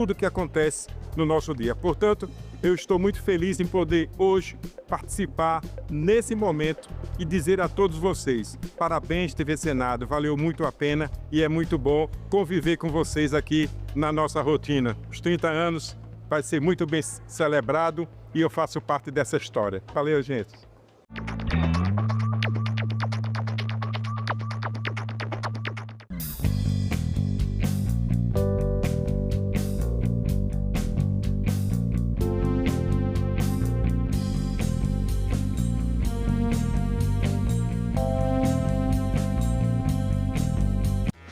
tudo que acontece no nosso dia. Portanto, eu estou muito feliz em poder hoje participar nesse momento e dizer a todos vocês, parabéns TV Senado, valeu muito a pena e é muito bom conviver com vocês aqui na nossa rotina. Os 30 anos vai ser muito bem celebrado e eu faço parte dessa história. Valeu, gente!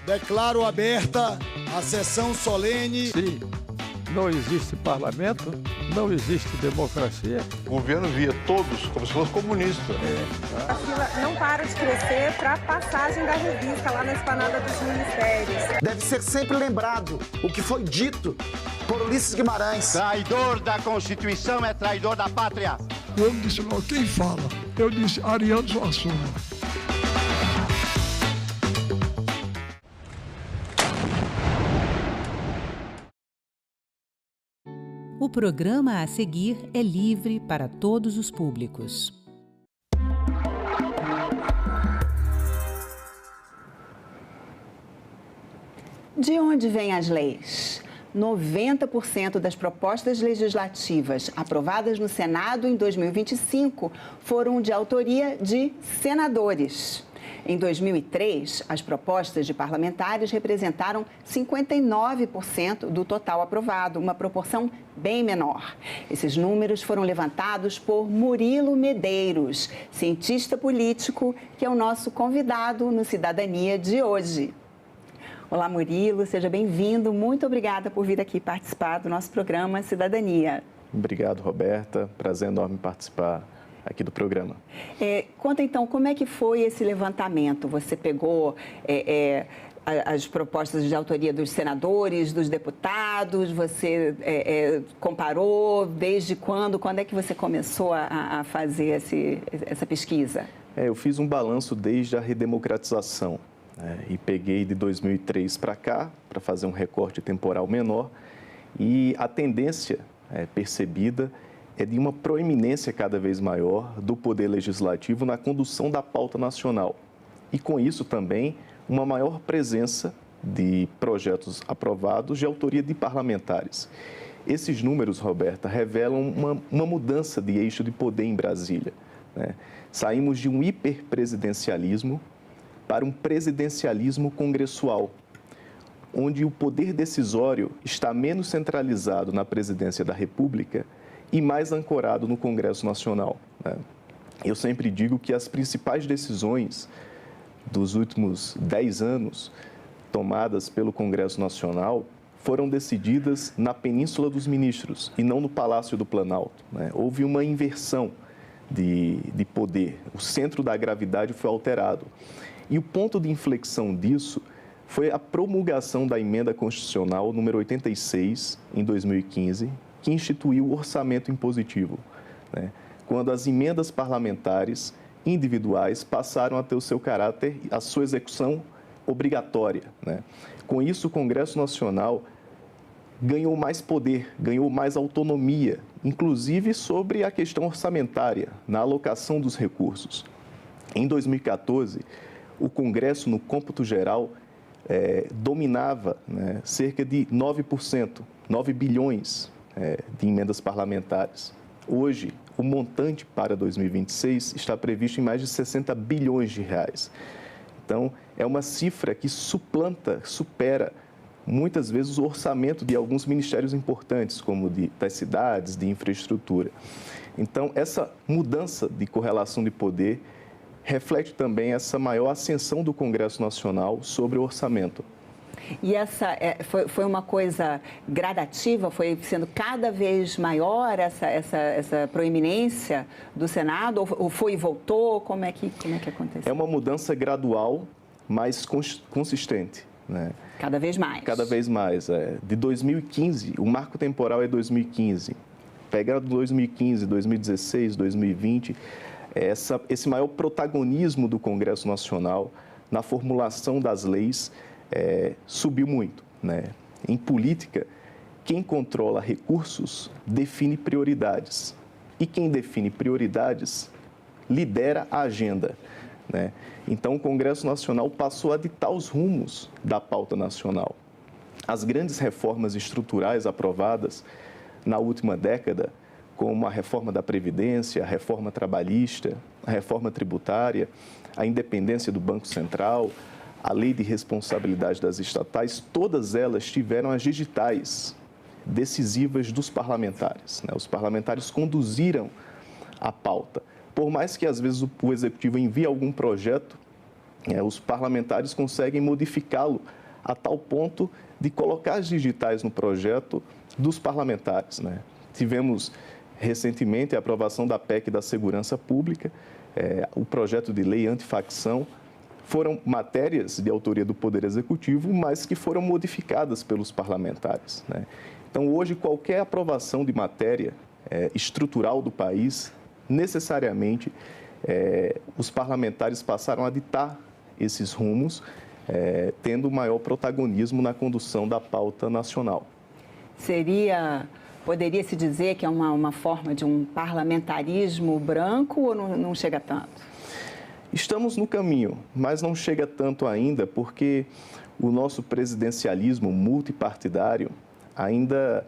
Declaro aberta a sessão solene. Se não existe parlamento, não existe democracia. O governo via todos como se fosse comunista. A fila não para de crescer para a passagem da revista lá na esplanada dos ministérios. Deve ser sempre lembrado o que foi dito por Ulisses Guimarães. Traidor da Constituição é traidor da pátria. Eu disse, não, quem fala? Eu disse, Ariano Suassuna. O programa a seguir é livre para todos os públicos. De onde vêm as leis? 90% das propostas legislativas aprovadas no Senado em 2025 foram de autoria de senadores. Em 2003, as propostas de parlamentares representaram 59% do total aprovado, uma proporção bem menor. Esses números foram levantados por Murilo Medeiros, cientista político, que é o nosso convidado no Cidadania de hoje. Olá, Murilo, seja bem-vindo. Muito obrigada por vir aqui participar do nosso programa Cidadania. Obrigado, Roberta. Prazer enorme participar aqui do programa. Conta então, como é que foi esse levantamento? Você pegou as propostas de autoria dos senadores, dos deputados, você comparou desde quando? Quando é que você começou a fazer essa pesquisa? Eu fiz um balanço desde a redemocratização, e peguei de 2003 para cá, para fazer um recorte temporal menor, e a tendência percebida é de uma proeminência cada vez maior do Poder Legislativo na condução da pauta nacional. E, com isso, também, uma maior presença de projetos aprovados de autoria de parlamentares. Esses números, Roberta, revelam uma mudança de eixo de poder em Brasília, né? Saímos de um hiperpresidencialismo para um presidencialismo congressual, onde o poder decisório está menos centralizado na presidência da República e mais ancorado no Congresso Nacional, né? Eu sempre digo que as principais decisões dos últimos 10 anos tomadas pelo Congresso Nacional foram decididas na Península dos Ministros e não no Palácio do Planalto, né? Houve uma inversão de poder, o centro da gravidade foi alterado. E o ponto de inflexão disso foi a promulgação da Emenda Constitucional número 86, em 2015, que instituiu o orçamento impositivo, né? Quando as emendas parlamentares individuais passaram a ter o seu caráter, a sua execução obrigatória, né? Com isso, o Congresso Nacional ganhou mais poder, ganhou mais autonomia, inclusive sobre a questão orçamentária, na alocação dos recursos. Em 2014, o Congresso, no cômputo geral, dominava, né, cerca de 9%, 9 bilhões de emendas parlamentares. Hoje, o montante para 2026 está previsto em mais de 60 bilhões de reais. Então, é uma cifra que supera muitas vezes o orçamento de alguns ministérios importantes, como das cidades, de infraestrutura. Então, essa mudança de correlação de poder reflete também essa maior ascensão do Congresso Nacional sobre o orçamento. E essa foi uma coisa gradativa? Foi sendo cada vez maior essa proeminência do Senado? Ou foi e voltou? Como é que aconteceu? É uma mudança gradual, mas consistente, né? Cada vez mais? Cada vez mais. De 2015, o marco temporal é 2015. Pegando 2015, 2016, 2020, esse maior protagonismo do Congresso Nacional na formulação das leis subiu muito, né? Em política, quem controla recursos define prioridades. E quem define prioridades lidera a agenda, né? Então, o Congresso Nacional passou a ditar os rumos da pauta nacional. As grandes reformas estruturais aprovadas na última década, como a reforma da Previdência, a reforma trabalhista, a reforma tributária, a independência do Banco Central, a lei de responsabilidade das estatais, todas elas tiveram as digitais decisivas dos parlamentares, né? Os parlamentares conduziram a pauta. Por mais que, às vezes, o Executivo envie algum projeto, os parlamentares conseguem modificá-lo a tal ponto de colocar as digitais no projeto dos parlamentares, né? Tivemos recentemente a aprovação da PEC da Segurança Pública, o projeto de lei antifacção, foram matérias de autoria do Poder Executivo, mas que foram modificadas pelos parlamentares, né? Então, hoje, qualquer aprovação de matéria estrutural do país, necessariamente, os parlamentares passaram a ditar esses rumos, tendo maior protagonismo na condução da pauta nacional. Poderia-se dizer que é uma forma de um parlamentarismo branco ou não chega tanto? Estamos no caminho, mas não chega tanto ainda, porque o nosso presidencialismo multipartidário ainda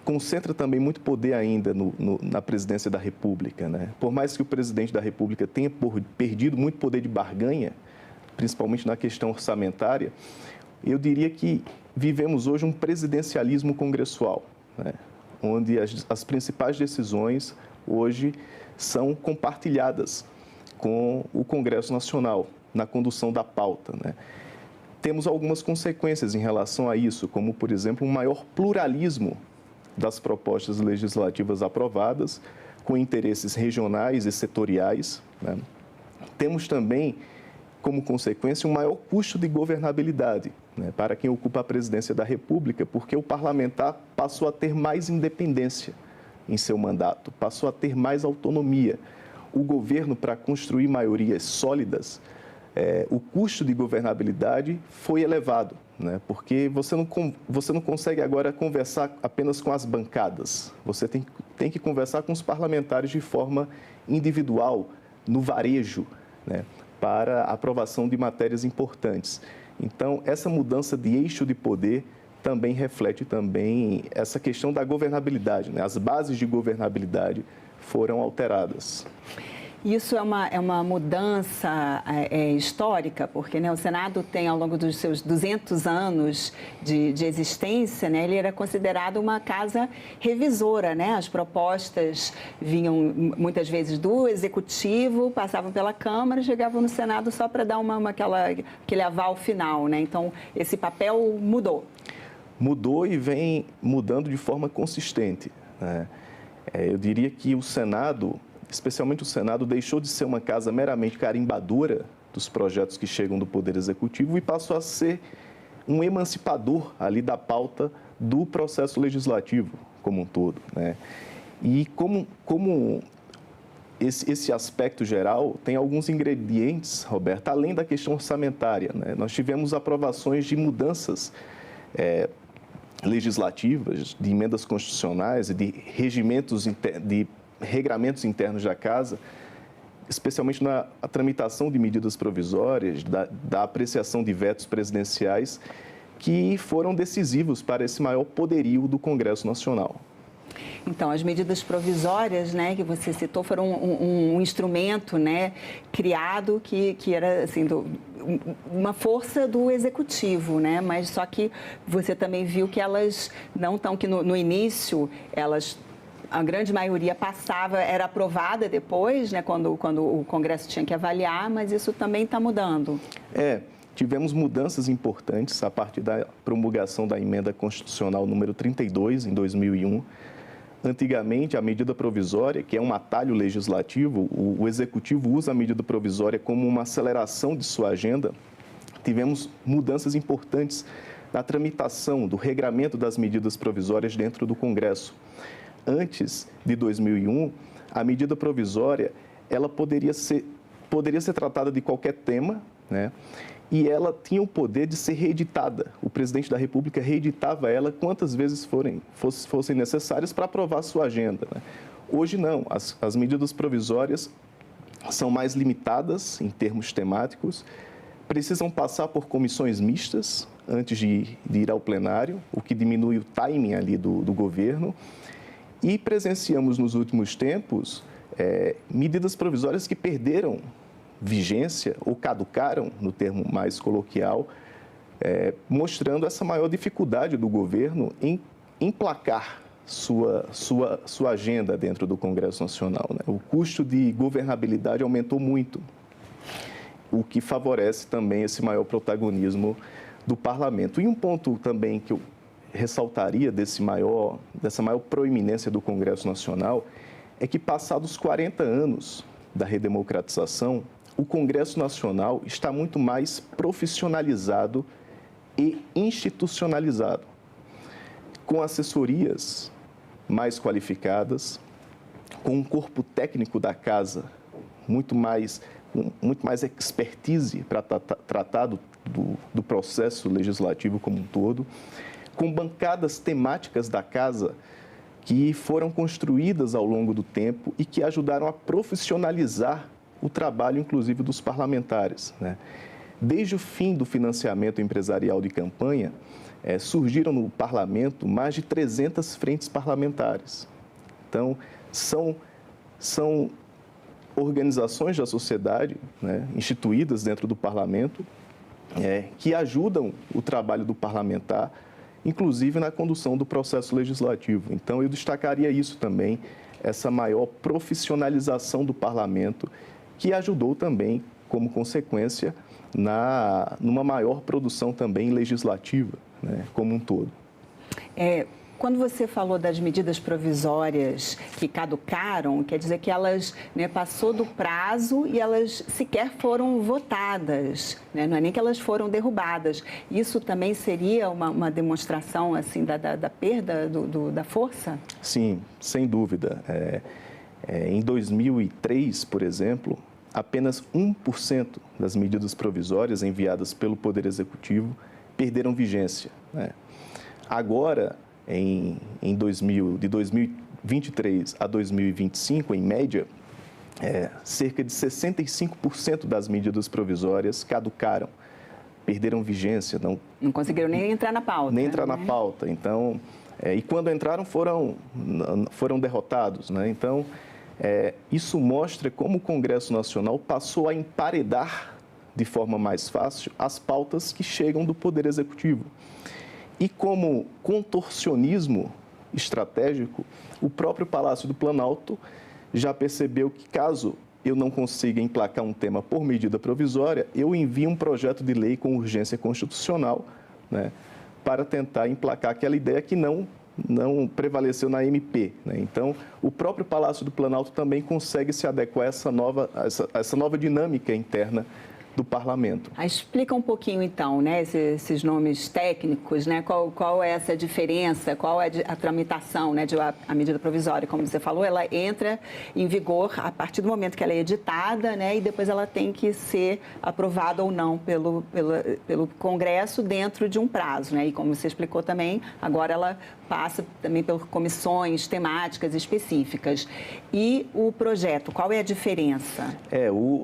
concentra também muito poder ainda na presidência da República, né? Por mais que o presidente da República tenha perdido muito poder de barganha, principalmente na questão orçamentária, eu diria que vivemos hoje um presidencialismo congressual, né? Onde as principais decisões hoje são compartilhadas com o Congresso Nacional na condução da pauta, né? Temos algumas consequências em relação a isso, como, por exemplo, um maior pluralismo das propostas legislativas aprovadas, com interesses regionais e setoriais, né? Temos também, como consequência, um maior custo de governabilidade, né, para quem ocupa a presidência da República, porque o parlamentar passou a ter mais independência em seu mandato, passou a ter mais autonomia. O governo, para construir maiorias sólidas, o custo de governabilidade foi elevado, né? Porque você não consegue agora conversar apenas com as bancadas, você tem que conversar com os parlamentares de forma individual, no varejo, né, para a aprovação de matérias importantes. Então, essa mudança de eixo de poder também reflete também essa questão da governabilidade, né? As bases de governabilidade foram alteradas. Isso é uma mudança histórica, porque, né, o Senado tem, ao longo dos seus 200 anos de existência, né, ele era considerado uma casa revisora, né? As propostas vinham muitas vezes do Executivo, passavam pela Câmara e chegavam no Senado só para dar aquele aval final, né? Então, esse papel mudou. Mudou e vem mudando de forma consistente, né? Eu diria que o Senado, especialmente o Senado, deixou de ser uma casa meramente carimbadora dos projetos que chegam do Poder Executivo e passou a ser um emancipador ali da pauta do processo legislativo como um todo, né? E como esse aspecto geral tem alguns ingredientes, Roberto, além da questão orçamentária, né? Nós tivemos aprovações de mudanças legislativas, de emendas constitucionais e de regramentos internos da Casa, especialmente na tramitação de medidas provisórias, da apreciação de vetos presidenciais, que foram decisivos para esse maior poderio do Congresso Nacional. Então, as medidas provisórias, né, que você citou, foram um instrumento, né, criado que era assim, uma força do Executivo, né? Mas só que você também viu que elas não estão, que no início a grande maioria era aprovada depois, né, quando o Congresso tinha que avaliar, mas isso também está mudando. Tivemos mudanças importantes a partir da promulgação da emenda constitucional número 32, em 2001. Antigamente, a medida provisória, que é um atalho legislativo, o Executivo usa a medida provisória como uma aceleração de sua agenda. Tivemos mudanças importantes na tramitação do regramento das medidas provisórias dentro do Congresso. Antes de 2001, a medida provisória ela poderia ser tratada de qualquer tema, né? E ela tinha o poder de ser reeditada. O presidente da República reeditava ela quantas vezes fossem necessárias para aprovar sua agenda, né? Hoje não, as medidas provisórias são mais limitadas em termos temáticos, precisam passar por comissões mistas antes de ir ao plenário, o que diminui o timing ali do governo. E presenciamos nos últimos tempos medidas provisórias que perderam vigência ou caducaram, no termo mais coloquial, mostrando essa maior dificuldade do governo em emplacar sua agenda dentro do Congresso Nacional, né? O custo de governabilidade aumentou muito, o que favorece também esse maior protagonismo do parlamento. E um ponto também que eu ressaltaria dessa maior proeminência do Congresso Nacional é que, passados 40 anos da redemocratização, o Congresso Nacional está muito mais profissionalizado e institucionalizado, com assessorias mais qualificadas, com um corpo técnico da casa com muito mais expertise para tratar do processo legislativo como um todo, com bancadas temáticas da casa que foram construídas ao longo do tempo e que ajudaram a profissionalizar o trabalho, inclusive, dos parlamentares, né? Desde o fim do financiamento empresarial de campanha, surgiram no parlamento mais de 300 frentes parlamentares. Então, são organizações da sociedade, né, instituídas dentro do parlamento, que ajudam o trabalho do parlamentar, inclusive na condução do processo legislativo. Então, eu destacaria isso também, essa maior profissionalização do parlamento, que ajudou também, como consequência, numa maior produção também legislativa, né, como um todo. Quando você falou das medidas provisórias que caducaram, quer dizer que elas, né, passou do prazo e elas sequer foram votadas, né? Não é nem que elas foram derrubadas. Isso também seria uma demonstração assim, da perda da força? Sim, sem dúvida. Em 2003, por exemplo, apenas 1% das medidas provisórias enviadas pelo Poder Executivo perderam vigência, né? Agora, de 2023 a 2025, em média, cerca de 65% das medidas provisórias caducaram, perderam vigência. Não conseguiram nem entrar na pauta. Nem entrar na pauta. Então, e quando entraram, foram derrotados, né? Então, isso mostra como o Congresso Nacional passou a emparedar de forma mais fácil as pautas que chegam do Poder Executivo. E como contorcionismo estratégico, o próprio Palácio do Planalto já percebeu que, caso eu não consiga emplacar um tema por medida provisória, eu envio um projeto de lei com urgência constitucional, né, para tentar emplacar aquela ideia que não prevaleceu na MP, né? Então, o próprio Palácio do Planalto também consegue se adequar a essa nova dinâmica interna do parlamento. Explica um pouquinho, então, né, esses nomes técnicos, né, qual é essa diferença, qual é a tramitação, né, a medida provisória, como você falou, ela entra em vigor a partir do momento que ela é editada, né, e depois ela tem que ser aprovada ou não pelo Congresso dentro de um prazo, né, e como você explicou também, agora ela passa também por comissões temáticas específicas. E o projeto, qual é a diferença?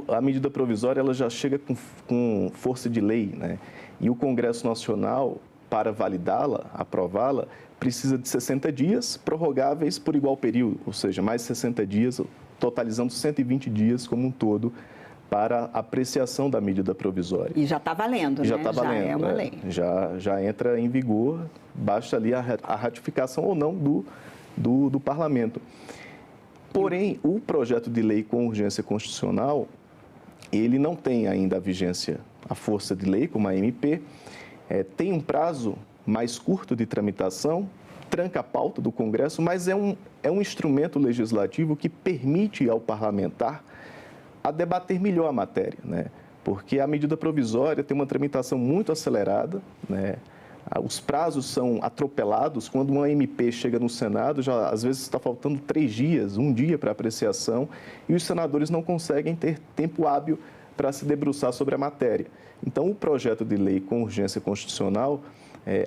A medida provisória ela já chega com força de lei, né? E o Congresso Nacional, para validá-la, aprová-la, precisa de 60 dias, prorrogáveis por igual período, ou seja, mais 60 dias, totalizando 120 dias como um todo, para apreciação da medida provisória. E já está valendo, já né? Tá valendo, já é uma lei. Já entra em vigor, basta ali a ratificação ou não do parlamento. Porém, o projeto de lei com urgência constitucional, ele não tem ainda a vigência, a força de lei, como a MP, tem um prazo mais curto de tramitação, tranca a pauta do Congresso, mas é um instrumento legislativo que permite ao parlamentar a debater melhor a matéria, né? Porque a medida provisória tem uma tramitação muito acelerada, né? Os prazos são atropelados. Quando uma MP chega no Senado, já às vezes está faltando 3 dias, um dia para apreciação, e os senadores não conseguem ter tempo hábil para se debruçar sobre a matéria. Então, o projeto de lei com urgência constitucional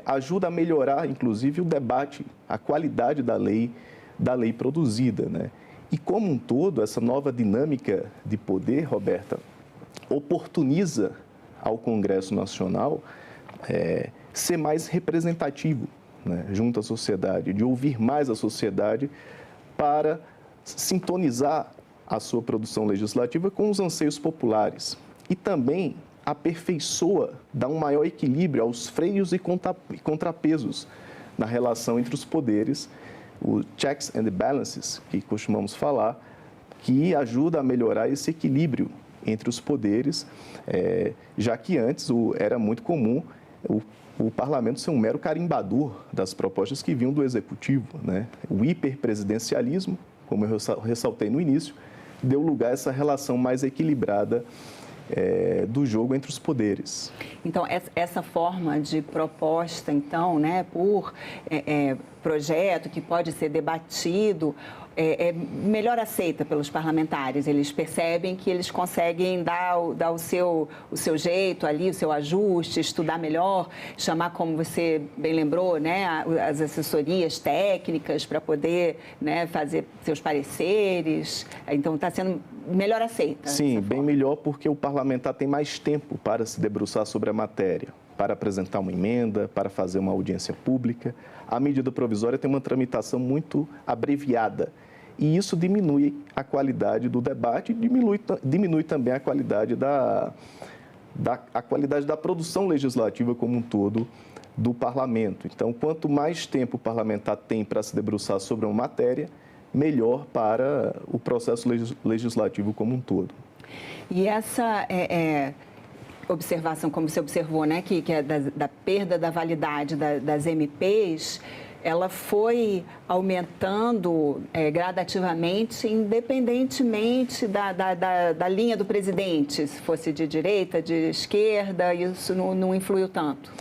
ajuda a melhorar, inclusive, o debate, a qualidade da lei produzida, né? E, como um todo, essa nova dinâmica de poder, Roberta, oportuniza ao Congresso Nacional ser mais representativo, né, junto à sociedade, de ouvir mais a sociedade para sintonizar a sua produção legislativa com os anseios populares. E também aperfeiçoa, dá um maior equilíbrio aos freios e contrapesos na relação entre os poderes, o checks and balances, que costumamos falar, que ajuda a melhorar esse equilíbrio entre os poderes, já que antes era muito comum o parlamento ser um mero carimbador das propostas que vinham do executivo, né? O hiperpresidencialismo, como eu ressaltei no início, deu lugar a essa relação mais equilibrada do jogo entre os poderes. Então, essa forma de proposta, então, né, por projeto que pode ser debatido, é melhor aceita pelos parlamentares. Eles percebem que eles conseguem dar o seu jeito ali, o seu ajuste, estudar melhor, chamar, como você bem lembrou, né, as assessorias técnicas para poder, né, fazer seus pareceres. Então, está sendo melhor aceita. Sim, bem melhor, porque o parlamentar tem mais tempo para se debruçar sobre a matéria, para apresentar uma emenda, para fazer uma audiência pública. A medida provisória tem uma tramitação muito abreviada e isso diminui a qualidade do debate e diminui também a qualidade da produção legislativa como um todo do parlamento. Então, quanto mais tempo o parlamentar tem para se debruçar sobre uma matéria, melhor para o processo legislativo como um todo. E essa observação, como você observou, né, que é da perda da validade das MPs, ela foi aumentando gradativamente, independentemente da linha do presidente, se fosse de direita, de esquerda, isso não influiu tanto?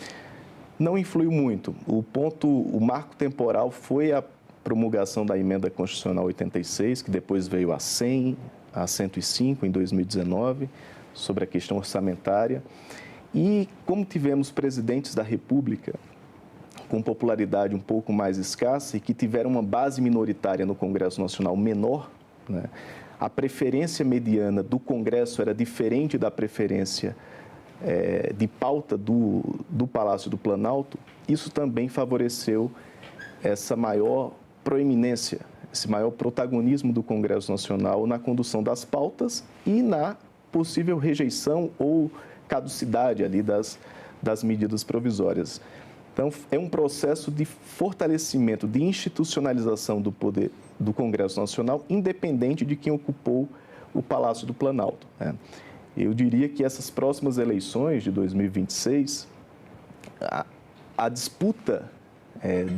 Não influiu muito. O marco temporal foi a promulgação da Emenda Constitucional 86, que depois veio a 100, a 105 em 2019, sobre a questão orçamentária. E como tivemos presidentes da República com popularidade um pouco mais escassa e que tiveram uma base minoritária no Congresso Nacional menor, né, a preferência mediana do Congresso era diferente da preferência de pauta do Palácio do Planalto. Isso também favoreceu essa maior proeminência, esse maior protagonismo do Congresso Nacional na condução das pautas e na possível rejeição ou caducidade ali das medidas provisórias. Então, é um processo de fortalecimento, de institucionalização do poder do Congresso Nacional, independente de quem ocupou o Palácio do Planalto, né? Eu diria que essas próximas eleições de 2026, a disputa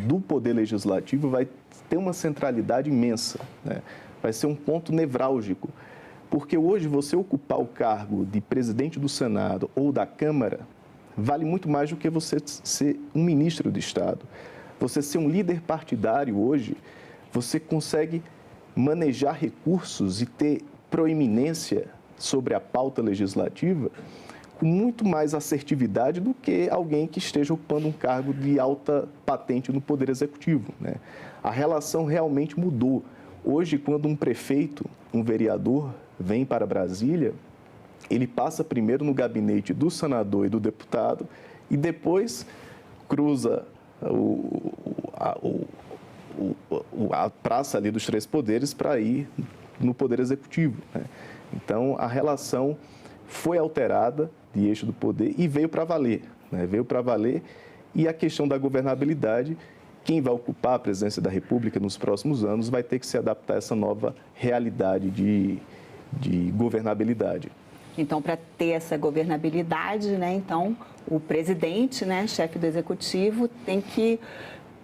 do poder legislativo vai ter uma centralidade imensa, né? Vai ser um ponto nevrálgico, porque hoje você ocupar o cargo de presidente do Senado ou da Câmara vale muito mais do que você ser um ministro de Estado. Você ser um líder partidário hoje, você consegue manejar recursos e ter proeminência sobre a pauta legislativa com muito mais assertividade do que alguém que esteja ocupando um cargo de alta patente no Poder Executivo, né? A relação realmente mudou. Hoje, quando um prefeito, um vereador vem para Brasília, ele passa primeiro no gabinete do senador e do deputado e depois cruza a praça ali dos três poderes para ir no Poder Executivo, né? Então, a relação foi alterada de eixo do poder e veio para valer, né? Veio para valer, e a questão da governabilidade, quem vai ocupar a presidência da República nos próximos anos vai ter que se adaptar a essa nova realidade de governabilidade. Então, para ter essa governabilidade, né, então, o presidente, né, chefe do executivo, tem que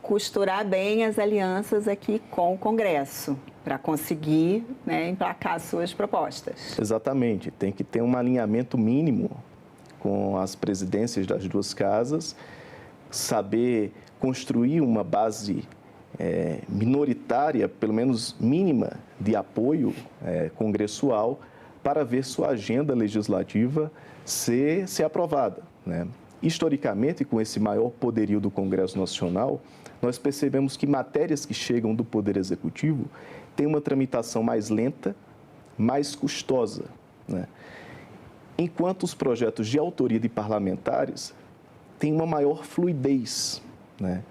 costurar bem as alianças aqui com o Congresso, para conseguir, né, emplacar as suas propostas. Exatamente. Tem que ter um alinhamento mínimo com as presidências das duas casas, saber construir uma base minoritária, pelo menos mínima, de apoio congressual, para ver sua agenda legislativa ser aprovada, né? Historicamente, com esse maior poderio do Congresso Nacional, nós percebemos que matérias que chegam do Poder Executivo têm uma tramitação mais lenta, mais custosa, né? Enquanto os projetos de autoria de parlamentares têm uma maior fluidez, né?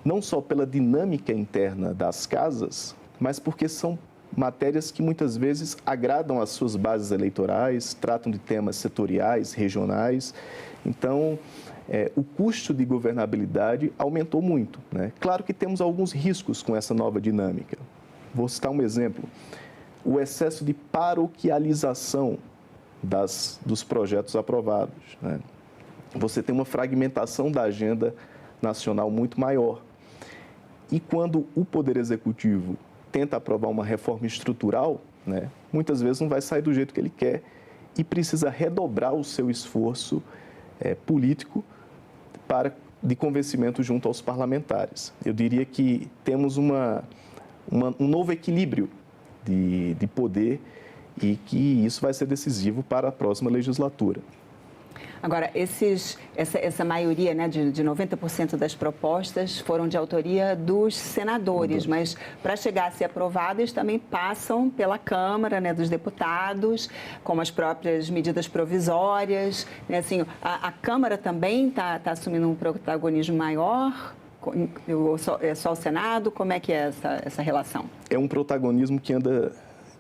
Não só pela dinâmica interna das casas, mas porque são matérias que muitas vezes agradam às suas bases eleitorais, tratam de temas setoriais, regionais. Então, o custo de governabilidade aumentou muito, né? Claro que temos alguns riscos com essa nova dinâmica. Vou citar um exemplo. O excesso de paroquialização dos projetos aprovados, né? Você tem uma fragmentação da agenda nacional muito maior. E quando o Poder Executivo tenta aprovar uma reforma estrutural, né, muitas vezes não vai sair do jeito que ele quer e precisa redobrar o seu esforço político de convencimento junto aos parlamentares. Eu diria que temos um novo equilíbrio de poder e que isso vai ser decisivo para a próxima legislatura. Agora, essa maioria, né, de 90% das propostas foram de autoria dos senadores, mas para chegar a ser aprovadas também passam pela Câmara, né, dos Deputados, como as próprias medidas provisórias, né, assim, a Câmara também está assumindo um protagonismo maior? É só o Senado? Como é que é essa relação? É um protagonismo que anda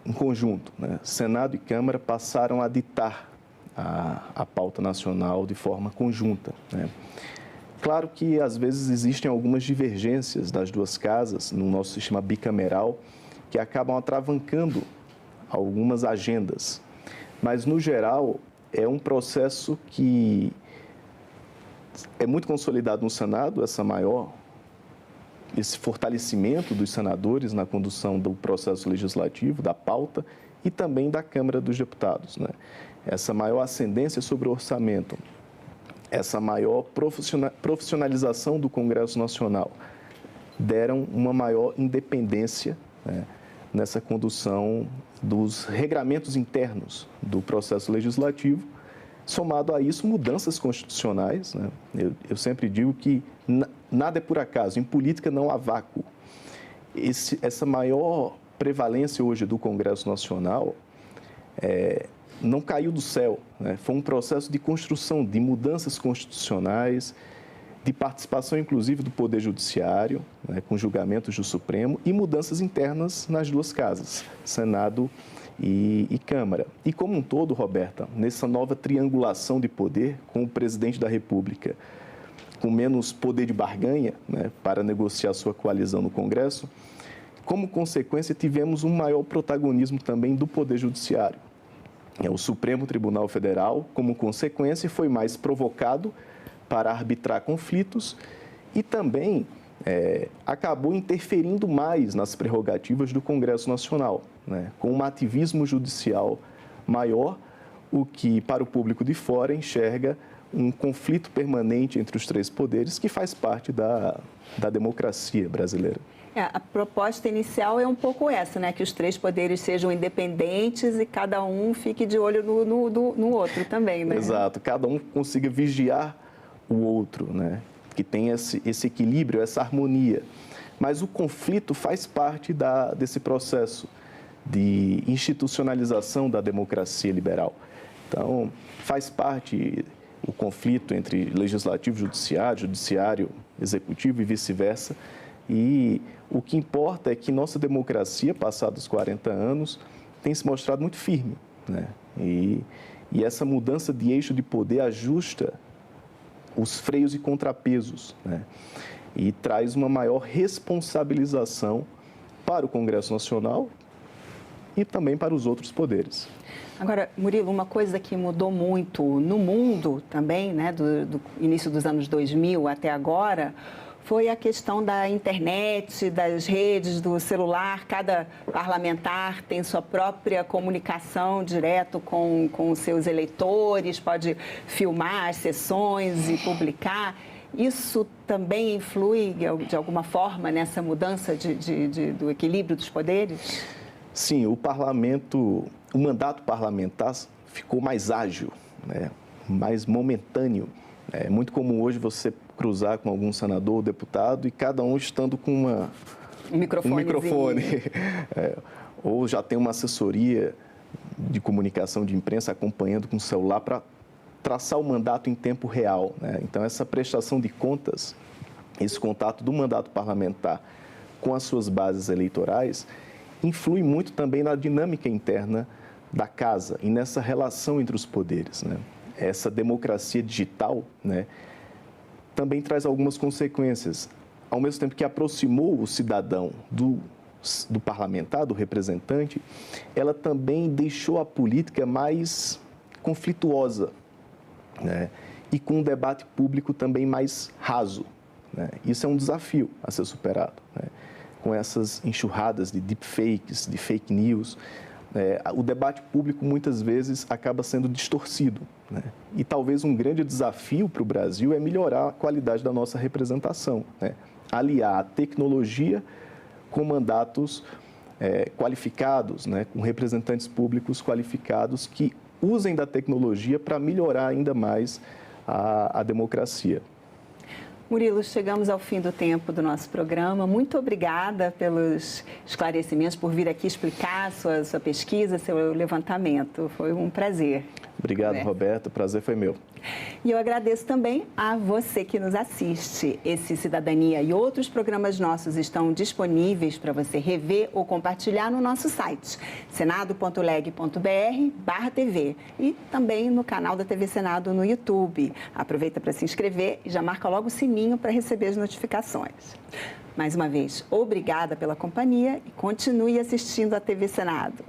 em conjunto, né? Senado e Câmara passaram a ditar a pauta nacional de forma conjunta, né? Claro que, às vezes, existem algumas divergências das duas casas no nosso sistema bicameral que acabam atravancando algumas agendas. Mas, no geral, é um processo que é muito consolidado no Senado, esse fortalecimento dos senadores na condução do processo legislativo, da pauta, e também da Câmara dos Deputados, né? Essa maior ascendência sobre o orçamento, essa maior profissionalização do Congresso Nacional deram uma maior independência, né, nessa condução dos regramentos internos do processo legislativo. Somado a isso, mudanças constitucionais, né? Eu sempre digo que nada é por acaso, em política não há vácuo. Essa maior prevalência hoje do Congresso Nacional não caiu do céu, né? Foi um processo de construção de mudanças constitucionais, de participação inclusive do Poder Judiciário, né, com julgamentos do Supremo, e mudanças internas nas duas casas, Senado e Câmara. E como um todo, Roberta, nessa nova triangulação de poder, com o Presidente da República com menos poder de barganha, né, para negociar sua coalizão no Congresso, como consequência tivemos um maior protagonismo também do Poder Judiciário. O Supremo Tribunal Federal, como consequência, foi mais provocado para arbitrar conflitos e também acabou interferindo mais nas prerrogativas do Congresso Nacional, né, com um ativismo judicial maior, o que, para o público de fora, enxerga um conflito permanente entre os três poderes, que faz parte da democracia brasileira. A proposta inicial é um pouco essa, né? Que os três poderes sejam independentes e cada um fique de olho no outro também, né? Exato, cada um consiga vigiar o outro, né? Que tenha esse equilíbrio, essa harmonia. Mas o conflito faz parte desse processo de institucionalização da democracia liberal. Então, faz parte o conflito entre legislativo e judiciário, judiciário, executivo e vice-versa. E o que importa é que nossa democracia, passados 40 anos, tem se mostrado muito firme, né? E essa mudança de eixo de poder ajusta os freios e contrapesos, né? E traz uma maior responsabilização para o Congresso Nacional e também para os outros poderes. Agora, Murilo, uma coisa que mudou muito no mundo também, né, do início dos anos 2000 até agora, foi a questão da internet, das redes, do celular. Cada parlamentar tem sua própria comunicação direto com os seus eleitores, pode filmar as sessões e publicar. Isso também influi, de alguma forma, nessa mudança do equilíbrio dos poderes? Sim, o parlamento o mandato parlamentar ficou mais ágil, né? Mais momentâneo. É muito comum hoje você cruzar com algum senador ou deputado e cada um estando com um microfone. Ou já tem uma assessoria de comunicação de imprensa acompanhando com o celular para traçar o mandato em tempo real, né? Então, essa prestação de contas, esse contato do mandato parlamentar com as suas bases eleitorais, influi muito também na dinâmica interna da casa e nessa relação entre os poderes, né? Essa democracia digital, né, também traz algumas consequências. Ao mesmo tempo que aproximou o cidadão do parlamentar, do representante, ela também deixou a política mais conflituosa, né, e com um debate público também mais raso, né? Isso é um desafio a ser superado, né? Com essas enxurradas de deepfakes, de fake news, o debate público muitas vezes acaba sendo distorcido, né? E talvez um grande desafio para o Brasil é melhorar a qualidade da nossa representação, né? Aliar a tecnologia com mandatos qualificados, né? Com representantes públicos qualificados que usem da tecnologia para melhorar ainda mais a democracia. Murilo, chegamos ao fim do tempo do nosso programa. Muito obrigada pelos esclarecimentos, por vir aqui explicar sua pesquisa, seu levantamento. Foi um prazer. Obrigado, Roberto. O prazer foi meu. E eu agradeço também a você que nos assiste. Esse Cidadania e outros programas nossos estão disponíveis para você rever ou compartilhar no nosso site, senado.leg.br/TV, e também no canal da TV Senado no YouTube. Aproveita para se inscrever e já marca logo o sininho para receber as notificações. Mais uma vez, obrigada pela companhia e continue assistindo a TV Senado.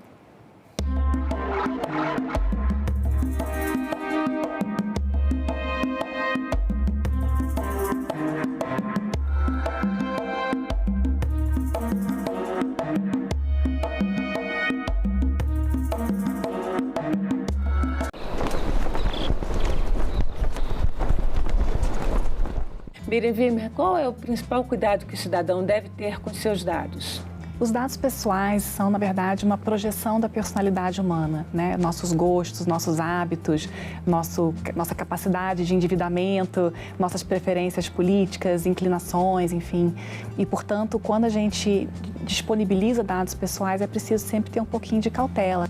Miriam Wimmer, qual é o principal cuidado que o cidadão deve ter com seus dados? Os dados pessoais são, na verdade, uma projeção da personalidade humana, né? Nossos gostos, nossos hábitos, nossa capacidade de endividamento, nossas preferências políticas, inclinações, enfim. E, portanto, quando a gente disponibiliza dados pessoais, é preciso sempre ter um pouquinho de cautela.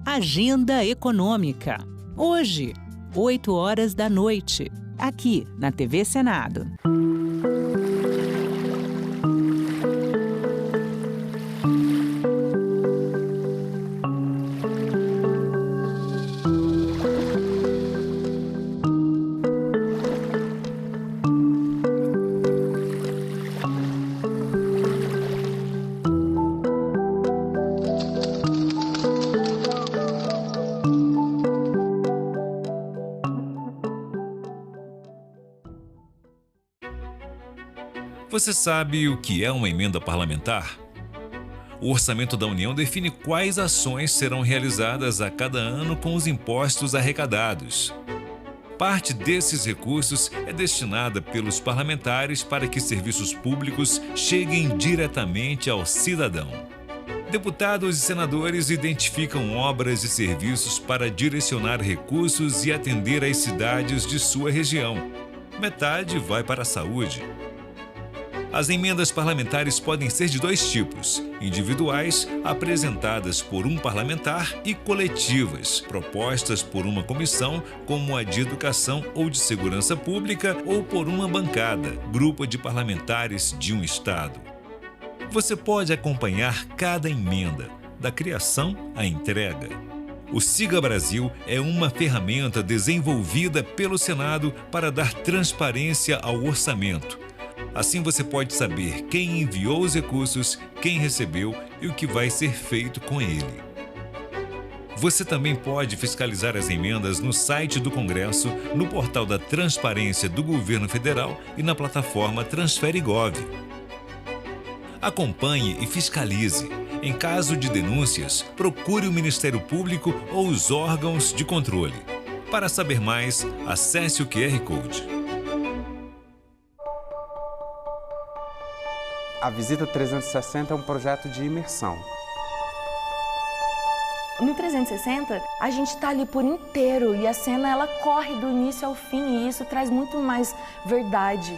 Agenda Econômica. Hoje, 20h, aqui na TV Senado. Você sabe o que é uma emenda parlamentar? O Orçamento da União define quais ações serão realizadas a cada ano com os impostos arrecadados. Parte desses recursos é destinada pelos parlamentares para que serviços públicos cheguem diretamente ao cidadão. Deputados e senadores identificam obras e serviços para direcionar recursos e atender às cidades de sua região. Metade vai para a saúde. As emendas parlamentares podem ser de dois tipos: individuais, apresentadas por um parlamentar, e coletivas, propostas por uma comissão, como a de Educação ou de Segurança Pública, ou por uma bancada, grupo de parlamentares de um estado. Você pode acompanhar cada emenda, da criação à entrega. O Siga Brasil é uma ferramenta desenvolvida pelo Senado para dar transparência ao orçamento. Assim você pode saber quem enviou os recursos, quem recebeu e o que vai ser feito com ele. Você também pode fiscalizar as emendas no site do Congresso, no portal da Transparência do Governo Federal e na plataforma TransfereGov. Acompanhe e fiscalize. Em caso de denúncias, procure o Ministério Público ou os órgãos de controle. Para saber mais, acesse o QR Code. A Visita 360 é um projeto de imersão. No 360, a gente está ali por inteiro e a cena ela corre do início ao fim e isso traz muito mais verdade.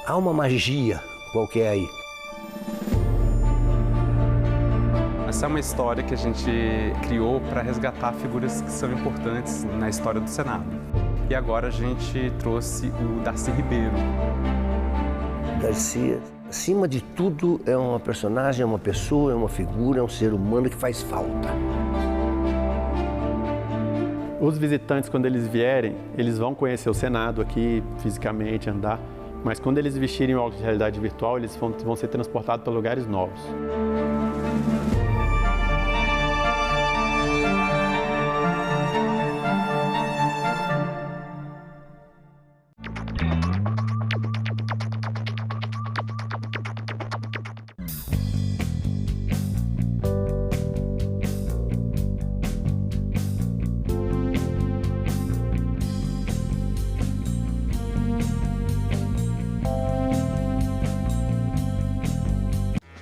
Há uma magia qualquer aí. Essa é uma história que a gente criou para resgatar figuras que são importantes na história do Senado. E agora a gente trouxe o Darcy Ribeiro. Darcy, acima de tudo, é uma personagem, é uma pessoa, é uma figura, é um ser humano que faz falta. Os visitantes, quando eles vierem, eles vão conhecer o Senado aqui, fisicamente, andar. Mas quando eles vestirem o óculos de realidade virtual, eles vão ser transportados para lugares novos.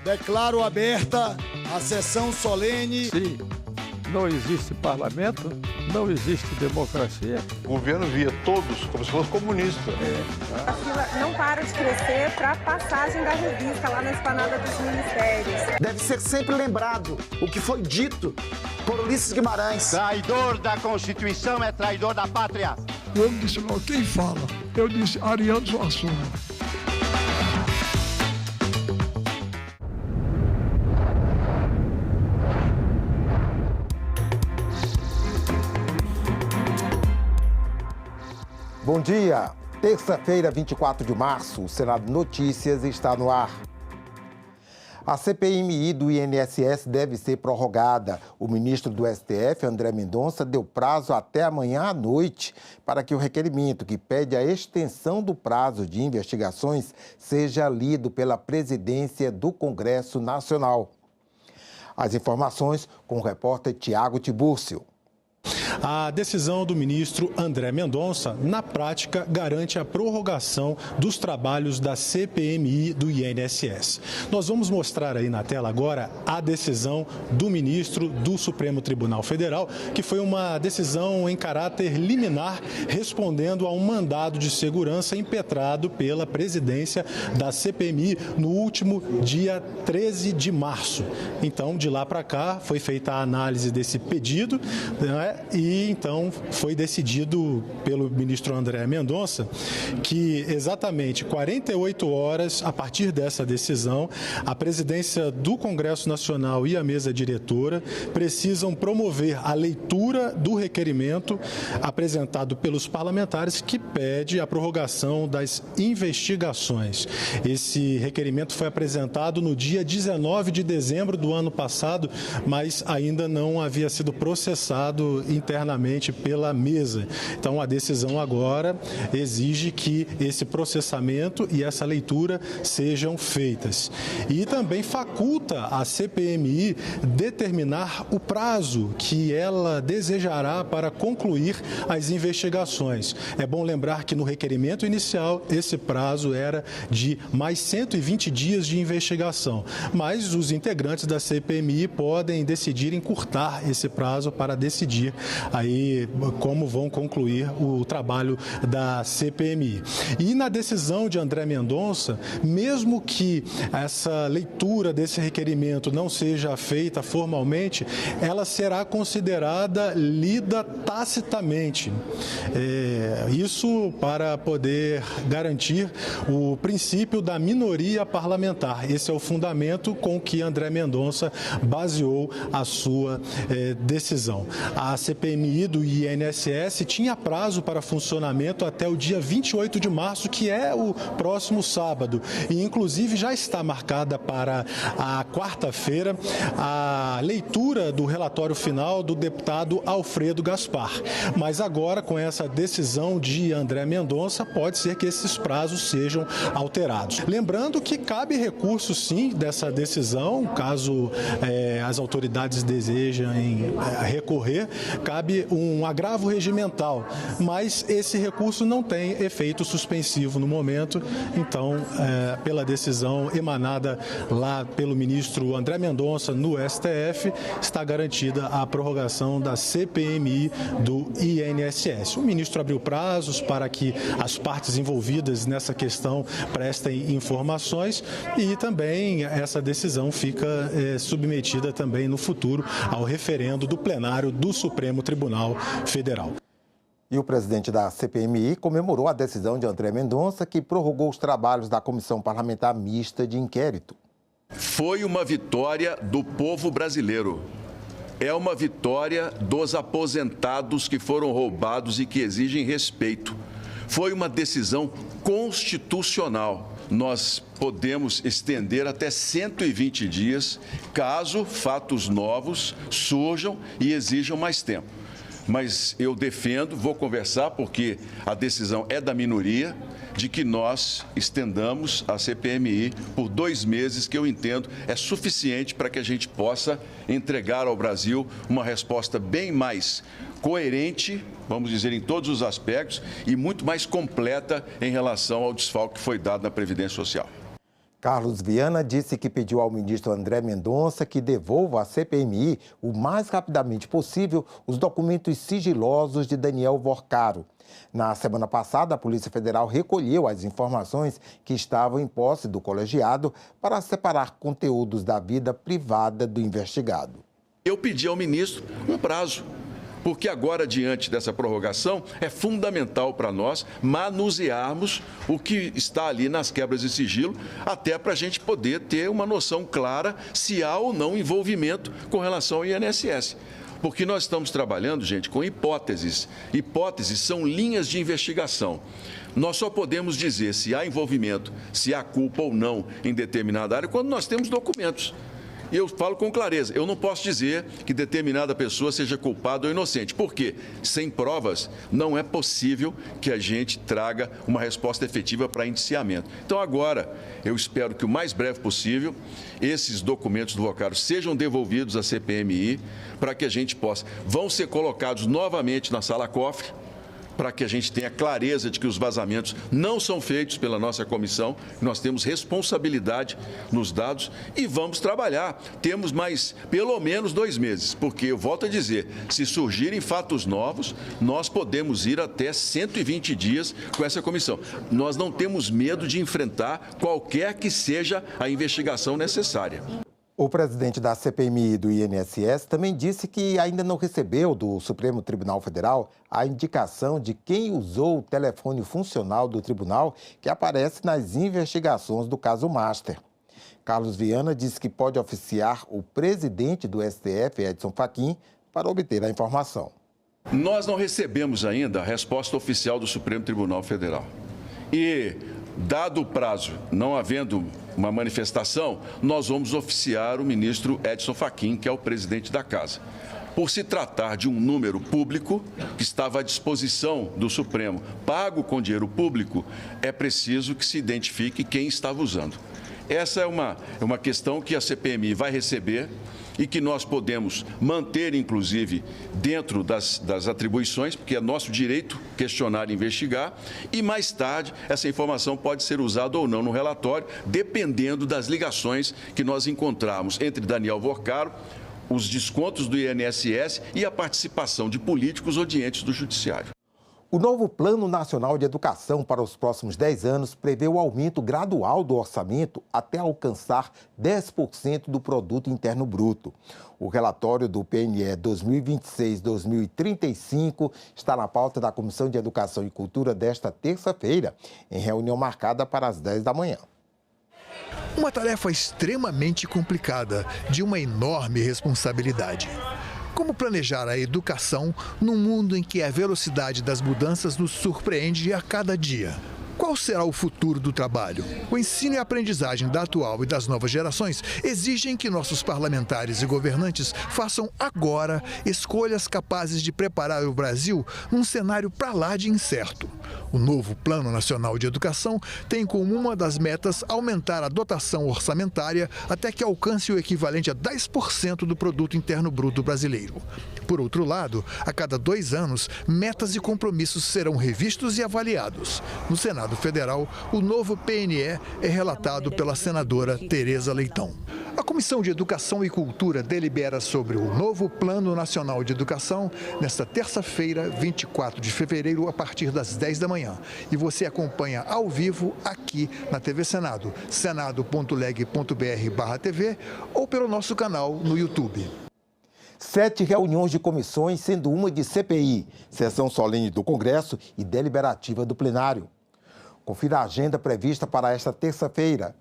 Declaro aberta a sessão solene. Se não existe parlamento, não existe democracia. O governo via todos como se fosse comunista. A fila não para de crescer para a passagem da revista lá na esplanada dos ministérios. Deve ser sempre lembrado o que foi dito por Ulisses Guimarães. Traidor da Constituição é traidor da pátria. Eu disse logo, quem fala? Eu disse Ariano Suassuna. Bom dia! Terça-feira, 24 de março, o Senado Notícias está no ar. A CPMI do INSS deve ser prorrogada. O ministro do STF, André Mendonça, deu prazo até amanhã à noite para que o requerimento que pede a extensão do prazo de investigações seja lido pela presidência do Congresso Nacional. As informações com o repórter Tiago Tibúrcio. A decisão do ministro André Mendonça, na prática, garante a prorrogação dos trabalhos da CPMI do INSS. Nós vamos mostrar aí na tela agora a decisão do ministro do Supremo Tribunal Federal, que foi uma decisão em caráter liminar, respondendo a um mandado de segurança impetrado pela presidência da CPMI no último dia 13 de março. Então, de lá para cá, foi feita a análise desse pedido, né? E então foi decidido pelo ministro André Mendonça que exatamente 48 horas a partir dessa decisão, a presidência do Congresso Nacional e a mesa diretora precisam promover a leitura do requerimento apresentado pelos parlamentares que pede a prorrogação das investigações. Esse requerimento foi apresentado no dia 19 de dezembro do ano passado, mas ainda não havia sido processado internamente pela mesa. Então, a decisão agora exige que esse processamento e essa leitura sejam feitas. E também faculta a CPMI determinar o prazo que ela desejará para concluir as investigações. É bom lembrar que no requerimento inicial esse prazo era de mais 120 dias de investigação, mas os integrantes da CPMI podem decidir encurtar esse prazo para decidir aí como vão concluir o trabalho da CPMI. E na decisão de André Mendonça, mesmo que essa leitura desse requerimento não seja feita formalmente, ela será considerada lida tacitamente. Isso para poder garantir o princípio da minoria parlamentar. Esse é o fundamento com que André Mendonça baseou a sua decisão. A CPMI do INSS tinha prazo para funcionamento até o dia 28 de março, que é o próximo sábado. E, inclusive, já está marcada para a quarta-feira a leitura do relatório final do deputado ministro Alfredo Gaspar. Mas agora, com essa decisão de André Mendonça, pode ser que esses prazos sejam alterados. Lembrando que cabe recurso, sim, dessa decisão, caso as autoridades desejem recorrer, cabe um agravo regimental, mas esse recurso não tem efeito suspensivo no momento, então, pela decisão emanada lá pelo ministro André Mendonça no STF, está garantida a prorrogação da CPMI do INSS. O ministro abriu prazos para que as partes envolvidas nessa questão prestem informações e também essa decisão fica submetida também no futuro ao referendo do plenário do Supremo Tribunal Federal. E o presidente da CPMI comemorou a decisão de André Mendonça, que prorrogou os trabalhos da Comissão Parlamentar Mista de Inquérito. Foi uma vitória do povo brasileiro. É uma vitória dos aposentados que foram roubados e que exigem respeito. Foi uma decisão constitucional. Nós podemos estender até 120 dias, caso fatos novos surjam e exijam mais tempo. Mas eu defendo, vou conversar, porque a decisão é da minoria, de que nós estendamos a CPMI por 2 meses, que eu entendo é suficiente para que a gente possa entregar ao Brasil uma resposta bem mais coerente, vamos dizer, em todos os aspectos, e muito mais completa em relação ao desfalque que foi dado na Previdência Social. Carlos Viana disse que pediu ao ministro André Mendonça que devolva à CPMI o mais rapidamente possível os documentos sigilosos de Daniel Vorcaro. Na semana passada, a Polícia Federal recolheu as informações que estavam em posse do colegiado para separar conteúdos da vida privada do investigado. Eu pedi ao ministro um prazo, porque agora, diante dessa prorrogação, é fundamental para nós manusearmos o que está ali nas quebras de sigilo, até para a gente poder ter uma noção clara se há ou não envolvimento com relação ao INSS. Porque nós estamos trabalhando, gente, com hipóteses. Hipóteses são linhas de investigação. Nós só podemos dizer se há envolvimento, se há culpa ou não em determinada área, quando nós temos documentos. E eu falo com clareza, eu não posso dizer que determinada pessoa seja culpada ou inocente. Por quê? Sem provas, não é possível que a gente traga uma resposta efetiva para indiciamento. Então, agora, eu espero que o mais breve possível, esses documentos do Vorcaro sejam devolvidos à CPMI para que a gente possa. Vão ser colocados novamente na sala cofre, para que a gente tenha clareza de que os vazamentos não são feitos pela nossa comissão, nós temos responsabilidade nos dados e vamos trabalhar. Temos mais pelo menos 2 meses, porque eu volto a dizer, se surgirem fatos novos, nós podemos ir até 120 dias com essa comissão. Nós não temos medo de enfrentar qualquer que seja a investigação necessária. O presidente da CPMI do INSS também disse que ainda não recebeu do Supremo Tribunal Federal a indicação de quem usou o telefone funcional do tribunal que aparece nas investigações do caso Master. Carlos Viana disse que pode oficiar o presidente do STF, Edson Fachin, para obter a informação. Nós não recebemos ainda a resposta oficial do Supremo Tribunal Federal. E, dado o prazo, não havendo uma manifestação, nós vamos oficiar o ministro Edson Fachin, que é o presidente da Casa. Por se tratar de um número público que estava à disposição do Supremo, pago com dinheiro público, é preciso que se identifique quem estava usando. Essa é uma questão que a CPMI vai receber e que nós podemos manter, inclusive, dentro das atribuições, porque é nosso direito questionar e investigar, e mais tarde essa informação pode ser usada ou não no relatório, dependendo das ligações que nós encontrarmos entre Daniel Vorcaro, os descontos do INSS e a participação de políticos ou de entes do Judiciário. O novo Plano Nacional de Educação para os próximos 10 anos prevê o aumento gradual do orçamento até alcançar 10% do Produto Interno Bruto. O relatório do PNE 2026-2035 está na pauta da Comissão de Educação e Cultura desta terça-feira, em reunião marcada para as 10 da manhã. Uma tarefa extremamente complicada, de uma enorme responsabilidade. Como planejar a educação num mundo em que a velocidade das mudanças nos surpreende a cada dia? Qual será o futuro do trabalho? O ensino e a aprendizagem da atual e das novas gerações exigem que nossos parlamentares e governantes façam agora escolhas capazes de preparar o Brasil num cenário para lá de incerto. O novo Plano Nacional de Educação tem como uma das metas aumentar a dotação orçamentária até que alcance o equivalente a 10% do Produto Interno Bruto brasileiro. Por outro lado, a cada 2 anos, metas e compromissos serão revistos e avaliados. No Senado Federal, o novo PNE é relatado pela senadora Tereza Leitão. A Comissão de Educação e Cultura delibera sobre o novo Plano Nacional de Educação nesta terça-feira, 24 de fevereiro, a partir das 10 da manhã. E você acompanha ao vivo aqui na TV Senado, senado.leg.br/TV ou pelo nosso canal no YouTube. 7 reuniões de comissões, sendo uma de CPI, sessão solene do Congresso e deliberativa do plenário. Confira a agenda prevista para esta terça-feira.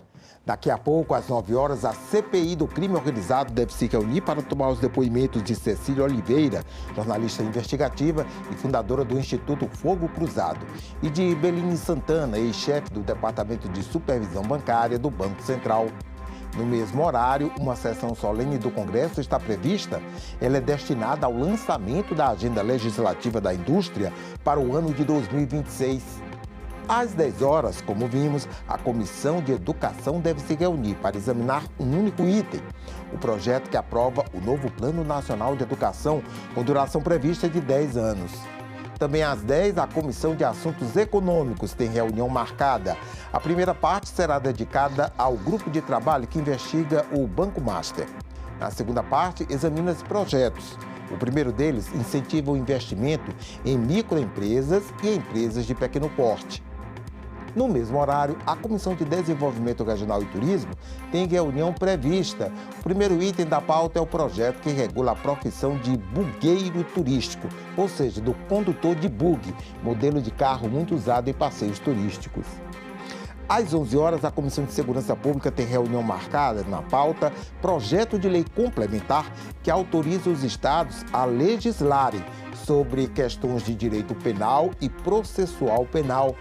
Daqui a pouco, às 9 horas, a CPI do crime organizado deve se reunir para tomar os depoimentos de Cecília Oliveira, jornalista investigativa e fundadora do Instituto Fogo Cruzado, e de Beline Santana, ex-chefe do Departamento de Supervisão Bancária do Banco Central. No mesmo horário, uma sessão solene do Congresso está prevista. Ela é destinada ao lançamento da agenda legislativa da indústria para o ano de 2026. Às 10 horas, como vimos, a Comissão de Educação deve se reunir para examinar um único item, o projeto que aprova o novo Plano Nacional de Educação, com duração prevista de 10 anos. Também às 10, a Comissão de Assuntos Econômicos tem reunião marcada. A primeira parte será dedicada ao grupo de trabalho que investiga o Banco Master. Na segunda parte, examina-se projetos. O primeiro deles incentiva o investimento em microempresas e empresas de pequeno porte. No mesmo horário, a Comissão de Desenvolvimento Regional e Turismo tem reunião prevista. O primeiro item da pauta é o projeto que regula a profissão de bugueiro turístico, ou seja, do condutor de bug, modelo de carro muito usado em passeios turísticos. Às 11 horas, a Comissão de Segurança Pública tem reunião marcada na pauta projeto de lei complementar que autoriza os estados a legislarem sobre questões de direito penal e processual penal.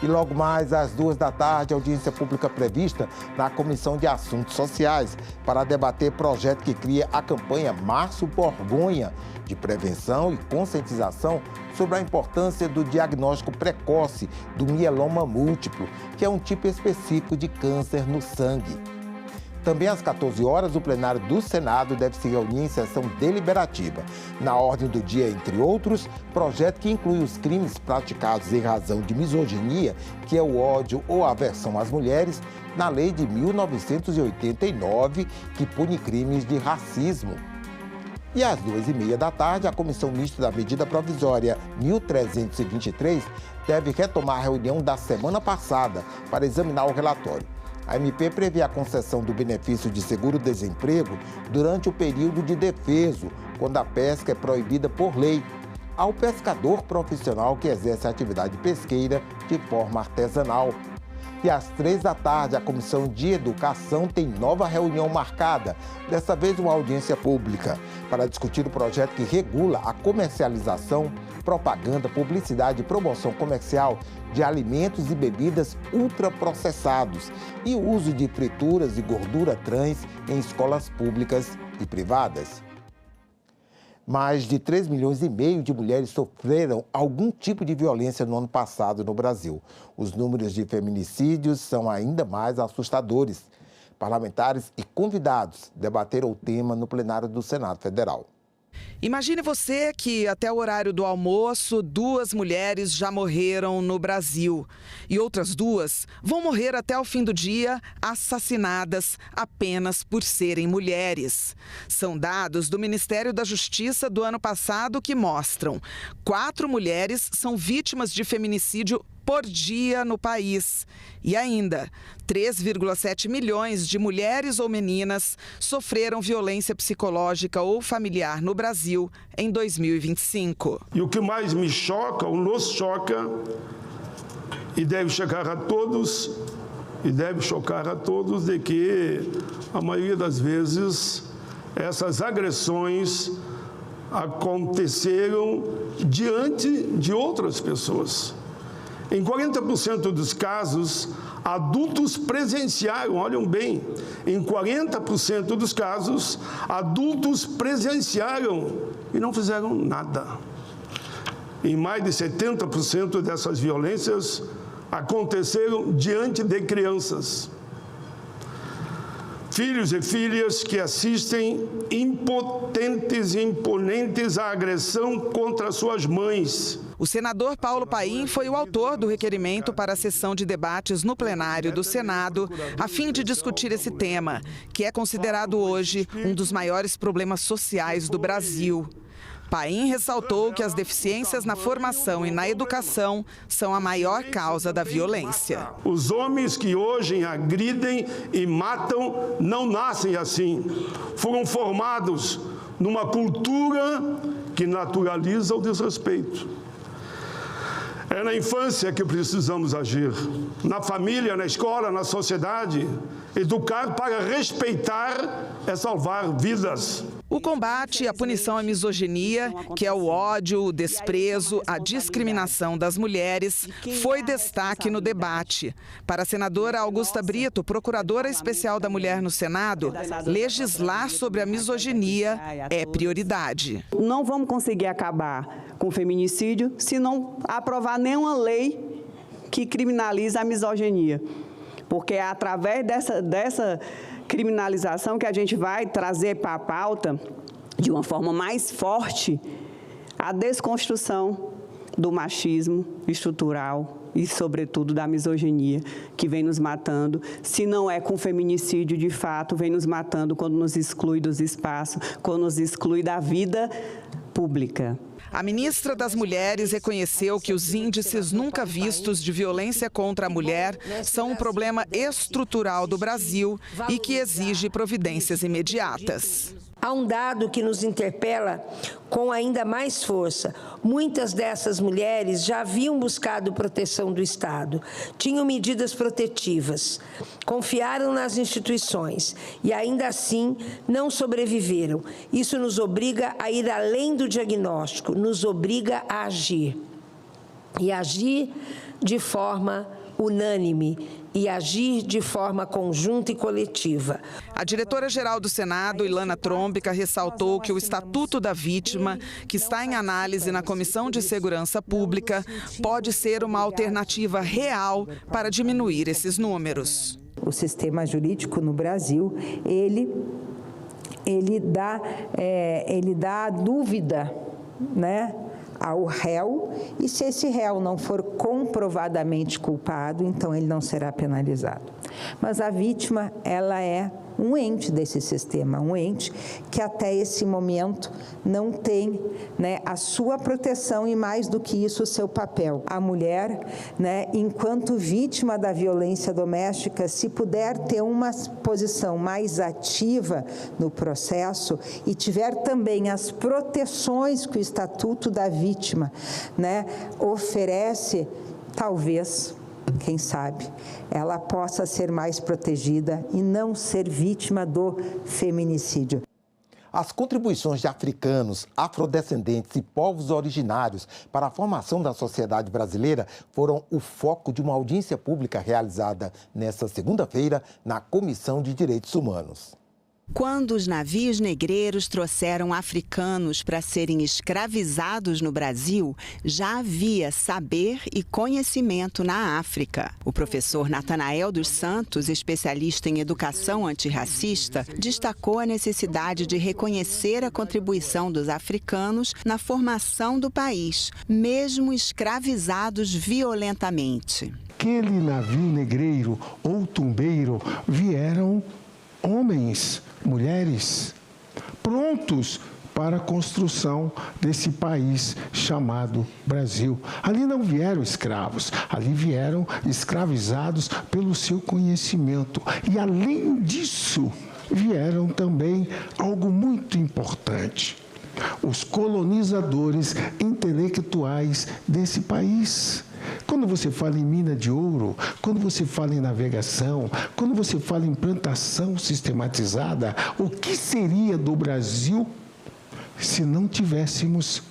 E logo mais, às 2 da tarde, audiência pública prevista na Comissão de Assuntos Sociais para debater projeto que cria a campanha Março Borgonha, de prevenção e conscientização sobre a importância do diagnóstico precoce do mieloma múltiplo, que é um tipo específico de câncer no sangue. Também às 14 horas, o plenário do Senado deve se reunir em sessão deliberativa. Na ordem do dia, entre outros, projeto que inclui os crimes praticados em razão de misoginia, que é o ódio ou aversão às mulheres, na lei de 1989, que pune crimes de racismo. E às 2h30 da tarde, a Comissão Mista da Medida Provisória 1323 deve retomar a reunião da semana passada para examinar o relatório. A MP prevê a concessão do benefício de seguro-desemprego durante o período de defeso, quando a pesca é proibida por lei, ao pescador profissional que exerce a atividade pesqueira de forma artesanal. E às 3 da tarde, a Comissão de Educação tem nova reunião marcada, dessa vez uma audiência pública, para discutir o projeto que regula a comercialização, propaganda, publicidade e promoção comercial de alimentos e bebidas ultraprocessados e o uso de frituras e gordura trans em escolas públicas e privadas. Mais de 3,5 milhões de mulheres sofreram algum tipo de violência no ano passado no Brasil. Os números de feminicídios são ainda mais assustadores. Parlamentares e convidados debateram o tema no plenário do Senado Federal. Imagine você que até o horário do almoço, 2 mulheres já morreram no Brasil. E outras 2 vão morrer até o fim do dia, assassinadas apenas por serem mulheres. São dados do Ministério da Justiça do ano passado que mostram 4 mulheres são vítimas de feminicídio por dia no país. E ainda, 3,7 milhões de mulheres ou meninas sofreram violência psicológica ou familiar no Brasil em 2025. E o que mais me choca, ou nos choca, e deve chocar a todos, de que a maioria das vezes essas agressões aconteceram diante de outras pessoas. Em 40% dos casos, adultos presenciaram, olham bem, em 40% dos casos, adultos presenciaram e não fizeram nada. Em mais de 70% dessas violências aconteceram diante de crianças. Filhos e filhas que assistem impotentes e imponentes à agressão contra suas mães. O senador Paulo Paim foi o autor do requerimento para a sessão de debates no plenário do Senado, a fim de discutir esse tema, que é considerado hoje um dos maiores problemas sociais do Brasil. Paim ressaltou que as deficiências na formação e na educação são a maior causa da violência. Os homens que hoje agridem e matam não nascem assim. Foram formados numa cultura que naturaliza o desrespeito. É na infância que precisamos agir. Na família, na escola, na sociedade. Educar para respeitar é salvar vidas. O combate e a punição à misoginia, que é o ódio, o desprezo, a discriminação das mulheres, foi destaque no debate. Para a senadora Augusta Brito, procuradora especial da mulher no Senado, legislar sobre a misoginia é prioridade. Não vamos conseguir acabar com o feminicídio se não aprovar nenhuma lei que criminaliza a misoginia. Porque é através dessa criminalização que a gente vai trazer para a pauta, de uma forma mais forte, a desconstrução do machismo estrutural e, sobretudo, da misoginia, que vem nos matando. Se não é com feminicídio, de fato, vem nos matando quando nos exclui dos espaços, quando nos exclui da vida pública. A ministra das Mulheres reconheceu que os índices nunca vistos de violência contra a mulher são um problema estrutural do Brasil e que exige providências imediatas. Há um dado que nos interpela com ainda mais força. Muitas dessas mulheres já haviam buscado proteção do Estado, tinham medidas protetivas, confiaram nas instituições e ainda assim não sobreviveram. Isso nos obriga a ir além do diagnóstico, nos obriga a agir. E agir de forma unânime e agir de forma conjunta e coletiva. A diretora-geral do Senado, Ilana Trombica, ressaltou que o Estatuto da Vítima, que está em análise na Comissão de Segurança Pública, pode ser uma alternativa real para diminuir esses números. O sistema jurídico no Brasil, ele dá dúvida, né, ao réu, e se esse réu não for comprovadamente culpado, então ele não será penalizado. Mas a vítima, ela é um ente desse sistema, um ente que até esse momento não tem, né, a sua proteção e, mais do que isso, o seu papel. A mulher, né, enquanto vítima da violência doméstica, se puder ter uma posição mais ativa no processo e tiver também as proteções que o Estatuto da Vítima, né, oferece, talvez, quem sabe, ela possa ser mais protegida e não ser vítima do feminicídio. As contribuições de africanos, afrodescendentes e povos originários para a formação da sociedade brasileira foram o foco de uma audiência pública realizada nesta segunda-feira na Comissão de Direitos Humanos. Quando os navios negreiros trouxeram africanos para serem escravizados no Brasil, já havia saber e conhecimento na África. O professor Natanael dos Santos, especialista em educação antirracista, destacou a necessidade de reconhecer a contribuição dos africanos na formação do país, mesmo escravizados violentamente. Aquele navio negreiro ou tumbeiro vieram homens, mulheres, prontos para a construção desse país chamado Brasil. Ali não vieram escravos, ali vieram escravizados pelo seu conhecimento. E, além disso, vieram também algo muito importante: os colonizadores intelectuais desse país. Quando você fala em mina de ouro, quando você fala em navegação, quando você fala em plantação sistematizada, o que seria do Brasil se não tivéssemos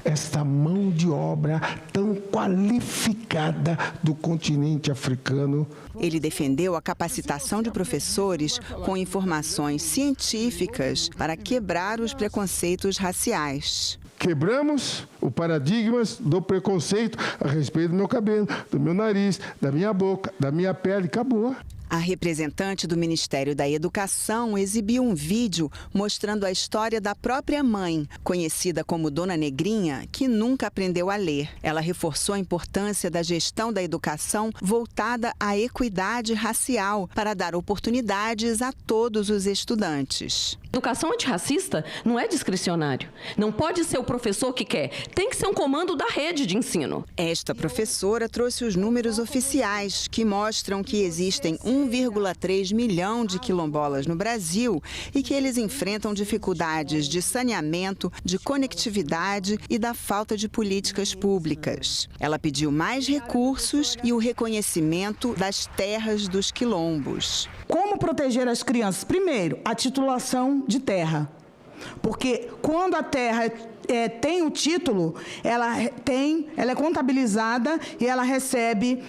esta mão de obra tão qualificada do continente africano. Ele defendeu a capacitação de professores com informações científicas para quebrar os preconceitos raciais. Quebramos o paradigma do preconceito a respeito do meu cabelo, do meu nariz, da minha boca, da minha pele. Acabou. A representante do Ministério da Educação exibiu um vídeo mostrando a história da própria mãe, conhecida como Dona Negrinha, que nunca aprendeu a ler. Ela reforçou a importância da gestão da educação voltada à equidade racial para dar oportunidades a todos os estudantes. Educação antirracista não é discricionário. Não pode ser o professor que quer. Tem que ser um comando da rede de ensino. Esta professora trouxe os números oficiais que mostram que existem 1,3 milhão de quilombolas no Brasil e que eles enfrentam dificuldades de saneamento, de conectividade e da falta de políticas públicas. Ela pediu mais recursos e o reconhecimento das terras dos quilombos. Como proteger as crianças? Primeiro, a titulação de terra. Porque quando a terra tem o título, ela é contabilizada e ela recebe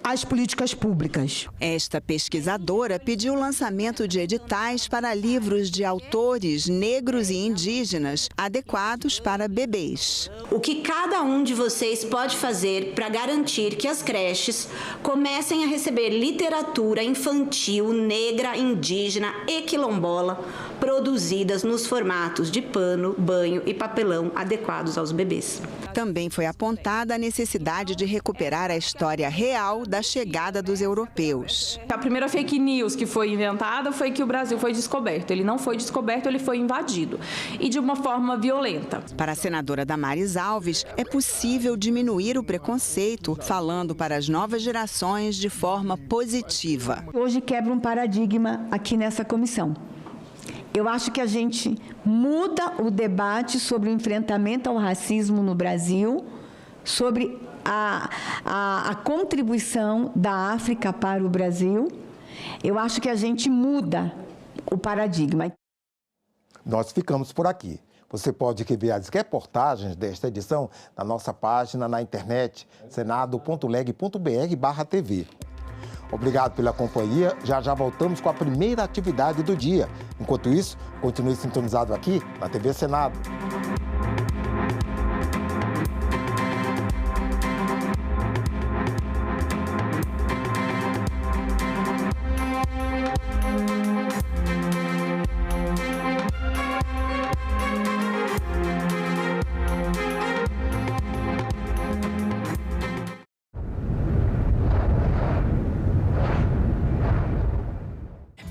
as políticas públicas. Esta pesquisadora pediu o lançamento de editais para livros de autores negros e indígenas adequados para bebês. O que cada um de vocês pode fazer para garantir que as creches comecem a receber literatura infantil negra, indígena e quilombola produzidas nos formatos de pano, banho e papelão adequados aos bebês. Também foi apontada a necessidade de recuperar a história real da chegada dos europeus. A primeira fake news que foi inventada foi que o Brasil foi descoberto. Ele não foi descoberto, ele foi invadido. E de uma forma violenta. Para a senadora Damares Alves, é possível diminuir o preconceito, falando para as novas gerações de forma positiva. Hoje quebra um paradigma aqui nessa comissão. Eu acho que a gente muda o debate sobre o enfrentamento ao racismo no Brasil, sobre a contribuição da África para o Brasil. Eu acho que a gente muda o paradigma. Nós ficamos por aqui. Você pode rever as reportagens desta edição na nossa página na internet, senado.leg.br/tv. Obrigado pela companhia. Já voltamos com a primeira atividade do dia. Enquanto isso, continue sintonizado aqui na TV Senado.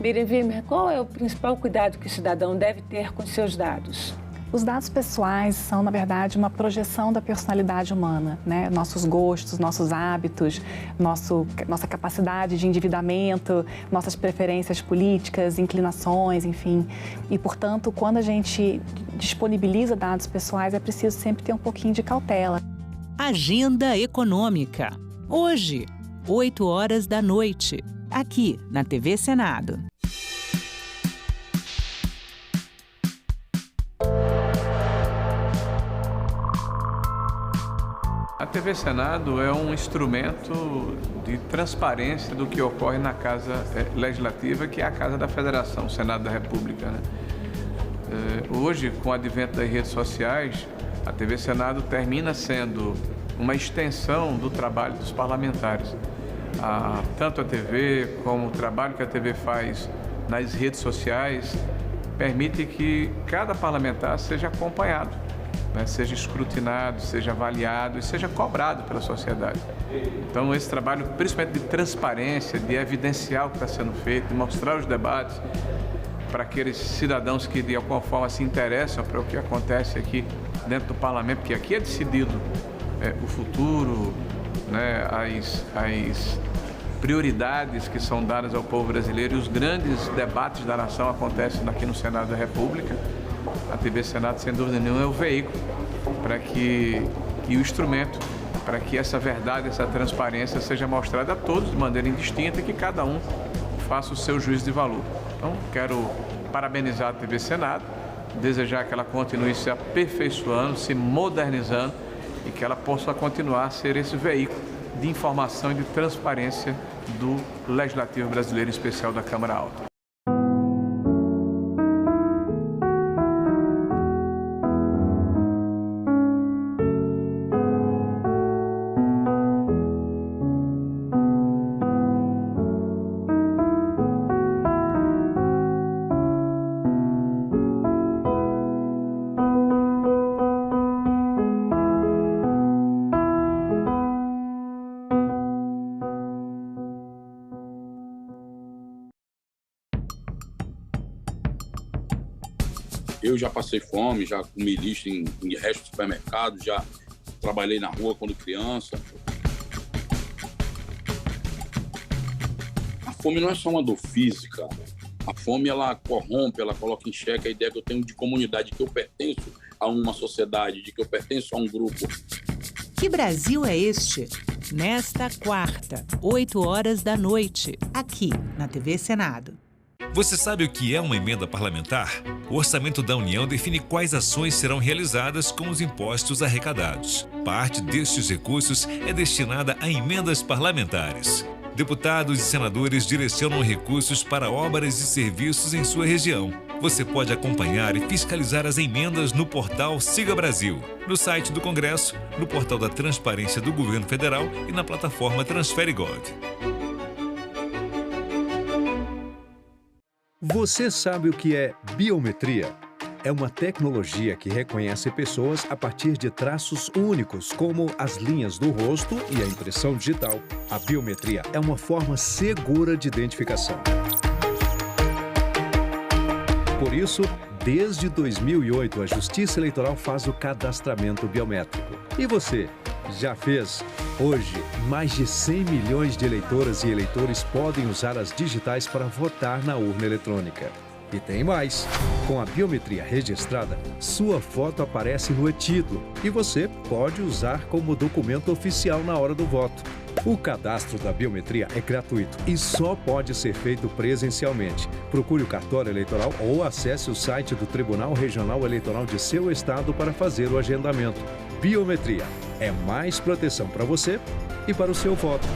Miriam Wimmer, qual é o principal cuidado que o cidadão deve ter com seus dados? Os dados pessoais são, na verdade, uma projeção da personalidade humana, né? Nossos gostos, nossos hábitos, nossa capacidade de endividamento, nossas preferências políticas, inclinações, enfim. E, portanto, quando a gente disponibiliza dados pessoais, é preciso sempre ter um pouquinho de cautela. Agenda Econômica. Hoje, 20h, aqui na TV Senado. A TV Senado é um instrumento de transparência do que ocorre na Casa Legislativa, que é a Casa da Federação, o Senado da República, né? Hoje, com o advento das redes sociais, a TV Senado termina sendo uma extensão do trabalho dos parlamentares. Tanto a TV como o trabalho que a TV faz nas redes sociais permite que cada parlamentar seja acompanhado, né? Seja escrutinado, seja avaliado e seja cobrado pela sociedade. Então, esse trabalho, principalmente de transparência, de evidenciar o que está sendo feito, de mostrar os debates para aqueles cidadãos que de alguma forma se interessam para o que acontece aqui dentro do parlamento, porque aqui é decidido o futuro, né, as prioridades que são dadas ao povo brasileiro e os grandes debates da nação acontecem aqui no Senado da República. A TV Senado, sem dúvida nenhuma, é o veículo para que, e o instrumento para que essa verdade, essa transparência seja mostrada a todos de maneira indistinta e que cada um faça o seu juízo de valor. Então, quero parabenizar a TV Senado desejar que ela continue se aperfeiçoando, se modernizando e que ela possa continuar a ser esse veículo de informação e de transparência do Legislativo brasileiro, em especial da Câmara Alta. Eu já passei fome, já comi lixo em resto do supermercado, já trabalhei na rua quando criança. A fome não é só uma dor física. A fome, ela corrompe, ela coloca em xeque a ideia que eu tenho de comunidade, que eu pertenço a uma sociedade, de que eu pertenço a um grupo. Que Brasil é este? Nesta quarta, 20h, aqui na TV Senado. Você sabe o que é uma emenda parlamentar? O Orçamento da União define quais ações serão realizadas com os impostos arrecadados. Parte destes recursos é destinada a emendas parlamentares. Deputados e senadores direcionam recursos para obras e serviços em sua região. Você pode acompanhar e fiscalizar as emendas no portal Siga Brasil, no site do Congresso, no portal da Transparência do Governo Federal e na plataforma TransfereGov. Você sabe o que é biometria? É uma tecnologia que reconhece pessoas a partir de traços únicos, como as linhas do rosto e a impressão digital. A biometria é uma forma segura de identificação. Por isso, desde 2008, a Justiça Eleitoral faz o cadastramento biométrico. E você, já fez? Hoje, mais de 100 milhões de eleitoras e eleitores podem usar as digitais para votar na urna eletrônica. E tem mais! Com a biometria registrada, sua foto aparece no e-título e você pode usar como documento oficial na hora do voto. O cadastro da biometria é gratuito e só pode ser feito presencialmente. Procure o cartório eleitoral ou acesse o site do Tribunal Regional Eleitoral de seu estado para fazer o agendamento. Biometria é mais proteção para você e para o seu voto.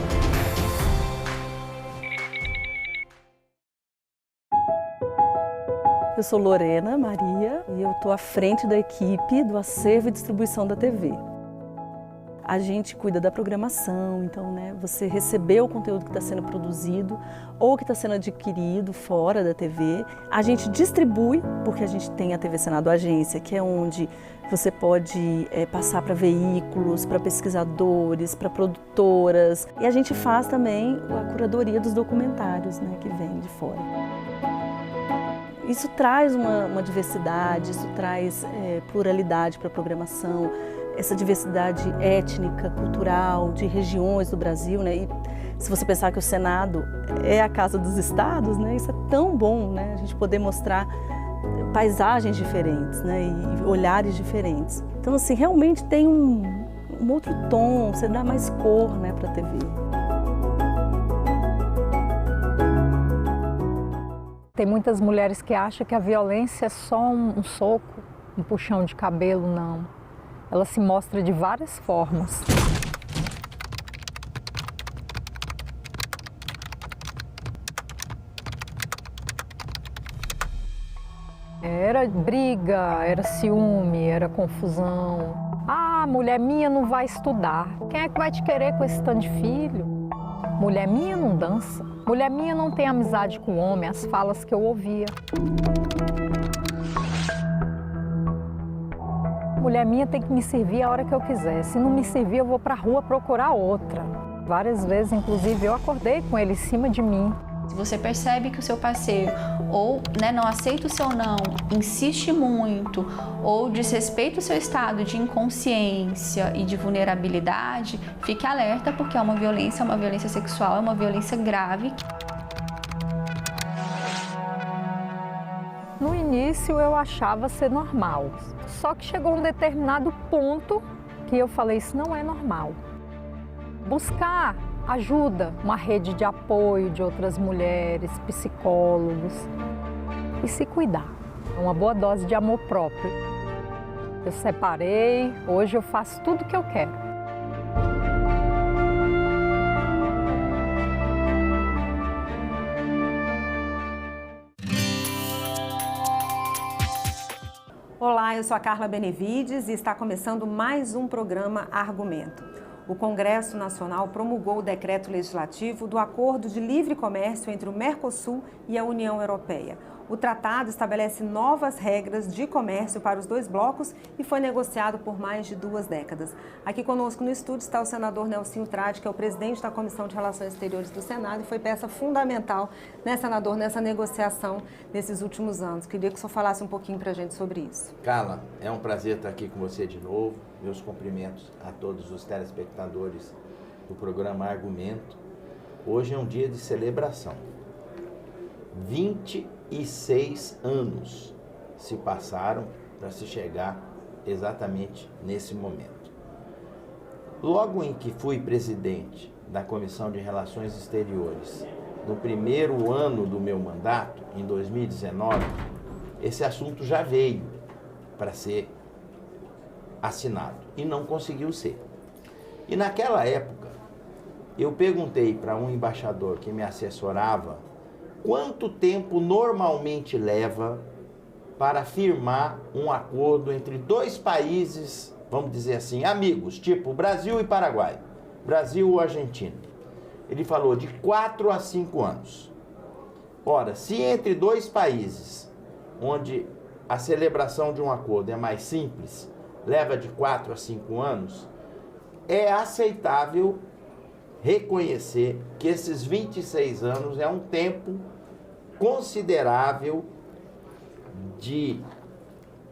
Eu sou Lorena Maria e eu estou à frente da equipe do acervo e distribuição da TV. A gente cuida da programação, então, você recebeu o conteúdo que está sendo produzido ou que está sendo adquirido fora da TV. A gente distribui, porque a gente tem a TV Senado Agência, que é onde você pode passar para veículos, para pesquisadores, para produtoras. E a gente faz também a curadoria dos documentários, que vem de fora. Isso traz uma diversidade, isso traz pluralidade para a programação, essa diversidade étnica, cultural, de regiões do Brasil, E se você pensar que o Senado é a casa dos estados, isso é tão bom, A gente poder mostrar paisagens diferentes, E olhares diferentes. Então, assim, realmente tem um outro tom, você dá mais cor, para a TV. Tem muitas mulheres que acham que a violência é só um soco, um puxão de cabelo, não. Ela se mostra de várias formas. Era briga, era ciúme, era confusão. Ah, mulher minha não vai estudar. Quem é que vai te querer com esse tanto de filho? Mulher minha não dança. Mulher minha não tem amizade com homem, as falas que eu ouvia. Mulher minha tem que me servir a hora que eu quiser. Se não me servir, eu vou pra rua procurar outra. Várias vezes, inclusive, eu acordei com ele em cima de mim. Se você percebe que o seu parceiro ou não aceita o seu não, insiste muito ou desrespeita o seu estado de inconsciência e de vulnerabilidade, fique alerta porque é uma violência sexual, é uma violência grave. No início eu achava ser normal, só que chegou um determinado ponto que eu falei, isso não é normal. Buscar ajuda, uma rede de apoio de outras mulheres, psicólogos e se cuidar. Uma boa dose de amor próprio. Eu separei, hoje eu faço tudo o que eu quero. Olá, eu sou a Carla Benevides e está começando mais um programa Argumento. O Congresso Nacional promulgou o decreto legislativo do Acordo de Livre Comércio entre o Mercosul e a União Europeia. O tratado estabelece novas regras de comércio para os dois blocos e foi negociado por mais de 2 décadas. Aqui conosco no estúdio está o senador Nelsinho Trade, que é o presidente da Comissão de Relações Exteriores do Senado e foi peça fundamental, né, senador, nessa negociação nesses últimos anos. Queria que o senhor falasse um pouquinho para a gente sobre isso. Carla, é um prazer estar aqui com você de novo. Meus cumprimentos a todos os telespectadores do programa Argumento. Hoje é um dia de celebração. 26 anos se passaram para se chegar exatamente nesse momento. Logo em que fui presidente da Comissão de Relações Exteriores, no primeiro ano do meu mandato, em 2019, esse assunto já veio para ser assinado e não conseguiu ser. E naquela época, eu perguntei para um embaixador que me assessorava quanto tempo normalmente leva para firmar um acordo entre 2 países, vamos dizer assim, amigos, tipo Brasil e Paraguai, Brasil ou Argentina. Ele falou de 4 a 5 anos. Ora, se entre 2 países, onde a celebração de um acordo é mais simples, leva de 4 a 5 anos, é aceitável reconhecer que esses 26 anos é um tempo considerável de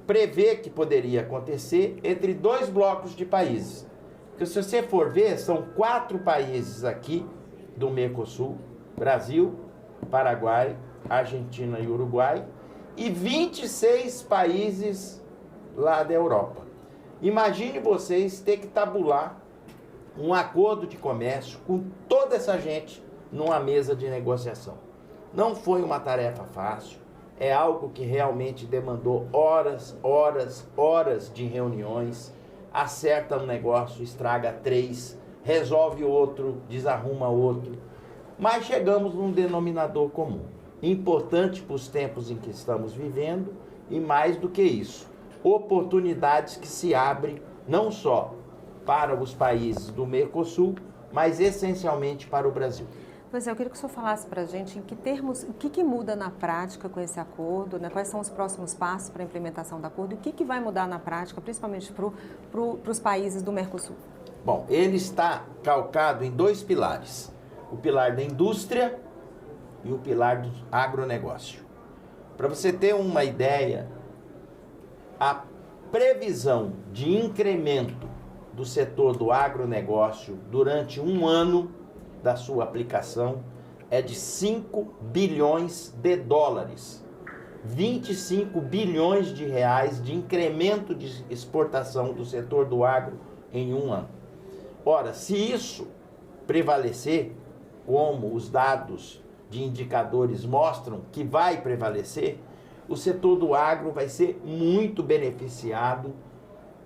prever que poderia acontecer entre 2 blocos de países. Porque se você for ver, são 4 países aqui do Mercosul, Brasil, Paraguai, Argentina e Uruguai, e 26 países lá da Europa. Imagine vocês ter que tabular um acordo de comércio com toda essa gente numa mesa de negociação. Não foi uma tarefa fácil, é algo que realmente demandou horas de reuniões, acerta um negócio, estraga 3, resolve outro, desarruma outro, mas chegamos num denominador comum, importante para os tempos em que estamos vivendo e mais do que isso, oportunidades que se abrem não só para os países do Mercosul, mas essencialmente para o Brasil. Pois é, eu queria que o senhor falasse para a gente em que termos, o que muda na prática com esse acordo, né? Quais são os próximos passos para a implementação do acordo e o que vai mudar na prática, principalmente para os países do Mercosul? Bom, ele está calcado em 2 pilares, o pilar da indústria e o pilar do agronegócio. Para você ter uma ideia, a previsão de incremento do setor do agronegócio durante um ano da sua aplicação é de 5 bilhões de dólares, 25 bilhões de reais de incremento de exportação do setor do agro em um ano. Ora, se isso prevalecer, como os dados de indicadores mostram que vai prevalecer, o setor do agro vai ser muito beneficiado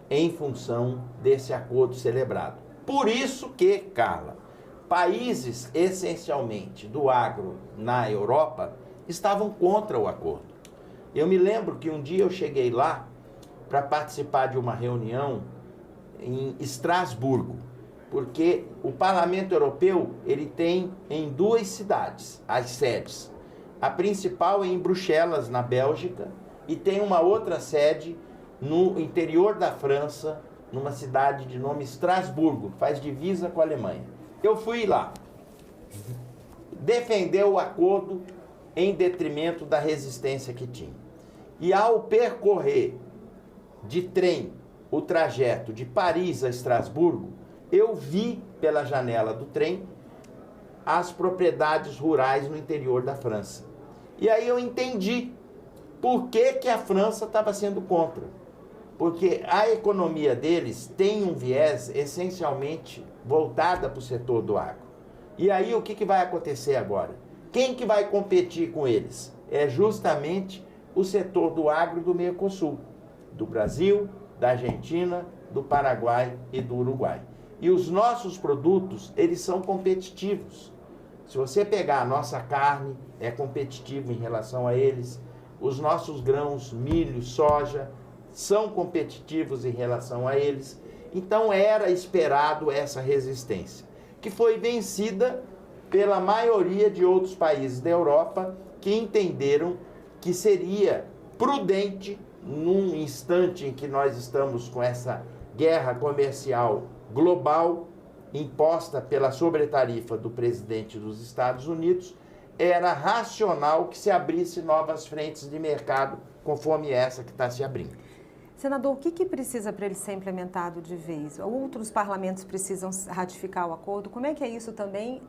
em função desse acordo celebrado. Por isso que, Carla, países essencialmente do agro na Europa estavam contra o acordo. Eu me lembro que um dia eu cheguei lá para participar de uma reunião em Estrasburgo, porque o Parlamento Europeu ele tem em 2 cidades as sedes. A principal é em Bruxelas, na Bélgica, e tem uma outra sede no interior da França, numa cidade de nome Estrasburgo, faz divisa com a Alemanha. Eu fui lá defender o acordo em detrimento da resistência que tinha. E ao percorrer de trem o trajeto de Paris a Estrasburgo, eu vi pela janela do trem as propriedades rurais no interior da França. E aí eu entendi por que a França estava sendo contra. Porque a economia deles tem um viés essencialmente voltada para o setor do agro. E aí o que vai acontecer agora? Quem que vai competir com eles? É justamente o setor do agro do Mercosul, do Brasil, da Argentina, do Paraguai e do Uruguai. E os nossos produtos, eles são competitivos. Se você pegar a nossa carne, é competitivo em relação a eles. Os nossos grãos, milho, soja, são competitivos em relação a eles. Então era esperado essa resistência, que foi vencida pela maioria de outros países da Europa que entenderam que seria prudente, num instante em que nós estamos com essa guerra comercial global imposta pela sobretarifa do presidente dos Estados Unidos, era racional que se abrisse novas frentes de mercado, conforme essa que está se abrindo. Senador, o que precisa para ele ser implementado de vez? Outros parlamentos precisam ratificar o acordo? Como é que é isso também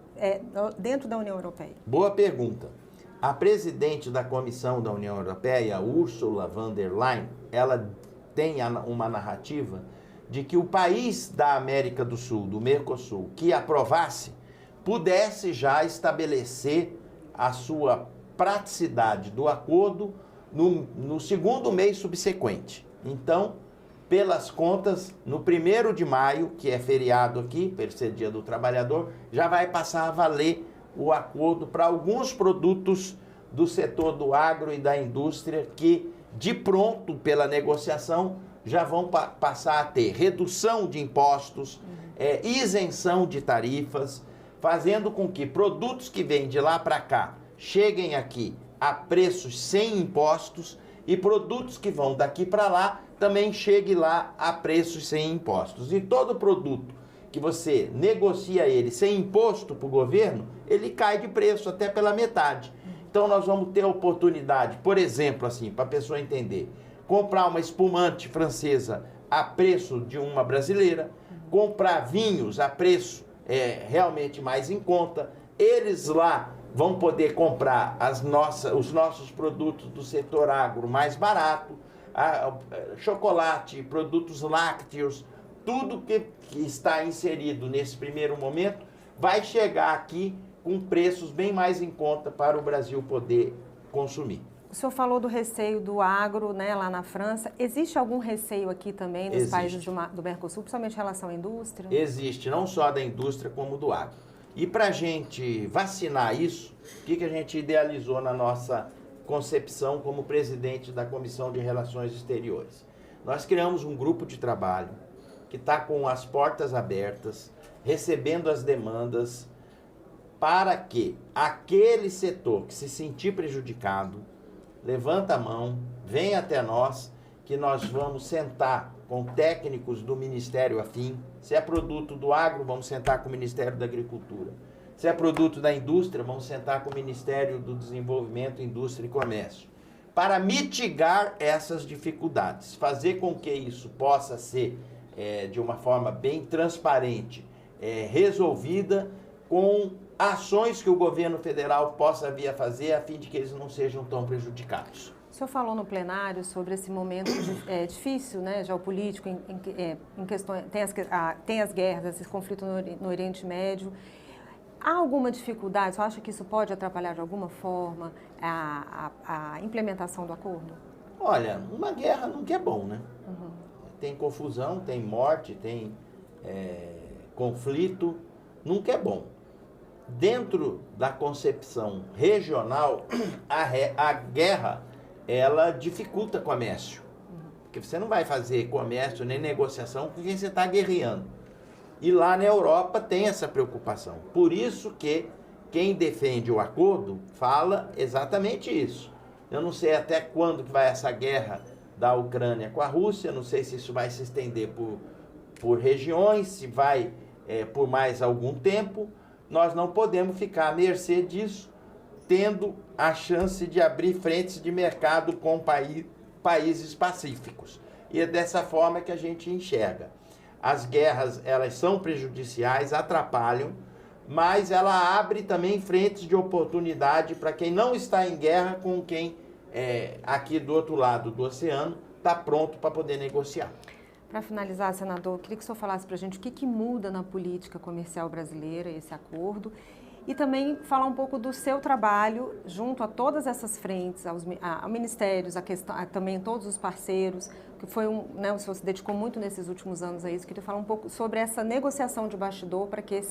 dentro da União Europeia? Boa pergunta. A presidente da Comissão da União Europeia, Ursula von der Leyen, ela tem uma narrativa de que o país da América do Sul, do Mercosul, que aprovasse, pudesse já estabelecer a sua praticidade do acordo no segundo mês subsequente. Então, pelas contas, no 1º de maio, que é feriado aqui, por ser Dia do Trabalhador, já vai passar a valer o acordo para alguns produtos do setor do agro e da indústria que, de pronto, pela negociação, já vão passar a ter redução de impostos, isenção de tarifas, fazendo com que produtos que vêm de lá para cá cheguem aqui a preços sem impostos e produtos que vão daqui para lá também cheguem lá a preços sem impostos. E todo produto que você negocia ele sem imposto para o governo, ele cai de preço até pela metade. Então nós vamos ter a oportunidade, por exemplo, assim, para a pessoa entender, comprar uma espumante francesa a preço de uma brasileira, comprar vinhos a preço realmente mais em conta. Eles lá vão poder comprar os nossos produtos do setor agro mais barato, chocolate, produtos lácteos, tudo que está inserido nesse primeiro momento vai chegar aqui com preços bem mais em conta para o Brasil poder consumir. O senhor falou do receio do agro, né, lá na França. Existe algum receio aqui também nos países do Mercosul, principalmente em relação à indústria? Existe, não só da indústria como do agro. E para a gente vacinar isso, o que a gente idealizou na nossa concepção como presidente da Comissão de Relações Exteriores? Nós criamos um grupo de trabalho que está com as portas abertas, recebendo as demandas, para que aquele setor que se sentir prejudicado, levanta a mão, vem até nós, que nós vamos sentar com técnicos do Ministério afim. Se é produto do agro, vamos sentar com o Ministério da Agricultura. Se é produto da indústria, vamos sentar com o Ministério do Desenvolvimento, Indústria e Comércio. Para mitigar essas dificuldades, fazer com que isso possa ser, de uma forma bem transparente, resolvida com ações que o governo federal possa vir a fazer a fim de que eles não sejam tão prejudicados. O senhor falou no plenário sobre esse momento difícil, né, geopolítico, em questões, tem as guerras, esses conflitos no Oriente Médio. Há alguma dificuldade? Você acha que isso pode atrapalhar de alguma forma a implementação do acordo? Olha, uma guerra nunca é bom, né? Uhum. Tem confusão, tem morte, tem conflito, nunca é bom. Dentro da concepção regional, a guerra, ela dificulta comércio. Porque você não vai fazer comércio nem negociação com quem você está guerreando. E lá na Europa tem essa preocupação. Por isso que quem defende o acordo fala exatamente isso. Eu não sei até quando que vai essa guerra da Ucrânia com a Rússia, não sei se isso vai se estender por regiões, se vai por mais algum tempo. Nós não podemos ficar à mercê disso, tendo a chance de abrir frentes de mercado com países pacíficos. E é dessa forma que a gente enxerga. As guerras, elas são prejudiciais, atrapalham, mas ela abre também frentes de oportunidade para quem não está em guerra com quem, aqui do outro lado do oceano, está pronto para poder negociar. Para finalizar, senador, eu queria que o senhor falasse para a gente o que muda na política comercial brasileira, esse acordo, e também falar um pouco do seu trabalho junto a todas essas frentes, aos ministérios, também todos os parceiros, que foi o senhor se dedicou muito nesses últimos anos a isso. Queria falar um pouco sobre essa negociação de bastidor para que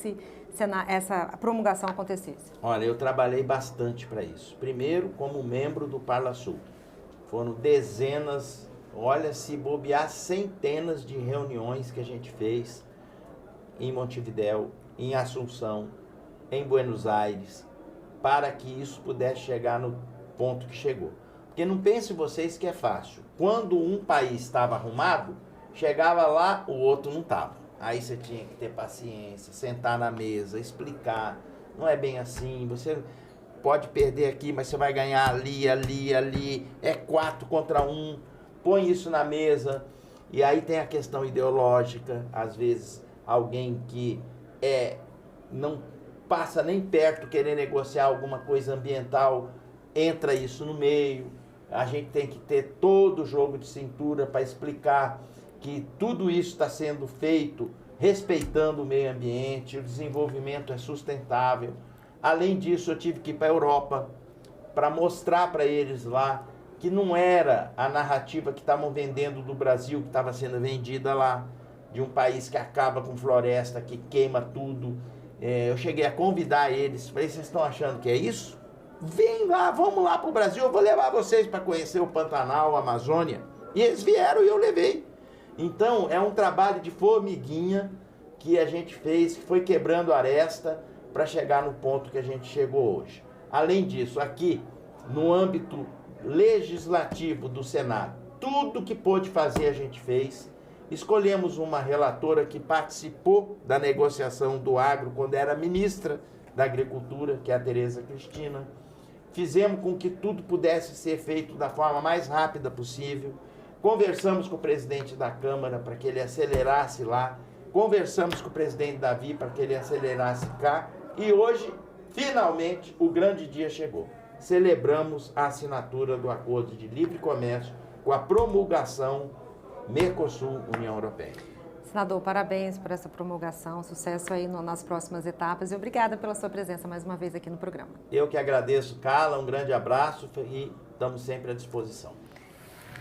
essa promulgação acontecesse. Olha, eu trabalhei bastante para isso. Primeiro, como membro do Parlasul. Foram dezenas, olha, se bobear, centenas de reuniões que a gente fez em Montevidéu, em Assunção, em Buenos Aires, para que isso pudesse chegar no ponto que chegou. Porque não pensem vocês que é fácil. Quando um país estava arrumado, chegava lá, o outro não estava. Aí você tinha que ter paciência, sentar na mesa, explicar. Não é bem assim, você pode perder aqui, mas você vai ganhar ali, ali, ali. É 4 contra 1. Põe isso na mesa. E aí tem a questão ideológica. Às vezes, alguém que não passa nem perto querer negociar alguma coisa ambiental, entra isso no meio. A gente tem que ter todo o jogo de cintura para explicar que tudo isso está sendo feito respeitando o meio ambiente, o desenvolvimento é sustentável. Além disso, eu tive que ir para a Europa para mostrar para eles lá que não era a narrativa que estavam vendendo do Brasil, que estava sendo vendida lá, de um país que acaba com floresta, que queima tudo. Eu cheguei a convidar eles, falei, vocês estão achando que é isso? Vem lá, vamos lá para o Brasil, eu vou levar vocês para conhecer o Pantanal, a Amazônia. E eles vieram e eu levei. Então, é um trabalho de formiguinha que a gente fez, que foi quebrando aresta para chegar no ponto que a gente chegou hoje. Além disso, aqui, no âmbito legislativo do Senado, tudo que pôde fazer a gente fez. Escolhemos uma relatora que participou da negociação do agro quando era ministra da Agricultura, que é a Tereza Cristina. Fizemos com que tudo pudesse ser feito da forma mais rápida possível. Conversamos com o presidente da Câmara para que ele acelerasse lá. Conversamos com o presidente Davi para que ele acelerasse cá. E hoje, finalmente, o grande dia chegou. Celebramos a assinatura do Acordo de Livre Comércio com a promulgação Mercosul-União Europeia. Senador, parabéns por essa promulgação, sucesso aí nas próximas etapas e obrigada pela sua presença mais uma vez aqui no programa. Eu que agradeço, Carla, um grande abraço e estamos sempre à disposição.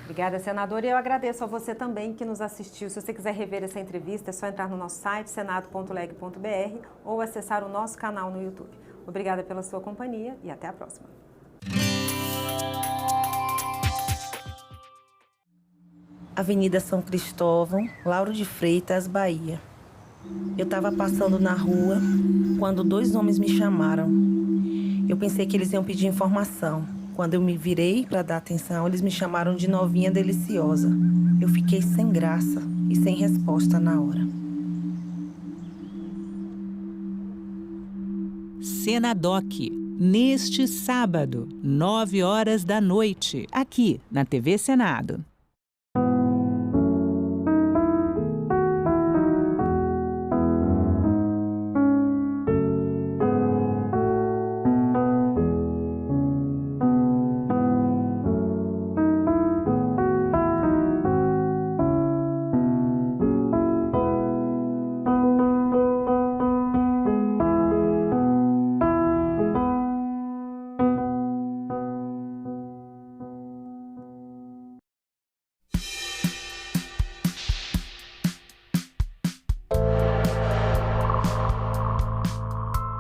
Obrigada, senador, e eu agradeço a você também que nos assistiu. Se você quiser rever essa entrevista, é só entrar no nosso site, senado.leg.br ou acessar o nosso canal no YouTube. Obrigada pela sua companhia e até a próxima. Avenida São Cristóvão, Lauro de Freitas, Bahia. Eu estava passando na rua quando 2 homens me chamaram. Eu pensei que eles iam pedir informação. Quando eu me virei para dar atenção, eles me chamaram de novinha deliciosa. Eu fiquei sem graça e sem resposta na hora. Senadoc, neste sábado, 9h da noite, aqui na TV Senado.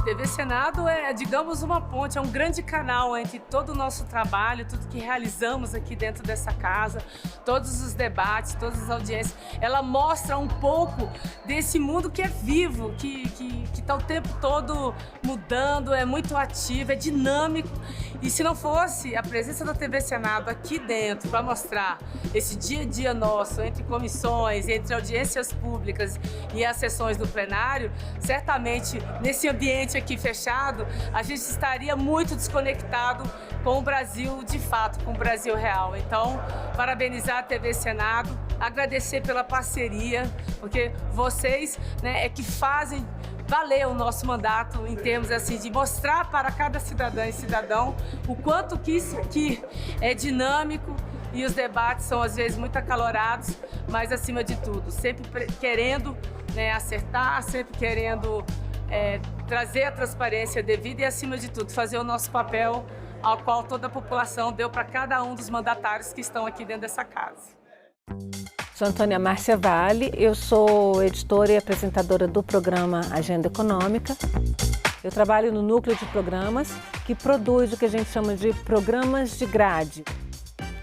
TV Senado é, digamos, uma ponte, é um grande canal entre todo o nosso trabalho, tudo que realizamos aqui dentro dessa casa, todos os debates, todas as audiências. Ela mostra um pouco desse mundo que é vivo, que está o tempo todo mudando, é muito ativo, é dinâmico. E se não fosse a presença da TV Senado aqui dentro para mostrar esse dia a dia nosso, entre comissões, entre audiências públicas e as sessões do plenário, certamente nesse ambiente aqui fechado, a gente estaria muito desconectado com o Brasil de fato, com o Brasil real. Então, parabenizar a TV Senado, agradecer pela parceria, porque vocês, né, é que fazem valer o nosso mandato em termos assim de mostrar para cada cidadã e cidadão o quanto que isso aqui é dinâmico e os debates são às vezes muito acalorados, mas acima de tudo, sempre querendo, né, acertar, sempre querendo trazer a transparência devida e, acima de tudo, fazer o nosso papel ao qual toda a população deu para cada um dos mandatários que estão aqui dentro dessa casa. Sou Antônia Márcia Vale, eu sou editora e apresentadora do programa Agenda Econômica. Eu trabalho no núcleo de programas que produz o que a gente chama de programas de grade.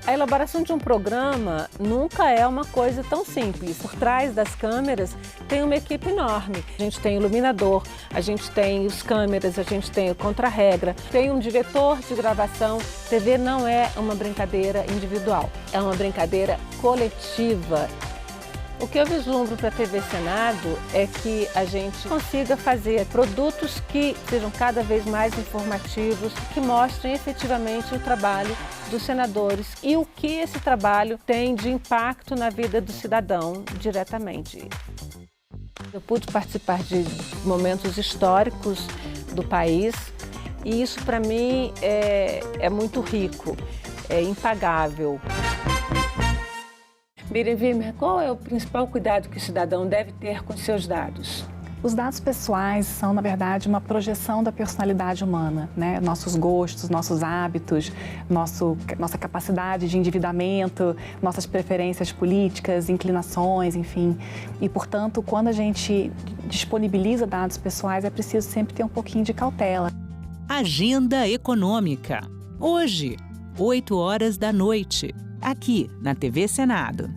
A elaboração de um programa nunca é uma coisa tão simples. Por trás das câmeras tem uma equipe enorme. A gente tem iluminador, a gente tem os câmeras, a gente tem o contra-regra, tem um diretor de gravação. TV não é uma brincadeira individual, é uma brincadeira coletiva. O que eu vislumbro para a TV Senado é que a gente consiga fazer produtos que sejam cada vez mais informativos, que mostrem efetivamente o trabalho dos senadores e o que esse trabalho tem de impacto na vida do cidadão diretamente. Eu pude participar de momentos históricos do país e isso para mim é muito rico, é impagável. Miriam Wimmer, qual é o principal cuidado que o cidadão deve ter com seus dados? Os dados pessoais são, na verdade, uma projeção da personalidade humana, né? Nossos gostos, nossos hábitos, nossa capacidade de endividamento, nossas preferências políticas, inclinações, enfim. E, portanto, quando a gente disponibiliza dados pessoais, é preciso sempre ter um pouquinho de cautela. Agenda Econômica. Hoje, 20h, aqui na TV Senado.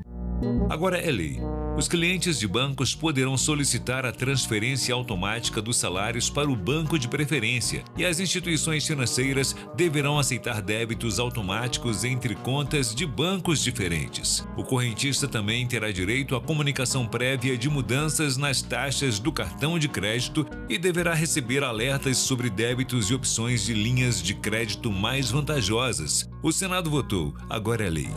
Agora é lei. Os clientes de bancos poderão solicitar a transferência automática dos salários para o banco de preferência e as instituições financeiras deverão aceitar débitos automáticos entre contas de bancos diferentes. O correntista também terá direito à comunicação prévia de mudanças nas taxas do cartão de crédito e deverá receber alertas sobre débitos e opções de linhas de crédito mais vantajosas. O Senado votou, agora é lei.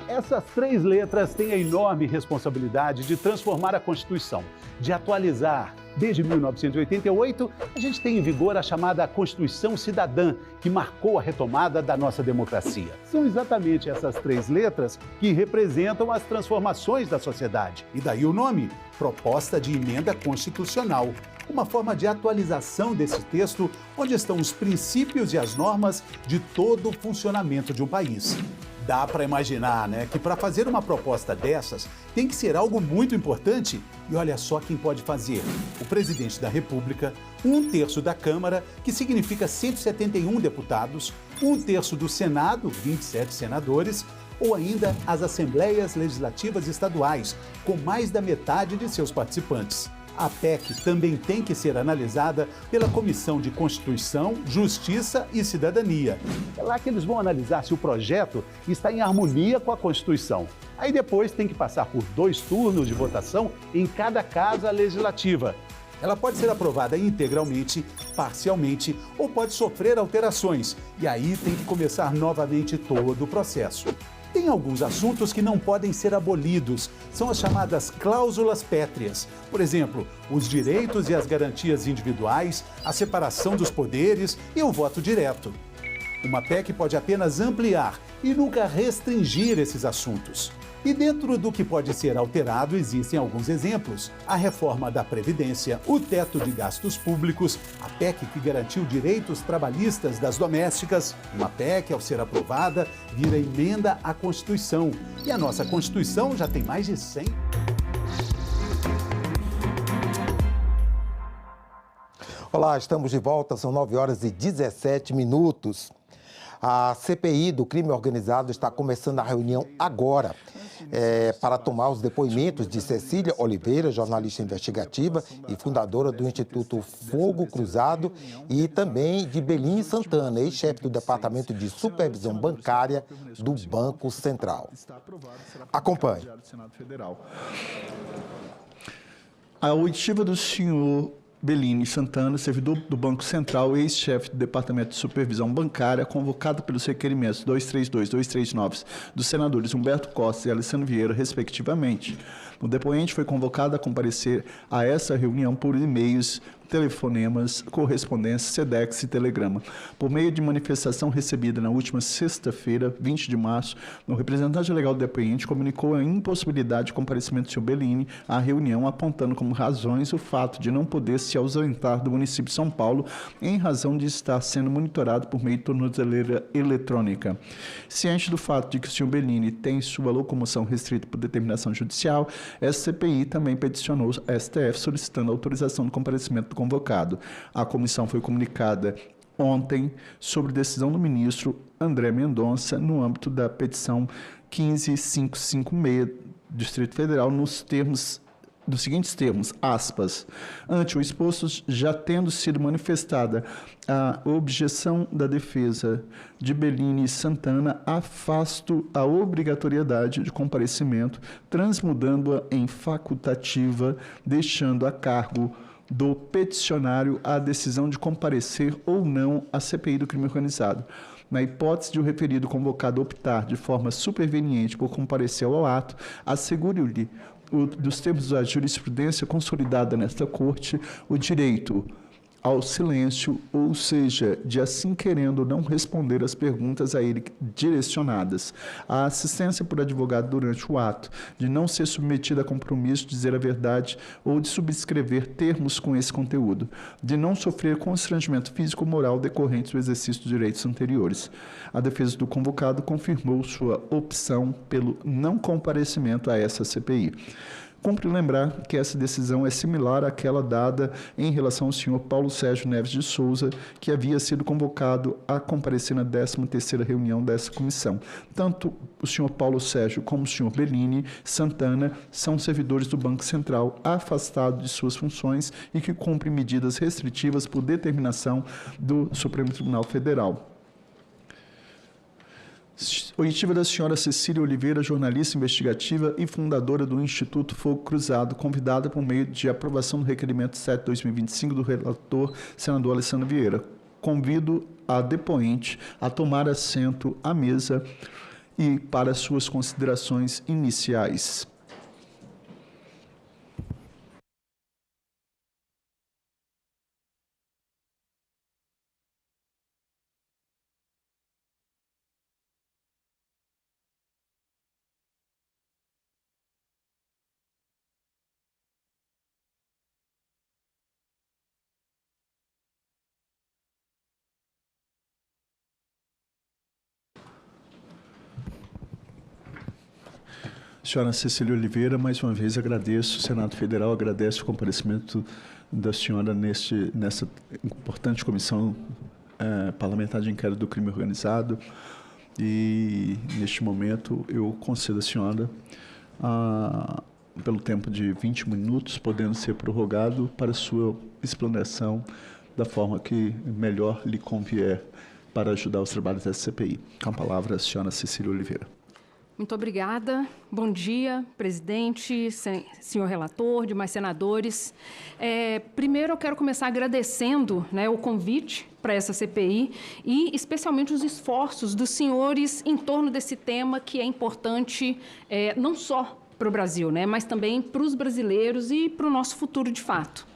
Essas 3 letras têm a enorme responsabilidade de transformar a Constituição, de atualizar. Desde 1988, a gente tem em vigor a chamada Constituição Cidadã, que marcou a retomada da nossa democracia. São exatamente essas 3 letras que representam as transformações da sociedade. E daí o nome, Proposta de Emenda Constitucional. Uma forma de atualização desse texto, onde estão os princípios e as normas de todo o funcionamento de um país. Dá para imaginar, né, que para fazer uma proposta dessas tem que ser algo muito importante. E olha só quem pode fazer: o presidente da República, 1/3 da Câmara, que significa 171 deputados, 1/3 do Senado, 27 senadores, ou ainda as Assembleias Legislativas Estaduais, com mais da metade de seus participantes. A PEC também tem que ser analisada pela Comissão de Constituição, Justiça e Cidadania. É lá que eles vão analisar se o projeto está em harmonia com a Constituição. Aí depois tem que passar por 2 turnos de votação em cada casa legislativa. Ela pode ser aprovada integralmente, parcialmente ou pode sofrer alterações. E aí tem que começar novamente todo o processo. Tem alguns assuntos que não podem ser abolidos, são as chamadas cláusulas pétreas. Por exemplo, os direitos e as garantias individuais, a separação dos poderes e o voto direto. Uma PEC pode apenas ampliar e nunca restringir esses assuntos. E dentro do que pode ser alterado existem alguns exemplos. A reforma da Previdência, o teto de gastos públicos, a PEC que garantiu direitos trabalhistas das domésticas. Uma PEC, ao ser aprovada, vira emenda à Constituição. E a nossa Constituição já tem mais de 100. Olá, estamos de volta, são 9h17. A CPI do crime organizado está começando a reunião agora para tomar os depoimentos de Cecília Oliveira, jornalista investigativa e fundadora do Instituto Fogo Cruzado, e também de Belini Santana, ex-chefe do Departamento de Supervisão Bancária do Banco Central. Acompanhe. A oitiva do senhor Belini Santana, servidor do Banco Central, ex-chefe do Departamento de Supervisão Bancária, convocado pelos requerimentos 232 e 239 dos senadores Humberto Costa e Alessandro Vieira, respectivamente, O depoente foi convocado a comparecer a essa reunião por e-mails, telefonemas, correspondência, SEDEX e telegrama. Por meio de manifestação recebida na última sexta-feira, 20 de março, o representante legal do depoente comunicou a impossibilidade de comparecimento do senhor Bellini à reunião, apontando como razões o fato de não poder se ausentar do município de São Paulo em razão de estar sendo monitorado por meio de tornozeleira eletrônica. Ciente do fato de que o senhor Bellini tem sua locomoção restrita por determinação judicial, a CPI também peticionou a STF solicitando a autorização do comparecimento do convocado. A comissão foi comunicada ontem sobre decisão do ministro André Mendonça no âmbito da petição 15556 do Distrito Federal nos seguintes termos, aspas, ante o exposto já tendo sido manifestada a objeção da defesa de Bellini e Santana, afasto a obrigatoriedade de comparecimento, transmudando-a em facultativa, deixando a cargo do peticionário a decisão de comparecer ou não à CPI do crime organizado. Na hipótese de o referido convocado optar de forma superveniente por comparecer ao ato, assegure-lhe, dos termos da jurisprudência consolidada nesta Corte, o direito ao silêncio, ou seja, de assim querendo não responder às perguntas a ele direcionadas, a assistência por advogado durante o ato, de não ser submetido a compromisso de dizer a verdade ou de subscrever termos com esse conteúdo, de não sofrer constrangimento físico ou moral decorrente do exercício dos direitos anteriores. A defesa do convocado confirmou sua opção pelo não comparecimento a essa CPI. Cumpre lembrar que essa decisão é similar àquela dada em relação ao senhor Paulo Sérgio Neves de Souza, que havia sido convocado a comparecer na 13ª reunião dessa comissão. Tanto o senhor Paulo Sérgio como o senhor Bellini Santana são servidores do Banco Central afastados de suas funções e que cumprem medidas restritivas por determinação do Supremo Tribunal Federal. Oitiva da senhora Cecília Oliveira, jornalista investigativa e fundadora do Instituto Fogo Cruzado, convidada por meio de aprovação do requerimento 7/2025 do relator, senador Alessandro Vieira. Convido a depoente a tomar assento à mesa e para suas considerações iniciais. Senhora Cecília Oliveira, mais uma vez agradeço, o Senado Federal agradece o comparecimento da senhora nessa importante comissão parlamentar de inquérito do crime organizado e, neste momento, eu concedo à senhora, pelo tempo de 20 minutos, podendo ser prorrogado para sua explanação da forma que melhor lhe convier para ajudar os trabalhos dessa CPI. Com a palavra, a senhora Cecília Oliveira. Muito obrigada. Bom dia, presidente, senhor relator, demais senadores. Primeiro, eu quero começar agradecendo o convite para essa CPI e, especialmente, os esforços dos senhores em torno desse tema que é importante não só para o Brasil, mas também para os brasileiros e para o nosso futuro de fato.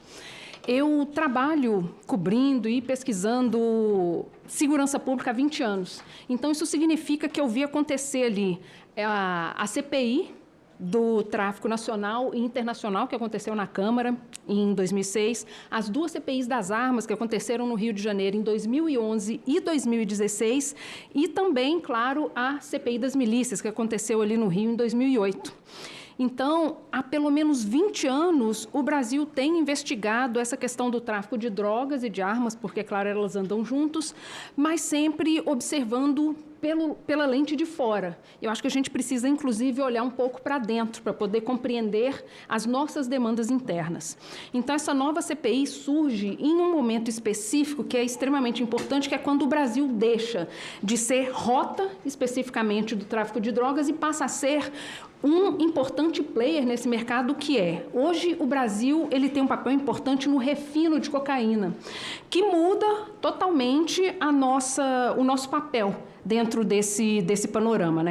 Eu trabalho cobrindo e pesquisando segurança pública há 20 anos. Então, isso significa que eu vi acontecer ali a CPI do tráfico nacional e internacional, que aconteceu na Câmara em 2006, as duas CPIs das armas, que aconteceram no Rio de Janeiro em 2011 e 2016, e também, claro, a CPI das milícias, que aconteceu ali no Rio em 2008. Então, há pelo menos 20 anos, o Brasil tem investigado essa questão do tráfico de drogas e de armas, porque, claro, elas andam juntos, mas sempre observando pela lente de fora. Eu acho que a gente precisa, inclusive, olhar um pouco para dentro, para poder compreender as nossas demandas internas. Então, essa nova CPI surge em um momento específico que é extremamente importante, que é quando o Brasil deixa de ser rota, especificamente, do tráfico de drogas e passa a ser um importante player nesse mercado, que hoje o Brasil ele tem um papel importante no refino de cocaína, que muda totalmente o nosso papel dentro desse panorama,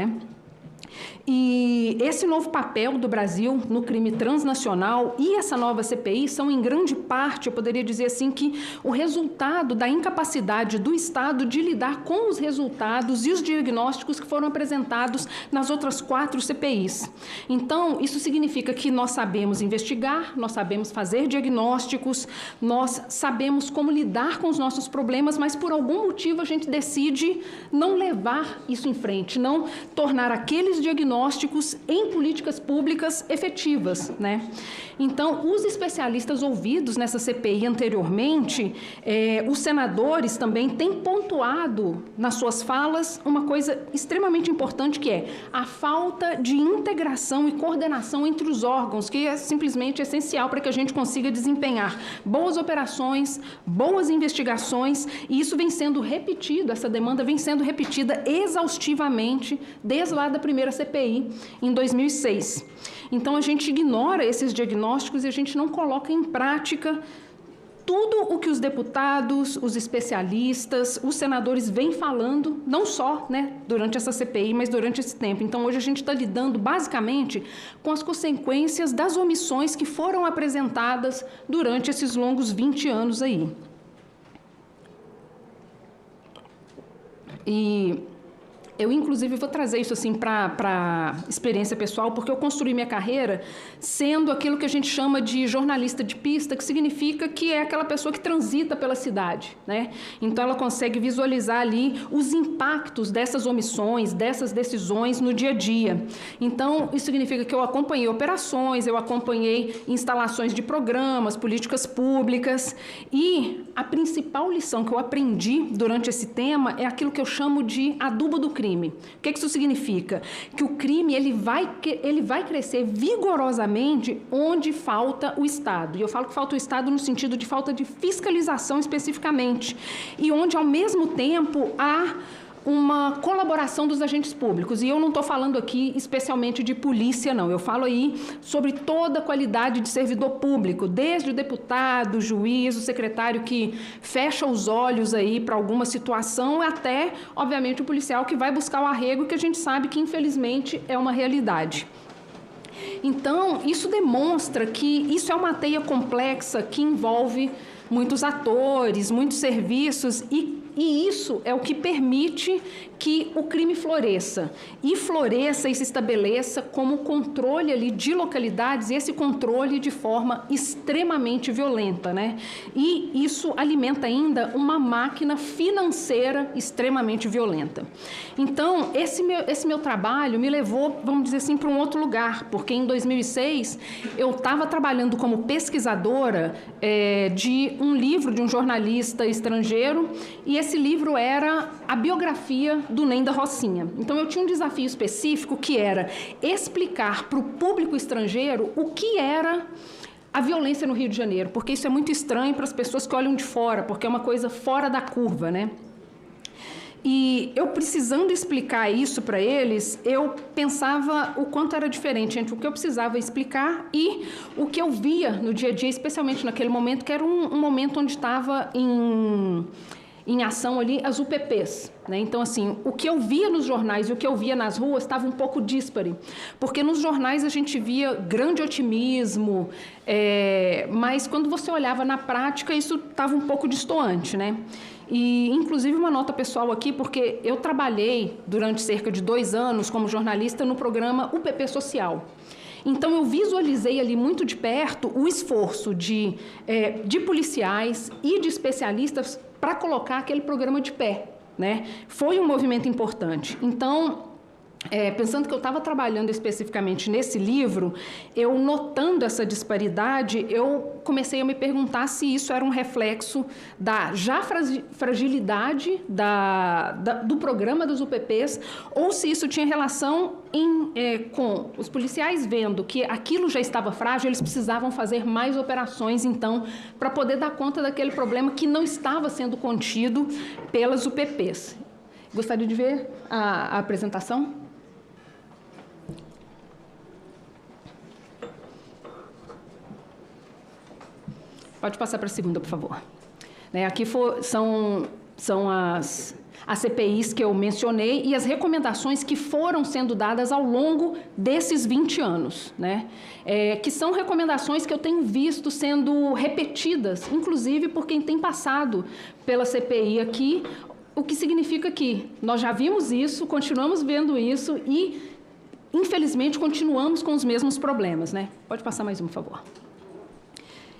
E esse novo papel do Brasil no crime transnacional e essa nova CPI são, em grande parte, eu poderia dizer assim, que o resultado da incapacidade do Estado de lidar com os resultados e os diagnósticos que foram apresentados nas outras 4 CPIs. Então, isso significa que nós sabemos investigar, nós sabemos fazer diagnósticos, nós sabemos como lidar com os nossos problemas, mas por algum motivo a gente decide não levar isso em frente, não tornar aqueles diagnósticos em políticas públicas efetivas, né? Então, os especialistas ouvidos nessa CPI anteriormente, os senadores também têm pontuado nas suas falas uma coisa extremamente importante, que é a falta de integração e coordenação entre os órgãos, que é simplesmente essencial para que a gente consiga desempenhar boas operações, boas investigações, e isso vem sendo repetido, essa demanda vem sendo repetida exaustivamente desde lá da primeira CPI, em 2006. Então, a gente ignora esses diagnósticos e a gente não coloca em prática tudo o que os deputados, os especialistas, os senadores vêm falando, não só, né, durante essa CPI, mas durante esse tempo. Então, hoje a gente está lidando, basicamente, com as consequências das omissões que foram apresentadas durante esses longos 20 anos aí. E eu, inclusive, vou trazer isso assim para experiência pessoal, porque eu construí minha carreira sendo aquilo que a gente chama de jornalista de pista, que significa que é aquela pessoa que transita pela cidade, né? Então, ela consegue visualizar ali os impactos dessas omissões, dessas decisões no dia a dia. Então, isso significa que eu acompanhei operações, eu acompanhei instalações de programas, políticas públicas, e a principal lição que eu aprendi durante esse tema é aquilo que eu chamo de adubo do crime. O que isso significa? Que o crime ele vai crescer vigorosamente onde falta o Estado. E eu falo que falta o Estado no sentido de falta de fiscalização especificamente. E onde, ao mesmo tempo, há uma colaboração dos agentes públicos. E eu não estou falando aqui especialmente de polícia, não. Eu falo aí sobre toda a qualidade de servidor público, desde o deputado, o juiz, o secretário que fecha os olhos aí para alguma situação, até, obviamente, o policial que vai buscar o arrego, que a gente sabe que, infelizmente, é uma realidade. Então, isso demonstra que isso é uma teia complexa que envolve muitos atores, muitos serviços, e isso é o que permite que o crime floresça. E floresça e se estabeleça como controle ali de localidades, e esse controle de forma extremamente violenta, né? E isso alimenta ainda uma máquina financeira extremamente violenta. Então, esse meu trabalho me levou, vamos dizer assim, para um outro lugar, porque em 2006 eu estava trabalhando como pesquisadora de um livro de um jornalista estrangeiro, e esse livro era a biografia do NEM da Rocinha. Então, eu tinha um desafio específico que era explicar para o público estrangeiro o que era a violência no Rio de Janeiro, porque isso é muito estranho para as pessoas que olham de fora, porque é uma coisa fora da curva, né? E eu precisando explicar isso para eles, eu pensava o quanto era diferente entre o que eu precisava explicar e o que eu via no dia a dia, especialmente naquele momento, que era um momento onde estava em ação ali as UPPs, né? Então, assim, o que eu via nos jornais e o que eu via nas ruas estava um pouco díspare, porque nos jornais a gente via grande otimismo, mas quando você olhava na prática, isso estava um pouco destoante, né? E, inclusive, uma nota pessoal aqui, porque eu trabalhei durante cerca de 2 anos como jornalista no programa UPP Social. Então, eu visualizei ali muito de perto o esforço de policiais e de especialistas para colocar aquele programa de pé, né? Foi um movimento importante. Então, pensando que eu estava trabalhando especificamente nesse livro, eu notando essa disparidade, eu comecei a me perguntar se isso era um reflexo da já fragilidade do programa das UPPs, ou se isso tinha relação com os policiais vendo que aquilo já estava frágil, eles precisavam fazer mais operações, então, para poder dar conta daquele problema que não estava sendo contido pelas UPPs. Gostaria de ver a apresentação? Pode passar para a segunda, por favor. Aqui são São as CPIs que eu mencionei e as recomendações que foram sendo dadas ao longo desses 20 anos, né? Que são recomendações que eu tenho visto sendo repetidas, inclusive por quem tem passado pela CPI aqui, o que significa que nós já vimos isso, continuamos vendo isso e, infelizmente, continuamos com os mesmos problemas, né? Pode passar mais um, por favor.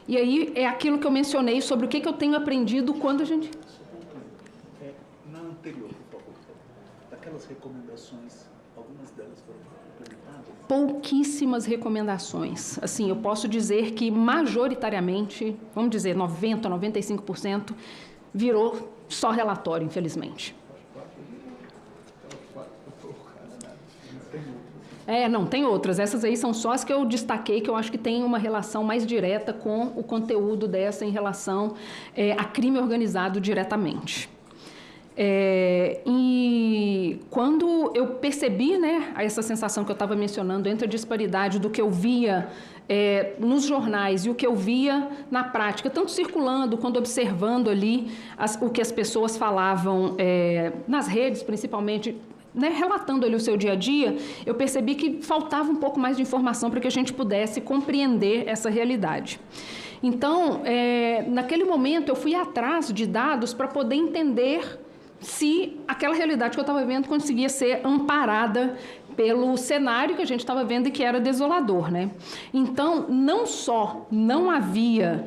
E aí é aquilo que eu mencionei sobre o que eu tenho aprendido quando a gente... Na anterior, por favor, daquelas recomendações, algumas delas foram implementadas? Pouquíssimas recomendações. Assim, eu posso dizer que majoritariamente, vamos dizer 90%, 95%, virou só relatório, infelizmente. Não, tem outras. Essas aí são só as que eu destaquei, que eu acho que tem uma relação mais direta com o conteúdo dessa em relação a crime organizado diretamente. E quando eu percebi, né, essa sensação que eu estava mencionando entre a disparidade do que eu via nos jornais e o que eu via na prática, tanto circulando quanto observando ali o que as pessoas falavam nas redes, principalmente, né, relatando ali o seu dia a dia, eu percebi que faltava um pouco mais de informação para que a gente pudesse compreender essa realidade. Então, naquele momento, eu fui atrás de dados para poder entender se aquela realidade que eu estava vendo conseguia ser amparada pelo cenário que a gente estava vendo e que era desolador, né? Então, não só não havia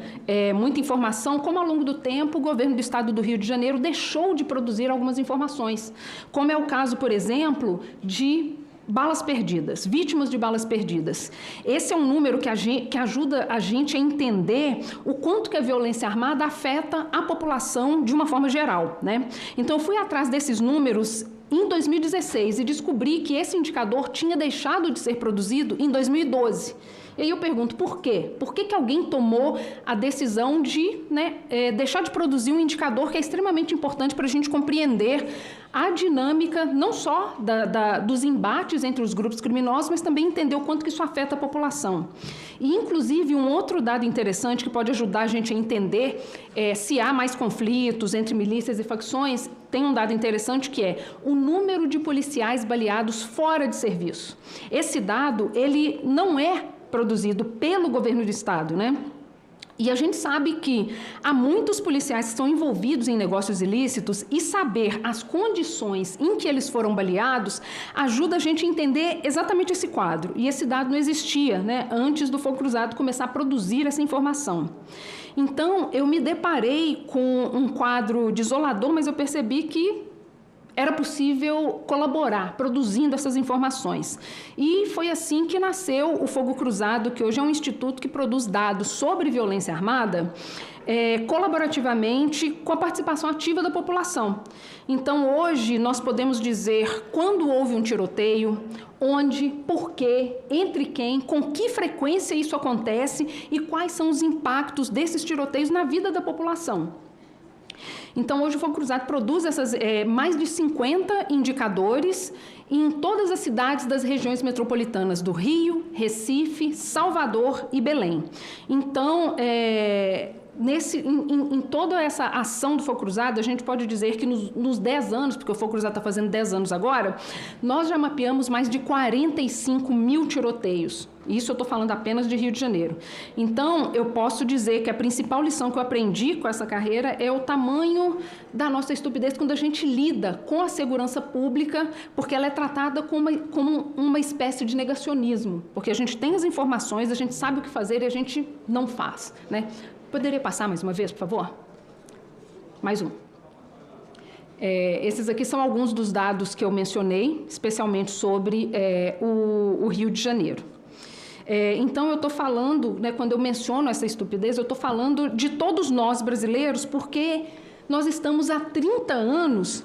muita informação, como ao longo do tempo o governo do estado do Rio de Janeiro deixou de produzir algumas informações, como é o caso, por exemplo, de balas perdidas, vítimas de balas perdidas. Esse é um número que ajuda a gente a entender o quanto que a violência armada afeta a população de uma forma geral, né? Então, eu fui atrás desses números em 2016 e descobri que esse indicador tinha deixado de ser produzido em 2012. E aí eu pergunto, por quê? Por que alguém tomou a decisão de deixar de produzir um indicador que é extremamente importante para a gente compreender a dinâmica, não só dos embates entre os grupos criminosos, mas também entender o quanto que isso afeta a população. E, inclusive, um outro dado interessante que pode ajudar a gente a entender se há mais conflitos entre milícias e facções, tem um dado interessante que é o número de policiais baleados fora de serviço. Esse dado, ele não é produzido pelo governo do estado, né? E a gente sabe que há muitos policiais que estão envolvidos em negócios ilícitos e saber as condições em que eles foram baleados ajuda a gente a entender exatamente esse quadro. E esse dado não existia, né, antes do Fogo Cruzado começar a produzir essa informação. Então, eu me deparei com um quadro desolador, mas eu percebi que era possível colaborar, produzindo essas informações. E foi assim que nasceu o Fogo Cruzado, que hoje é um instituto que produz dados sobre violência armada, colaborativamente com a participação ativa da população. Então, hoje, nós podemos dizer quando houve um tiroteio, onde, por quê, entre quem, com que frequência isso acontece e quais são os impactos desses tiroteios na vida da população. Então, hoje o Fogo Cruzado produz mais de 50 indicadores em todas as cidades das regiões metropolitanas do Rio, Recife, Salvador e Belém. Então, em toda essa ação do Fogo Cruzado, a gente pode dizer que nos 10 anos, porque o Fogo Cruzado está fazendo 10 anos agora, nós já mapeamos mais de 45 mil tiroteios. Isso eu estou falando apenas de Rio de Janeiro. Então, eu posso dizer que a principal lição que eu aprendi com essa carreira é o tamanho da nossa estupidez quando a gente lida com a segurança pública, porque ela é tratada como uma espécie de negacionismo. Porque a gente tem as informações, a gente sabe o que fazer e a gente não faz, né? Poderia passar mais uma vez, por favor? Mais um. Esses aqui são alguns dos dados que eu mencionei, especialmente sobre o Rio de Janeiro. Então, eu estou falando, né, quando eu menciono essa estupidez, eu estou falando de todos nós brasileiros, porque nós estamos há 30 anos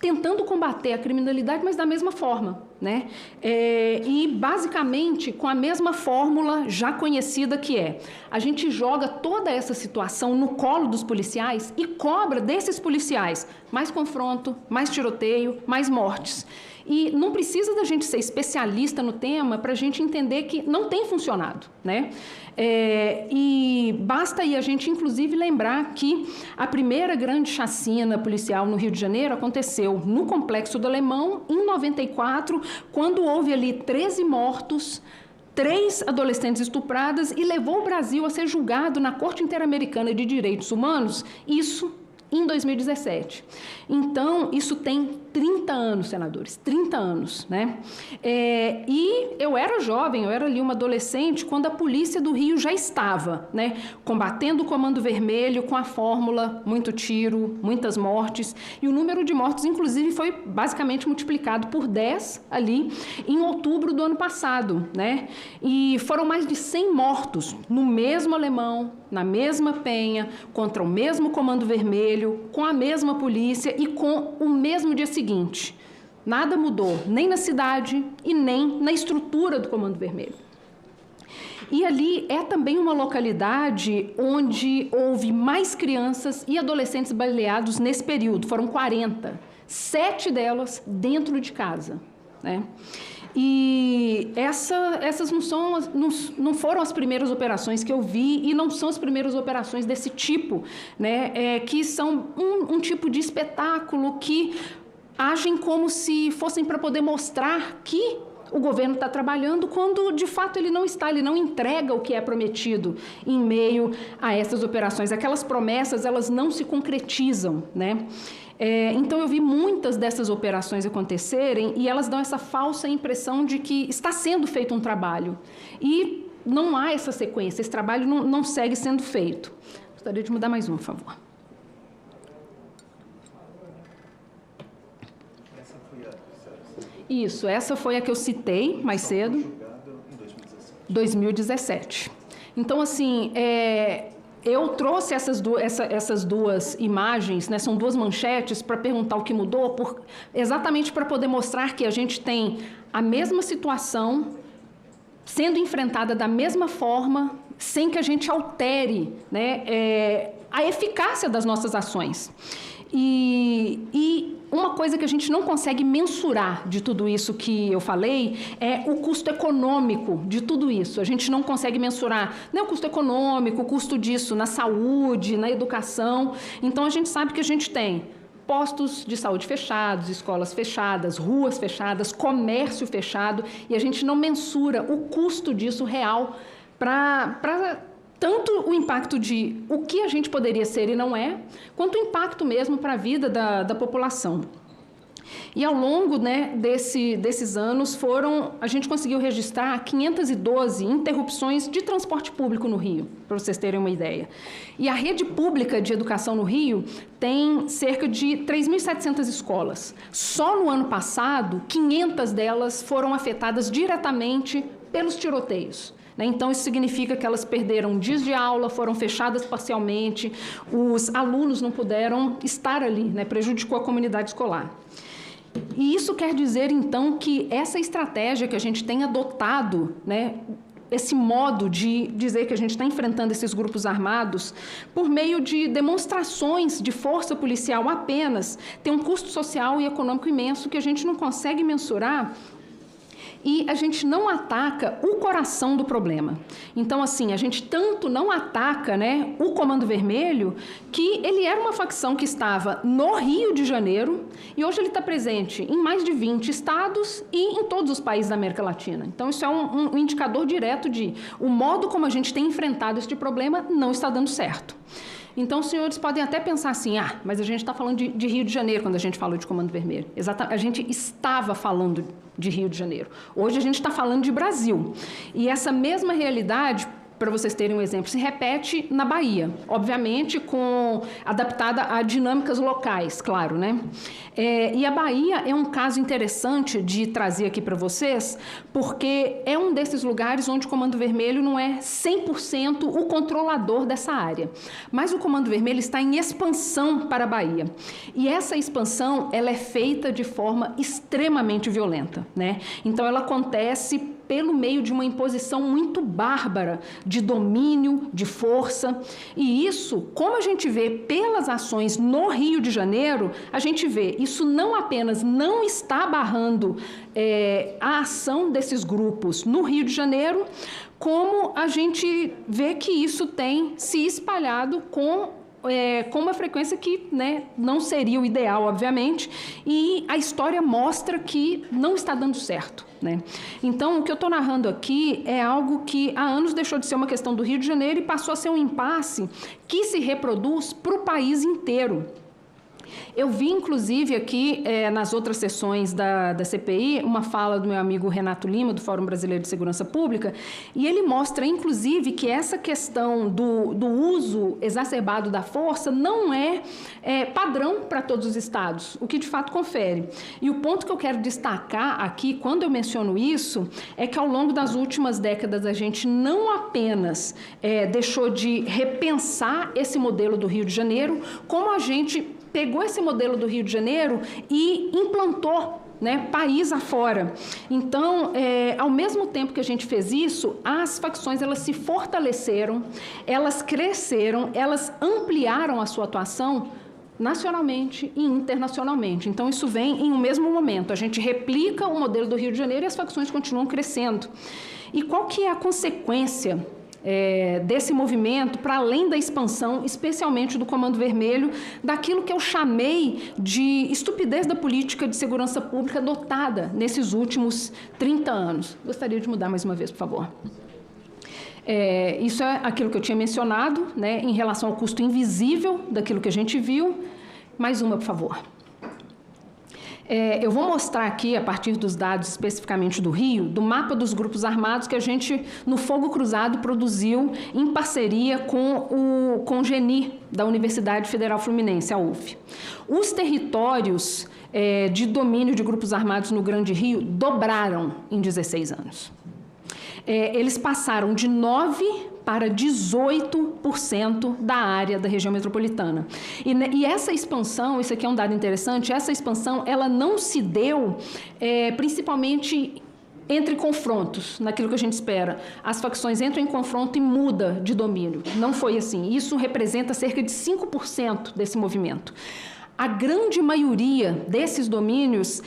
tentando combater a criminalidade, mas da mesma forma, né? E basicamente com a mesma fórmula já conhecida, que é: a gente joga toda essa situação no colo dos policiais e cobra desses policiais mais confronto, mais tiroteio, mais mortes. E não precisa da gente ser especialista no tema para a gente entender que não tem funcionado, né? E basta aí a gente, inclusive, lembrar que a primeira grande chacina policial no Rio de Janeiro aconteceu no Complexo do Alemão, em 94, quando houve ali 13 mortos, 3 adolescentes estupradas, e levou o Brasil a ser julgado na Corte Interamericana de Direitos Humanos, isso em 2017. Então, isso tem 30 anos, senadores, 30 anos, né? E eu era jovem, eu era ali uma adolescente, quando a polícia do Rio já estava, né, combatendo o Comando Vermelho com a fórmula muito tiro, muitas mortes, e o número de mortos, inclusive, foi basicamente multiplicado por 10 ali em outubro do ano passado, né? E foram mais de 100 mortos no mesmo Alemão, na mesma Penha, contra o mesmo Comando Vermelho, com a mesma polícia e com o mesmo dia seguinte. Nada mudou, nem na cidade e nem na estrutura do Comando Vermelho. E ali é também uma localidade onde houve mais crianças e adolescentes baleados nesse período. Foram 40, 7 delas dentro de casa, né? E essas não foram as primeiras operações que eu vi, e não são as primeiras operações desse tipo, né? Que são um tipo de espetáculo que agem como se fossem para poder mostrar que o governo está trabalhando, quando de fato ele não está, ele não entrega o que é prometido em meio a essas operações. Aquelas promessas, elas não se concretizam, né? Então eu vi muitas dessas operações acontecerem e elas dão essa falsa impressão de que está sendo feito um trabalho. E não há essa sequência, esse trabalho não segue sendo feito. Gostaria de mudar mais um, por favor. Isso, essa foi a que eu citei mais cedo. 2017. Então, assim, eu trouxe essas duas imagens, né, são 2 manchetes, para perguntar o que mudou, exatamente para poder mostrar que a gente tem a mesma situação sendo enfrentada da mesma forma, sem que a gente altere, né, a eficácia das nossas ações. E uma coisa que a gente não consegue mensurar de tudo isso que eu falei é o custo econômico de tudo isso. A gente não consegue mensurar, né, o custo econômico, o custo disso na saúde, na educação. Então, a gente sabe que a gente tem postos de saúde fechados, escolas fechadas, ruas fechadas, comércio fechado, e a gente não mensura o custo disso real para tanto o impacto de o que a gente poderia ser e não é, quanto o impacto mesmo para a vida da população. E ao longo, né, desses anos, a gente conseguiu registrar 512 interrupções de transporte público no Rio, para vocês terem uma ideia. E a rede pública de educação no Rio tem cerca de 3.700 escolas. Só no ano passado, 500 delas foram afetadas diretamente pelos tiroteios. Então, isso significa que elas perderam dias de aula, foram fechadas parcialmente, os alunos não puderam estar ali, né? Prejudicou a comunidade escolar. E isso quer dizer, então, que essa estratégia que a gente tem adotado, né, esse modo de dizer que a gente está enfrentando esses grupos armados por meio de demonstrações de força policial apenas, tem um custo social e econômico imenso que a gente não consegue mensurar, e a gente não ataca o coração do problema. Então, assim, a gente tanto não ataca, né, o Comando Vermelho, que ele era uma facção que estava no Rio de Janeiro, e hoje ele está presente em mais de 20 estados e em todos os países da América Latina. Então, isso é um indicador direto de o modo como a gente tem enfrentado este problema não está dando certo. Então, os senhores podem até pensar assim, mas a gente está falando de Rio de Janeiro quando a gente falou de Comando Vermelho. Exatamente, a gente estava falando de Rio de Janeiro. Hoje a gente está falando de Brasil. E essa mesma realidade para vocês terem um exemplo, se repete na Bahia, obviamente adaptada a dinâmicas locais, claro, né? E a Bahia é um caso interessante de trazer aqui para vocês, porque é um desses lugares onde o Comando Vermelho não é 100% o controlador dessa área, mas o Comando Vermelho está em expansão para a Bahia. E essa expansão, ela é feita de forma extremamente violenta, né? Então, ela acontece pelo meio de uma imposição muito bárbara de domínio, de força. E isso, como a gente vê pelas ações no Rio de Janeiro, a gente vê, isso não apenas não está barrando a ação desses grupos no Rio de Janeiro, como a gente vê que isso tem se espalhado com uma frequência que, né, não seria o ideal, obviamente, e a história mostra que não está dando certo, né? Então, o que eu estou narrando aqui é algo que há anos deixou de ser uma questão do Rio de Janeiro e passou a ser um impasse que se reproduz para o país inteiro. Eu vi, inclusive, aqui nas outras sessões da CPI, uma fala do meu amigo Renato Lima, do Fórum Brasileiro de Segurança Pública, e ele mostra, inclusive, que essa questão do uso exacerbado da força não é padrão para todos os estados, o que de fato confere. E o ponto que eu quero destacar aqui, quando eu menciono isso, é que ao longo das últimas décadas a gente não apenas deixou de repensar esse modelo do Rio de Janeiro, como a gente pegou esse modelo do Rio de Janeiro e implantou, né, país afora. Então, ao mesmo tempo que a gente fez isso, as facções elas se fortaleceram, elas cresceram, elas ampliaram a sua atuação nacionalmente e internacionalmente. Então, isso vem em um mesmo momento. A gente replica o modelo do Rio de Janeiro e as facções continuam crescendo. E qual que é a consequência desse movimento, para além da expansão, especialmente do Comando Vermelho, daquilo que eu chamei de estupidez da política de segurança pública adotada nesses últimos 30 anos. Gostaria de mudar mais uma vez, por favor. Isso é aquilo que eu tinha mencionado, né, em relação ao custo invisível daquilo que a gente viu. Mais uma, por favor. Eu vou mostrar aqui, a partir dos dados especificamente do Rio, do mapa dos grupos armados que a gente, no Fogo Cruzado, produziu em parceria com o GENI, da Universidade Federal Fluminense, a UF. Os territórios de domínio de grupos armados no Grande Rio dobraram em 16 anos. Eles passaram de 9% para 18% da área da região metropolitana. E essa expansão, isso aqui é um dado interessante, essa expansão ela não se deu principalmente entre confrontos, naquilo que a gente espera. As facções entram em confronto e muda de domínio. Não foi assim. Isso representa cerca de 5% desse movimento. A grande maioria desses domínios,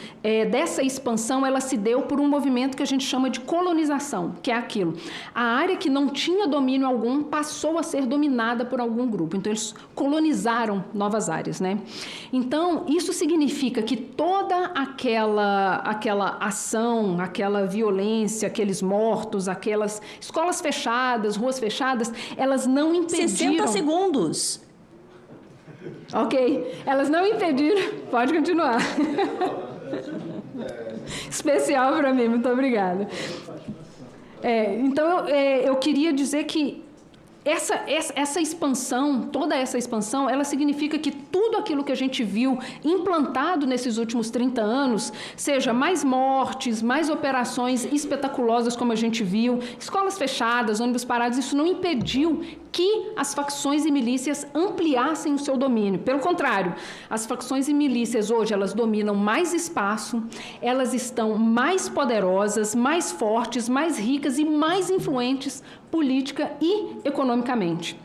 dessa expansão, ela se deu por um movimento que a gente chama de colonização, que é aquilo. A área que não tinha domínio algum passou a ser dominada por algum grupo. Então, eles colonizaram novas áreas, né? Então, isso significa que toda aquela ação, aquela violência, aqueles mortos, aquelas escolas fechadas, ruas fechadas, elas não impediram... 60 segundos. Ok, elas não impediram... Pode continuar. Especial para mim, muito obrigada. Então, eu queria dizer que essa expansão, toda essa expansão, ela significa que tudo aquilo que a gente viu implantado nesses últimos 30 anos, seja mais mortes, mais operações espetaculosas como a gente viu, escolas fechadas, ônibus parados, isso não impediu que as facções e milícias ampliassem o seu domínio. Pelo contrário, as facções e milícias hoje, elas dominam mais espaço, elas estão mais poderosas, mais fortes, mais ricas e mais influentes política e economicamente.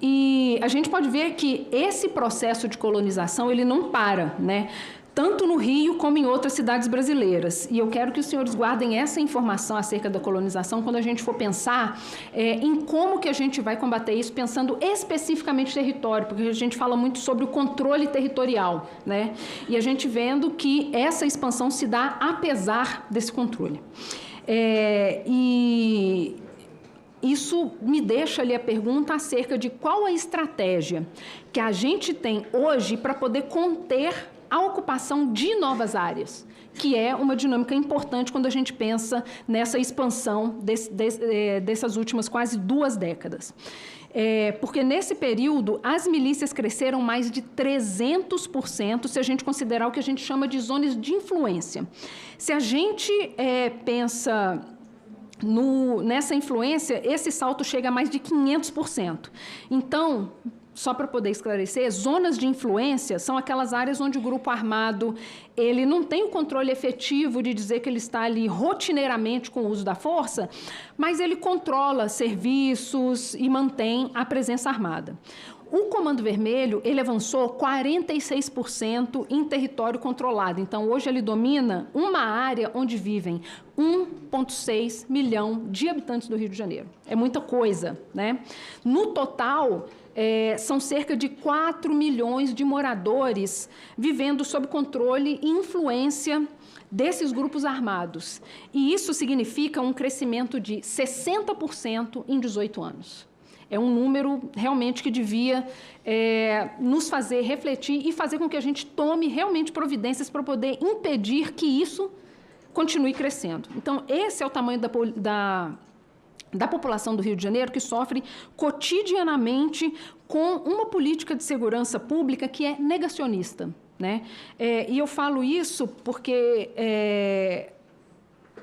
E a gente pode ver que esse processo de colonização, ele não para, né? Tanto no Rio como em outras cidades brasileiras. E eu quero que os senhores guardem essa informação acerca da colonização quando a gente for pensar em como que a gente vai combater isso, pensando especificamente território, porque a gente fala muito sobre o controle territorial, né? E a gente vendo que essa expansão se dá apesar desse controle. E isso me deixa ali a pergunta acerca de qual a estratégia que a gente tem hoje para poder conter a ocupação de novas áreas, que é uma dinâmica importante quando a gente pensa nessa expansão dessas últimas quase 2 décadas. Porque nesse período as milícias cresceram mais de 300% se a gente considerar o que a gente chama de zonas de influência. Se a gente pensa nessa influência, esse salto chega a mais de 500%. Então, só para poder esclarecer, zonas de influência são aquelas áreas onde o grupo armado ele não tem o controle efetivo de dizer que ele está ali rotineiramente com o uso da força, mas ele controla serviços e mantém a presença armada. O Comando Vermelho, ele avançou 46% em território controlado. Então, hoje ele domina uma área onde vivem 1,6 milhão de habitantes do Rio de Janeiro. É muita coisa, né? No total, são cerca de 4 milhões de moradores vivendo sob controle e influência desses grupos armados. E isso significa um crescimento de 60% em 18 anos. É um número realmente que devia nos fazer refletir e fazer com que a gente tome realmente providências para poder impedir que isso continue crescendo. Então, esse é o tamanho da população do Rio de Janeiro que sofre cotidianamente com uma política de segurança pública que é negacionista, né? E eu falo isso porque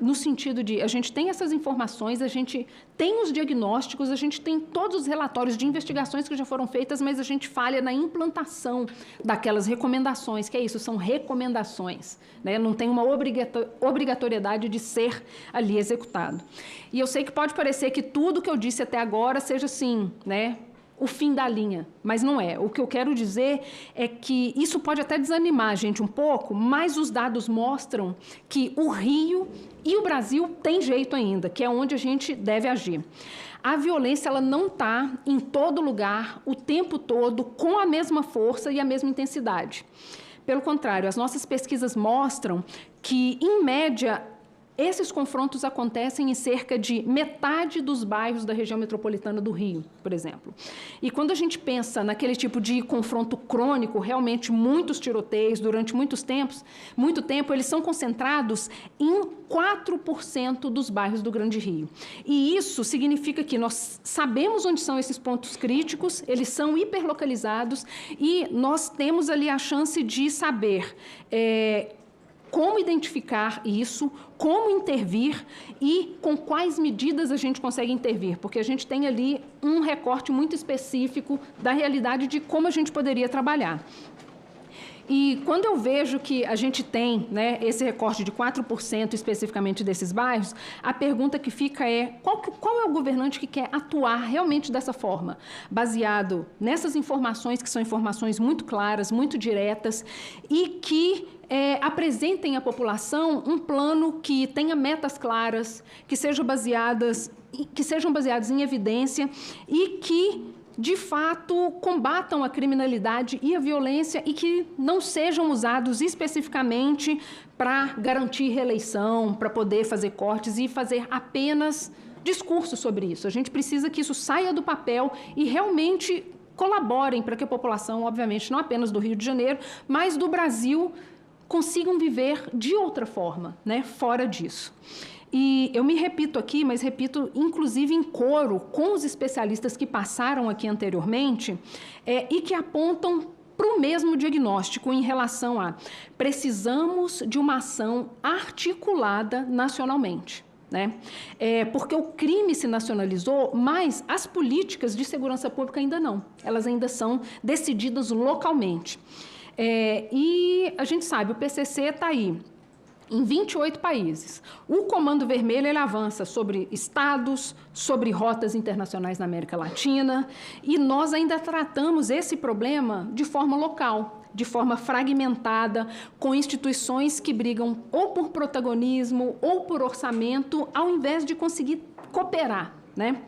no sentido de a gente tem essas informações, a gente tem os diagnósticos, a gente tem todos os relatórios de investigações que já foram feitas, mas a gente falha na implantação daquelas recomendações, que é isso, são recomendações, né? Não tem uma obrigatoriedade de ser ali executado. E eu sei que pode parecer que tudo que eu disse até agora seja assim, né? O fim da linha, mas não é. O que eu quero dizer é que isso pode até desanimar a gente um pouco, mas os dados mostram que o Rio e o Brasil têm jeito ainda, que é onde a gente deve agir. A violência ela não está em todo lugar, o tempo todo, com a mesma força e a mesma intensidade. Pelo contrário, as nossas pesquisas mostram que, em média, esses confrontos acontecem em cerca de metade dos bairros da região metropolitana do Rio, por exemplo. E quando a gente pensa naquele tipo de confronto crônico, realmente muitos tiroteios durante muito tempo, eles são concentrados em 4% dos bairros do Grande Rio. E isso significa que nós sabemos onde são esses pontos críticos, eles são hiperlocalizados e nós temos ali a chance de saber como identificar isso, como intervir e com quais medidas a gente consegue intervir, porque a gente tem ali um recorte muito específico da realidade de como a gente poderia trabalhar. E quando eu vejo que a gente tem, né, esse recorte de 4% especificamente desses bairros, a pergunta que fica é qual é o governante que quer atuar realmente dessa forma? Baseado nessas informações, que são informações muito claras, muito diretas, e que apresentem à população um plano que tenha metas claras, que sejam baseadas em evidência e que, de fato, combatam a criminalidade e a violência e que não sejam usados especificamente para garantir reeleição, para poder fazer cortes e fazer apenas discursos sobre isso. A gente precisa que isso saia do papel e realmente colaborem para que a população, obviamente, não apenas do Rio de Janeiro, mas do Brasil, consigam viver de outra forma, né, fora disso. E eu me repito aqui, mas repito inclusive em coro com os especialistas que passaram aqui anteriormente e que apontam para o mesmo diagnóstico em relação a precisamos de uma ação articulada nacionalmente. Né? Porque o crime se nacionalizou, mas as políticas de segurança pública ainda não. Elas ainda são decididas localmente. E a gente sabe, o PCC está aí em 28 países. O Comando Vermelho ele avança sobre estados, sobre rotas internacionais na América Latina, e nós ainda tratamos esse problema de forma local, de forma fragmentada, com instituições que brigam ou por protagonismo ou por orçamento, ao invés de conseguir cooperar, né?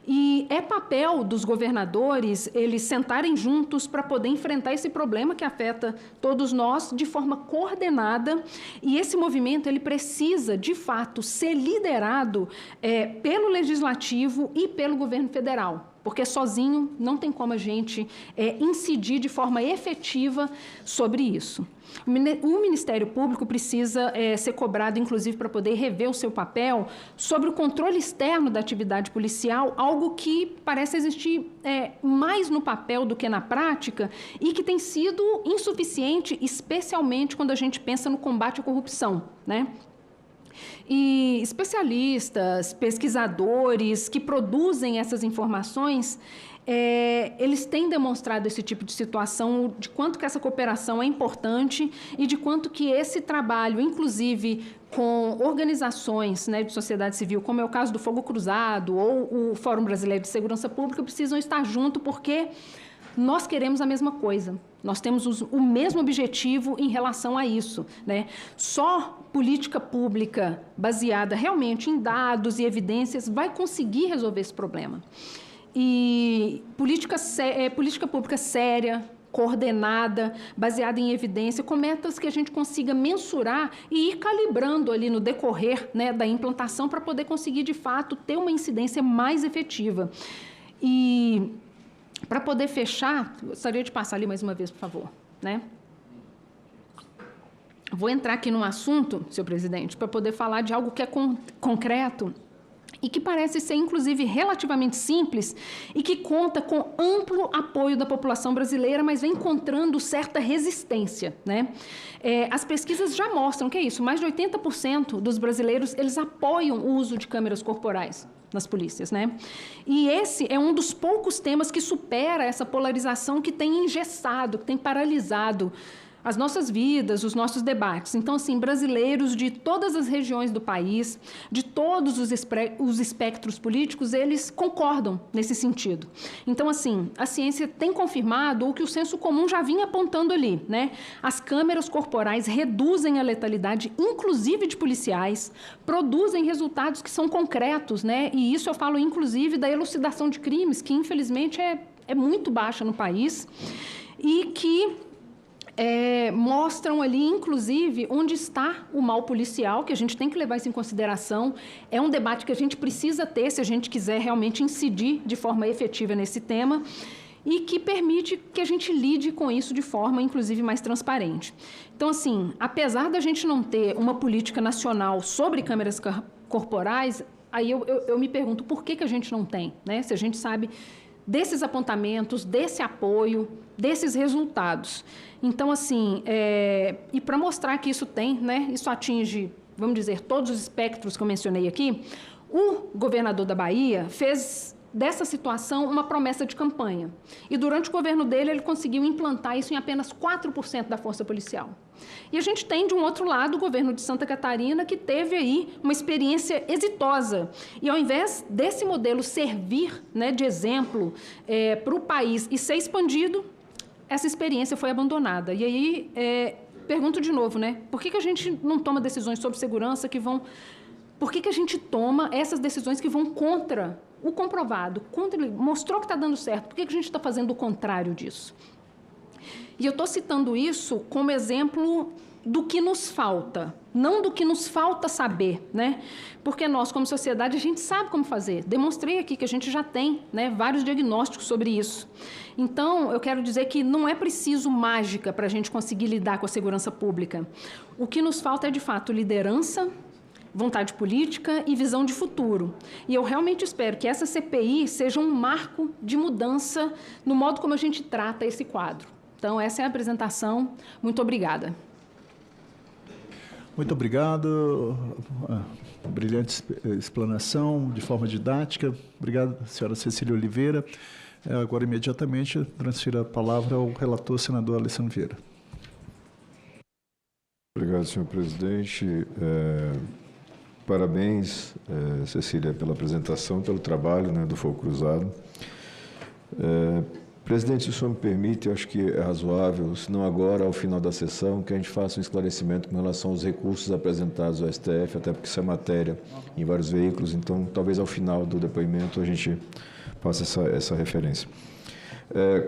E é papel dos governadores eles sentarem juntos para poder enfrentar esse problema que afeta todos nós de forma coordenada, e esse movimento ele precisa, de fato, ser liderado pelo Legislativo e pelo governo federal. porque sozinho não tem como a gente incidir de forma efetiva sobre isso. O Ministério Público precisa ser cobrado, inclusive, para poder rever o seu papel sobre o controle externo da atividade policial, algo que parece existir mais no papel do que na prática e que tem sido insuficiente, especialmente quando a gente pensa no combate à corrupção, né? E especialistas, pesquisadores que produzem essas informações, eles têm demonstrado esse tipo de situação, de quanto que essa cooperação é importante e de quanto que esse trabalho, inclusive com organizações, né, de sociedade civil, como é o caso do Fogo Cruzado ou o Fórum Brasileiro de Segurança Pública, precisam estar junto porque nós queremos a mesma coisa. Nós temos o mesmo objetivo em relação a isso, né? Só política pública baseada realmente em dados e evidências vai conseguir resolver esse problema. E política pública séria, coordenada, baseada em evidência, com metas que a gente consiga mensurar e ir calibrando ali no decorrer, né, da implantação para poder conseguir, de fato, ter uma incidência mais efetiva. E para poder fechar, gostaria de passar ali mais uma vez, por favor, né? Vou entrar aqui num assunto, senhor presidente, para poder falar de algo que é concreto e que parece ser, inclusive, relativamente simples e que conta com amplo apoio da população brasileira, mas vem encontrando certa resistência, né? As pesquisas já mostram que é isso, mais de 80% dos brasileiros, eles apoiam o uso de câmeras corporais nas polícias, né? E esse é um dos poucos temas que supera essa polarização que tem engessado, que tem paralisado as nossas vidas, os nossos debates. Então, assim, brasileiros de todas as regiões do país, de todos os espectros políticos, eles concordam nesse sentido. Então, assim, a ciência tem confirmado o que o senso comum já vinha apontando ali, né? As câmeras corporais reduzem a letalidade, inclusive de policiais, produzem resultados que são concretos, né? E isso eu falo, inclusive, da elucidação de crimes, que, infelizmente, é muito baixa no país e que mostram ali, inclusive, onde está o mal policial, que a gente tem que levar isso em consideração. É um debate que a gente precisa ter se a gente quiser realmente incidir de forma efetiva nesse tema e que permite que a gente lide com isso de forma, inclusive, mais transparente. Então, assim, apesar da gente não ter uma política nacional sobre câmeras corporais, aí eu me pergunto por que a gente não tem, né? Se a gente sabe desses apontamentos, desse apoio, desses resultados. Então, assim, e para mostrar que isso tem, né, isso atinge, vamos dizer, todos os espectros que eu mencionei aqui, o governador da Bahia fez dessa situação uma promessa de campanha. E durante o governo dele, ele conseguiu implantar isso em apenas 4% da força policial. E a gente tem, de um outro lado, o governo de Santa Catarina, que teve aí uma experiência exitosa. E ao invés desse modelo servir, né, de exemplo para o país e ser expandido, essa experiência foi abandonada. E aí, pergunto de novo, né, por que a gente não toma decisões sobre segurança que vão... Por que a gente toma essas decisões que vão contra o comprovado, mostrou que está dando certo? Por que a gente está fazendo o contrário disso? E eu estou citando isso como exemplo do que nos falta, não do que nos falta saber, né? Porque nós, como sociedade, a gente sabe como fazer. Demonstrei aqui que a gente já tem, né, vários diagnósticos sobre isso. Então, eu quero dizer que não é preciso mágica para a gente conseguir lidar com a segurança pública. O que nos falta é, de fato, liderança, vontade política e visão de futuro. E eu realmente espero que essa CPI seja um marco de mudança no modo como a gente trata esse quadro. Então, essa é a apresentação. Muito obrigada. Muito obrigado. Brilhante explanação, de forma didática. Obrigado, senhora Cecília Oliveira. Agora, imediatamente, transfiro a palavra ao relator, senador Alessandro Vieira. Obrigado, senhor presidente. Parabéns, Cecília, pela apresentação, pelo trabalho, né, do Fogo Cruzado. Presidente, se o senhor me permite, eu acho que é razoável, se não agora, ao final da sessão, que a gente faça um esclarecimento com relação aos recursos apresentados ao STF, até porque isso é matéria em vários veículos, então talvez ao final do depoimento a gente faça essa referência.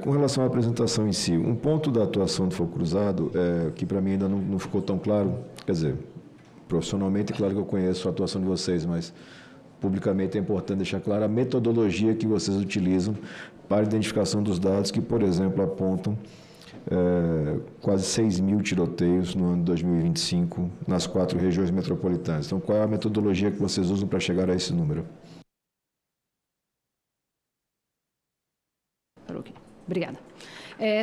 Com relação à apresentação em si, um ponto da atuação do Fogo Cruzado, que para mim ainda não ficou tão claro, quer dizer, profissionalmente, claro que eu conheço a atuação de vocês, mas publicamente é importante deixar claro a metodologia que vocês utilizam para a identificação dos dados que, por exemplo, apontam quase 6.000 tiroteios no ano de 2025 nas 4 regiões metropolitanas. Então, qual é a metodologia que vocês usam para chegar a esse número? Obrigada.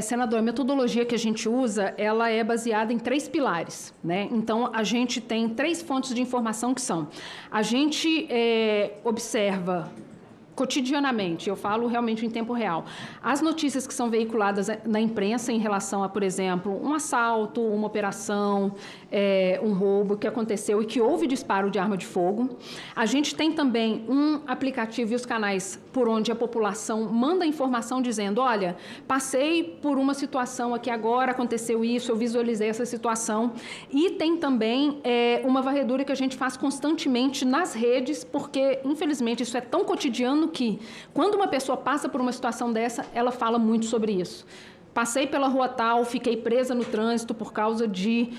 Senador, a metodologia que a gente usa, ela é baseada em 3 pilares, né? Então, a gente tem 3 fontes de informação que são: a gente observa cotidianamente, eu falo realmente em tempo real, as notícias que são veiculadas na imprensa em relação a, por exemplo, um assalto, uma operação, um roubo que aconteceu e que houve disparo de arma de fogo. A gente tem também um aplicativo e os canais por onde a população manda informação dizendo: olha, passei por uma situação aqui agora, aconteceu isso, eu visualizei essa situação. E tem também uma varredura que a gente faz constantemente nas redes, porque, infelizmente, isso é tão cotidiano que, quando uma pessoa passa por uma situação dessa, ela fala muito sobre isso. Passei pela rua tal, fiquei presa no trânsito por causa de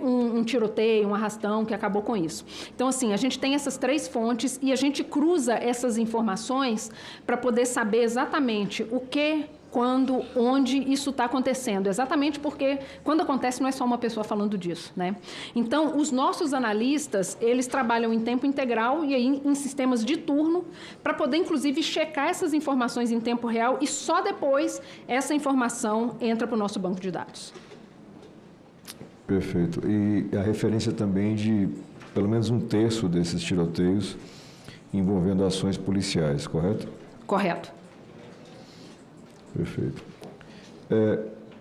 um tiroteio, um arrastão que acabou com isso. Então, assim, a gente tem essas 3 fontes e a gente cruza essas informações para poder saber exatamente o que, quando, onde isso está acontecendo. Exatamente porque, quando acontece, não é só uma pessoa falando disso, né? Então, os nossos analistas, eles trabalham em tempo integral e aí em sistemas de turno para poder, inclusive, checar essas informações em tempo real e só depois essa informação entra para o nosso banco de dados. Perfeito. E a referência também de pelo menos 1/3 desses tiroteios envolvendo ações policiais, correto? Correto. Perfeito.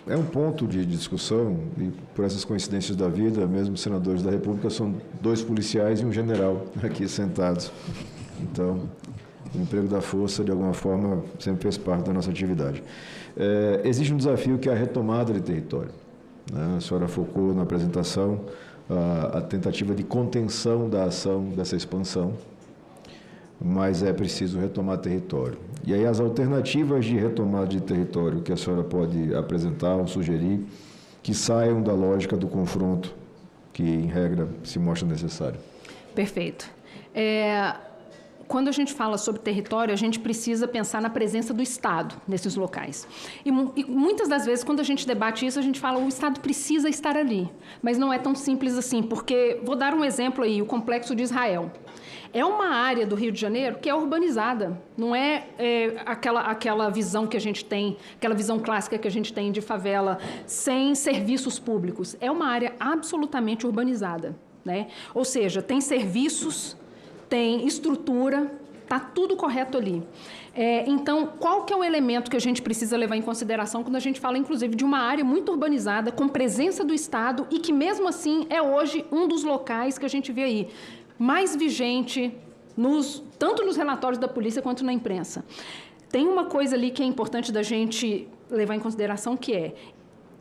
É um ponto de discussão, e por essas coincidências da vida, mesmo senadores da República, são 2 policiais e um general aqui sentados. Então, o emprego da força, de alguma forma, sempre fez parte da nossa atividade. Existe um desafio que é a retomada de território, né? A senhora focou na apresentação a tentativa de contenção da ação dessa expansão, mas é preciso retomar território. E aí as alternativas de retomada de território que a senhora pode apresentar ou sugerir que saiam da lógica do confronto que, em regra, se mostra necessário. Perfeito. Quando a gente fala sobre território, a gente precisa pensar na presença do Estado nesses locais. E muitas das vezes, quando a gente debate isso, a gente fala que o Estado precisa estar ali. Mas não é tão simples assim, porque, vou dar um exemplo aí, o Complexo de Israel. É uma área do Rio de Janeiro que é urbanizada, não é aquela visão que a gente tem, aquela visão clássica que a gente tem de favela sem serviços públicos. É uma área absolutamente urbanizada, né? Ou seja, tem serviços, tem estrutura, está tudo correto ali. Então, qual que é o elemento que a gente precisa levar em consideração quando a gente fala, inclusive, de uma área muito urbanizada, com presença do Estado e que, mesmo assim, é hoje um dos locais que a gente vê aí mais vigente, tanto nos relatórios da polícia quanto na imprensa. Tem uma coisa ali que é importante da gente levar em consideração, que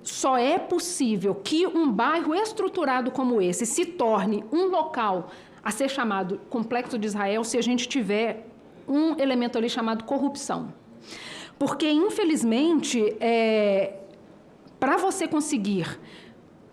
só é possível que um bairro estruturado como esse se torne um local a ser chamado Complexo de Israel se a gente tiver um elemento ali chamado corrupção. Porque, infelizmente, para você conseguir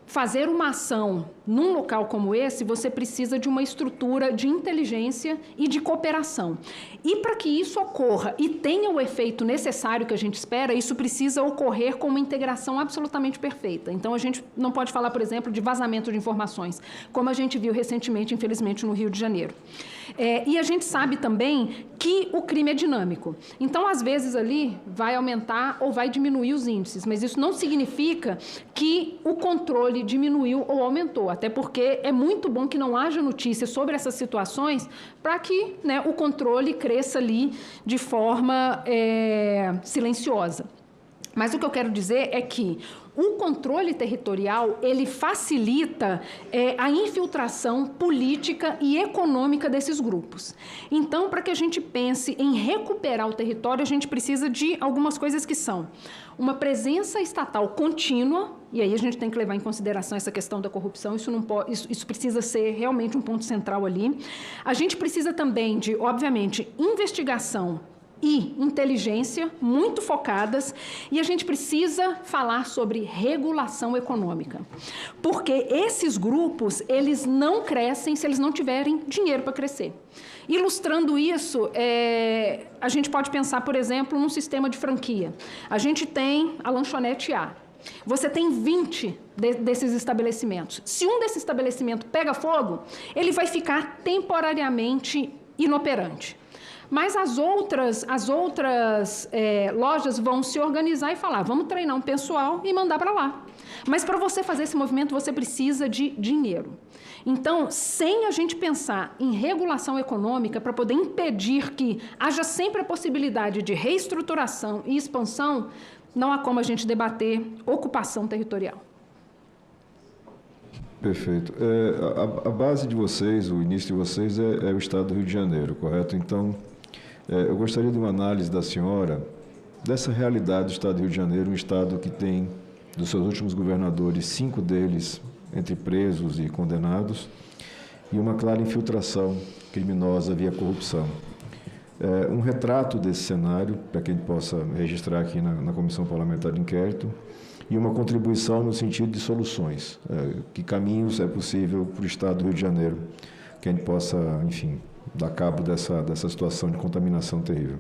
fazer uma ação num local como esse, você precisa de uma estrutura de inteligência e de cooperação. E para que isso ocorra e tenha o efeito necessário que a gente espera, isso precisa ocorrer com uma integração absolutamente perfeita. Então, a gente não pode falar, por exemplo, de vazamento de informações, como a gente viu recentemente, infelizmente, no Rio de Janeiro. E a gente sabe também que o crime é dinâmico. Então, às vezes, ali vai aumentar ou vai diminuir os índices, mas isso não significa que o controle diminuiu ou aumentou, até porque é muito bom que não haja notícias sobre essas situações para que, né, o controle cresça ali de forma silenciosa. Mas o que eu quero dizer é que o controle territorial, ele facilita a infiltração política e econômica desses grupos. Então, para que a gente pense em recuperar o território, a gente precisa de algumas coisas que são uma presença estatal contínua, e aí a gente tem que levar em consideração essa questão da corrupção, isso precisa ser realmente um ponto central ali. A gente precisa também de, obviamente, investigação e inteligência muito focadas, e a gente precisa falar sobre regulação econômica, porque esses grupos, eles não crescem se eles não tiverem dinheiro para crescer. Ilustrando isso, a gente pode pensar, por exemplo, num sistema de franquia. A gente tem a lanchonete A. Você tem 20 desses estabelecimentos. Se um desses estabelecimentos pega fogo, ele vai ficar temporariamente inoperante. Mas as outras lojas vão se organizar e falar, vamos treinar um pessoal e mandar para lá. Mas para você fazer esse movimento, você precisa de dinheiro. Então, sem a gente pensar em regulação econômica para poder impedir que haja sempre a possibilidade de reestruturação e expansão, não há como a gente debater ocupação territorial. Perfeito. A base de vocês, o início de vocês é o estado do Rio de Janeiro, correto? Então, eu gostaria de uma análise da senhora dessa realidade do estado do Rio de Janeiro, um estado que tem, dos seus últimos governadores, 5 deles entre presos e condenados, e uma clara infiltração criminosa via corrupção. Um retrato desse cenário, para que a gente possa registrar aqui na Comissão Parlamentar de Inquérito, e uma contribuição no sentido de soluções. Que caminhos é possível para o estado do Rio de Janeiro, que a gente possa, enfim, dar cabo dessa situação de contaminação terrível.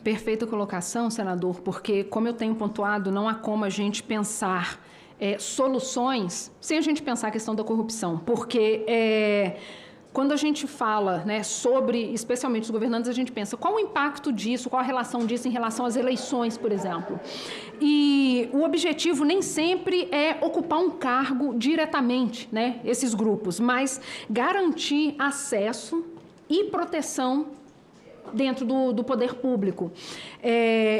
Perfeita colocação, senador, porque, como eu tenho pontuado, não há como a gente pensar soluções sem a gente pensar a questão da corrupção, porque quando a gente fala, né, sobre, especialmente os governantes, a gente pensa qual o impacto disso, qual a relação disso em relação às eleições, por exemplo. E o objetivo nem sempre é ocupar um cargo diretamente, né, esses grupos, mas garantir acesso e proteção dentro do poder público.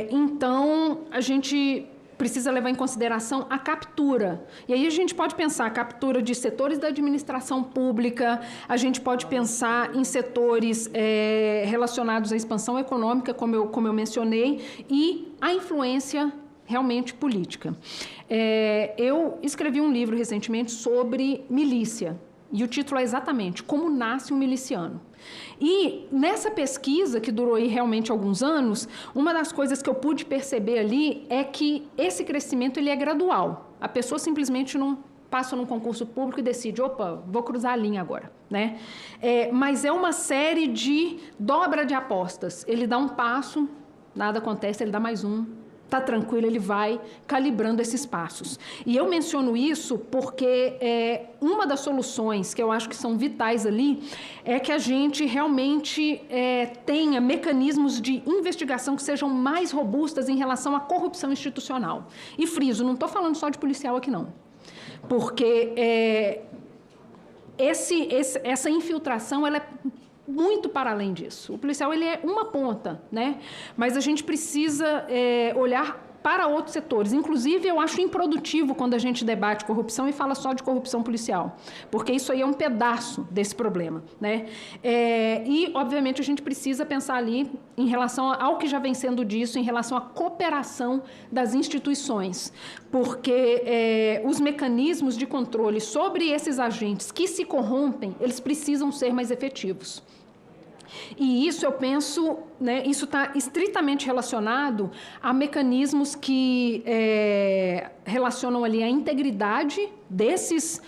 Então, a gente precisa levar em consideração a captura. E aí a gente pode pensar a captura de setores da administração pública, a gente pode pensar em setores relacionados à expansão econômica, como eu mencionei, e a influência realmente política. Eu escrevi um livro recentemente sobre milícia, e o título é exatamente Como Nasce um Miliciano. E nessa pesquisa, que durou aí realmente alguns anos, uma das coisas que eu pude perceber ali é que esse crescimento ele é gradual. A pessoa simplesmente não passa num concurso público e decide, opa, vou cruzar a linha agora, né? Mas é uma série de dobra de apostas. Ele dá um passo, nada acontece, ele dá mais um, está tranquilo, ele vai calibrando esses passos. E eu menciono isso porque uma das soluções que eu acho que são vitais ali é que a gente realmente tenha mecanismos de investigação que sejam mais robustas em relação à corrupção institucional. E friso, não estou falando só de policial aqui não, porque essa infiltração ela é muito para além disso. O policial ele é uma ponta, né? Mas a gente precisa olhar para outros setores. Inclusive, eu acho improdutivo quando a gente debate corrupção e fala só de corrupção policial, porque isso aí é um pedaço desse problema, né? E, obviamente, a gente precisa pensar ali em relação ao que já vem sendo disso, em relação à cooperação das instituições, porque os mecanismos de controle sobre esses agentes que se corrompem, eles precisam ser mais efetivos. E isso, eu penso, né, isso está estritamente relacionado a mecanismos que relacionam ali a integridade desses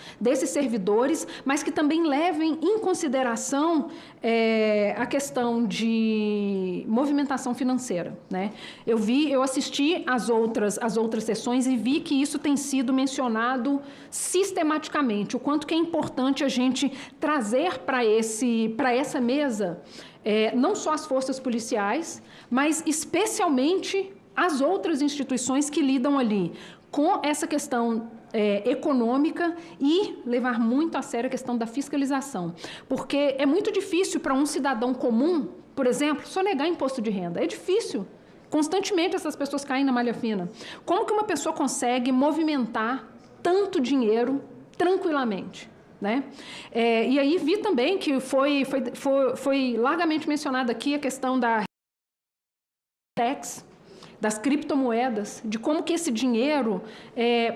servidores, mas que também levem em consideração a questão de movimentação financeira, né? Eu assisti às outras sessões e vi que isso tem sido mencionado sistematicamente, o quanto que é importante a gente trazer para essa mesa não só as forças policiais, mas especialmente as outras instituições que lidam ali com essa questão econômica e levar muito a sério a questão da fiscalização. Porque é muito difícil para um cidadão comum, por exemplo, sonegar imposto de renda. É difícil. Constantemente essas pessoas caem na malha fina. Como que uma pessoa consegue movimentar tanto dinheiro tranquilamente? Né? E aí vi também que foi largamente mencionada aqui a questão da tax, das criptomoedas, de como que esse dinheiro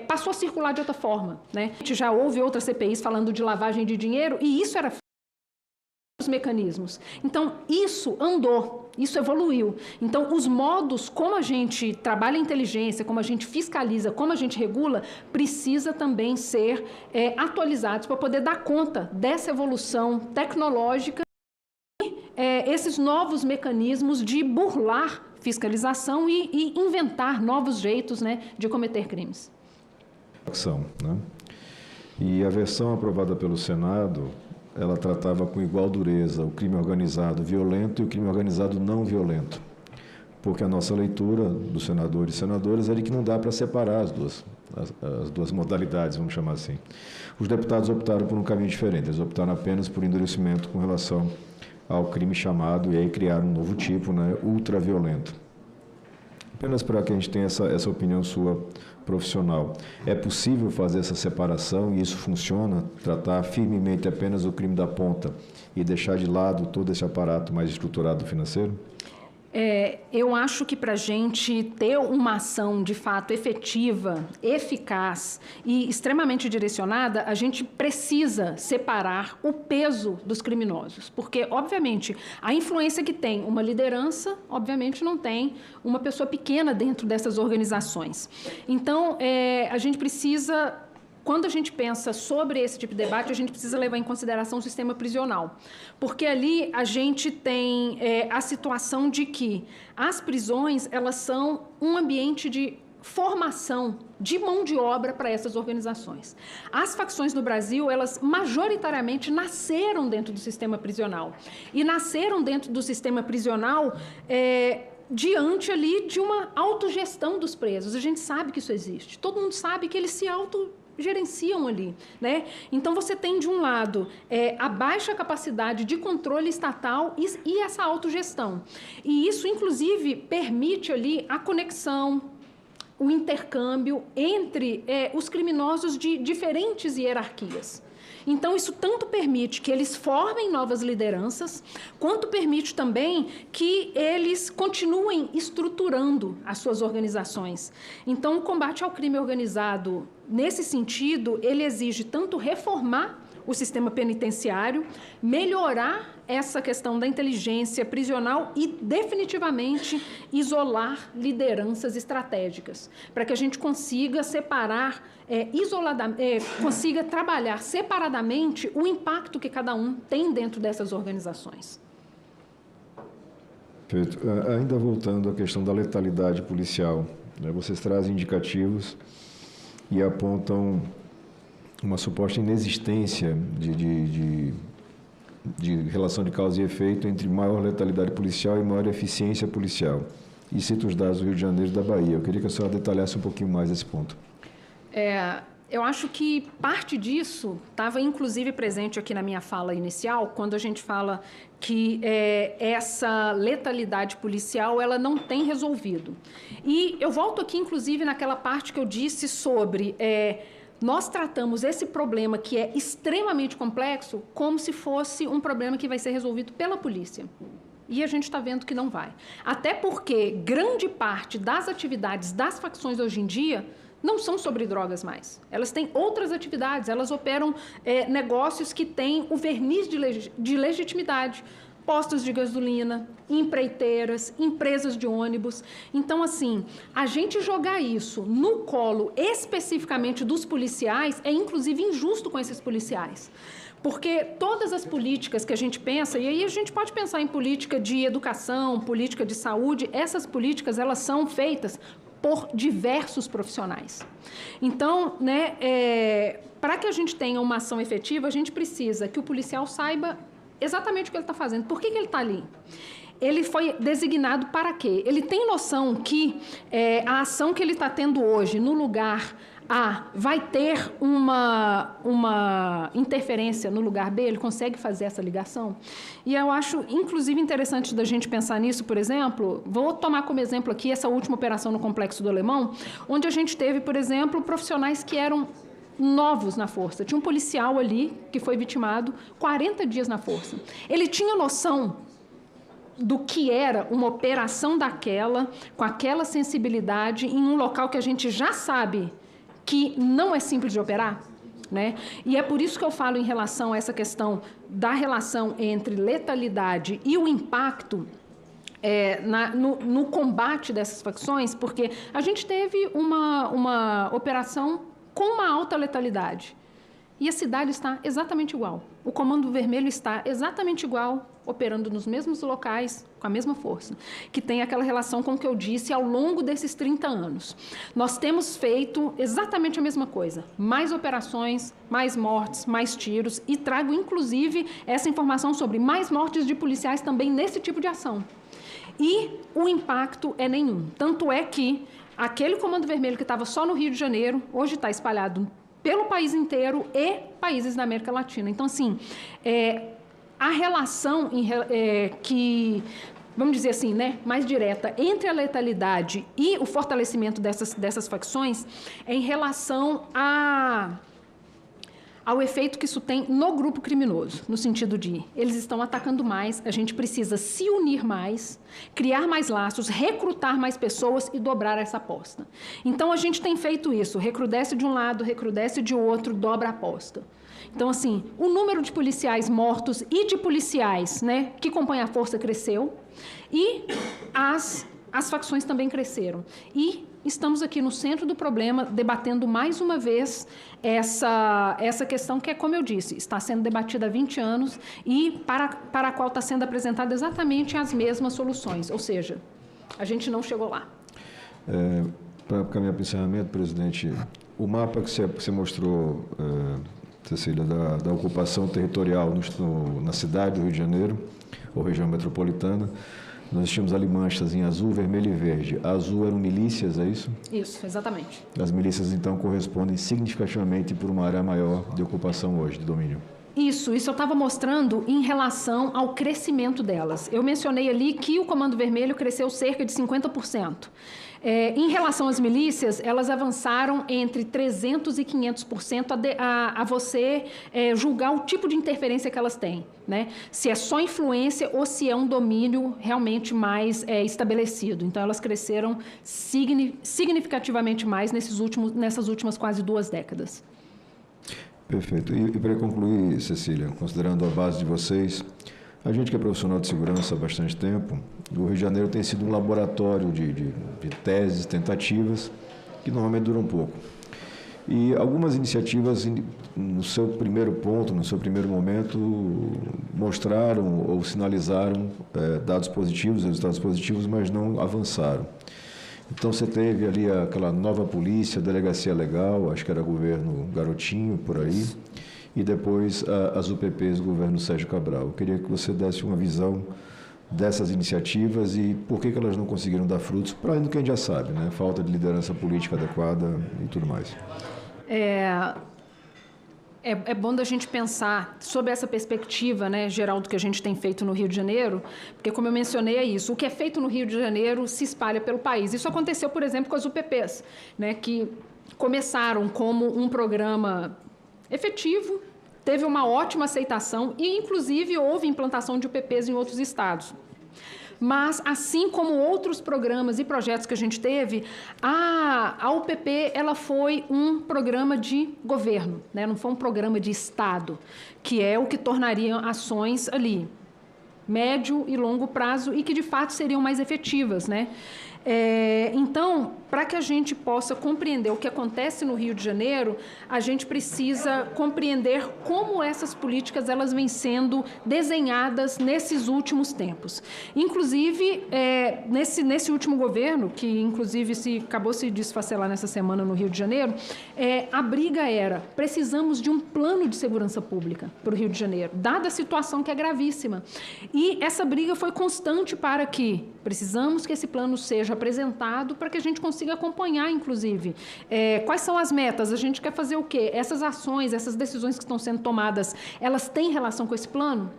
passou a circular de outra forma, né? A gente já houve outras CPIs falando de lavagem de dinheiro e isso era mecanismos. Então, isso andou, isso evoluiu. Então, os modos como a gente trabalha a inteligência, como a gente fiscaliza, como a gente regula, precisa também ser atualizados para poder dar conta dessa evolução tecnológica e esses novos mecanismos de burlar fiscalização e inventar novos jeitos, né, de cometer crimes. Né? E a versão aprovada pelo Senado, ela tratava com igual dureza o crime organizado violento e o crime organizado não violento. Porque a nossa leitura dos senadores e senadoras é de que não dá para separar as duas modalidades, vamos chamar assim. Os deputados optaram por um caminho diferente, eles optaram apenas por endurecimento com relação ao crime chamado, e aí criaram um novo tipo, né, ultraviolento. Apenas para que a gente tenha essa opinião sua profissional. É possível fazer essa separação e isso funciona? Tratar firmemente apenas o crime da ponta e deixar de lado todo esse aparato mais estruturado financeiro? Eu acho que para a gente ter uma ação de fato efetiva, eficaz e extremamente direcionada, a gente precisa separar o peso dos criminosos. Porque, obviamente, a influência que tem uma liderança, obviamente, não tem uma pessoa pequena dentro dessas organizações. Então, a gente precisa... Quando a gente pensa sobre esse tipo de debate, a gente precisa levar em consideração o sistema prisional. Porque ali a gente tem a situação de que as prisões, elas são um ambiente de formação de mão de obra para essas organizações. As facções no Brasil, elas majoritariamente nasceram dentro do sistema prisional. E nasceram dentro do sistema prisional... diante ali de uma autogestão dos presos. A gente sabe que isso existe. Todo mundo sabe que eles se autogerenciam ali, né? Então, você tem, de um lado, a baixa capacidade de controle estatal e essa autogestão. E isso, inclusive, permite ali a conexão, o intercâmbio entre os criminosos de diferentes hierarquias. Então, isso tanto permite que eles formem novas lideranças, quanto permite também que eles continuem estruturando as suas organizações. Então, o combate ao crime organizado, nesse sentido, ele exige tanto reformar o sistema penitenciário, melhorar essa questão da inteligência prisional e, definitivamente, isolar lideranças estratégicas, para que a gente consiga separar, consiga trabalhar separadamente o impacto que cada um tem dentro dessas organizações. Perfeito. Ainda voltando à questão da letalidade policial, né, vocês trazem indicativos e apontam uma suposta inexistência de relação de causa e efeito entre maior letalidade policial e maior eficiência policial. E cito os dados do Rio de Janeiro e da Bahia. Eu queria que a senhora detalhasse um pouquinho mais esse ponto. Eu acho que parte disso estava, inclusive, presente aqui na minha fala inicial, quando a gente fala que essa letalidade policial ela não tem resolvido. E eu volto aqui, inclusive, naquela parte que eu disse sobre... nós tratamos esse problema, que é extremamente complexo, como se fosse um problema que vai ser resolvido pela polícia. E a gente está vendo que não vai. Até porque grande parte das atividades das facções hoje em dia não são sobre drogas mais. Elas têm outras atividades, elas operam negócios que têm o verniz de legitimidade. Postos de gasolina, empreiteiras, empresas de ônibus. Então, assim, a gente jogar isso no colo especificamente dos policiais é, inclusive, injusto com esses policiais. Porque todas as políticas que a gente pensa, e aí a gente pode pensar em política de educação, política de saúde, essas políticas, elas são feitas por diversos profissionais. Então, né, para que a gente tenha uma ação efetiva, a gente precisa que o policial saiba exatamente o que ele está fazendo. Por que ele está ali? Ele foi designado para quê? Ele tem noção que a ação que ele está tendo hoje no lugar A vai ter uma interferência no lugar B? Ele consegue fazer essa ligação? E eu acho, inclusive, interessante da gente pensar nisso, por exemplo, vou tomar como exemplo aqui essa última operação no Complexo do Alemão, onde a gente teve, por exemplo, profissionais que eram novos na força. Tinha um policial ali que foi vitimado 40 dias na força. Ele tinha noção do que era uma operação daquela, com aquela sensibilidade, em um local que a gente já sabe que não é simples de operar? né? E é por isso que eu falo em relação a essa questão da relação entre letalidade e o impacto no combate dessas facções, porque a gente teve uma operação com uma alta letalidade. E a cidade está exatamente igual. O Comando Vermelho está exatamente igual, operando nos mesmos locais, com a mesma força, que tem aquela relação com o que eu disse ao longo desses 30 anos. Nós temos feito exatamente a mesma coisa. Mais operações, mais mortes, mais tiros, e trago, inclusive, essa informação sobre mais mortes de policiais também nesse tipo de ação. E o impacto é nenhum. Tanto é que aquele Comando Vermelho que estava só no Rio de Janeiro, hoje está espalhado pelo país inteiro e países da América Latina. Então, assim, a relação que, vamos dizer assim, né, mais direta entre a letalidade e o fortalecimento dessas facções é em relação ao efeito que isso tem no grupo criminoso, no sentido de eles estão atacando mais, a gente precisa se unir mais, criar mais laços, recrutar mais pessoas e dobrar essa aposta. Então, a gente tem feito isso, recrudesce de um lado, recrudesce de outro, dobra a aposta. Então, assim, o número de policiais mortos e de policiais, né, que compõem a força cresceu e as facções também cresceram. E estamos aqui no centro do problema, debatendo mais uma vez essa questão que é, como eu disse, está sendo debatida há 20 anos e para a qual está sendo apresentada exatamente as mesmas soluções. Ou seja, a gente não chegou lá. Para caminhar para o encerramento, presidente, o mapa que você mostrou, Cecília, da ocupação territorial na cidade do Rio de Janeiro, ou região metropolitana, nós tínhamos ali manchas em azul, vermelho e verde. A azul eram milícias, é isso? Isso, exatamente. As milícias, então, correspondem significativamente por uma área maior de ocupação hoje, de domínio. Isso eu estava mostrando em relação ao crescimento delas. Eu mencionei ali que o Comando Vermelho cresceu cerca de 50%. Em relação às milícias, elas avançaram entre 300% e 500% a você julgar o tipo de interferência que elas têm, né? Se é só influência ou se é um domínio realmente mais estabelecido. Então, elas cresceram significativamente mais nessas últimas quase 2 décadas. Perfeito. E para concluir, Cecília, considerando a base de vocês, a gente que é profissional de segurança há bastante tempo, o Rio de Janeiro tem sido um laboratório de teses, tentativas, que normalmente duram pouco. E algumas iniciativas, no seu primeiro ponto, no seu primeiro momento, mostraram ou sinalizaram dados positivos, resultados positivos, mas não avançaram. Então, você teve ali aquela nova polícia, delegacia legal, acho que era governo Garotinho, por aí, e depois as UPPs do governo Sérgio Cabral. Eu queria que você desse uma visão dessas iniciativas e por que elas não conseguiram dar frutos, para além do que a gente já sabe, né? Falta de liderança política adequada e tudo mais. É bom da gente pensar sobre essa perspectiva, né, geral do que a gente tem feito no Rio de Janeiro, porque, como eu mencionei, é isso. O que é feito no Rio de Janeiro se espalha pelo país. Isso aconteceu, por exemplo, com as UPPs, né, que começaram como um programa efetivo, teve uma ótima aceitação e, inclusive, houve implantação de UPPs em outros estados. Mas, assim como outros programas e projetos que a gente teve, a UPP ela foi um programa de governo, né? Não foi um programa de Estado, que é o que tornaria ações ali, médio e longo prazo, e que, de fato, seriam mais efetivas, né? Então, para que a gente possa compreender o que acontece no Rio de Janeiro, a gente precisa compreender como essas políticas elas vêm sendo desenhadas nesses últimos tempos. Inclusive, nesse último governo, que inclusive acabou se desfacelar nessa semana no Rio de Janeiro, a briga era: precisamos de um plano de segurança pública para o Rio de Janeiro, dada a situação que é gravíssima. E essa briga foi constante para que precisamos que esse plano seja apresentado para que a gente consiga acompanhar, inclusive, quais são as metas, a gente quer fazer o quê? Essas ações, essas decisões que estão sendo tomadas, elas têm relação com esse plano?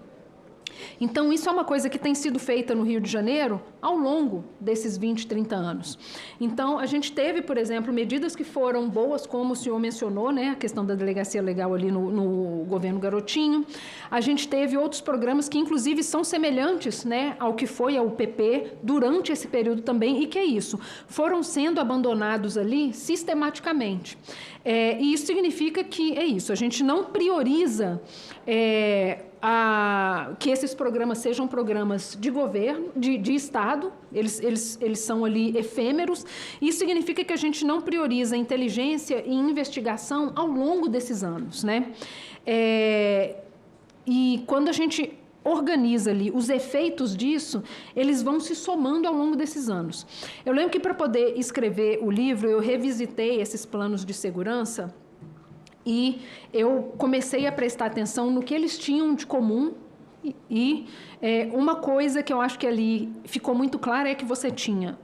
Então, isso é uma coisa que tem sido feita no Rio de Janeiro ao longo desses 20, 30 anos. Então, a gente teve, por exemplo, medidas que foram boas, como o senhor mencionou, né, a questão da delegacia legal ali no governo Garotinho. A gente teve outros programas que, inclusive, são semelhantes, né, ao que foi a UPP durante esse período também, e que é isso, foram sendo abandonados ali sistematicamente. E isso significa que é isso, a gente não prioriza que esses programas sejam programas de governo, de Estado, eles são ali efêmeros. Isso significa que a gente não prioriza inteligência e investigação ao longo desses anos, né? E quando a gente organiza ali os efeitos disso, eles vão se somando ao longo desses anos. Eu lembro que para poder escrever o livro, eu revisitei esses planos de segurança e eu comecei a prestar atenção no que eles tinham de comum e uma coisa que eu acho que ali ficou muito clara é que você tinha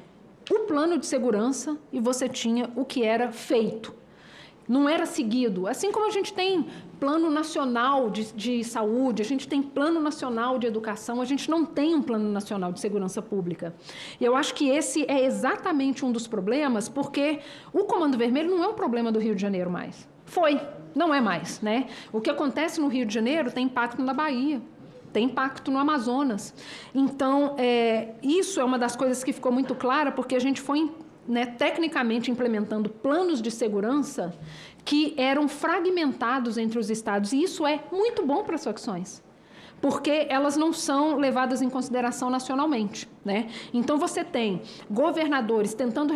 o plano de segurança e você tinha o que era feito. Não era seguido. Assim como a gente tem plano nacional de saúde, a gente tem plano nacional de educação, a gente não tem um plano nacional de segurança pública. E eu acho que esse é exatamente um dos problemas, porque o Comando Vermelho não é um problema do Rio de Janeiro mais. Foi, não é mais, né? O que acontece no Rio de Janeiro tem impacto na Bahia, tem impacto no Amazonas. Então, isso é uma das coisas que ficou muito clara, porque a gente foi tecnicamente implementando planos de segurança que eram fragmentados entre os estados, e isso é muito bom para as facções, porque elas não são levadas em consideração nacionalmente, né? Então você tem governadores tentando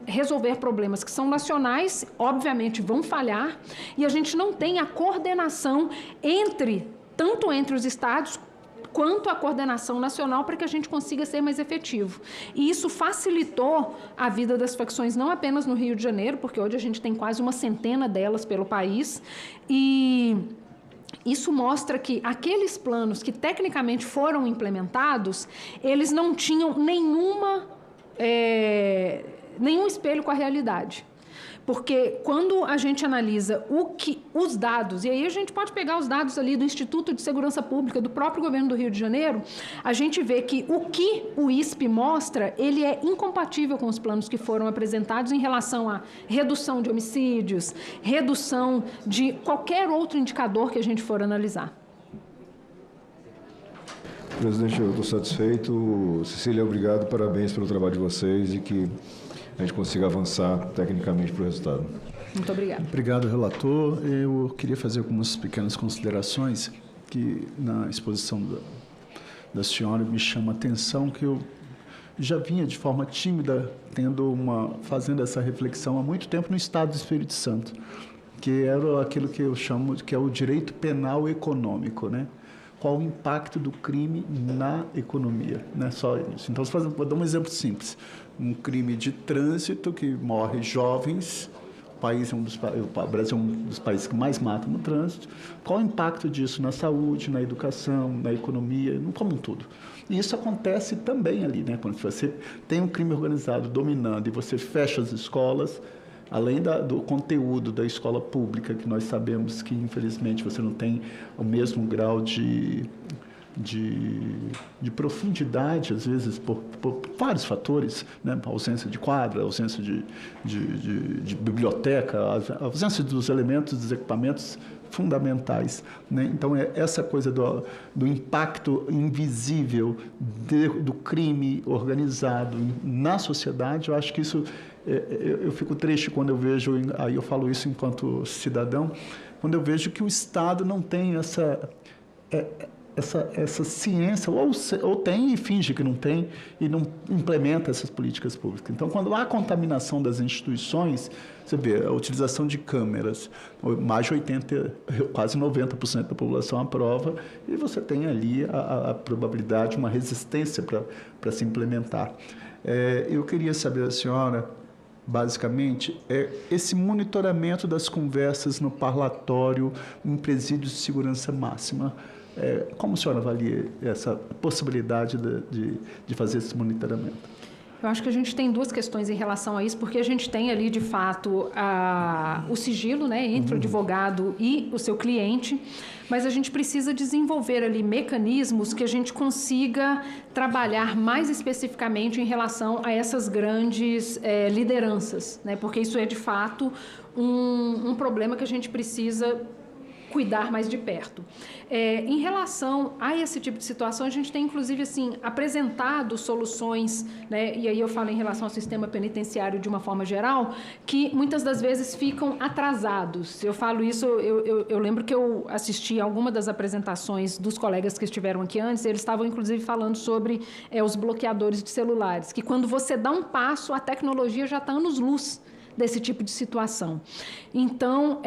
resolver problemas que são nacionais, obviamente vão falhar, e a gente não tem a coordenação tanto entre os estados quanto a coordenação nacional para que a gente consiga ser mais efetivo. E isso facilitou a vida das facções, não apenas no Rio de Janeiro, porque hoje a gente tem quase uma centena delas pelo país, e isso mostra que aqueles planos que tecnicamente foram implementados, eles não tinham nenhum espelho com a realidade. Porque quando a gente analisa os dados, e aí a gente pode pegar os dados ali do Instituto de Segurança Pública, do próprio governo do Rio de Janeiro, a gente vê que o que o ISP mostra, ele é incompatível com os planos que foram apresentados em relação à redução de homicídios, redução de qualquer outro indicador que a gente for analisar. Presidente, eu estou satisfeito. Cecília, obrigado, parabéns pelo trabalho de vocês e que a gente consiga avançar tecnicamente para o resultado. Muito obrigada. Obrigado, relator. Eu queria fazer algumas pequenas considerações que na exposição da senhora me chama a atenção, que eu já vinha de forma tímida fazendo essa reflexão há muito tempo no Estado do Espírito Santo, que era aquilo que eu chamo que é o direito penal econômico, né? Qual o impacto do crime na economia, não é só isso. Então, vou dar um exemplo simples. Um crime de trânsito que morre jovens, o Brasil é um dos países que mais matam no trânsito. Qual o impacto disso na saúde, na educação, na economia, como um todo? E isso acontece também ali, né? Quando você tem um crime organizado dominando e você fecha as escolas, além do conteúdo da escola pública, que nós sabemos que, infelizmente, você não tem o mesmo grau de profundidade, às vezes, por vários fatores, né? A ausência de quadra, a ausência de biblioteca, a ausência dos elementos, dos equipamentos fundamentais, né? Então, essa coisa do impacto invisível do crime organizado na sociedade, eu acho que isso... Eu fico triste quando eu vejo, aí eu falo isso enquanto cidadão, quando eu vejo que o Estado não tem essa ciência, ou tem e finge que não tem, e não implementa essas políticas públicas. Então, quando há contaminação das instituições, você vê a utilização de câmeras, mais de 80%, quase 90% da população aprova, e você tem ali a probabilidade, uma resistência para se implementar. Eu queria saber da senhora, basicamente, esse monitoramento das conversas no parlatório em presídios de segurança máxima. Como a senhora avalia essa possibilidade de fazer esse monitoramento? Eu acho que a gente tem duas questões em relação a isso, porque a gente tem ali, de fato, o sigilo, né, entre o advogado e o seu cliente, mas a gente precisa desenvolver ali mecanismos que a gente consiga trabalhar mais especificamente em relação a essas grandes lideranças, né, porque isso é, de fato, um problema que a gente precisa cuidar mais de perto. Em relação a esse tipo de situação, a gente tem, inclusive, assim, apresentado soluções, né, e aí eu falo em relação ao sistema penitenciário de uma forma geral, que muitas das vezes ficam atrasados. Eu falo isso, eu lembro que eu assisti a alguma das apresentações dos colegas que estiveram aqui antes, eles estavam, inclusive, falando sobre os bloqueadores de celulares, que quando você dá um passo, a tecnologia já está anos-luz desse tipo de situação. Então,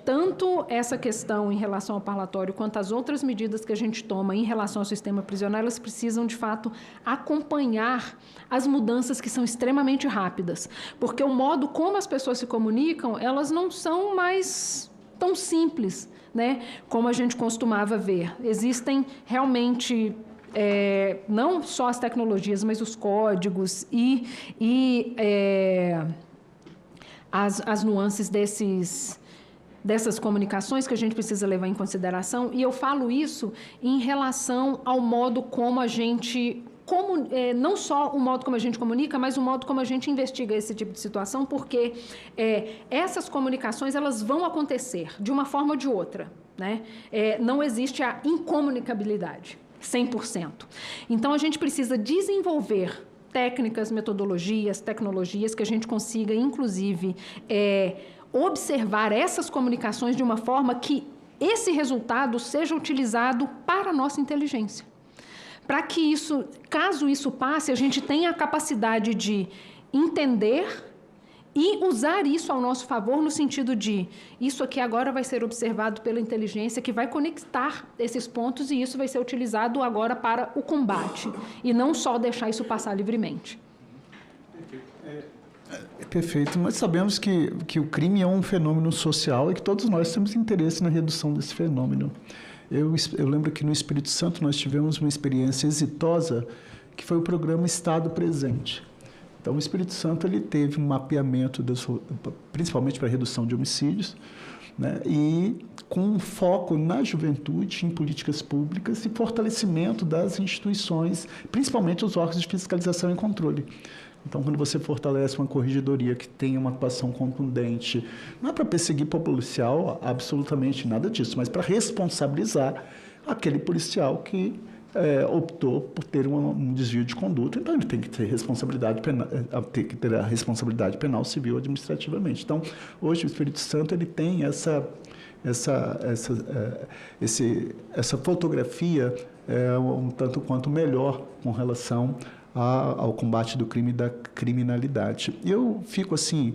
tanto essa questão em relação ao parlatório quanto as outras medidas que a gente toma em relação ao sistema prisional, elas precisam, de fato, acompanhar as mudanças que são extremamente rápidas, porque o modo como as pessoas se comunicam, elas não são mais tão simples, né, como a gente costumava ver. Existem realmente não só as tecnologias, mas os códigos e as nuances dessas comunicações que a gente precisa levar em consideração, e eu falo isso em relação ao modo como a gente, não só o modo como a gente comunica, mas o modo como a gente investiga esse tipo de situação, porque essas comunicações elas vão acontecer de uma forma ou de outra, né? Não existe a incomunicabilidade 100%. Então, a gente precisa desenvolver técnicas, metodologias, tecnologias que a gente consiga, inclusive, observar essas comunicações de uma forma que esse resultado seja utilizado para a nossa inteligência. Para que isso, caso isso passe, a gente tenha a capacidade de entender e usar isso ao nosso favor no sentido de isso aqui agora vai ser observado pela inteligência que vai conectar esses pontos e isso vai ser utilizado agora para o combate e não só deixar isso passar livremente. Perfeito, nós sabemos que o crime é um fenômeno social e que todos nós temos interesse na redução desse fenômeno. Eu lembro que no Espírito Santo nós tivemos uma experiência exitosa que foi o programa Estado Presente. Então, o Espírito Santo ele teve um mapeamento, principalmente para a redução de homicídios, né, e com um foco na juventude, em políticas públicas e fortalecimento das instituições, principalmente os órgãos de fiscalização e controle. Então, quando você fortalece uma corregedoria que tem uma atuação contundente, não é para perseguir policial, absolutamente nada disso, mas para responsabilizar aquele policial que optou por ter um desvio de conduta, então ele tem que ter responsabilidade penal, tem que ter a responsabilidade penal, civil, administrativamente. Então, hoje o Espírito Santo ele tem essa fotografia um tanto quanto melhor com relação ao combate do crime e da criminalidade. E eu fico assim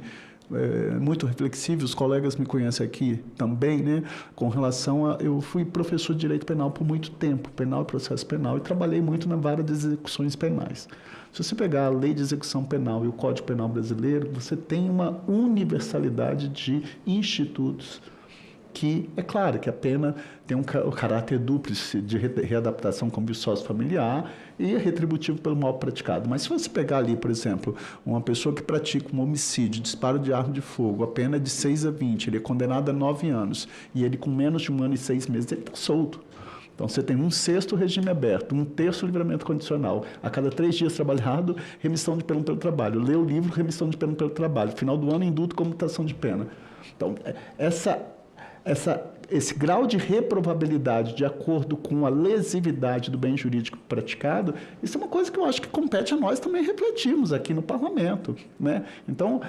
muito reflexivo, os colegas me conhecem aqui também, né, com relação a... Eu fui professor de Direito Penal por muito tempo, penal e processo penal, e trabalhei muito na vara de execuções penais. Se você pegar a Lei de Execução Penal e o Código Penal Brasileiro, você tem uma universalidade de institutos que, é claro, que a pena tem o caráter dúplice de readaptação como vício familiar e é retributivo pelo mal praticado. Mas se você pegar ali, por exemplo, uma pessoa que pratica um homicídio, disparo de arma de fogo, a pena é de 6 a 20, ele é condenado a 9 anos, e ele com menos de 1 ano e 6 meses, ele está solto. Então, você tem 1/6 regime aberto, 1/3 livramento condicional. A cada 3 dias trabalhado, remissão de pena pelo trabalho. Lê o livro, remissão de pena pelo trabalho. Final do ano, indulto, comutação de pena. Então, esse grau de reprovabilidade de acordo com a lesividade do bem jurídico praticado, isso é uma coisa que eu acho que compete a nós também refletirmos aqui no parlamento, né? Então,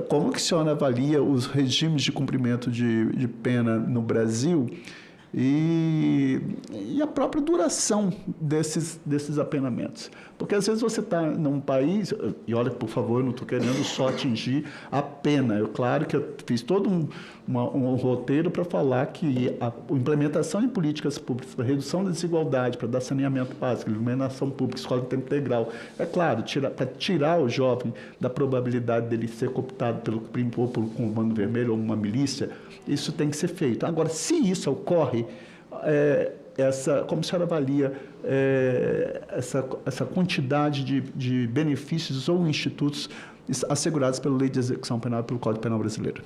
como que o senhor avalia os regimes de cumprimento de pena no Brasil e a própria duração desses apenamentos? Porque às vezes você está num país, e olha, por favor, eu não estou querendo só atingir a pena. Claro que eu fiz todo um roteiro para falar que a implementação de políticas públicas para redução da desigualdade, para dar saneamento básico, iluminação pública, escola de tempo integral, é claro, para tirar o jovem da probabilidade dele ser cooptado pelo crime ou pelo comando vermelho ou uma milícia, isso tem que ser feito. Agora, se isso ocorre, como a senhora avalia essa quantidade de benefícios ou institutos assegurados pela Lei de Execução Penal e pelo Código Penal Brasileiro?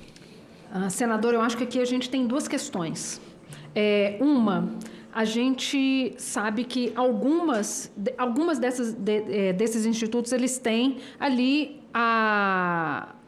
Senador, eu acho que aqui a gente tem 2 questões. Uma, a gente sabe que algumas desses institutos, eles têm ali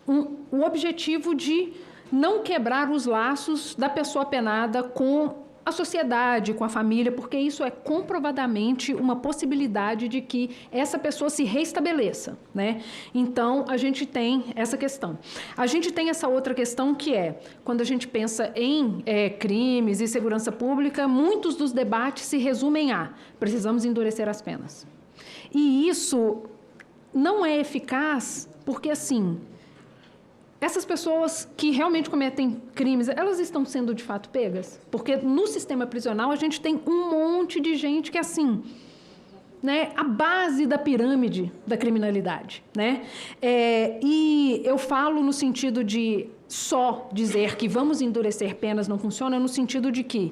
o objetivo de não quebrar os laços da pessoa penada com a sociedade, com a família, porque isso é comprovadamente uma possibilidade de que essa pessoa se reestabeleça, né? Então, a gente tem essa questão. A gente tem essa outra questão que é, quando a gente pensa em crimes e segurança pública, muitos dos debates se resumem a precisamos endurecer as penas. E isso não é eficaz porque, assim, essas pessoas que realmente cometem crimes, elas estão sendo de fato pegas? Porque no sistema prisional a gente tem um monte de gente que é assim, né, a base da pirâmide da criminalidade, né? E eu falo no sentido de só dizer que vamos endurecer penas não funciona, no sentido de que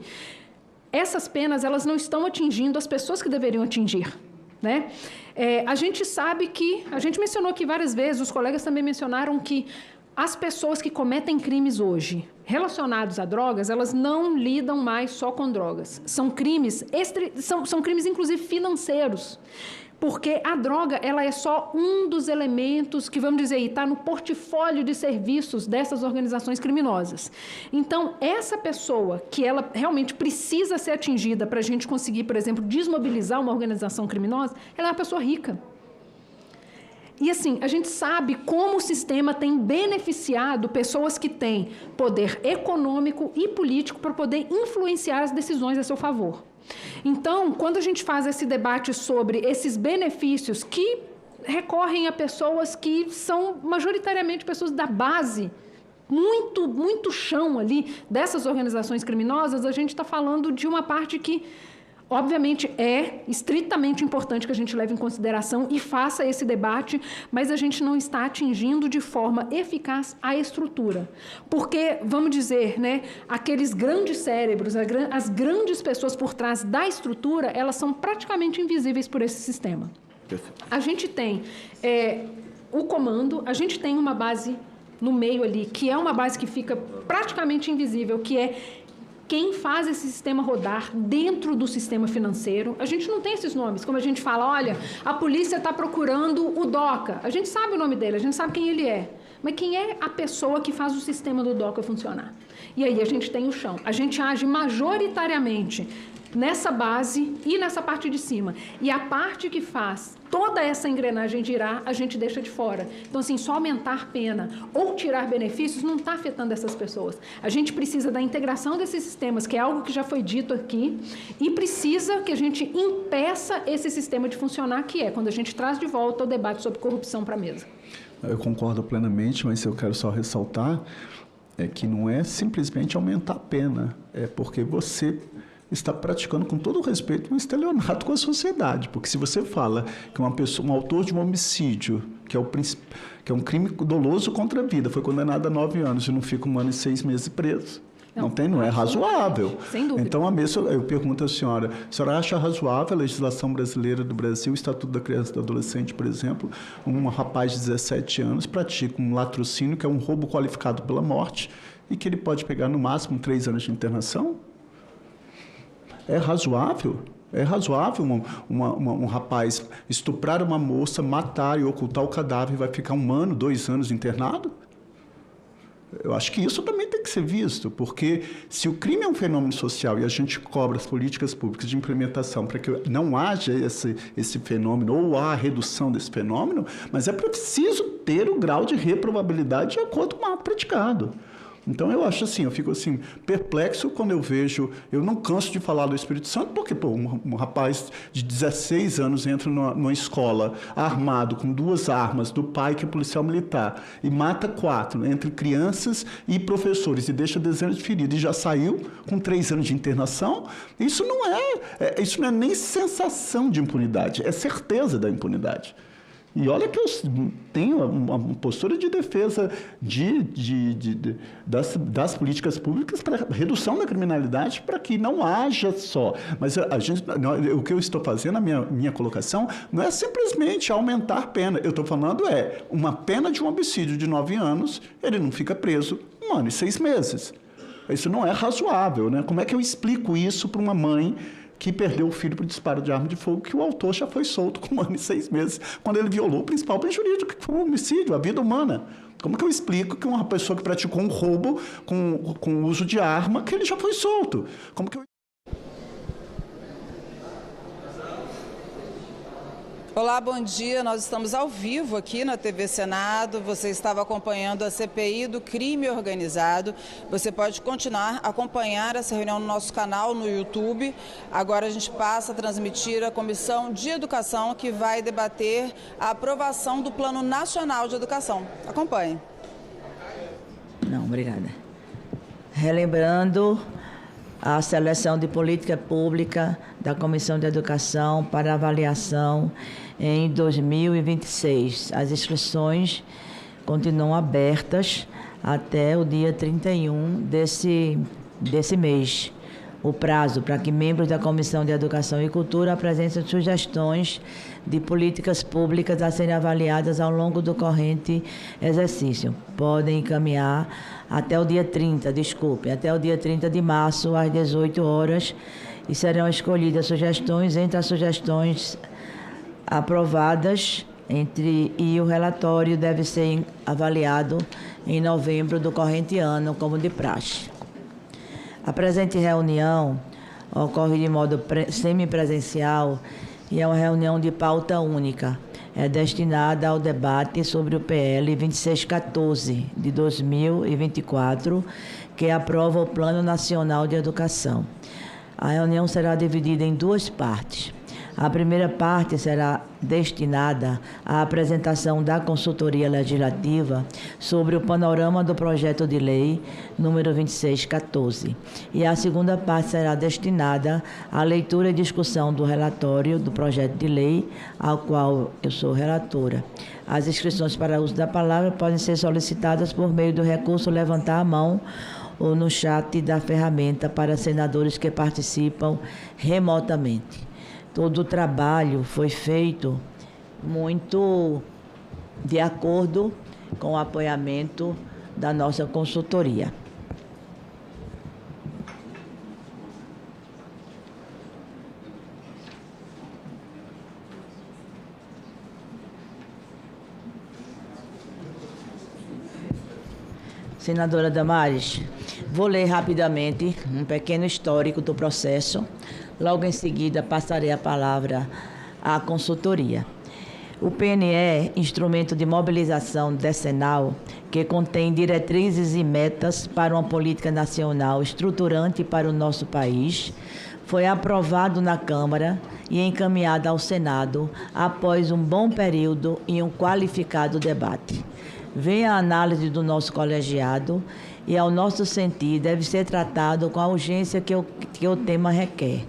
essas penas elas não estão atingindo as pessoas que deveriam atingir, né? A gente sabe que, a gente mencionou aqui várias vezes, os colegas também mencionaram que as pessoas que cometem crimes hoje relacionados a drogas, elas não lidam mais só com drogas. São crimes, são crimes inclusive financeiros, porque a droga ela é só um dos elementos que, vamos dizer, está no portfólio de serviços dessas organizações criminosas. Então, essa pessoa que ela realmente precisa ser atingida para a gente conseguir, por exemplo, desmobilizar uma organização criminosa, ela é uma pessoa rica. E assim, a gente sabe como o sistema tem beneficiado pessoas que têm poder econômico e político para poder influenciar as decisões a seu favor. Então, quando a gente faz esse debate sobre esses benefícios que recorrem a pessoas que são majoritariamente pessoas da base, muito chão ali dessas organizações criminosas, a gente está falando de uma parte que obviamente, é estritamente importante que a gente leve em consideração e faça esse debate, mas a gente não está atingindo de forma eficaz a estrutura. Porque, vamos dizer, né, aqueles grandes cérebros, as grandes pessoas por trás da estrutura, elas são praticamente invisíveis por esse sistema. A gente tem o comando, a gente tem uma base no meio ali, que é uma base que fica praticamente invisível, que é quem faz esse sistema rodar dentro do sistema financeiro. A gente não tem esses nomes, como a gente fala, olha, a polícia está procurando o DOCA. A gente sabe o nome dele, a gente sabe quem ele é. Mas quem é a pessoa que faz o sistema do DOCA funcionar? E aí a gente tem o chão. A gente age majoritariamente nessa base e nessa parte de cima. E a parte que faz toda essa engrenagem girar, a gente deixa de fora. Então, assim, só aumentar pena ou tirar benefícios não está afetando essas pessoas. A gente precisa da integração desses sistemas, que é algo que já foi dito aqui, e precisa que a gente impeça esse sistema de funcionar, que é quando a gente traz de volta o debate sobre corrupção para a mesa. Eu concordo plenamente, mas eu quero só ressaltar que não é simplesmente aumentar a pena, é porque você está praticando, com todo o respeito, um estelionato com a sociedade. Porque se você fala que um autor de um homicídio, que é um crime doloso contra a vida, foi condenado a 9 anos e não fica 1 ano e 6 meses preso, não é razoável. Sem dúvida. Então, eu pergunto à senhora acha razoável a legislação brasileira do Brasil, o Estatuto da Criança e do Adolescente, por exemplo, um rapaz de 17 anos pratica um latrocínio, que é um roubo qualificado pela morte, e que ele pode pegar no máximo 3 anos de internação? É razoável? É razoável um rapaz estuprar uma moça, matar e ocultar o cadáver e vai ficar 1 ano, 2 anos internado? Eu acho que isso também tem que ser visto, porque se o crime é um fenômeno social e a gente cobra as políticas públicas de implementação para que não haja esse fenômeno ou a redução desse fenômeno, mas é preciso ter o grau de reprovabilidade de acordo com o ato praticado. Então, eu acho assim, eu fico assim, perplexo quando eu vejo, eu não canso de falar do Espírito Santo, porque um rapaz de 16 anos entra numa escola armado com 2 armas do pai, que é policial militar, e mata 4, entre crianças e professores, e deixa dezenas de feridos, e já saiu com 3 anos de internação. Isso não é nem sensação de impunidade, é certeza da impunidade. E olha que eu tenho uma postura de defesa das políticas públicas para redução da criminalidade, para que não haja só. Mas o que eu estou fazendo, a minha colocação, não é simplesmente aumentar pena. Eu estou falando uma pena de um homicídio de 9 anos, ele não fica preso 1 ano e 6 meses. Isso não é razoável, né? Como é que eu explico isso para uma mãe que perdeu o filho por disparo de arma de fogo, que o autor já foi solto com 1 ano e 6 meses, quando ele violou o principal bem jurídico, que foi o homicídio, a vida humana? Como que eu explico que uma pessoa que praticou um roubo com o uso de arma, que ele já foi solto? Como que eu... Olá, bom dia. Nós estamos ao vivo aqui na TV Senado. Você estava acompanhando a CPI do crime organizado. Você pode continuar a acompanhar essa reunião no nosso canal no YouTube. Agora a gente passa a transmitir a Comissão de Educação, que vai debater a aprovação do Plano Nacional de Educação. Acompanhe. Não, obrigada. Relembrando a seleção de política pública da Comissão de Educação para avaliação em 2026. As inscrições continuam abertas até o dia 31 desse mês. O prazo para que membros da Comissão de Educação e Cultura apresentem sugestões de políticas públicas a serem avaliadas ao longo do corrente exercício. Podem encaminhar até o dia 30 de março, às 18 horas, e serão escolhidas sugestões entre as sugestões aprovadas e o relatório deve ser avaliado em novembro do corrente ano, como de praxe. A presente reunião ocorre de modo semipresencial e é uma reunião de pauta única. É destinada ao debate sobre o PL 2614 de 2024, que aprova o Plano Nacional de Educação. A reunião será dividida em duas partes. A primeira parte será destinada à apresentação da consultoria legislativa sobre o panorama do projeto de lei número 2614. E a segunda parte será destinada à leitura e discussão do relatório do projeto de lei, ao qual eu sou relatora. As inscrições para uso da palavra podem ser solicitadas por meio do recurso levantar a mão ou no chat da ferramenta para senadores que participam remotamente. Todo o trabalho foi feito muito de acordo com o apoiamento da nossa consultoria. Senadora Damares, vou ler rapidamente um pequeno histórico do processo. Logo em seguida, passarei a palavra à consultoria. O PNE, instrumento de mobilização decenal, que contém diretrizes e metas para uma política nacional estruturante para o nosso país, foi aprovado na Câmara e encaminhado ao Senado após um bom período e um qualificado debate. Vem a análise do nosso colegiado e, ao nosso sentir, deve ser tratado com a urgência que o tema requer.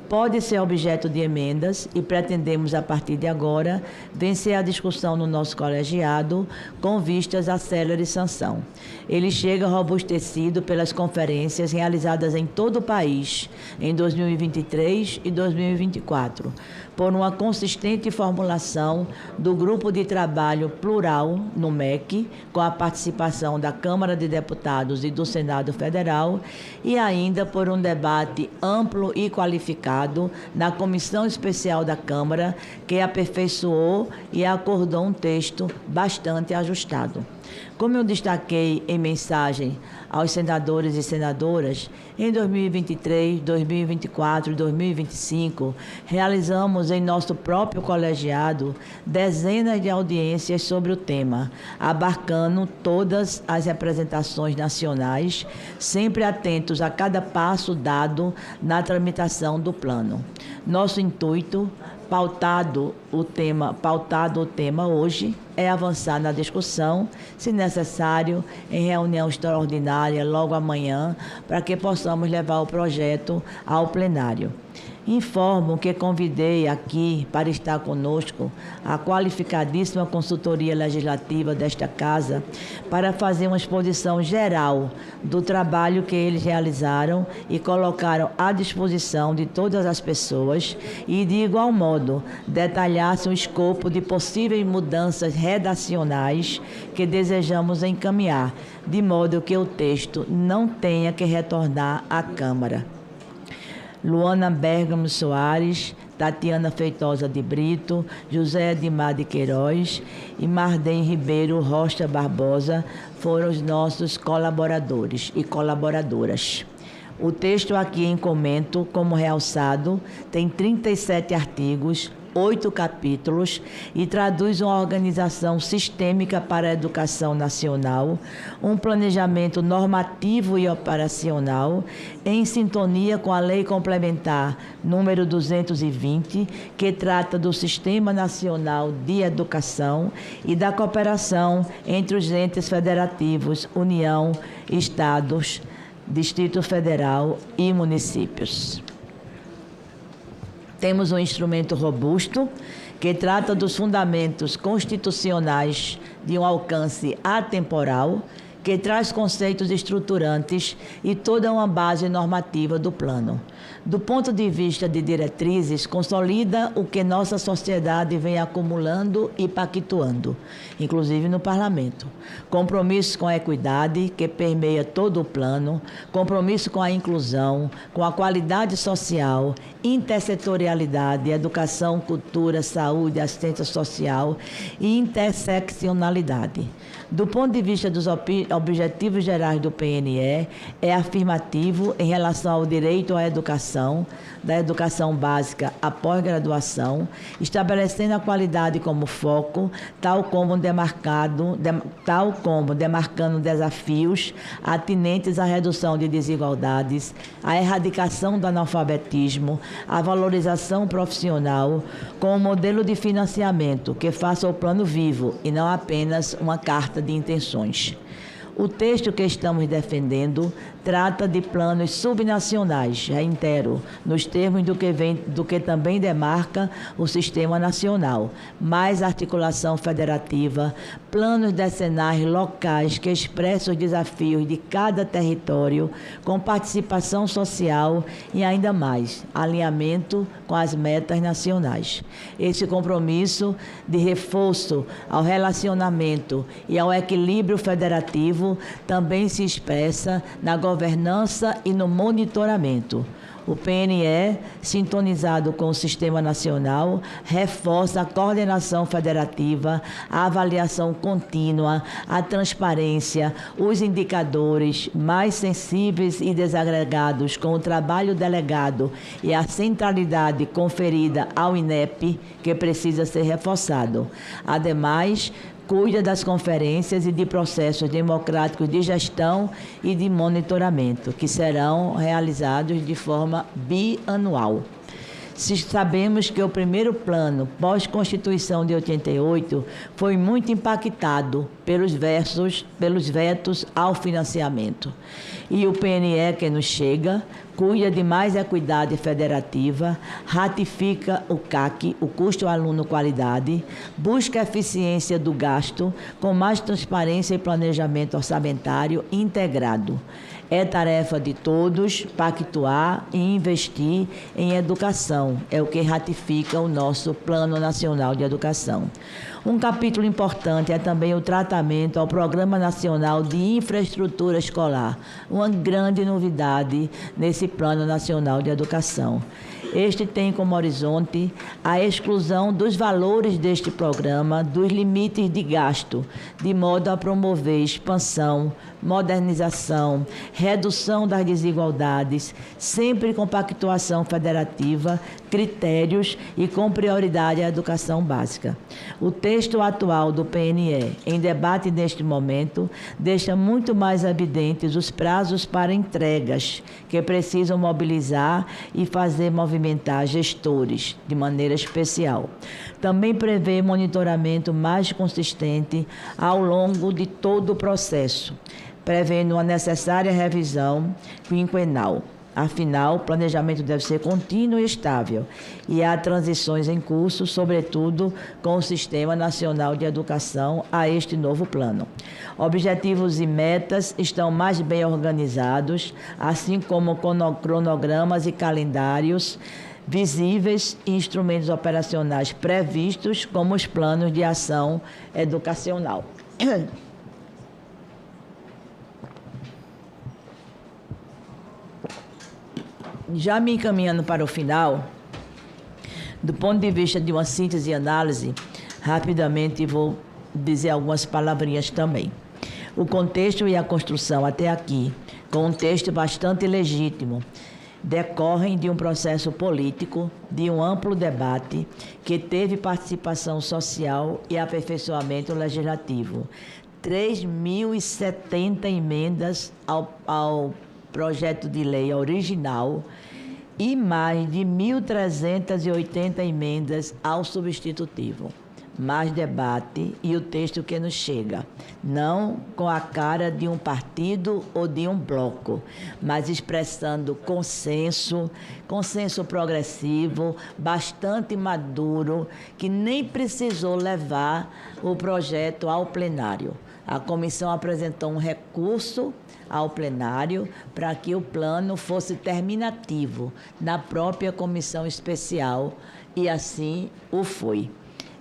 Pode ser objeto de emendas e pretendemos, a partir de agora, vencer a discussão no nosso colegiado com vistas à célere sanção. Ele chega robustecido pelas conferências realizadas em todo o país em 2023 e 2024, por uma consistente formulação do Grupo de Trabalho Plural no MEC, com a participação da Câmara de Deputados e do Senado Federal, e ainda por um debate amplo e qualificado na Comissão Especial da Câmara, que aperfeiçoou e acordou um texto bastante ajustado. Como eu destaquei em mensagem aos senadores e senadoras, em 2023, 2024 e 2025, realizamos em nosso próprio colegiado dezenas de audiências sobre o tema, abarcando todas as representações nacionais, sempre atentos a cada passo dado na tramitação do plano. Nosso intuito, pautado o tema hoje, é avançar na discussão, se necessário, em reunião extraordinária logo amanhã, para que possamos levar o projeto ao plenário. Informo que convidei aqui para estar conosco a qualificadíssima consultoria legislativa desta Casa para fazer uma exposição geral do trabalho que eles realizaram e colocaram à disposição de todas as pessoas e, de igual modo, detalhassem o escopo de possíveis mudanças redacionais que desejamos encaminhar, de modo que o texto não tenha que retornar à Câmara. Luana Bergamo Soares, Tatiana Feitosa de Brito, José Edmar de Queiroz e Mardem Ribeiro Rocha Barbosa foram os nossos colaboradores e colaboradoras. O texto aqui em comento, como realçado, tem 37 artigos, 8 capítulos e traduz uma organização sistêmica para a educação nacional, um planejamento normativo e operacional em sintonia com a Lei Complementar número 220, que trata do Sistema Nacional de Educação e da cooperação entre os entes federativos, União, Estados, Distrito Federal e municípios. Temos um instrumento robusto que trata dos fundamentos constitucionais de um alcance atemporal, que traz conceitos estruturantes e toda uma base normativa do plano. Do ponto de vista de diretrizes, consolida o que nossa sociedade vem acumulando e pactuando, inclusive no parlamento. Compromisso com a equidade, que permeia todo o plano, compromisso com a inclusão, com a qualidade social, intersetorialidade, educação, cultura, saúde, assistência social e interseccionalidade. Do ponto de vista dos objetivos gerais do PNE, é afirmativo em relação ao direito à educação, da educação básica à pós-graduação, estabelecendo a qualidade como foco, tal como demarcando desafios atinentes à redução de desigualdades, à erradicação do analfabetismo, à valorização profissional, com um modelo de financiamento que faça o plano vivo e não apenas uma carta de intenções. O texto que estamos defendendo trata de planos subnacionais, reitero, nos termos do que também demarca o Sistema Nacional, mais articulação federativa, planos decenais locais que expressam os desafios de cada território, com participação social e ainda mais, alinhamento com as metas nacionais. Esse compromisso de reforço ao relacionamento e ao equilíbrio federativo também se expressa na governança e no monitoramento. O PNE, sintonizado com o Sistema Nacional, reforça a coordenação federativa, a avaliação contínua, a transparência, os indicadores mais sensíveis e desagregados com o trabalho delegado e a centralidade conferida ao INEP, que precisa ser reforçado. Ademais, cuida das conferências e de processos democráticos de gestão e de monitoramento, que serão realizados de forma bianual. Sabemos que o primeiro plano, pós-Constituição de 88, foi muito impactado pelos vetos ao financiamento. E o PNE que nos chega cuida de mais equidade federativa, ratifica o CAC, o custo aluno qualidade, busca a eficiência do gasto, com mais transparência e planejamento orçamentário integrado. É tarefa de todos pactuar e investir em educação. É o que ratifica o nosso Plano Nacional de Educação. Um capítulo importante é também o tratamento ao Programa Nacional de Infraestrutura Escolar, uma grande novidade nesse Plano Nacional de Educação. Este tem como horizonte a exclusão dos valores deste programa dos limites de gasto, de modo a promover expansão, modernização, redução das desigualdades, sempre com pactuação federativa, critérios e com prioridade à educação básica. O texto atual do PNE, em debate neste momento, deixa muito mais evidentes os prazos para entregas, que precisam mobilizar e fazer movimentar gestores, de maneira especial. Também prevê monitoramento mais consistente ao longo de todo o processo, prevendo uma necessária revisão quinquenal. Afinal, o planejamento deve ser contínuo e estável, e há transições em curso, sobretudo com o Sistema Nacional de Educação a este novo plano. Objetivos e metas estão mais bem organizados, assim como cronogramas e calendários visíveis e instrumentos operacionais previstos, como os planos de ação educacional. Já me encaminhando para o final, Do ponto de vista de uma síntese e análise, rapidamente vou dizer algumas palavrinhas também. O contexto e a construção até aqui, com um texto bastante legítimo, decorrem de um processo político, de um amplo debate que teve participação social e aperfeiçoamento legislativo. 3.070 emendas ao projeto de lei original e mais de 1.380 emendas ao substitutivo. Mais debate e o texto que nos chega, não com a cara de um partido ou de um bloco, mas expressando consenso progressivo, bastante maduro, que nem precisou levar o projeto ao plenário. A comissão apresentou um recurso ao plenário para que o plano fosse terminativo na própria comissão especial, e assim o foi.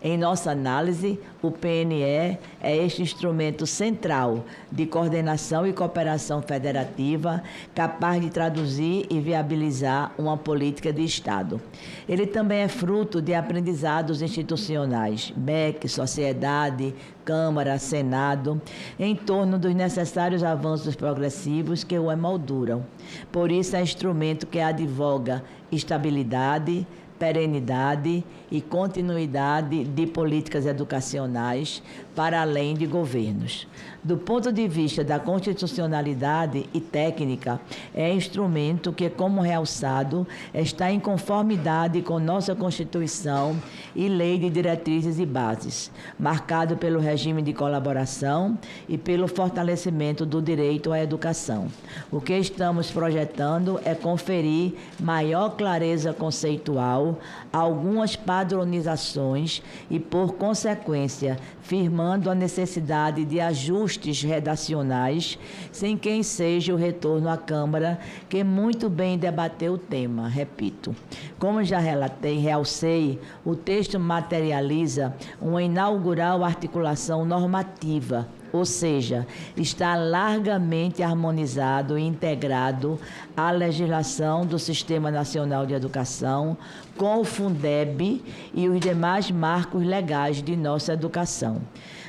Em nossa análise, o PNE é este instrumento central de coordenação e cooperação federativa, capaz de traduzir e viabilizar uma política de Estado. Ele também é fruto de aprendizados institucionais, MEC, sociedade, Câmara, Senado, em torno dos necessários avanços progressivos que o emolduram. Por isso, é instrumento que advoga estabilidade, perenidade e continuidade de políticas educacionais para além de governos. Do ponto de vista da constitucionalidade e técnica, é instrumento que, como realçado, está em conformidade com nossa Constituição e Lei de Diretrizes e Bases, marcado pelo regime de colaboração e pelo fortalecimento do direito à educação. O que estamos projetando é conferir maior clareza conceitual, algumas padronizações e, por consequência, firmando a necessidade de ajustes redacionais, sem que seja o retorno à Câmara, que muito bem debateu o tema, repito. Como já realcei, o texto materializa uma inaugural articulação normativa, ou seja, está largamente harmonizado e integrado à legislação do Sistema Nacional de Educação, com o Fundeb e os demais marcos legais de nossa educação.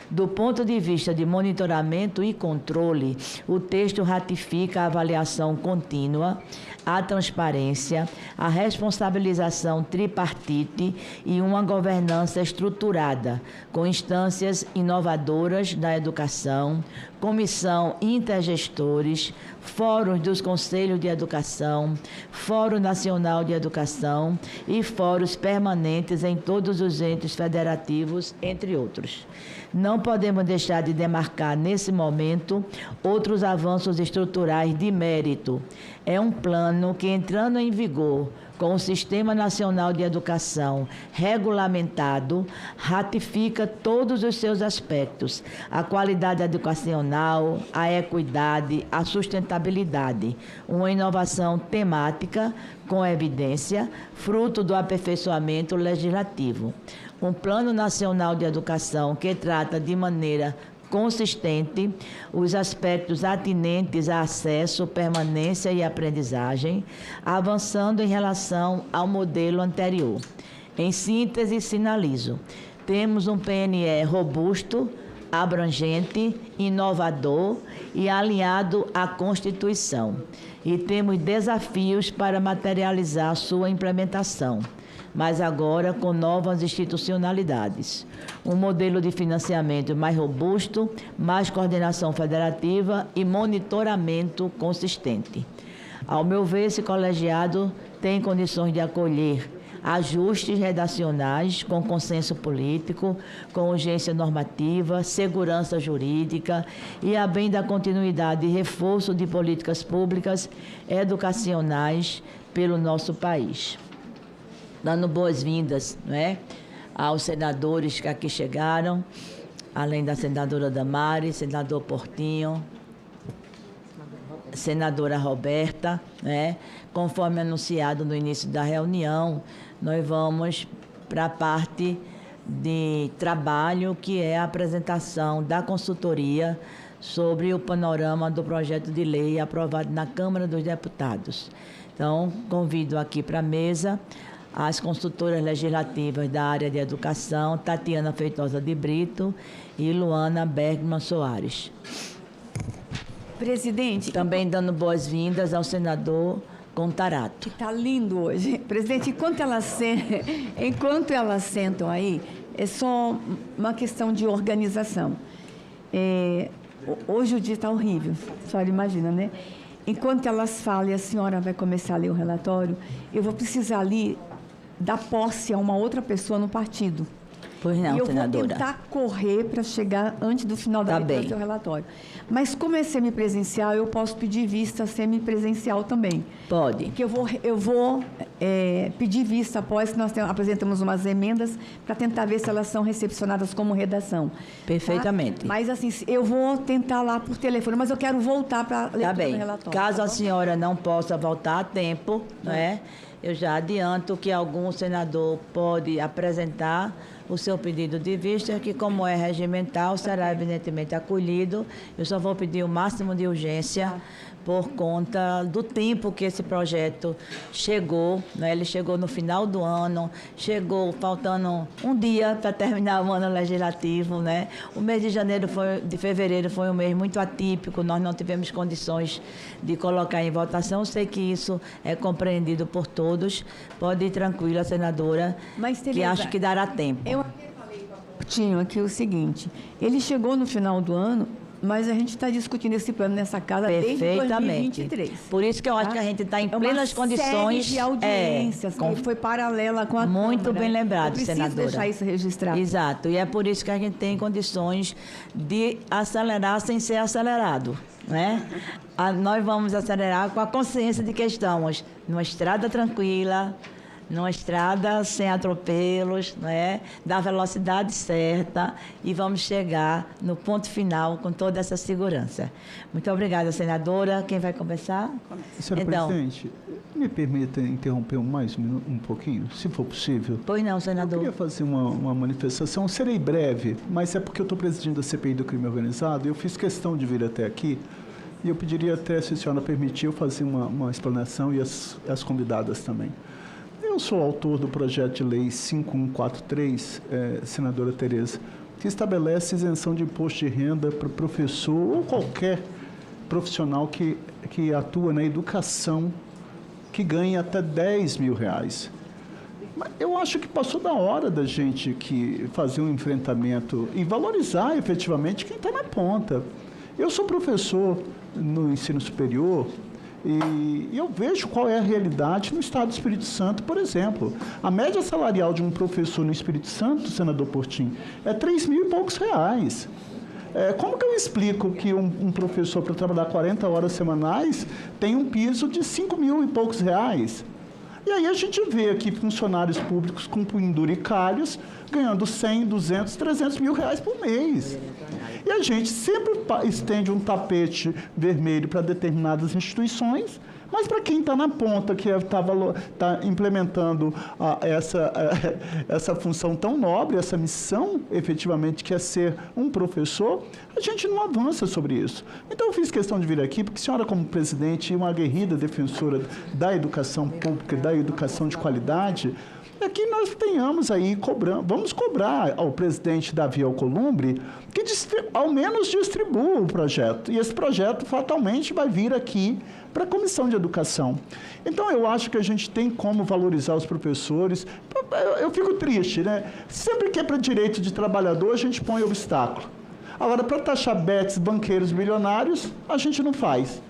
Do ponto de vista de monitoramento e controle, o texto ratifica a avaliação contínua, a transparência, a responsabilização tripartite e uma governança estruturada, com instâncias inovadoras da educação, comissão intergestores, fóruns dos Conselhos de Educação, Fórum Nacional de Educação e fóruns permanentes em todos os entes federativos, entre outros. Não podemos deixar de demarcar, nesse momento, outros avanços estruturais de mérito. É um plano que, entrando em vigor com o Sistema Nacional de Educação regulamentado, ratifica todos os seus aspectos: a qualidade educacional, a equidade, a sustentabilidade, uma inovação temática com evidência, fruto do aperfeiçoamento legislativo. Um Plano Nacional de Educação que trata de maneira consistente os aspectos atinentes a acesso, permanência e aprendizagem, avançando em relação ao modelo anterior. Em síntese, sinalizo: temos um PNE robusto, abrangente, inovador e alinhado à Constituição. E temos desafios para materializar sua implementação, mas agora com novas institucionalidades. Um modelo de financiamento mais robusto, mais coordenação federativa e monitoramento consistente. Ao meu ver, esse colegiado tem condições de acolher ajustes redacionais com consenso político, com urgência normativa, segurança jurídica e, a bem da continuidade e reforço de políticas públicas educacionais pelo nosso país. Dando boas-vindas, aos senadores que aqui chegaram, além da senadora Damares, senador Portinho, senadora Roberta, conforme anunciado no início da reunião, nós vamos para a parte de trabalho, que é a apresentação da consultoria sobre o panorama do projeto de lei aprovado na Câmara dos Deputados. Então, convido aqui para a mesa as consultoras legislativas da área de educação, Tatiana Feitosa de Brito e Luana Bergman Soares. Presidente... Também dando boas-vindas ao senador Contarato. Que está lindo hoje. Presidente, enquanto elas sentam aí, é só uma questão de organização. Hoje o dia está horrível, a senhora imagina, né? Enquanto elas falam e a senhora vai começar a ler o relatório, eu vou precisar ali dar posse a uma outra pessoa no partido. Pois não, e eu senadora. vou tentar correr para chegar antes do final da leitura do seu relatório. Mas como é semipresencial, eu posso pedir vista semipresencial também. Pode. Porque eu vou pedir vista após que nós apresentamos umas emendas para tentar ver se elas são recepcionadas como redação. Perfeitamente. Tá? Mas assim, eu vou tentar lá por telefone, mas eu quero voltar para a leitura do relatório. Caso a senhora não possa voltar a tempo, né, eu já adianto que algum senador pode apresentar o seu pedido de vista, que como é regimental, será evidentemente acolhido. Eu só vou pedir o máximo de urgência por conta do tempo que esse projeto chegou, né? Ele chegou no final do ano, chegou faltando um dia para terminar o ano legislativo, né? O mês de fevereiro foi um mês muito atípico, nós não tivemos condições de colocar em votação. Eu sei que isso é compreendido por todos. Pode ir tranquila, senadora, mas, Tereza, que acho que dará tempo. Eu falei para o Portinho aqui o seguinte, ele chegou no final do ano, mas a gente está discutindo esse plano nessa casa desde 2023. Por isso que eu acho que a gente está em plenas condições. De audiências, que foi paralela com a Muito Câmara. bem lembrado, senadora. Preciso deixar isso registrado. Exato, e é por isso que a gente tem condições de acelerar sem ser acelerado, né? Nós vamos acelerar com a consciência de que estamos numa estrada tranquila, numa estrada sem atropelos, né? Da velocidade certa, e vamos chegar no ponto final com toda essa segurança. Muito obrigada, senadora. Quem vai começar? Senhora presidente, me permita interromper mais um pouquinho, se for possível? Pois não, senador. Eu queria fazer uma manifestação, serei breve, mas é porque eu estou presidindo a CPI do crime organizado e eu fiz questão de vir até aqui, e eu pediria até, se a senhora permitir, eu fazer uma explanação e as convidadas também. Eu sou autor do projeto de lei 5143, senadora Tereza, que estabelece isenção de imposto de renda para professor ou qualquer profissional que atua na educação que ganha até R$10 mil. Mas eu acho que passou da hora da gente fazer um enfrentamento e valorizar efetivamente quem está na ponta. Eu sou professor no ensino superior, e eu vejo qual é a realidade no estado do Espírito Santo, por exemplo. A média salarial de um professor no Espírito Santo, senador Portinho, é R$3.000 e poucos. Como que eu explico que um professor, para trabalhar 40 horas semanais, tem um piso de R$5.000 e poucos? E aí a gente vê aqui funcionários públicos com penduricalhos ganhando R$100, R$200, R$300 por mês. E a gente sempre estende um tapete vermelho para determinadas instituições, mas para quem está na ponta, que está implementando essa função tão nobre, essa missão, efetivamente, que é ser um professor, a gente não avança sobre isso. Então, eu fiz questão de vir aqui, porque a senhora, como presidente e uma aguerrida defensora da educação pública, da educação de qualidade, é que nós tenhamos aí, vamos cobrar ao presidente Davi Alcolumbre que ao menos distribua o projeto. E esse projeto fatalmente vai vir aqui para a Comissão de Educação. Então, eu acho que a gente tem como valorizar os professores. Eu fico triste, né? Sempre que é para direito de trabalhador, a gente põe obstáculo. Agora, para taxar betes, banqueiros, bilionários, a gente não faz.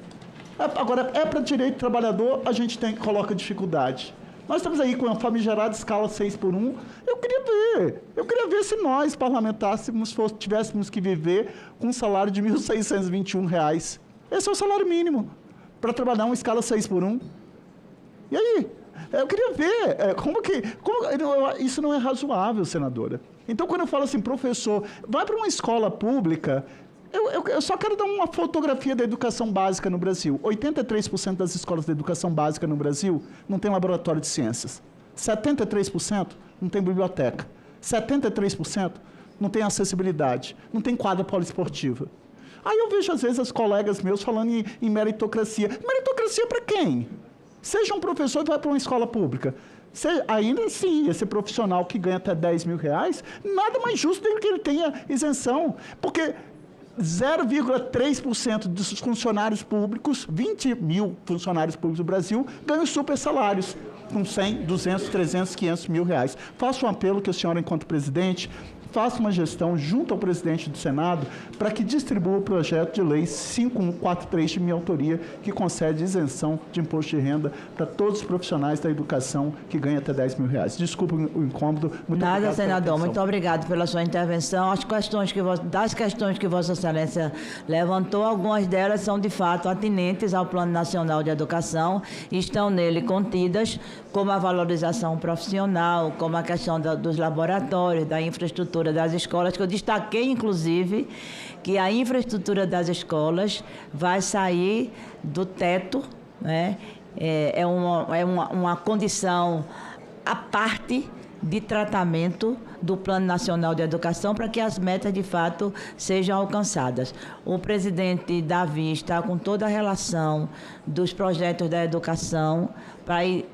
Agora, é para direito de trabalhador, a gente coloca dificuldade. Nós estamos aí com a famigerada escala 6x1. Eu queria ver se nós, parlamentares, tivéssemos que viver com um salário de R$1.621. Esse é o salário mínimo para trabalhar uma escala 6x1. E aí? Eu queria ver isso não é razoável, senadora. Então, quando eu falo assim, professor, vai para uma escola pública, eu só quero dar uma fotografia da educação básica no Brasil. 83% das escolas de educação básica no Brasil não tem laboratório de ciências. 73% não tem biblioteca. 73% não tem acessibilidade. Não tem quadra poliesportiva. Aí eu vejo, às vezes, as colegas meus falando em meritocracia. Meritocracia para quem? Seja um professor e vai para uma escola pública. ainda assim, esse profissional que ganha até R$10.000, nada mais justo do que ele tenha isenção, porque 0,3% dos funcionários públicos, 20 mil funcionários públicos do Brasil, ganham super salários, com 100, 200, 300, 500 mil reais. Faço um apelo que a senhora, enquanto presidente, faça uma gestão junto ao presidente do Senado para que distribua o projeto de lei 5143 de minha autoria, que concede isenção de imposto de renda para todos os profissionais da educação que ganham até R$10.000. Desculpa o incômodo. Muito Nada, senador. Muito obrigado. obrigado pela sua intervenção. Das questões que Vossa Excelência levantou, algumas delas são, de fato, atinentes ao Plano Nacional de Educação e estão nele contidas, como a valorização profissional, como a questão dos laboratórios, da infraestrutura das escolas, que eu destaquei, inclusive, que a infraestrutura das escolas vai sair do teto, né? É uma condição à parte de tratamento do Plano Nacional de Educação para que as metas, de fato, sejam alcançadas. O presidente Davi está com toda a relação dos projetos da educação para ir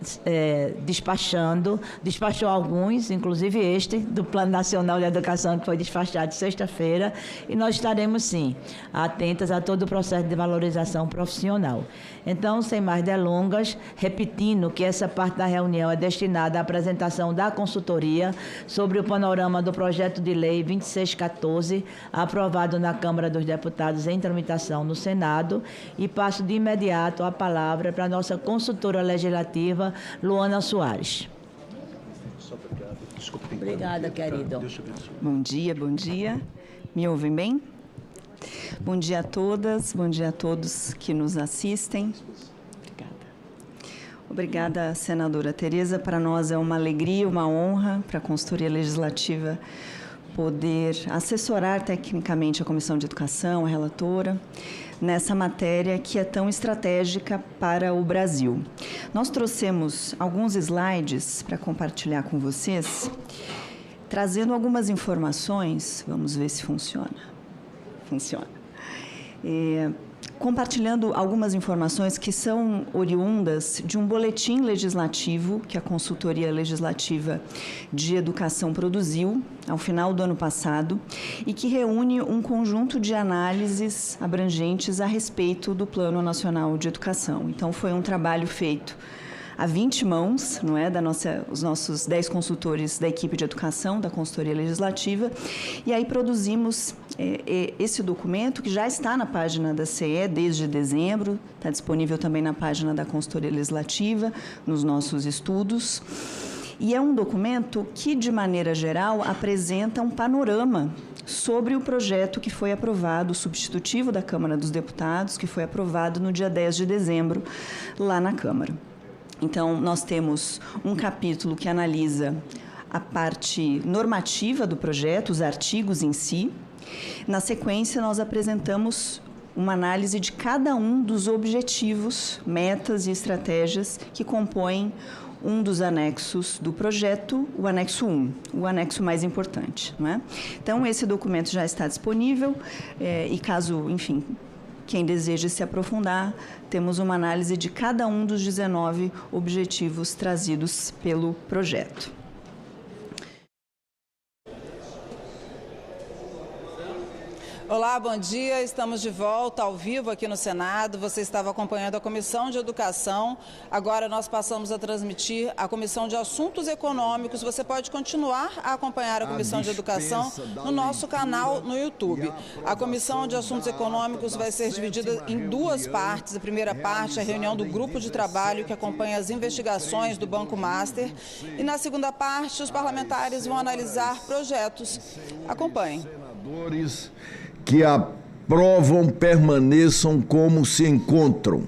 despachou alguns, inclusive este, do Plano Nacional de Educação, que foi despachado sexta-feira, e nós estaremos, sim, atentas a todo o processo de valorização profissional. Então, sem mais delongas, repetindo que essa parte da reunião é destinada à apresentação da consultoria sobre o panorama do projeto de lei 2614, aprovado na Câmara dos Deputados em tramitação no Senado, e passo de imediato a palavra para a nossa consultora legislativa, Luana Soares. Obrigada, querido. Bom dia, bom dia. Me ouvem bem? Bom dia a todas, bom dia a todos que nos assistem. Obrigada, senadora Tereza. Para nós é uma alegria, uma honra para a Consultoria Legislativa poder assessorar tecnicamente a Comissão de Educação, a relatora, nessa matéria que é tão estratégica para o Brasil. Nós trouxemos alguns slides para compartilhar com vocês, trazendo algumas informações. Vamos ver se funciona. Funciona. Compartilhando algumas informações que são oriundas de um boletim legislativo que a Consultoria Legislativa de Educação produziu ao final do ano passado e que reúne um conjunto de análises abrangentes a respeito do Plano Nacional de Educação. Então, foi um trabalho feito a 20 mãos, não é, os nossos 10 consultores da equipe de educação da Consultoria Legislativa, e aí produzimos esse documento que já está na página da CE desde dezembro, está disponível também na página da Consultoria Legislativa, nos nossos estudos, e é um documento que, de maneira geral, apresenta um panorama sobre o projeto que foi aprovado, o substitutivo da Câmara dos Deputados, que foi aprovado no dia 10 de dezembro, lá na Câmara. Então, nós temos um capítulo que analisa a parte normativa do projeto, os artigos em si. Na sequência, nós apresentamos uma análise de cada um dos objetivos, metas e estratégias que compõem um dos anexos do projeto, o anexo 1, o anexo mais importante, não é? Então, esse documento já está disponível e caso, enfim, quem deseja se aprofundar, temos uma análise de cada um dos 19 objetivos trazidos pelo projeto. Olá, bom dia. Estamos de volta ao vivo aqui no Senado. Você estava acompanhando a Comissão de Educação. Agora nós passamos a transmitir a Comissão de Assuntos Econômicos. Você pode continuar a acompanhar a Comissão de Educação no nosso canal no YouTube. A Comissão de Assuntos Econômicos vai ser dividida em duas partes. A primeira parte é a reunião do grupo de trabalho que acompanha as investigações do Banco Master. E na segunda parte, os parlamentares vão analisar projetos. Acompanhem. Que aprovam permaneçam como se encontram.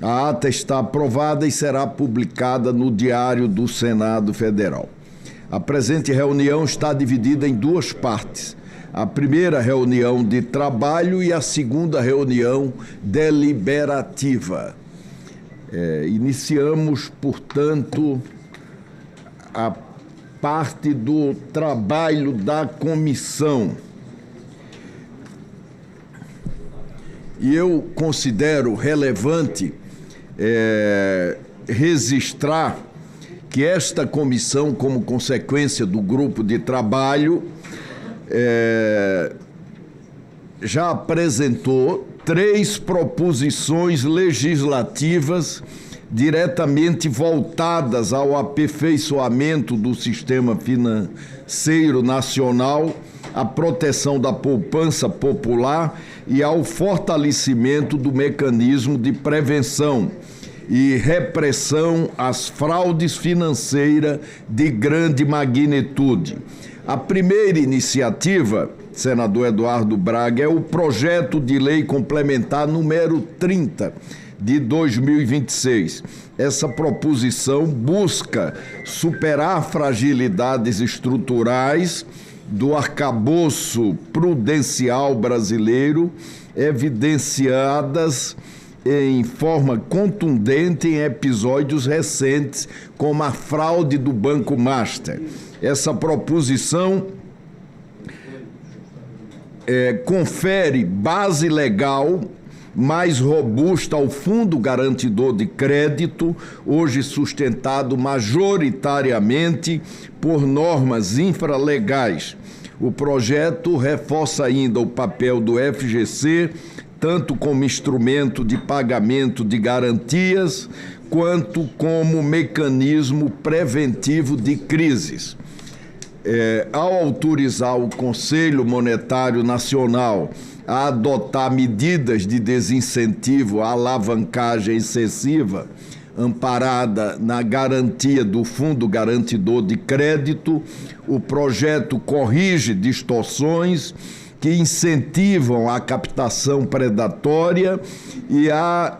A ata está aprovada e será publicada no Diário do Senado Federal. A presente reunião está dividida em duas partes. A primeira reunião de trabalho e a segunda reunião deliberativa. Iniciamos, portanto, a parte do trabalho da comissão. E eu considero relevante registrar que esta comissão, como consequência do grupo de trabalho, já apresentou 3 proposições legislativas diretamente voltadas ao aperfeiçoamento do sistema financeiro nacional, à proteção da poupança popular e ao fortalecimento do mecanismo de prevenção e repressão às fraudes financeiras de grande magnitude. A primeira iniciativa, senador Eduardo Braga, é o projeto de lei complementar número 30 de 2026. Essa proposição busca superar fragilidades estruturais do arcabouço prudencial brasileiro, evidenciadas em forma contundente em episódios recentes, como a fraude do Banco Master. Essa proposição confere base legal mais robusta ao Fundo Garantidor de Crédito, hoje sustentado majoritariamente por normas infralegais. O projeto reforça ainda o papel do FGC, tanto como instrumento de pagamento de garantias, quanto como mecanismo preventivo de crises. Ao autorizar o Conselho Monetário Nacional a adotar medidas de desincentivo à alavancagem excessiva, amparada na garantia do Fundo Garantidor de Crédito, o projeto corrige distorções que incentivam a captação predatória e a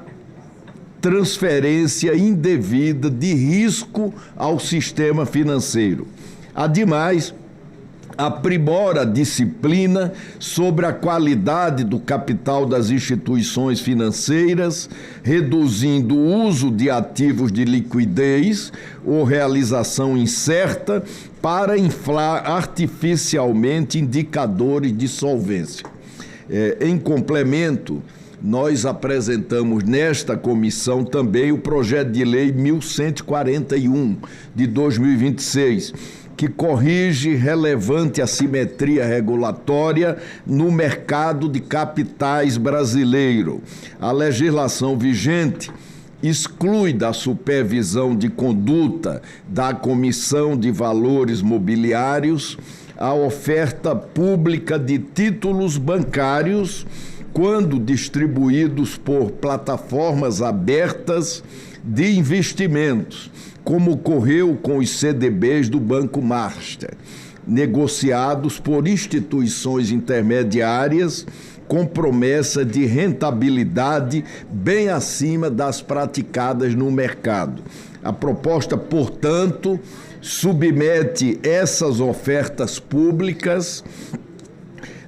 transferência indevida de risco ao sistema financeiro. Ademais, aprimora a disciplina sobre a qualidade do capital das instituições financeiras, reduzindo o uso de ativos de liquidez ou realização incerta para inflar artificialmente indicadores de solvência. Em complemento, nós apresentamos nesta comissão também o projeto de lei 1141 de 2026, que corrige relevante assimetria regulatória no mercado de capitais brasileiro. A legislação vigente exclui da supervisão de conduta da Comissão de Valores Mobiliários a oferta pública de títulos bancários quando distribuídos por plataformas abertas de investimentos, como ocorreu com os CDBs do Banco Master, negociados por instituições intermediárias com promessa de rentabilidade bem acima das praticadas no mercado. A proposta, portanto, submete essas ofertas públicas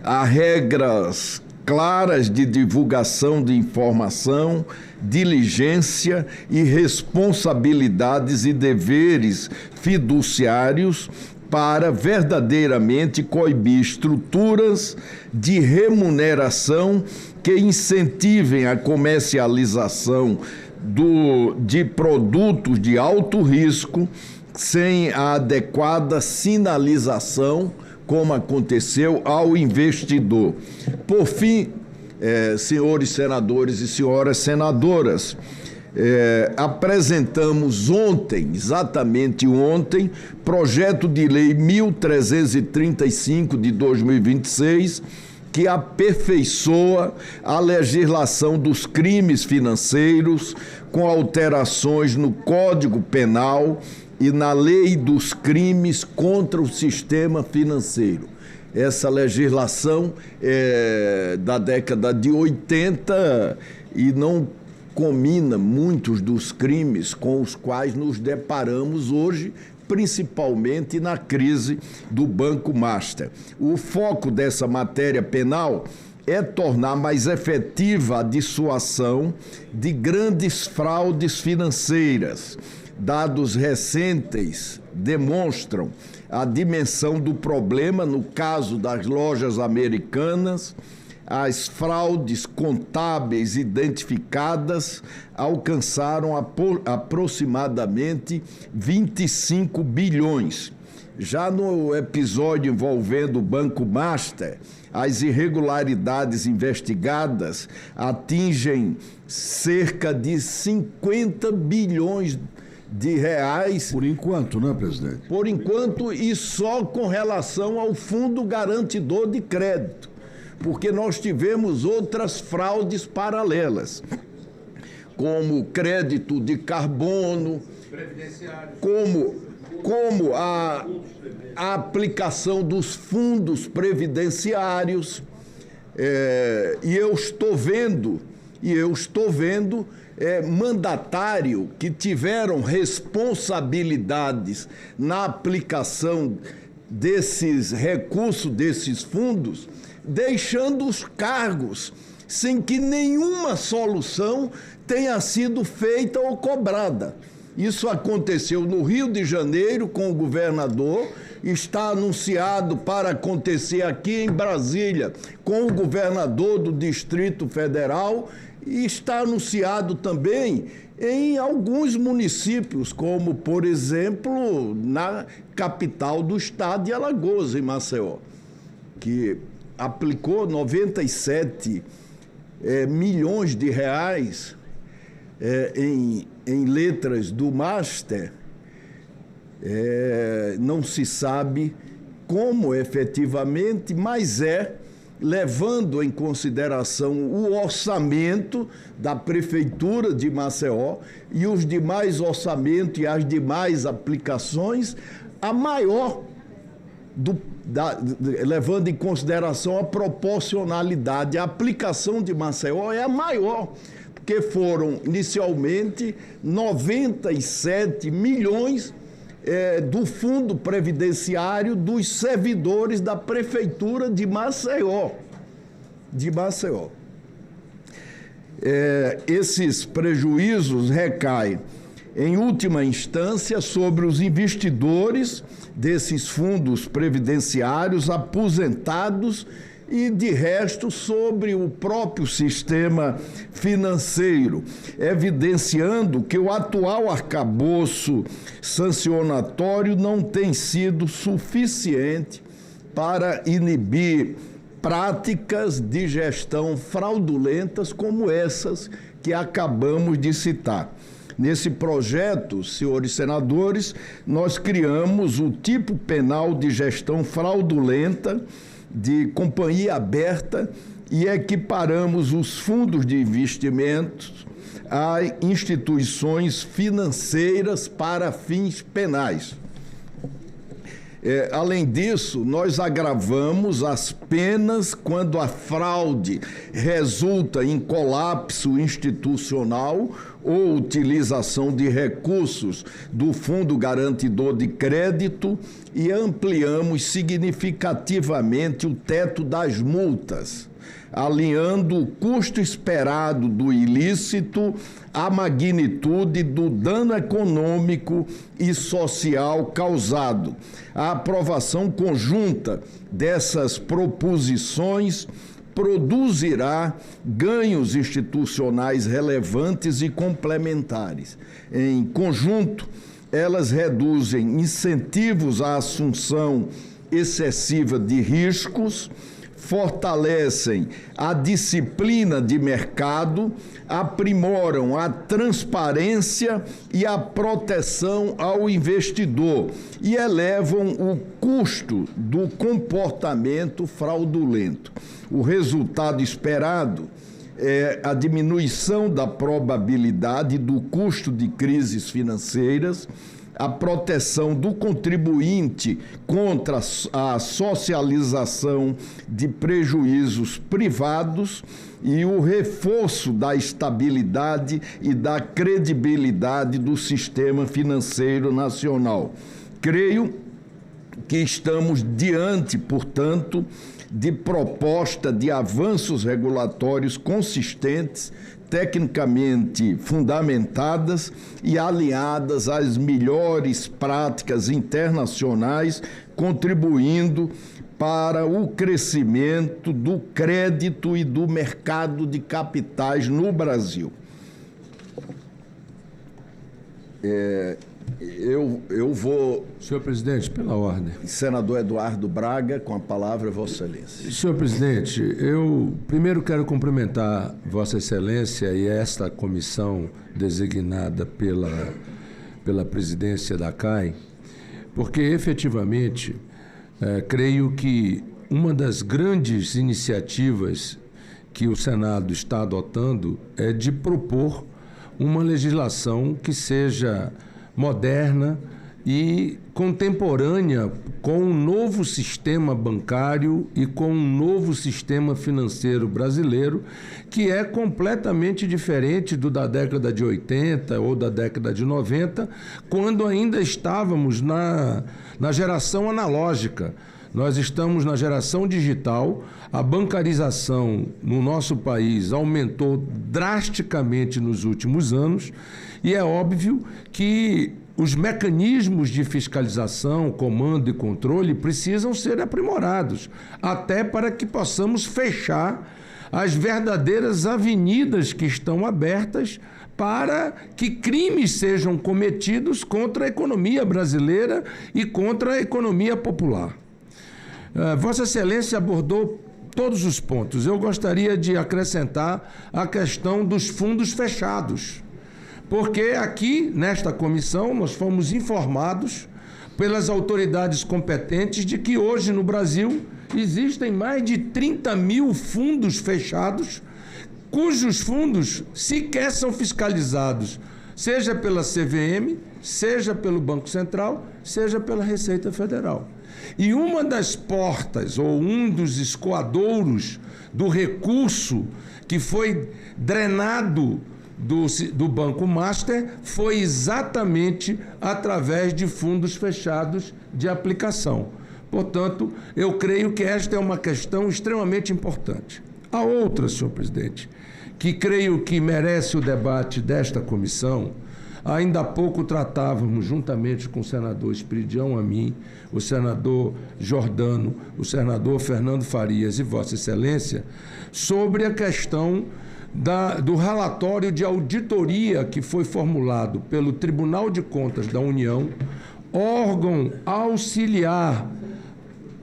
a regras claras de divulgação de informação, diligência e responsabilidades e deveres fiduciários para verdadeiramente coibir estruturas de remuneração que incentivem a comercialização de produtos de alto risco sem a adequada sinalização, como aconteceu ao investidor. Por fim, senhores senadores e senhoras senadoras, apresentamos ontem, exatamente ontem, projeto de lei 1335 de 2026, que aperfeiçoa a legislação dos crimes financeiros com alterações no Código Penal e na lei dos crimes contra o sistema financeiro. Essa legislação é da década de 80 e não combina muitos dos crimes com os quais nos deparamos hoje, principalmente na crise do Banco Master. O foco dessa matéria penal é tornar mais efetiva a dissuasão de grandes fraudes financeiras. Dados recentes demonstram a dimensão do problema no caso das lojas americanas, as fraudes contábeis identificadas alcançaram aproximadamente 25 bilhões. Já no episódio envolvendo o Banco Master, as irregularidades investigadas atingem cerca de 50 bilhões de reais. Por enquanto, né, presidente? Por enquanto, e só com relação ao Fundo Garantidor de Crédito, porque nós tivemos outras fraudes paralelas, como crédito de carbono, como a aplicação dos fundos previdenciários, e eu estou vendo mandatário que tiveram responsabilidades na aplicação desses recursos, desses fundos, deixando os cargos sem que nenhuma solução tenha sido feita ou cobrada. Isso aconteceu no Rio de Janeiro com o governador, está anunciado para acontecer aqui em Brasília com o governador do Distrito Federal e está anunciado também em alguns municípios, como, por exemplo, na capital do estado de Alagoas, em Maceió, que aplicou 97 milhões de reais em letras do Master. Não se sabe como efetivamente, mas levando em consideração o orçamento da Prefeitura de Maceió e os demais orçamentos e as demais aplicações, a maior, levando em consideração a proporcionalidade, a aplicação de Maceió é a maior, porque foram inicialmente 97 milhões do Fundo Previdenciário dos servidores da Prefeitura de Maceió. Esses prejuízos recaem, em última instância, sobre os investidores desses fundos previdenciários, aposentados e, de resto, sobre o próprio sistema financeiro, evidenciando que o atual arcabouço sancionatório não tem sido suficiente para inibir práticas de gestão fraudulentas como essas que acabamos de citar. Nesse projeto, senhores senadores, nós criamos o tipo penal de gestão fraudulenta de companhia aberta e equiparamos os fundos de investimentos a instituições financeiras para fins penais. Além disso, nós agravamos as penas quando a fraude resulta em colapso institucional ou utilização de recursos do Fundo Garantidor de Crédito e ampliamos significativamente o teto das multas, alinhando o custo esperado do ilícito à magnitude do dano econômico e social causado. A aprovação conjunta dessas proposições produzirá ganhos institucionais relevantes e complementares. Em conjunto, elas reduzem incentivos à assunção excessiva de riscos, fortalecem a disciplina de mercado, aprimoram a transparência e a proteção ao investidor e elevam o custo do comportamento fraudulento. O resultado esperado é a diminuição da probabilidade do custo de crises financeiras, a proteção do contribuinte contra a socialização de prejuízos privados e o reforço da estabilidade e da credibilidade do sistema financeiro nacional. Creio que estamos diante, portanto, de proposta de avanços regulatórios consistentes, tecnicamente fundamentadas e alinhadas às melhores práticas internacionais, contribuindo para o crescimento do crédito e do mercado de capitais no Brasil. Eu vou... Senhor presidente, pela ordem. Senador Eduardo Braga, com a palavra, Vossa Excelência. Senhor presidente, eu primeiro quero cumprimentar Vossa Excelência e esta comissão designada pela presidência da CAI, porque efetivamente creio que uma das grandes iniciativas que o Senado está adotando é de propor uma legislação que seja moderna e contemporânea com um novo sistema bancário e com um novo sistema financeiro brasileiro, que é completamente diferente do da década de 80 ou da década de 90, quando ainda estávamos na geração analógica. Nós estamos na geração digital, a bancarização no nosso país aumentou drasticamente nos últimos anos e é óbvio que os mecanismos de fiscalização, comando e controle precisam ser aprimorados, até para que possamos fechar as verdadeiras avenidas que estão abertas para que crimes sejam cometidos contra a economia brasileira e contra a economia popular. Vossa Excelência abordou todos os pontos. Eu gostaria de acrescentar a questão dos fundos fechados, porque aqui, nesta comissão, nós fomos informados pelas autoridades competentes de que hoje no Brasil existem mais de 30 mil fundos fechados, cujos fundos sequer são fiscalizados, seja pela CVM, seja pelo Banco Central, seja pela Receita Federal. E uma das portas, ou um dos escoadouros do recurso que foi drenado do Banco Master foi exatamente através de fundos fechados de aplicação. Portanto, eu creio que esta é uma questão extremamente importante. A outra, senhor presidente, que creio que merece o debate desta comissão, ainda há pouco tratávamos, juntamente com o senador Espiridião Amin, o senador Jordano, o senador Fernando Farias e Vossa Excelência, sobre a questão do relatório de auditoria que foi formulado pelo Tribunal de Contas da União, órgão auxiliar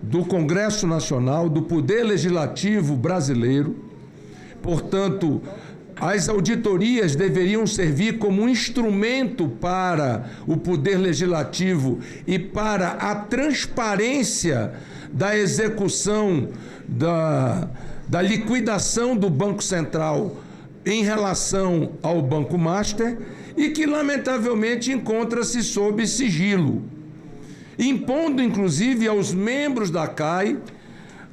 do Congresso Nacional, do Poder Legislativo brasileiro. Portanto, as auditorias deveriam servir como um instrumento para o Poder Legislativo e para a transparência da execução da liquidação do Banco Central em relação ao Banco Master e que, lamentavelmente, encontra-se sob sigilo, impondo, inclusive, aos membros da CAI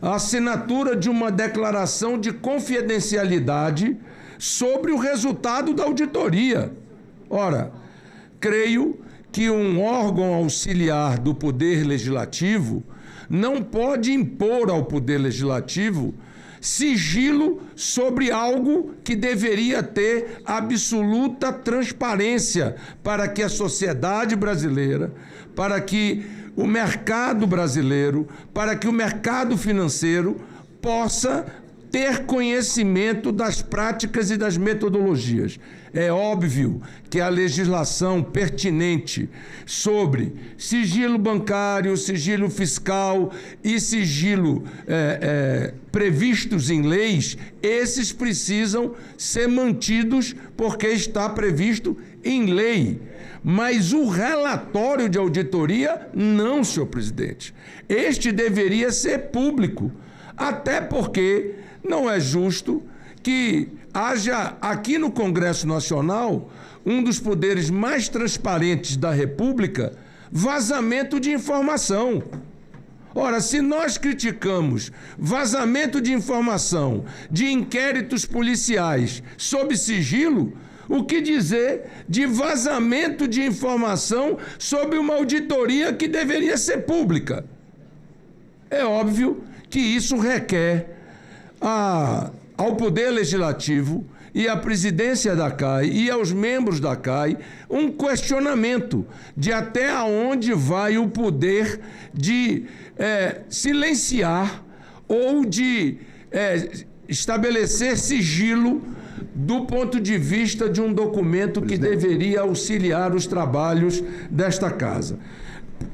a assinatura de uma declaração de confidencialidade sobre o resultado da auditoria. Ora, creio que um órgão auxiliar do Poder Legislativo não pode impor ao Poder Legislativo sigilo sobre algo que deveria ter absoluta transparência para que a sociedade brasileira, para que o mercado brasileiro, para que o mercado financeiro possa ter conhecimento das práticas e das metodologias. É óbvio que a legislação pertinente sobre sigilo bancário, sigilo fiscal e sigilo previstos em leis, esses precisam ser mantidos porque está previsto em lei. Mas o relatório de auditoria, não, senhor presidente. Este deveria ser público, até porque não é justo que haja aqui no Congresso Nacional, um dos poderes mais transparentes da República, vazamento de informação. Ora, se nós criticamos vazamento de informação de inquéritos policiais sob sigilo, o que dizer de vazamento de informação sobre uma auditoria que deveria ser pública? É óbvio que isso requer ao Poder Legislativo e à presidência da CAI e aos membros da CAI um questionamento de até onde vai o poder de silenciar ou de estabelecer sigilo do ponto de vista de um documento que deveria auxiliar os trabalhos desta casa.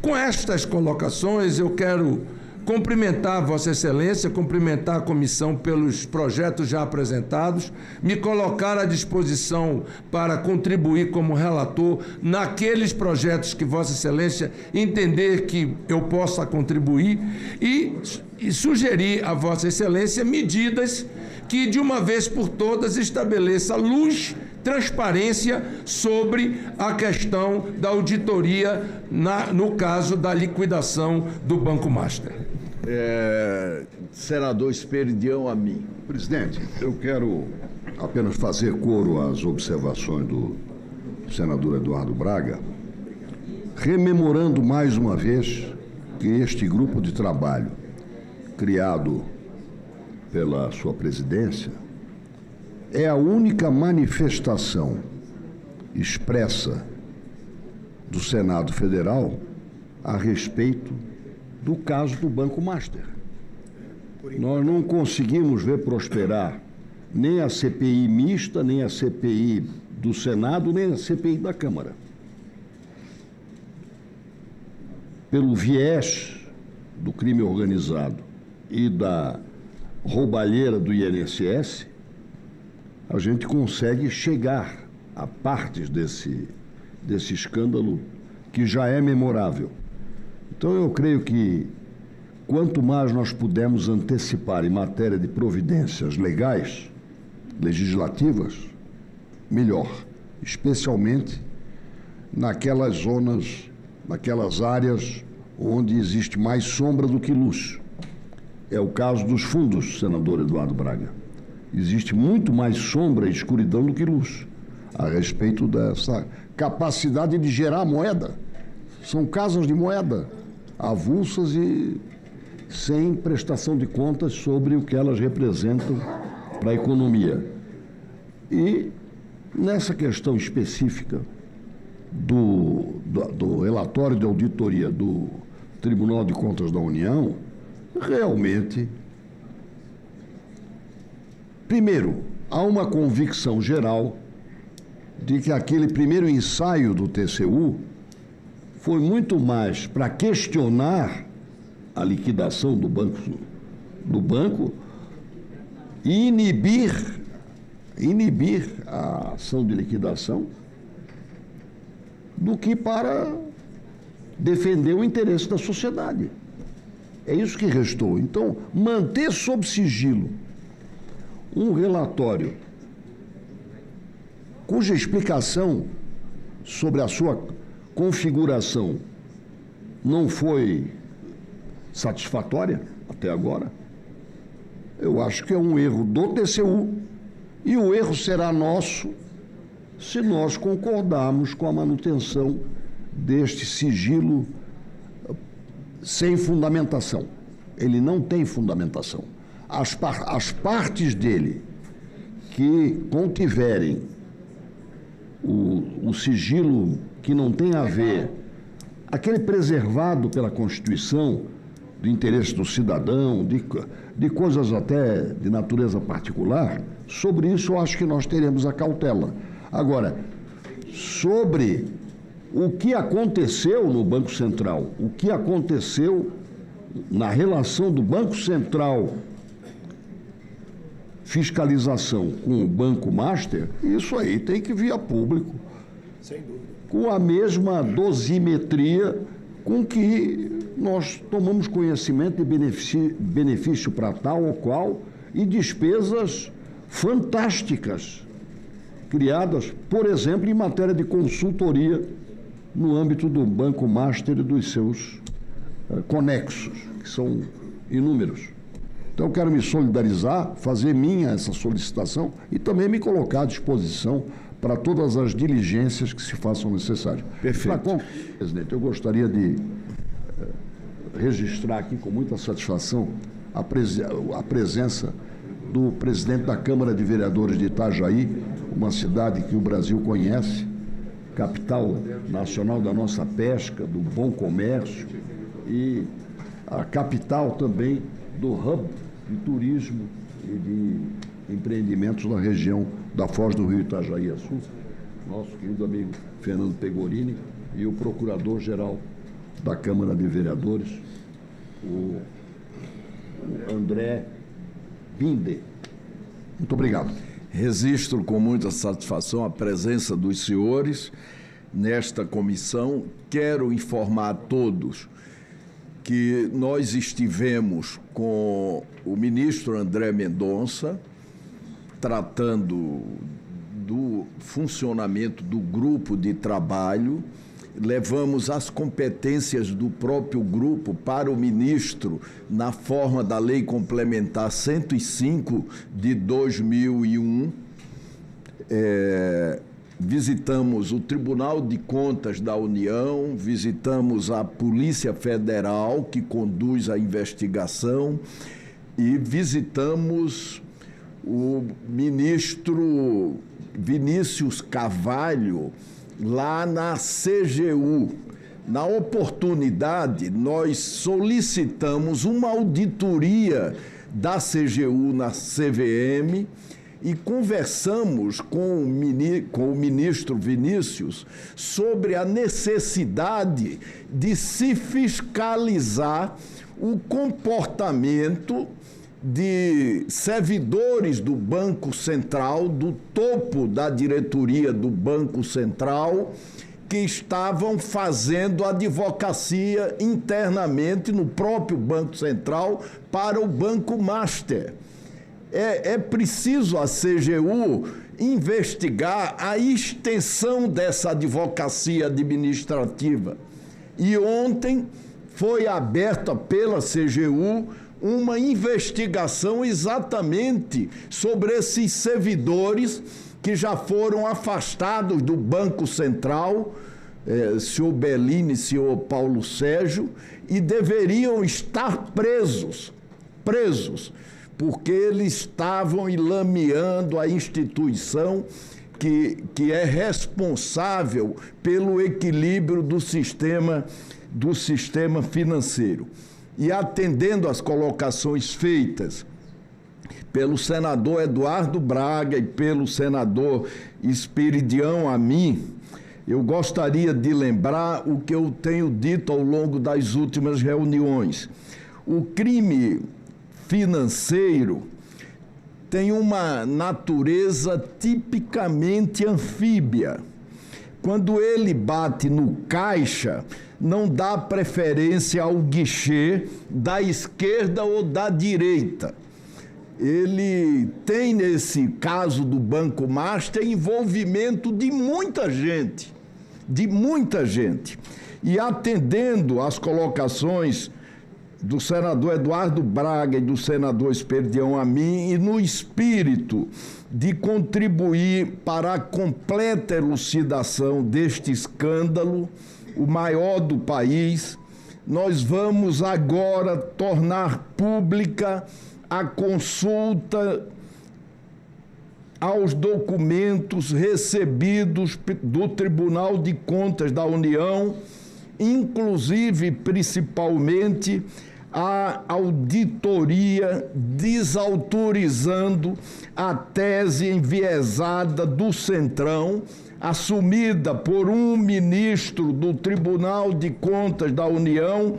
Com estas colocações, eu quero cumprimentar Vossa Excelência, cumprimentar a comissão pelos projetos já apresentados, me colocar à disposição para contribuir como relator naqueles projetos que Vossa Excelência entender que eu possa contribuir e sugerir a Vossa Excelência medidas que, de uma vez por todas, estabeleça luz, transparência sobre a questão da auditoria no caso da liquidação do Banco Master. Senador Esperidião Amin. Presidente, eu quero apenas fazer coro às observações do senador Eduardo Braga, rememorando mais uma vez que este grupo de trabalho, criado pela sua presidência, é a única manifestação expressa do Senado Federal a respeito do caso do Banco Master. Nós não conseguimos ver prosperar nem a CPI mista, nem a CPI do Senado, nem a CPI da Câmara. Pelo viés do crime organizado e da roubalheira do INSS, a gente consegue chegar a partes desse escândalo que já é memorável. Então, eu creio que quanto mais nós pudermos antecipar em matéria de providências legais, legislativas, melhor, especialmente naquelas zonas, naquelas áreas onde existe mais sombra do que luz. É o caso dos fundos, senador Eduardo Braga. Existe muito mais sombra e escuridão do que luz a respeito dessa capacidade de gerar moeda. São casas de moeda avulsas e sem prestação de contas sobre o que elas representam para a economia. E nessa questão específica do relatório de auditoria do Tribunal de Contas da União, realmente, primeiro, há uma convicção geral de que aquele primeiro ensaio do TCU foi muito mais para questionar a liquidação do banco e inibir a ação de liquidação do que para defender o interesse da sociedade. É isso que restou. Então, manter sob sigilo um relatório cuja explicação sobre a sua configuração não foi satisfatória até agora, eu acho que é um erro do TCU e o erro será nosso se nós concordarmos com a manutenção deste sigilo sem fundamentação. Ele não tem fundamentação. As partes dele que contiverem o sigilo que não tem a ver, aquele preservado pela Constituição, do interesse do cidadão, de coisas até de natureza particular, sobre isso eu acho que nós teremos a cautela. Agora, sobre o que aconteceu no Banco Central, o que aconteceu na relação do Banco Central fiscalização com o Banco Master, isso aí tem que vir a público. Sem dúvida. Com a mesma dosimetria com que nós tomamos conhecimento de benefício para tal ou qual e despesas fantásticas criadas, por exemplo, em matéria de consultoria no âmbito do Banco Master e dos seus conexos, que são inúmeros. Então, eu quero me solidarizar, fazer minha essa solicitação e também me colocar à disposição para todas as diligências que se façam necessárias. Perfeito. Para concluir, presidente, eu gostaria de registrar aqui com muita satisfação a presença do presidente da Câmara de Vereadores de Itajaí, uma cidade que o Brasil conhece, capital nacional da nossa pesca, do bom comércio e a capital também do hub de turismo e de empreendimentos na região da Foz do Rio Itajaí-Açu, nosso querido amigo Fernando Pegorini e o procurador-geral da Câmara de Vereadores, o André Binder. Muito obrigado. Registro com muita satisfação a presença dos senhores nesta comissão. Quero informar a todos que nós estivemos com o ministro André Mendonça tratando do funcionamento do grupo de trabalho. Levamos as competências do próprio grupo para o ministro na forma da Lei Complementar 105 de 2001. Visitamos o Tribunal de Contas da União, visitamos a Polícia Federal, que conduz a investigação, e visitamos o ministro Vinícius Carvalho, lá na CGU. Na oportunidade, nós solicitamos uma auditoria da CGU na CVM e conversamos com o ministro Vinícius sobre a necessidade de se fiscalizar o comportamento de servidores do Banco Central, do topo da diretoria do Banco Central, que estavam fazendo advocacia internamente no próprio Banco Central para o Banco Master. É preciso a CGU investigar a extensão dessa advocacia administrativa. E ontem foi aberta pela CGU uma investigação exatamente sobre esses servidores que já foram afastados do Banco Central, senhor Bellini, senhor Paulo Sérgio, e deveriam estar presos, porque eles estavam ilameando a instituição que é responsável pelo equilíbrio do sistema financeiro. E atendendo às colocações feitas pelo senador Eduardo Braga e pelo senador Esperidião Amin, eu gostaria de lembrar o que eu tenho dito ao longo das últimas reuniões. O crime financeiro tem uma natureza tipicamente anfíbia. Quando ele bate no caixa, não dá preferência ao guichê da esquerda ou da direita. Ele tem, nesse caso do Banco Master, envolvimento de muita gente. E atendendo às colocações do senador Eduardo Braga e do senador Esperidião Amin, e no espírito de contribuir para a completa elucidação deste escândalo, o maior do país, nós vamos agora tornar pública a consulta aos documentos recebidos do Tribunal de Contas da União, inclusive, principalmente, a auditoria desautorizando a tese enviesada do Centrão, assumida por um ministro do Tribunal de Contas da União,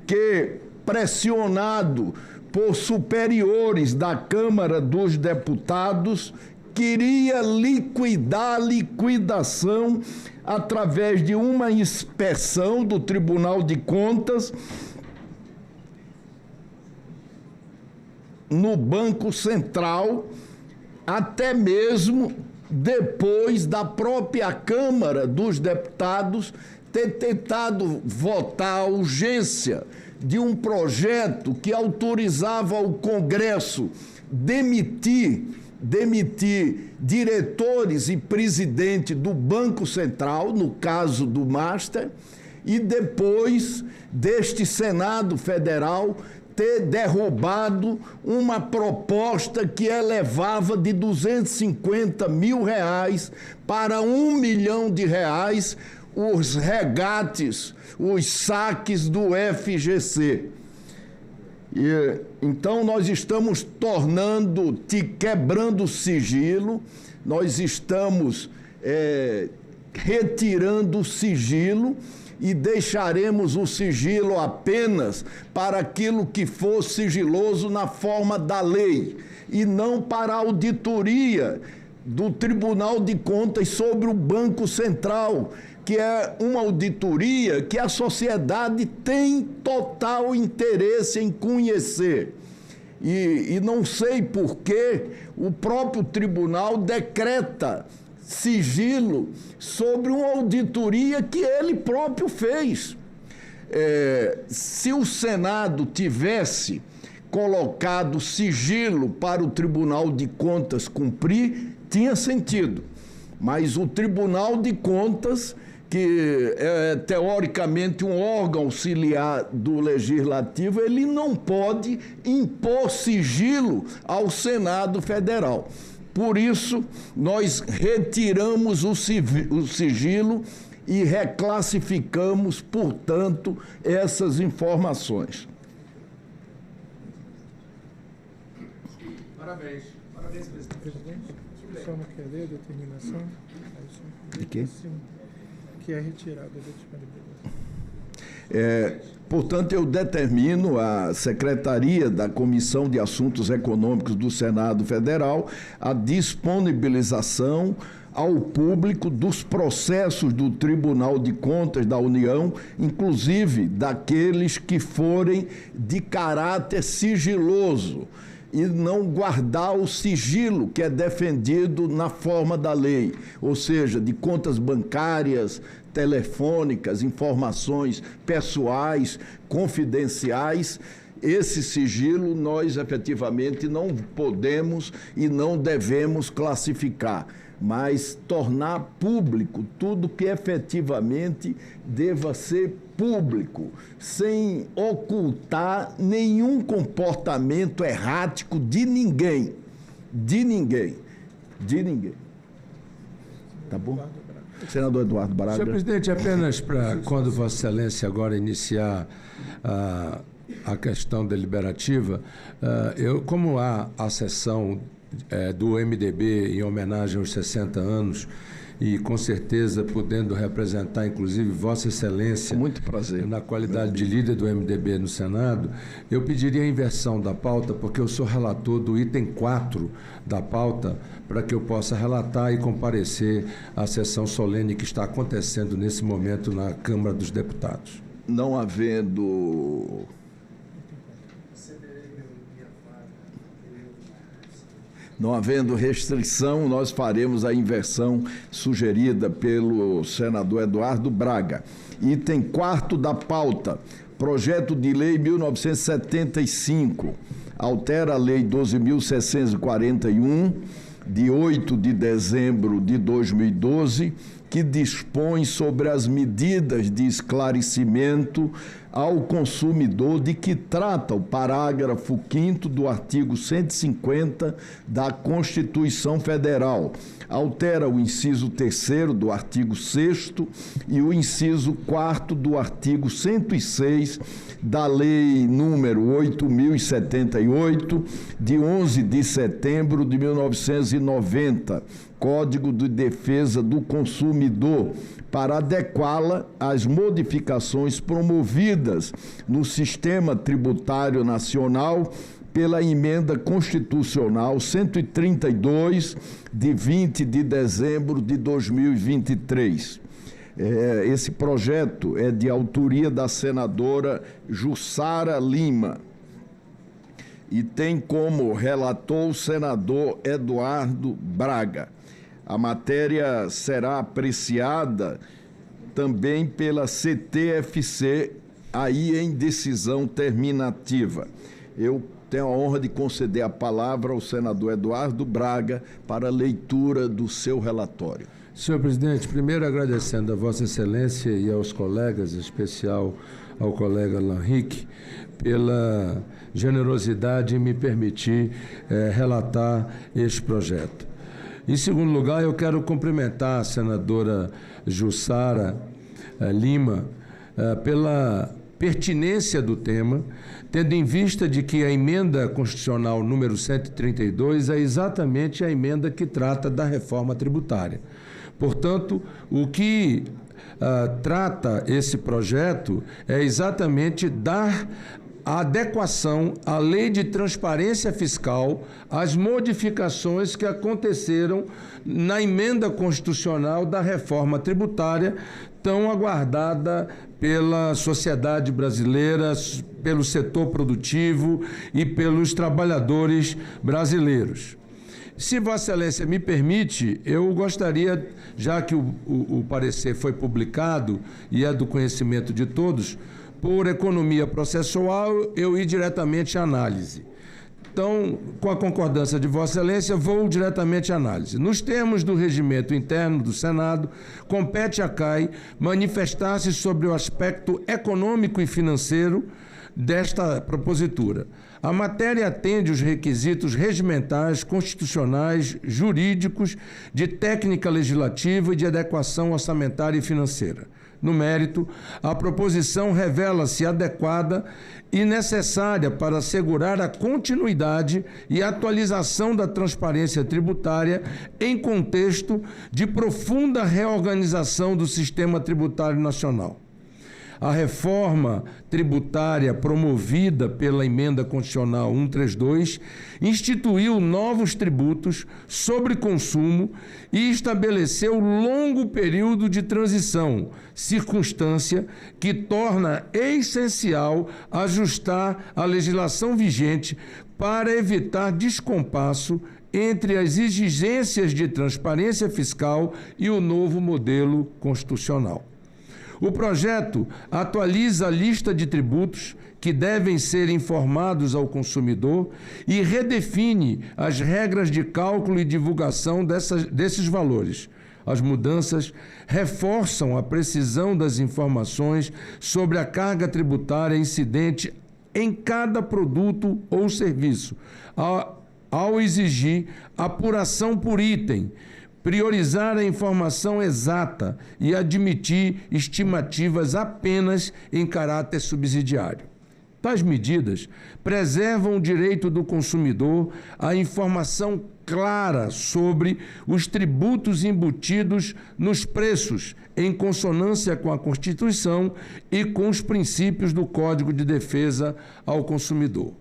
que, pressionado por superiores da Câmara dos Deputados, queria liquidar a liquidação através de uma inspeção do Tribunal de Contas no Banco Central, até mesmo depois da própria Câmara dos Deputados ter tentado votar a urgência de um projeto que autorizava o Congresso demitir diretores e presidente do Banco Central, no caso do Master, e depois deste Senado Federal ter derrubado uma proposta que elevava de R$250 mil para R$1 milhão os regates, os saques do FGC. Então, nós estamos quebrando o sigilo, nós estamos retirando o sigilo e deixaremos o sigilo apenas para aquilo que for sigiloso na forma da lei e não para a auditoria do Tribunal de Contas sobre o Banco Central, que é uma auditoria que a sociedade tem total interesse em conhecer. E não sei por que o próprio tribunal decreta sigilo sobre uma auditoria que ele próprio fez. Se o Senado tivesse colocado sigilo para o Tribunal de Contas cumprir, tinha sentido. Mas o Tribunal de Contas, que é teoricamente um órgão auxiliar do Legislativo, ele não pode impor sigilo ao Senado Federal. Por isso, nós retiramos o sigilo e reclassificamos, portanto, essas informações. Parabéns. Parabéns, presidente. Só não quer ler a determinação? De quê? Que é retirada da disponibilidade. Portanto, eu determino à Secretaria da Comissão de Assuntos Econômicos do Senado Federal a disponibilização ao público dos processos do Tribunal de Contas da União, inclusive daqueles que forem de caráter sigiloso, e não guardar o sigilo que é defendido na forma da lei, ou seja, de contas bancárias, telefônicas, informações pessoais, confidenciais. Esse sigilo nós efetivamente não podemos e não devemos classificar, mas tornar público tudo que efetivamente deva ser público, sem ocultar nenhum comportamento errático de ninguém. De ninguém. De ninguém. Tá bom? Senador Eduardo Braga. Senhor presidente, apenas para quando Vossa Excelência agora iniciar a questão deliberativa, como há a sessão do MDB em homenagem aos 60 anos, e com certeza podendo representar, inclusive, Vossa Excelência, muito prazer, na qualidade de líder do MDB no Senado, eu pediria a inversão da pauta, porque eu sou relator do item 4 da pauta, para que eu possa relatar e comparecer à sessão solene que está acontecendo nesse momento na Câmara dos Deputados. Não havendo... Não havendo restrição, nós faremos a inversão sugerida pelo senador Eduardo Braga. Item 4º da pauta, projeto de lei 1975, altera a lei 12.641, de 8 de dezembro de 2012, que dispõe sobre as medidas de esclarecimento ao consumidor de que trata o parágrafo 5º do artigo 150 da Constituição Federal. Altera o inciso 3º do artigo 6º e o inciso 4º do artigo 106 da Lei número 8.078, de 11 de setembro de 1990, Código de Defesa do Consumidor, para adequá-la às modificações promovidas no Sistema Tributário Nacional pela Emenda Constitucional 132, de 20 de dezembro de 2023. Esse projeto é de autoria da senadora Jussara Lima e tem como relator o senador Eduardo Braga. A matéria será apreciada também pela CTFC, aí em decisão terminativa. Eu tenho a honra de conceder a palavra ao senador Eduardo Braga para a leitura do seu relatório. Senhor presidente, primeiro agradecendo a Vossa Excelência e aos colegas, em especial ao colega Lanrique, pela generosidade em me permitir relatar este projeto. Em segundo lugar, eu quero cumprimentar a senadora Jussara Lima pela pertinência do tema, tendo em vista de que a emenda constitucional número 132 é exatamente a emenda que trata da reforma tributária. Portanto, o que trata esse projeto é exatamente dar a adequação à Lei de Transparência Fiscal às modificações que aconteceram na emenda constitucional da reforma tributária, tão aguardada pela sociedade brasileira, pelo setor produtivo e pelos trabalhadores brasileiros. Se Vossa Excelência me permite, eu gostaria, já que o parecer foi publicado e é do conhecimento de todos, por economia processual, eu ir diretamente à análise. Então, com a concordância de Vossa Excelência, vou diretamente à análise. Nos termos do regimento interno do Senado, compete à CAI manifestar-se sobre o aspecto econômico e financeiro desta propositura. A matéria atende os requisitos regimentais, constitucionais, jurídicos, de técnica legislativa e de adequação orçamentária e financeira. No mérito, a proposição revela-se adequada e necessária para assegurar a continuidade e atualização da transparência tributária em contexto de profunda reorganização do sistema tributário nacional. A reforma tributária promovida pela Emenda Constitucional 132 instituiu novos tributos sobre consumo e estabeleceu longo período de transição, circunstância que torna essencial ajustar a legislação vigente para evitar descompasso entre as exigências de transparência fiscal e o novo modelo constitucional. O projeto atualiza a lista de tributos que devem ser informados ao consumidor e redefine as regras de cálculo e divulgação desses valores. As mudanças reforçam a precisão das informações sobre a carga tributária incidente em cada produto ou serviço, ao exigir apuração por item, priorizar a informação exata e admitir estimativas apenas em caráter subsidiário. Tais medidas preservam o direito do consumidor à informação clara sobre os tributos embutidos nos preços, em consonância com a Constituição e com os princípios do Código de Defesa ao Consumidor.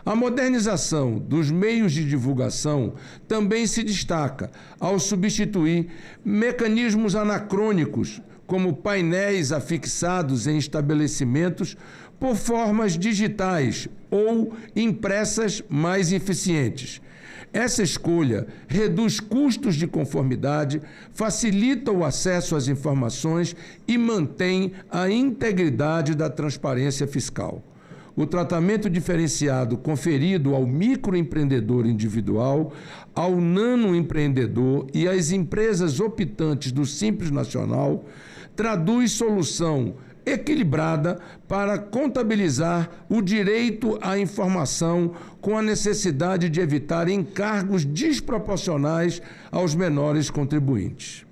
A modernização dos meios de divulgação também se destaca ao substituir mecanismos anacrônicos, como painéis afixados em estabelecimentos, por formas digitais ou impressas mais eficientes. Essa escolha reduz custos de conformidade, facilita o acesso às informações e mantém a integridade da transparência fiscal. O tratamento diferenciado conferido ao microempreendedor individual, ao nanoempreendedor e às empresas optantes do Simples Nacional traduz solução equilibrada para contabilizar o direito à informação com a necessidade de evitar encargos desproporcionais aos menores contribuintes.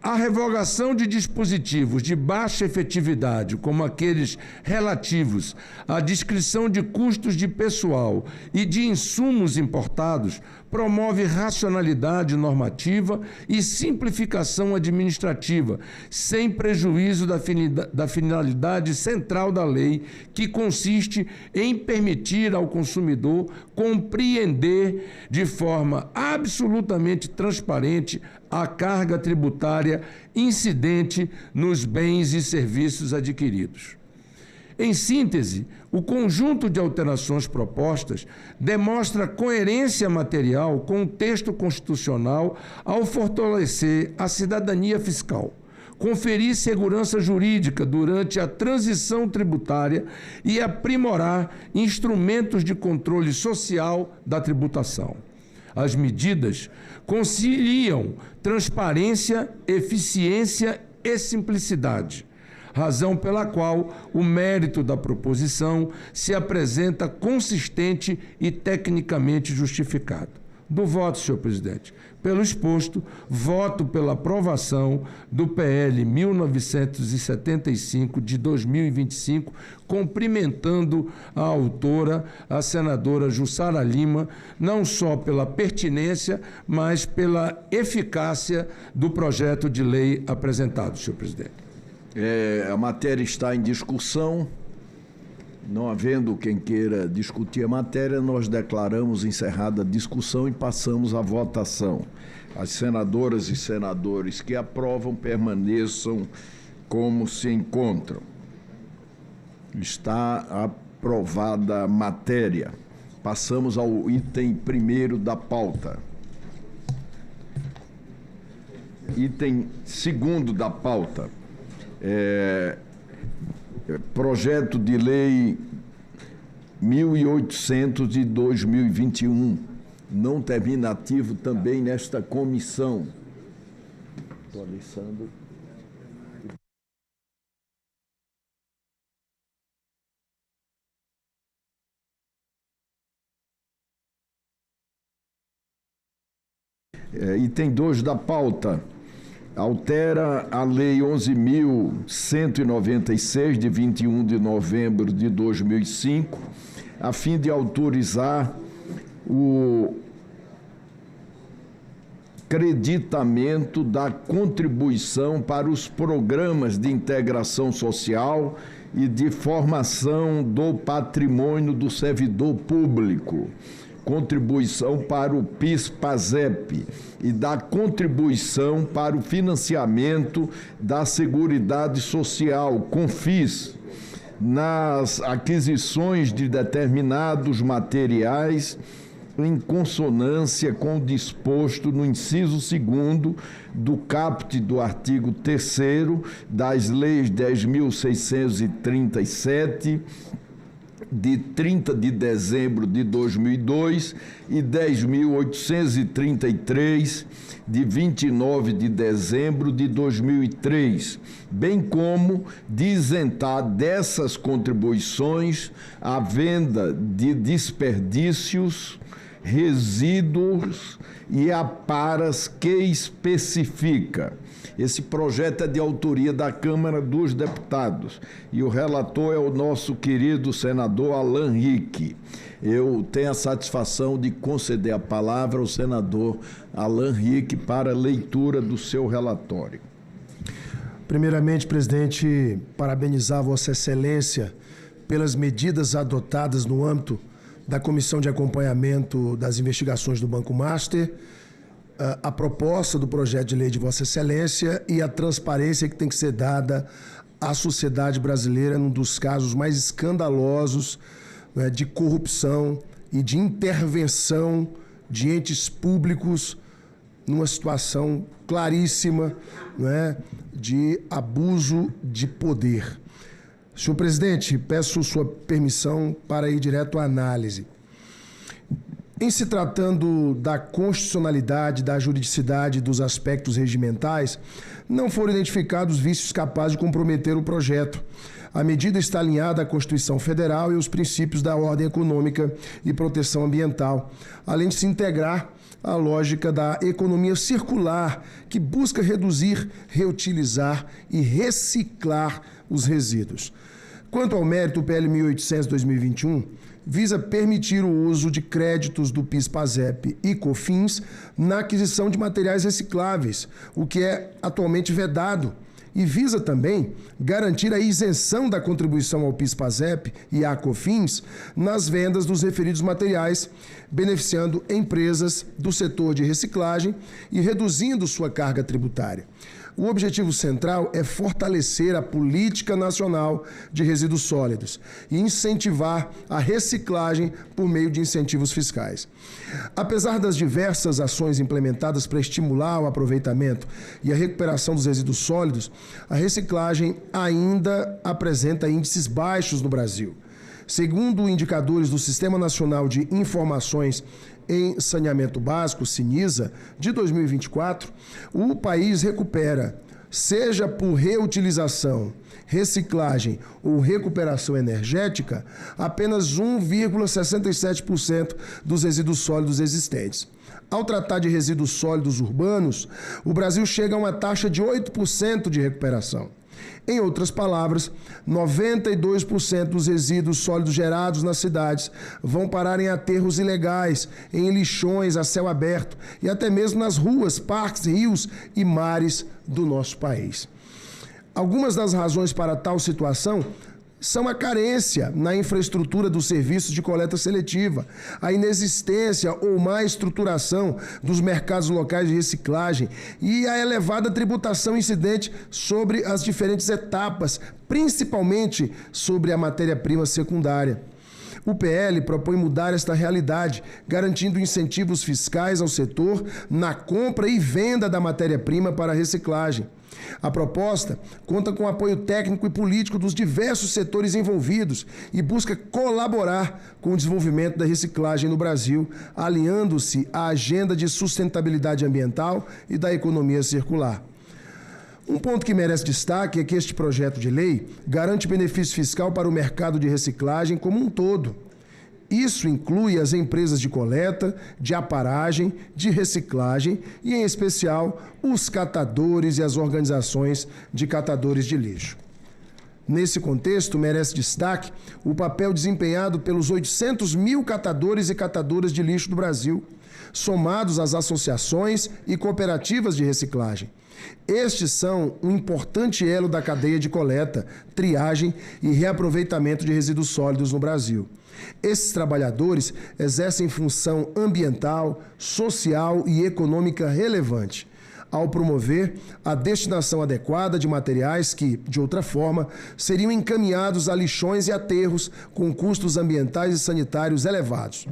A revogação de dispositivos de baixa efetividade, como aqueles relativos à descrição de custos de pessoal e de insumos importados, promove racionalidade normativa e simplificação administrativa, sem prejuízo da finalidade central da lei, que consiste em permitir ao consumidor compreender de forma absolutamente transparente a carga tributária incidente nos bens e serviços adquiridos. Em síntese, o conjunto de alterações propostas demonstra coerência material com o texto constitucional ao fortalecer a cidadania fiscal, conferir segurança jurídica durante a transição tributária e aprimorar instrumentos de controle social da tributação. As medidas conciliam transparência, eficiência e simplicidade, razão pela qual o mérito da proposição se apresenta consistente e tecnicamente justificado. Do voto, senhor presidente. Pelo exposto, voto pela aprovação do PL 1975 de 2025, cumprimentando a autora, a senadora Jussara Lima, não só pela pertinência, mas pela eficácia do projeto de lei apresentado, senhor presidente. A matéria está em discussão. Não havendo quem queira discutir a matéria, nós declaramos encerrada a discussão e passamos à votação. As senadoras e senadores que aprovam permaneçam como se encontram. Está aprovada a matéria. Passamos ao item 1º da pauta. Item 2º da pauta. Projeto de Lei 1800 de 2021, não terminativo também nesta comissão. Alessandro. Item 2 da pauta. Altera a Lei 11.196, de 21 de novembro de 2005, a fim de autorizar o creditamento da contribuição para os programas de integração social e de formação do patrimônio do servidor público, contribuição para o PIS/PASEP e da contribuição para o financiamento da Seguridade Social, CONFIS, nas aquisições de determinados materiais em consonância com o disposto no inciso 2º do caput do artigo 3º das leis 10.637, de 30 de dezembro de 2002 e 10.833, de 29 de dezembro de 2003, bem como de isentar dessas contribuições a venda de desperdícios, resíduos e aparas que especifica. Esse projeto é de autoria da Câmara dos Deputados e o relator é o nosso querido senador Alan Rick. Eu tenho a satisfação de conceder a palavra ao senador Alan Rick para a leitura do seu relatório. Primeiramente, presidente, parabenizar Vossa Excelência pelas medidas adotadas no âmbito da Comissão de Acompanhamento das Investigações do Banco Master, a proposta do projeto de lei de Vossa Excelência e a transparência que tem que ser dada à sociedade brasileira num dos casos mais escandalosos, né, de corrupção e de intervenção de entes públicos numa situação claríssima, né, de abuso de poder. Senhor presidente, peço sua permissão para ir direto à análise. Em se tratando da constitucionalidade, da juridicidade dos aspectos regimentais, não foram identificados vícios capazes de comprometer o projeto. A medida está alinhada à Constituição Federal e aos princípios da ordem econômica e proteção ambiental, além de se integrar à lógica da economia circular, que busca reduzir, reutilizar e reciclar os resíduos. Quanto ao mérito, o PL 1800/2021 visa permitir o uso de créditos do PIS/PASEP e COFINS na aquisição de materiais recicláveis, o que é atualmente vedado, e visa também garantir a isenção da contribuição ao PIS/PASEP e à COFINS nas vendas dos referidos materiais, beneficiando empresas do setor de reciclagem e reduzindo sua carga tributária. O objetivo central é fortalecer a política nacional de resíduos sólidos e incentivar a reciclagem por meio de incentivos fiscais. Apesar das diversas ações implementadas para estimular o aproveitamento e a recuperação dos resíduos sólidos, a reciclagem ainda apresenta índices baixos no Brasil. Segundo indicadores do Sistema Nacional de Informações em saneamento básico, Sinisa, de 2024, o país recupera, seja por reutilização, reciclagem ou recuperação energética, apenas 1,67% dos resíduos sólidos existentes. Ao tratar de resíduos sólidos urbanos, o Brasil chega a uma taxa de 8% de recuperação. Em outras palavras, 92% dos resíduos sólidos gerados nas cidades vão parar em aterros ilegais, em lixões a céu aberto e até mesmo nas ruas, parques, rios e mares do nosso país. Algumas das razões para tal situação são a carência na infraestrutura dos serviços de coleta seletiva, a inexistência ou má estruturação dos mercados locais de reciclagem e a elevada tributação incidente sobre as diferentes etapas, principalmente sobre a matéria-prima secundária. O PL propõe mudar esta realidade, garantindo incentivos fiscais ao setor na compra e venda da matéria-prima para a reciclagem. A proposta conta com o apoio técnico e político dos diversos setores envolvidos e busca colaborar com o desenvolvimento da reciclagem no Brasil, alinhando-se à agenda de sustentabilidade ambiental e da economia circular. Um ponto que merece destaque é que este projeto de lei garante benefício fiscal para o mercado de reciclagem como um todo. Isso inclui as empresas de coleta, de aparagem, de reciclagem e, em especial, os catadores e as organizações de catadores de lixo. Nesse contexto, merece destaque o papel desempenhado pelos 800 mil catadores e catadoras de lixo do Brasil, somados às associações e cooperativas de reciclagem. Estes são um importante elo da cadeia de coleta, triagem e reaproveitamento de resíduos sólidos no Brasil. Esses trabalhadores exercem função ambiental, social e econômica relevante, ao promover a destinação adequada de materiais que, de outra forma, seriam encaminhados a lixões e aterros com custos ambientais e sanitários elevados.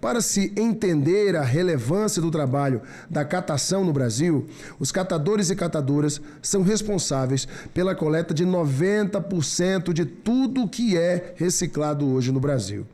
Para se entender a relevância do trabalho da catação no Brasil, os catadores e catadoras são responsáveis pela coleta de 90% de tudo que é reciclado hoje no Brasil.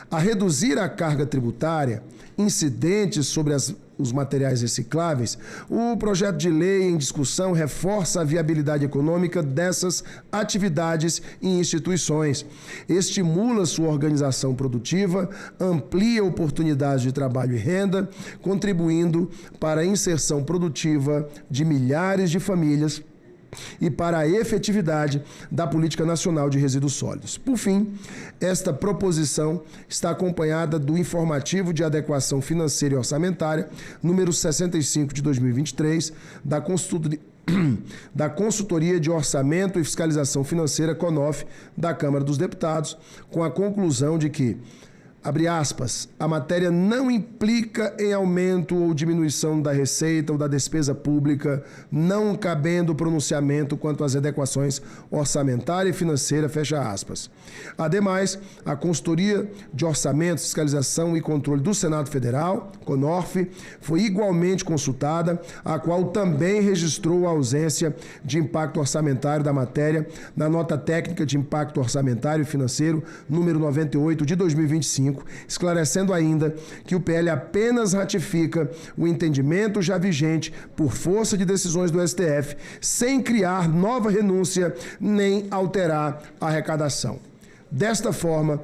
A reduzir a carga tributária incidentes sobre os materiais recicláveis, o projeto de lei em discussão reforça a viabilidade econômica dessas atividades e instituições, estimula sua organização produtiva, amplia oportunidades de trabalho e renda, contribuindo para a inserção produtiva de milhares de famílias e para a efetividade da Política Nacional de Resíduos Sólidos. Por fim, esta proposição está acompanhada do Informativo de Adequação Financeira e Orçamentária, número 65 de 2023, da Consultoria de Orçamento e Fiscalização Financeira, CONOF, da Câmara dos Deputados, com a conclusão de que, abre aspas, a matéria não implica em aumento ou diminuição da receita ou da despesa pública, não cabendo pronunciamento quanto às adequações orçamentária e financeira, fecha aspas. Ademais, a Consultoria de Orçamento, Fiscalização e Controle do Senado Federal, CONORF, foi igualmente consultada, a qual também registrou a ausência de impacto orçamentário da matéria na nota técnica de impacto orçamentário e financeiro, número 98 de 2025, esclarecendo ainda que o PL apenas ratifica o entendimento já vigente por força de decisões do STF, sem criar nova renúncia nem alterar a arrecadação. Desta forma,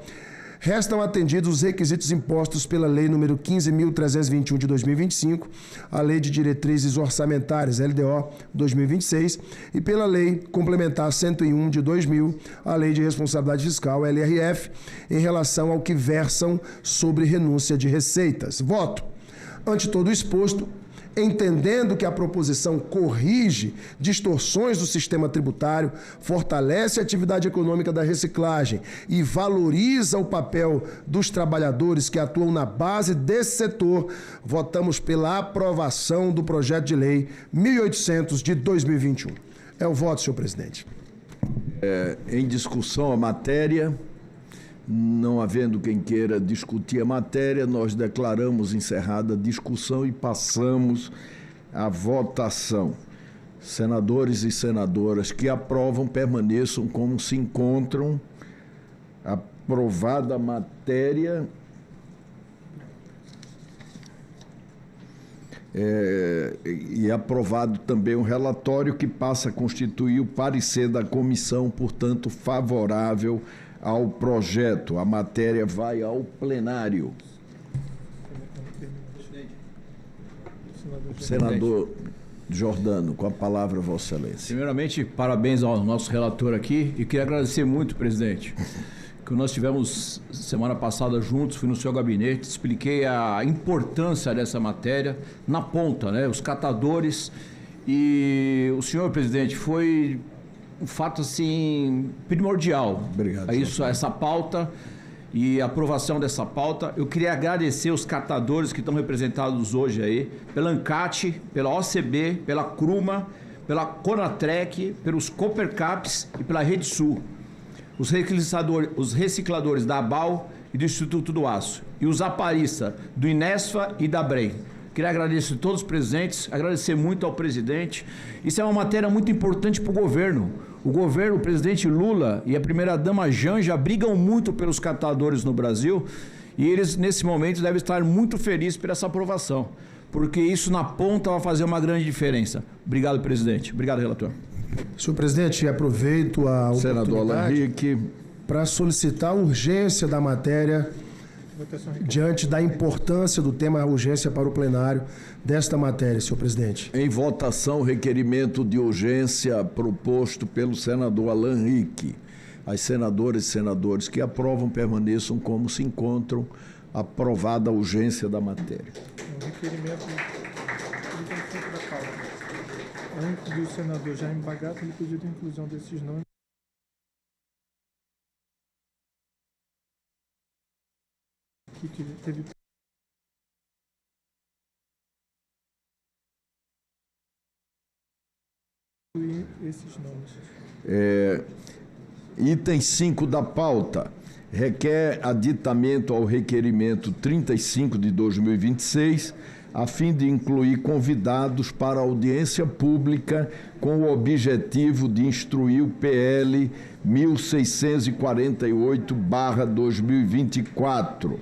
restam atendidos os requisitos impostos pela Lei nº 15.321 de 2025, a Lei de Diretrizes Orçamentárias, LDO 2026, e pela Lei Complementar 101 de 2000, a Lei de Responsabilidade Fiscal, LRF, em relação ao que versam sobre renúncia de receitas. Voto. Ante todo o exposto, entendendo que a proposição corrige distorções do sistema tributário, fortalece a atividade econômica da reciclagem e valoriza o papel dos trabalhadores que atuam na base desse setor, votamos pela aprovação do projeto de lei 1.800 de 2021. É o voto, senhor presidente. Em discussão a matéria. Não havendo quem queira discutir a matéria, nós declaramos encerrada a discussão e passamos à votação. Senadores e senadoras que aprovam, permaneçam como se encontram. Aprovada a matéria. E aprovado também um relatório que passa a constituir o parecer da comissão, portanto, favorável ao projeto. A matéria vai ao plenário. Senador Jordano, com a palavra, Vossa Excelência. Primeiramente, parabéns ao nosso relator aqui e queria agradecer muito, presidente, que nós tivemos semana passada juntos, fui no seu gabinete, expliquei a importância dessa matéria na ponta, né? Os catadores e o senhor, presidente, foi um fato assim primordial. Obrigado. Essa pauta e a aprovação dessa pauta. Eu queria agradecer os catadores que estão representados hoje aí, pela ANCAT, pela OCB, pela CRUMA, pela Conatrec, pelos Coopercaps e pela Rede Sul. Os recicladores da ABAL e do Instituto do Aço, e os aparistas do INESFA e da BREM. Queria agradecer a todos os presentes, agradecer muito ao presidente. Isso é uma matéria muito importante para o governo. O governo, o presidente Lula e a primeira-dama Janja brigam muito pelos catadores no Brasil e eles, nesse momento, devem estar muito felizes por essa aprovação, porque isso na ponta vai fazer uma grande diferença. Obrigado, presidente. Obrigado, relator. Senhor presidente, aproveito a oportunidade para solicitar a urgência da matéria diante da importância do tema, a urgência para o plenário desta matéria, senhor presidente. Em votação, requerimento de urgência proposto pelo senador Alan Rick. As senadoras e senadores que aprovam permaneçam como se encontram. Aprovada a urgência da matéria. O requerimento da pauta. Antes do senador Jaime Bagato, ele pediu a inclusão desses nomes. Que teve esses nomes. Item 5 da pauta. Requer aditamento ao requerimento 35 de 2026, a fim de incluir convidados para audiência pública com o objetivo de instruir o PL 1648/2024.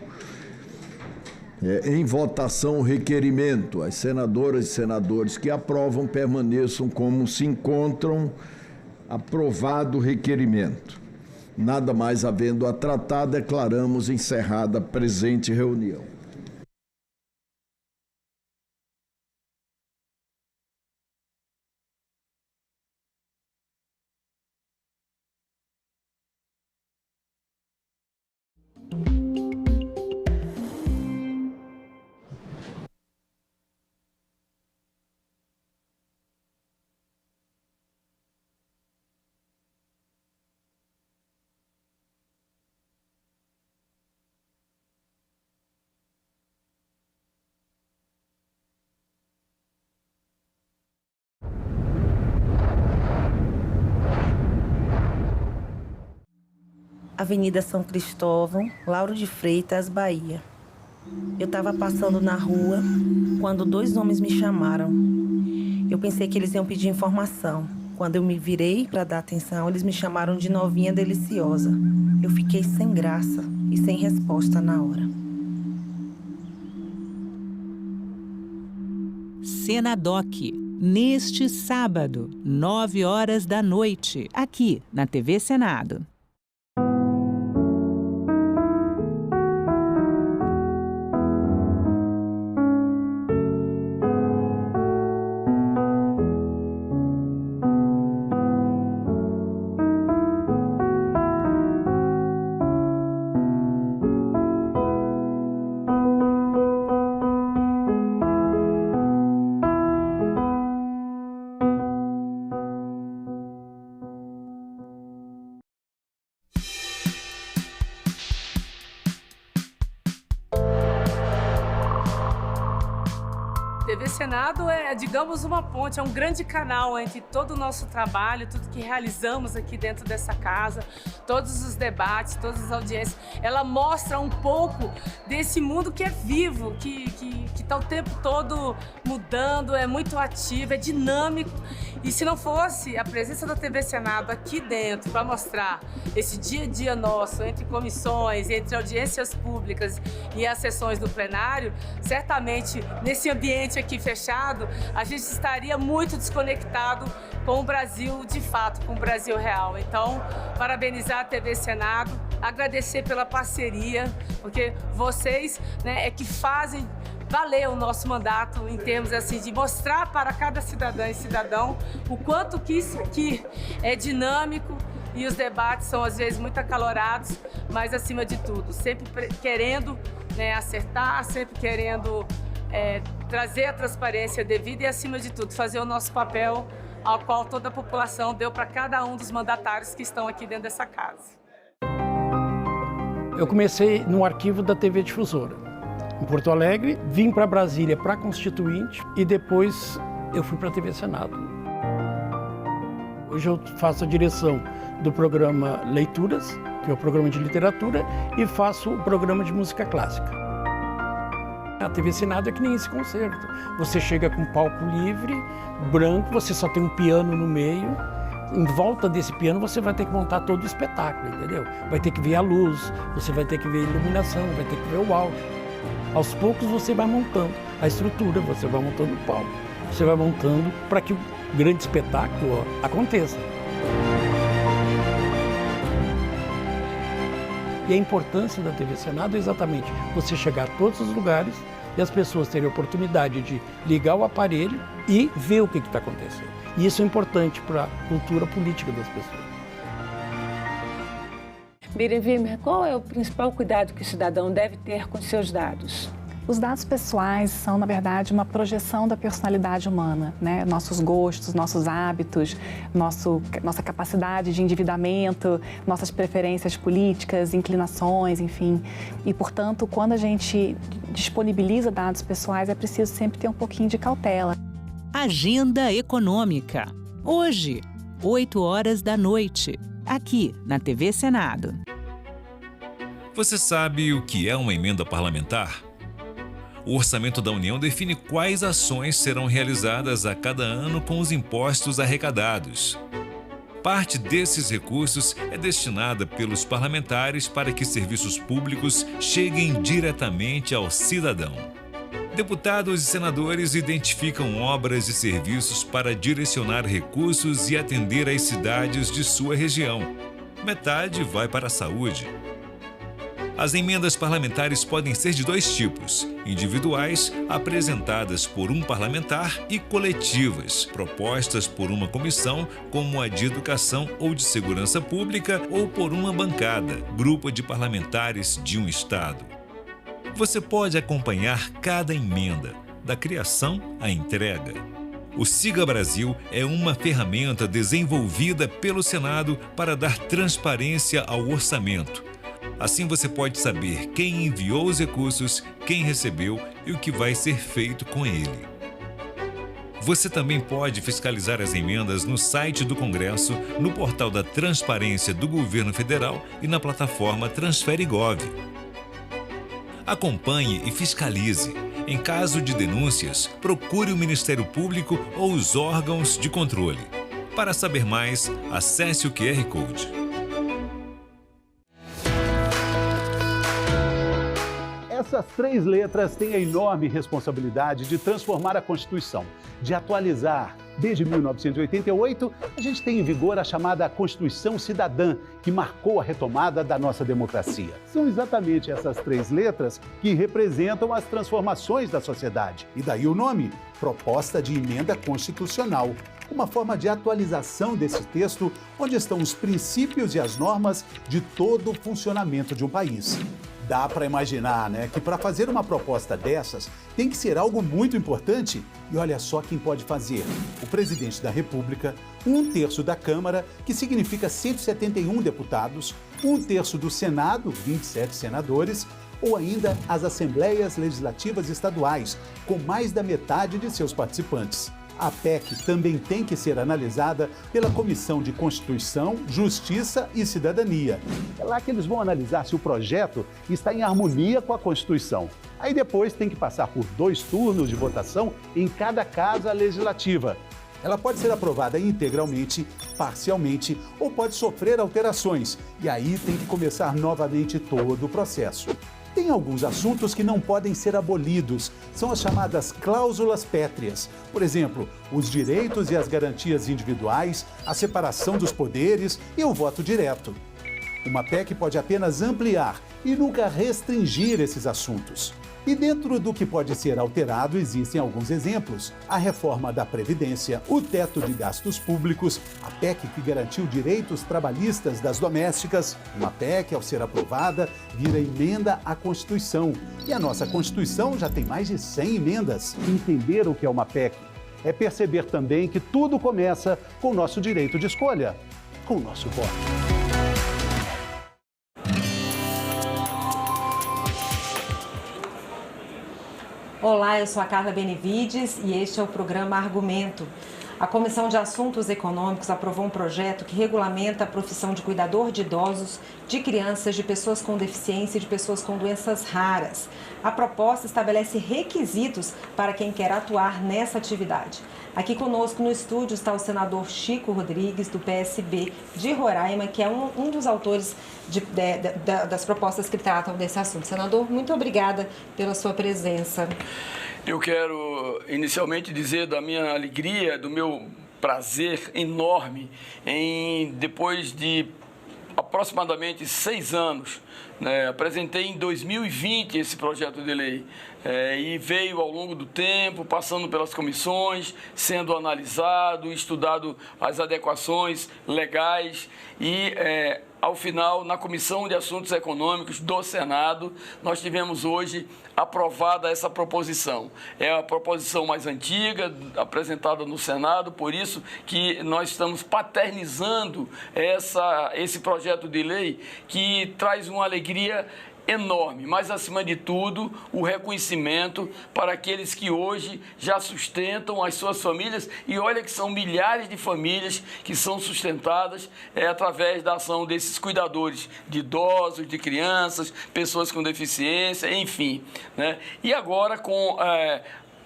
Em votação o requerimento. As senadoras e senadores que aprovam permaneçam como se encontram. Aprovado o requerimento. Nada mais havendo a tratar, declaramos encerrada a presente reunião. Avenida São Cristóvão, Lauro de Freitas, Bahia. Eu estava passando na rua quando 2 homens me chamaram. Eu pensei que eles iam pedir informação. Quando eu me virei para dar atenção, eles me chamaram de novinha deliciosa. Eu fiquei sem graça e sem resposta na hora. Senadoc, neste sábado, 21h, aqui na TV Senado. TV Senado é, digamos, uma ponte, é um grande canal entre todo o nosso trabalho, tudo que realizamos aqui dentro dessa casa, todos os debates, todas as audiências. Ela mostra um pouco desse mundo que é vivo, que está o tempo todo mudando, é muito ativo, é dinâmico. E se não fosse a presença da TV Senado aqui dentro para mostrar esse dia a dia nosso, entre comissões, entre audiências públicas e as sessões do plenário, certamente nesse ambiente aqui fechado, a gente estaria muito desconectado com o Brasil de fato, com o Brasil real. Então, parabenizar a TV Senado, agradecer pela parceria, porque vocês, né, é que fazem valer o nosso mandato em termos assim de mostrar para cada cidadã e cidadão o quanto que isso aqui é dinâmico e os debates são às vezes muito acalorados, mas acima de tudo, sempre querendo, né, acertar, sempre querendo trazer a transparência devida e acima de tudo fazer o nosso papel ao qual toda a população deu para cada um dos mandatários que estão aqui dentro dessa casa. Eu comecei no arquivo da TV Difusora, em Porto Alegre, vim para Brasília para Constituinte e depois eu fui para a TV Senado. Hoje eu faço a direção do programa Leituras, que é o programa de literatura, e faço o programa de música clássica. A TV Senado é que nem esse concerto. Você chega com um palco livre, branco, você só tem um piano no meio. Em volta desse piano você vai ter que montar todo o espetáculo, entendeu? Vai ter que ver a luz, você vai ter que ver a iluminação, vai ter que ver o áudio. Aos poucos você vai montando a estrutura, você vai montando o palco. Você vai montando para que o grande espetáculo aconteça. E a importância da TV Senado é exatamente você chegar a todos os lugares e as pessoas terem a oportunidade de ligar o aparelho e ver o que está acontecendo. E isso é importante para a cultura política das pessoas. Miriam Wimmer, qual é o principal cuidado que o cidadão deve ter com seus dados? Os dados pessoais são, na verdade, uma projeção da personalidade humana, né? Nossos gostos, nossos hábitos, nossa capacidade de endividamento, nossas preferências políticas, inclinações, enfim. E, portanto, quando a gente disponibiliza dados pessoais, é preciso sempre ter um pouquinho de cautela. Agenda Econômica. Hoje, 20h, aqui na TV Senado. Você sabe o que é uma emenda parlamentar? O Orçamento da União define quais ações serão realizadas a cada ano com os impostos arrecadados. Parte desses recursos é destinada pelos parlamentares para que serviços públicos cheguem diretamente ao cidadão. Deputados e senadores identificam obras e serviços para direcionar recursos e atender às cidades de sua região. Metade vai para a saúde. As emendas parlamentares podem ser de dois tipos: individuais, apresentadas por um parlamentar, e coletivas, propostas por uma comissão, como a de Educação ou de Segurança Pública, ou por uma bancada, grupo de parlamentares de um estado. Você pode acompanhar cada emenda, da criação à entrega. O Siga Brasil é uma ferramenta desenvolvida pelo Senado para dar transparência ao orçamento. Assim você pode saber quem enviou os recursos, quem recebeu e o que vai ser feito com ele. Você também pode fiscalizar as emendas no site do Congresso, no portal da Transparência do Governo Federal e na plataforma TransfereGov. Acompanhe e fiscalize. Em caso de denúncias, procure o Ministério Público ou os órgãos de controle. Para saber mais, acesse o QR Code. Essas três letras têm a enorme responsabilidade de transformar a Constituição, de atualizar. Desde 1988, a gente tem em vigor a chamada Constituição Cidadã, que marcou a retomada da nossa democracia. São exatamente essas três letras que representam as transformações da sociedade. E daí o nome, Proposta de Emenda Constitucional. Uma forma de atualização desse texto, onde estão os princípios e as normas de todo o funcionamento de um país. Dá para imaginar, né, que para fazer uma proposta dessas tem que ser algo muito importante. E olha só quem pode fazer: o presidente da República, 1/3 da Câmara, que significa 171 deputados, 1/3 do Senado, 27 senadores, ou ainda as Assembleias Legislativas Estaduais, com mais da metade de seus participantes. A PEC também tem que ser analisada pela Comissão de Constituição, Justiça e Cidadania. É lá que eles vão analisar se o projeto está em harmonia com a Constituição. Aí depois tem que passar por 2 turnos de votação em cada casa legislativa. Ela pode ser aprovada integralmente, parcialmente ou pode sofrer alterações. E aí tem que começar novamente todo o processo. Tem alguns assuntos que não podem ser abolidos. São as chamadas cláusulas pétreas. Por exemplo, os direitos e as garantias individuais, a separação dos poderes e o voto direto. Uma PEC pode apenas ampliar e nunca restringir esses assuntos. E dentro do que pode ser alterado, existem alguns exemplos. A reforma da Previdência, o teto de gastos públicos, a PEC que garantiu direitos trabalhistas das domésticas. Uma PEC, ao ser aprovada, vira emenda à Constituição. E a nossa Constituição já tem mais de 100 emendas. Entender o que é uma PEC é perceber também que tudo começa com o nosso direito de escolha, com o nosso voto. Olá, eu sou a Carla Benevides e este é o programa Argumento. A Comissão de Assuntos Econômicos aprovou um projeto que regulamenta a profissão de cuidador de idosos, de crianças, de pessoas com deficiência e de pessoas com doenças raras. A proposta estabelece requisitos para quem quer atuar nessa atividade. Aqui conosco no estúdio está o senador Chico Rodrigues, do PSB de Roraima, que é um dos autores das propostas que tratam desse assunto. Senador, muito obrigada pela sua presença. Eu quero inicialmente dizer da minha alegria, do meu prazer enorme em, depois de aproximadamente 6 anos, apresentei em 2020 esse projeto de lei e veio ao longo do tempo, passando pelas comissões, sendo analisado, estudado as adequações legais e, ao final, na Comissão de Assuntos Econômicos do Senado, nós tivemos hoje aprovada essa proposição. É a proposição mais antiga, apresentada no Senado, por isso que nós estamos paternizando esse projeto de lei que traz uma alegria enorme, mas acima de tudo o reconhecimento para aqueles que hoje já sustentam as suas famílias, e olha que são milhares de famílias que são sustentadas através da ação desses cuidadores de idosos, de crianças, pessoas com deficiência, enfim, né? E agora com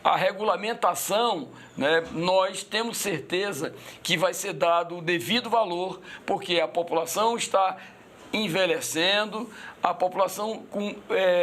a regulamentação, nós temos certeza que vai ser dado o devido valor, porque a população está envelhecendo, a população com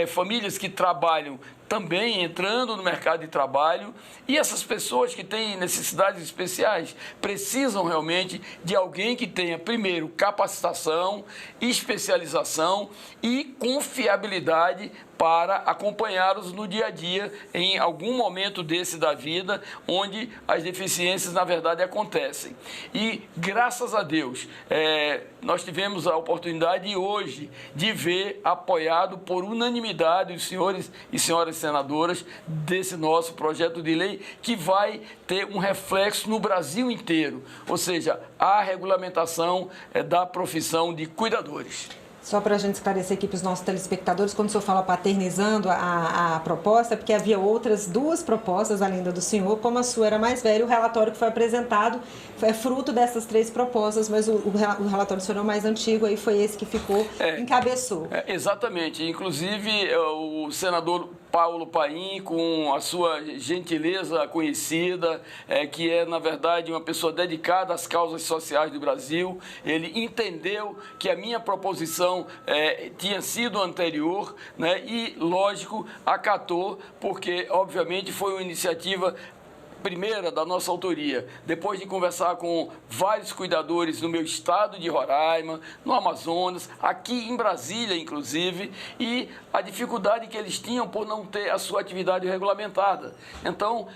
famílias que trabalham também entrando no mercado de trabalho, e essas pessoas que têm necessidades especiais precisam realmente de alguém que tenha, primeiro, capacitação, especialização e confiabilidade para acompanhá-los no dia a dia, em algum momento desse da vida, onde as deficiências, na verdade, acontecem. E, graças a Deus, nós tivemos a oportunidade hoje de ver apoiado por unanimidade os senhores e senhoras senadoras desse nosso projeto de lei, que vai ter um reflexo no Brasil inteiro, ou seja, a regulamentação da profissão de cuidadores. Só para a gente esclarecer aqui para os nossos telespectadores, quando o senhor fala paternizando a proposta, é porque havia outras 2 propostas, além da do senhor, como a sua era mais velha, o relatório que foi apresentado é fruto dessas 3 propostas, mas o relatório do senhor é o mais antigo, aí foi esse que ficou, encabeçou. Exatamente, inclusive o senador Paulo Paim, com a sua gentileza conhecida, que é, na verdade, uma pessoa dedicada às causas sociais do Brasil, ele entendeu que a minha proposição tinha sido anterior, né, e, lógico, acatou, porque, obviamente, foi uma iniciativa primeira da nossa autoria, depois de conversar com vários cuidadores no meu estado de Roraima, no Amazonas, aqui em Brasília, inclusive, e a dificuldade que eles tinham por não ter a sua atividade regulamentada. Então,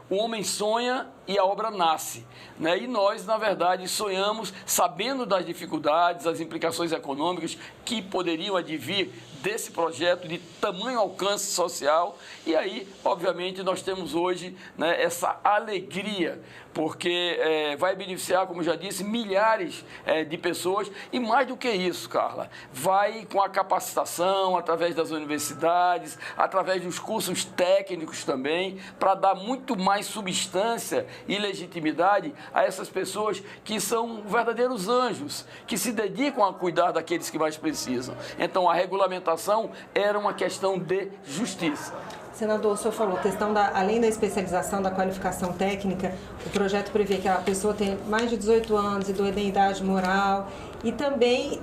o homem sonha e a obra nasce, né? E nós, na verdade, sonhamos sabendo das dificuldades, as implicações econômicas que poderiam advir desse projeto de tamanho alcance social, e aí, obviamente, nós temos hoje, né, essa alegria, porque vai beneficiar, como já disse, milhares de pessoas, e mais do que isso, Carla, vai com a capacitação, através das universidades, através dos cursos técnicos também, para dar muito mais substância e legitimidade a essas pessoas que são verdadeiros anjos, que se dedicam a cuidar daqueles que mais precisam. Então, a regulamentação era uma questão de justiça. Senador, o senhor falou, além da especialização, da qualificação técnica, o projeto prevê que a pessoa tenha mais de 18 anos, idoneidade moral e também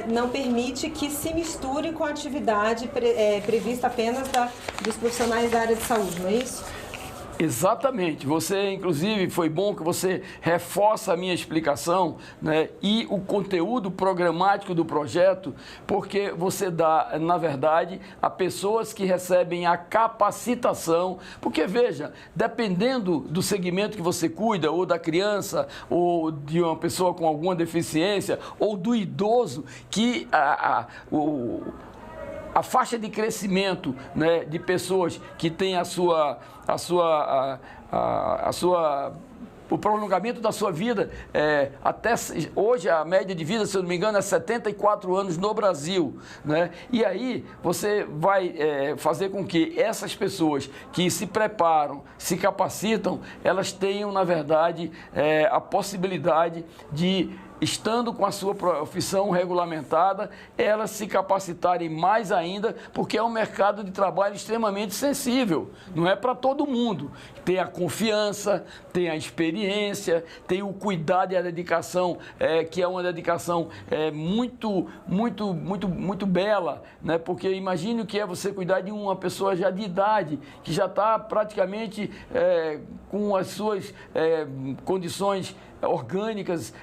não permite que se misture com a atividade prevista apenas dos profissionais da área de saúde, não é isso? Exatamente. Você, inclusive, foi bom que você reforça a minha explicação, né, e o conteúdo programático do projeto, porque você dá, na verdade, a pessoas que recebem a capacitação, porque, veja, dependendo do segmento que você cuida, ou da criança, ou de uma pessoa com alguma deficiência, ou do idoso, que a faixa de crescimento, né, de pessoas que têm o prolongamento da sua vida, até hoje a média de vida, se eu não me engano, é 74 anos no Brasil, né? E aí você vai fazer com que essas pessoas que se preparam, se capacitam, elas tenham, na verdade, a possibilidade de, estando com a sua profissão regulamentada, elas se capacitarem mais ainda, porque é um mercado de trabalho extremamente sensível. Não é para todo mundo. Tem a confiança, tem a experiência, tem o cuidado e a dedicação, que é uma dedicação muito bela, né? Porque imagine o que é você cuidar de uma pessoa já de idade, que já está praticamente com as suas condições orgânicas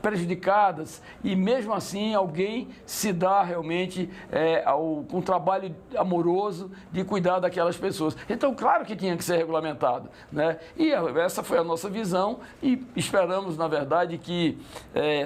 prejudicadas, e mesmo assim alguém se dá realmente com um trabalho amoroso de cuidar daquelas pessoas. Então, claro que tinha que ser regulamentado, né? E essa foi a nossa visão, e esperamos, na verdade, que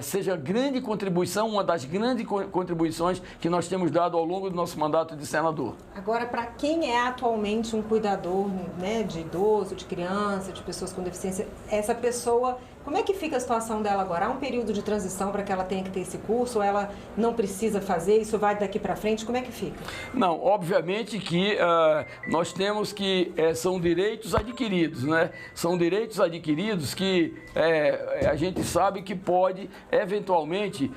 seja grande contribuição, uma das grandes contribuições que nós temos dado ao longo do nosso mandato de senador. Agora, para quem é atualmente um cuidador, né, de idoso, de criança, de pessoas com deficiência, essa pessoa, como é que fica a situação dela agora? Há um período de transição para que ela tenha que ter esse curso, ou ela não precisa fazer, isso vai daqui para frente? Como é que fica? Não, obviamente que nós temos que, são direitos adquiridos, né? São direitos adquiridos que a gente sabe que pode, eventualmente,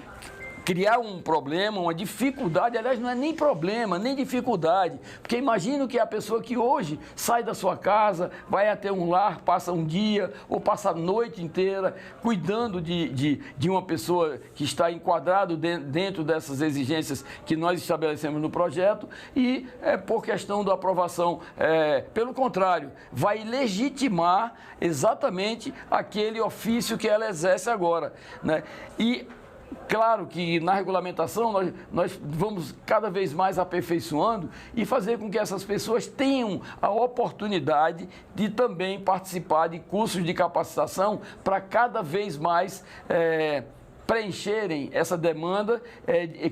criar um problema, uma dificuldade. Aliás, não é nem problema, nem dificuldade, porque imagino que a pessoa que hoje sai da sua casa, vai até um lar, passa um dia ou passa a noite inteira cuidando de uma pessoa que está enquadrado dentro dessas exigências que nós estabelecemos no projeto, e por questão da aprovação, pelo contrário, vai legitimar exatamente aquele ofício que ela exerce agora, né? E claro que na regulamentação nós vamos cada vez mais aperfeiçoando e fazer com que essas pessoas tenham a oportunidade de também participar de cursos de capacitação para cada vez mais preencherem essa demanda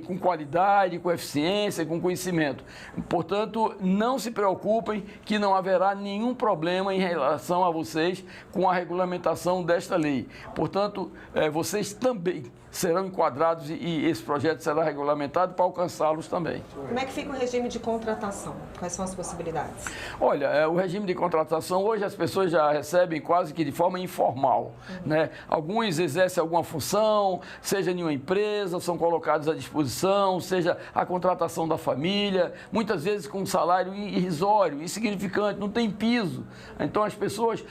com qualidade, com eficiência, com conhecimento. Portanto, não se preocupem que não haverá nenhum problema em relação a vocês com a regulamentação desta lei. Portanto, vocês também serão enquadrados e esse projeto será regulamentado para alcançá-los também. Como é que fica o regime de contratação? Quais são as possibilidades? Olha, o regime de contratação, hoje as pessoas já recebem quase que de forma informal, né? Alguns exercem alguma função, seja em uma empresa, são colocados à disposição, seja a contratação da família, muitas vezes com um salário irrisório, insignificante, não tem piso. Então as pessoas,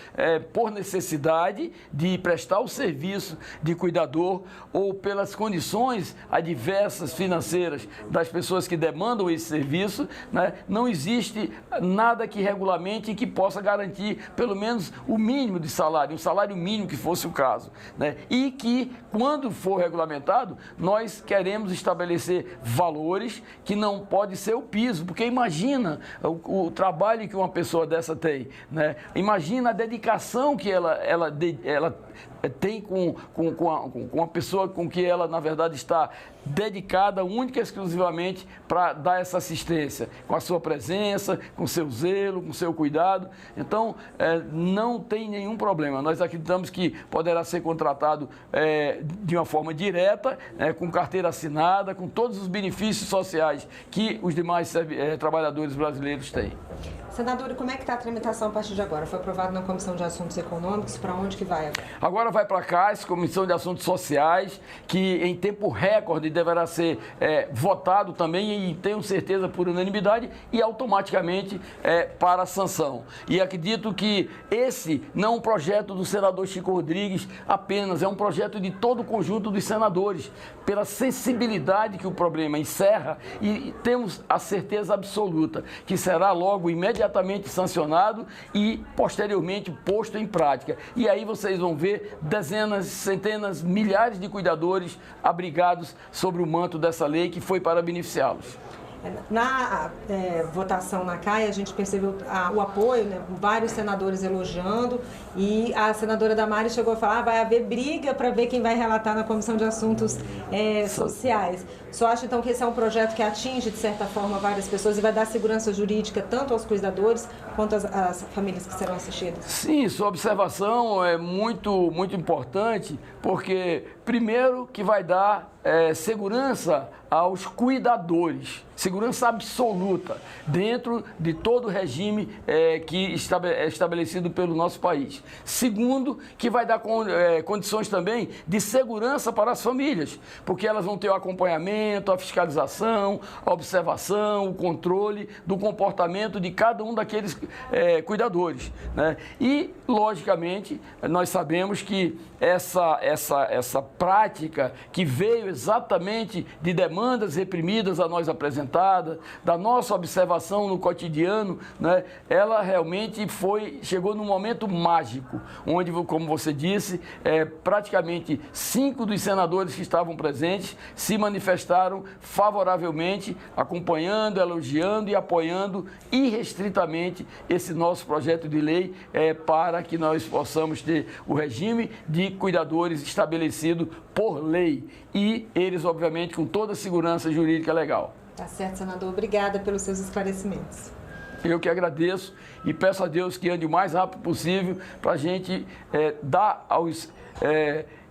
por necessidade de prestar o serviço de cuidador, ou pelas condições adversas financeiras das pessoas que demandam esse serviço, né, não existe nada que regulamente e que possa garantir pelo menos o mínimo de salário, um salário mínimo que fosse o caso, né? E que, quando for regulamentado, nós queremos estabelecer valores que não pode ser o piso, porque imagina o trabalho que uma pessoa dessa tem, né? Imagina a dedicação que ela tem com a pessoa com que ela, na verdade, está dedicada única e exclusivamente para dar essa assistência, com a sua presença, com seu zelo, com seu cuidado. Então, não tem nenhum problema. Nós acreditamos que poderá ser contratado de uma forma direta, com carteira assinada, com todos os benefícios sociais que os demais trabalhadores brasileiros têm. Senador, como é que está a tramitação a partir de agora? Foi aprovado na Comissão de Assuntos Econômicos, para onde que vai agora? Agora vai para a CAS, Comissão de Assuntos Sociais, que em tempo recorde deverá ser votado também, e tenho certeza por unanimidade, e automaticamente para a sanção. E acredito que esse não é um projeto do senador Chico Rodrigues apenas, é um projeto de todo o conjunto dos senadores, pela sensibilidade que o problema encerra, e temos a certeza absoluta que será logo imediatamente sancionado e posteriormente posto em prática. E aí vocês vão ver dezenas, centenas, milhares de cuidadores abrigados sobre o manto dessa lei que foi para beneficiá-los. Na votação na CAI, a gente percebeu o apoio, né, vários senadores elogiando, e a senadora Damares chegou a falar vai haver briga para ver quem vai relatar na Comissão de Assuntos Sociais. O senhor acha, então, que esse é um projeto que atinge, de certa forma, várias pessoas e vai dar segurança jurídica tanto aos cuidadores quanto às famílias que serão assistidas? Sim, sua observação é muito importante, porque, primeiro, que vai dar segurança aos cuidadores, segurança absoluta, dentro de todo o regime que é estabelecido pelo nosso país. Segundo, que vai dar condições também de segurança para as famílias, porque elas vão ter o acompanhamento, a fiscalização, a observação, o controle do comportamento de cada um daqueles cuidadores, né? E, logicamente, nós sabemos que essa prática que veio exatamente de demandas reprimidas a nós apresentadas, da nossa observação no cotidiano, né, ela realmente chegou num momento mágico, onde, como você disse, praticamente 5 dos senadores que estavam presentes se manifestaram favoravelmente, acompanhando, elogiando e apoiando irrestritamente esse nosso projeto de lei para que nós possamos ter o regime de cuidadores estabelecido por lei e eles, obviamente, com toda a segurança jurídica legal. Tá certo, senador. Obrigada pelos seus esclarecimentos. Eu que agradeço e peço a Deus que ande o mais rápido possível para a gente dar aos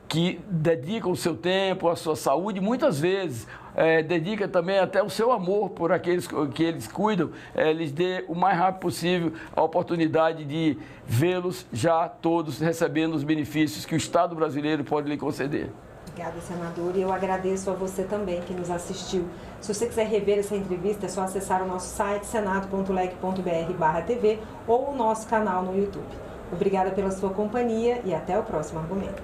que dedicam o seu tempo, a sua saúde, muitas vezes dedica também até o seu amor por aqueles que eles cuidam, lhes dê o mais rápido possível a oportunidade de vê-los já todos recebendo os benefícios que o Estado brasileiro pode lhe conceder. Obrigada, senador. E eu agradeço a você também que nos assistiu. Se você quiser rever essa entrevista, é só acessar o nosso site senado.leg.br/tv ou o nosso canal no YouTube. Obrigada pela sua companhia e até o próximo argumento.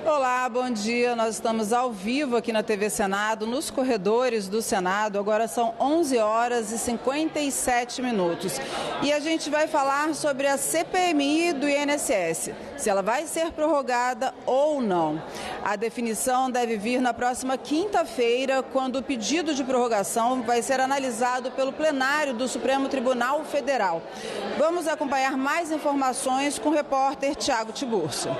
Olá, bom dia. Nós estamos ao vivo aqui na TV Senado, nos corredores do Senado. Agora são 11 horas e 57 minutos. E a gente vai falar sobre a CPMI do INSS, se ela vai ser prorrogada ou não. A definição deve vir na próxima quinta-feira, quando o pedido de prorrogação vai ser analisado pelo plenário do Supremo Tribunal Federal. Vamos acompanhar mais informações com o repórter Tiago Tiburcio.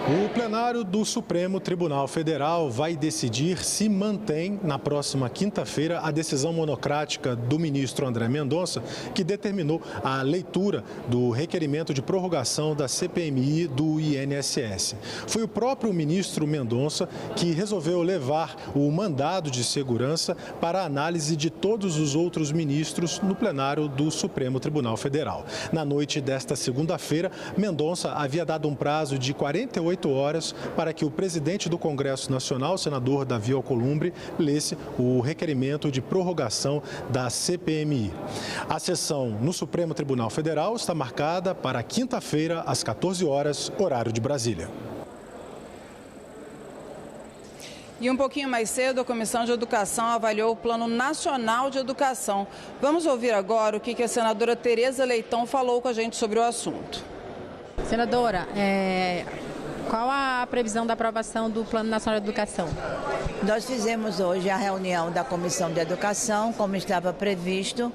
O plenário do Supremo Tribunal Federal vai decidir se mantém, na próxima quinta-feira, a decisão monocrática do ministro André Mendonça, que determinou a leitura do requerimento de prorrogação da CPMI do INSS. Foi o próprio ministro Mendonça que resolveu levar o mandado de segurança para a análise de todos os outros ministros no plenário do Supremo Tribunal Federal. Na noite desta segunda-feira, Mendonça havia dado um prazo de 48 horas para que o presidente do Congresso Nacional, senador Davi Alcolumbre, lesse o requerimento de prorrogação da CPMI. A sessão no Supremo Tribunal Federal está marcada para quinta-feira, às 14 horas, horário de Brasília. E um pouquinho mais cedo, a Comissão de Educação avaliou o Plano Nacional de Educação. Vamos ouvir agora o que a senadora Tereza Leitão falou com a gente sobre o assunto. Senadora, qual a previsão da aprovação do Plano Nacional de Educação? Nós fizemos hoje a reunião da Comissão de Educação, como estava previsto.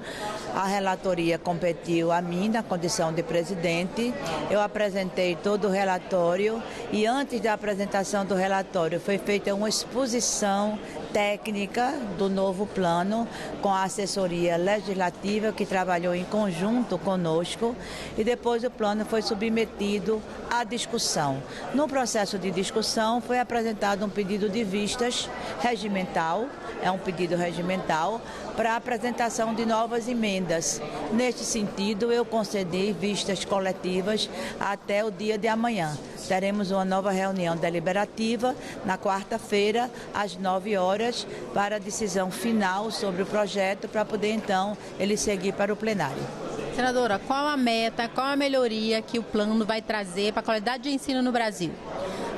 A relatoria competiu a mim, na condição de presidente. Eu apresentei todo o relatório e antes da apresentação do relatório foi feita uma exposição técnica do novo plano, com a assessoria legislativa que trabalhou em conjunto conosco, e depois o plano foi submetido à discussão. No processo de discussão foi apresentado um pedido de vistas regimental, é um pedido regimental, para a apresentação de novas emendas. Neste sentido, eu concedi vistas coletivas até o dia de amanhã. Teremos uma nova reunião deliberativa na quarta-feira, às 9 horas, para a decisão final sobre o projeto, para poder, então, ele seguir para o plenário. Senadora, qual a meta, qual a melhoria que o plano vai trazer para a qualidade de ensino no Brasil?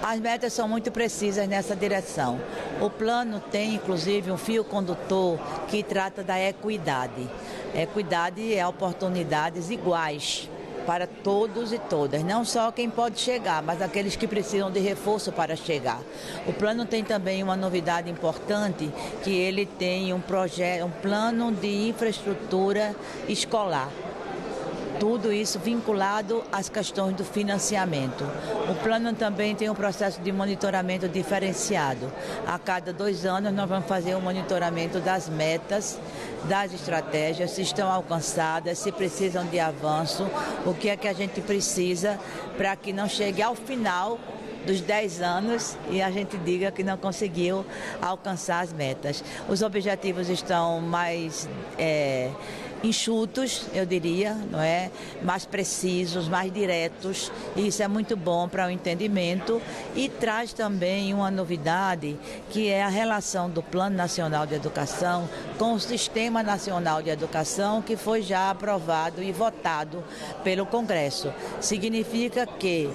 As metas são muito precisas nessa direção. O plano tem, inclusive, um fio condutor que trata da equidade. Equidade é oportunidades iguais para todos e todas, não só quem pode chegar, mas aqueles que precisam de reforço para chegar. O plano tem também uma novidade importante, que ele tem um plano de infraestrutura escolar. Tudo isso vinculado às questões do financiamento. O plano também tem um processo de monitoramento diferenciado. A cada 2 anos nós vamos fazer um monitoramento das metas, das estratégias, se estão alcançadas, se precisam de avanço, o que é que a gente precisa para que não chegue ao final dos 10 anos e a gente diga que não conseguiu alcançar as metas. Os objetivos estão mais enxutos, eu diria, não é? Mais precisos, mais diretos, e isso é muito bom para o entendimento, e traz também uma novidade, que é a relação do Plano Nacional de Educação com o Sistema Nacional de Educação, que foi já aprovado e votado pelo Congresso. Significa que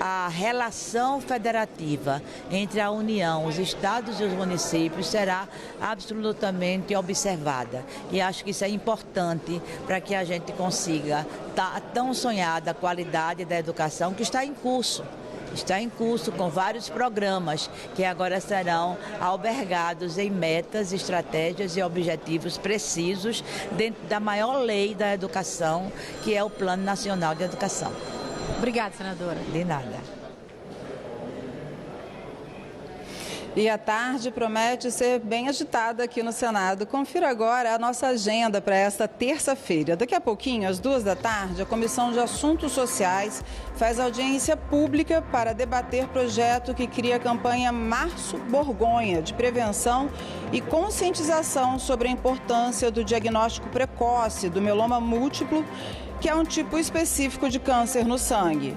a relação federativa entre a União, os estados e os municípios será absolutamente observada. E acho que isso é importante para que a gente consiga a tão sonhada qualidade da educação que está em curso. Está em curso com vários programas que agora serão albergados em metas, estratégias e objetivos precisos dentro da maior lei da educação, que é o Plano Nacional de Educação. Obrigada, senadora. De nada. E a tarde promete ser bem agitada aqui no Senado. Confira agora a nossa agenda para esta terça-feira. Daqui a pouquinho, às 2 da tarde, a Comissão de Assuntos Sociais faz audiência pública para debater projeto que cria a campanha Março Borgonha, de prevenção e conscientização sobre a importância do diagnóstico precoce do mieloma múltiplo, que é um tipo específico de câncer no sangue.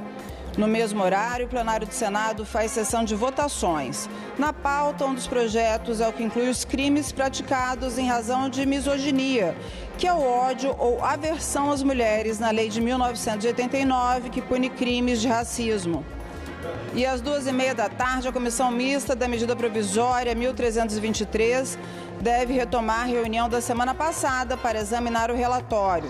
No mesmo horário, o plenário do Senado faz sessão de votações. Na pauta, um dos projetos é o que inclui os crimes praticados em razão de misoginia, que é o ódio ou aversão às mulheres na lei de 1989, que pune crimes de racismo. E às 2h30 da tarde, a Comissão Mista da Medida Provisória 1323 deve retomar a reunião da semana passada para examinar o relatório.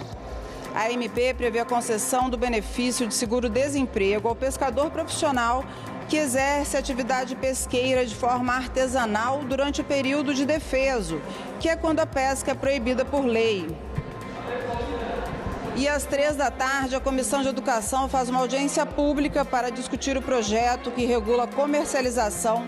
A MP prevê a concessão do benefício de seguro-desemprego ao pescador profissional que exerce atividade pesqueira de forma artesanal durante o período de defeso, que é quando a pesca é proibida por lei. E às 3 da tarde, a Comissão de Educação faz uma audiência pública para discutir o projeto que regula a comercialização,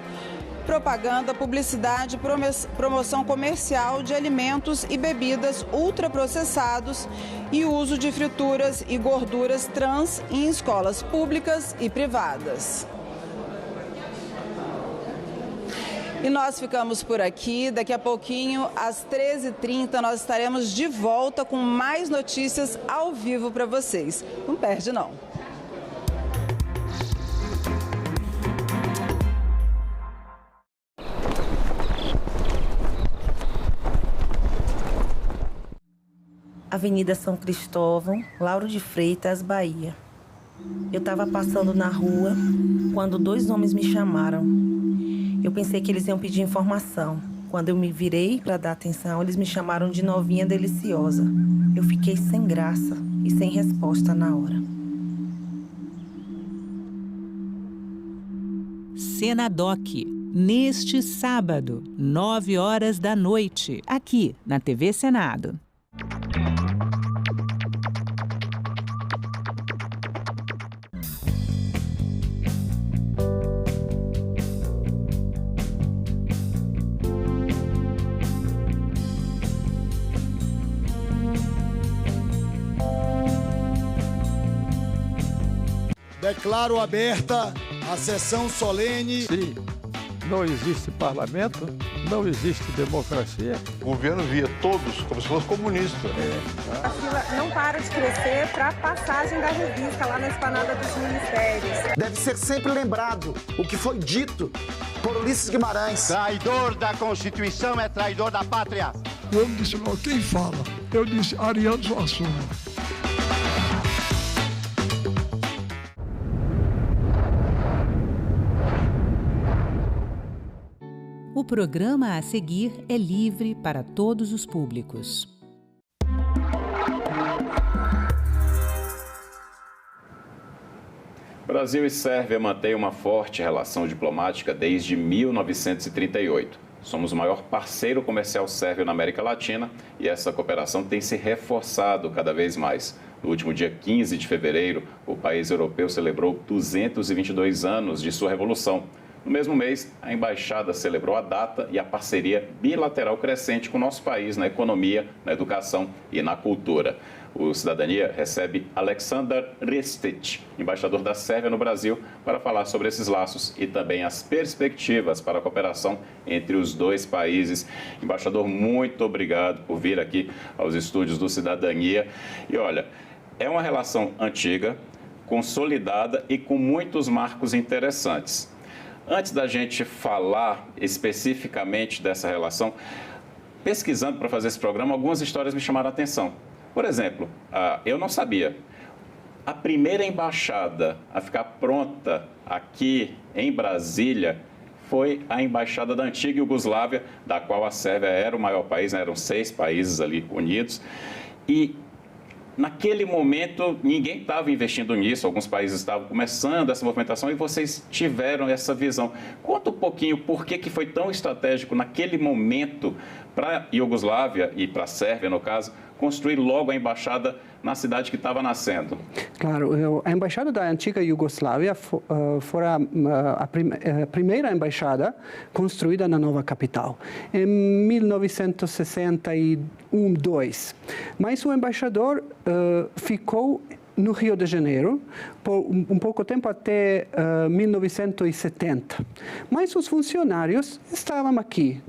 propaganda, publicidade e promoção comercial de alimentos e bebidas ultraprocessados e uso de frituras e gorduras trans em escolas públicas e privadas. E nós ficamos por aqui. Daqui a pouquinho, às 13h30, nós estaremos de volta com mais notícias ao vivo para vocês. Não perde, não. Avenida São Cristóvão, Lauro de Freitas, Bahia. Eu estava passando na rua quando 2 homens me chamaram. Eu pensei que eles iam pedir informação. Quando eu me virei para dar atenção, eles me chamaram de novinha deliciosa. Eu fiquei sem graça e sem resposta na hora. Senadoc, neste sábado, 9h da noite, aqui na TV Senado. Declaro aberta a sessão solene. Sim. Não existe parlamento, não existe democracia. O governo via todos como se fosse comunista. A fila não para de crescer para a passagem da revista lá na esplanada dos ministérios. Deve ser sempre lembrado o que foi dito por Ulisses Guimarães. Traidor da Constituição é traidor da pátria. Eu disse logo, quem fala? Eu disse Ariano Suassuna. O programa a seguir é livre para todos os públicos. Brasil e Sérvia mantêm uma forte relação diplomática desde 1938. Somos o maior parceiro comercial sérvio na América Latina e essa cooperação tem se reforçado cada vez mais. No último dia 15 de fevereiro, o país europeu celebrou 222 anos de sua revolução. No mesmo mês, a embaixada celebrou a data e a parceria bilateral crescente com o nosso país na economia, na educação e na cultura. O Cidadania recebe Aleksandar Ristic, embaixador da Sérvia no Brasil, para falar sobre esses laços e também as perspectivas para a cooperação entre os dois países. Embaixador, muito obrigado por vir aqui aos estúdios do Cidadania. E olha, é uma relação antiga, consolidada e com muitos marcos interessantes. Antes da gente falar especificamente dessa relação, pesquisando para fazer esse programa, algumas histórias me chamaram a atenção. Por exemplo, eu não sabia, a primeira embaixada a ficar pronta aqui em Brasília foi a embaixada da antiga Iugoslávia, da qual a Sérvia era o maior país, né? Eram 6 países ali unidos. E naquele momento, ninguém estava investindo nisso, alguns países estavam começando essa movimentação e vocês tiveram essa visão. Conta um pouquinho por que foi tão estratégico naquele momento para a Iugoslávia e para a Sérvia, no caso, construir logo a embaixada na cidade que estava nascendo. Claro, a embaixada da antiga Iugoslávia foi a primeira embaixada construída na nova capital, em 1961-2. Mas o embaixador ficou no Rio de Janeiro por um pouco tempo até 1970. Mas os funcionários estavam aqui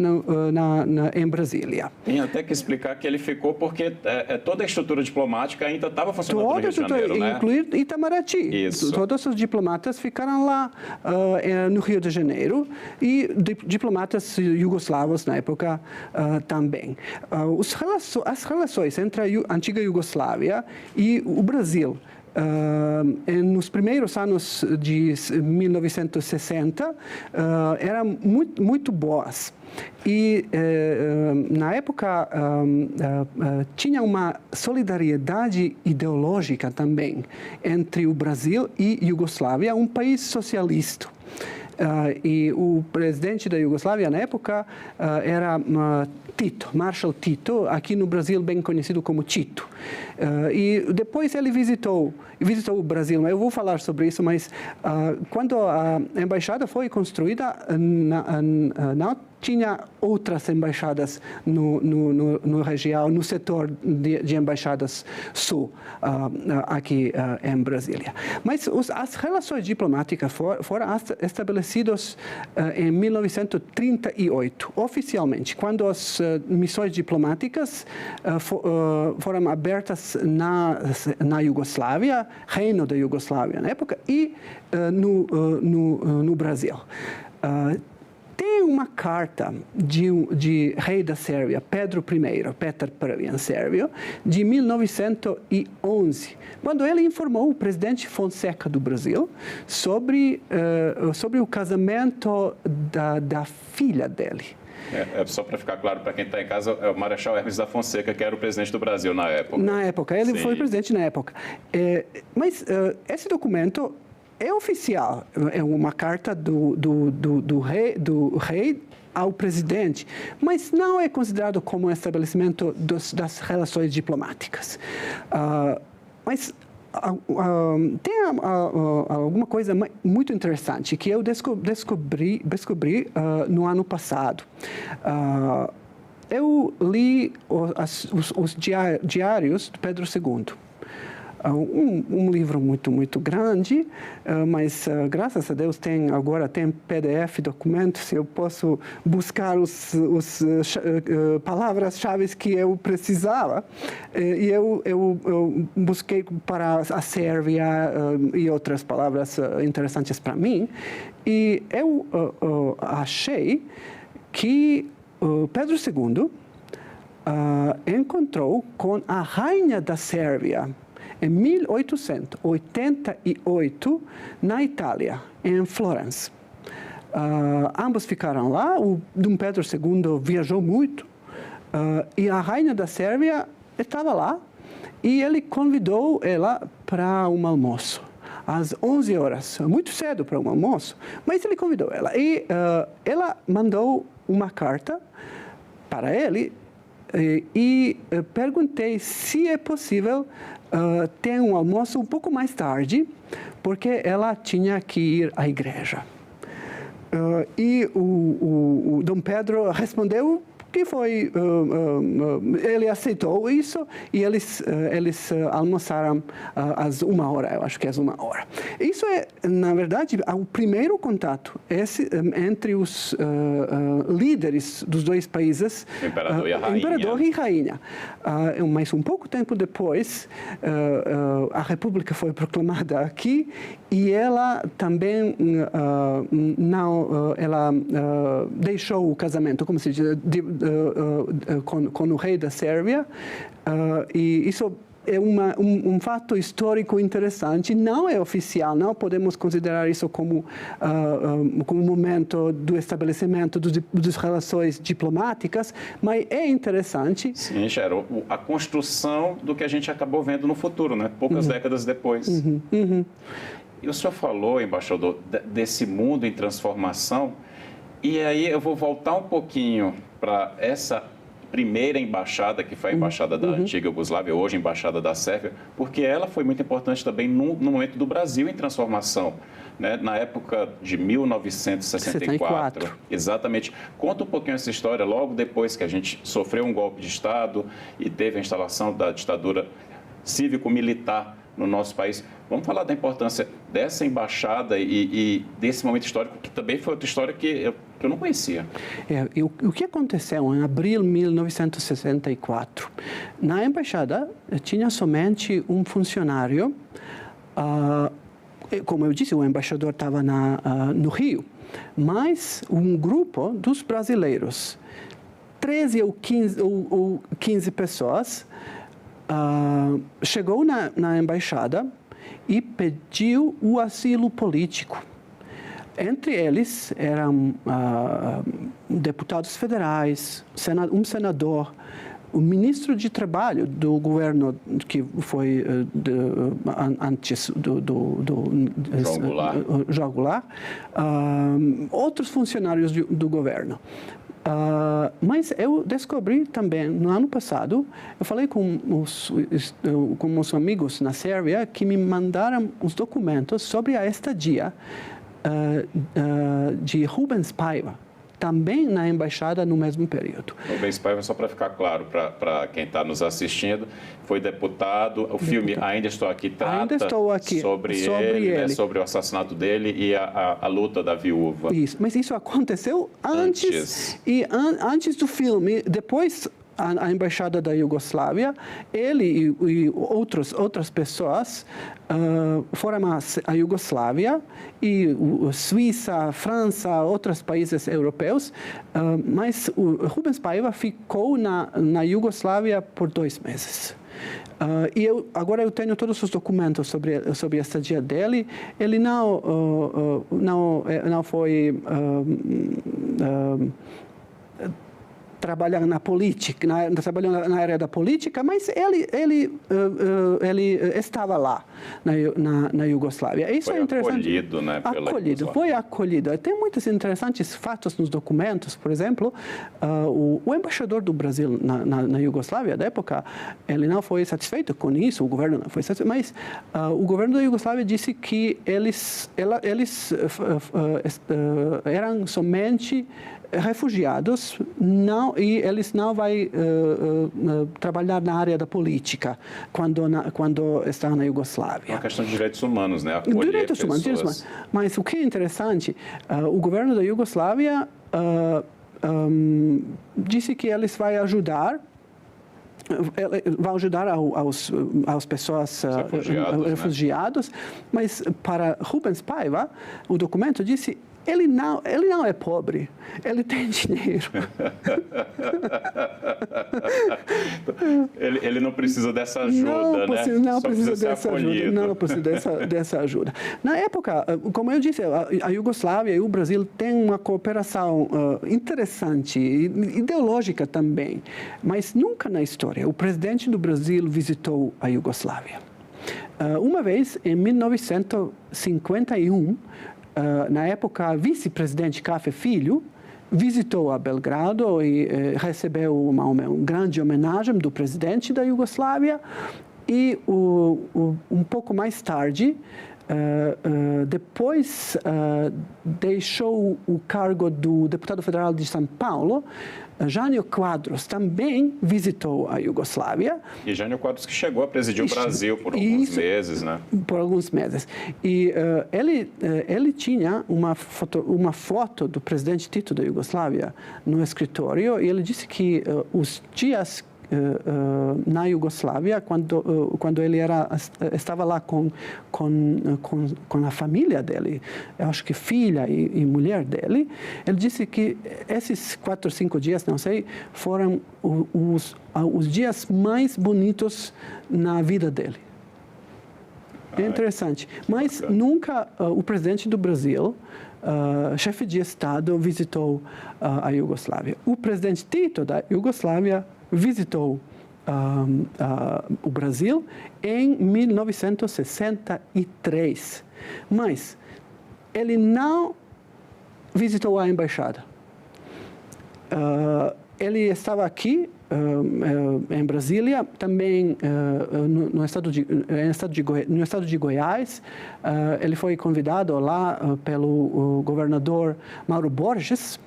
em Brasília. Tem até que explicar que ele ficou porque toda a estrutura diplomática ainda estava funcionando no Rio de Janeiro, né? Incluir Itamaraty. Isso. Todos os diplomatas ficaram lá no Rio de Janeiro e diplomatas jugoslavos na época também. As relações entre a antiga Iugoslávia e o Brasil nos primeiros anos de 1960 eram muito boas. E, na época, tinha uma solidariedade ideológica também entre o Brasil e Iugoslávia, um país socialista. E o presidente da Iugoslávia, na época, era Tito, Marshal Tito, aqui no Brasil bem conhecido como Tito. E depois ele visitou o Brasil. Eu vou falar sobre isso, mas quando a embaixada foi construída, não tinha outras embaixadas no região, no setor de embaixadas sul, aqui em Brasília. Mas as relações diplomáticas foram estabelecidas em 1938, oficialmente, quando as missões diplomáticas foram abertas na Iugoslávia, Reino da Iugoslávia na época, e no Brasil. Tem uma carta de rei da Sérvia, Pedro I, Petar I, sérvio, de 1911, quando ele informou o presidente Fonseca do Brasil sobre o casamento da filha dele. Só para ficar claro para quem está em casa, é o Marechal Hermes da Fonseca, que era o presidente do Brasil na época. Na época, ele Sim. foi presidente na época. Mas esse documento é oficial, é uma carta do rei ao presidente, mas não é considerado como um estabelecimento das relações diplomáticas. Mas tem alguma coisa muito interessante que eu descobri no ano passado. Eu li os diários de Pedro II. Um livro muito grande, mas graças a Deus agora tem PDF, documentos, eu posso buscar os palavras-chave que eu precisava. E eu busquei para a Sérvia e outras palavras interessantes para mim. E eu achei que Pedro II encontrou com a rainha da Sérvia em 1888 na Itália, em Florença. Ambos ficaram lá, o Dom Pedro II viajou muito e a rainha da Sérvia estava lá e ele convidou ela para um almoço. Às 11 horas, muito cedo para um almoço, mas ele convidou ela. E ela mandou uma carta para ele e perguntei se é possível ter um almoço um pouco mais tarde, porque ela tinha que ir à igreja. E o Dom Pedro respondeu que foi, ele aceitou isso e eles almoçaram às 1h, eu acho que às 1h. Isso é, na verdade, o primeiro contato entre os líderes dos dois países, imperador e rainha. Mas um pouco tempo depois, a República foi proclamada aqui e ela também deixou o casamento, como se diz, com o rei da Sérvia, e isso é um fato histórico interessante, não é oficial, não podemos considerar isso como um momento do estabelecimento das relações diplomáticas, mas é interessante. Sim, Gero, a construção do que a gente acabou vendo no futuro, né? Poucas décadas depois. E o senhor falou, embaixador, desse mundo em transformação, e aí eu vou voltar um pouquinho para essa primeira embaixada, que foi a embaixada da antiga Iugoslávia, hoje a embaixada da Sérvia, porque ela foi muito importante também no momento do Brasil em transformação, né? Na época de 1964. Exatamente. Conta um pouquinho essa história, logo depois que a gente sofreu um golpe de Estado e teve a instalação da ditadura cívico-militar no nosso país. Vamos falar da importância dessa embaixada e desse momento histórico, que também foi outra história que eu não conhecia. O que aconteceu em abril de 1964? Na embaixada tinha somente um funcionário, como eu disse, o embaixador estava no Rio, mas um grupo dos brasileiros, 13 ou 15 pessoas, chegou na embaixada e pediu o asilo político. Entre eles eram deputados federais, um senador, o ministro de Trabalho do governo que foi antes do João Goulart, outros funcionários do governo. Mas eu descobri também, no ano passado, eu falei com meus amigos na Sérvia que me mandaram os documentos sobre a estadia de Rubens Paiva, também na embaixada no mesmo período. Rubens Paiva, só para ficar claro para quem está nos assistindo, foi deputado. O filme Ainda Estou Aqui trata sobre ele. Né, sobre o assassinato dele e a luta da viúva. Isso, mas isso aconteceu antes. E antes do filme, depois a embaixada da Iugoslávia, ele e outras pessoas foram à Iugoslávia e Suíça, França, outros países europeus, mas o Rubens Paiva ficou na Iugoslávia por 2 meses. E agora eu tenho todos os documentos sobre a estadia dele. Ele não foi trabalhar na política, trabalhando na área da política, mas ele estava lá na Iugoslávia. Isso foi é interessante. Acolhido, né? Foi acolhido. Tem muitos interessantes fatos nos documentos. Por exemplo, o embaixador do Brasil na Iugoslávia da época, ele não foi satisfeito com isso. O governo não foi satisfeito, mas o governo da Iugoslávia disse que eles eram somente refugiados e eles não vão trabalhar na área da política quando estão na Iugoslávia. É uma questão de direitos humanos, né? Direitos humanos. Mas o que é interessante, o governo da Iugoslávia disse que eles vão ajudar às pessoas refugiados, mas para Rubens Paiva, o documento disse ele não é pobre, ele tem dinheiro. ele não precisa dessa ajuda, não precisa dessa ajuda. Na época, como eu disse, a Iugoslávia e o Brasil têm uma cooperação interessante, ideológica também, mas nunca na história o presidente do Brasil visitou a Iugoslávia. Uma vez, em 1951, na época, vice-presidente Cafe Filho visitou a Belgrado e recebeu uma grande homenagem do presidente da Iugoslávia e um pouco mais tarde, depois deixou o cargo do deputado federal de São Paulo. Jânio Quadros também visitou a Iugoslávia. E Jânio Quadros que chegou a presidir o Brasil por alguns meses, né? Por alguns meses. E ele tinha uma foto do presidente Tito da Iugoslávia no escritório e ele disse que os dias na Iugoslávia, quando ele estava lá com a família dele, eu acho que filha e mulher dele, ele disse que esses 4 ou 5 dias, não sei, foram os dias mais bonitos na vida dele. É interessante. Mas nunca o presidente do Brasil, chefe de Estado, visitou a Iugoslávia. O presidente Tito da Iugoslávia visitou o Brasil em 1963, mas ele não visitou a embaixada. Ele estava aqui em Brasília, também no estado de Goiás. Ele foi convidado lá pelo governador Mauro Borges.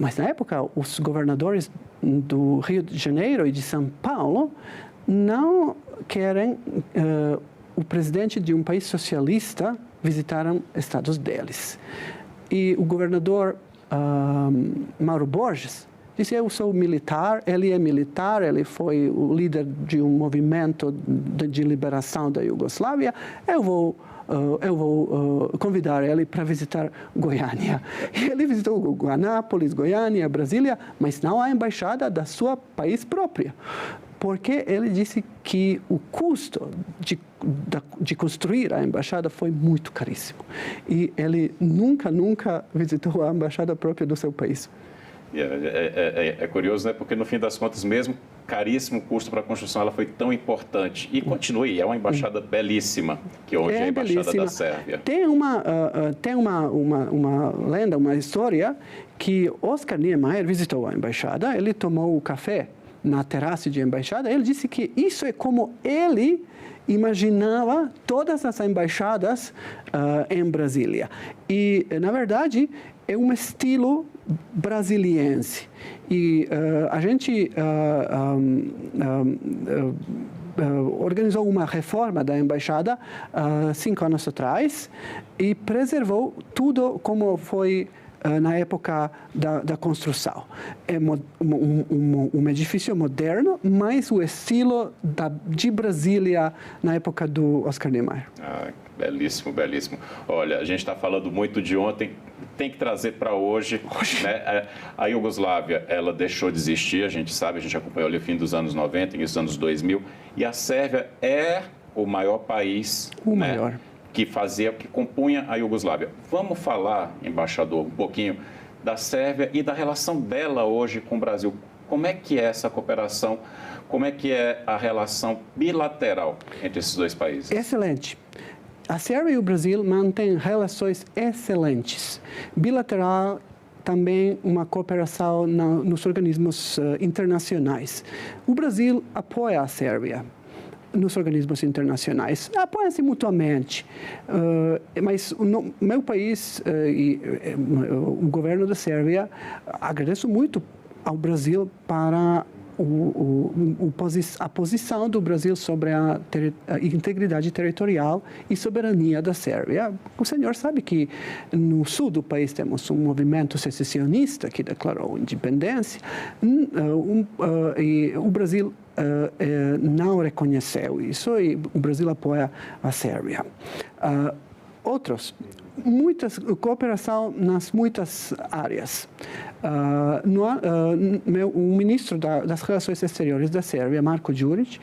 Mas, na época, os governadores do Rio de Janeiro e de São Paulo não querem o presidente de um país socialista visitaram estados deles. E o governador Mauro Borges disse, eu sou militar, ele é militar, ele foi o líder de um movimento de liberação da Iugoslávia, eu vou convidar ele para visitar Goiânia. E ele visitou Anápolis, Goiânia, Brasília, mas não a embaixada da sua país próprio. Porque ele disse que o custo de construir a embaixada foi muito caríssimo. E ele nunca visitou a embaixada própria do seu país. É curioso, né? Porque no fim das contas, mesmo caríssimo custo para a construção, ela foi tão importante e continua. E é uma embaixada belíssima, que hoje é a embaixada da Sérvia. Tem uma lenda, uma história que Oscar Niemeyer visitou a embaixada. Ele tomou o café na terraça de embaixada. Ele disse que isso é como ele imaginava todas as embaixadas em Brasília. E, na verdade, é um estilo brasiliense. E a gente organizou uma reforma da embaixada 5 anos atrás e preservou tudo como foi na época da construção. É um edifício moderno, mas o estilo de Brasília na época do Oscar Niemeyer. Belíssimo, belíssimo. Olha, a gente está falando muito de ontem, tem que trazer para hoje. Né? A Iugoslávia, ela deixou de existir, a gente sabe, a gente acompanhou ali o fim dos anos 90, início dos anos 2000, e a Sérvia é o maior país, maior. Que compunha a Iugoslávia. Vamos falar, embaixador, um pouquinho da Sérvia e da relação dela hoje com o Brasil. Como é que é essa cooperação? Como é que é a relação bilateral entre esses dois países? Excelente. A Sérvia e o Brasil mantêm relações excelentes. Bilateral, também uma cooperação nos organismos internacionais. O Brasil apoia a Sérvia. nos organismos internacionais. Apoiam-se mutuamente. Mas no meu país e o governo da Sérvia, agradeço muito ao Brasil para a posição do Brasil sobre a integridade territorial e soberania da Sérvia. O senhor sabe que no sul do país temos um movimento secessionista que declarou independência e o Brasil não reconheceu isso e o Brasil apoia a Sérvia. Muitas cooperação nas muitas áreas. O ministro das Relações Exteriores da Sérvia, Marko Đurić,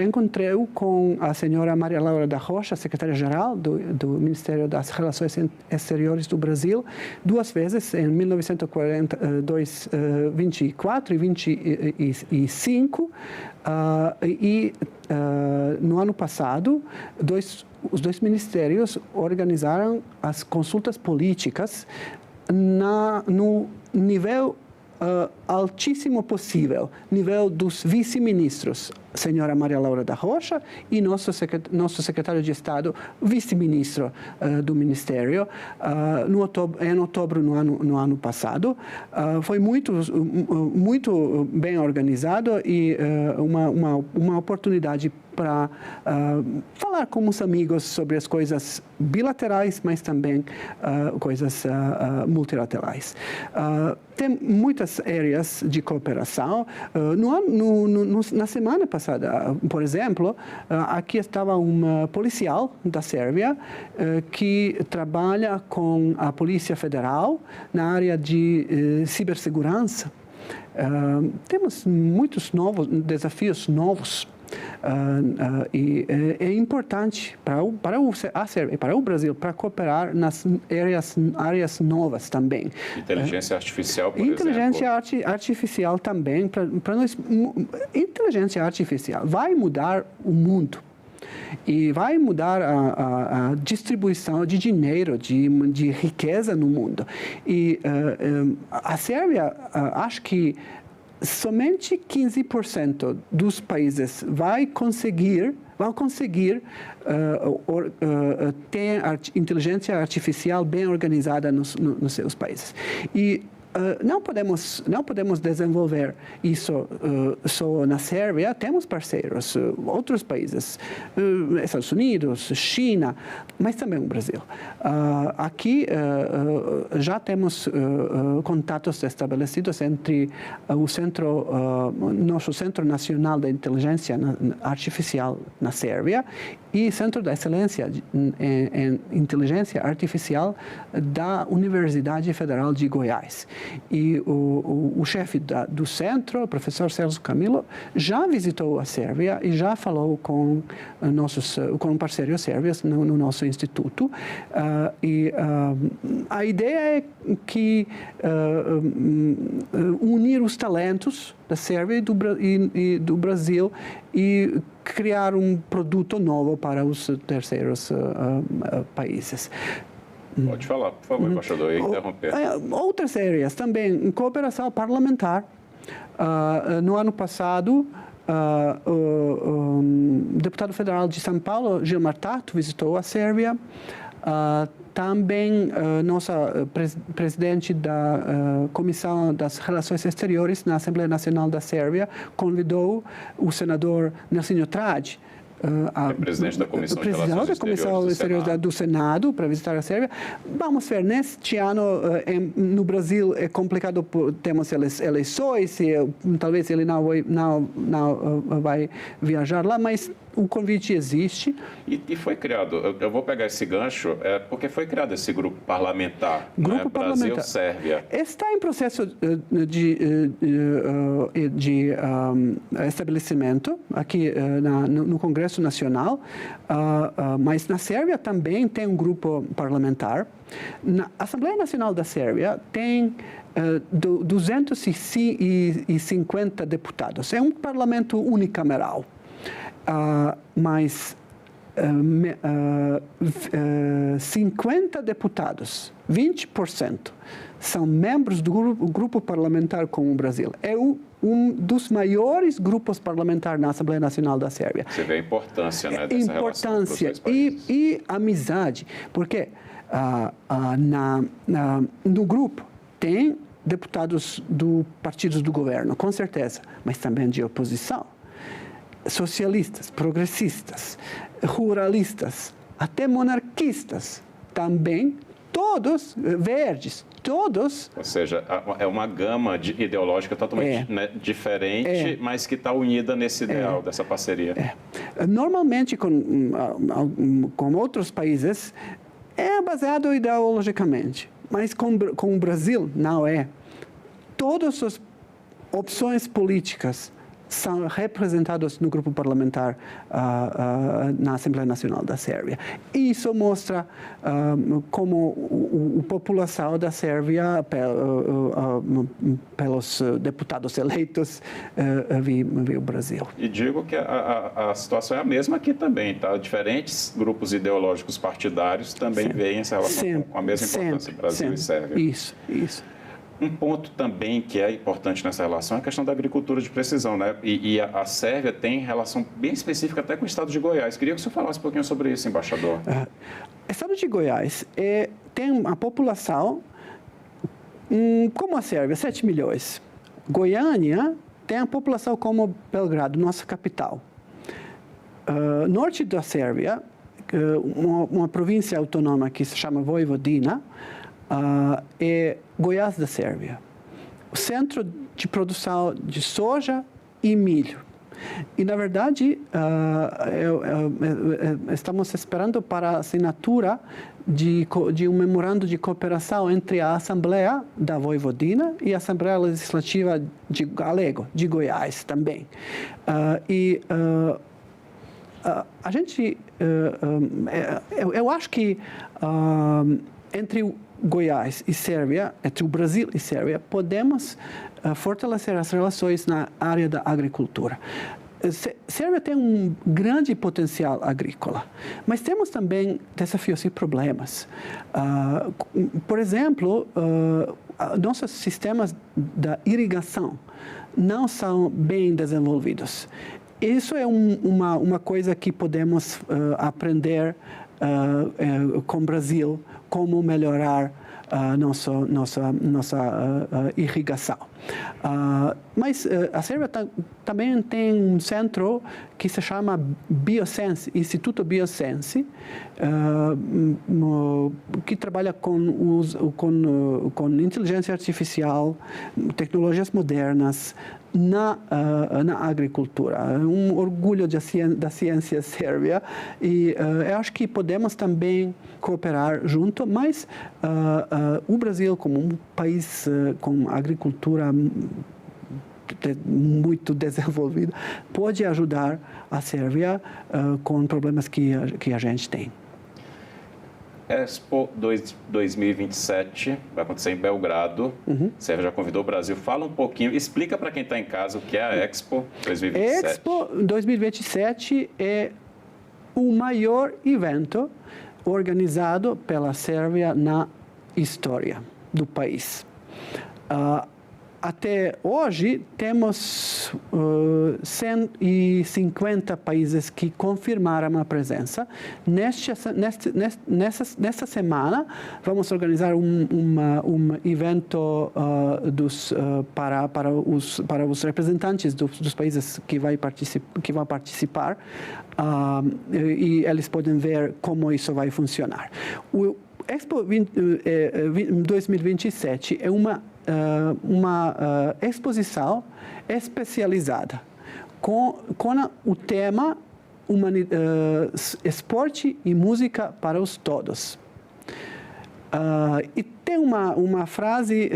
encontrou com a senhora Maria Laura da Rocha, secretária-geral do Ministério das Relações Exteriores do Brasil, 2 vezes, em 1924 e 25, e no ano passado, os 2 ministérios organizaram as consultas políticas no nível altíssimo possível, nível dos vice-ministros, senhora Maria Laura da Rocha e nosso secretário de Estado, vice-ministro do Ministério, em outubro no ano passado. Foi muito bem organizado e uma oportunidade para falar com os amigos sobre as coisas bilaterais, mas também coisas multilaterais. Tem muitas áreas de cooperação. Na semana passada, por exemplo, aqui estava um policial da Sérvia que trabalha com a Polícia Federal na área de cibersegurança. Temos muitos desafios novos. E é importante para a Sérvia e para o Brasil para cooperar nas áreas novas também. Inteligência artificial, por Inteligência artificial também. Para nós, inteligência artificial vai mudar o mundo. E vai mudar a distribuição de dinheiro, de riqueza no mundo. E a Sérvia, acho que somente 15% dos países vão conseguir ter inteligência artificial bem organizada nos seus países. E não podemos desenvolver isso só na Sérvia. Temos parceiros, outros países, Estados Unidos, China, mas também o Brasil. Aqui já temos contatos estabelecidos entre nosso Centro Nacional de Inteligência Artificial na Sérvia e Centro de Excelência em Inteligência Artificial da Universidade Federal de Goiás. E o chefe do centro, o professor Celso Camilo, já visitou a Sérvia e já falou com parceiros sérvios no nosso instituto. A ideia é que unir os talentos da Sérvia e do Brasil e criar um produto novo para os terceiros países. Pode falar, por favor, embaixador, interromper. Outras áreas também, cooperação parlamentar. No ano passado, o deputado federal de São Paulo, Gilmar Tato, visitou a Sérvia. Também nossa presidente da Comissão das Relações Exteriores na Assembleia Nacional da Sérvia convidou o senador Nelsinho Trade, presidente da Comissão de Relações Exteriores do Senado, para visitar a Sérvia. Vamos ver, neste ano no Brasil é complicado, temos eleições, talvez ele não vai viajar lá, mas o convite existe. E foi criado, eu vou pegar esse gancho, porque foi criado esse grupo parlamentar, Brasil-Sérvia. Está em processo de estabelecimento aqui no Congresso Nacional, mas na Sérvia também tem um grupo parlamentar. Na Assembleia Nacional da Sérvia tem 250 deputados. É um parlamento unicameral. Mas 50 deputados, 20%, são membros do grupo parlamentar com o Brasil. um dos maiores grupos parlamentares na Assembleia Nacional da Sérvia. Você vê a importância, né, dessa relação dos dois países. E amizade, porque no grupo tem deputados do partidos do governo, com certeza, mas também de oposição, socialistas, progressistas, ruralistas, até monarquistas, também todos verdes, todos. Ou seja, é uma gama ideológica totalmente diferente, mas que está unida nesse ideal dessa parceria. Normalmente, com outros países, é baseado ideologicamente, mas com o Brasil não é. Todas as opções políticas são representadas no grupo parlamentar na Assembleia Nacional da Sérvia. Isso mostra como a população da Sérvia, pelos deputados eleitos, vê o Brasil. E digo que a situação é a mesma aqui também, tá? Diferentes grupos ideológicos partidários também veem essa relação com a mesma importância, Brasil e Sérvia. Isso. Um ponto também que é importante nessa relação é a questão da agricultura de precisão, né? E a Sérvia tem relação bem específica até com o estado de Goiás. Queria que o senhor falasse um pouquinho sobre isso, embaixador. O estado de Goiás tem uma população como a Sérvia, 7 milhões. Goiânia tem a população como Belgrado, nossa capital. Norte da Sérvia, uma província autônoma que se chama Vojvodina, é Goiás da Sérvia. O centro de produção de soja e milho. E, na verdade, estamos esperando para a assinatura de um memorando de cooperação entre a Assembleia da Vojvodina e a Assembleia Legislativa de Galego, de Goiás também. A gente, eu acho que entre Goiás e Sérvia, entre o Brasil e Sérvia, podemos fortalecer as relações na área da agricultura. Sérvia tem um grande potencial agrícola, mas temos também desafios e problemas. Por exemplo, nossos sistemas da irrigação não são bem desenvolvidos. Isso é uma coisa que podemos aprender com o Brasil, como melhorar nossa irrigação. Mas a Sérvia também tem um centro que se chama Biosense, Instituto Biosense, que trabalha com inteligência artificial, tecnologias modernas na agricultura. É um orgulho da ciência sérvia e eu acho que podemos também cooperar junto, mas o Brasil, como um país com agricultura muito desenvolvida, pode ajudar a Sérvia com problemas que a gente tem. Expo 2027 vai acontecer em Belgrado. A Sérvia já convidou o Brasil. Fala um pouquinho, explica para quem está em casa o que é a Expo 2027. Expo 2027 é o maior evento organizado pela Sérvia na história do país. Até hoje, temos 150 países que confirmaram a presença. Nessa semana, vamos organizar um evento para os representantes dos países que vão participar e eles podem ver como isso vai funcionar. O Expo 2027 é uma exposição especializada com o tema esporte e música para os todos. E tem uma frase,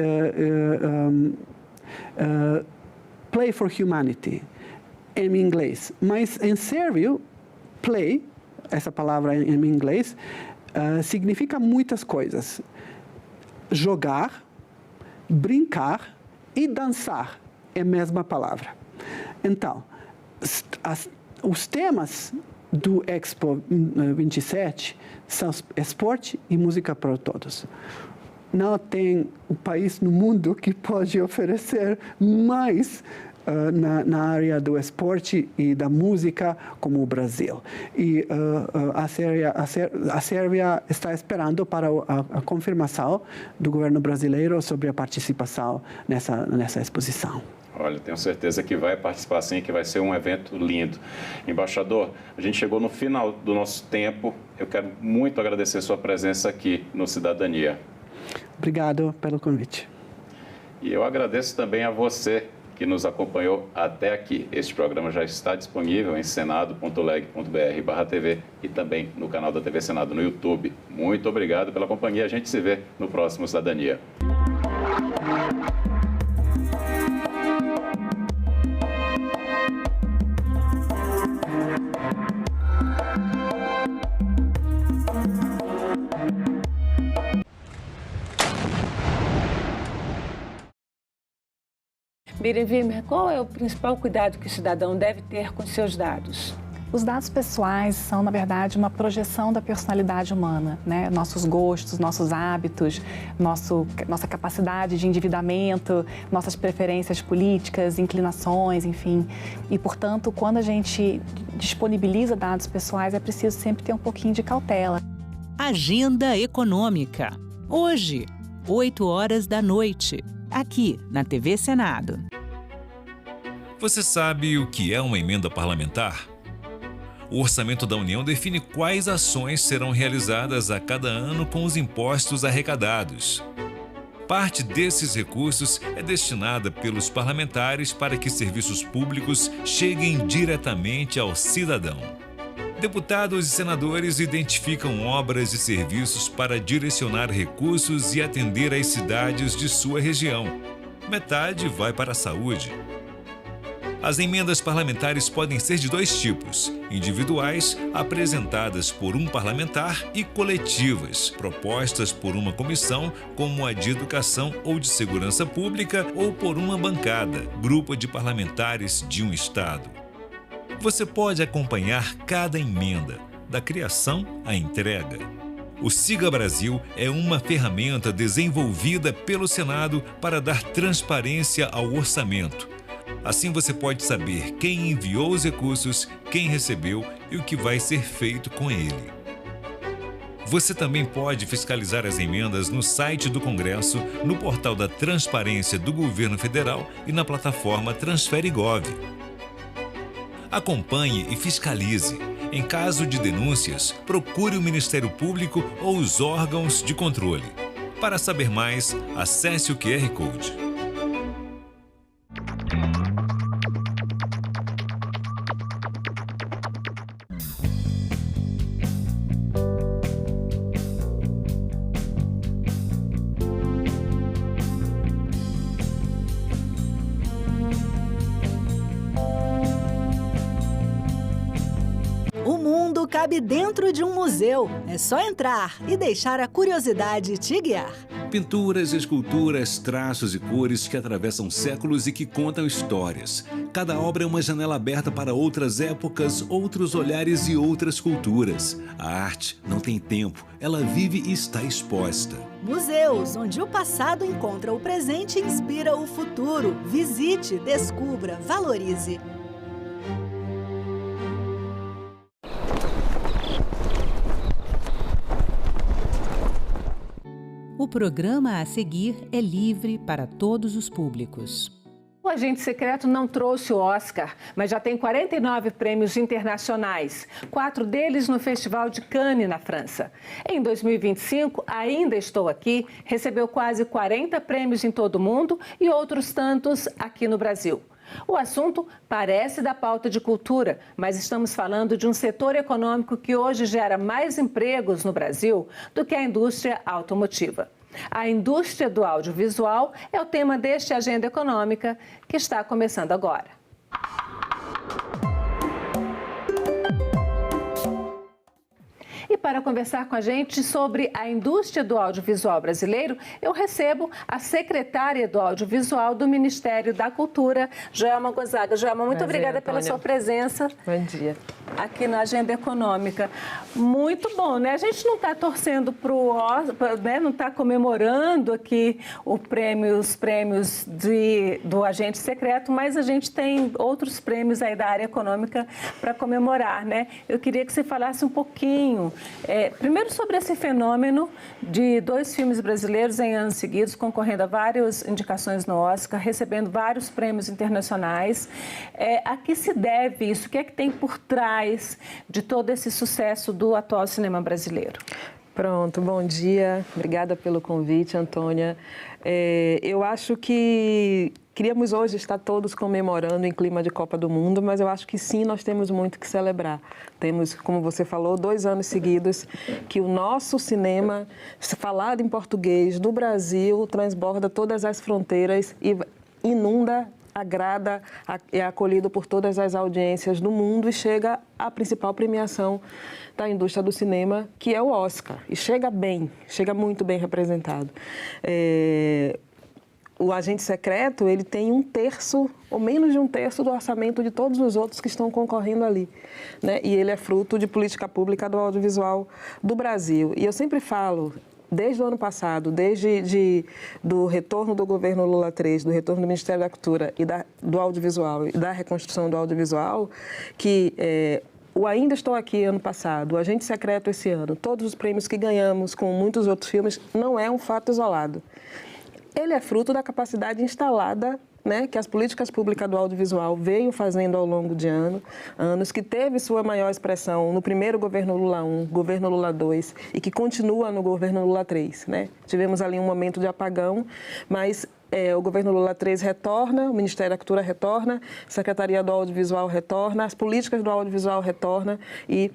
Play for Humanity, em inglês, mas em sérvio, play, essa palavra em inglês, significa muitas coisas. Jogar, brincar e dançar é a mesma palavra. Então, os temas do Expo 27 são esporte e música para todos. Não tem um país no mundo que pode oferecer mais na área do esporte e da música como o Brasil. E a Sérvia está esperando para a confirmação do governo brasileiro sobre a participação nessa exposição. Olha, tenho certeza que vai participar sim, que vai ser um evento lindo. Embaixador, a gente chegou no final do nosso tempo. Eu quero muito agradecer sua presença aqui no Cidadania. Obrigado pelo convite. E eu agradeço também a você que nos acompanhou até aqui. Este programa já está disponível em senado.leg.br/TV e também no canal da TV Senado no YouTube. Muito obrigado pela companhia. A gente se vê no próximo Cidadania. Miriam Wimmer, qual é o principal cuidado que o cidadão deve ter com seus dados? Os dados pessoais são, na verdade, uma projeção da personalidade humana, né? Nossos gostos, nossos hábitos, nossa capacidade de endividamento, nossas preferências políticas, inclinações, enfim. E, portanto, quando a gente disponibiliza dados pessoais, é preciso sempre ter um pouquinho de cautela. Agenda Econômica. Hoje, 20h, aqui na TV Senado. Você sabe o que é uma emenda parlamentar? O Orçamento da União define quais ações serão realizadas a cada ano com os impostos arrecadados. Parte desses recursos é destinada pelos parlamentares para que serviços públicos cheguem diretamente ao cidadão. Deputados e senadores identificam obras e serviços para direcionar recursos e atender às cidades de sua região. Metade vai para a saúde. As emendas parlamentares podem ser de dois tipos: individuais, apresentadas por um parlamentar, e coletivas, propostas por uma comissão, como a de Educação ou de Segurança Pública, ou por uma bancada, grupo de parlamentares de um estado. Você pode acompanhar cada emenda, da criação à entrega. O Siga Brasil é uma ferramenta desenvolvida pelo Senado para dar transparência ao orçamento. Assim você pode saber quem enviou os recursos, quem recebeu e o que vai ser feito com ele. Você também pode fiscalizar as emendas no site do Congresso, no portal da Transparência do Governo Federal e na plataforma TransfereGov. Acompanhe e fiscalize. Em caso de denúncias, procure o Ministério Público ou os órgãos de controle. Para saber mais, acesse o QR Code. Cabe dentro de um museu. É só entrar e deixar a curiosidade te guiar. Pinturas, esculturas, traços e cores que atravessam séculos e que contam histórias. Cada obra é uma janela aberta para outras épocas, outros olhares e outras culturas. A arte não tem tempo, ela vive e está exposta. Museus, onde o passado encontra o presente e inspira o futuro. Visite, descubra, valorize. O programa a seguir é livre para todos os públicos. O Agente Secreto não trouxe o Oscar, mas já tem 49 prêmios internacionais, 4 deles no Festival de Cannes, na França. Em 2025, Ainda Estou Aqui recebeu quase 40 prêmios em todo o mundo e outros tantos aqui no Brasil. O assunto parece da pauta de cultura, mas estamos falando de um setor econômico que hoje gera mais empregos no Brasil do que a indústria automotiva. A indústria do audiovisual é o tema deste Agenda Econômica, que está começando agora. E para conversar com a gente sobre a indústria do audiovisual brasileiro, eu recebo a secretária do audiovisual do Ministério da Cultura, Joelma Gonzaga. Joelma, muito obrigada pela sua presença. Bom dia. aqui na agenda econômica. Muito bom, né? A gente não está torcendo para o Oscar, né? Não está comemorando aqui os prêmios do agente secreto, mas a gente tem outros prêmios aí da área econômica para comemorar, né? Eu queria que você falasse um pouquinho, primeiro sobre esse fenômeno de 2 filmes brasileiros em anos seguidos, concorrendo a várias indicações no Oscar, recebendo vários prêmios internacionais. A que se deve isso? O que é que tem por trás de todo esse sucesso do atual cinema brasileiro? Pronto, bom dia. Obrigada pelo convite, Antônia. Eu acho que queríamos hoje estar todos comemorando em clima de Copa do Mundo, mas eu acho que sim, nós temos muito que celebrar. Temos, como você falou, 2 anos seguidos que o nosso cinema, falado em português, do Brasil, transborda todas as fronteiras e inunda, agrada, é acolhido por todas as audiências do mundo e chega à principal premiação da indústria do cinema, que é o Oscar. E chega bem, chega muito bem representado. O Agente Secreto, ele tem 1/3, ou menos de 1/3 do orçamento de todos os outros que estão concorrendo ali, né? E ele é fruto de política pública do audiovisual do Brasil. E eu sempre falo, desde o ano passado, do retorno do governo Lula III, do retorno do Ministério da Cultura e do audiovisual e da reconstrução do audiovisual, que o Ainda Estou Aqui ano passado, o Agente Secreto esse ano, todos os prêmios que ganhamos com muitos outros filmes, não é um fato isolado. Ele é fruto da capacidade instalada, né, que as políticas públicas do audiovisual veio fazendo ao longo de anos, que teve sua maior expressão no primeiro governo Lula I, governo Lula II, e que continua no governo Lula III, né? Tivemos ali um momento de apagão, mas o governo Lula III retorna, o Ministério da Cultura retorna, a Secretaria do Audiovisual retorna, as políticas do audiovisual retornam e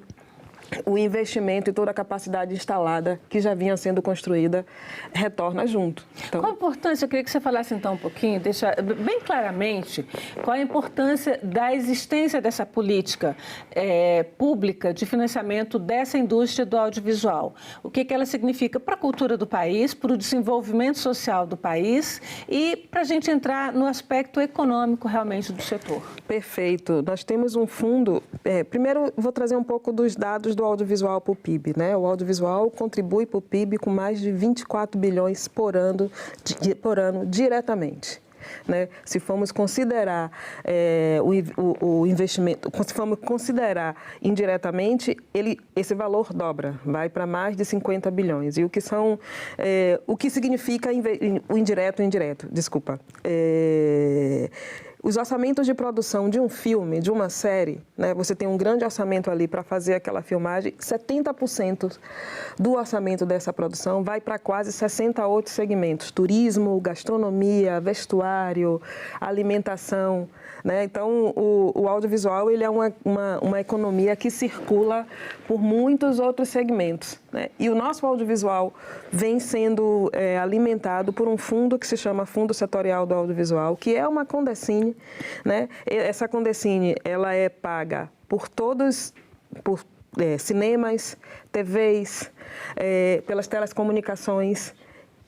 o investimento e toda a capacidade instalada que já vinha sendo construída retorna junto. Então, qual a importância, eu queria que você falasse então um pouquinho, deixar bem claramente, qual a importância da existência dessa política pública de financiamento dessa indústria do audiovisual. O que ela significa para a cultura do país, para o desenvolvimento social do país e para a gente entrar no aspecto econômico realmente do setor. Perfeito. Nós temos um fundo, primeiro vou trazer um pouco dos dados do audiovisual para o PIB, né? O audiovisual contribui para o PIB com mais de 24 bilhões por ano diretamente. Né? Se formos considerar o investimento, se formos considerar indiretamente, esse valor dobra, vai para mais de 50 bilhões. E o que significa o indireto e indireto? Desculpa. Os orçamentos de produção de um filme, de uma série, né, você tem um grande orçamento ali para fazer aquela filmagem, 70% do orçamento dessa produção vai para quase 68 segmentos: turismo, gastronomia, vestuário, alimentação. Né? Então, o audiovisual ele é uma economia que circula por muitos outros segmentos. Né? E o nosso audiovisual vem sendo alimentado por um fundo que se chama Fundo Setorial do Audiovisual, que é uma Condecine. Né? Essa Condecine ela é paga por cinemas, TVs, pelas telecomunicações.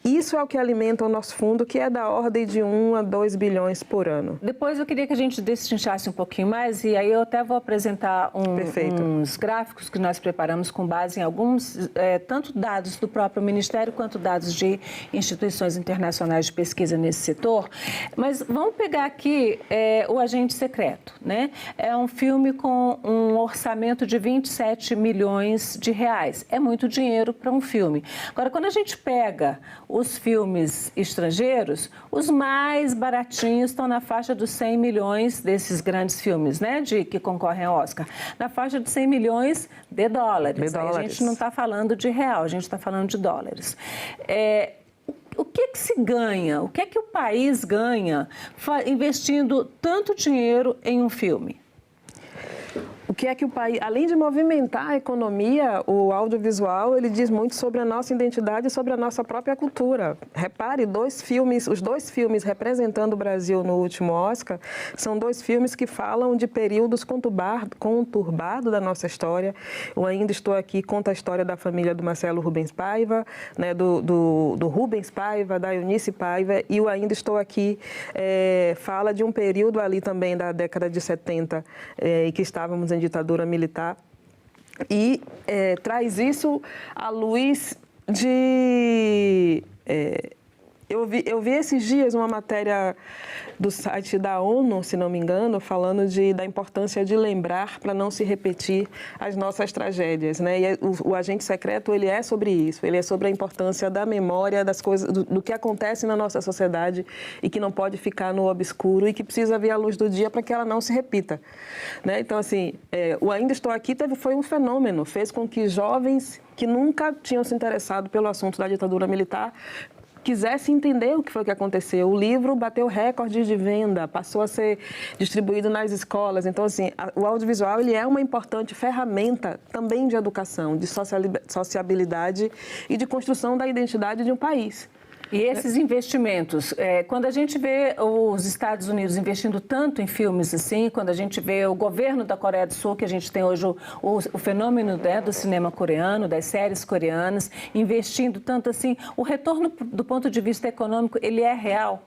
Isso é o que alimenta o nosso fundo, que é da ordem de 1 a 2 bilhões por ano. Depois eu queria que a gente destrinchasse um pouquinho mais, e aí eu até vou apresentar uns gráficos que nós preparamos com base em alguns, tanto dados do próprio Ministério, quanto dados de instituições internacionais de pesquisa nesse setor. Mas vamos pegar aqui O Agente Secreto, né? É um filme com um orçamento de 27 milhões de reais. É muito dinheiro para um filme. Agora, quando a gente pega os filmes estrangeiros, os mais baratinhos estão na faixa dos 100 milhões desses grandes filmes, né, que concorrem ao Oscar. Na faixa de 100 milhões de dólares. Aí a gente não está falando de real, a gente está falando de dólares. O que se ganha? O que o país ganha investindo tanto dinheiro em um filme? O que é que o país, além de movimentar a economia, o audiovisual, ele diz muito sobre a nossa identidade e sobre a nossa própria cultura. Repare, os dois filmes representando o Brasil no último Oscar, são 2 filmes que falam de períodos conturbados da nossa história. Eu Ainda Estou Aqui conta a história da família do Marcelo Rubens Paiva, né, do Rubens Paiva, da Eunice Paiva, e o Ainda Estou Aqui fala de um período ali também da década de 70, em que estávamos em ditadura militar e traz isso à luz de... Eu vi esses dias uma matéria do site da ONU, se não me engano, falando da importância de lembrar para não se repetir as nossas tragédias, né? E o agente secreto, ele é sobre isso, ele é sobre a importância da memória, das coisas, do que acontece na nossa sociedade e que não pode ficar no obscuro e que precisa vir à luz do dia para que ela não se repita, né? Então, assim, o Ainda Estou Aqui foi um fenômeno, fez com que jovens que nunca tinham se interessado pelo assunto da ditadura militar quisesse entender o que foi que aconteceu. O livro bateu recordes de venda, passou a ser distribuído nas escolas. Então, assim, o audiovisual ele é uma importante ferramenta também de educação, de sociabilidade e de construção da identidade de um país. E esses investimentos, quando a gente vê os Estados Unidos investindo tanto em filmes assim, quando a gente vê o governo da Coreia do Sul, que a gente tem hoje o fenômeno, né, do cinema coreano, das séries coreanas, investindo tanto assim, o retorno do ponto de vista econômico, ele é real?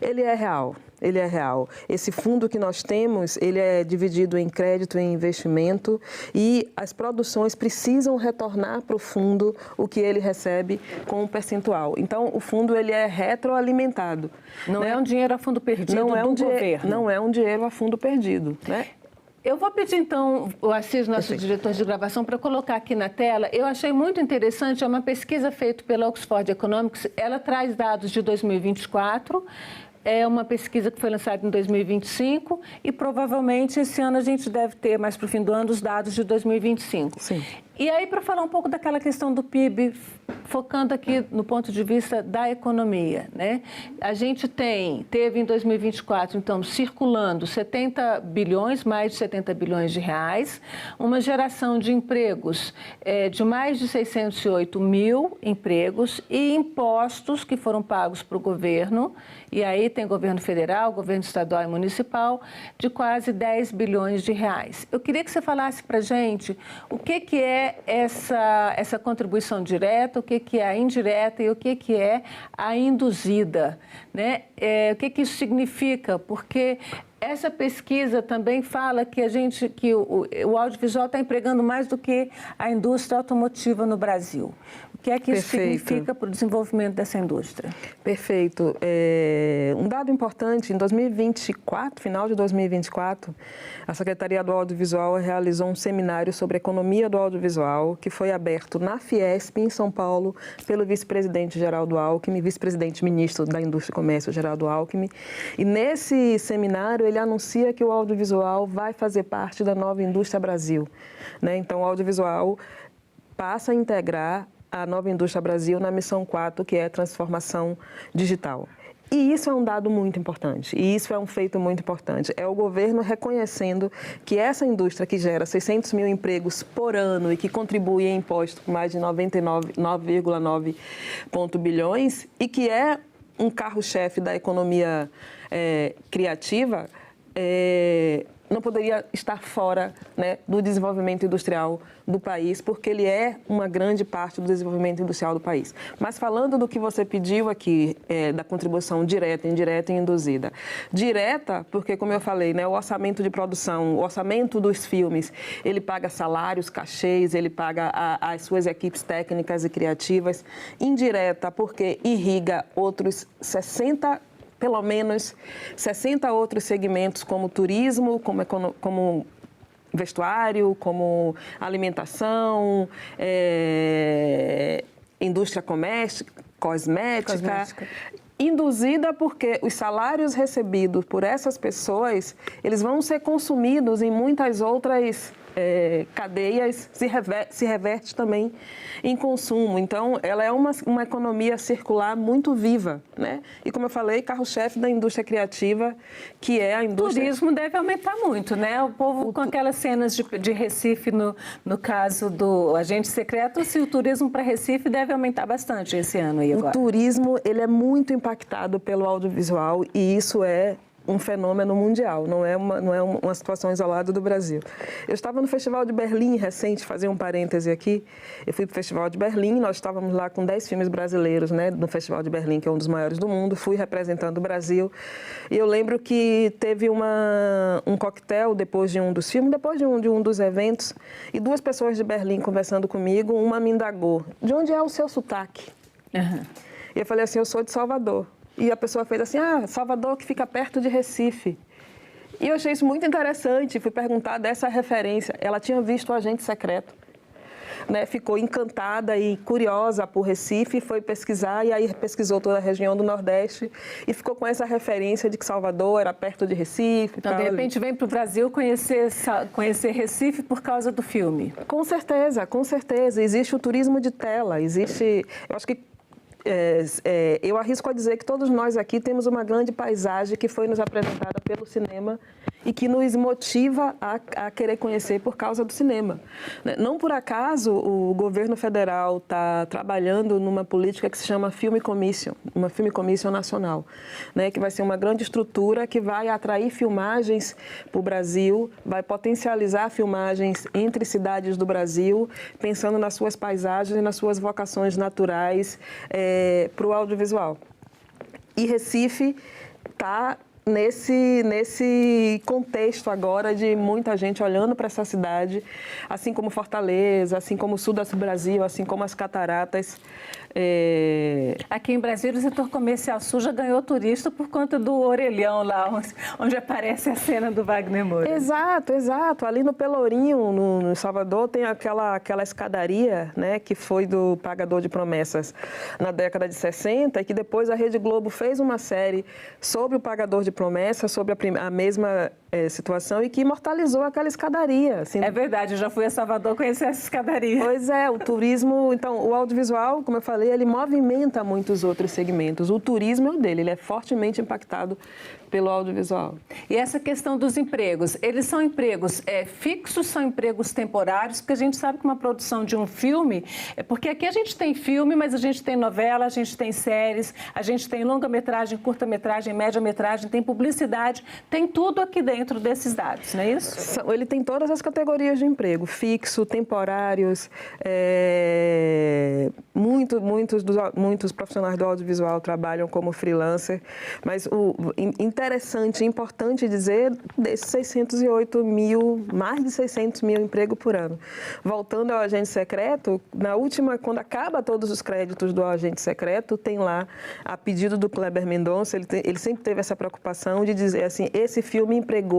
Ele é real. Ele é real. Esse fundo que nós temos, ele é dividido em crédito e investimento e as produções precisam retornar para o fundo o que ele recebe com um percentual. Então, o fundo ele é retroalimentado. Não é um dinheiro a fundo perdido do governo. Não é um dinheiro a fundo perdido, né? Eu vou pedir, então, o Assis, nosso diretor de gravação, para colocar aqui na tela. Eu achei muito interessante, é uma pesquisa feita pela Oxford Economics. Ela traz dados de 2024, é uma pesquisa que foi lançada em 2025 e provavelmente esse ano a gente deve ter, mais para o fim do ano, os dados de 2025. Sim. E aí, para falar um pouco daquela questão do PIB, focando aqui no ponto de vista da economia, né? A gente teve em 2024, então, circulando 70 bilhões, mais de 70 bilhões de reais, uma geração de empregos de mais de 608 mil empregos e impostos que foram pagos para o governo, e aí tem governo federal, governo estadual e municipal, de quase 10 bilhões de reais. Eu queria que você falasse para a gente o que é essa contribuição direta, o que é a indireta e o que é a induzida, né? O que isso significa? Porque essa pesquisa também fala que o audiovisual está empregando mais do que a indústria automotiva no Brasil. O que é que isso significa para o desenvolvimento dessa indústria? Perfeito. Um dado importante, em 2024, final de 2024, a Secretaria do Audiovisual realizou um seminário sobre economia do audiovisual, que foi aberto na Fiesp, em São Paulo, pelo vice-presidente Geraldo Alckmin, vice-presidente ministro da Indústria e Comércio, Geraldo Alckmin. E nesse seminário, ele anuncia que o audiovisual vai fazer parte da nova indústria Brasil, né? Então, o audiovisual passa a integrar a nova indústria Brasil na missão 4, que é a transformação digital. E isso é um dado muito importante, e isso é um feito muito importante. É o governo reconhecendo que essa indústria que gera 600 mil empregos por ano e que contribui em imposto com mais de 9,9 bilhões e que é um carro-chefe da economia criativa, não poderia estar fora, né, do desenvolvimento industrial do país, porque ele é uma grande parte do desenvolvimento industrial do país. Mas falando do que você pediu aqui, da contribuição direta, indireta e induzida. Direta, porque, como eu falei, né, o orçamento de produção, o orçamento dos filmes, ele paga salários, cachês, ele paga as suas equipes técnicas e criativas. Indireta, porque irriga outros pelo menos 60 outros segmentos, como turismo, como vestuário, como alimentação, indústria cosmética. Induzida porque os salários recebidos por essas pessoas, eles vão ser consumidos em muitas outras cadeias, se reverte também em consumo. Então, ela é uma economia circular muito viva, né? E, como eu falei, carro-chefe da indústria criativa, que é a indústria... O turismo deve aumentar muito, né? O povo com aquelas cenas de Recife, no caso do agente secreto, se o turismo para Recife deve aumentar bastante esse ano e agora. O turismo, ele é muito impactado pelo audiovisual e isso é um fenômeno mundial, não é uma situação isolada do Brasil. Eu estava no Festival de Berlim recente, fazer um parêntese aqui, eu fui para o Festival de Berlim, nós estávamos lá com 10 filmes brasileiros, né, no Festival de Berlim, que é um dos maiores do mundo, fui representando o Brasil, e eu lembro que teve um coquetel depois de um dos filmes, depois de um dos eventos, e 2 pessoas de Berlim conversando comigo, uma me indagou, de onde é o seu sotaque? Uhum. E eu falei assim, eu sou de Salvador. E a pessoa fez assim, Salvador que fica perto de Recife. E eu achei isso muito interessante, fui perguntar dessa referência. Ela tinha visto o Agente Secreto, né? Ficou encantada e curiosa por Recife, foi pesquisar e aí pesquisou toda a região do Nordeste e ficou com essa referência de que Salvador era perto de Recife. Então, de repente, vem para o Brasil conhecer Recife por causa do filme. Com certeza, com certeza. Existe o turismo de tela, existe... Eu acho que eu arrisco a dizer que todos nós aqui temos uma grande paisagem que foi nos apresentada pelo cinema e que nos motiva a querer conhecer por causa do cinema. Não por acaso o governo federal está trabalhando numa política que se chama Film Commission, uma Film Commission nacional, né, que vai ser uma grande estrutura que vai atrair filmagens para o Brasil, vai potencializar filmagens entre cidades do Brasil, pensando nas suas paisagens e nas suas vocações naturais, para o audiovisual. E Recife está nesse contexto agora de muita gente olhando para essa cidade, assim como Fortaleza, assim como o sul do Brasil, assim como as cataratas. Aqui em Brasília, o setor comercial sul já ganhou turista por conta do orelhão lá, onde aparece a cena do Wagner Moura. Exato, exato. Ali no Pelourinho, no Salvador, tem aquela escadaria, né, que foi do Pagador de Promessas na década de 60 e que depois a Rede Globo fez uma série sobre o Pagador de Promessas, sobre a mesma situação e que imortalizou aquela escadaria. Assim. É verdade, eu já fui a Salvador conhecer essa escadaria. Pois é, o turismo, então, o audiovisual, como eu falei, ele movimenta muitos outros segmentos. O turismo é o dele, ele é fortemente impactado pelo audiovisual. E essa questão dos empregos, eles são empregos fixos, são empregos temporários? Porque a gente sabe que uma produção de um filme, porque aqui a gente tem filme, mas a gente tem novela, a gente tem séries, a gente tem longa-metragem, curta-metragem, média-metragem, tem publicidade, tem tudo aqui dentro desses dados, não é isso? Ele tem todas as categorias de emprego, fixo, temporários, muitos profissionais do audiovisual trabalham como freelancer, mas o interessante e importante dizer, desses 608 mil, mais de 600 mil empregos por ano. Voltando ao Agente Secreto, na última, quando acaba todos os créditos do Agente Secreto, tem lá, a pedido do Kleber Mendonça, ele sempre teve essa preocupação de dizer assim, esse filme empregou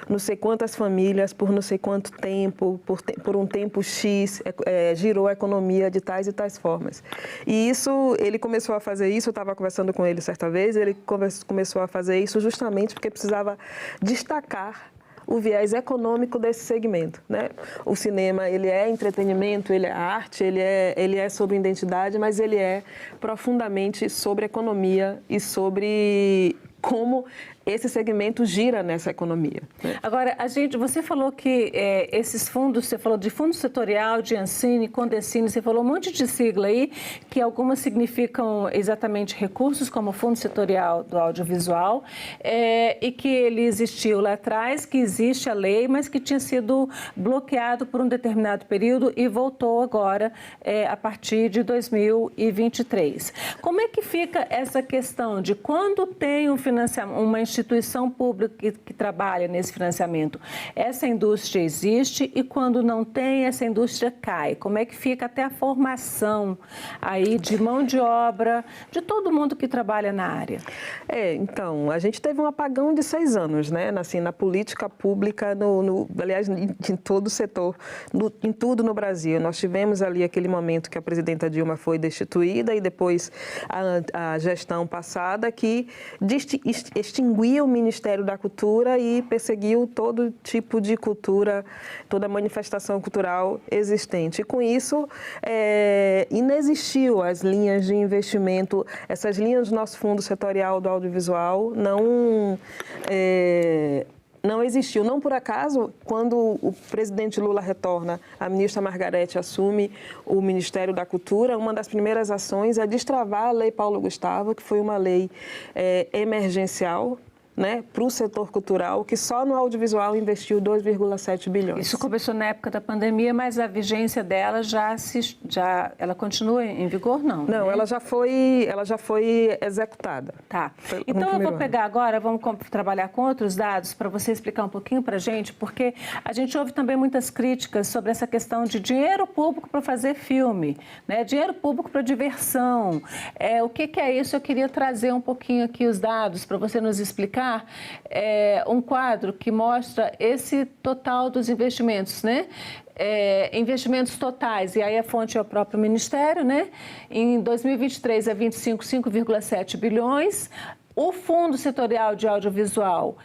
não sei quantas famílias, por não sei quanto tempo, por um tempo X, girou a economia de tais e tais formas. E isso, ele começou a fazer isso, eu estava conversando com ele certa vez, ele começou a fazer isso justamente porque precisava destacar o viés econômico desse segmento, né? O cinema, ele é entretenimento, ele é arte, ele é sobre identidade, mas ele é profundamente sobre economia e sobre como esse segmento gira nessa economia. Né? Agora, você falou que esses fundos, você falou de fundo setorial, de Ancine, Condecine, você falou um monte de sigla aí, que algumas significam exatamente recursos, como o Fundo Setorial do Audiovisual, e que ele existiu lá atrás, que existe a lei, mas que tinha sido bloqueado por um determinado período e voltou agora a partir de 2023. Como é que fica essa questão de quando tem uma instituição pública que trabalha nesse financiamento, essa indústria existe e quando não tem, essa indústria cai? Como é que fica até a formação aí de mão de obra, de todo mundo que trabalha na área? Então, a gente teve um apagão de 6 anos, né? Assim, na política pública, aliás, em todo o setor, em tudo no Brasil. Nós tivemos ali aquele momento que a presidenta Dilma foi destituída e depois a gestão passada que extinguiu o Ministério da Cultura e perseguiu todo tipo de cultura, toda manifestação cultural existente. E com isso, inexistiu as linhas de investimento, essas linhas do nosso Fundo Setorial do Audiovisual não existiu. Não por acaso, quando o presidente Lula retorna, a ministra Margarete assume o Ministério da Cultura, uma das primeiras ações é destravar a Lei Paulo Gustavo, que foi uma lei emergencial, né, para o setor cultural, que só no audiovisual investiu 2,7 bilhões. Isso começou na época da pandemia, mas a vigência dela ela continua em vigor, não? Não, né? ela já foi executada. Tá. Então eu vou pegar agora, vamos trabalhar com outros dados para você explicar um pouquinho para a gente, porque a gente ouve também muitas críticas sobre essa questão de dinheiro público para fazer filme, né? Dinheiro público para diversão. O que é isso? Eu queria trazer um pouquinho aqui os dados para você nos explicar. Um quadro que mostra esse total dos investimentos, né? Investimentos totais, e aí a fonte é o próprio Ministério, né? Em 2023 é 5,7 bilhões. O Fundo Setorial de Audiovisual,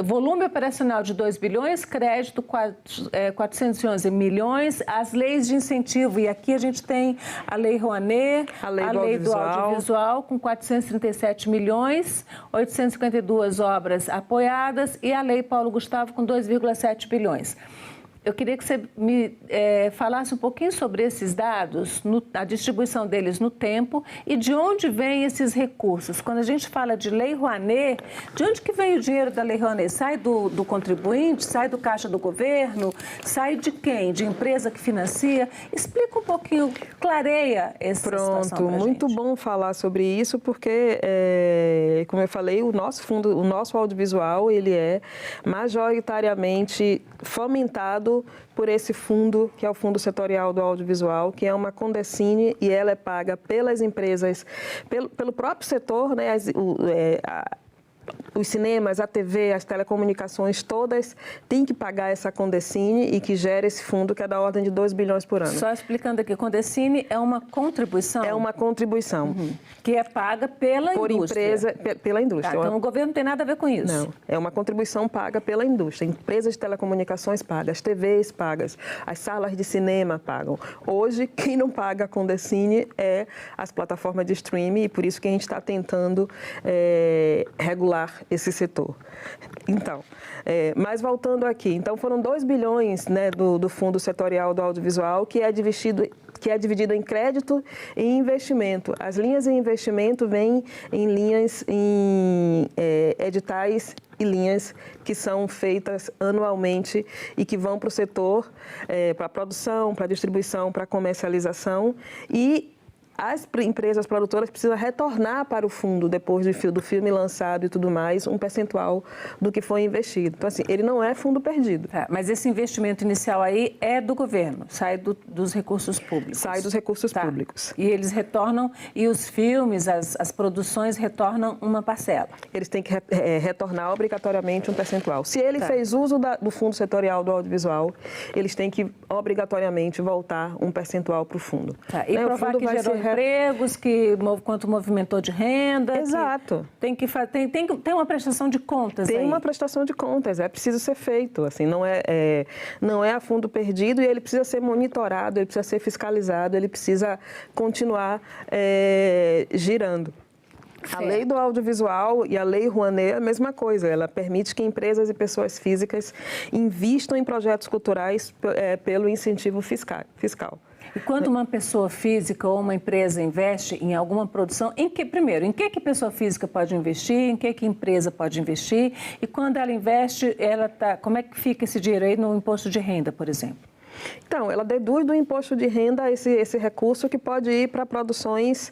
volume operacional de 2 bilhões, crédito 411 milhões, as leis de incentivo, e aqui a gente tem a Lei Rouanet, a Lei do Audiovisual com 437 milhões, 852 obras apoiadas e a Lei Paulo Gustavo com 2,7 bilhões. Eu queria que você me falasse um pouquinho sobre esses dados, a distribuição deles no tempo e de onde vêm esses recursos. Quando a gente fala de Lei Rouanet, de onde que vem o dinheiro da Lei Rouanet? Sai do contribuinte? Sai do caixa do governo? Sai de quem? De empresa que financia? Explica um pouquinho, clareia essa situação pra muito gente. Bom falar sobre isso, porque, como eu falei, o nosso audiovisual, ele é majoritariamente fomentado por esse fundo, que é o Fundo Setorial do Audiovisual, que é uma Condecine, e ela é paga pelas empresas, pelo próprio setor, né, os cinemas, a TV, as telecomunicações, todas têm que pagar essa Condecine e que gera esse fundo que é da ordem de 2 bilhões por ano. Só explicando aqui, Condecine é uma contribuição? É uma contribuição. Que é paga pela indústria. Pela indústria. Então o governo não tem nada a ver com isso? Não, é uma contribuição paga pela indústria. Empresas de telecomunicações pagam, as TVs pagam, as salas de cinema pagam. Hoje, quem não paga a Condecine é as plataformas de streaming e por isso que a gente está tentando regular esse setor. Então, mas voltando aqui, então foram 2 bilhões, né, do Fundo Setorial do Audiovisual, que é dividido em crédito e investimento. As linhas de investimento vêm em editais e linhas que são feitas anualmente e que vão para o setor, para a produção, para a distribuição, para a comercialização e as empresas produtoras precisam retornar para o fundo, depois do filme lançado e tudo mais, um percentual do que foi investido. Então, assim, ele não é fundo perdido. Mas esse investimento inicial aí é do governo, sai dos recursos públicos? Sai dos recursos públicos. E eles retornam, e os filmes, as produções retornam uma parcela? Eles têm que retornar obrigatoriamente um percentual. Se ele fez uso do Fundo Setorial do Audiovisual, eles têm que obrigatoriamente voltar um percentual para o fundo. E provar que gerou empregos, quanto movimentou de renda. Exato. Tem uma prestação de contas aí. Tem uma prestação de contas, é preciso ser feito. Assim, não é a fundo perdido e ele precisa ser monitorado, ele precisa ser fiscalizado, ele precisa continuar girando. A lei do audiovisual e a lei Rouanet é a mesma coisa, ela permite que empresas e pessoas físicas invistam em projetos culturais pelo incentivo fiscal. E quando uma pessoa física ou uma empresa investe em alguma produção, em que pessoa física pode investir, em que empresa pode investir? E quando ela investe, como é que fica esse dinheiro aí no imposto de renda, por exemplo? Então, ela deduz do imposto de renda esse recurso que pode ir para produções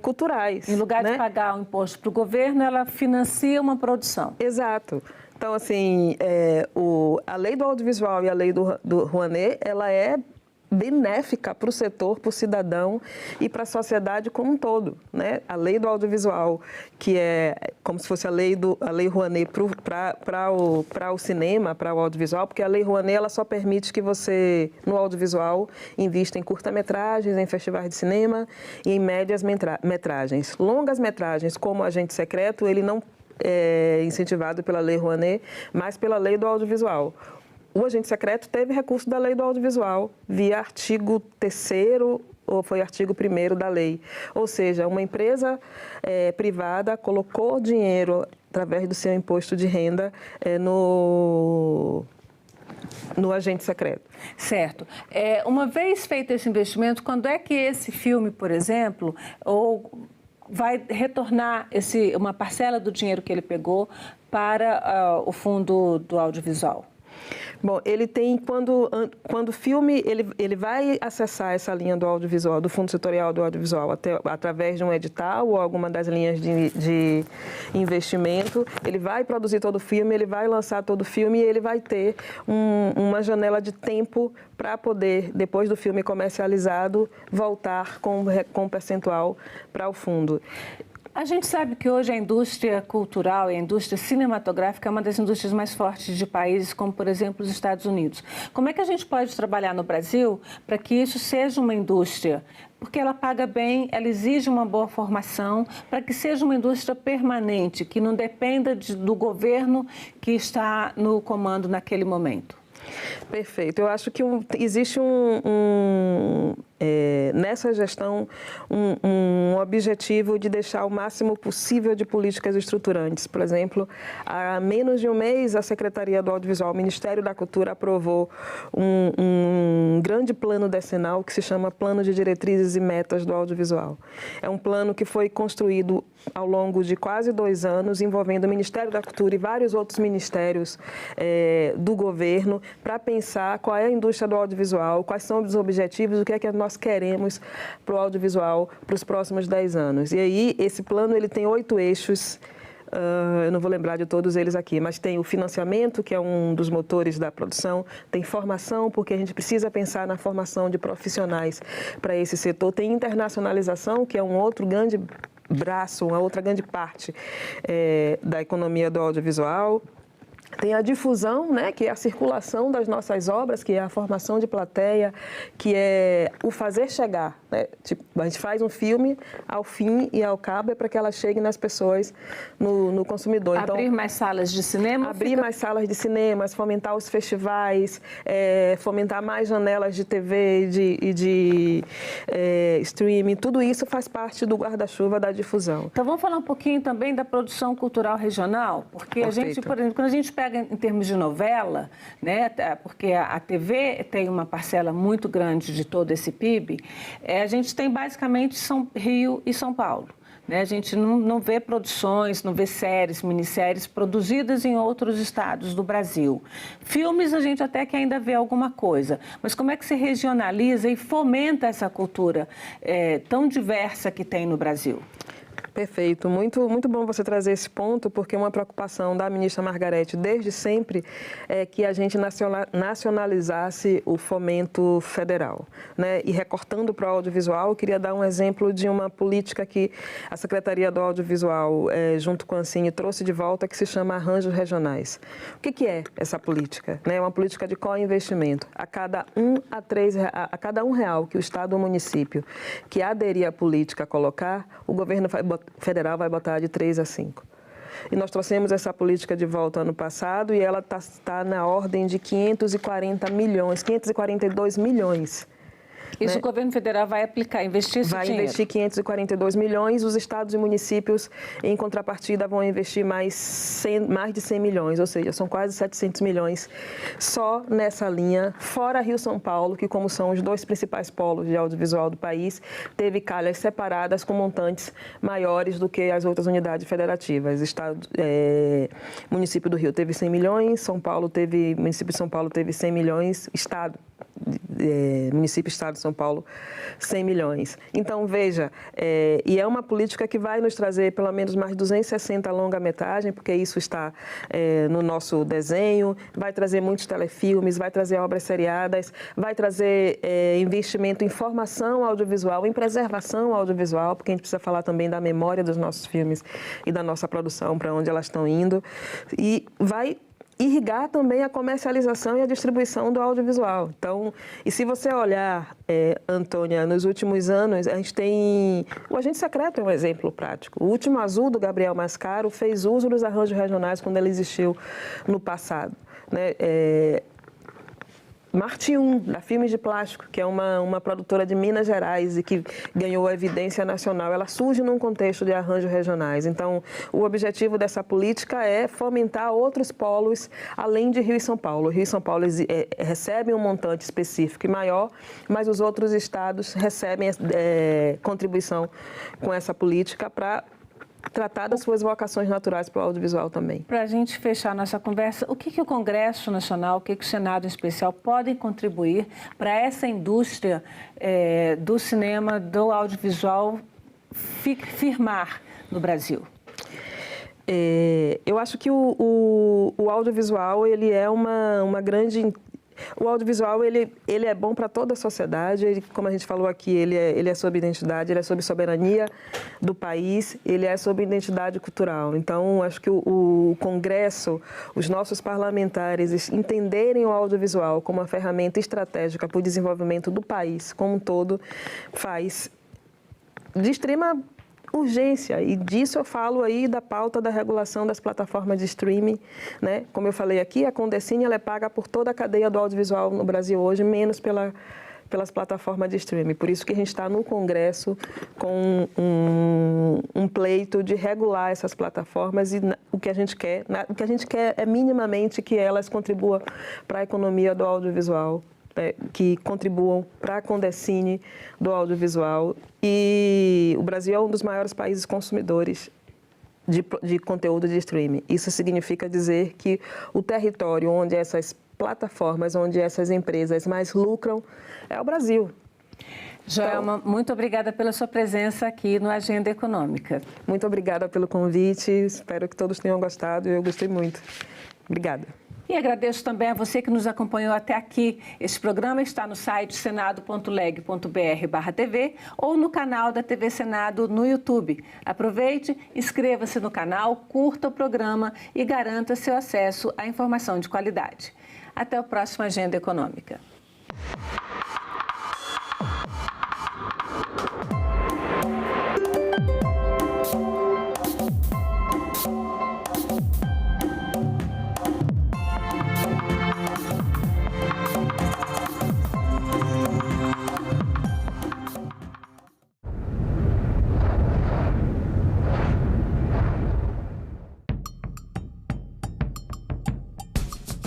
culturais. Em lugar de pagar o imposto para o governo, ela financia uma produção. Exato. Então, assim, a lei do audiovisual e a lei do Rouanet, ela é benéfica para o setor, para o cidadão e para a sociedade como um todo, né? A lei do audiovisual, que é como se fosse a lei Rouanet para o cinema, para o audiovisual, porque a lei Rouanet ela só permite que você, no audiovisual, invista em curta-metragens, em festivais de cinema e em médias metragens. Longas metragens, como Agente Secreto, ele não é incentivado pela lei Rouanet, mas pela lei do audiovisual. O Agente Secreto teve recurso da lei do audiovisual via artigo 3º ou foi artigo 1º da lei. Ou seja, uma empresa privada colocou dinheiro através do seu imposto de renda no Agente Secreto. Certo. Uma vez feito esse investimento, quando é que esse filme, por exemplo, ou vai retornar uma parcela do dinheiro que ele pegou para o fundo do audiovisual? Bom, ele tem, quando o filme, ele vai acessar essa linha do audiovisual, do Fundo Setorial do Audiovisual, através de um edital ou alguma das linhas de investimento. Ele vai produzir todo o filme, ele vai lançar todo o filme e ele vai ter uma janela de tempo para poder, depois do filme comercializado, voltar com um percentual para o fundo. A gente sabe que hoje a indústria cultural e a indústria cinematográfica é uma das indústrias mais fortes de países como, por exemplo, os Estados Unidos. Como é que a gente pode trabalhar no Brasil para que isso seja uma indústria? Porque ela paga bem, ela exige uma boa formação, para que seja uma indústria permanente, que não dependa do governo que está no comando naquele momento. Perfeito. Eu acho que existe nessa gestão um objetivo de deixar o máximo possível de políticas estruturantes. Por exemplo, há menos de um mês, a Secretaria do Audiovisual, o Ministério da Cultura, aprovou um grande plano decenal que se chama Plano de Diretrizes e Metas do Audiovisual. É um plano que foi construído ao longo de quase 2 anos, envolvendo o Ministério da Cultura e vários outros ministérios do governo, para pensar qual é a indústria do audiovisual, quais são os objetivos, o que é que nós queremos para o audiovisual para os próximos 10 anos. E aí, esse plano ele tem 8 eixos, eu não vou lembrar de todos eles aqui, mas tem o financiamento, que é um dos motores da produção, tem formação, porque a gente precisa pensar na formação de profissionais para esse setor, tem internacionalização, que é um outro grande braço, uma outra grande parte da economia do audiovisual. Tem a difusão, né, que é a circulação das nossas obras, que é a formação de plateia, que é o fazer chegar. Né? Tipo, a gente faz um filme, ao fim e ao cabo, é para que ela chegue nas pessoas, no consumidor. Abrir mais salas de cinema? Abrir mais salas de cinema, fomentar os festivais, fomentar mais janelas de TV e de streaming. Tudo isso faz parte do guarda-chuva da difusão. Então, vamos falar um pouquinho também da produção cultural regional? Porque a gente, por exemplo, quando a gente pega em termos de novela, né, porque a TV tem uma parcela muito grande de todo esse PIB, a gente tem basicamente Rio e São Paulo. Né? A gente não vê produções, não vê séries, minisséries produzidas em outros estados do Brasil. Filmes a gente até que ainda vê alguma coisa, mas como é que se regionaliza e fomenta essa cultura tão diversa que tem no Brasil? Perfeito. Muito, muito bom você trazer esse ponto, porque uma preocupação da ministra Margarete desde sempre é que a gente nacionalizasse o fomento federal. Né? E recortando para o audiovisual, eu queria dar um exemplo de uma política que a Secretaria do Audiovisual, junto com a Ancine, trouxe de volta, que se chama Arranjos Regionais. O que é essa política? É uma política de co-investimento. A cada R$1 que o Estado ou o município que aderir à política colocar, o governo federal vai botar de 3 a 5. E nós trouxemos essa política de volta ano passado e ela está na ordem de 540 milhões, 542 milhões. Isso, né? O governo federal vai aplicar, investir esse dinheiro? Vai investir 542 milhões, os estados e municípios, em contrapartida, vão investir mais de 100 milhões, ou seja, são quase 700 milhões só nessa linha, fora Rio-São Paulo, que como são os 2 principais polos de audiovisual do país, teve calhas separadas com montantes maiores do que as outras unidades federativas. Município do Rio teve 100 milhões, município de São Paulo teve 100 milhões, município, estado de São Paulo, 100 milhões. Então, veja, e é uma política que vai nos trazer pelo menos mais 260 longa-metragem, porque isso está no nosso desenho, vai trazer muitos telefilmes, vai trazer obras seriadas, vai trazer investimento em formação audiovisual, em preservação audiovisual, porque a gente precisa falar também da memória dos nossos filmes e da nossa produção, para onde elas estão indo, e vai irrigar também a comercialização e a distribuição do audiovisual. Então, e se você olhar, Antônia, nos últimos anos, a gente tem... O Agente Secreto é um exemplo prático. O Último Azul, do Gabriel Mascaro, fez uso dos arranjos regionais quando ele existiu no passado. Né? Marte 1, da Filmes de Plástico, que é uma produtora de Minas Gerais e que ganhou evidência nacional. Ela surge num contexto de arranjos regionais. Então, o objetivo dessa política é fomentar outros polos além de Rio e São Paulo. O Rio e São Paulo recebem um montante específico e maior, mas os outros estados recebem contribuição com essa política para tratar das suas vocações naturais para o audiovisual também. Para a gente fechar nossa conversa, o que o Congresso Nacional, o que o Senado em especial podem contribuir para essa indústria do cinema, do audiovisual firmar no Brasil? Eu acho que o audiovisual ele é uma grande... O audiovisual ele é bom para toda a sociedade, ele, como a gente falou aqui, ele é sobre identidade, ele é sobre soberania do país, ele é sobre identidade cultural. Então, acho que o Congresso, os nossos parlamentares entenderem o audiovisual como uma ferramenta estratégica para o desenvolvimento do país como um todo, faz de extrema urgência, e disso eu falo aí da pauta da regulação das plataformas de streaming, né? Como eu falei aqui, a Condecine ela é paga por toda a cadeia do audiovisual no Brasil hoje, menos pelas plataformas de streaming. Por isso que a gente está no Congresso com um pleito de regular essas plataformas e o que a gente quer é minimamente que elas contribuam para a economia do audiovisual, que contribuam para a Condecine do audiovisual. E o Brasil é um dos maiores países consumidores de conteúdo de streaming. Isso significa dizer que o território onde essas plataformas, onde essas empresas mais lucram, é o Brasil. Joelma, muito obrigada pela sua presença aqui no Agenda Econômica. Muito obrigada pelo convite, espero que todos tenham gostado, eu gostei muito. Obrigada. E agradeço também a você que nos acompanhou até aqui. Este programa está no site senado.leg.br/TV ou no canal da TV Senado no YouTube. Aproveite, inscreva-se no canal, curta o programa e garanta seu acesso à informação de qualidade. Até o próximo Agenda Econômica.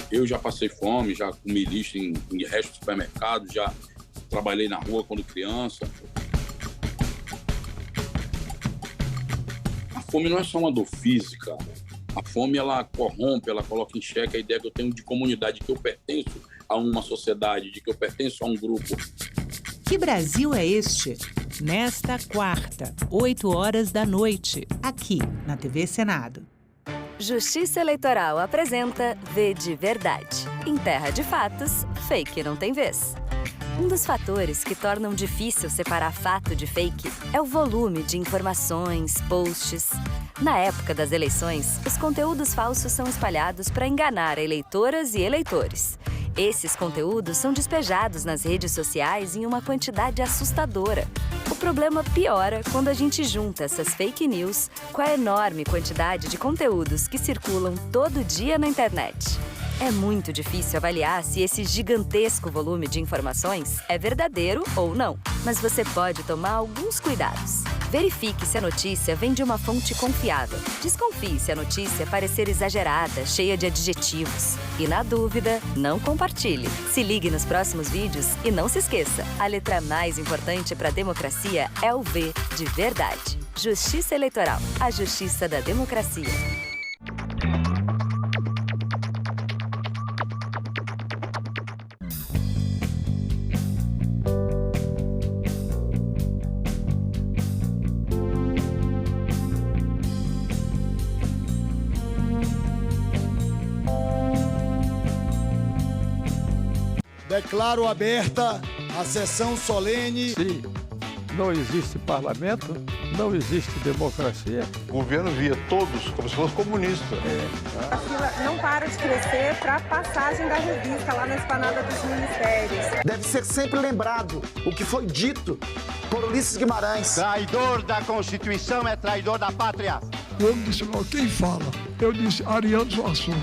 Eu já passei fome, já comi lixo em resto de supermercado, já trabalhei na rua quando criança. A fome não é só uma dor física. A fome, ela corrompe, ela coloca em xeque a ideia que eu tenho de comunidade, que eu pertenço a uma sociedade, de que eu pertenço a um grupo. Que Brasil é este? Nesta quarta, 20h, aqui na TV Senado. Justiça Eleitoral apresenta V de Verdade. Em terra de fatos, fake não tem vez. Um dos fatores que tornam difícil separar fato de fake é o volume de informações, posts. Na época das eleições, os conteúdos falsos são espalhados para enganar eleitoras e eleitores. Esses conteúdos são despejados nas redes sociais em uma quantidade assustadora. O problema piora quando a gente junta essas fake news com a enorme quantidade de conteúdos que circulam todo dia na internet. É muito difícil avaliar se esse gigantesco volume de informações é verdadeiro ou não. Mas você pode tomar alguns cuidados. Verifique se a notícia vem de uma fonte confiável. Desconfie se a notícia parecer exagerada, cheia de adjetivos. E, na dúvida, não compartilhe. Se ligue nos próximos vídeos e não se esqueça, a letra mais importante para a democracia é o V de Verdade. Justiça Eleitoral, a justiça da democracia. Declaro aberta a sessão solene. Sim, não existe parlamento, não existe democracia. O governo via todos como se fosse comunista. A fila não para de crescer para a passagem da revista lá na esplanada dos ministérios. Deve ser sempre lembrado o que foi dito por Ulisses Guimarães. Traidor da Constituição é traidor da pátria. Eu disse, quem fala? Eu disse, Ariano Suassuna.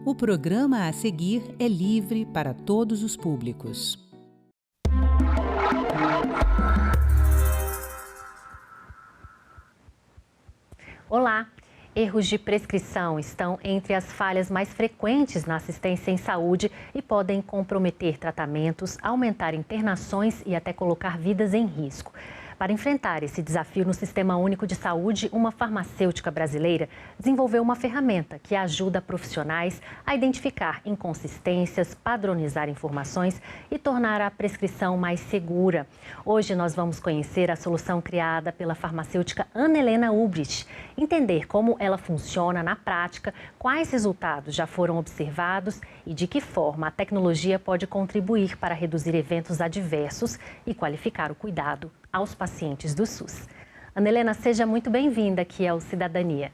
O programa a seguir é livre para todos os públicos. Olá! Erros de prescrição estão entre as falhas mais frequentes na assistência em saúde e podem comprometer tratamentos, aumentar internações e até colocar vidas em risco. Para enfrentar esse desafio no Sistema Único de Saúde, uma farmacêutica brasileira desenvolveu uma ferramenta que ajuda profissionais a identificar inconsistências, padronizar informações e tornar a prescrição mais segura. Hoje nós vamos conhecer a solução criada pela farmacêutica Ana Helena Ubrich, entender como ela funciona na prática, quais resultados já foram observados e de que forma a tecnologia pode contribuir para reduzir eventos adversos e qualificar o cuidado aos pacientes do SUS. Ana Helena, seja muito bem-vinda aqui ao Cidadania.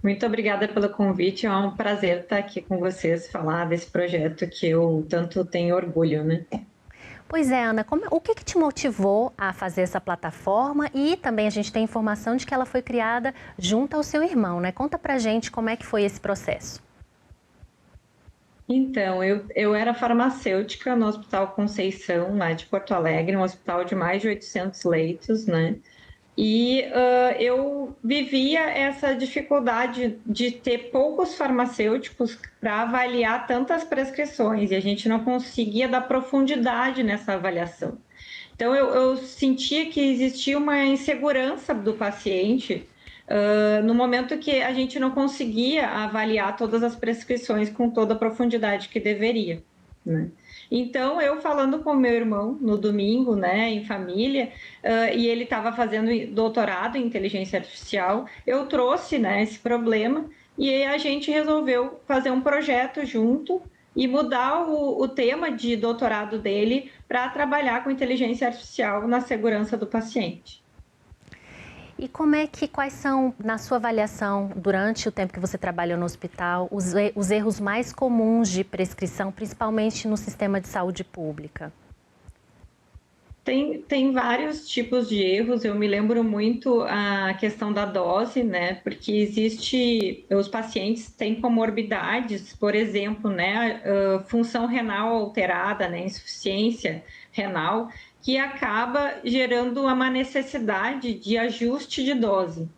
Muito obrigada pelo convite, é um prazer estar aqui com vocês, falar desse projeto que eu tanto tenho orgulho, né? Pois é, Ana, o que te motivou a fazer essa plataforma? E também a gente tem informação de que ela foi criada junto ao seu irmão, né? Conta pra gente como é que foi esse processo. Então, eu era farmacêutica no Hospital Conceição, lá de Porto Alegre, um hospital de mais de 800 leitos, né? E eu vivia essa dificuldade de ter poucos farmacêuticos para avaliar tantas prescrições e a gente não conseguia dar profundidade nessa avaliação. Então, eu sentia que existia uma insegurança do paciente no momento que a gente não conseguia avaliar todas as prescrições com toda a profundidade que deveria, né? Então, eu falando com meu irmão no domingo, né, em família, e ele estava fazendo doutorado em inteligência artificial, eu trouxe, né, esse problema e a gente resolveu fazer um projeto junto e mudar o tema de doutorado dele para trabalhar com inteligência artificial na segurança do paciente. E quais são, na sua avaliação, durante o tempo que você trabalhou no hospital, os erros mais comuns de prescrição, principalmente no sistema de saúde pública? Tem vários tipos de erros, eu me lembro muito a questão da dose, né? Porque os pacientes têm comorbidades, por exemplo, né? Função renal alterada, né? Insuficiência renal, que acaba gerando uma necessidade de ajuste de dose.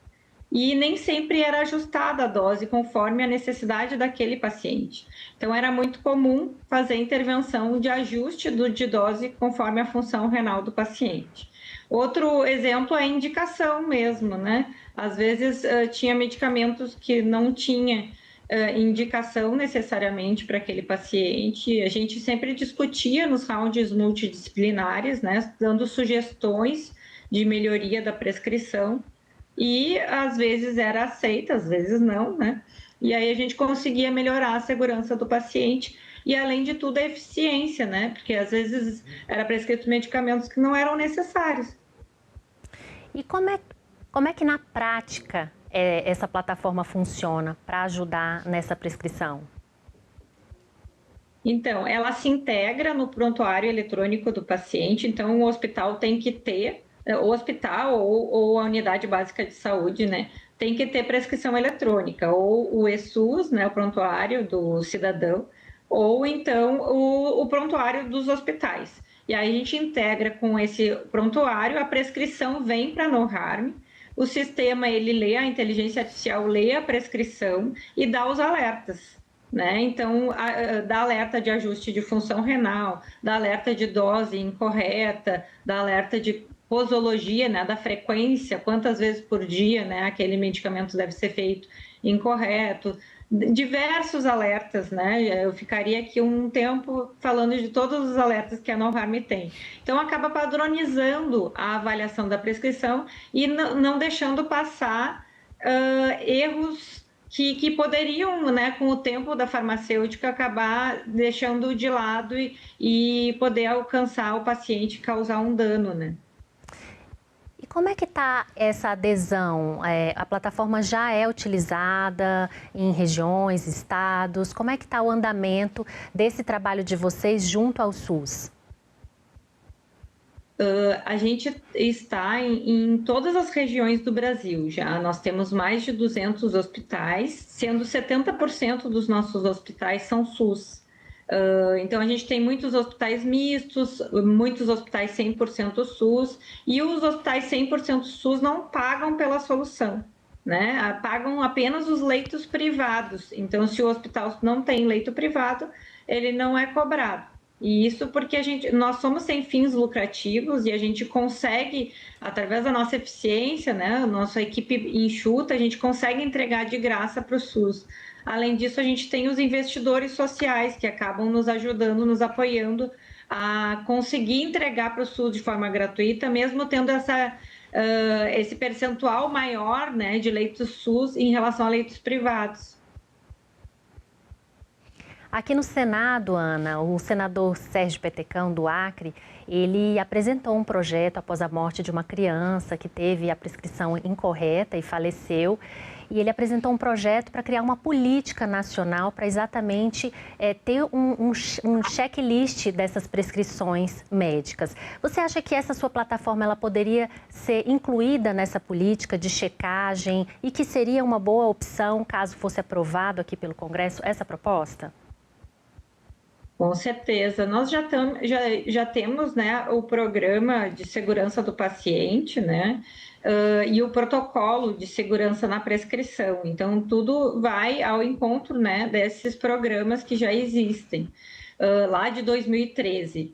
E nem sempre era ajustada a dose conforme a necessidade daquele paciente. Então, era muito comum fazer intervenção de ajuste de dose conforme a função renal do paciente. Outro exemplo é a indicação mesmo, né? Às vezes, tinha medicamentos que não tinha indicação necessariamente para aquele paciente. A gente sempre discutia nos rounds multidisciplinares, né, dando sugestões de melhoria da prescrição e às vezes era aceita, às vezes não, né? E aí a gente conseguia melhorar a segurança do paciente e, além de tudo, a eficiência, né? Porque às vezes era prescrito medicamentos que não eram necessários. E como é que na prática essa plataforma funciona para ajudar nessa prescrição? Então, ela se integra no prontuário eletrônico do paciente, então o hospital tem que ter, o hospital ou a unidade básica de saúde, né, tem que ter prescrição eletrônica, ou o eSUS, né, o prontuário do cidadão, ou então o prontuário dos hospitais. E aí a gente integra com esse prontuário, a prescrição vem para a NoHarm. O sistema, ele lê, a inteligência artificial lê a prescrição e dá os alertas, né? Então, dá alerta de ajuste de função renal, dá alerta de dose incorreta, dá alerta de posologia, né? Da frequência, quantas vezes por dia, né? Aquele medicamento deve ser feito incorreto. Diversos alertas, né? Eu ficaria aqui um tempo falando de todos os alertas que a NoHarm tem. Então, acaba padronizando a avaliação da prescrição e não deixando passar erros que poderiam, né, com o tempo da farmacêutica, acabar deixando de lado e poder alcançar o paciente e causar um dano, né? E como é que está essa adesão? A plataforma já é utilizada em regiões, estados? Como é que está o andamento desse trabalho de vocês junto ao SUS? A gente está em todas as regiões do Brasil já. Nós temos mais de 200 hospitais, sendo 70% dos nossos hospitais são SUS. Então, a gente tem muitos hospitais mistos, muitos hospitais 100% SUS, e os hospitais 100% SUS não pagam pela solução, né? Pagam apenas os leitos privados. Então, se o hospital não tem leito privado, ele não é cobrado. E isso porque nós somos sem fins lucrativos e a gente consegue, através da nossa eficiência, né, nossa equipe enxuta, a gente consegue entregar de graça para o SUS. Além disso, a gente tem os investidores sociais que acabam nos ajudando, nos apoiando a conseguir entregar para o SUS de forma gratuita, mesmo tendo esse percentual maior, né, de leitos SUS em relação a leitos privados. Aqui no Senado, Ana, o senador Sérgio Petecão, do Acre, ele apresentou um projeto após a morte de uma criança que teve a prescrição incorreta e faleceu. E ele apresentou um projeto para criar uma política nacional para exatamente ter um checklist dessas prescrições médicas. Você acha que essa sua plataforma ela poderia ser incluída nessa política de checagem e que seria uma boa opção caso fosse aprovado aqui pelo Congresso essa proposta? Com certeza. Nós já temos, né, o programa de segurança do paciente, né, e o protocolo de segurança na prescrição. Então, tudo vai ao encontro, né, desses programas que já existem, lá de 2013.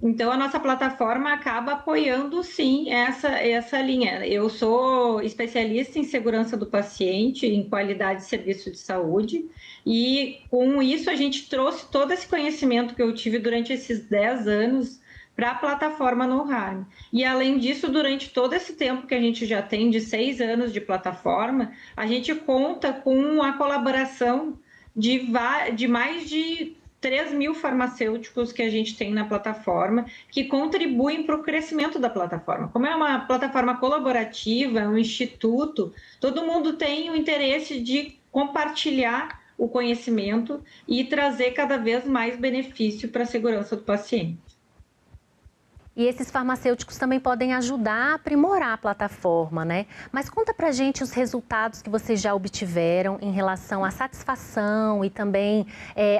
Então, a nossa plataforma acaba apoiando, sim, essa linha. Eu sou especialista em segurança do paciente, em qualidade de serviço de saúde, e com isso a gente trouxe todo esse conhecimento que eu tive durante esses 10 anos para a plataforma No Harm. E, além disso, durante todo esse tempo que a gente já tem, de 6 anos de plataforma, a gente conta com a colaboração de mais de 3.000 farmacêuticos que a gente tem na plataforma, que contribuem para o crescimento da plataforma. Como é uma plataforma colaborativa, é um instituto, todo mundo tem o interesse de compartilhar o conhecimento e trazer cada vez mais benefício para a segurança do paciente. E esses farmacêuticos também podem ajudar a aprimorar a plataforma, né? Mas conta pra gente os resultados que vocês já obtiveram em relação à satisfação e também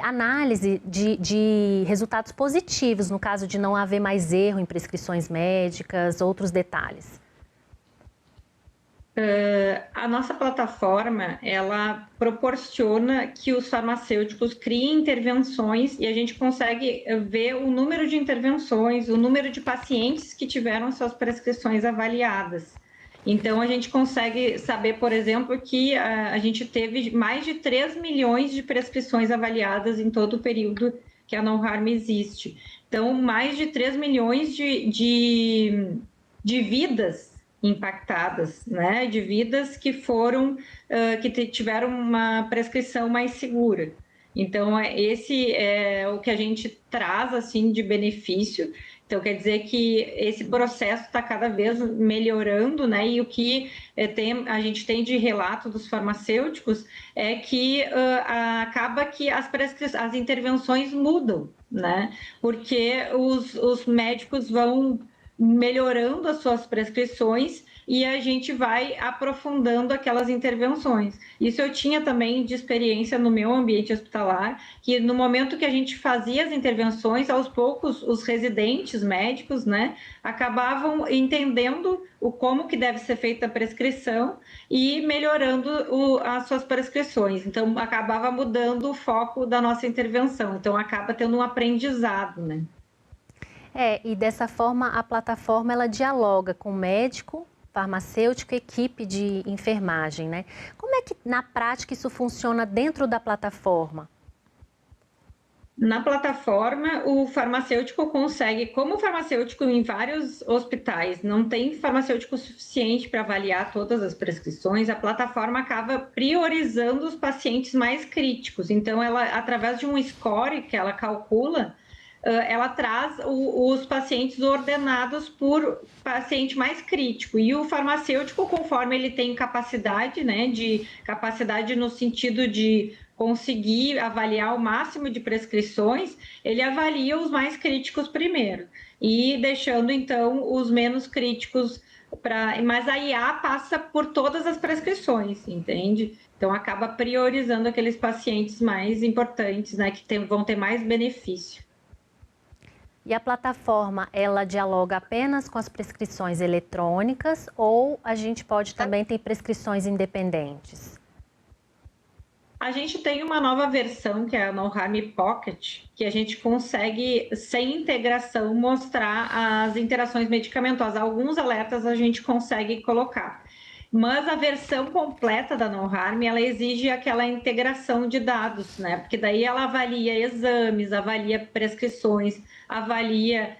análise de resultados positivos, no caso de não haver mais erro em prescrições médicas, outros detalhes. A nossa plataforma, ela proporciona que os farmacêuticos criem intervenções e a gente consegue ver o número de intervenções, o número de pacientes que tiveram suas prescrições avaliadas. Então, a gente consegue saber, por exemplo, que a gente teve mais de 3 milhões de prescrições avaliadas em todo o período que a No Harm existe. Então, mais de 3 milhões de vidas impactadas, né, de vidas que foram, que tiveram uma prescrição mais segura. Então, esse é o que a gente traz, assim, de benefício. Então, quer dizer que esse processo está cada vez melhorando, né, e o que a gente tem de relato dos farmacêuticos é que acaba que as intervenções mudam, né, porque os médicos vão melhorando as suas prescrições e a gente vai aprofundando aquelas intervenções. Isso eu tinha também de experiência no meu ambiente hospitalar, que no momento que a gente fazia as intervenções, aos poucos os residentes médicos, né, acabavam entendendo como que deve ser feita a prescrição e melhorando as suas prescrições. Então, acabava mudando o foco da nossa intervenção. Então, acaba tendo um aprendizado, né? E dessa forma a plataforma ela dialoga com o médico, farmacêutico e equipe de enfermagem, né? Como é que na prática isso funciona dentro da plataforma? Na plataforma, o farmacêutico consegue, como o farmacêutico em vários hospitais não tem farmacêutico suficiente para avaliar todas as prescrições, a plataforma acaba priorizando os pacientes mais críticos. Então, ela, através de um score que ela calcula, ela traz os pacientes ordenados por paciente mais crítico. E o farmacêutico, conforme ele tem capacidade, né, capacidade no sentido de conseguir avaliar o máximo de prescrições, ele avalia os mais críticos primeiro e deixando então os menos críticos mas a IA passa por todas as prescrições, entende? Então acaba priorizando aqueles pacientes mais importantes, né, que vão ter mais benefício. E a plataforma, ela dialoga apenas com as prescrições eletrônicas ou a gente pode também ter prescrições independentes? A gente tem uma nova versão, que é a No Harm Pocket, que a gente consegue, sem integração, mostrar as interações medicamentosas. Alguns alertas a gente consegue colocar. Mas a versão completa da No Harm, ela exige aquela integração de dados, né? Porque daí ela avalia exames, avalia prescrições, avalia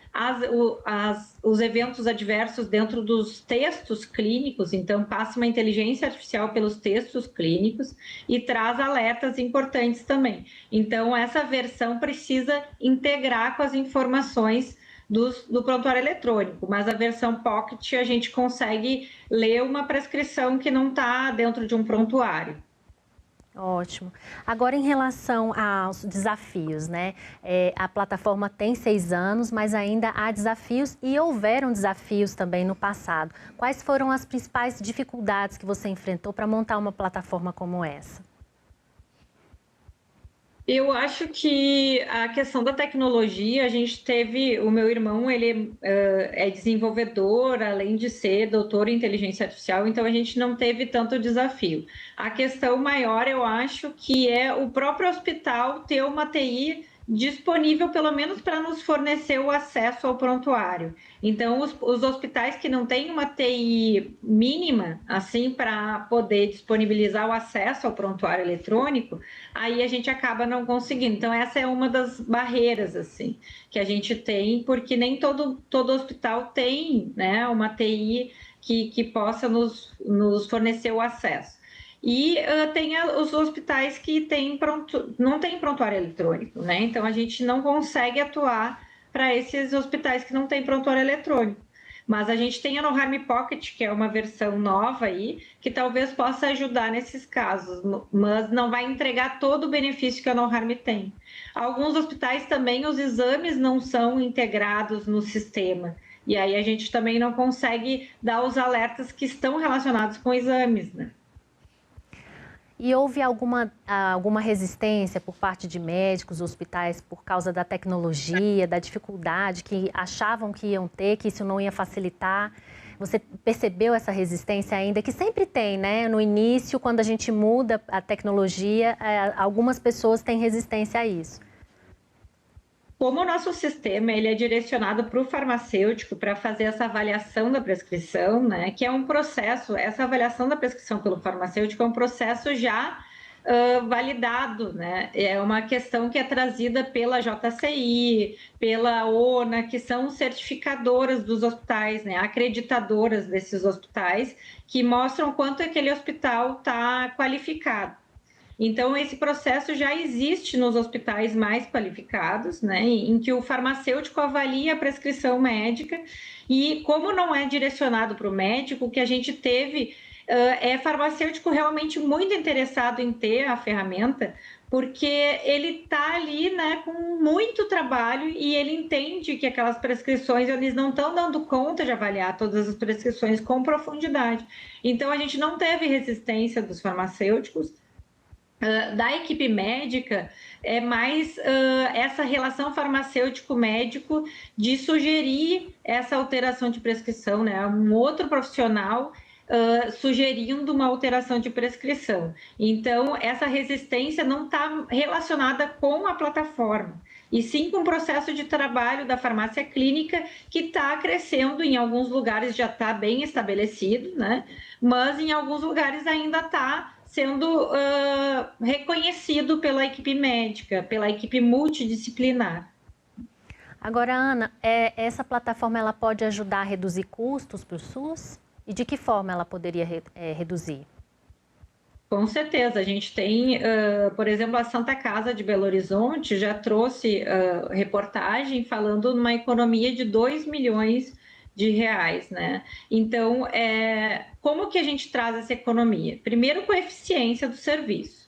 os eventos adversos dentro dos textos clínicos, então passa uma inteligência artificial pelos textos clínicos e traz alertas importantes também. Então essa versão precisa integrar com as informações do prontuário eletrônico, mas a versão Pocket a gente consegue ler uma prescrição que não está dentro de um prontuário. Ótimo. Agora, em relação aos desafios, né? A plataforma tem 6 anos, mas ainda há desafios e houveram desafios também no passado. Quais foram as principais dificuldades que você enfrentou para montar uma plataforma como essa? Eu acho que a questão da tecnologia, a gente teve, o meu irmão, ele é desenvolvedor, além de ser doutor em inteligência artificial, então a gente não teve tanto desafio. A questão maior, eu acho, que é o próprio hospital ter uma TI disponível, pelo menos para nos fornecer o acesso ao prontuário. Então, os hospitais que não têm uma TI mínima, assim, para poder disponibilizar o acesso ao prontuário eletrônico, aí a gente acaba não conseguindo. Então, essa é uma das barreiras, assim, que a gente tem, porque nem todo hospital tem, né, uma TI que possa nos fornecer o acesso. E tem os hospitais que não têm prontuário eletrônico, né? Então, a gente não consegue atuar para esses hospitais que não têm prontuário eletrônico. Mas a gente tem a No Harm Pocket, que é uma versão nova aí, que talvez possa ajudar nesses casos, mas não vai entregar todo o benefício que a No Harm tem. Alguns hospitais também, os exames não são integrados no sistema. E aí a gente também não consegue dar os alertas que estão relacionados com exames, né? E houve alguma resistência por parte de médicos, hospitais, por causa da tecnologia, da dificuldade que achavam que iam ter, que isso não ia facilitar? Você percebeu essa resistência ainda, que sempre tem, né? No início, quando a gente muda a tecnologia, algumas pessoas têm resistência a isso. Como o nosso sistema ele é direcionado para o farmacêutico para fazer essa avaliação da prescrição, né, que é um processo, essa avaliação da prescrição pelo farmacêutico é um processo já validado, né? É uma questão que é trazida pela JCI, pela ONA, que são certificadoras dos hospitais, né, acreditadoras desses hospitais, que mostram quanto aquele hospital está qualificado. Então, esse processo já existe nos hospitais mais qualificados, né, em que o farmacêutico avalia a prescrição médica e, como não é direcionado para o médico, o que a gente teve é farmacêutico realmente muito interessado em ter a ferramenta, porque ele está ali, né, com muito trabalho e ele entende que aquelas prescrições, eles não estão dando conta de avaliar todas as prescrições com profundidade. Então, a gente não teve resistência dos farmacêuticos. Da equipe médica, é mais essa relação farmacêutico-médico de sugerir essa alteração de prescrição, né? Um outro profissional sugerindo uma alteração de prescrição. Então, essa resistência não está relacionada com a plataforma, e sim com o processo de trabalho da farmácia clínica, que está crescendo, em alguns lugares já está bem estabelecido, né? Mas em alguns lugares ainda está sendo reconhecido pela equipe médica, pela equipe multidisciplinar. Agora, Ana, essa plataforma ela pode ajudar a reduzir custos para o SUS? E de que forma ela poderia reduzir? Com certeza, a gente tem, por exemplo, a Santa Casa de Belo Horizonte já trouxe reportagem falando numa economia de 2 milhões de reais, né? Então, como que a gente traz essa economia? Primeiro, com a eficiência do serviço.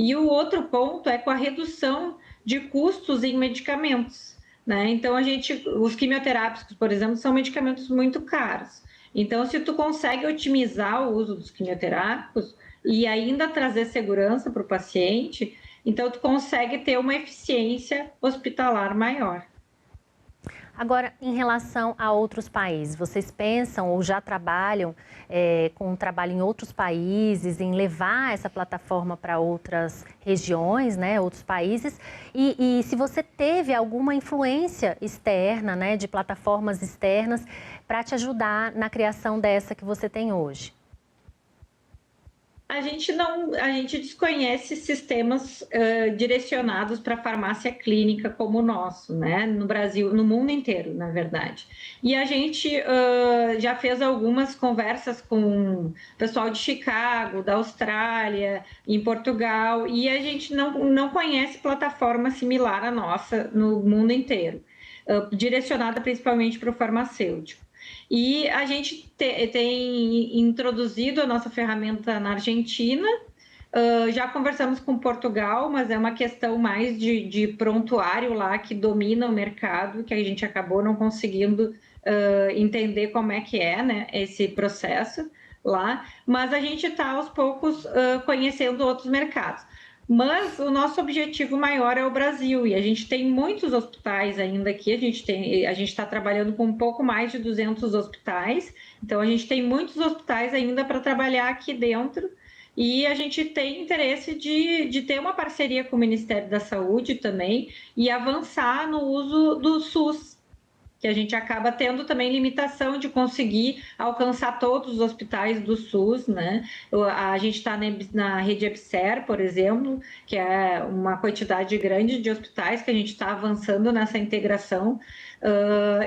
E o outro ponto é com a redução de custos em medicamentos, né? Então, os quimioterápicos, por exemplo, são medicamentos muito caros. Então, se tu consegue otimizar o uso dos quimioterápicos e ainda trazer segurança para o paciente, então tu consegue ter uma eficiência hospitalar maior. Agora, em relação a outros países, vocês pensam ou já trabalham com um trabalho em outros países, em levar essa plataforma para outras regiões, né, outros países? E se você teve alguma influência externa, né, de plataformas externas, para te ajudar na criação dessa que você tem hoje? A gente desconhece sistemas direcionados para farmácia clínica como o nosso, né? No Brasil, no mundo inteiro, na verdade. E a gente já fez algumas conversas com o pessoal de Chicago, da Austrália, em Portugal, e a gente não conhece plataforma similar à nossa no mundo inteiro, direcionada principalmente para o farmacêutico. E a gente tem introduzido a nossa ferramenta na Argentina, já conversamos com Portugal, mas é uma questão mais de prontuário lá que domina o mercado, que a gente acabou não conseguindo entender como é que é, né, esse processo lá, mas a gente está aos poucos conhecendo outros mercados. Mas o nosso objetivo maior é o Brasil, e a gente tem muitos hospitais ainda aqui, a gente está trabalhando com um pouco mais de 200 hospitais, então a gente tem muitos hospitais ainda para trabalhar aqui dentro, e a gente tem interesse de ter uma parceria com o Ministério da Saúde também, e avançar no uso do SUS, que a gente acaba tendo também limitação de conseguir alcançar todos os hospitais do SUS, né? A gente está na rede EBSER, por exemplo, que é uma quantidade grande de hospitais que a gente está avançando nessa integração,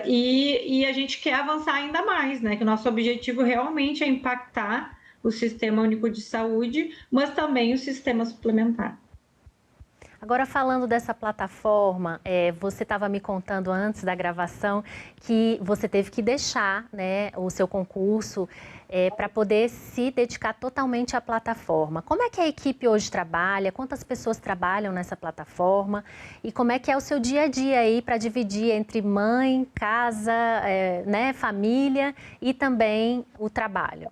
e a gente quer avançar ainda mais, né? Que o nosso objetivo realmente é impactar o Sistema Único de Saúde, mas também o sistema suplementar. Agora, falando dessa plataforma, você estava me contando antes da gravação que você teve que deixar, né, o seu concurso para poder se dedicar totalmente à plataforma. Como é que a equipe hoje trabalha? Quantas pessoas trabalham nessa plataforma? E como é que é o seu dia a dia aí para dividir entre mãe, casa, né, família e também o trabalho?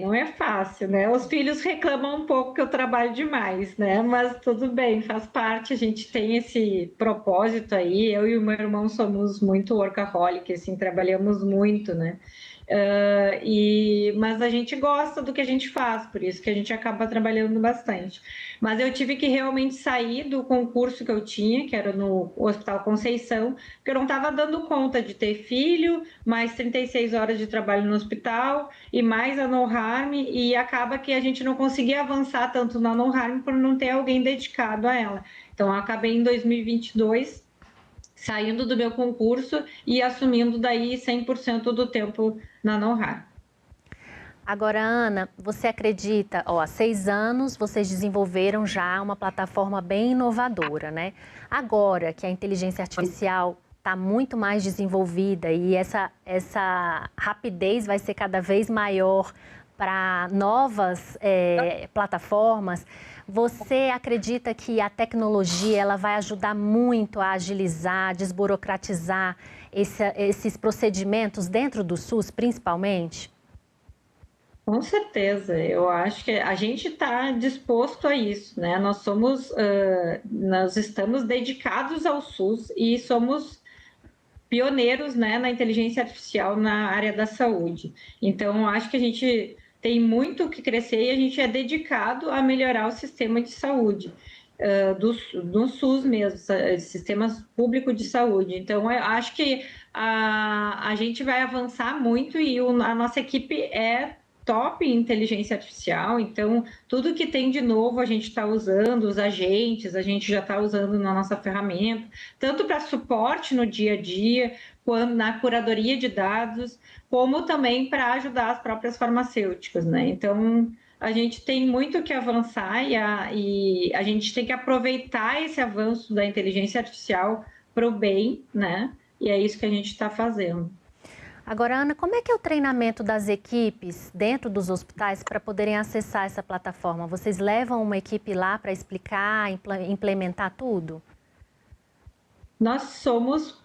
Não é fácil, né? Os filhos reclamam um pouco que eu trabalho demais, né? Mas tudo bem, faz parte, a gente tem esse propósito aí. Eu e o meu irmão somos muito workaholic, assim, trabalhamos muito, né? Mas a gente gosta do que a gente faz, por isso que a gente acaba trabalhando bastante. Mas eu tive que realmente sair do concurso que eu tinha, que era no Hospital Conceição, porque eu não estava dando conta de ter filho, mais 36 horas de trabalho no hospital e mais a No Harm, e acaba que a gente não conseguia avançar tanto na No Harm por não ter alguém dedicado a ela. Então, eu acabei em 2022 saindo do meu concurso e assumindo daí 100% do tempo na No Harm. Agora, Ana, você acredita, há 6 anos vocês desenvolveram já uma plataforma bem inovadora, né? Agora que a inteligência artificial está muito mais desenvolvida e essa rapidez vai ser cada vez maior para novas plataformas, você acredita que a tecnologia ela vai ajudar muito a agilizar, desburocratizar esses procedimentos dentro do SUS, principalmente? Com certeza, eu acho que a gente está disposto a isso, né? Nós estamos dedicados ao SUS e somos pioneiros, né, na inteligência artificial na área da saúde. Então, eu acho que a gente tem muito que crescer e a gente é dedicado a melhorar o sistema de saúde, do SUS mesmo, sistema público de saúde. Então, eu acho que a gente vai avançar muito e a nossa equipe é top em inteligência artificial, então tudo que tem de novo a gente está usando, os agentes, a gente já está usando na nossa ferramenta, tanto para suporte no dia a dia, quanto na curadoria de dados, como também para ajudar as próprias farmacêuticas, né? Então, a gente tem muito que avançar e a gente tem que aproveitar esse avanço da inteligência artificial para o bem, né? E é isso que a gente está fazendo. Agora, Ana, como é que é o treinamento das equipes dentro dos hospitais para poderem acessar essa plataforma? Vocês levam uma equipe lá para explicar, implementar tudo? Nós somos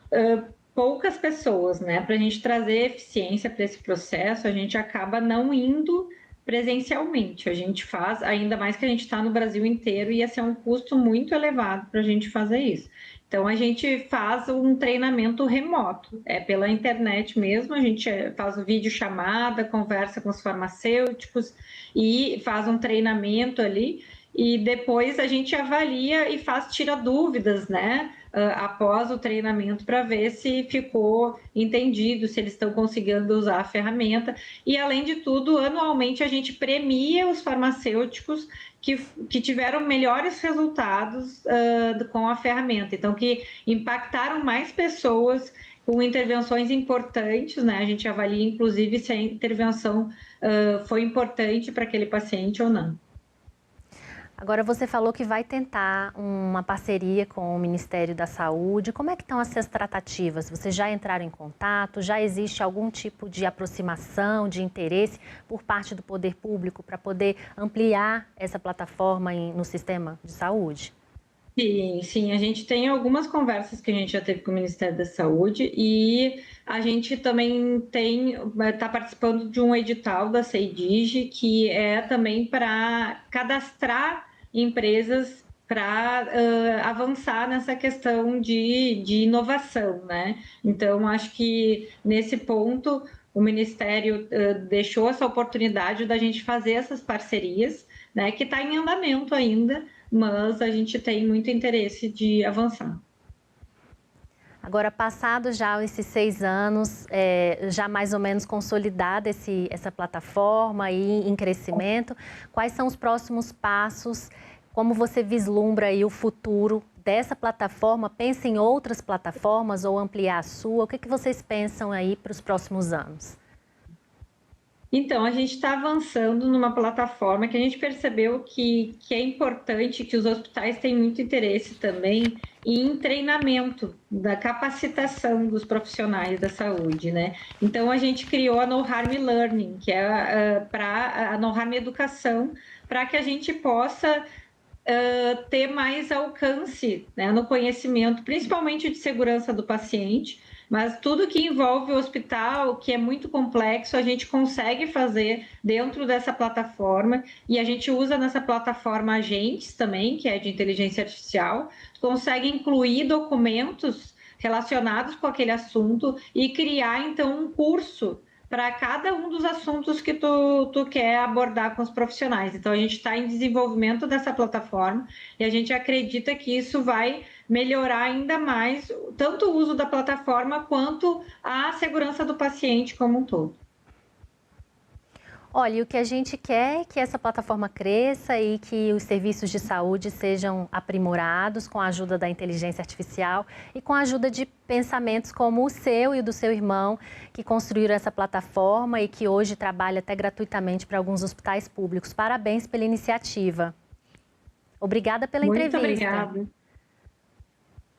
poucas pessoas, né? Para a gente trazer eficiência para esse processo, a gente acaba não indo presencialmente. A gente faz, ainda mais que a gente está no Brasil inteiro, ia ser um custo muito elevado para a gente fazer isso. Então, a gente faz um treinamento remoto, pela internet mesmo, a gente faz videochamada, conversa com os farmacêuticos e faz um treinamento ali, e depois a gente avalia e tira dúvidas, né, após o treinamento, para ver se ficou entendido, se eles estão conseguindo usar a ferramenta. E, além de tudo, anualmente a gente premia os farmacêuticos que tiveram melhores resultados com a ferramenta, então que impactaram mais pessoas com intervenções importantes, né? A gente avalia, inclusive, se a intervenção foi importante para aquele paciente ou não. Agora, você falou que vai tentar uma parceria com o Ministério da Saúde. Como é que estão essas tratativas? Vocês já entraram em contato? Já existe algum tipo de aproximação, de interesse por parte do poder público para poder ampliar essa plataforma no sistema de saúde? Sim, a gente tem algumas conversas que a gente já teve com o Ministério da Saúde e a gente também está participando de um edital da CEIDIG, que é também para cadastrar empresas para avançar nessa questão de inovação, né? Então, acho que nesse ponto o Ministério deixou essa oportunidade da gente fazer essas parcerias, né? Que está em andamento ainda, mas a gente tem muito interesse de avançar. Agora, passados já esses 6 anos, já mais ou menos consolidada essa plataforma e em crescimento, quais são os próximos passos? Como você vislumbra aí o futuro dessa plataforma? Pensa em outras plataformas ou ampliar a sua? O que vocês pensam aí para os próximos anos? Então, a gente está avançando numa plataforma que a gente percebeu que é importante, que os hospitais têm muito interesse também em treinamento, da capacitação dos profissionais da saúde, né? Então, a gente criou a No Harm Learning, que é para a No Harm Educação, para que a gente possa ter mais alcance, né, no conhecimento, principalmente de segurança do paciente, mas tudo que envolve o hospital, que é muito complexo, a gente consegue fazer dentro dessa plataforma, e a gente usa nessa plataforma agentes também, que é de inteligência artificial, consegue incluir documentos relacionados com aquele assunto e criar, então, um curso para cada um dos assuntos que tu quer abordar com os profissionais. Então, a gente está em desenvolvimento dessa plataforma e a gente acredita que isso vai melhorar ainda mais tanto o uso da plataforma quanto a segurança do paciente como um todo. Olha, o que a gente quer é que essa plataforma cresça e que os serviços de saúde sejam aprimorados com a ajuda da inteligência artificial e com a ajuda de pensamentos como o seu e o do seu irmão, que construíram essa plataforma e que hoje trabalha até gratuitamente para alguns hospitais públicos. Parabéns pela iniciativa. Obrigada pela entrevista. Muito obrigada.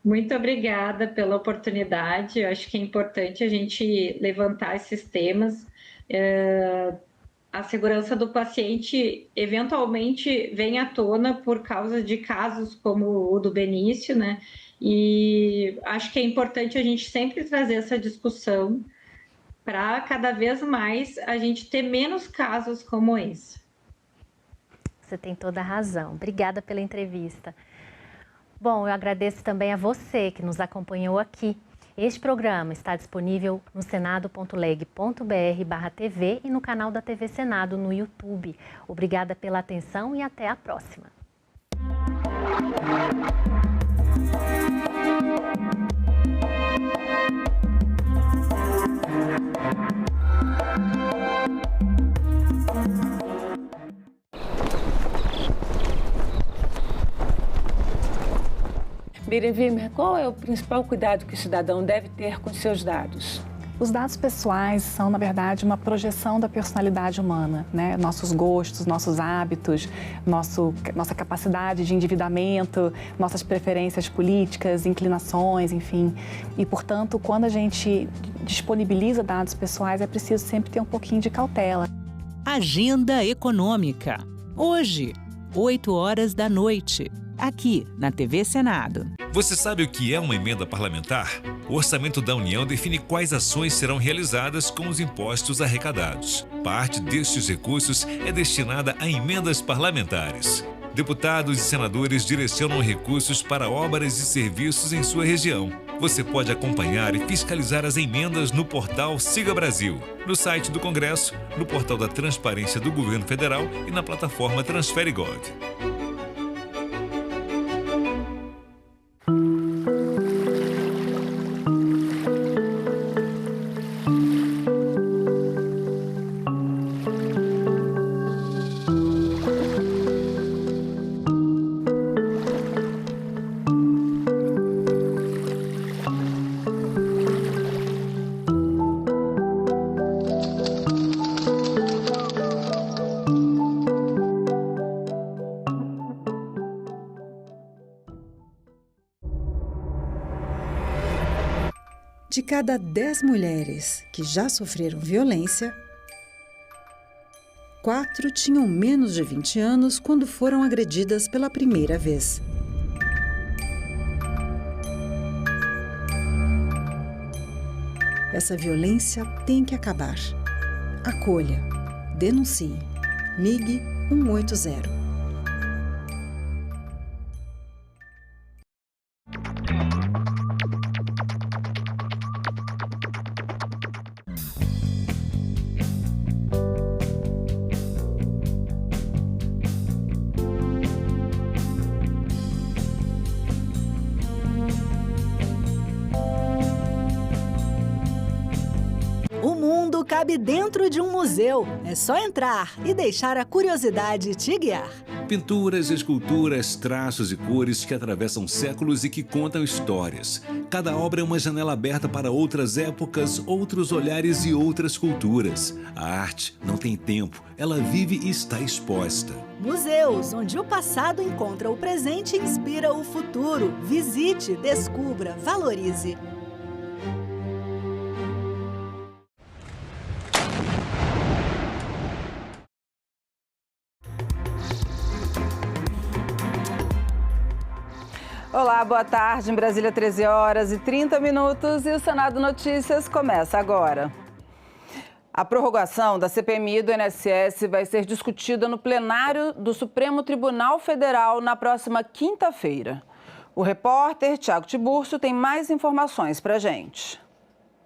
Muito obrigada pela oportunidade. Eu acho que é importante a gente levantar esses temas. A segurança do paciente eventualmente vem à tona por causa de casos como o do Benício, né? E acho que é importante a gente sempre trazer essa discussão para cada vez mais a gente ter menos casos como esse. Você tem toda a razão. Obrigada pela entrevista. Bom, eu agradeço também a você que nos acompanhou aqui. Este programa está disponível no senado.leg.br/TV e no canal da TV Senado no YouTube. Obrigada pela atenção e até a próxima. Miriam Wimmer, qual é o principal cuidado que o cidadão deve ter com seus dados? Os dados pessoais são, na verdade, uma projeção da personalidade humana, né? Nossos gostos, nossos hábitos, nossa capacidade de endividamento, nossas preferências políticas, inclinações, enfim. E, portanto, quando a gente disponibiliza dados pessoais, é preciso sempre ter um pouquinho de cautela. Agenda Econômica. Hoje, 20h, aqui na TV Senado. Você sabe o que é uma emenda parlamentar? O Orçamento da União define quais ações serão realizadas com os impostos arrecadados. Parte destes recursos é destinada a emendas parlamentares. Deputados e senadores direcionam recursos para obras e serviços em sua região. Você pode acompanhar e fiscalizar as emendas no portal Siga Brasil, no site do Congresso, no portal da Transparência do Governo Federal e na plataforma TransfereGov. De cada 10 mulheres que já sofreram violência, 4 tinham menos de 20 anos quando foram agredidas pela primeira vez. Essa violência tem que acabar. Acolha. Denuncie. Ligue 180. Cabe dentro de um museu. É só entrar e deixar a curiosidade te guiar. Pinturas, esculturas, traços e cores que atravessam séculos e que contam histórias. Cada obra é uma janela aberta para outras épocas, outros olhares e outras culturas. A arte não tem tempo, ela vive e está exposta. Museus, onde o passado encontra o presente e inspira o futuro. Visite, descubra, valorize. Olá, boa tarde. Em Brasília, 13h30 e o Senado Notícias começa agora. A prorrogação da CPMI do INSS vai ser discutida no plenário do Supremo Tribunal Federal na próxima quinta-feira. O repórter Tiago Tiburcio tem mais informações para a gente.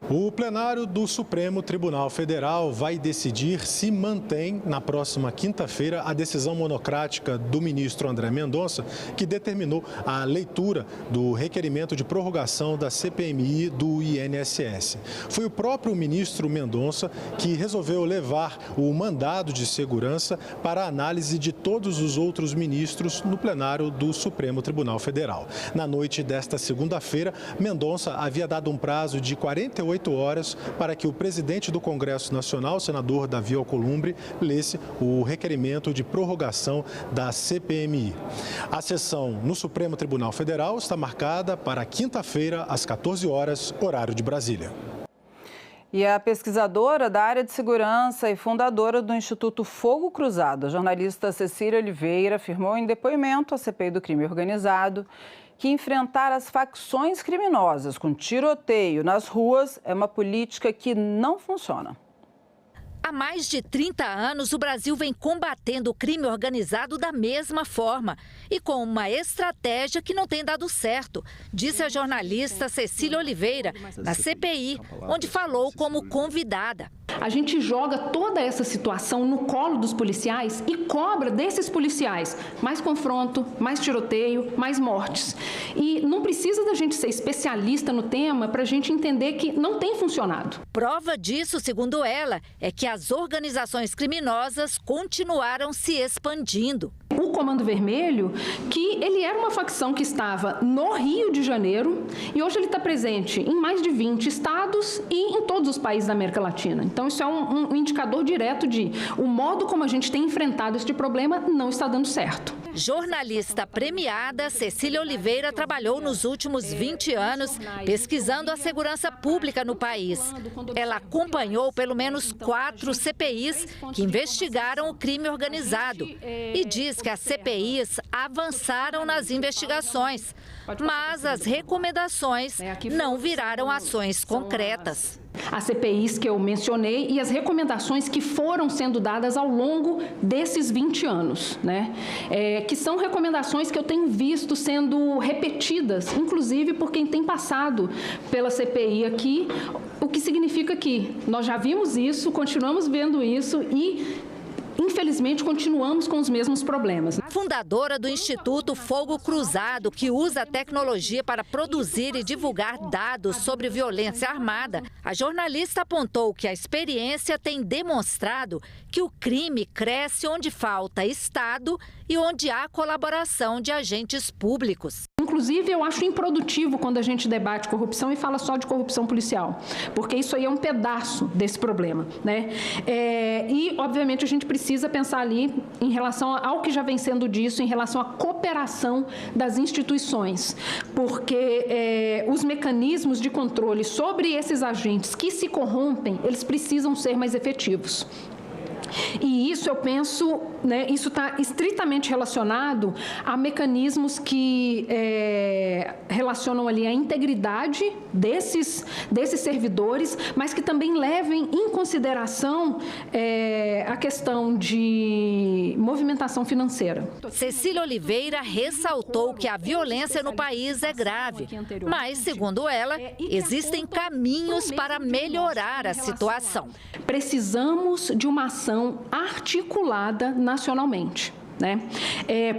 O plenário do Supremo Tribunal Federal vai decidir se mantém, na próxima quinta-feira, a decisão monocrática do ministro André Mendonça, que determinou a leitura do requerimento de prorrogação da CPMI do INSS. Foi o próprio ministro Mendonça que resolveu levar o mandado de segurança para a análise de todos os outros ministros no plenário do Supremo Tribunal Federal. Na noite desta segunda-feira, Mendonça havia dado um prazo de 48 horas para que o presidente do Congresso Nacional, o senador Davi Alcolumbre, lesse o requerimento de prorrogação da CPMI. A sessão no Supremo Tribunal Federal está marcada para quinta-feira, às 14 horas, horário de Brasília. E a pesquisadora da área de segurança e fundadora do Instituto Fogo Cruzado, a jornalista Cecília Oliveira, afirmou em depoimento à CPI do crime organizado que enfrentar as facções criminosas com tiroteio nas ruas é uma política que não funciona. Há mais de 30 anos, o Brasil vem combatendo o crime organizado da mesma forma e com uma estratégia que não tem dado certo, disse a jornalista Cecília Oliveira, na CPI, onde falou como convidada. A gente joga toda essa situação no colo dos policiais e cobra desses policiais mais confronto, mais tiroteio, mais mortes. E não precisa da gente ser especialista no tema para a gente entender que não tem funcionado. Prova disso, segundo ela, é que as organizações criminosas continuaram se expandindo. o Comando Vermelho, que ele era uma facção que estava no Rio de Janeiro e hoje ele está presente em mais de 20 estados e em todos os países da América Latina. Então, isso é um indicador direto de o modo como a gente tem enfrentado este problema não está dando certo. Jornalista premiada, Cecília Oliveira trabalhou nos últimos 20 anos pesquisando a segurança pública no país. Ela acompanhou pelo menos 4 CPIs que investigaram o crime organizado e diz que as CPIs avançaram nas investigações, mas as recomendações não viraram ações concretas. As CPIs que eu mencionei e as recomendações que foram sendo dadas ao longo desses 20 anos, né? Que são recomendações que eu tenho visto sendo repetidas, inclusive por quem tem passado pela CPI aqui, o que significa que nós já vimos isso, continuamos vendo isso e infelizmente, continuamos com os mesmos problemas. Fundadora do Instituto Fogo Cruzado, que usa a tecnologia para produzir e divulgar dados sobre violência armada, a jornalista apontou que a experiência tem demonstrado que o crime cresce onde falta Estado e onde há colaboração de agentes públicos. Inclusive, eu acho improdutivo quando a gente debate corrupção e fala só de corrupção policial, porque isso aí é um pedaço desse problema, né? E, obviamente, a gente precisa pensar ali em relação ao que já vem sendo disso, em relação à cooperação das instituições, porque os mecanismos de controle sobre esses agentes que se corrompem, eles precisam ser mais efetivos. E isso, eu penso, né, isso está estritamente relacionado a mecanismos que relacionam ali a integridade desses servidores, mas que também levem em consideração a questão de movimentação financeira. Cecília Oliveira ressaltou que a violência no país é grave, mas, segundo ela, existem caminhos para melhorar a situação. Precisamos de uma ação articulada nacionalmente, né?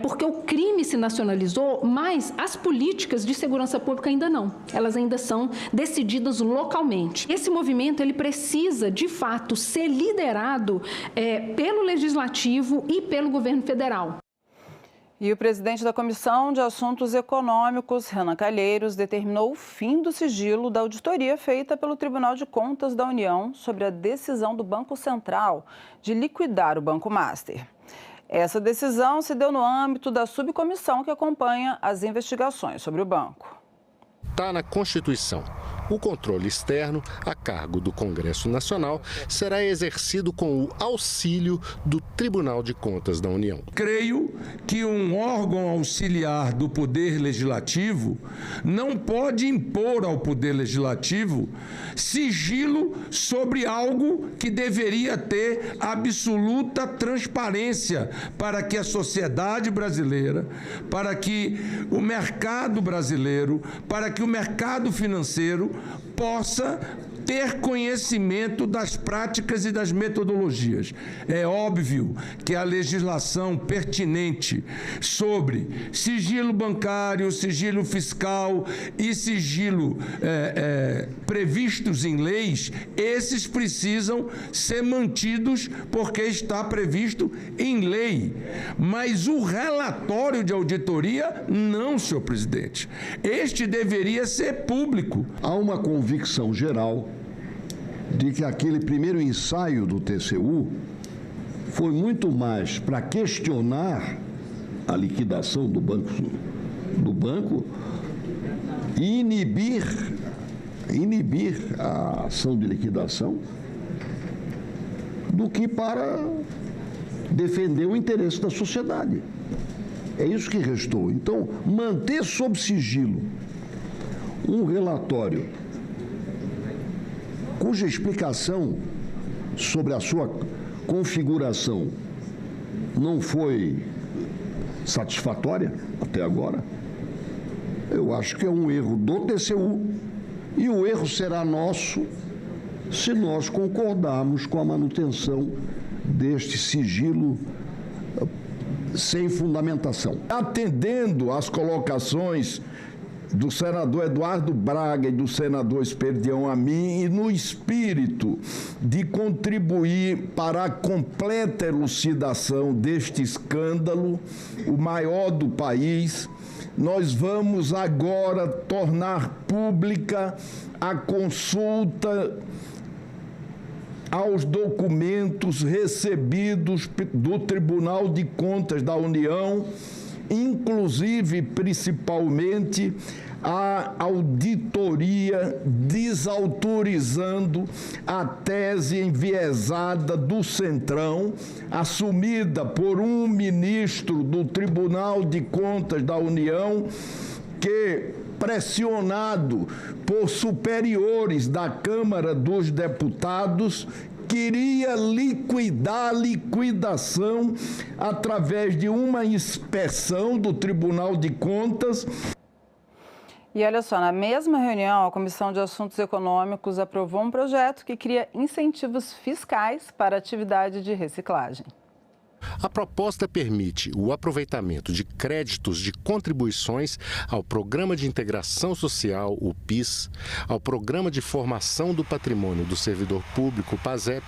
Porque o crime se nacionalizou, mas as políticas de segurança pública ainda não. Elas ainda são decididas localmente. Esse movimento ele precisa, de fato, ser liderado pelo Legislativo e pelo governo federal. E o presidente da Comissão de Assuntos Econômicos, Renan Calheiros, determinou o fim do sigilo da auditoria feita pelo Tribunal de Contas da União sobre a decisão do Banco Central de liquidar o Banco Master. Essa decisão se deu no âmbito da subcomissão que acompanha as investigações sobre o banco. Está na Constituição. O controle externo, a cargo do Congresso Nacional, será exercido com o auxílio do Tribunal de Contas da União. Creio que um órgão auxiliar do Poder Legislativo não pode impor ao Poder Legislativo sigilo sobre algo que deveria ter absoluta transparência para que a sociedade brasileira, para que o mercado brasileiro, para que o mercado financeiro possa ter conhecimento das práticas e das metodologias. É óbvio que a legislação pertinente sobre sigilo bancário, sigilo fiscal e sigilo previstos em leis, esses precisam ser mantidos porque está previsto em lei. Mas o relatório de auditoria, não, senhor presidente. Este deveria ser público. Há uma convicção geral de que aquele primeiro ensaio do TCU foi muito mais para questionar a liquidação do banco e inibir a ação de liquidação do que para defender o interesse da sociedade. É isso que restou. Então, manter sob sigilo um relatório cuja explicação sobre a sua configuração não foi satisfatória até agora, eu acho que é um erro do TCU e o erro será nosso se nós concordarmos com a manutenção deste sigilo sem fundamentação. Atendendo às colocações do senador Eduardo Braga e do senador Esperdião Amin, e no espírito de contribuir para a completa elucidação deste escândalo, o maior do país, nós vamos agora tornar pública a consulta aos documentos recebidos do Tribunal de Contas da União, inclusive, principalmente, a auditoria desautorizando a tese enviesada do Centrão, assumida por um ministro do Tribunal de Contas da União, que, pressionado por superiores da Câmara dos Deputados, queria liquidar a liquidação através de uma inspeção do Tribunal de Contas. E olha só, na mesma reunião, a Comissão de Assuntos Econômicos aprovou um projeto que cria incentivos fiscais para a atividade de reciclagem. A proposta permite o aproveitamento de créditos de contribuições ao Programa de Integração Social, o PIS, ao Programa de Formação do Patrimônio do Servidor Público, o PASEP,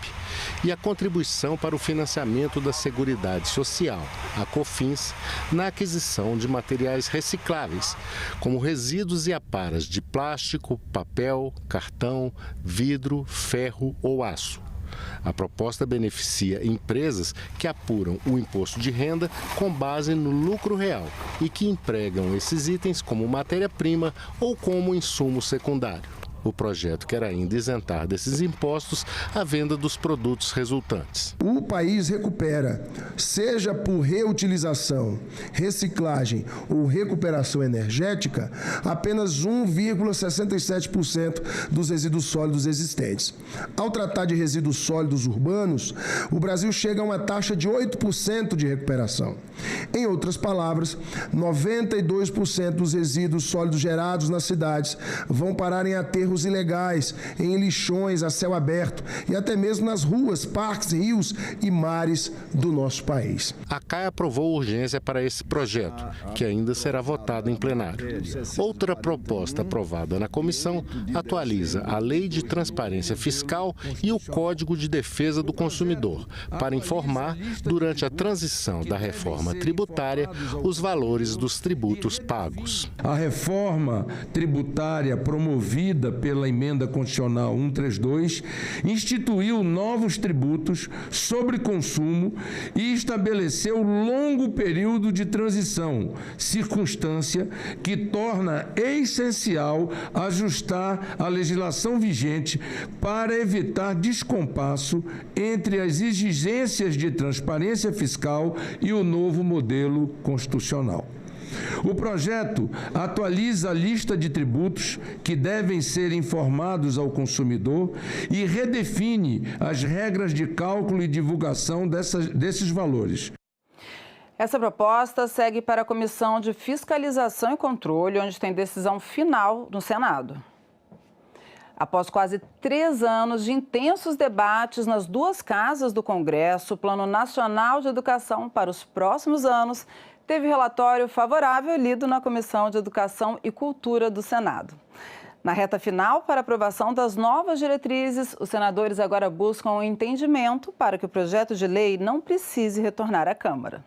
e a contribuição para o financiamento da Seguridade Social, a COFINS, na aquisição de materiais recicláveis, como resíduos e aparas de plástico, papel, cartão, vidro, ferro ou aço. A proposta beneficia empresas que apuram o imposto de renda com base no lucro real e que empregam esses itens como matéria-prima ou como insumo secundário. O projeto quer ainda isentar desses impostos a venda dos produtos resultantes. O país recupera, seja por reutilização, reciclagem ou recuperação energética, apenas 1,67% dos resíduos sólidos existentes. Ao tratar de resíduos sólidos urbanos, o Brasil chega a uma taxa de 8% de recuperação. Em outras palavras, 92% dos resíduos sólidos gerados nas cidades vão parar em aterros ilegais, em lixões a céu aberto e até mesmo nas ruas, parques, rios e mares do nosso país. A CAI aprovou urgência para esse projeto, que ainda será votado em plenário. Outra proposta aprovada na comissão atualiza a Lei de Transparência Fiscal e o Código de Defesa do Consumidor, para informar, durante a transição da reforma tributária, os valores dos tributos pagos. A reforma tributária promovida pela Emenda Constitucional 132 instituiu novos tributos sobre consumo e estabeleceu longo período de transição, circunstância que torna essencial ajustar a legislação vigente para evitar descompasso entre as exigências de transparência fiscal e o novo modelo constitucional. O projeto atualiza a lista de tributos que devem ser informados ao consumidor e redefine as regras de cálculo e divulgação desses valores. Essa proposta segue para a Comissão de Fiscalização e Controle, onde tem decisão final no Senado. Após quase 3 anos de intensos debates nas duas casas do Congresso, o Plano Nacional de Educação para os próximos anos teve relatório favorável lido na Comissão de Educação e Cultura do Senado. Na reta final, para aprovação das novas diretrizes, os senadores agora buscam um entendimento para que o projeto de lei não precise retornar à Câmara.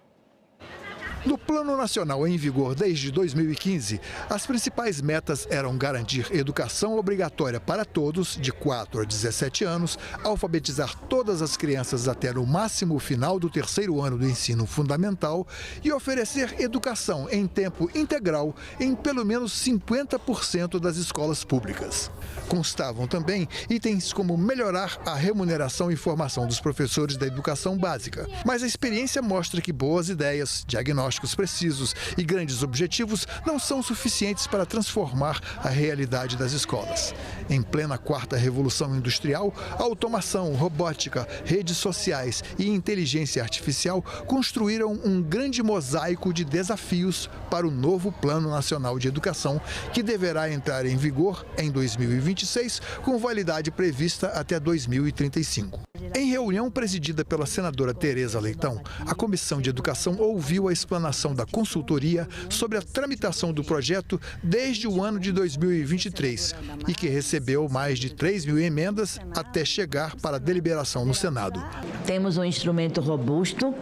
No Plano Nacional em vigor desde 2015, as principais metas eram garantir educação obrigatória para todos, de 4 a 17 anos, alfabetizar todas as crianças até no máximo final do 3º ano do ensino fundamental e oferecer educação em tempo integral em pelo menos 50% das escolas públicas. Constavam também itens como melhorar a remuneração e formação dos professores da educação básica. Mas a experiência mostra que boas ideias, diagnósticos precisos e grandes objetivos não são suficientes para transformar a realidade das escolas. Em plena 4ª Revolução Industrial, a automação, robótica, redes sociais e inteligência artificial construíram um grande mosaico de desafios para o novo Plano Nacional de Educação, que deverá entrar em vigor em 2026, com validade prevista até 2035. Em reunião presidida pela senadora Tereza Leitão, a Comissão de Educação ouviu a explanação da consultoria sobre a tramitação do projeto desde o ano de 2023 e que recebeu mais de 3.000 emendas até chegar para a deliberação no Senado. Temos um instrumento robusto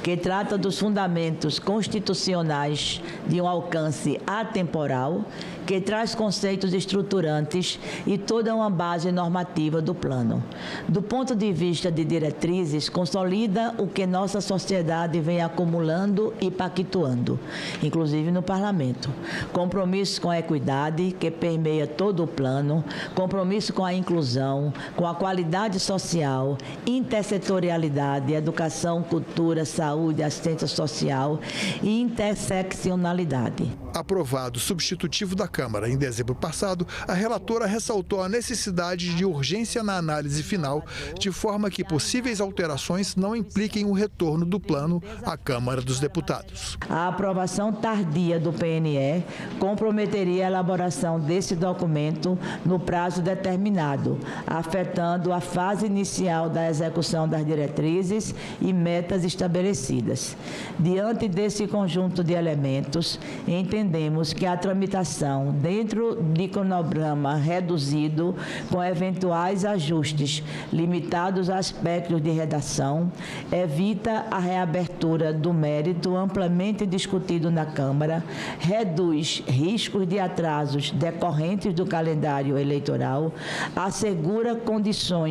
que trata dos fundamentos constitucionais de um alcance atemporal, que traz conceitos estruturantes e toda uma base normativa do plano. Do ponto de vista de diretrizes, consolida o que nossa sociedade vem acumulando e pactuando, inclusive no parlamento. Compromisso com a equidade, que permeia todo o plano, compromisso com a inclusão, com a qualidade social, intersetorialidade, educação, cultura, saúde, assistência social e interseccionalidade. Aprovado substitutivo da Câmara em dezembro passado, a relatora ressaltou a necessidade de urgência na análise final, de forma que possíveis alterações não impliquem o retorno do plano à Câmara dos Deputados. A aprovação tardia do PNE comprometeria a elaboração desse documento no prazo determinado, afetando a fase inicial da execução das diretrizes e metas estabelecidas. Diante desse conjunto de elementos, entendemos que a tramitação dentro de cronograma reduzido, com eventuais ajustes limitados a aspectos de redação, evita a reabertura do mérito amplamente discutido na Câmara, reduz riscos de atrasos decorrentes do calendário eleitoral, assegura condição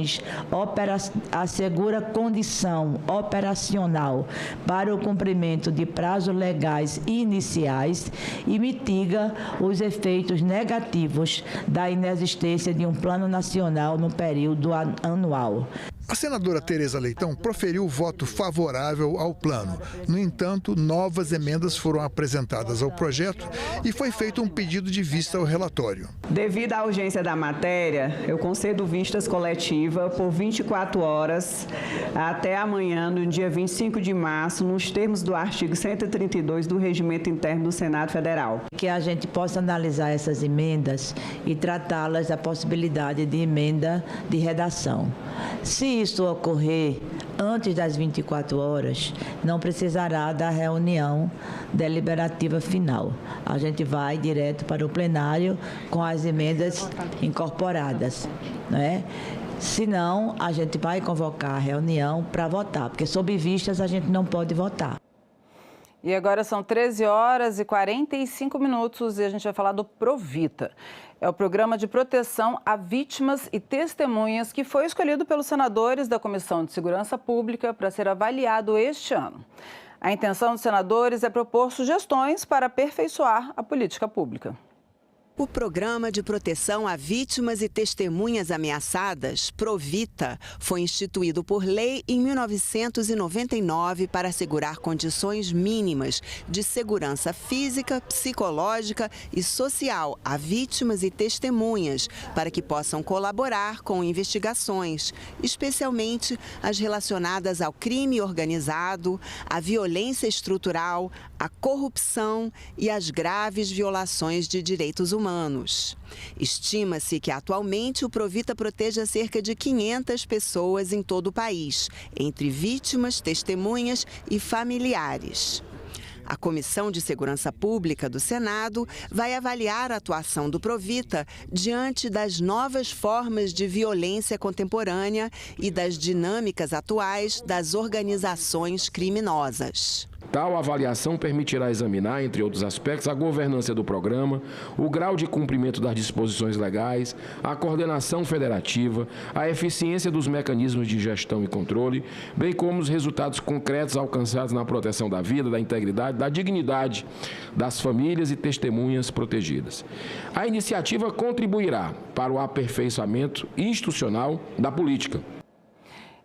operacional para o cumprimento de prazos legais iniciais e mitiga os efeitos negativos da inexistência de um plano nacional no período anual. A senadora Tereza Leitão proferiu voto favorável ao plano. No entanto, novas emendas foram apresentadas ao projeto e foi feito um pedido de vista ao relatório. Devido à urgência da matéria, eu concedo vistas coletiva por 24 horas até amanhã, no dia 25 de março, nos termos do artigo 132 do Regimento Interno do Senado Federal. Que a gente possa analisar essas emendas e tratá-las da possibilidade de emenda de redação. Se isso ocorrer antes das 24 horas, não precisará da reunião deliberativa final. A gente vai direto para o plenário com as emendas incorporadas, né? Se não, a gente vai convocar a reunião para votar, porque sob vistas a gente não pode votar. E agora são 13 horas e 45 minutos e a gente vai falar do Provita. É o programa de proteção a vítimas e testemunhas que foi escolhido pelos senadores da Comissão de Segurança Pública para ser avaliado este ano. A intenção dos senadores é propor sugestões para aperfeiçoar a política pública. O Programa de Proteção a Vítimas e Testemunhas Ameaçadas, Provita, foi instituído por lei em 1999 para assegurar condições mínimas de segurança física, psicológica e social a vítimas e testemunhas, para que possam colaborar com investigações, especialmente as relacionadas ao crime organizado, à violência estrutural, à corrupção e às graves violações de direitos humanos. Estima-se que atualmente o Provita proteja cerca de 500 pessoas em todo o país, entre vítimas, testemunhas e familiares. A Comissão de Segurança Pública do Senado vai avaliar a atuação do Provita diante das novas formas de violência contemporânea e das dinâmicas atuais das organizações criminosas. Tal avaliação permitirá examinar, entre outros aspectos, a governança do programa, o grau de cumprimento das disposições legais, a coordenação federativa, a eficiência dos mecanismos de gestão e controle, bem como os resultados concretos alcançados na proteção da vida, da integridade, da dignidade das famílias e testemunhas protegidas. A iniciativa contribuirá para o aperfeiçoamento institucional da política.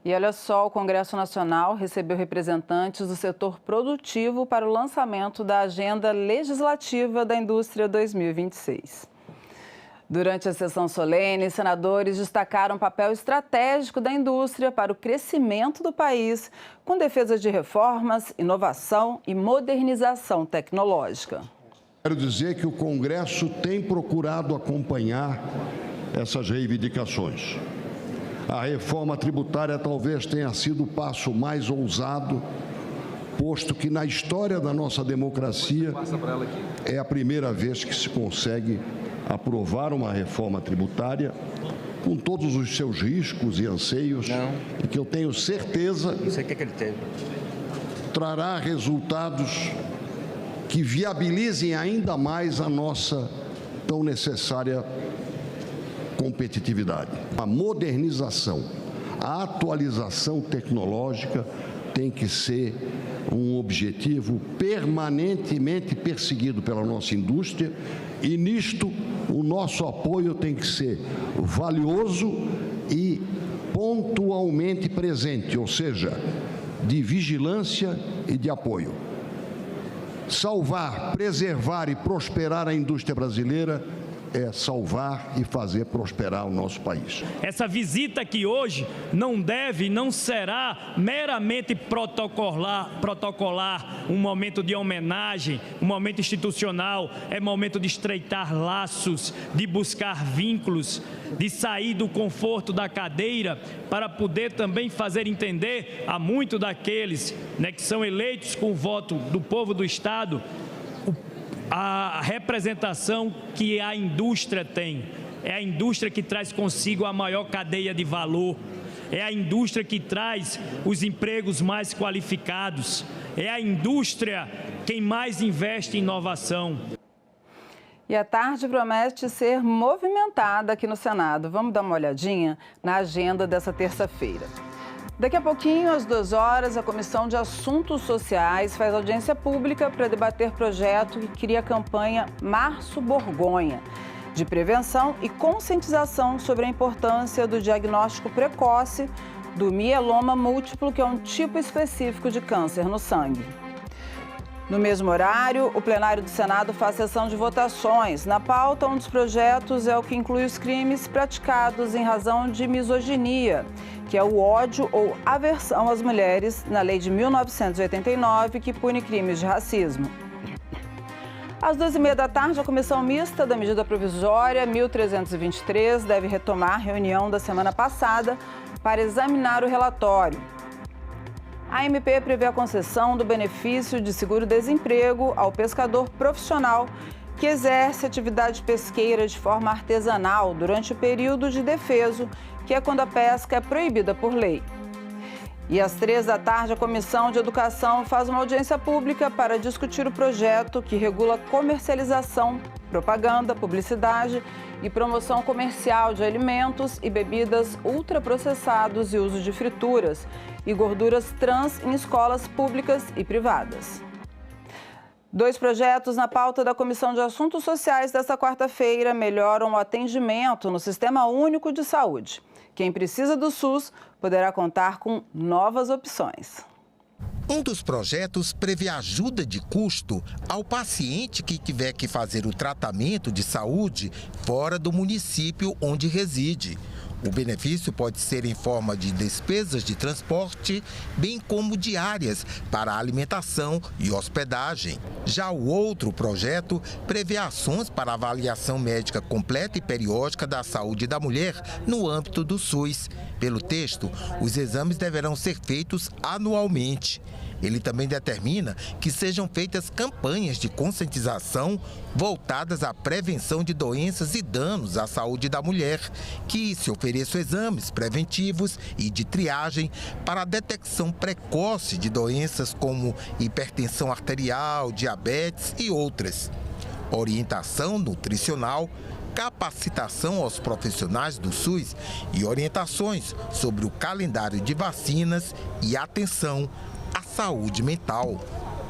E olha só, o Congresso Nacional recebeu representantes do setor produtivo para o lançamento da Agenda Legislativa da Indústria 2026. Durante a sessão solene, senadores destacaram o papel estratégico da indústria para o crescimento do país, com defesa de reformas, inovação e modernização tecnológica. Quero dizer que o Congresso tem procurado acompanhar essas reivindicações. A reforma tributária talvez tenha sido o passo mais ousado, posto que na história da nossa democracia é a primeira vez que se consegue aprovar uma reforma tributária com todos os seus riscos e anseios, e que eu tenho certeza trará resultados que viabilizem ainda mais a nossa tão necessária competitividade. A modernização, a atualização tecnológica tem que ser um objetivo permanentemente perseguido pela nossa indústria, e nisto o nosso apoio tem que ser valioso e pontualmente presente, ou seja, de vigilância e de apoio. Salvar, preservar e prosperar a indústria brasileira é salvar e fazer prosperar o nosso país. Essa visita aqui hoje não deve e não será meramente protocolar, um momento de homenagem, um momento institucional, é momento de estreitar laços, de buscar vínculos, de sair do conforto da cadeira para poder também fazer entender a muitos daqueles, que são eleitos com o voto do povo do Estado, a representação que a indústria tem. É a indústria que traz consigo a maior cadeia de valor, é a indústria que traz os empregos mais qualificados, é a indústria quem mais investe em inovação. E a tarde promete ser movimentada aqui no Senado. Vamos dar uma olhadinha na agenda dessa terça-feira. Daqui a pouquinho, às 2 horas, a Comissão de Assuntos Sociais faz audiência pública para debater projeto que cria a campanha Março Borgonha, de prevenção e conscientização sobre a importância do diagnóstico precoce do mieloma múltiplo, que é um tipo específico de câncer no sangue. No mesmo horário, o plenário do Senado faz sessão de votações. Na pauta, um dos projetos é o que inclui os crimes praticados em razão de misoginia, que é o ódio ou aversão às mulheres, na lei de 1989, que pune crimes de racismo. Às 2h30 da tarde, a Comissão Mista da Medida Provisória 1323 deve retomar a reunião da semana passada para examinar o relatório. A MP prevê a concessão do benefício de seguro-desemprego ao pescador profissional que exerce atividade pesqueira de forma artesanal durante o período de defeso, que é quando a pesca é proibida por lei. E às 3 da tarde, a Comissão de Educação faz uma audiência pública para discutir o projeto que regula comercialização, propaganda, publicidade e promoção comercial de alimentos e bebidas ultraprocessados e uso de frituras e gorduras trans em escolas públicas e privadas. 2 projetos na pauta da Comissão de Assuntos Sociais desta quarta-feira melhoram o atendimento no Sistema Único de Saúde. Quem precisa do SUS poderá contar com novas opções. Um dos projetos prevê ajuda de custo ao paciente que tiver que fazer o tratamento de saúde fora do município onde reside. O benefício pode ser em forma de despesas de transporte, bem como diárias para alimentação e hospedagem. Já o outro projeto prevê ações para avaliação médica completa e periódica da saúde da mulher no âmbito do SUS. Pelo texto, os exames deverão ser feitos anualmente. Ele também determina que sejam feitas campanhas de conscientização voltadas à prevenção de doenças e danos à saúde da mulher, que se ofereçam exames preventivos e de triagem para a detecção precoce de doenças como hipertensão arterial, diabetes e outras. Orientação nutricional, capacitação aos profissionais do SUS e orientações sobre o calendário de vacinas e atenção à saúde mental.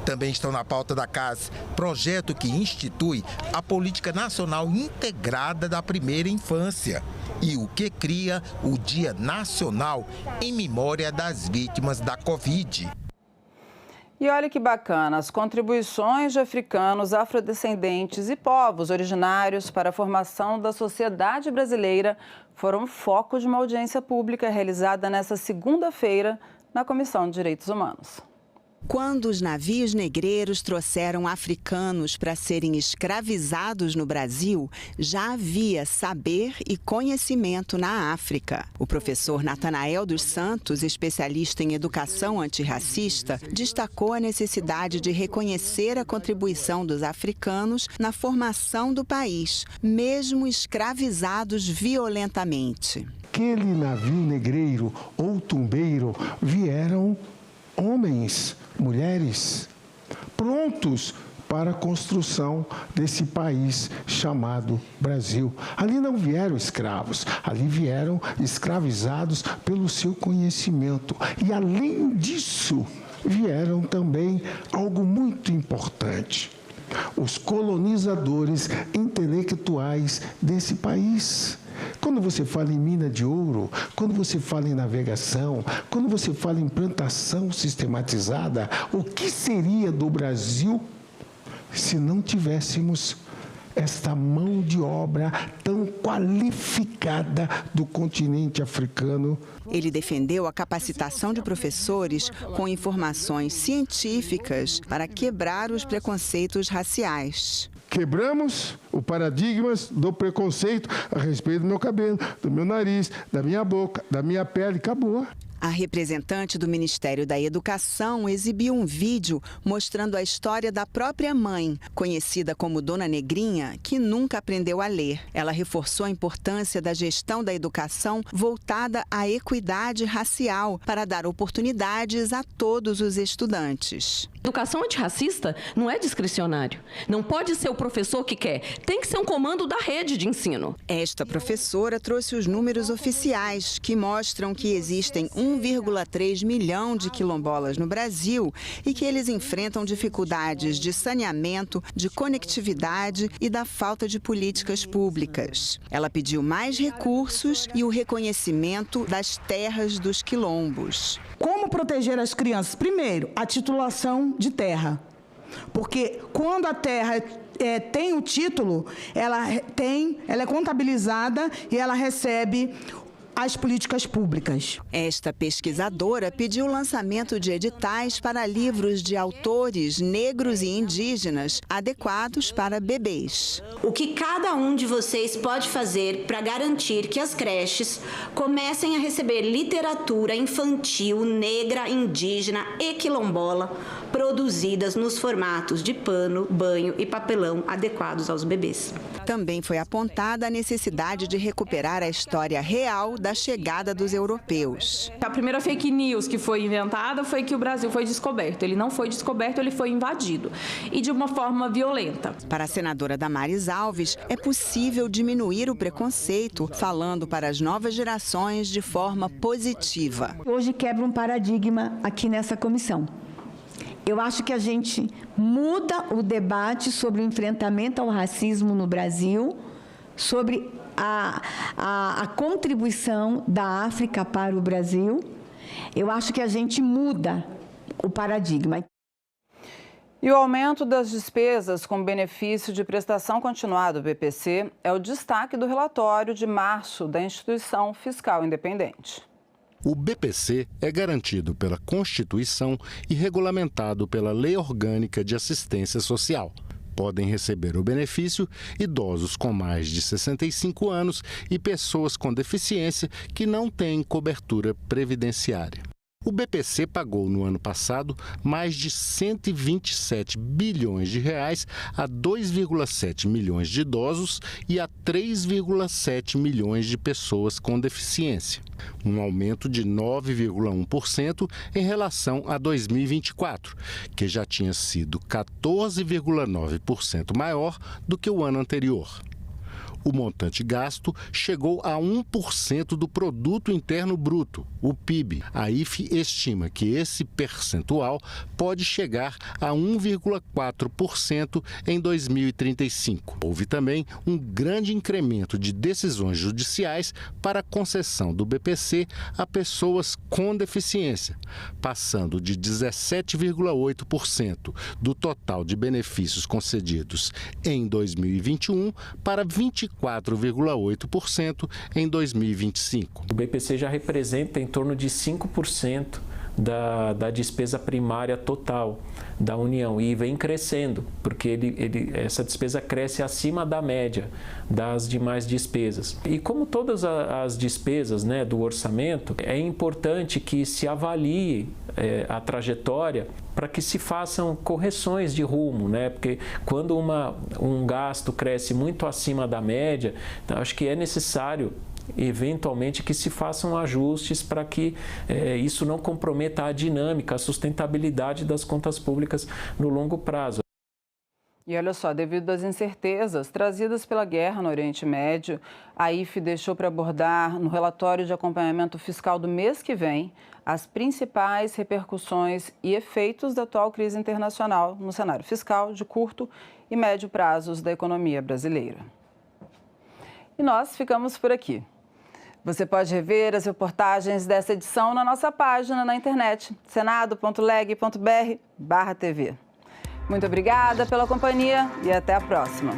Também estão na pauta da CAS projeto que institui a Política Nacional Integrada da Primeira Infância e o que cria o Dia Nacional em memória das vítimas da Covid. E olha que bacana, as contribuições de africanos, afrodescendentes e povos originários para a formação da sociedade brasileira foram foco de uma audiência pública realizada nesta segunda-feira na Comissão de Direitos Humanos. Quando os navios negreiros trouxeram africanos para serem escravizados no Brasil, já havia saber e conhecimento na África. O professor Natanael dos Santos, especialista em educação antirracista, destacou a necessidade de reconhecer a contribuição dos africanos na formação do país, mesmo escravizados violentamente. Aquele navio negreiro ou tumbeiro vieram homens, mulheres, prontos para a construção desse país chamado Brasil. Ali não vieram escravos, ali vieram escravizados pelo seu conhecimento. E, além disso, vieram também algo muito importante: os colonizadores intelectuais desse país. Quando você fala em mina de ouro, quando você fala em navegação, quando você fala em plantação sistematizada, o que seria do Brasil se não tivéssemos esta mão de obra tão qualificada do continente africano? Ele defendeu a capacitação de professores com informações científicas para quebrar os preconceitos raciais. Quebramos o paradigma do preconceito a respeito do meu cabelo, do meu nariz, da minha boca, da minha pele. Acabou. A representante do Ministério da Educação exibiu um vídeo mostrando a história da própria mãe, conhecida como Dona Negrinha, que nunca aprendeu a ler. Ela reforçou a importância da gestão da educação voltada à equidade racial para dar oportunidades a todos os estudantes. Educação antirracista não é discricionário. Não pode ser o professor que quer. Tem que ser um comando da rede de ensino. Esta professora trouxe os números oficiais que mostram que existem 1,3 milhão de quilombolas no Brasil e que eles enfrentam dificuldades de saneamento, de conectividade e da falta de políticas públicas. Ela pediu mais recursos e o reconhecimento das terras dos quilombos. Como proteger as crianças? Primeiro, a titulação de terra. Porque quando a terra tem o título, ela é contabilizada e ela recebe as políticas públicas. Esta pesquisadora pediu o lançamento de editais para livros de autores negros e indígenas adequados para bebês. O que cada um de vocês pode fazer para garantir que as creches comecem a receber literatura infantil negra, indígena e quilombola produzidas nos formatos de pano, banho e papelão adequados aos bebês. Também foi apontada a necessidade de recuperar a história real da chegada dos europeus. A primeira fake news que foi inventada foi que o Brasil foi descoberto. Ele não foi descoberto, ele foi invadido. E de uma forma violenta. Para a senadora Damares Alves, é possível diminuir o preconceito, falando para as novas gerações de forma positiva. Hoje quebra um paradigma aqui nessa comissão. Eu acho que a gente muda o debate sobre o enfrentamento ao racismo no Brasil, sobre a contribuição da África para o Brasil. Eu acho que a gente muda o paradigma. E o aumento das despesas com benefício de prestação continuada do BPC é o destaque do relatório de março da Instituição Fiscal Independente. O BPC é garantido pela Constituição e regulamentado pela Lei Orgânica de Assistência Social. Podem receber o benefício idosos com mais de 65 anos e pessoas com deficiência que não têm cobertura previdenciária. O BPC pagou no ano passado mais de 127 bilhões de reais a 2,7 milhões de idosos e a 3,7 milhões de pessoas com deficiência, um aumento de 9,1% em relação a 2024, que já tinha sido 14,9% maior do que o ano anterior. O montante gasto chegou a 1% do Produto Interno Bruto, o PIB. A IFE estima que esse percentual pode chegar a 1,4% em 2035. Houve também um grande incremento de decisões judiciais para a concessão do BPC a pessoas com deficiência, passando de 17,8% do total de benefícios concedidos em 2021 para 24,8% em 2025. O BPC já representa em torno de 5% da despesa primária total da União e vem crescendo, porque essa despesa cresce acima da média das demais despesas. E como todas as despesas, né, do orçamento, é importante que se avalie a trajetória para que se façam correções de rumo, né? Porque quando um gasto cresce muito acima da média, então acho que é necessário eventualmente que se façam ajustes para que isso não comprometa a dinâmica, a sustentabilidade das contas públicas no longo prazo. E olha só, devido às incertezas trazidas pela guerra no Oriente Médio, a IFE deixou para abordar no relatório de acompanhamento fiscal do mês que vem as principais repercussões e efeitos da atual crise internacional no cenário fiscal de curto e médio prazos da economia brasileira. E nós ficamos por aqui. Você pode rever as reportagens dessa edição na nossa página na internet, senado.leg.br/TV. Muito obrigada pela companhia e até a próxima.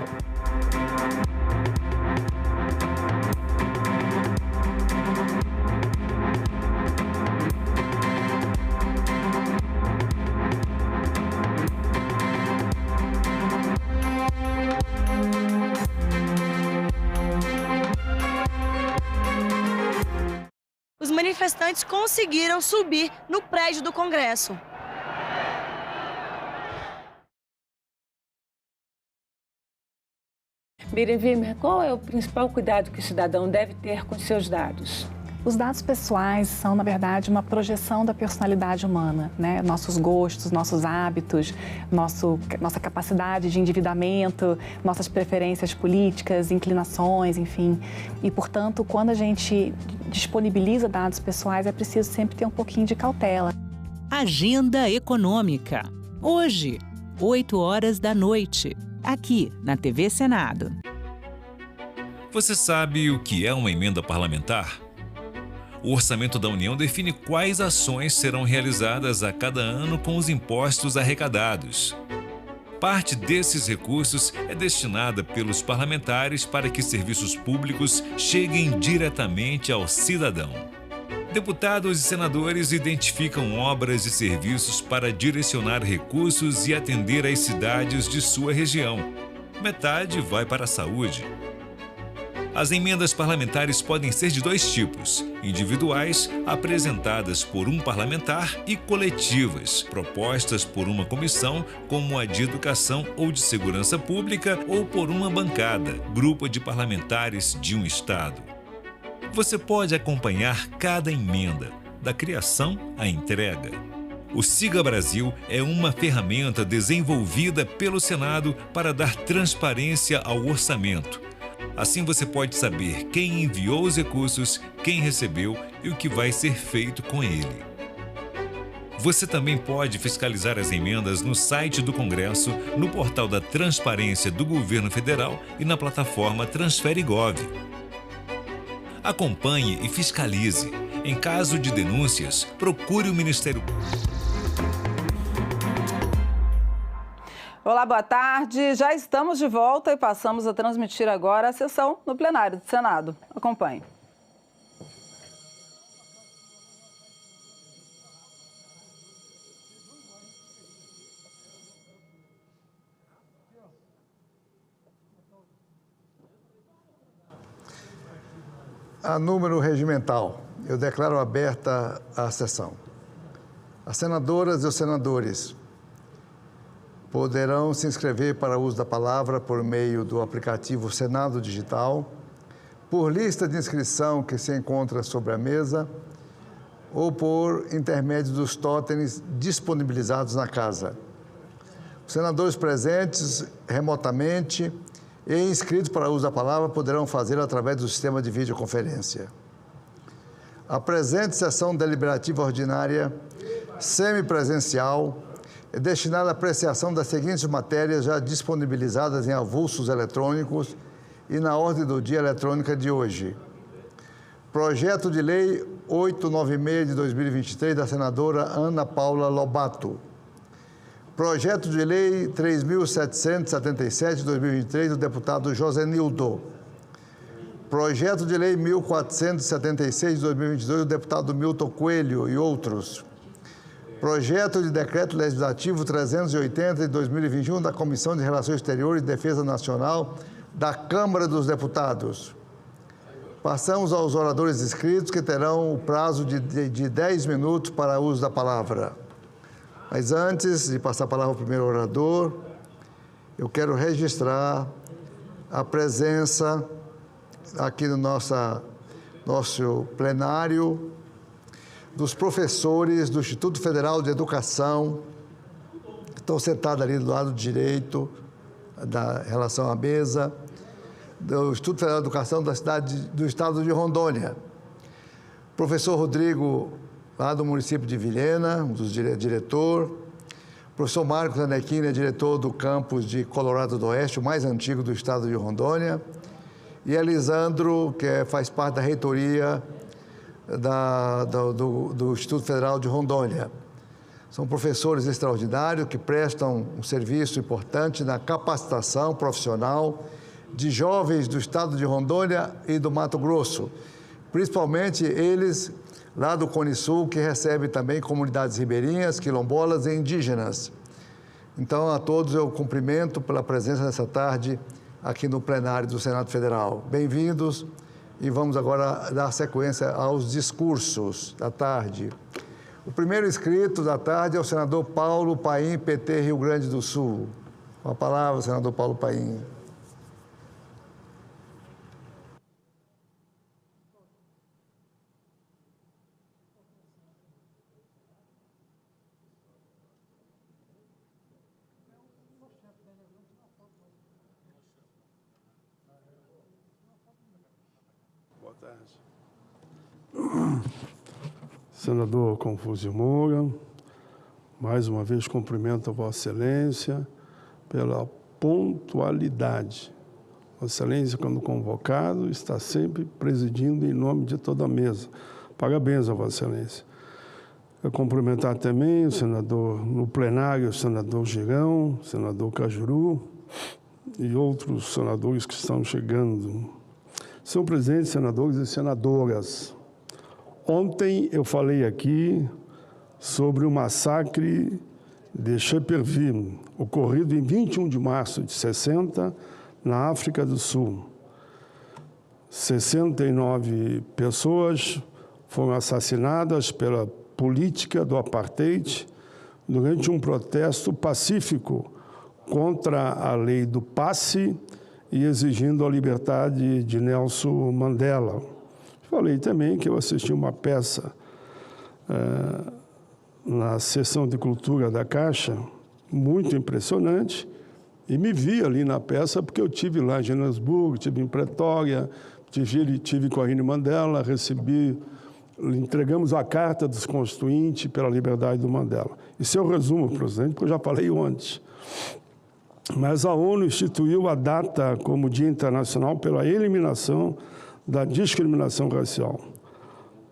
Os manifestantes conseguiram subir no prédio do Congresso. Miriam Wimmer, qual é o principal cuidado que o cidadão deve ter com seus dados? Os dados pessoais são, na verdade, uma projeção da personalidade humana, né? Nossos gostos, nossos hábitos, nossa capacidade de endividamento, nossas preferências políticas, inclinações, enfim. E, portanto, quando a gente disponibiliza dados pessoais, é preciso sempre ter um pouquinho de cautela. Agenda Econômica. Hoje, 20h, aqui na TV Senado. Você sabe o que é uma emenda parlamentar? O Orçamento da União define quais ações serão realizadas a cada ano com os impostos arrecadados. Parte desses recursos é destinada pelos parlamentares para que serviços públicos cheguem diretamente ao cidadão. Deputados e senadores identificam obras e serviços para direcionar recursos e atender às cidades de sua região. Metade vai para a saúde. As emendas parlamentares podem ser de dois tipos: individuais, apresentadas por um parlamentar, e coletivas, propostas por uma comissão, como a de Educação ou de Segurança Pública, ou por uma bancada, grupo de parlamentares de um estado. Você pode acompanhar cada emenda, da criação à entrega. O Siga Brasil é uma ferramenta desenvolvida pelo Senado para dar transparência ao orçamento. Assim você pode saber quem enviou os recursos, quem recebeu e o que vai ser feito com ele. Você também pode fiscalizar as emendas no site do Congresso, no portal da Transparência do Governo Federal e na plataforma TransfereGov. Acompanhe e fiscalize. Em caso de denúncias, procure o Ministério Público. Olá, boa tarde. Já estamos de volta e passamos a transmitir agora a sessão no plenário do Senado. Acompanhe. A número regimental, eu declaro aberta a sessão. As senadoras e os senadores poderão se inscrever para o uso da palavra por meio do aplicativo Senado Digital, por lista de inscrição que se encontra sobre a mesa ou por intermédio dos totens disponibilizados na casa. Os senadores presentes remotamente e inscritos para o uso da palavra poderão fazê-lo através do sistema de videoconferência. A presente sessão deliberativa ordinária semipresencial é destinada à apreciação das seguintes matérias já disponibilizadas em avulsos eletrônicos e na ordem do dia eletrônica de hoje. Projeto de Lei 896 de 2023, da senadora Ana Paula Lobato. Projeto de Lei 3.777 de 2023, do deputado Josenildo. Projeto de Lei 1.476 de 2022, do deputado Milton Coelho e outros. Projeto de Decreto Legislativo 380 de 2021 da Comissão de Relações Exteriores e Defesa Nacional da Câmara dos Deputados. Passamos aos oradores inscritos, que terão o prazo de 10 minutos para uso da palavra. Mas antes de passar a palavra ao primeiro orador, eu quero registrar a presença aqui no nosso plenário dos professores do Instituto Federal de Educação, que estão sentados ali do lado direito, da relação à mesa, do Instituto Federal de Educação do estado de Rondônia. Professor Rodrigo, lá do município de Vilhena, um dos diretor. Professor Marcos Anequini é diretor do campus de Colorado do Oeste, o mais antigo do estado de Rondônia. E Elisandro, que faz parte da reitoria do Instituto Federal de Rondônia. São professores extraordinários que prestam um serviço importante na capacitação profissional de jovens do estado de Rondônia e do Mato Grosso, principalmente eles lá do Cone Sul, que recebe também comunidades ribeirinhas, quilombolas e indígenas. Então, a todos eu cumprimento pela presença nessa tarde aqui no plenário do Senado Federal. Bem-vindos. E vamos agora dar sequência aos discursos da tarde. O primeiro inscrito da tarde é o senador Paulo Paim, PT, Rio Grande do Sul. Com a palavra, senador Paulo Paim. Senador Confúcio Moura, mais uma vez cumprimento a Vossa Excelência pela pontualidade. Vossa Excelência, quando convocado, está sempre presidindo em nome de toda a mesa. Parabéns a Vossa Excelência. Eu cumprimentar também o senador, no plenário, o senador Girão, o senador Cajuru e outros senadores que estão chegando. Senhor presidente, senadores e senadoras, ontem eu falei aqui sobre o massacre de Chepperville, ocorrido em 21 de março de 60, na África do Sul. 69 pessoas foram assassinadas pela política do apartheid durante um protesto pacífico contra a lei do passe e exigindo a liberdade de Nelson Mandela. Falei também que eu assisti uma peça na sessão de cultura da Caixa, muito impressionante, e me vi ali na peça porque eu tive lá em Joanesburgo, tive em Pretória, tive com a Winnie Mandela, entregamos a Carta dos Constituintes pela liberdade do Mandela. Isso é o resumo, presidente, porque eu já falei antes. Mas a ONU instituiu a data como Dia Internacional pela eliminação da discriminação racial.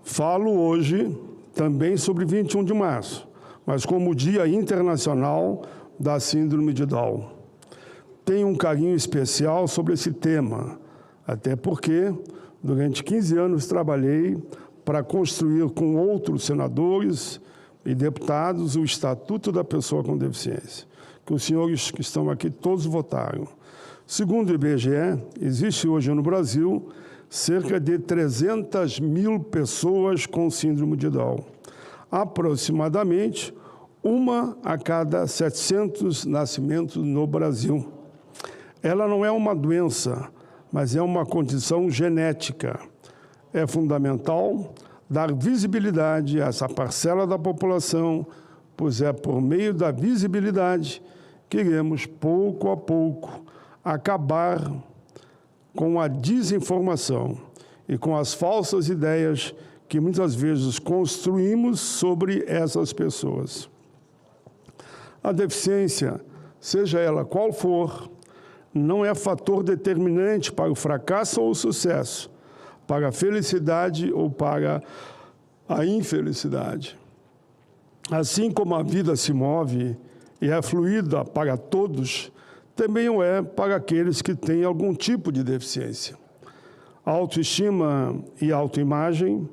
Falo hoje também sobre 21 de março, mas como Dia Internacional da Síndrome de Down. Tenho um carinho especial sobre esse tema, até porque durante 15 anos trabalhei para construir com outros senadores e deputados o Estatuto da Pessoa com Deficiência, que os senhores que estão aqui todos votaram. Segundo o IBGE, existe hoje no Brasil cerca de 300 mil pessoas com síndrome de Down. Aproximadamente uma a cada 700 nascimentos no Brasil. Ela não é uma doença, mas é uma condição genética. É fundamental dar visibilidade a essa parcela da população, pois é por meio da visibilidade que iremos, pouco a pouco, acabar com a desinformação e com as falsas ideias que muitas vezes construímos sobre essas pessoas. A deficiência, seja ela qual for, não é fator determinante para o fracasso ou o sucesso, para a felicidade ou para a infelicidade. Assim como a vida se move e é fluida para todos, também o é para aqueles que têm algum tipo de deficiência. A autoestima e autoimagem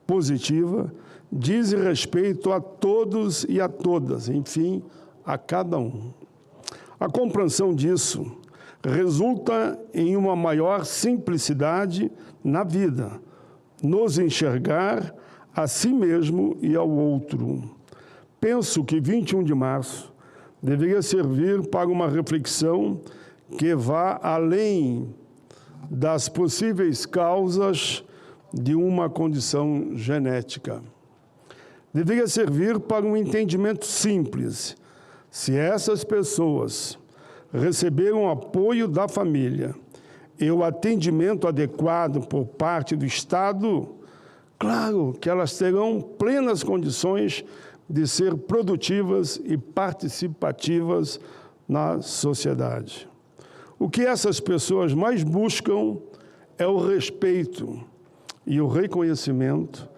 positiva diz respeito a todos e a todas, enfim, a cada um. A compreensão disso resulta em uma maior simplicidade na vida, nos enxergar a si mesmo e ao outro. Penso que 21 de março deveria servir para uma reflexão que vá além das possíveis causas de uma condição genética. Deveria servir para um entendimento simples. Se essas pessoas receberam o apoio da família e o atendimento adequado por parte do Estado, claro que elas terão plenas condições de ser produtivas e participativas na sociedade. O que essas pessoas mais buscam é o respeito e o reconhecimento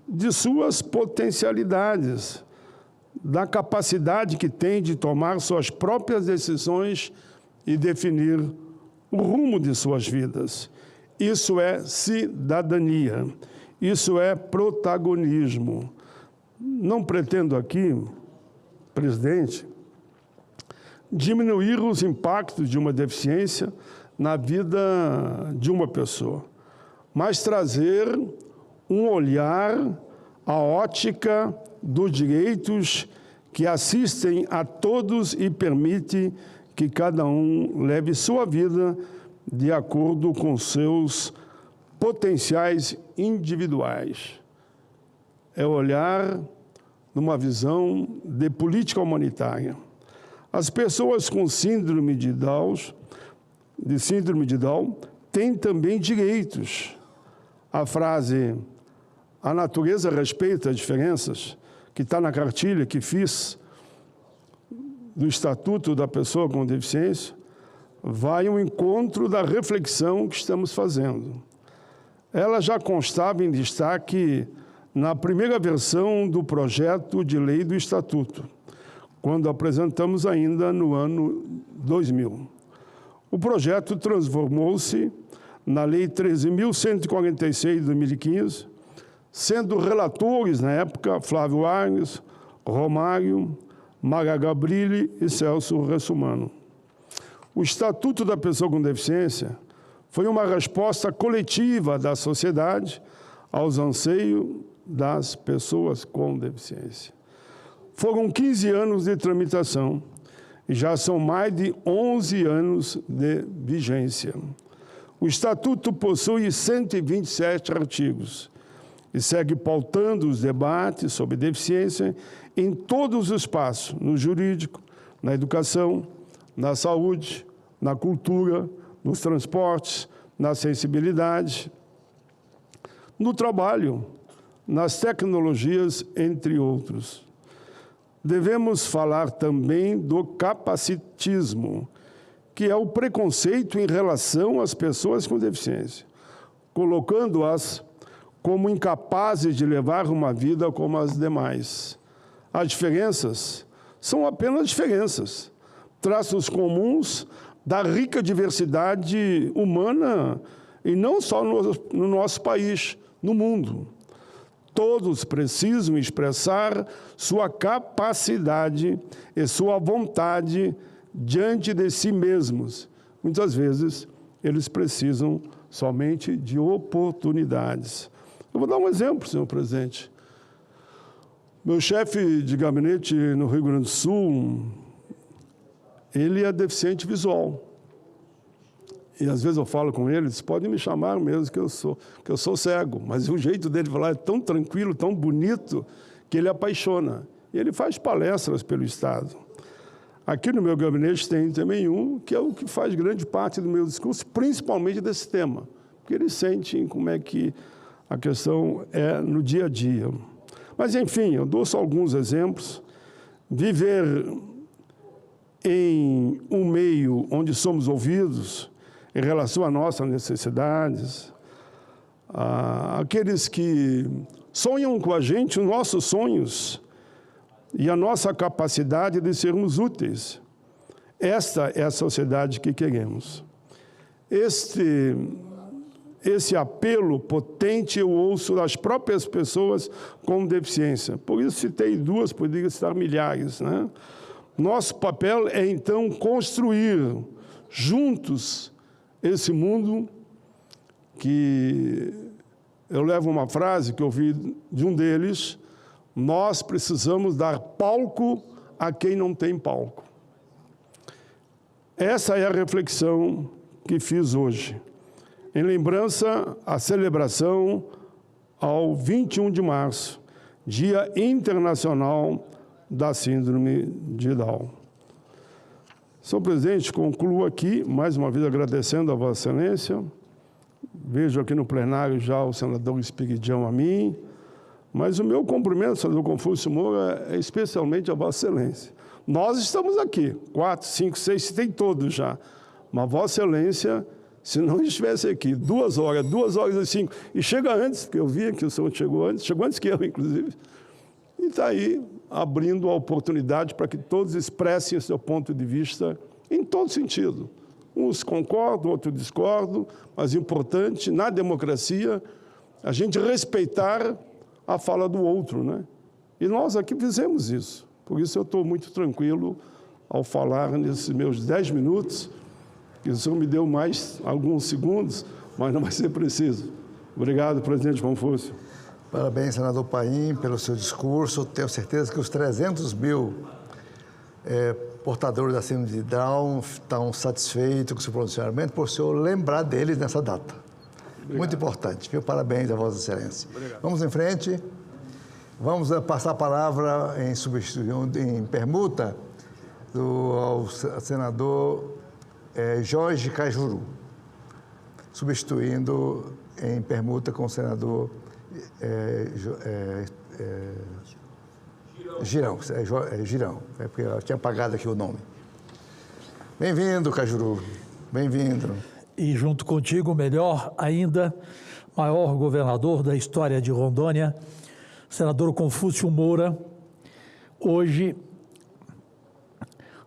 de suas potencialidades, da capacidade que têm de tomar suas próprias decisões e definir o rumo de suas vidas. Isso é cidadania, isso é protagonismo. Não pretendo aqui, presidente, diminuir os impactos de uma deficiência na vida de uma pessoa, mas trazer um olhar, a ótica dos direitos que assistem a todos e permite que cada um leve sua vida de acordo com seus potenciais individuais. É olhar numa visão de política humanitária. As pessoas com síndrome de Down têm também direitos. A frase "a natureza respeita as diferenças", que está na cartilha que fiz do Estatuto da Pessoa com Deficiência, vai ao encontro da reflexão que estamos fazendo. Ela já constava em destaque na primeira versão do projeto de lei do Estatuto, quando apresentamos ainda no ano 2000. O projeto transformou-se na Lei 13.146 de 2015, sendo relatores, na época, Flávio Arnes, Romário, Maga Gabrilli e Celso Russomano. O Estatuto da Pessoa com Deficiência foi uma resposta coletiva da sociedade aos anseios das pessoas com deficiência. Foram 15 anos de tramitação e já são mais de 11 anos de vigência. O Estatuto possui 127 artigos e segue pautando os debates sobre deficiência em todos os espaços, no jurídico, na educação, na saúde, na cultura, nos transportes, na sensibilidade, no trabalho, nas tecnologias, entre outros. Devemos falar também do capacitismo, que é o preconceito em relação às pessoas com deficiência, colocando-as como incapazes de levar uma vida como as demais. As diferenças são apenas diferenças, traços comuns da rica diversidade humana, e não só no nosso país, no mundo. Todos precisam expressar sua capacidade e sua vontade diante de si mesmos. Muitas vezes, eles precisam somente de oportunidades. Eu vou dar um exemplo, senhor presidente. Meu chefe de gabinete no Rio Grande do Sul, ele é deficiente visual. E às vezes eu falo com ele, eles podem me chamar mesmo que eu sou cego, mas o jeito dele falar é tão tranquilo, tão bonito, que ele apaixona. E ele faz palestras pelo Estado. Aqui no meu gabinete tem também um, que é o que faz grande parte do meu discurso, principalmente desse tema, porque eles sentem como é que a questão é no dia a dia. Mas, enfim, eu dou só alguns exemplos. Viver em um meio onde somos ouvidos em relação às nossas necessidades, aqueles que sonham com a gente os nossos sonhos e a nossa capacidade de sermos úteis. Esta é a sociedade que queremos. esse apelo potente eu ouço das próprias pessoas com deficiência. Por isso citei duas, poderia citar milhares, né? Nosso papel é, então, construir juntos esse mundo que eu levo uma frase que eu ouvi de um deles: nós precisamos dar palco a quem não tem palco. Essa é a reflexão que fiz hoje, em lembrança à celebração ao 21 de março, Dia Internacional da Síndrome de Down. Senhor presidente, concluo aqui, mais uma vez agradecendo a Vossa Excelência. Vejo aqui no plenário já o senador Espiridião a mim, mas o meu cumprimento, senador Confúcio Moura, é especialmente a Vossa Excelência. Nós estamos aqui, 4, 5, 6, tem todos já, mas Vossa Excelência, se não estivesse aqui 2 horas, 2 horas e 5, e chega antes, porque eu vi que o senhor chegou antes que eu, inclusive, e está aí abrindo a oportunidade para que todos expressem o seu ponto de vista em todo sentido. Uns concordam, outros discordam, mas importante, na democracia, a gente respeitar a fala do outro, né? E nós aqui fizemos isso. Por isso eu estou muito tranquilo ao falar nesses meus 10 minutos, que o senhor me deu mais alguns segundos, mas não vai ser preciso. Obrigado, presidente Confúcio. Parabéns, senador Paim, pelo seu discurso. Tenho certeza que os 300 mil portadores da síndrome de Down estão satisfeitos com o seu pronunciamento por o senhor lembrar deles nessa data. Obrigado. Muito importante, viu? Parabéns a Vossa Excelência. Obrigado. Vamos em frente. Vamos passar a palavra em permuta ao senador Jorge Cajuru, substituindo em permuta com o senador Girão, porque eu tinha apagado aqui o nome. Bem-vindo, Cajuru, bem-vindo. E junto contigo, melhor ainda, maior governador da história de Rondônia, senador Confúcio Moura, hoje,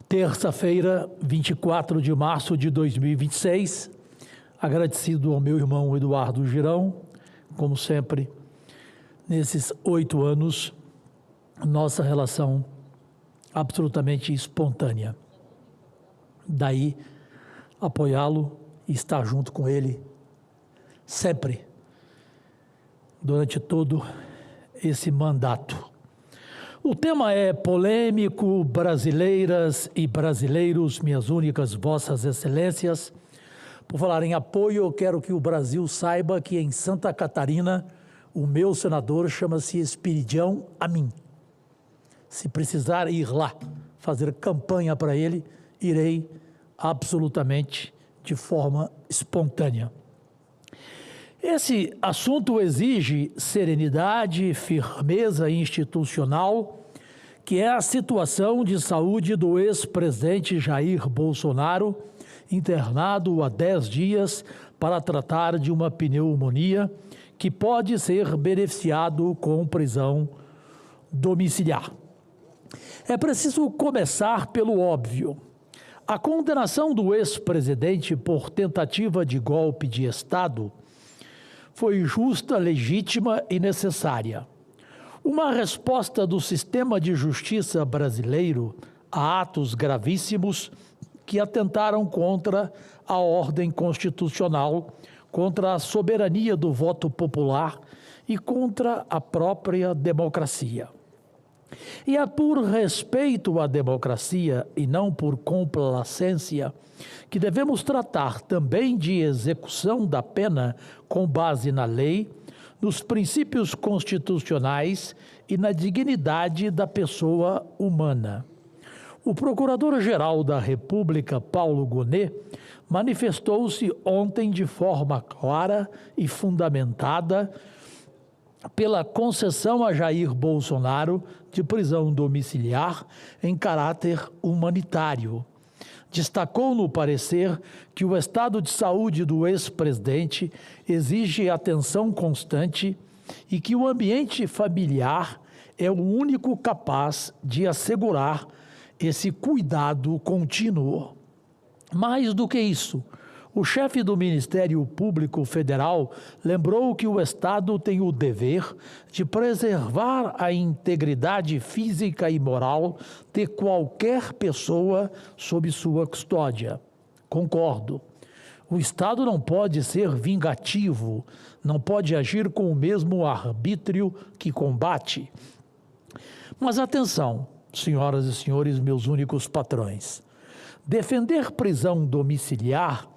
terça-feira, 24 de março de 2026, agradecido ao meu irmão Eduardo Girão, como sempre, nesses 8 anos, nossa relação absolutamente espontânea. Daí, apoiá-lo e estar junto com ele sempre, durante todo esse mandato. O tema é polêmico, brasileiras e brasileiros, minhas únicas vossas excelências. Por falar em apoio, eu quero que o Brasil saiba que em Santa Catarina, o meu senador chama-se Espiridião Amin. Se precisar ir lá fazer campanha para ele, irei absolutamente de forma espontânea. Esse assunto exige serenidade, firmeza institucional, que é a situação de saúde do ex-presidente Jair Bolsonaro, internado há 10 dias para tratar de uma pneumonia que pode ser beneficiado com prisão domiciliar. É preciso começar pelo óbvio. A condenação do ex-presidente por tentativa de golpe de Estado foi justa, legítima e necessária. Uma resposta do sistema de justiça brasileiro a atos gravíssimos que atentaram contra a ordem constitucional, contra a soberania do voto popular e contra a própria democracia. E é por respeito à democracia e não por complacência que devemos tratar também de execução da pena com base na lei, nos princípios constitucionais e na dignidade da pessoa humana. O Procurador-Geral da República, Paulo Gonet, manifestou-se ontem de forma clara e fundamentada pela concessão a Jair Bolsonaro de prisão domiciliar em caráter humanitário. Destacou no parecer que o estado de saúde do ex-presidente exige atenção constante e que o ambiente familiar é o único capaz de assegurar esse cuidado contínuo. Mais do que isso, O chefe do Ministério Público Federal lembrou que o Estado tem o dever de preservar a integridade física e moral de qualquer pessoa sob sua custódia. Concordo. O Estado não pode ser vingativo, não pode agir com o mesmo arbítrio que combate. Mas atenção, senhoras e senhores, meus únicos patrões. Defender prisão domiciliar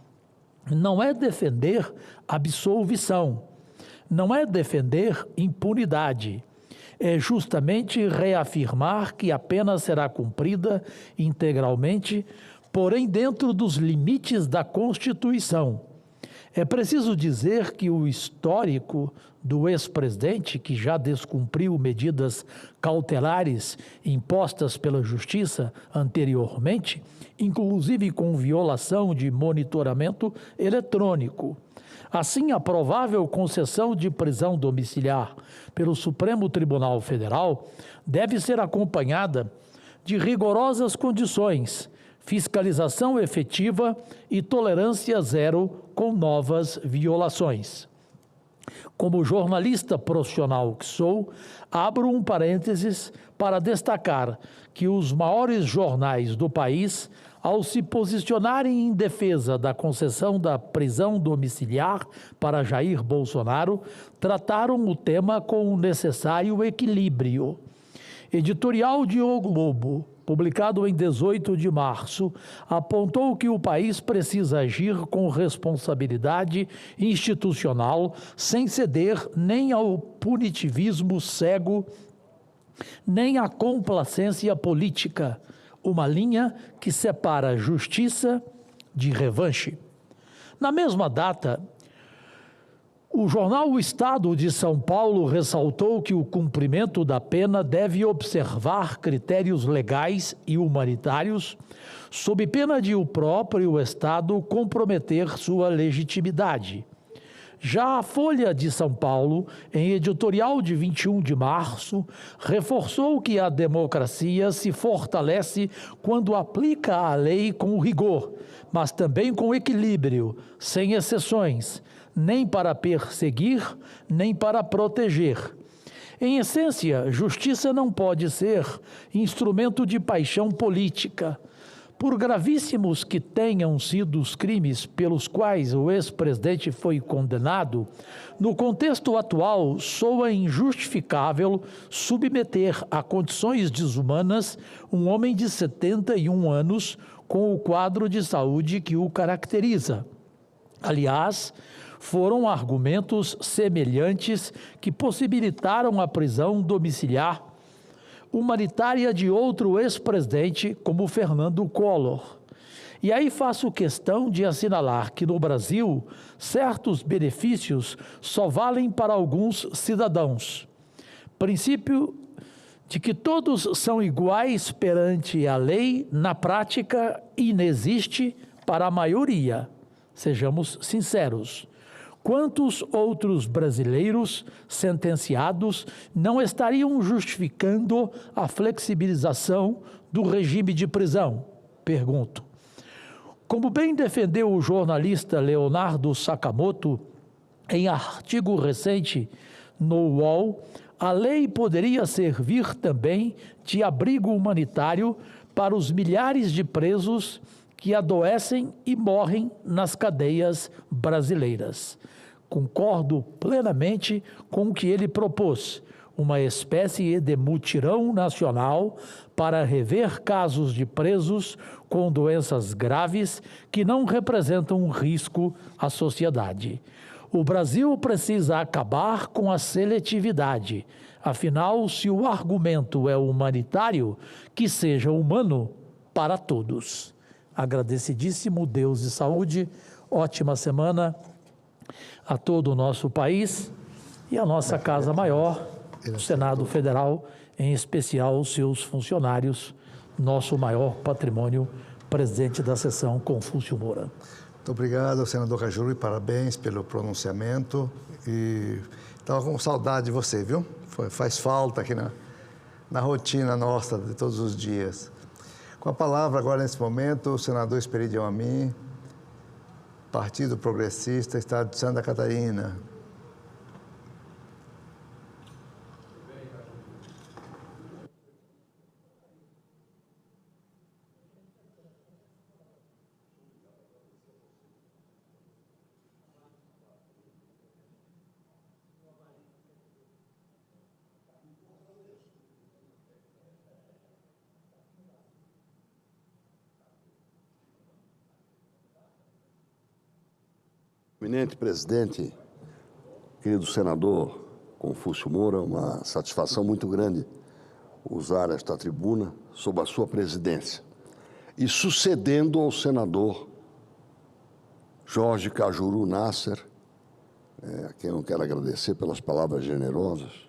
não é defender absolvição, não é defender impunidade. É justamente reafirmar que a pena será cumprida integralmente, porém dentro dos limites da Constituição. É preciso dizer que o histórico do ex-presidente, que já descumpriu medidas cautelares impostas pela Justiça anteriormente, inclusive com violação de monitoramento eletrônico. Assim, a provável concessão de prisão domiciliar pelo Supremo Tribunal Federal deve ser acompanhada de rigorosas condições, fiscalização efetiva e tolerância zero com novas violações. Como jornalista profissional que sou, abro um parênteses para destacar que os maiores jornais do país, ao se posicionarem em defesa da concessão da prisão domiciliar para Jair Bolsonaro, trataram o tema com o necessário equilíbrio. Editorial de O Globo, publicado em 18 de março, apontou que o país precisa agir com responsabilidade institucional, sem ceder nem ao punitivismo cego, nem à complacência política, uma linha que separa justiça de revanche. Na mesma data, o jornal O Estado de São Paulo ressaltou que o cumprimento da pena deve observar critérios legais e humanitários, sob pena de o próprio Estado comprometer sua legitimidade. Já a Folha de São Paulo, em editorial de 21 de março, reforçou que a democracia se fortalece quando aplica a lei com rigor, mas também com equilíbrio, sem exceções, nem para perseguir, nem para proteger. Em essência, justiça não pode ser instrumento de paixão política. Por gravíssimos que tenham sido os crimes pelos quais o ex-presidente foi condenado, no contexto atual soa injustificável submeter a condições desumanas um homem de 71 anos com o quadro de saúde que o caracteriza. Aliás, foram argumentos semelhantes que possibilitaram a prisão domiciliar humanitária de outro ex-presidente, como Fernando Collor. E aí faço questão de assinalar que no Brasil, certos benefícios só valem para alguns cidadãos. Princípio de que todos são iguais perante a lei, na prática, inexiste para a maioria. Sejamos sinceros. Quantos outros brasileiros sentenciados não estariam justificando a flexibilização do regime de prisão? Pergunto. Como bem defendeu o jornalista Leonardo Sakamoto, em artigo recente no UOL, a lei poderia servir também de abrigo humanitário para os milhares de presos que adoecem e morrem nas cadeias brasileiras. Concordo plenamente com o que ele propôs, uma espécie de mutirão nacional para rever casos de presos com doenças graves que não representam um risco à sociedade. O Brasil precisa acabar com a seletividade. Afinal, se o argumento é humanitário, que seja humano para todos. Agradecidíssimo Deus e saúde, ótima semana a todo o nosso país e a nossa Casa Maior, o Senado Federal, em especial os seus funcionários, nosso maior patrimônio, presidente da sessão Confúcio Moura. Muito obrigado, senador Cajuru, e parabéns pelo pronunciamento. E estava com saudade de você, viu? Faz falta aqui na rotina nossa de todos os dias. Com a palavra agora, nesse momento, o senador Esperidião Amin, Partido Progressista, Estado de Santa Catarina. Eminente presidente, querido senador Confúcio Moura, uma satisfação muito grande usar esta tribuna sob a sua presidência e sucedendo ao senador Jorge Cajuru Nasser, a quem eu quero agradecer pelas palavras generosas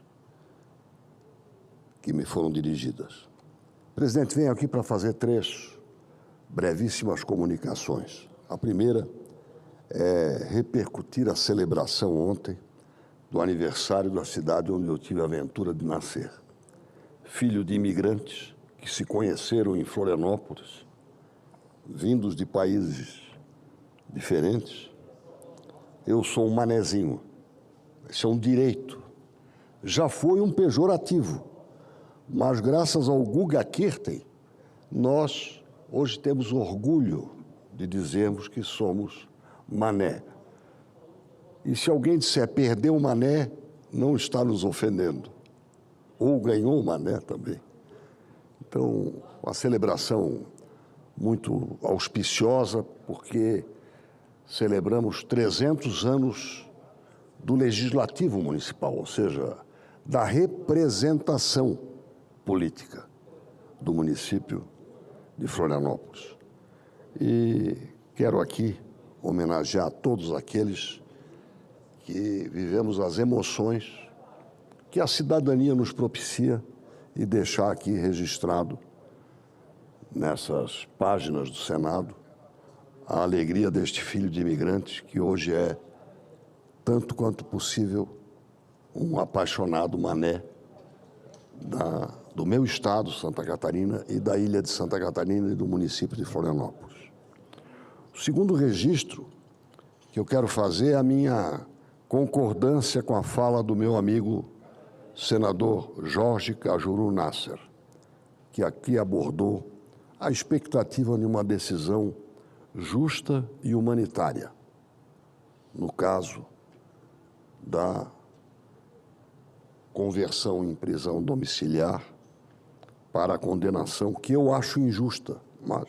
que me foram dirigidas. Presidente, venho aqui para fazer 3 brevíssimas comunicações. A primeira é repercutir a celebração ontem do aniversário da cidade onde eu tive a aventura de nascer. Filho de imigrantes que se conheceram em Florianópolis, vindos de países diferentes. Eu sou um manezinho. Isso é um direito. Já foi um pejorativo, mas graças ao Guga Kirten, nós hoje temos orgulho de dizermos que somos mané. E se alguém disser perdeu o mané, não está nos ofendendo. Ou ganhou o mané também. Então, uma celebração muito auspiciosa, porque celebramos 300 anos do Legislativo Municipal, ou seja, da representação política do município de Florianópolis. E quero aqui homenagear todos aqueles que vivemos as emoções que a cidadania nos propicia e deixar aqui registrado nessas páginas do Senado a alegria deste filho de imigrantes que hoje é, tanto quanto possível, um apaixonado mané do meu estado, Santa Catarina, e da ilha de Santa Catarina e do município de Florianópolis. O segundo registro que eu quero fazer é a minha concordância com a fala do meu amigo senador Jorge Cajuru Nasser, que aqui abordou a expectativa de uma decisão justa e humanitária, no caso da conversão em prisão domiciliar para a condenação, que eu acho injusta, mas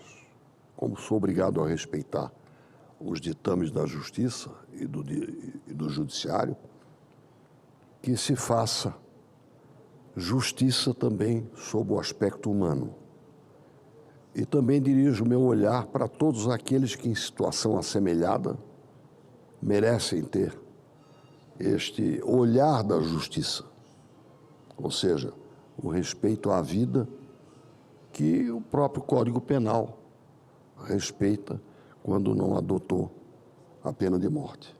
como sou obrigado a respeitar os ditames da Justiça e do Judiciário, que se faça justiça também sob o aspecto humano. E também dirijo o meu olhar para todos aqueles que, em situação assemelhada, merecem ter este olhar da justiça, ou seja, o respeito à vida que o próprio Código Penal respeita quando não adotou a pena de morte.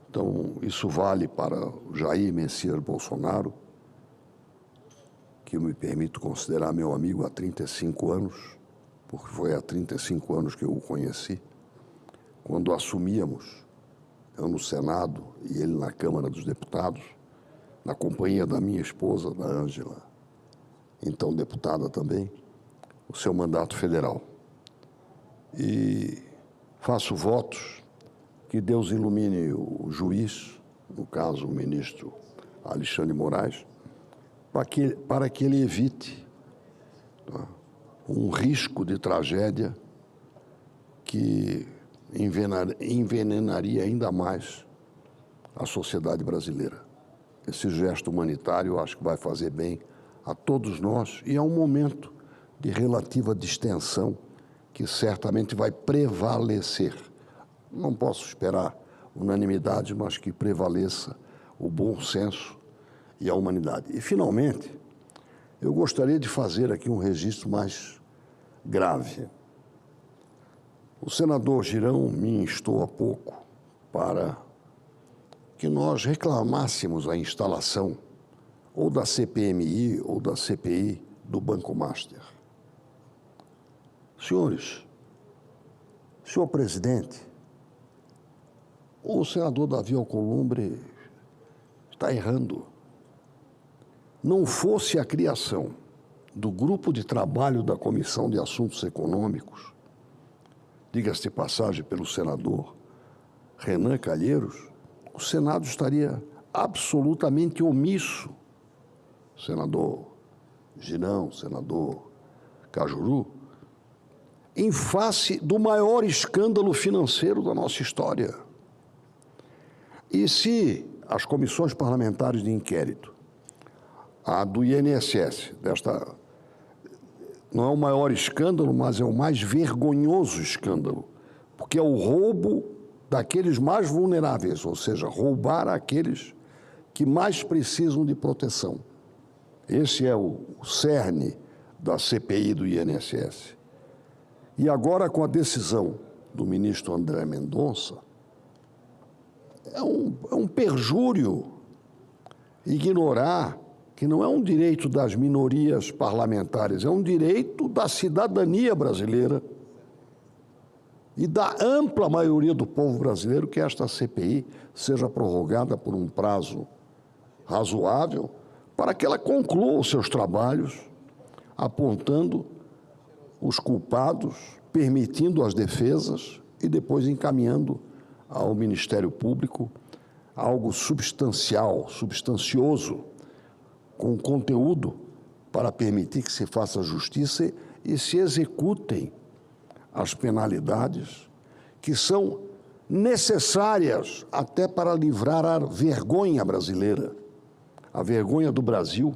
Então, isso vale para o Jair Messias Bolsonaro, que eu me permito considerar meu amigo há 35 anos, porque foi há 35 anos que eu o conheci, quando assumíamos, eu no Senado e ele na Câmara dos Deputados, na companhia da minha esposa, da Ângela, então deputada também, o seu mandato federal. E faço votos que Deus ilumine o juiz, no caso o ministro Alexandre Moraes, para que ele evite um risco de tragédia que envenenaria ainda mais a sociedade brasileira. Esse gesto humanitário eu acho que vai fazer bem a todos nós e é um momento de relativa distensão que certamente vai prevalecer. Não posso esperar unanimidade, mas que prevaleça o bom senso e a humanidade. E, finalmente, eu gostaria de fazer aqui um registro mais grave. O senador Girão me instou há pouco para que nós reclamássemos a instalação ou da CPMI ou da CPI do Banco Master. Senhores, senhor presidente, O senador Davi Alcolumbre está errando. Não fosse a criação do grupo de trabalho da Comissão de Assuntos Econômicos, diga-se de passagem pelo senador Renan Calheiros, o Senado estaria absolutamente omisso. Senador Girão, senador Cajuru, em face do maior escândalo financeiro da nossa história. E se as comissões parlamentares de inquérito, a do INSS, não é o maior escândalo, mas é o mais vergonhoso escândalo, porque é o roubo daqueles mais vulneráveis, ou seja, roubar aqueles que mais precisam de proteção. Esse é o cerne da CPI do INSS. E agora, com a decisão do ministro André Mendonça, é um perjúrio ignorar que não é um direito das minorias parlamentares, é um direito da cidadania brasileira e da ampla maioria do povo brasileiro que esta CPI seja prorrogada por um prazo razoável para que ela conclua os seus trabalhos, apontando os culpados, permitindo as defesas e depois encaminhando ao Ministério Público algo substancial, substancioso, com conteúdo para permitir que se faça justiça e se executem as penalidades que são necessárias até para livrar a vergonha brasileira, a vergonha do Brasil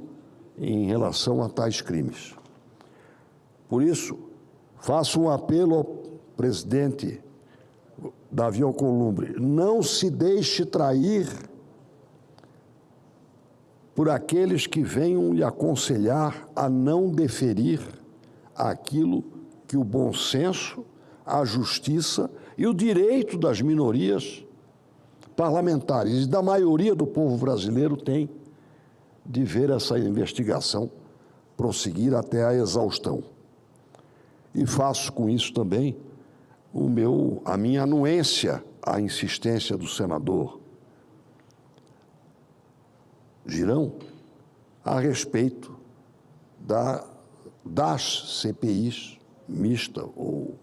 em relação a tais crimes. Por isso, faço um apelo ao presidente Davi Alcolumbre: não se deixe trair por aqueles que venham lhe aconselhar a não deferir aquilo que o bom senso, a justiça e o direito das minorias parlamentares e da maioria do povo brasileiro tem de ver essa investigação prosseguir até a exaustão. E faço com isso também a minha anuência à insistência do senador Girão a respeito das CPIs mista ou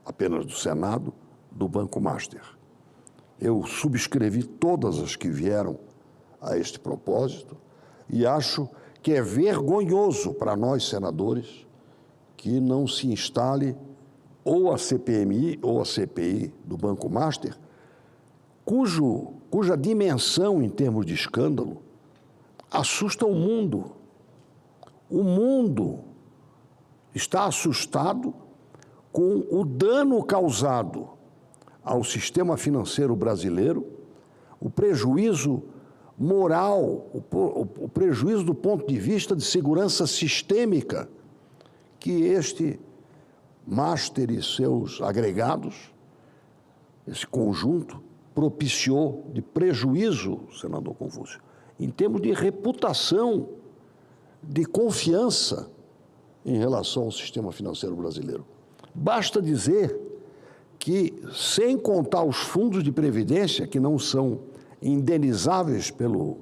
apenas do Senado, do Banco Master. Eu subscrevi todas as que vieram a este propósito e acho que é vergonhoso para nós, senadores, que não se instale ou a CPMI ou a CPI do Banco Master, cuja dimensão em termos de escândalo assusta o mundo. O mundo está assustado com o dano causado ao sistema financeiro brasileiro, o prejuízo moral, o prejuízo do ponto de vista de segurança sistêmica que este Master e seus agregados, esse conjunto, propiciou de prejuízo, senador Confúcio, em termos de reputação, de confiança em relação ao sistema financeiro brasileiro. Basta dizer que, sem contar os fundos de previdência, que não são indenizáveis pelo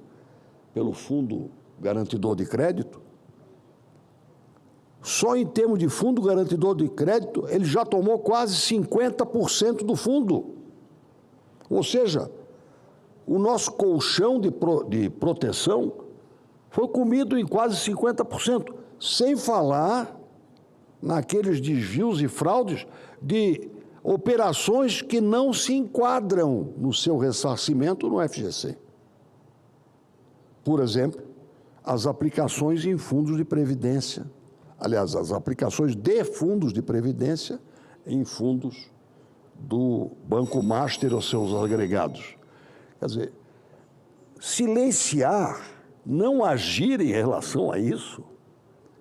Fundo Garantidor de Crédito, só em termos de Fundo Garantidor de Crédito, ele já tomou quase 50% do fundo. Ou seja, o nosso colchão de proteção foi comido em quase 50%, sem falar naqueles desvios e fraudes de operações que não se enquadram no seu ressarcimento no FGC. Por exemplo, as aplicações em fundos de previdência, aliás, as aplicações de fundos de previdência em fundos do Banco Master ou seus agregados. Quer dizer, silenciar, não agir em relação a isso,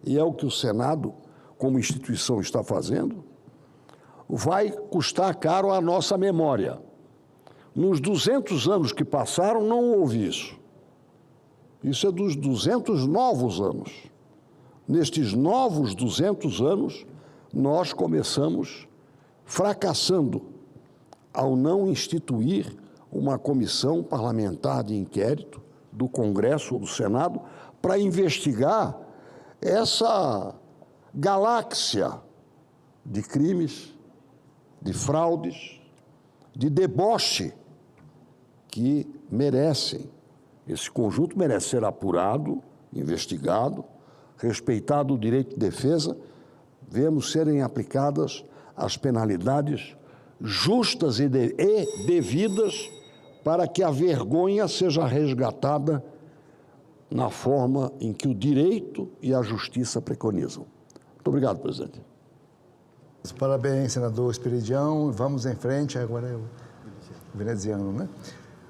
e é o que o Senado, como instituição, está fazendo, vai custar caro à nossa memória. Nos 200 anos que passaram, não houve isso. Isso é dos 200 novos anos. Nestes novos 200 anos, nós começamos fracassando ao não instituir uma comissão parlamentar de inquérito do Congresso ou do Senado para investigar essa galáxia de crimes, de fraudes, de deboche que merecem. Esse conjunto merece ser apurado, investigado, respeitado o direito de defesa, vemos serem aplicadas as penalidades justas e devidas para que a vergonha seja resgatada na forma em que o direito e a justiça preconizam. Muito obrigado, presidente. Parabéns, senador Esperidião. Vamos em frente, agora é o veneziano, né?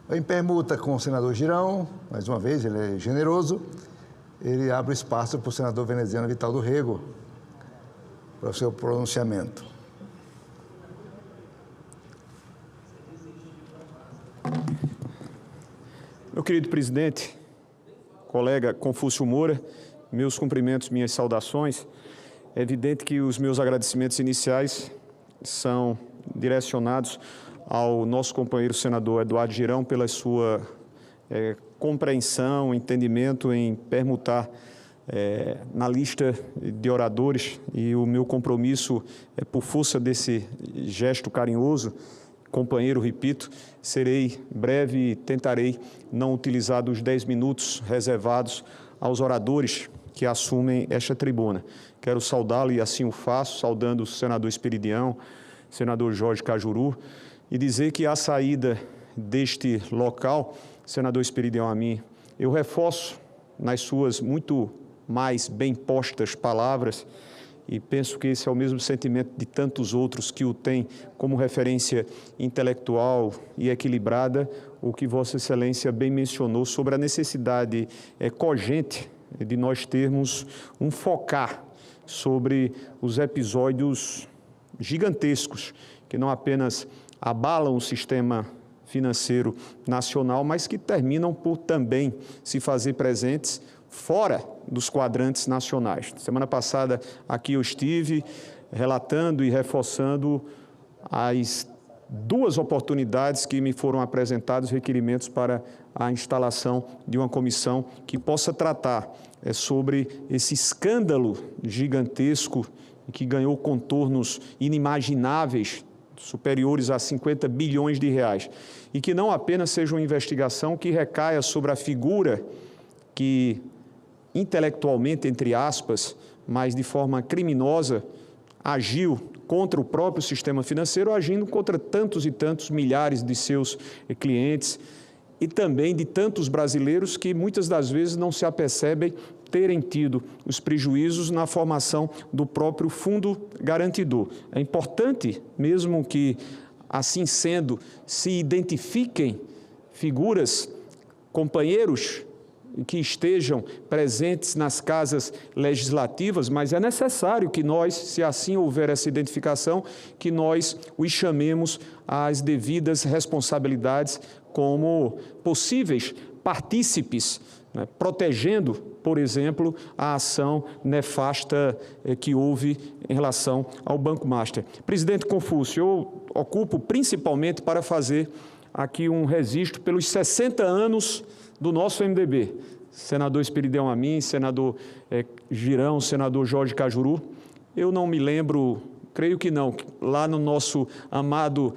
Em permuta com o senador Girão, mais uma vez, ele é generoso, ele abre espaço para o senador veneziano Vital do Rego, para o seu pronunciamento. Meu querido presidente, colega Confúcio Moura, meus cumprimentos, minhas saudações. É evidente que os meus agradecimentos iniciais são direcionados ao nosso companheiro senador Eduardo Girão pela sua compreensão, entendimento em permutar na lista de oradores, e o meu compromisso é por força desse gesto carinhoso, companheiro, repito, serei breve e tentarei não utilizar dos 10 minutos reservados aos oradores que assumem esta tribuna. Quero saudá-lo, e assim o faço, saudando o senador Esperidião, senador Jorge Cajuru, e dizer que à saída deste local, senador Esperidião, a mim, eu reforço nas suas muito mais bem postas palavras, e penso que esse é o mesmo sentimento de tantos outros que o têm como referência intelectual e equilibrada, o que Vossa Excelência bem mencionou sobre a necessidade cogente de nós termos um focar sobre os episódios gigantescos que não apenas abalam o sistema financeiro nacional, mas que terminam por também se fazer presentes fora dos quadrantes nacionais. Semana passada aqui eu estive relatando e reforçando as duas oportunidades que me foram apresentados, requerimentos para a instalação de uma comissão que possa tratar sobre esse escândalo gigantesco que ganhou contornos inimagináveis, superiores a 50 bilhões de reais, e que não apenas seja uma investigação que recaia sobre a figura que intelectualmente, entre aspas, mas de forma criminosa, agiu contra o próprio sistema financeiro, agindo contra tantos e tantos milhares de seus clientes e também de tantos brasileiros que muitas das vezes não se apercebem terem tido os prejuízos na formação do próprio fundo garantidor. É importante, mesmo que, assim sendo, se identifiquem figuras, companheiros que estejam presentes nas casas legislativas, mas é necessário que nós, se assim houver essa identificação, que nós os chamemos às devidas responsabilidades como possíveis partícipes, né, protegendo, por exemplo, a ação nefasta que houve em relação ao Banco Master. Presidente Confúcio, eu ocupo principalmente para fazer aqui um registro pelos 60 anos do nosso MDB, senador Esperidião Amin, senador Girão, senador Jorge Cajuru. Eu não me lembro, creio que não, lá no nosso amado,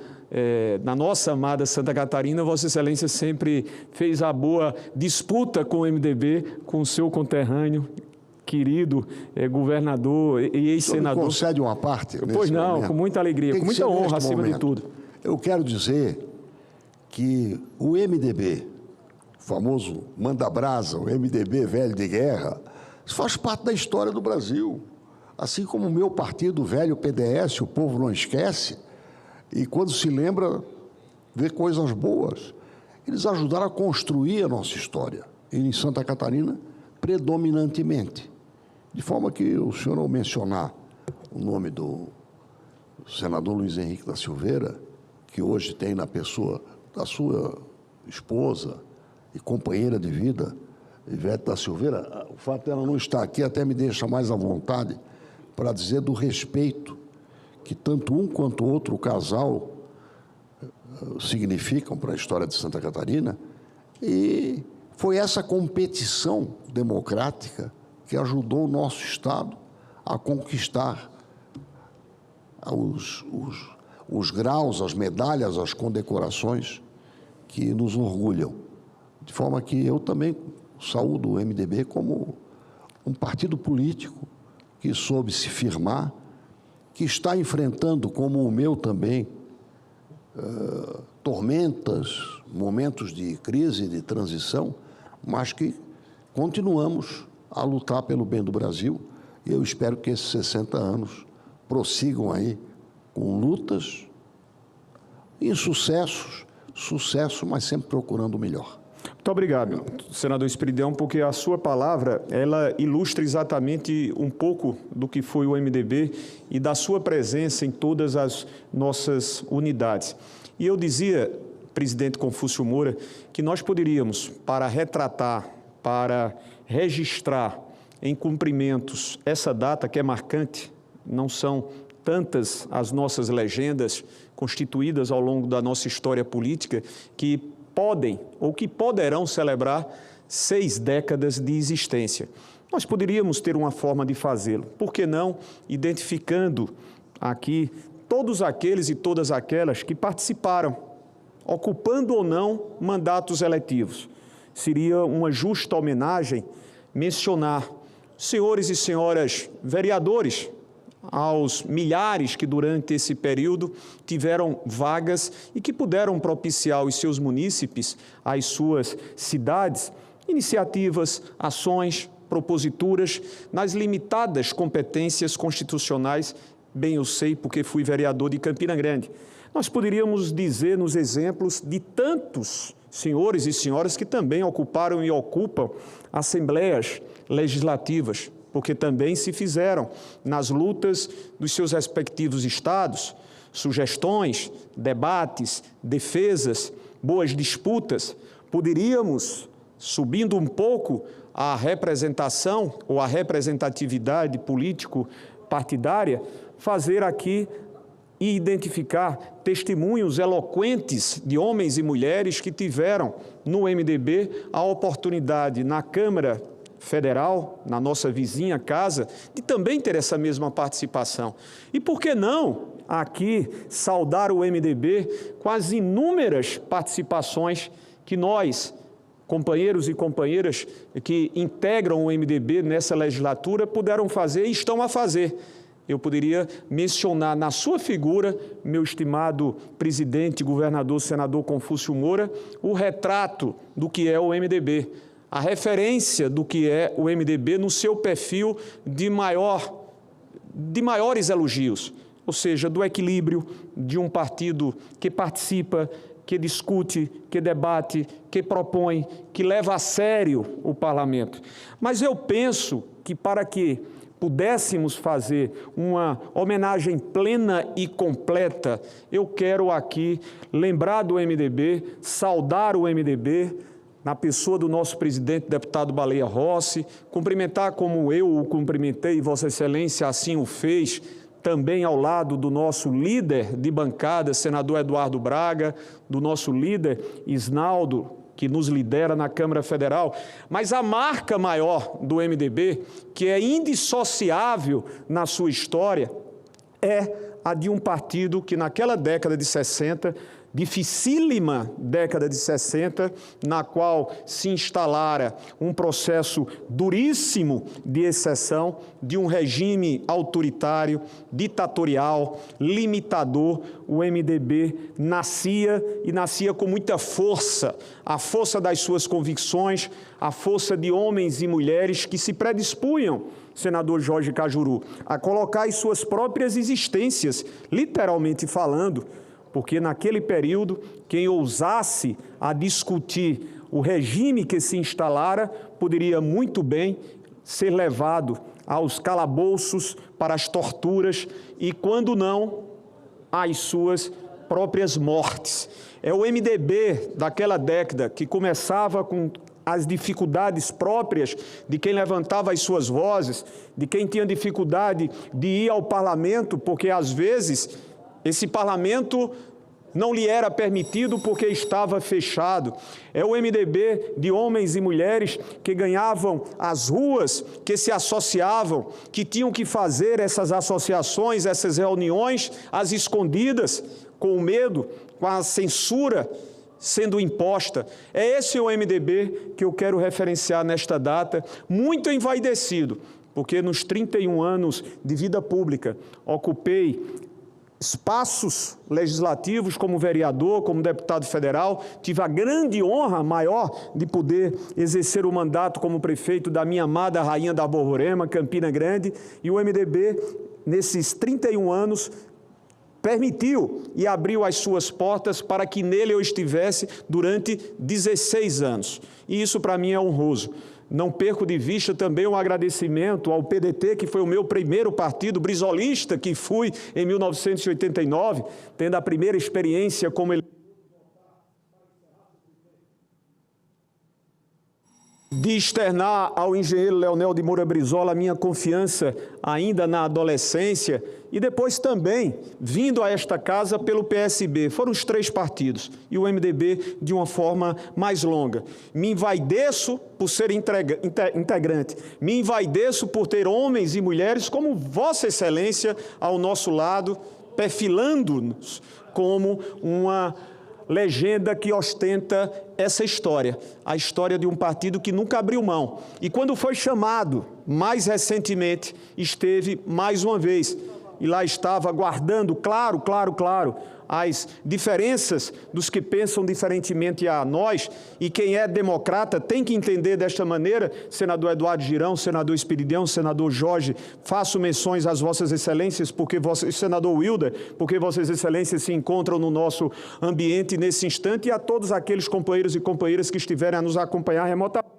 na nossa amada Santa Catarina, Vossa Excelência sempre fez a boa disputa com o MDB, com o seu conterrâneo, querido governador e ex-senador. Me concede uma parte? Pois não, momento. Com muita alegria, com muita honra acima de tudo. Eu quero dizer que o MDB, o famoso manda-brasa, o MDB velho de guerra, isso faz parte da história do Brasil. Assim como o meu partido, o velho PDS, o povo não esquece, e quando se lembra, vê coisas boas. Eles ajudaram a construir a nossa história, e em Santa Catarina, predominantemente. De forma que o senhor, ao mencionar o nome do senador Luiz Henrique da Silveira, que hoje tem na pessoa da sua esposa e companheira de vida, Ivete da Silveira, o fato dela não estar aqui até me deixa mais à vontade para dizer do respeito que tanto um quanto o outro casal significam para a história de Santa Catarina, e foi essa competição democrática que ajudou o nosso Estado a conquistar os graus, as medalhas, as condecorações que nos orgulham. De forma que eu também saúdo o MDB como um partido político que soube se firmar, que está enfrentando, como o meu também, tormentas, momentos de crise, de transição, mas que continuamos a lutar pelo bem do Brasil, e eu espero que esses 60 anos prossigam aí com lutas, insucessos, sucesso, mas sempre procurando o melhor. Muito obrigado, senador Espiridão, porque a sua palavra, ela ilustra exatamente um pouco do que foi o MDB e da sua presença em todas as nossas unidades. E eu dizia, presidente Confúcio Moura, que nós poderíamos, para retratar, para registrar em cumprimentos essa data que é marcante, não são tantas as nossas legendas constituídas ao longo da nossa história política que podem ou que poderão celebrar 6 décadas de existência. Nós poderíamos ter uma forma de fazê-lo, por que não identificando aqui todos aqueles e todas aquelas que participaram, ocupando ou não mandatos eletivos. Seria uma justa homenagem mencionar senhores e senhoras vereadores, aos milhares que durante esse período tiveram vagas e que puderam propiciar aos seus munícipes, às suas cidades, iniciativas, ações, proposituras, nas limitadas competências constitucionais, bem eu sei porque fui vereador de Campina Grande. Nós poderíamos dizer nos exemplos de tantos senhores e senhoras que também ocuparam e ocupam assembleias legislativas, porque também se fizeram nas lutas dos seus respectivos estados, sugestões, debates, defesas, boas disputas. Poderíamos, subindo um pouco a representação ou a representatividade político-partidária, fazer aqui e identificar testemunhos eloquentes de homens e mulheres que tiveram no MDB a oportunidade na Câmara Federal, na nossa vizinha casa, de também ter essa mesma participação. E por que não aqui saudar o MDB com as inúmeras participações que nós, companheiros e companheiras que integram o MDB nessa legislatura, puderam fazer e estão a fazer. Eu poderia mencionar na sua figura, meu estimado presidente, governador, senador Confúcio Moura, o retrato do que é o MDB, a referência do que é o MDB no seu perfil de maiores elogios, ou seja, do equilíbrio de um partido que participa, que discute, que debate, que propõe, que leva a sério o parlamento. Mas eu penso que para que pudéssemos fazer uma homenagem plena e completa, eu quero aqui lembrar do MDB, saudar o MDB, na pessoa do nosso presidente, deputado Baleia Rossi, cumprimentar como eu o cumprimentei, e Vossa Excelência assim o fez, também ao lado do nosso líder de bancada, senador Eduardo Braga, do nosso líder Isnaldo, que nos lidera na Câmara Federal, mas a marca maior do MDB, que é indissociável na sua história, é a de um partido que naquela década de 60, dificílima década de 60, na qual se instalara um processo duríssimo de exceção de um regime autoritário, ditatorial, limitador. O MDB nascia e nascia com muita força, a força das suas convicções, a força de homens e mulheres que se predispunham, senador Jorge Cajuru, a colocar as suas próprias existências, literalmente falando, porque naquele período, quem ousasse a discutir o regime que se instalara, poderia muito bem ser levado aos calabouços, para as torturas e, quando não, às suas próprias mortes. É o MDB daquela década que começava com as dificuldades próprias de quem levantava as suas vozes, de quem tinha dificuldade de ir ao parlamento, porque às vezes esse parlamento Não lhe era permitido porque estava fechado. É o MDB de homens e mulheres que ganhavam as ruas, que se associavam, que tinham que fazer essas associações, essas reuniões, às escondidas, com o medo, com a censura sendo imposta. É esse o MDB que eu quero referenciar nesta data, muito envaidecido, porque nos 31 anos de vida pública ocupei espaços legislativos como vereador, como deputado federal, tive a grande honra maior de poder exercer o mandato como prefeito da minha amada Rainha da Borborema, Campina Grande, e o MDB, nesses 31 anos, permitiu e abriu as suas portas para que nele eu estivesse durante 16 anos. E isso para mim é honroso. Não perco de vista também um agradecimento ao PDT, que foi o meu primeiro partido brisolista que fui em 1989, tendo a primeira experiência como ele de externar ao engenheiro Leonel de Moura Brizola a minha confiança ainda na adolescência e depois também vindo a esta casa pelo PSB. Foram os 3 partidos e o MDB de uma forma mais longa. Me envaideço por ser integrante, me envaideço por ter homens e mulheres como Vossa Excelência ao nosso lado, perfilando-nos como uma legenda que ostenta essa história, a história de um partido que nunca abriu mão. E quando foi chamado, mais recentemente, esteve mais uma vez. E lá estava guardando, claro, as diferenças dos que pensam diferentemente a nós, e quem é democrata tem que entender desta maneira. Senador Eduardo Girão, senador Espiridião, senador Jorge, faço menções às vossas excelências, senador Wilder, porque vossas excelências se encontram no nosso ambiente nesse instante, e a todos aqueles companheiros e companheiras que estiverem a nos acompanhar remotamente.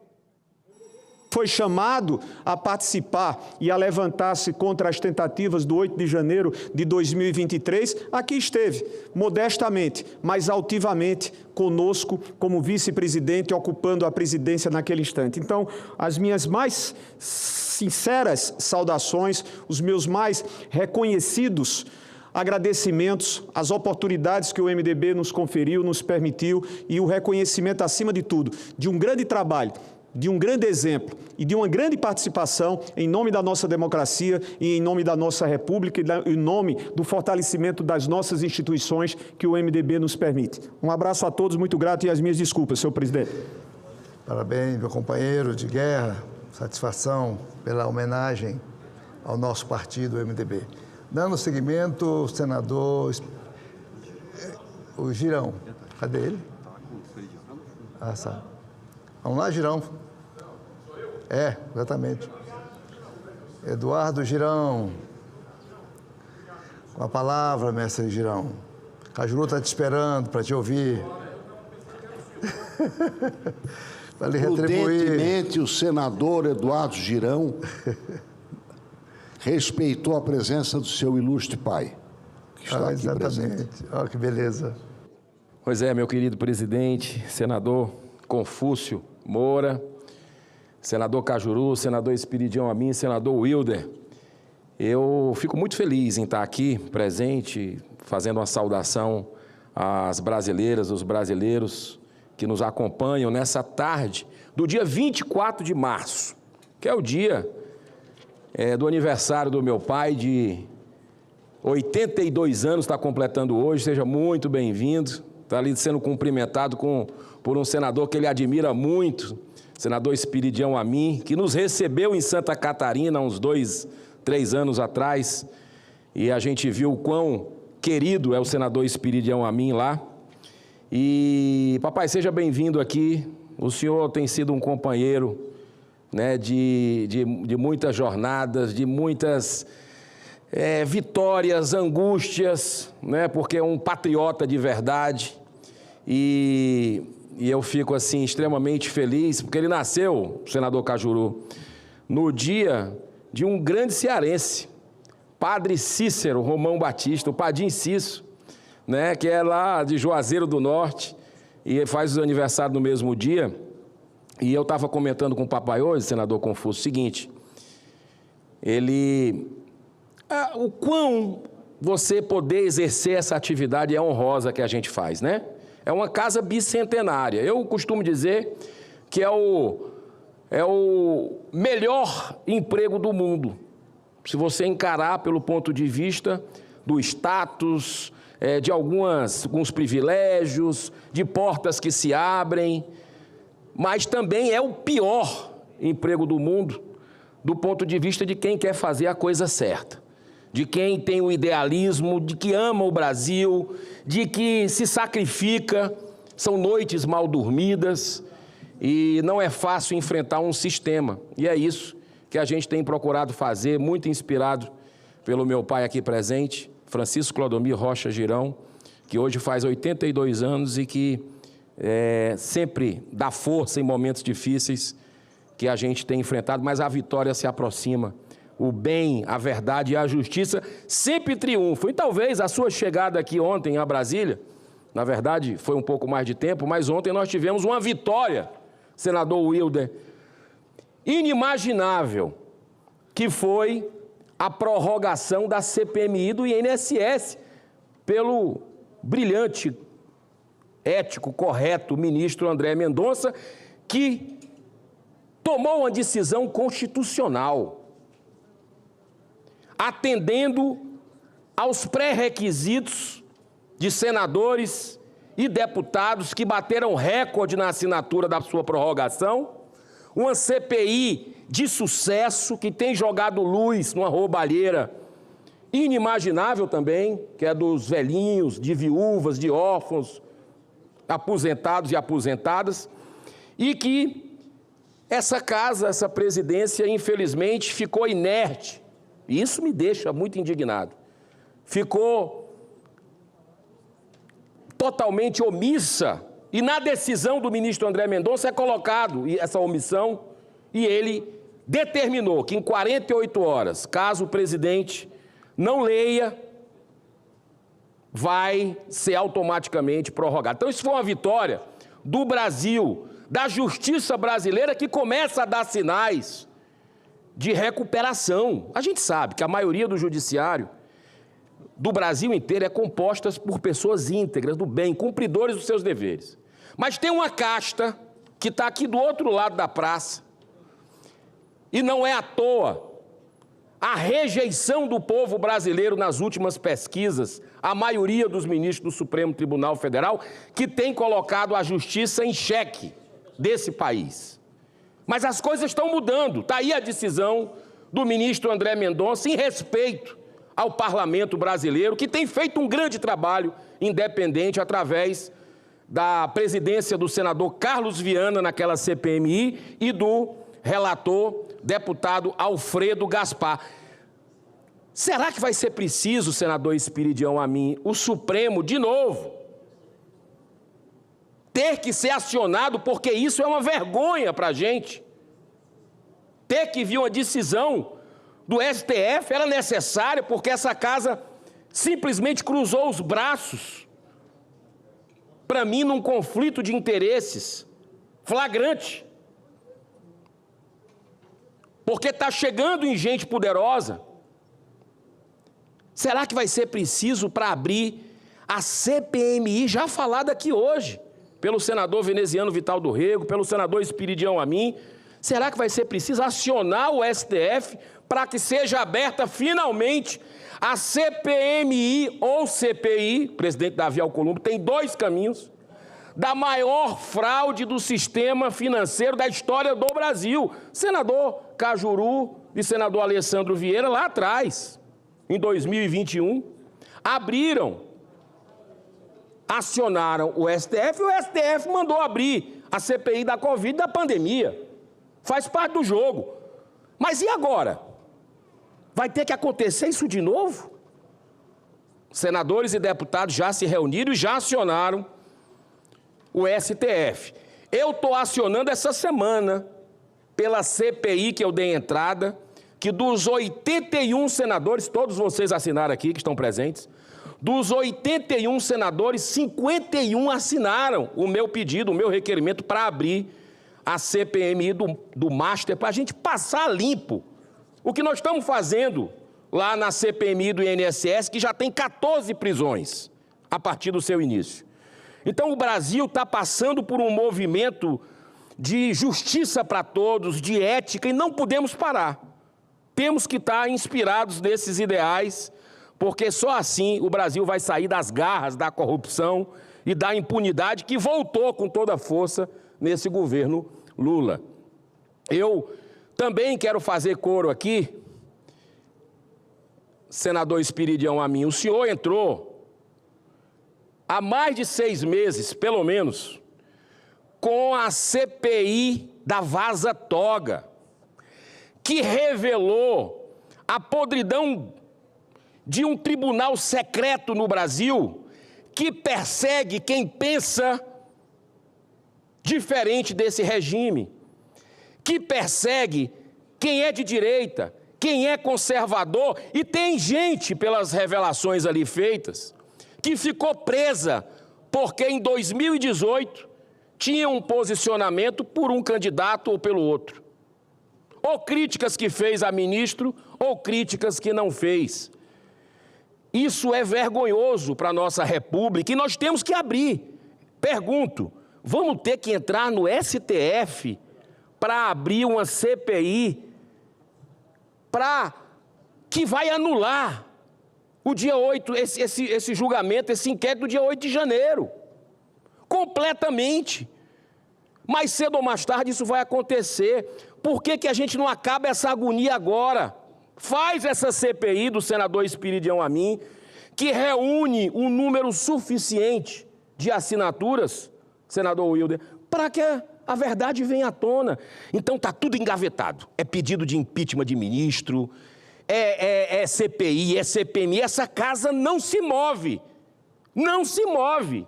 Foi chamado a participar e a levantar-se contra as tentativas do 8 de janeiro de 2023, aqui esteve, modestamente, mas altivamente, conosco, como vice-presidente, ocupando a presidência naquele instante. Então, as minhas mais sinceras saudações, os meus mais reconhecidos agradecimentos, as oportunidades que o MDB nos conferiu, nos permitiu, e o reconhecimento, acima de tudo, de um grande trabalho, de um grande exemplo e de uma grande participação em nome da nossa democracia e em nome da nossa república e em nome do fortalecimento das nossas instituições que o MDB nos permite. Um abraço a todos, muito grato, e as minhas desculpas, senhor presidente. Parabéns, meu companheiro de guerra, satisfação pela homenagem ao nosso partido, o MDB. Dando seguimento, o senador, o Girão, cadê ele? Ah, sabe. Vamos lá, Girão. É, exatamente. Eduardo Girão. Com a palavra, mestre Girão. Cajuru está te esperando para te ouvir. Para lhe retribuir. Prudentemente, o senador Eduardo Girão respeitou a presença do seu ilustre pai, que está aqui presente. Olha que beleza. Pois é, meu querido presidente, senador Confúcio Moura, senador Cajuru, senador Espiridião Amin, senador Wilder. Eu fico muito feliz em estar aqui, presente, fazendo uma saudação às brasileiras, aos brasileiros que nos acompanham nessa tarde do dia 24 de março, que é o dia do aniversário do meu pai, de 82 anos, está completando hoje. Seja muito bem-vindo. Está ali sendo cumprimentado por um senador que ele admira muito, senador Espiridião Amin, que nos recebeu em Santa Catarina há uns 2, 3 anos atrás, e a gente viu o quão querido é o senador Espiridião Amin lá. E, papai, seja bem-vindo aqui. O senhor tem sido um companheiro, né, de muitas jornadas, de muitas vitórias, angústias, né, porque é um patriota de verdade. E eu fico, assim, extremamente feliz, porque ele nasceu, o senador Cajuru, no dia de um grande cearense, Padre Cícero Romão Batista, o Padim Cício, né, que é lá de Juazeiro do Norte, e faz o aniversário no mesmo dia. E eu estava comentando com o papai hoje, senador Confúcio, o seguinte, o quão você poder exercer essa atividade honrosa que a gente faz, né? É uma casa bicentenária. Eu costumo dizer que é o melhor emprego do mundo. Se você encarar pelo ponto de vista do status, de alguns privilégios, de portas que se abrem, mas também é o pior emprego do mundo do ponto de vista de quem quer fazer a coisa certa, de quem tem o idealismo, de que ama o Brasil, de que se sacrifica. São noites mal dormidas e não é fácil enfrentar um sistema. E é isso que a gente tem procurado fazer, muito inspirado pelo meu pai aqui presente, Francisco Clodomir Rocha Girão, que hoje faz 82 anos e que sempre dá força em momentos difíceis que a gente tem enfrentado, mas a vitória se aproxima. O bem, a verdade e a justiça sempre triunfam. E talvez a sua chegada aqui ontem a Brasília, na verdade foi um pouco mais de tempo, mas ontem nós tivemos uma vitória, senador Wilder, inimaginável, que foi a prorrogação da CPMI do INSS pelo brilhante, ético, correto ministro André Mendonça, que tomou uma decisão constitucional, atendendo aos pré-requisitos de senadores e deputados que bateram recorde na assinatura da sua prorrogação, uma CPI de sucesso que tem jogado luz numa roubalheira inimaginável também, que é dos velhinhos, de viúvas, de órfãos, aposentados e aposentadas, e que essa casa, essa presidência, infelizmente, ficou inerte. E isso me deixa muito indignado. Ficou totalmente omissa. E na decisão do ministro André Mendonça é colocado essa omissão e ele determinou que em 48 horas, caso o presidente não leia, vai ser automaticamente prorrogado. Então isso foi uma vitória do Brasil, da justiça brasileira, que começa a dar sinais de recuperação. A gente sabe que a maioria do judiciário do Brasil inteiro é composta por pessoas íntegras, do bem, cumpridores dos seus deveres. Mas tem uma casta que está aqui do outro lado da praça, e não é à toa a rejeição do povo brasileiro nas últimas pesquisas, a maioria dos ministros do Supremo Tribunal Federal, que tem colocado a justiça em xeque desse país. Mas as coisas estão mudando. Está aí a decisão do ministro André Mendonça em respeito ao parlamento brasileiro, que tem feito um grande trabalho independente através da presidência do senador Carlos Viana naquela CPMI e do relator, deputado Alfredo Gaspar. Será que vai ser preciso, senador Espiridião Amin, o Supremo, de novo, ter que ser acionado, porque isso é uma vergonha para a gente? Ter que vir uma decisão do STF era necessária porque essa casa simplesmente cruzou os braços, para mim, num conflito de interesses flagrante. Porque está chegando em gente poderosa. Será que vai ser preciso para abrir a CPMI, já falada aqui hoje, pelo senador Veneziano Vital do Rego, pelo senador Espiridião Amin? Será que vai ser preciso acionar o STF para que seja aberta finalmente a CPMI ou CPI, presidente Davi Alcolumbre, tem dois caminhos, da maior fraude do sistema financeiro da história do Brasil? Senador Cajuru e senador Alessandro Vieira, lá atrás, em 2021, acionaram o STF e o STF mandou abrir a CPI da Covid, da pandemia. Faz parte do jogo. Mas e agora? Vai ter que acontecer isso de novo? Senadores e deputados já se reuniram e já acionaram o STF. Eu estou acionando essa semana, pela CPI que eu dei entrada, que dos 81 senadores, todos vocês assinaram aqui, que estão presentes, dos 81 senadores, 51 assinaram o meu pedido, o meu requerimento para abrir a CPMI do Master, para a gente passar limpo o que nós estamos fazendo lá na CPMI do INSS, que já tem 14 prisões a partir do seu início. Então, o Brasil está passando por um movimento de justiça para todos, de ética, e não podemos parar. Temos que estar inspirados nesses ideais, porque só assim o Brasil vai sair das garras da corrupção e da impunidade que voltou com toda a força nesse governo Lula. Eu também quero fazer coro aqui, senador Espiridião Amin, o senhor entrou há mais de 6 meses, pelo menos, com a CPI da Vaza Toga, que revelou a podridão de um tribunal secreto no Brasil que persegue quem pensa diferente desse regime, que persegue quem é de direita, quem é conservador, e tem gente, pelas revelações ali feitas, que ficou presa porque em 2018 tinha um posicionamento por um candidato ou pelo outro. Ou críticas que fez a ministro, ou críticas que não fez. Isso é vergonhoso para a nossa República e nós temos que abrir. Pergunto, vamos ter que entrar no STF para abrir uma CPI que vai anular o dia 8, esse julgamento, esse inquérito do dia 8 de janeiro. Completamente. Mais cedo ou mais tarde isso vai acontecer. Por que a gente não acaba essa agonia agora? Faz essa CPI do senador Espiridião Amin, que reúne um número suficiente de assinaturas, senador Wilder, para que a verdade venha à tona. Então está tudo engavetado. É pedido de impeachment de ministro, é CPI, é CPMI. Essa casa não se move. Não se move.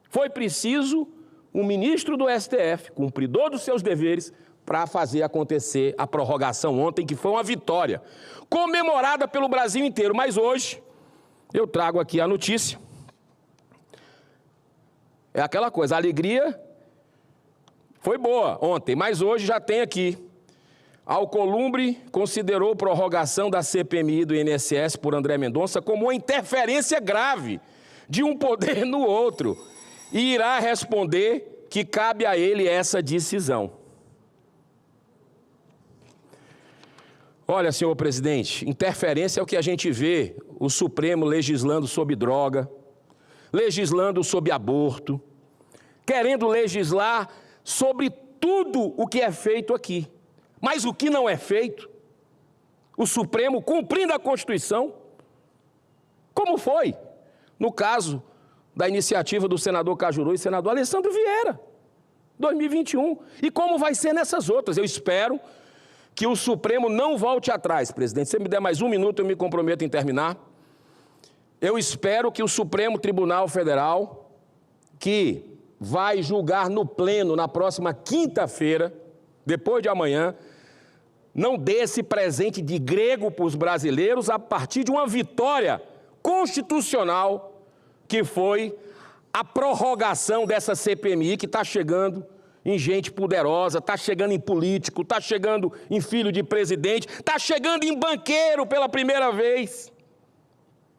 Foi preciso um ministro do STF, cumpridor dos seus deveres, para fazer acontecer a prorrogação ontem, que foi uma vitória, comemorada pelo Brasil inteiro. Mas hoje, eu trago aqui a notícia. É aquela coisa, a alegria foi boa ontem, mas hoje já tem aqui. Alcolumbre considerou prorrogação da CPMI do INSS por André Mendonça como uma interferência grave de um poder no outro e irá responder que cabe a ele essa decisão. Olha, senhor presidente, interferência é o que a gente vê, o Supremo legislando sobre droga, legislando sobre aborto, querendo legislar sobre tudo o que é feito aqui. Mas o que não é feito, o Supremo cumprindo a Constituição, como foi no caso da iniciativa do senador Cajuru e senador Alessandro Vieira, 2021, e como vai ser nessas outras. Eu espero que o Supremo não volte atrás, presidente. Se você me der mais 1 minuto, eu me comprometo em terminar. Eu espero que o Supremo Tribunal Federal, que vai julgar no pleno na próxima quinta-feira, depois de amanhã, não dê esse presente de grego para os brasileiros a partir de uma vitória constitucional, que foi a prorrogação dessa CPMI, que está chegando em gente poderosa, está chegando em político, está chegando em filho de presidente, está chegando em banqueiro pela primeira vez.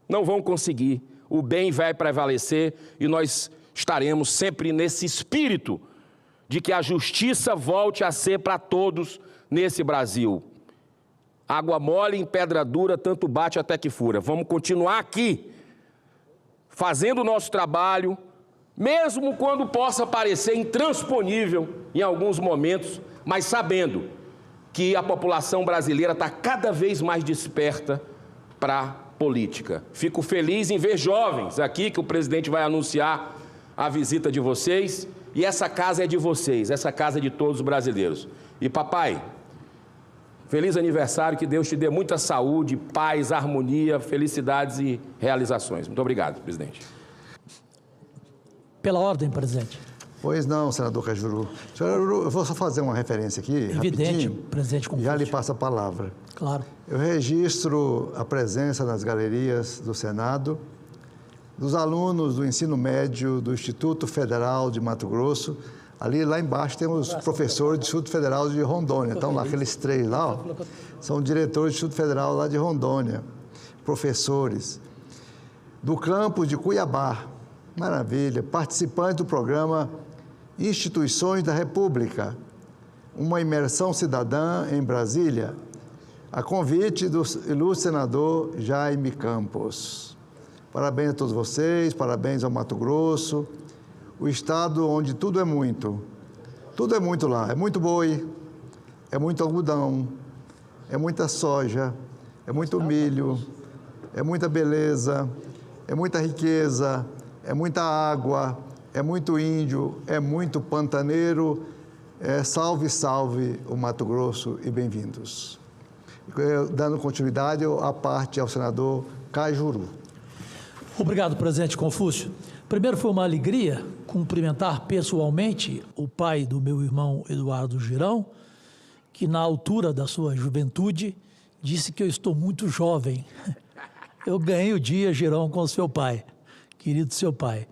Não vão conseguir. O bem vai prevalecer e nós estaremos sempre nesse espírito de que a justiça volte a ser para todos nesse Brasil. Água mole em pedra dura, tanto bate até que fura. Vamos continuar aqui, fazendo o nosso trabalho, mesmo quando possa parecer intransponível em alguns momentos, mas sabendo que a população brasileira está cada vez mais desperta para a política. Fico feliz em ver jovens aqui, que o presidente vai anunciar a visita de vocês, e essa casa é de vocês, essa casa é de todos os brasileiros. E papai, feliz aniversário, que Deus te dê muita saúde, paz, harmonia, felicidades e realizações. Muito obrigado, presidente. Pela ordem, presidente. Pois não, senador Cajuru. Senhor Cajuru, eu vou só fazer uma referência aqui, evidente, rapidinho. Presidente Confúcio. Já lhe passo a palavra. Claro. Eu registro a presença nas galerias do Senado dos alunos do ensino médio do Instituto Federal de Mato Grosso, Ali, lá embaixo, tem os professores do Instituto Federal de Rondônia. Estão lá, aqueles 3 lá, ó, são diretores do Instituto Federal lá de Rondônia, professores. Do campus de Cuiabá, maravilha, participantes do programa Instituições da República, uma imersão cidadã em Brasília, a convite do ilustre senador Jaime Campos. Parabéns a todos vocês, parabéns ao Mato Grosso, o estado onde tudo é muito lá, é muito boi, é muito algodão, é muita soja, é muito milho, é muita beleza, é muita riqueza, é muita água, é muito índio, é muito pantaneiro. Salve, salve o Mato Grosso e bem-vindos. Dando continuidade à parte ao senador Cajuru. Obrigado, presidente Confúcio. Primeiro, foi uma alegria cumprimentar pessoalmente o pai do meu irmão Eduardo Girão, que na altura da sua juventude disse que eu estou muito jovem. Eu ganhei o dia, Girão, com o seu pai, querido seu pai.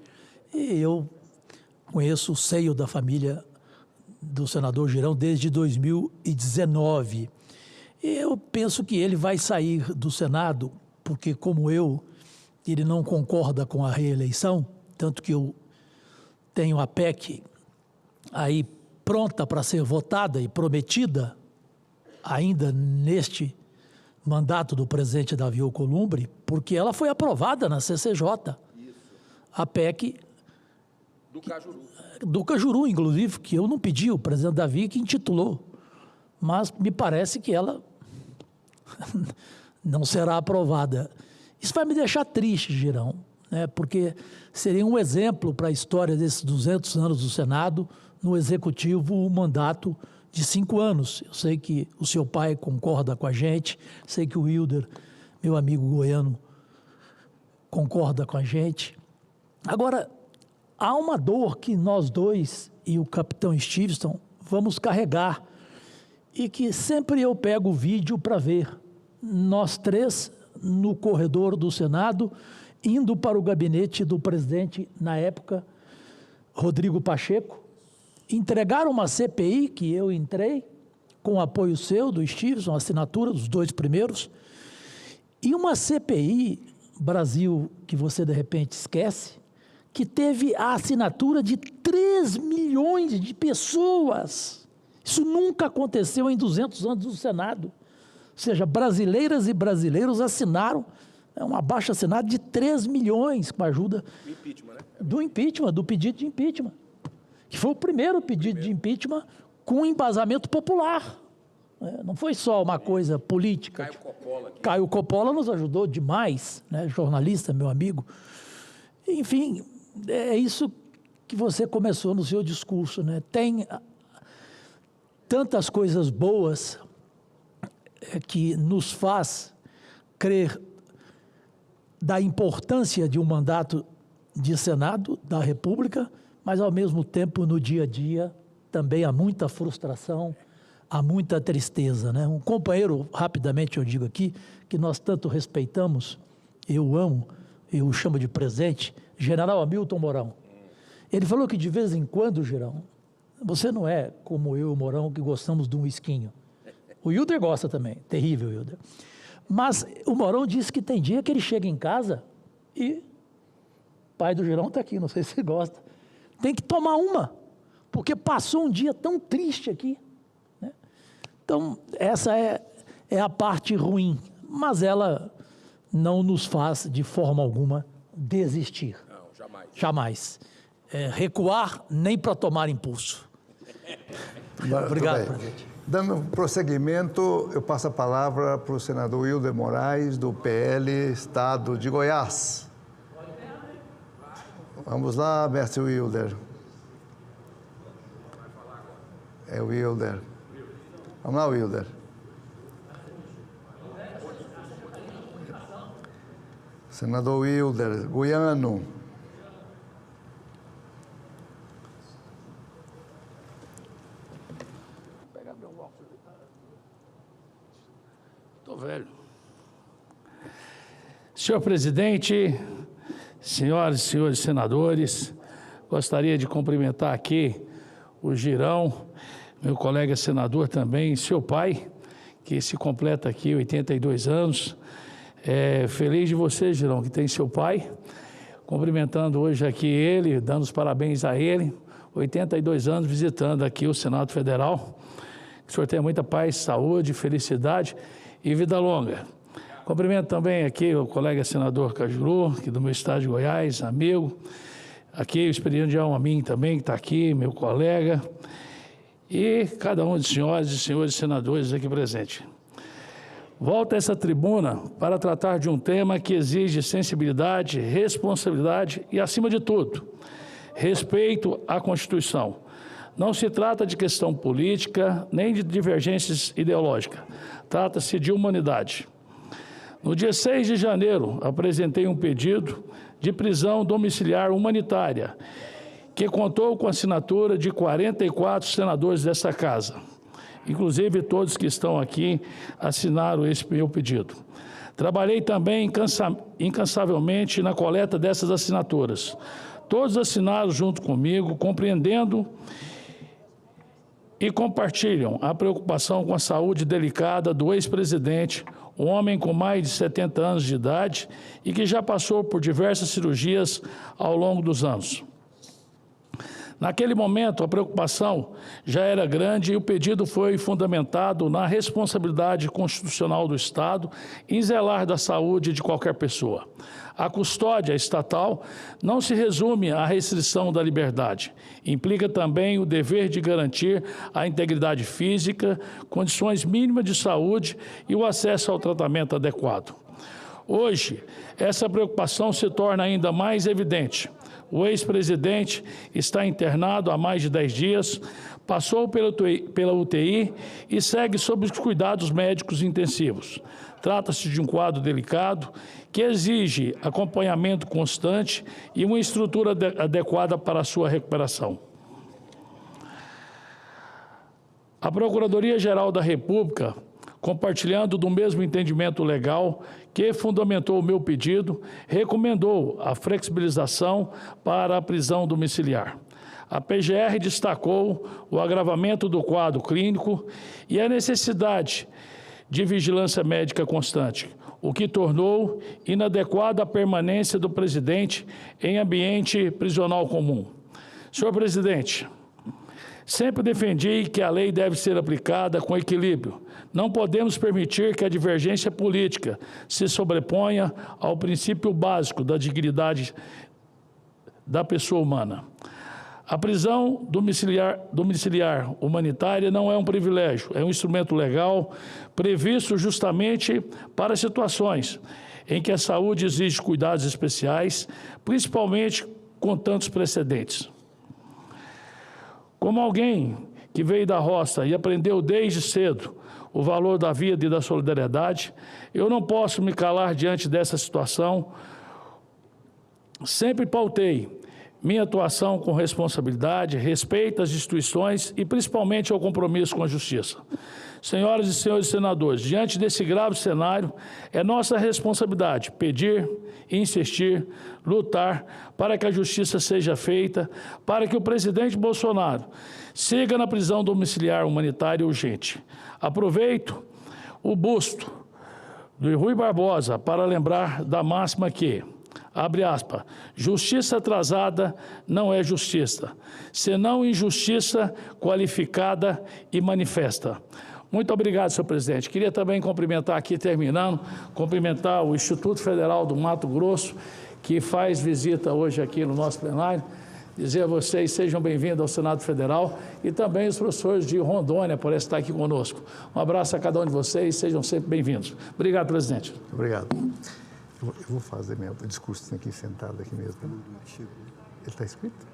E eu conheço o seio da família do senador Girão desde 2019. E eu penso que ele vai sair do Senado, porque, como eu, ele não concorda com a reeleição, tanto que eu tenho a PEC aí pronta para ser votada e prometida ainda neste mandato do presidente Davi Alcolumbre, porque ela foi aprovada na CCJ. Isso. A PEC do Cajuru. Do Cajuru, inclusive, que eu não pedi, o presidente Davi que intitulou. Mas me parece que ela não será aprovada. Isso vai me deixar triste, Girão, né? Porque seria um exemplo para a história desses 200 anos do Senado, no Executivo, um mandato de 5 anos. Eu sei que o seu pai concorda com a gente, sei que o Wilder, meu amigo goiano, concorda com a gente. Agora, há uma dor que nós dois e o capitão Stevenson vamos carregar e que sempre eu pego o vídeo para ver. Nós 3 no corredor do Senado, indo para o gabinete do presidente, na época, Rodrigo Pacheco, entregaram uma CPI que eu entrei, com apoio seu, do Stevenson, assinatura dos 2 primeiros, e uma CPI, Brasil, que você de repente esquece, que teve a assinatura de 3 milhões de pessoas. Isso nunca aconteceu em 200 anos do Senado. Ou seja, brasileiras e brasileiros assinaram um abaixo-assinado de 3 milhões com a ajuda do impeachment, do pedido de impeachment, que foi o primeiro pedido de impeachment com embasamento popular. Não foi só uma coisa política. Caio Coppola nos ajudou demais, né? Jornalista, meu amigo. Enfim, é isso que você começou no seu discurso, né? Tem tantas coisas boas que nos faz crer da importância de um mandato de Senado da República, mas, ao mesmo tempo, no dia a dia, também há muita frustração, há muita tristeza, né? Um companheiro, rapidamente eu digo aqui, que nós tanto respeitamos, eu amo, eu o chamo de presente, General Hamilton Mourão. Ele falou que, de vez em quando, Girão, você não é como eu e o Mourão, que gostamos de um esquinho. O Wilder gosta também, terrível Wilder. Mas o Mourão disse que tem dia que ele chega em casa e o pai do Girão está aqui, não sei se você gosta. Tem que tomar uma, porque passou um dia tão triste aqui, né? Então, essa é a parte ruim, mas ela não nos faz, de forma alguma, desistir. Não, jamais. Jamais. Recuar nem para tomar impulso. Obrigado, presidente. Dando prosseguimento, eu passo a palavra para o senador Wilder Moraes, do PL, Estado de Goiás. Vamos lá, mestre Wilder. É o Wilder. Vamos lá, Wilder. Senador Wilder, goiano. Estou velho. Senhor presidente, senhoras e senhores senadores, gostaria de cumprimentar aqui o Girão, meu colega senador também, seu pai, que se completa aqui, 82 anos. Feliz de você, Girão, que tem seu pai. Cumprimentando hoje aqui ele, dando os parabéns a ele. 82 anos visitando aqui o Senado Federal. Que o senhor tenha muita paz, saúde, felicidade e vida longa. Cumprimento também aqui o colega senador Cajuru, aqui do meu estado de Goiás, amigo. Aqui o Esperidião Amin também, que está aqui, meu colega. E cada um dos senhores e senhores senadores aqui presentes. Volto a essa tribuna para tratar de um tema que exige sensibilidade, responsabilidade e, acima de tudo, respeito à Constituição. Não se trata de questão política, nem de divergências ideológicas. Trata-se de humanidade. No dia 6 de janeiro, apresentei um pedido de prisão domiciliar humanitária, que contou com a assinatura de 44 senadores desta casa. Inclusive, todos que estão aqui assinaram esse meu pedido. Trabalhei também incansavelmente na coleta dessas assinaturas. Todos assinaram junto comigo, compreendendo e compartilham a preocupação com a saúde delicada do ex-presidente, um homem com mais de 70 anos de idade e que já passou por diversas cirurgias ao longo dos anos. Naquele momento, a preocupação já era grande e o pedido foi fundamentado na responsabilidade constitucional do Estado em zelar da saúde de qualquer pessoa. A custódia estatal não se resume à restrição da liberdade. Implica também o dever de garantir a integridade física, condições mínimas de saúde e o acesso ao tratamento adequado. Hoje, essa preocupação se torna ainda mais evidente. O ex-presidente está internado há mais de 10 dias, passou pela UTI e segue sob os cuidados médicos intensivos. Trata-se de um quadro delicado que exige acompanhamento constante e uma estrutura adequada para a sua recuperação. A Procuradoria-Geral da República, compartilhando do mesmo entendimento legal que fundamentou o meu pedido, recomendou a flexibilização para a prisão domiciliar. A PGR destacou o agravamento do quadro clínico e a necessidade de vigilância médica constante, o que tornou inadequada a permanência do presidente em ambiente prisional comum. Senhor presidente, sempre defendi que a lei deve ser aplicada com equilíbrio. Não podemos permitir que a divergência política se sobreponha ao princípio básico da dignidade da pessoa humana. A prisão domiciliar humanitária não é um privilégio, é um instrumento legal previsto justamente para situações em que a saúde exige cuidados especiais, principalmente com tantos precedentes. Como alguém que veio da roça e aprendeu desde cedo o valor da vida e da solidariedade, eu não posso me calar diante dessa situação. Sempre pautei minha atuação com responsabilidade, respeito às instituições e principalmente ao compromisso com a justiça. Senhoras e senhores senadores, diante desse grave cenário, é nossa responsabilidade pedir, insistir, lutar para que a justiça seja feita, para que o presidente Bolsonaro siga na prisão domiciliar humanitária urgente. Aproveito o busto do Rui Barbosa para lembrar da máxima que, abre aspas, justiça atrasada não é justiça, senão injustiça qualificada e manifesta. Muito obrigado, senhor presidente. Queria também cumprimentar aqui, terminando, cumprimentar o Instituto Federal do Mato Grosso, que faz visita hoje aqui no nosso plenário. Dizer a vocês, sejam bem-vindos ao Senado Federal e também os professores de Rondônia por estar aqui conosco. Um abraço a cada um de vocês, sejam sempre bem-vindos. Obrigado, presidente. Obrigado. Eu vou fazer meu discurso aqui sentado aqui mesmo. Ele está escrito?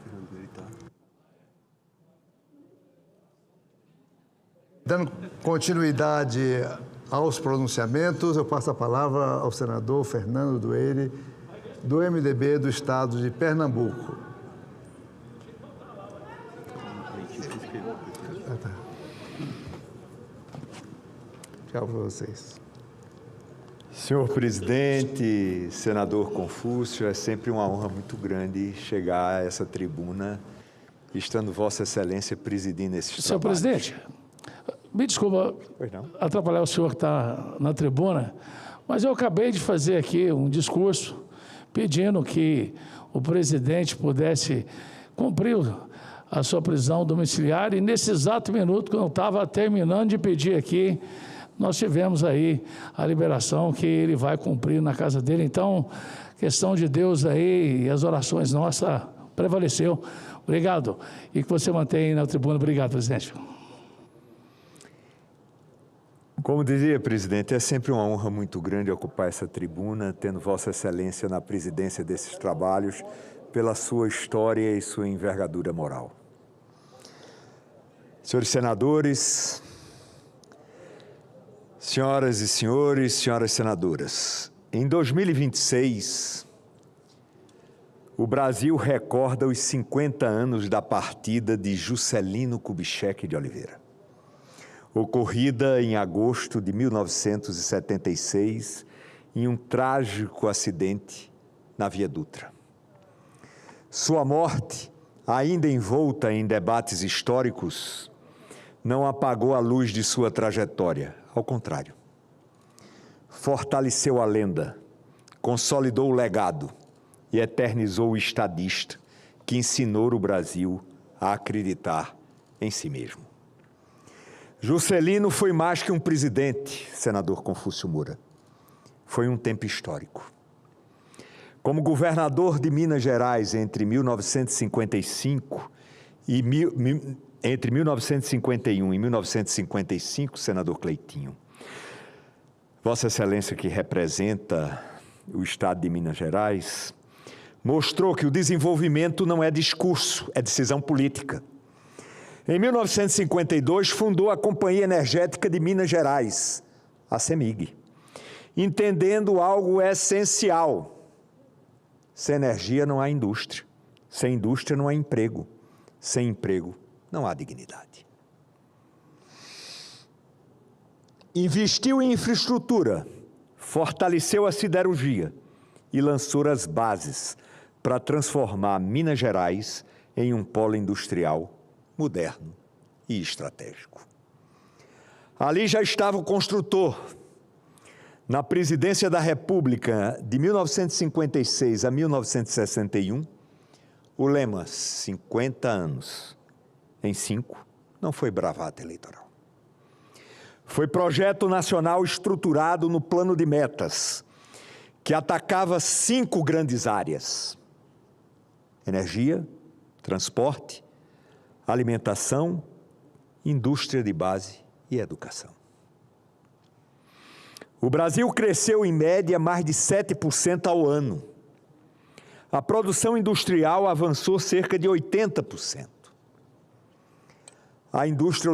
Dando continuidade aos pronunciamentos, eu passo a palavra ao senador Fernando Dueire, do MDB do estado de Pernambuco. Tchau para vocês. Senhor presidente, senador Confúcio, é sempre uma honra muito grande chegar a essa tribuna estando Vossa Excelência presidindo esses Senhor trabalhos. presidente, me desculpa atrapalhar o senhor que está na tribuna, mas eu acabei de fazer aqui um discurso pedindo que o presidente pudesse cumprir a sua prisão domiciliar, e nesse exato minuto, quando eu estava terminando de pedir aqui, nós tivemos aí a liberação que ele vai cumprir na casa dele. Então, questão de Deus aí e as orações nossas prevaleceu. Obrigado. E que você mantenha aí na tribuna. Obrigado, presidente. Como dizia, presidente, é sempre uma honra muito grande ocupar essa tribuna, tendo Vossa Excelência na presidência desses trabalhos, pela sua história e sua envergadura moral. Senhores senadores, senhoras e senhores, senhoras senadoras, em 2026, o Brasil recorda os 50 anos da partida de Juscelino Kubitschek de Oliveira, ocorrida em agosto de 1976, em um trágico acidente na Via Dutra. Sua morte, ainda envolta em debates históricos, não apagou a luz de sua trajetória, ao contrário. Fortaleceu a lenda, consolidou o legado e eternizou o estadista que ensinou o Brasil a acreditar em si mesmo. Juscelino foi mais que um presidente, senador Confúcio Moura. Foi um tempo histórico. Como governador de Minas Gerais entre 1955 e entre 1951 e 1955, senador Cleitinho, Vossa Excelência, que representa o Estado de Minas Gerais, mostrou que o desenvolvimento não é discurso, é decisão política. Em 1952, fundou a Companhia Energética de Minas Gerais, a CEMIG, entendendo algo essencial: sem energia não há indústria, sem indústria não há emprego, sem emprego não há dignidade. Investiu em infraestrutura, fortaleceu a siderurgia e lançou as bases para transformar Minas Gerais em um polo industrial moderno e estratégico. Ali já estava o construtor. Na presidência da República de 1956 a 1961, o lema 50 anos em 5 não foi bravata eleitoral. Foi projeto nacional estruturado no plano de metas, que atacava 5 grandes áreas: energia, transporte, alimentação, indústria de base e educação. O Brasil cresceu em média mais de 7% ao ano. A produção industrial avançou cerca de 80%. A indústria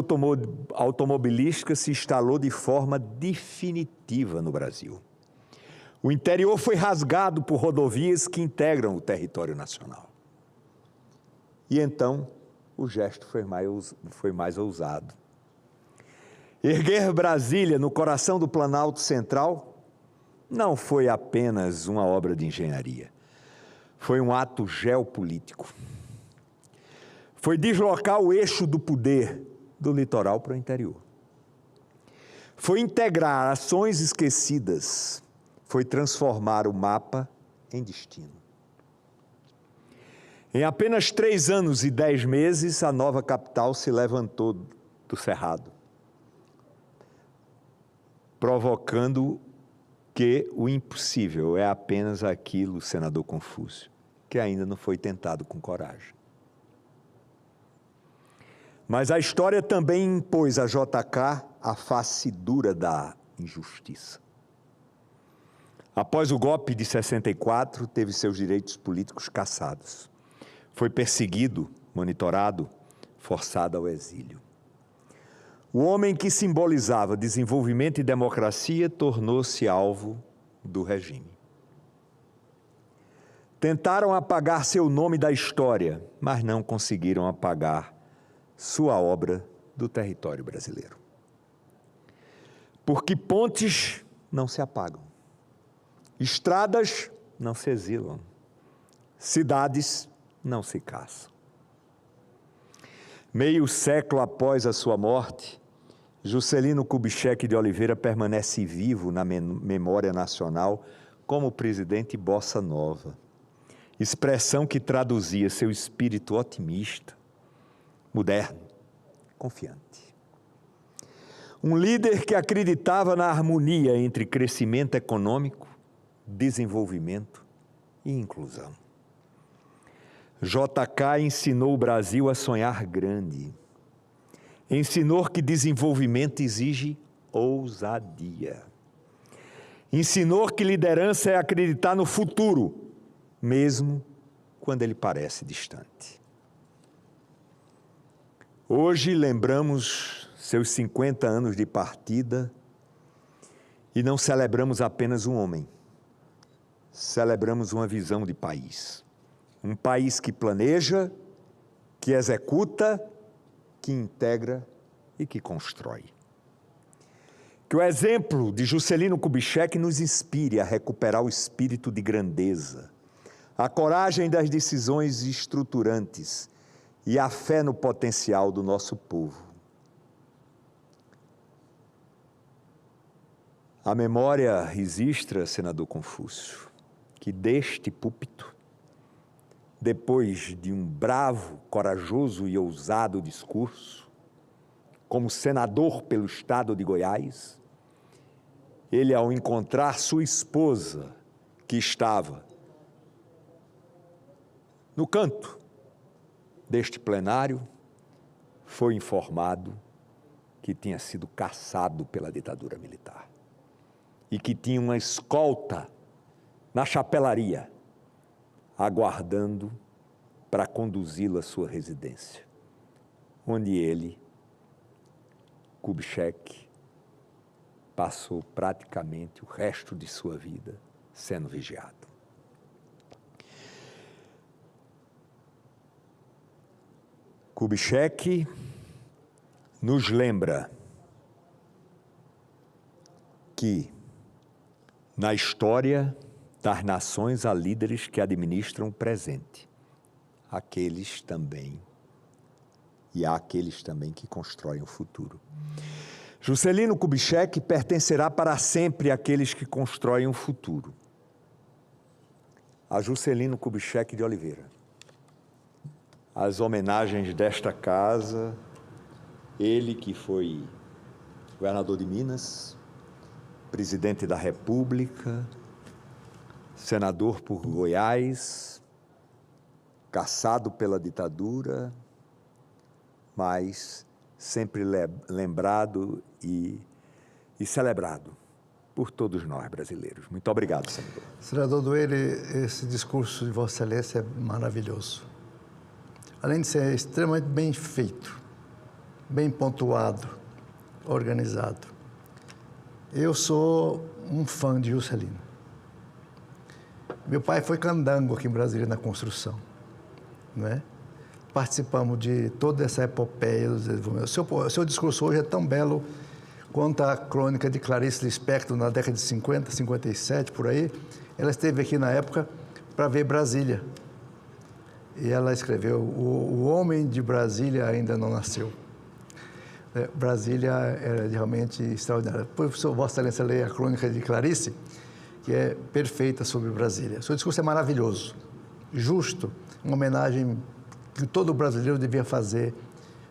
automobilística se instalou de forma definitiva no Brasil. O interior foi rasgado por rodovias que integram o território nacional. E então, o gesto foi mais ousado. Erguer Brasília no coração do Planalto Central não foi apenas uma obra de engenharia. Foi um ato geopolítico. Foi deslocar o eixo do poder do litoral para o interior. Foi integrar ações esquecidas. Foi transformar o mapa em destino. Em apenas 3 anos e 10 meses, a nova capital se levantou do cerrado, provocando que o impossível é apenas aquilo, senador Confúcio, que ainda não foi tentado com coragem. Mas a história também impôs a JK a face dura da injustiça. Após o golpe de 64, teve seus direitos políticos cassados. Foi perseguido, monitorado, forçado ao exílio. O homem que simbolizava desenvolvimento e democracia tornou-se alvo do regime. Tentaram apagar seu nome da história, mas não conseguiram apagar sua obra do território brasileiro. Porque pontes não se apagam, estradas não se exilam, cidades não se caçam. Meio século após a sua morte, Juscelino Kubitschek de Oliveira permanece vivo na memória nacional como presidente bossa nova, expressão que traduzia seu espírito otimista, moderno, confiante. Um líder que acreditava na harmonia entre crescimento econômico, desenvolvimento e inclusão. JK ensinou o Brasil a sonhar grande. Ensinou que desenvolvimento exige ousadia. Ensinou que liderança é acreditar no futuro, mesmo quando ele parece distante. Hoje lembramos seus 50 anos de partida e não celebramos apenas um homem. Celebramos uma visão de país. Um país que planeja, que executa, que integra e que constrói. Que o exemplo de Juscelino Kubitschek nos inspire a recuperar o espírito de grandeza, a coragem das decisões estruturantes e a fé no potencial do nosso povo. A memória registra, senador Confúcio, que deste púlpito, depois de um bravo, corajoso e ousado discurso, como senador pelo estado de Goiás, ele, ao encontrar sua esposa, que estava no canto deste plenário, foi informado que tinha sido caçado pela ditadura militar e que tinha uma escolta na chapelaria, aguardando para conduzi-lo à sua residência, onde ele, Kubitschek, passou praticamente o resto de sua vida sendo vigiado. Kubitschek nos lembra que, na história das nações, há líderes que administram o presente, aqueles também, e há aqueles também que constroem o futuro. Juscelino Kubitschek pertencerá para sempre àqueles que constroem o futuro. A Juscelino Kubitschek de Oliveira. As homenagens desta casa, ele que foi governador de Minas, presidente da República, senador por Goiás, caçado pela ditadura, mas sempre lembrado e celebrado por todos nós brasileiros. Muito obrigado, senador. Senador Dueire, esse discurso de Vossa Excelência é maravilhoso. Além de ser extremamente bem feito, bem pontuado, organizado. Eu sou um fã de Juscelino. Meu pai foi candango aqui em Brasília na construção, né? Participamos de toda essa epopeia do desenvolvimento. O seu discurso hoje é tão belo quanto a crônica de Clarice Lispector na década de 50, 57, por aí. Ela esteve aqui na época para ver Brasília. E ela escreveu, o homem de Brasília ainda não nasceu. Brasília era realmente extraordinária. Depois, Vossa Excelência lê a crônica de Clarice, que é perfeita sobre Brasília. O seu discurso é maravilhoso, justo, uma homenagem que todo brasileiro devia fazer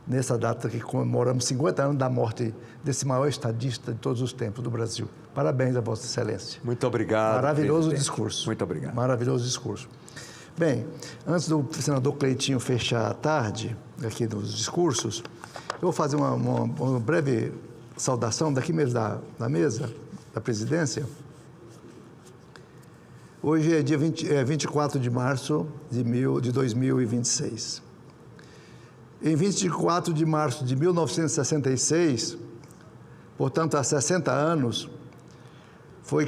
nessa data que comemoramos 50 anos da morte desse maior estadista de todos os tempos do Brasil. Parabéns a Vossa Excelência. Muito obrigado, maravilhoso presidente. Discurso. Muito obrigado. Maravilhoso discurso. Bem, antes do senador Cleitinho fechar a tarde, aqui nos discursos, eu vou fazer uma breve saudação daqui mesmo da mesa, da presidência. Hoje é dia 24 de março de 2026. Em 24 de março de 1966, portanto, há 60 anos, foi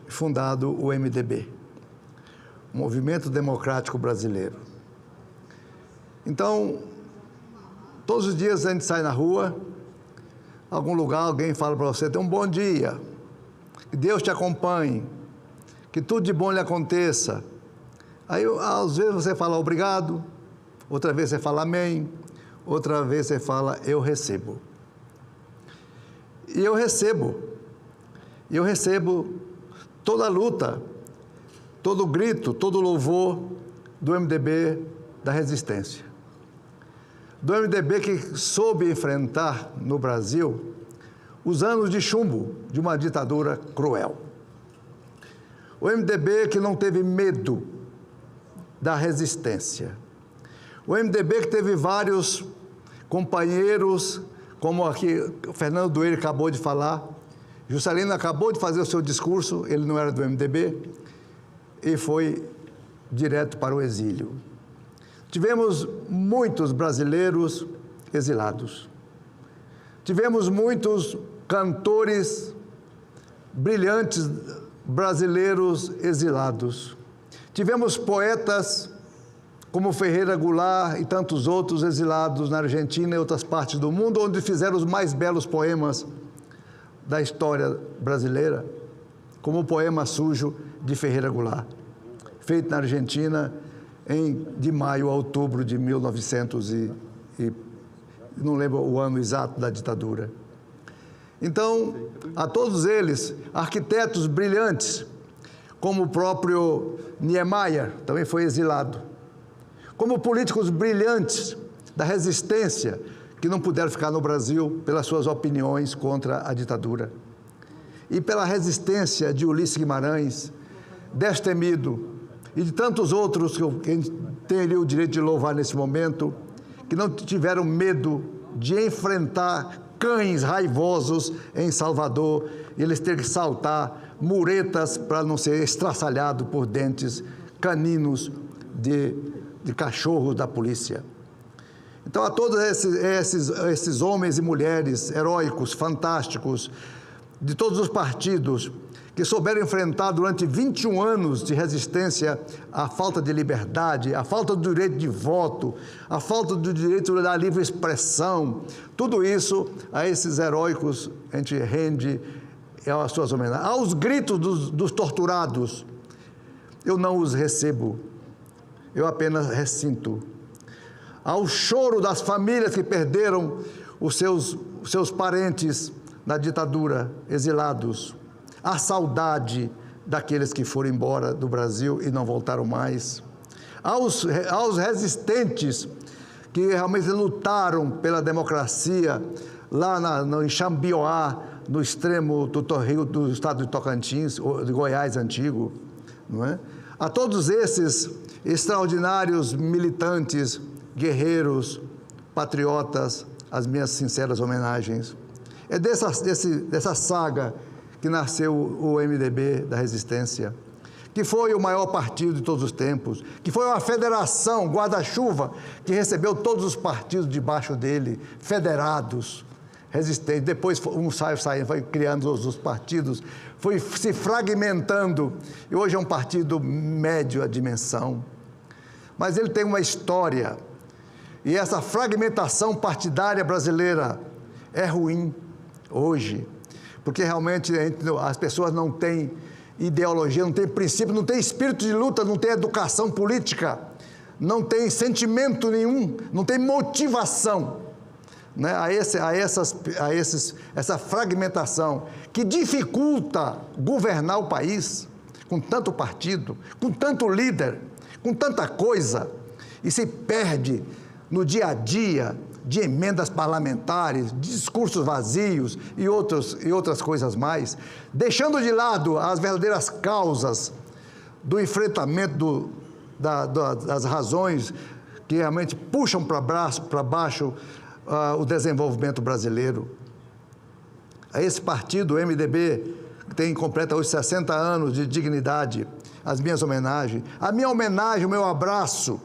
fundado o MDB, o Movimento Democrático Brasileiro. Então, todos os dias a gente sai na rua, algum lugar, alguém fala para você, um bom dia, que Deus te acompanhe, que tudo de bom lhe aconteça. Aí, às vezes, você fala obrigado, outra vez você fala amém, outra vez você fala, eu recebo. E eu recebo toda a luta, todo o grito, todo o louvor do MDB da resistência. Do MDB que soube enfrentar no Brasil os anos de chumbo de uma ditadura cruel. O MDB que não teve medo da resistência. O MDB que teve vários companheiros, como aqui o Fernando Dueire acabou de falar, Juscelino acabou de fazer o seu discurso, ele não era do MDB, e foi direto para o exílio. Tivemos muitos brasileiros exilados. Tivemos muitos cantores brilhantes brasileiros exilados. Tivemos poetas como Ferreira Goulart e tantos outros exilados na Argentina e outras partes do mundo, onde fizeram os mais belos poemas da história brasileira, como o Poema Sujo de Ferreira Goulart, feito na Argentina de maio a outubro de 1900 não lembro o ano exato da ditadura. Então, a todos eles, arquitetos brilhantes, como o próprio Niemeyer, também foi exilado, como políticos brilhantes da resistência, que não puderam ficar no Brasil pelas suas opiniões contra a ditadura, e pela resistência de Ulisses Guimarães, Destemido, e de tantos outros que eu tenho ali o direito de louvar nesse momento, que não tiveram medo de enfrentar cães raivosos em Salvador, e eles terem que saltar muretas para não ser estraçalhado por dentes caninos de cachorros da polícia. Então, a todos esses homens e mulheres heróicos, fantásticos, de todos os partidos, que souberam enfrentar durante 21 anos de resistência a falta de liberdade, a falta do direito de voto, a falta do direito da livre expressão, tudo isso, a esses heróicos, a gente rende as suas homenagens. Aos gritos dos torturados, eu não os recebo, eu apenas ressinto. Ao choro das famílias que perderam os seus parentes na ditadura, exilados, a saudade daqueles que foram embora do Brasil e não voltaram mais, aos resistentes que realmente lutaram pela democracia lá em Xambioá, no extremo do estado de Tocantins, de Goiás antigo, não é? A todos esses extraordinários militantes, guerreiros, patriotas, as minhas sinceras homenagens. É dessa saga que nasceu o MDB da Resistência, que foi o maior partido de todos os tempos, que foi uma federação, guarda-chuva, que recebeu todos os partidos debaixo dele, federados, resistentes. Depois um saiu, foi criando os partidos, foi se fragmentando, e hoje é um partido médio a dimensão. Mas ele tem uma história, e essa fragmentação partidária brasileira é ruim hoje, porque realmente as pessoas não têm ideologia, não têm princípio, não têm espírito de luta, não têm educação política, não têm sentimento nenhum, não têm motivação, né? Essa fragmentação que dificulta governar o país com tanto partido, com tanto líder, com tanta coisa, e se perde no dia a dia de emendas parlamentares, discursos vazios e outras coisas mais, deixando de lado as verdadeiras causas do enfrentamento das razões que realmente puxam para baixo o desenvolvimento brasileiro. Esse partido, o MDB, que completa hoje 60 anos de dignidade, as minhas homenagens, a minha homenagem, o meu abraço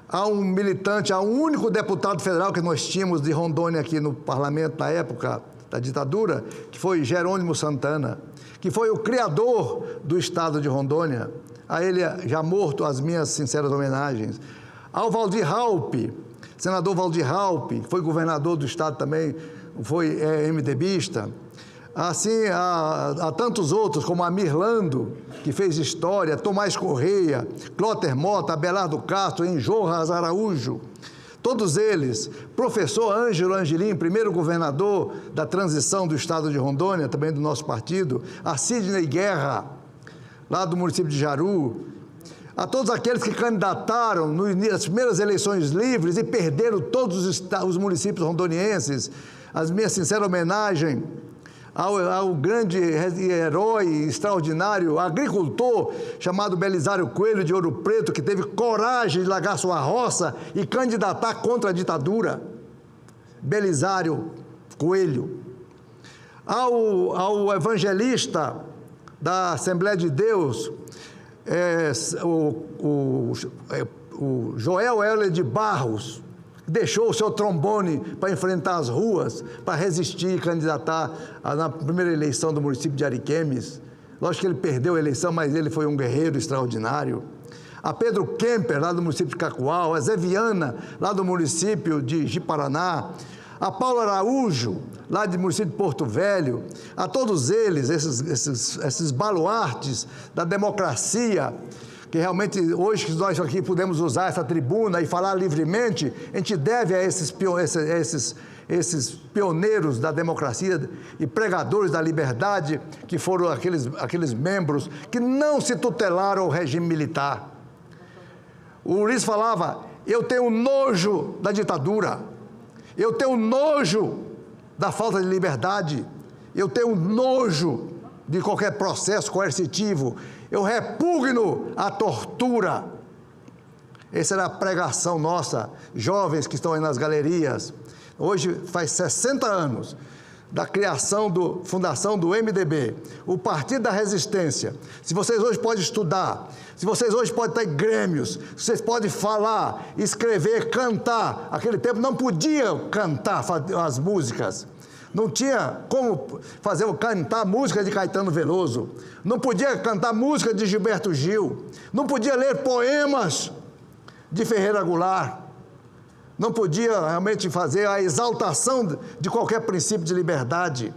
a um militante, a um único deputado federal que nós tínhamos de Rondônia aqui no parlamento na época da ditadura, que foi Jerônimo Santana, que foi o criador do estado de Rondônia. A ele, já morto, as minhas sinceras homenagens. Ao Waldir Raupp, senador Waldir Raupp, que foi governador do estado também, foi MDBista. Assim, a tantos outros, como Amir Lando, que fez história, Tomás Correia, Cloter Mota, Abelardo Castro, Enjolras Araújo, Todos eles, professor Ângelo Angelim, primeiro governador da transição do estado de Rondônia, também do nosso partido, a Sidney Guerra, lá do município de Jaru, a todos aqueles que candidataram nas primeiras eleições livres e perderam todos os municípios rondonienses, a minha sincera homenagem ao grande herói extraordinário, agricultor, chamado Belisário Coelho de Ouro Preto, que teve coragem de largar sua roça e candidatar contra a ditadura. Belisário Coelho. Ao evangelista da Assembleia de Deus, o Joel Euler de Barros, deixou o seu trombone para enfrentar as ruas, para resistir e candidatar na primeira eleição do município de Ariquemes. Lógico que ele perdeu a eleição, mas ele foi um guerreiro extraordinário. A Pedro Kemper, lá do município de Cacoal, a Zé Viana, lá do município de Ji-Paraná, a Paula Araújo, lá do município de Porto Velho, a todos eles, esses baluartes da democracia, que realmente hoje que nós aqui podemos usar essa tribuna e falar livremente, a gente deve a esses pioneiros da democracia e pregadores da liberdade, que foram aqueles membros que não se tutelaram ao regime militar. O Ulisses falava, eu tenho nojo da ditadura, eu tenho nojo da falta de liberdade, eu tenho nojo de qualquer processo coercitivo, eu repugno a tortura. Essa era a pregação nossa, jovens que estão aí nas galerias. Hoje faz 60 anos da fundação do MDB, o Partido da Resistência. Se vocês hoje podem estudar, se vocês hoje podem estar em grêmios, vocês podem falar, escrever, cantar. Naquele tempo não podia cantar as músicas. Não tinha como cantar música de Caetano Veloso, não podia cantar música de Gilberto Gil, não podia ler poemas de Ferreira Goulart, não podia realmente fazer a exaltação de qualquer princípio de liberdade.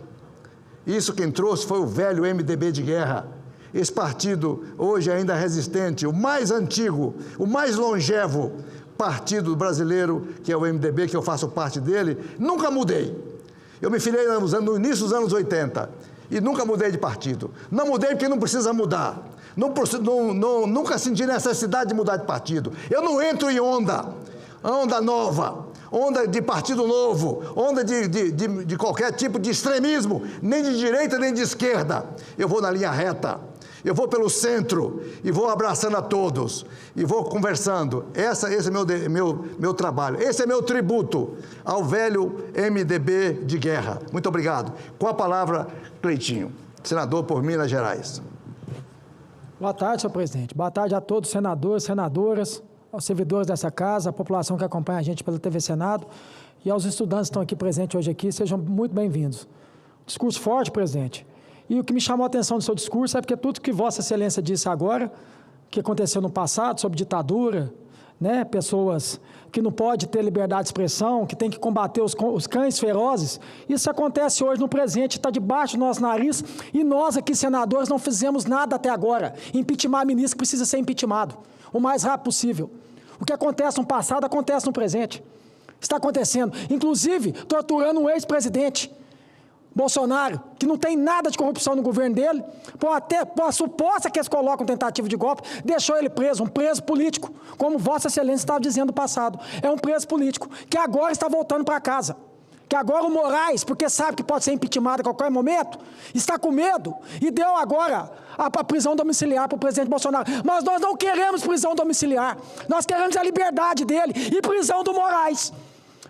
Isso quem trouxe foi o velho MDB de guerra. Esse partido, hoje ainda resistente, o mais antigo, o mais longevo partido brasileiro, que é o MDB, que eu faço parte dele, nunca mudei. Eu me filiei no início dos anos 80 e nunca mudei de partido. Não mudei porque não precisa mudar. Nunca senti necessidade de mudar de partido. Eu não entro em onda nova, onda de partido novo, onda de qualquer tipo de extremismo, nem de direita nem de esquerda. Eu vou na linha reta. Eu vou pelo centro e vou abraçando a todos e vou conversando. Esse é meu trabalho. Esse é meu tributo ao velho MDB de guerra. Muito obrigado. Com a palavra, Cleitinho, senador por Minas Gerais. Boa tarde, senhor presidente. Boa tarde a todos os senadores, senadoras, aos servidores dessa casa, à população que acompanha a gente pela TV Senado e aos estudantes que estão aqui presentes hoje aqui. Sejam muito bem-vindos. Discurso forte, presidente. E o que me chamou a atenção do seu discurso é porque tudo que Vossa Excelência disse agora, que aconteceu no passado, sobre ditadura, né, pessoas que não podem ter liberdade de expressão, que tem que combater os cães ferozes, isso acontece hoje no presente, está debaixo do nosso nariz, e nós aqui, senadores, não fizemos nada até agora. Impeachment ministro que precisa ser impeachmentado o mais rápido possível. O que acontece no passado, acontece no presente. Está acontecendo, inclusive, torturando um ex-presidente, Bolsonaro, que não tem nada de corrupção no governo dele, por a suposta que eles colocam tentativa de golpe, deixou ele preso, um preso político, como Vossa Excelência estava dizendo no passado. É um preso político, que agora está voltando para casa. Que agora o Moraes, porque sabe que pode ser impeachmentado a qualquer momento, está com medo e deu agora a prisão domiciliar para o presidente Bolsonaro. Mas nós não queremos prisão domiciliar, nós queremos a liberdade dele e prisão do Moraes.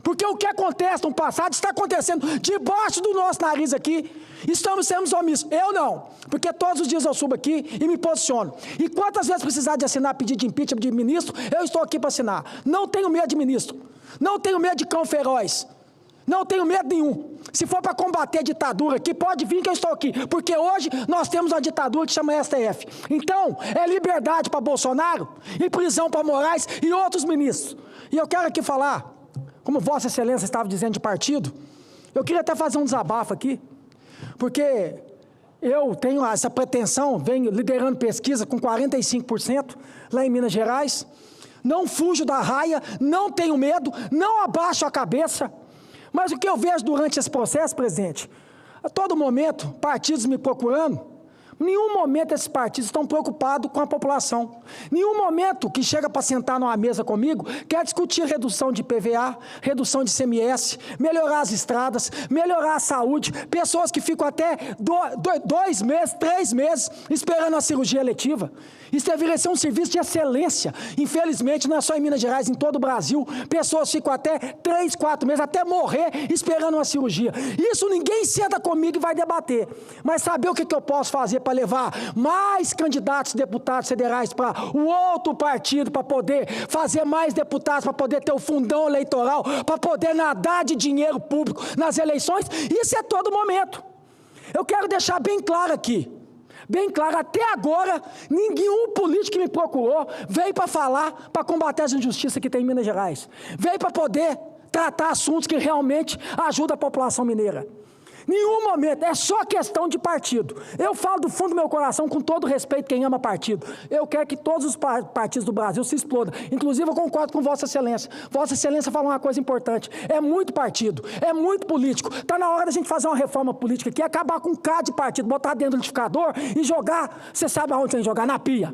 Porque o que acontece no passado está acontecendo debaixo do nosso nariz aqui. Estamos sendo omissos. Eu não, porque todos os dias eu subo aqui e me posiciono. E quantas vezes precisar de assinar pedido de impeachment de ministro, eu estou aqui para assinar. Não tenho medo de ministro. Não tenho medo de cão feroz. Não tenho medo nenhum. Se for para combater a ditadura aqui, pode vir que eu estou aqui. Porque hoje nós temos uma ditadura que chama STF. Então, é liberdade para Bolsonaro e prisão para Moraes e outros ministros. E eu quero aqui falar, como Vossa Excelência estava dizendo de partido, eu queria até fazer um desabafo aqui, porque eu tenho essa pretensão, venho liderando pesquisa com 45% lá em Minas Gerais, não fujo da raia, não tenho medo, não abaixo a cabeça. Mas o que eu vejo durante esse processo, presidente, a todo momento, partidos me procurando, em nenhum momento esses partidos estão preocupados com a população. Em nenhum momento que chega para sentar numa mesa comigo, quer discutir redução de IPVA, redução de ICMS, melhorar as estradas, melhorar a saúde, pessoas que ficam até 2 meses, 3 meses esperando a cirurgia eletiva. Isso deveria ser um serviço de excelência. Infelizmente, não é só em Minas Gerais, em todo o Brasil, pessoas ficam até 3, 4 meses, até morrer, esperando uma cirurgia. Isso ninguém senta comigo e vai debater. Mas saber o que eu posso fazer para levar mais candidatos, deputados federais para o outro partido, para poder fazer mais deputados, para poder ter o fundão eleitoral, para poder nadar de dinheiro público nas eleições, isso é todo momento. Eu quero deixar bem claro aqui, bem claro, até agora, nenhum político que me procurou veio para falar, para combater as injustiças que tem em Minas Gerais. Veio para poder tratar assuntos que realmente ajudam a população mineira. Nenhum momento, é só questão de partido. Eu falo do fundo do meu coração, com todo respeito, quem ama partido. Eu quero que todos os partidos do Brasil se explodam. Inclusive, eu concordo com Vossa Excelência. Vossa Excelência fala uma coisa importante. É muito partido, é muito político. Está na hora da gente fazer uma reforma política aqui, acabar com um K de partido, botar dentro do liquidificador e jogar, você sabe aonde tem que jogar? Na pia.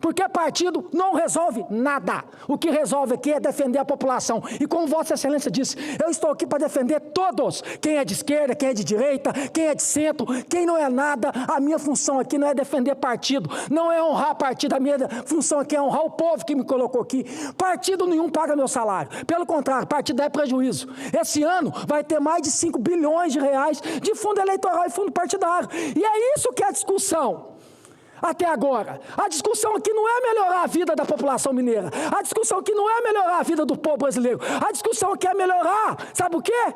Porque partido não resolve nada. O que resolve aqui é defender a população. E como Vossa Excelência disse, eu estou aqui para defender todos. Quem é de esquerda, quem é de direita, quem é de centro, quem não é nada. A minha função aqui não é defender partido, não é honrar partido. A minha função aqui é honrar o povo que me colocou aqui. Partido nenhum paga meu salário. Pelo contrário, partido é prejuízo. Esse ano vai ter mais de 5 bilhões de reais de fundo eleitoral e fundo partidário. E é isso que é a discussão. Até agora, a discussão aqui não é melhorar a vida da população mineira, a discussão aqui não é melhorar a vida do povo brasileiro, a discussão aqui é melhorar, sabe o quê?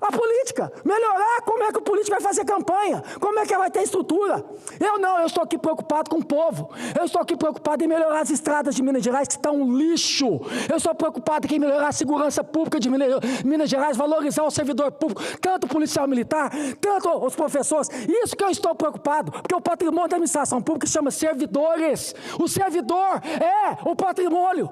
A política, melhorar como é que o político vai fazer campanha, como é que vai ter estrutura. Eu estou aqui preocupado com o povo, eu estou aqui preocupado em melhorar as estradas de Minas Gerais, que estão um lixo, eu estou preocupado em melhorar a segurança pública de Minas Gerais, valorizar o servidor público, tanto o policial militar, tanto os professores, isso que eu estou preocupado, porque o patrimônio da administração pública se chama servidores, o servidor é o patrimônio.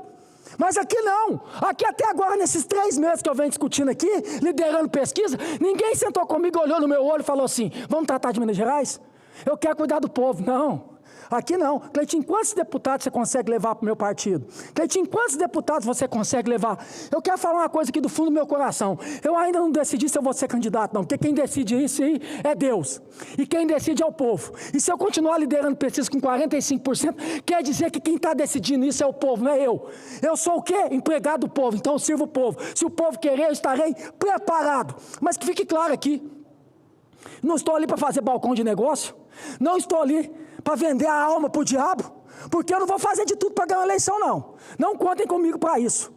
Mas aqui não, aqui até agora, nesses 3 meses que eu venho discutindo aqui, liderando pesquisa, ninguém sentou comigo, olhou no meu olho e falou assim, vamos tratar de Minas Gerais? Eu quero cuidar do povo. Não, aqui não. Cleitinho, quantos deputados você consegue levar para o meu partido? Cleitinho, quantos deputados você consegue levar? Eu quero falar uma coisa aqui do fundo do meu coração. Eu ainda não decidi se eu vou ser candidato, não, porque quem decide isso aí é Deus. E quem decide é o povo. E se eu continuar liderando pesquisa com 45%, quer dizer que quem está decidindo isso é o povo, não é eu. Eu sou o quê? Empregado do povo, então eu sirvo o povo. Se o povo querer, eu estarei preparado. Mas que fique claro aqui, não estou ali para fazer balcão de negócio, não estou ali para vender a alma para o diabo, porque eu não vou fazer de tudo para ganhar uma eleição, não. Não contem comigo para isso.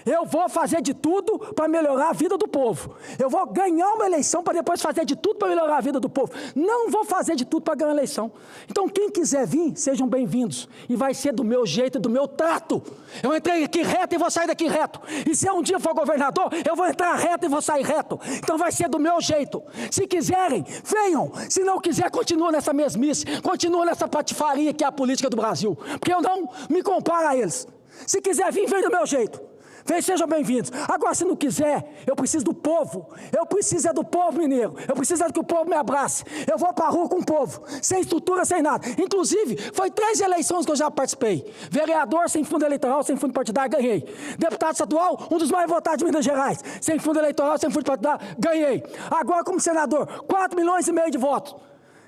Eu vou fazer de tudo para melhorar a vida do povo. Eu vou ganhar uma eleição para depois fazer de tudo para melhorar a vida do povo. Não vou fazer de tudo para ganhar uma eleição. Então, quem quiser vir, sejam bem-vindos. E vai ser do meu jeito e do meu trato. Eu entrei aqui reto e vou sair daqui reto. E se um dia for governador, eu vou entrar reto e vou sair reto. Então, vai ser do meu jeito. Se quiserem, venham. Se não quiser, continua nessa mesmice. Continua nessa patifaria que é a política do Brasil. Porque eu não me comparo a eles. Se quiser vir, vem do meu jeito. Vem, sejam bem-vindos. Agora, se não quiser, eu preciso do povo. Eu preciso é do povo mineiro. Eu preciso é que o povo me abrace. Eu vou para a rua com o povo, sem estrutura, sem nada. Inclusive, foi 3 eleições que eu já participei. Vereador, sem fundo eleitoral, sem fundo partidário, ganhei. Deputado estadual, um dos mais votados de Minas Gerais. Sem fundo eleitoral, sem fundo partidário, ganhei. Agora, como senador, 4,5 milhões de votos.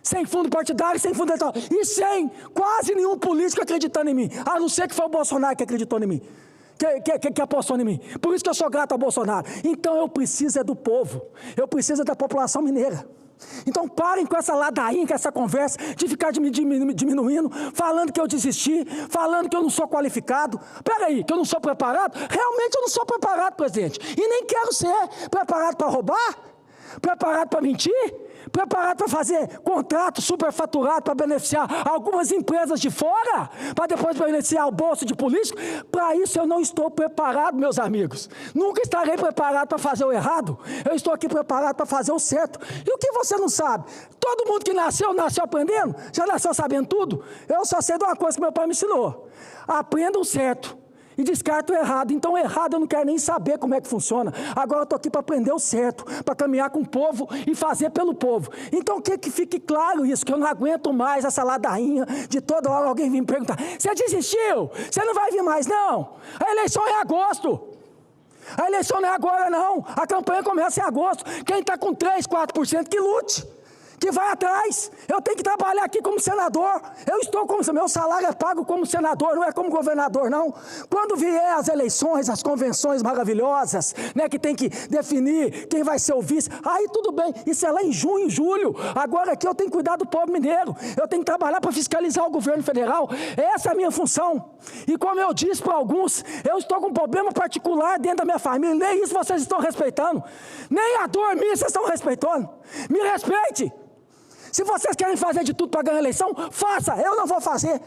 Sem fundo partidário, sem fundo eleitoral. E sem quase nenhum político acreditando em mim. A não ser que foi o Bolsonaro que acreditou em mim. Que apostou em mim. Por isso que eu sou grato ao Bolsonaro. Então eu preciso é do povo. Eu preciso é da população mineira. Então parem com essa ladainha, com essa conversa de ficar diminuindo, falando que eu desisti, falando que eu não sou qualificado. Peraí, que eu não sou preparado? Realmente eu não sou preparado, presidente. E nem quero ser preparado para roubar, preparado para mentir, preparado para fazer contrato superfaturado para beneficiar algumas empresas de fora, para depois beneficiar o bolso de político. Para isso eu não estou preparado, meus amigos. Nunca estarei preparado para fazer o errado. Eu estou aqui preparado para fazer o certo. E o que você não sabe? Todo mundo que nasceu aprendendo? Já nasceu sabendo tudo? Eu só sei de uma coisa que meu pai me ensinou. Aprenda o certo e descarto o errado. Então, o errado eu não quero nem saber como é que funciona. Agora eu estou aqui para aprender o certo, para caminhar com o povo e fazer pelo povo. Então, que fique claro isso, que eu não aguento mais essa ladainha de toda hora alguém vir me perguntar: você desistiu? Você não vai vir mais, não? A eleição é em agosto. A eleição não é agora, não. A campanha começa em agosto. Quem está com 3%, 4% que lute, que vai atrás. Eu tenho que trabalhar aqui como senador. Eu estou como... Meu salário é pago como senador, não é como governador, não. Quando vier as eleições, as convenções maravilhosas, né, que tem que definir quem vai ser o vice, aí tudo bem. Isso é lá em junho, julho. Agora aqui eu tenho que cuidar do povo mineiro. Eu tenho que trabalhar para fiscalizar o governo federal. Essa é a minha função. E como eu disse para alguns, eu estou com um problema particular dentro da minha família. Nem isso vocês estão respeitando. Nem a dor minha vocês estão respeitando. Me respeite. Se vocês querem fazer de tudo para ganhar a eleição, faça. Eu não vou fazer.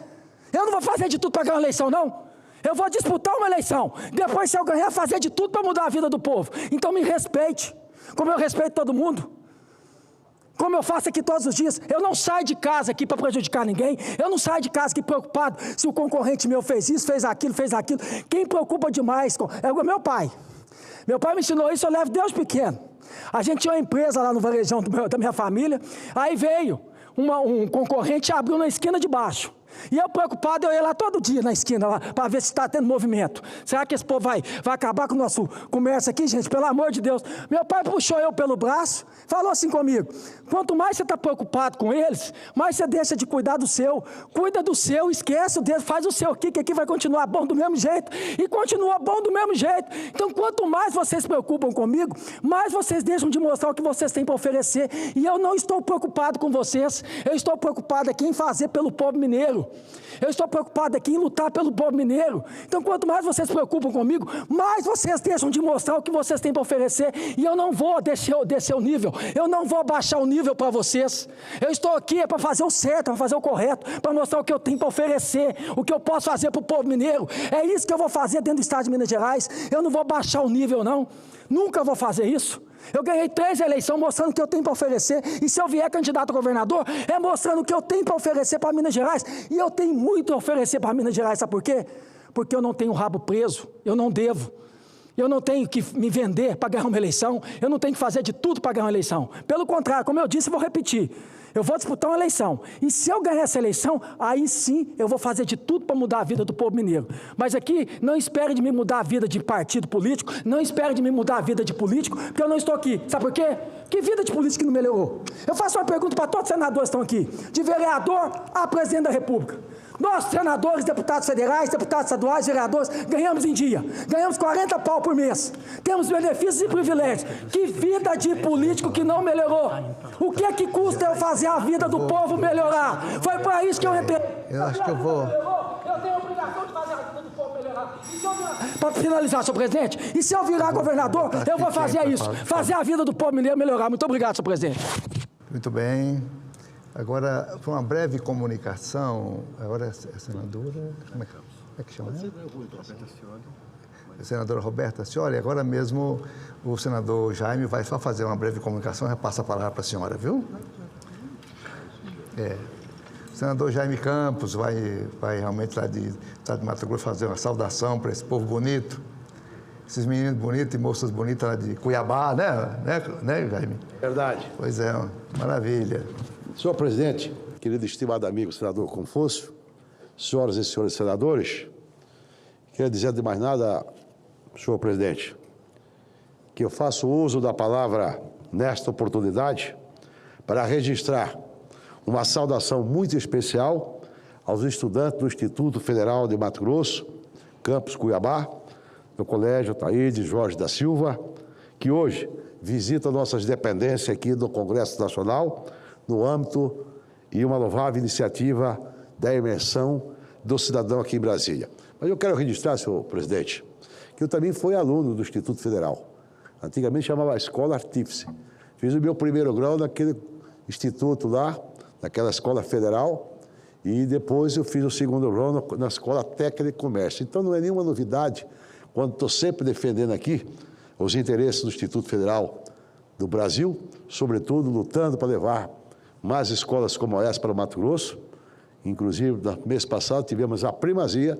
Eu não vou fazer de tudo para ganhar a eleição, não. Eu vou disputar uma eleição. Depois, se eu ganhar, fazer de tudo para mudar a vida do povo. Então, me respeite. Como eu respeito todo mundo. Como eu faço aqui todos os dias. Eu não saio de casa aqui para prejudicar ninguém. Eu não saio de casa aqui preocupado se o concorrente meu fez isso, fez aquilo, fez aquilo. Quem preocupa demais é o meu pai. Meu pai me ensinou isso, eu levo Deus pequeno. A gente tinha uma empresa lá no varejão da minha família, aí veio um concorrente e abriu na esquina de baixo. E eu preocupado, eu ia lá todo dia na esquina lá, para ver se está tendo movimento. Será que esse povo vai acabar com o nosso comércio aqui, gente? Pelo amor de Deus. Meu pai puxou eu pelo braço, falou assim comigo: quanto mais você está preocupado com eles, mais você deixa de cuidar do seu. Cuida do seu, esquece o deles, faz o seu aqui, que aqui vai continuar bom do mesmo jeito. E continua bom do mesmo jeito. Então, quanto mais vocês se preocupam comigo, mais vocês deixam de mostrar o que vocês têm para oferecer. E eu não estou preocupado com vocês. Eu estou preocupado aqui em fazer pelo povo mineiro. Eu estou preocupado aqui em lutar pelo povo mineiro. Então, quanto mais vocês se preocupam comigo, mais vocês deixam de mostrar o que vocês têm para oferecer. E eu não vou descer o nível. Eu não vou baixar o nível para vocês. Eu estou aqui para fazer o certo, para fazer o correto, para mostrar o que eu tenho para oferecer, o que eu posso fazer para o povo mineiro. É isso que eu vou fazer dentro do estado de Minas Gerais. Eu não vou baixar o nível, não. Nunca vou fazer isso. Eu ganhei 3 eleições mostrando o que eu tenho para oferecer. E se eu vier candidato a governador, é mostrando o que eu tenho para oferecer para Minas Gerais. E eu tenho muito a oferecer para Minas Gerais, sabe por quê? Porque eu não tenho o rabo preso, eu não devo. Eu não tenho que me vender para ganhar uma eleição, eu não tenho que fazer de tudo para ganhar uma eleição. Pelo contrário, como eu disse, eu vou repetir. Eu vou disputar uma eleição. E se eu ganhar essa eleição, aí sim eu vou fazer de tudo para mudar a vida do povo mineiro. Mas aqui, não espere de me mudar a vida de partido político, não espere de me mudar a vida de político, porque eu não estou aqui. Sabe por quê? Que vida de político que não melhorou? Eu faço uma pergunta para todos os senadores que estão aqui, de vereador a presidente da República. Nós, senadores, deputados federais, deputados estaduais, vereadores, ganhamos em dia. Ganhamos 40 pau por mês. Temos benefícios e privilégios. Que vida de político que não melhorou. O que é que custa eu fazer a vida do povo melhorar? Foi para isso que eu entrei. Eu acho que eu vou... Eu tenho a obrigação de fazer a vida do povo melhorar. Para finalizar, senhor presidente, e se eu virar governador, eu vou fazer isso. Fazer a vida do povo mineiro melhorar. Muito obrigado, senhor presidente. Muito bem. Agora, para uma breve comunicação, agora é a senadora, como é que chama? A senadora Roberta Scioli. Agora mesmo o senador Jaime vai só fazer uma breve comunicação e repassa a palavra para a senhora, viu? O senador Jaime Campos vai realmente lá de Mato Grosso fazer uma saudação para esse povo bonito, esses meninos bonitos e moças bonitas lá de Cuiabá, né, Jaime? Verdade. Pois é, maravilha. Senhor presidente, querido e estimado amigo senador Confúcio, senhoras e senhores senadores, queria dizer de mais nada, senhor presidente, que eu faço uso da palavra nesta oportunidade para registrar uma saudação muito especial aos estudantes do Instituto Federal de Mato Grosso, campus Cuiabá, do Colégio Taíde Jorge da Silva, que hoje visita nossas dependências aqui do Congresso Nacional, no âmbito e uma louvável iniciativa da imersão do cidadão aqui em Brasília. Mas eu quero registrar, senhor presidente, que eu também fui aluno do Instituto Federal. Antigamente chamava Escola Artífice. Fiz o meu primeiro grau naquele instituto lá, naquela escola federal, e depois eu fiz o segundo grau na Escola Técnica de Comércio. Então não é nenhuma novidade, quando estou sempre defendendo aqui os interesses do Instituto Federal do Brasil, sobretudo lutando para levar mais escolas como essa para o Mato Grosso. Inclusive, no mês passado, tivemos a primazia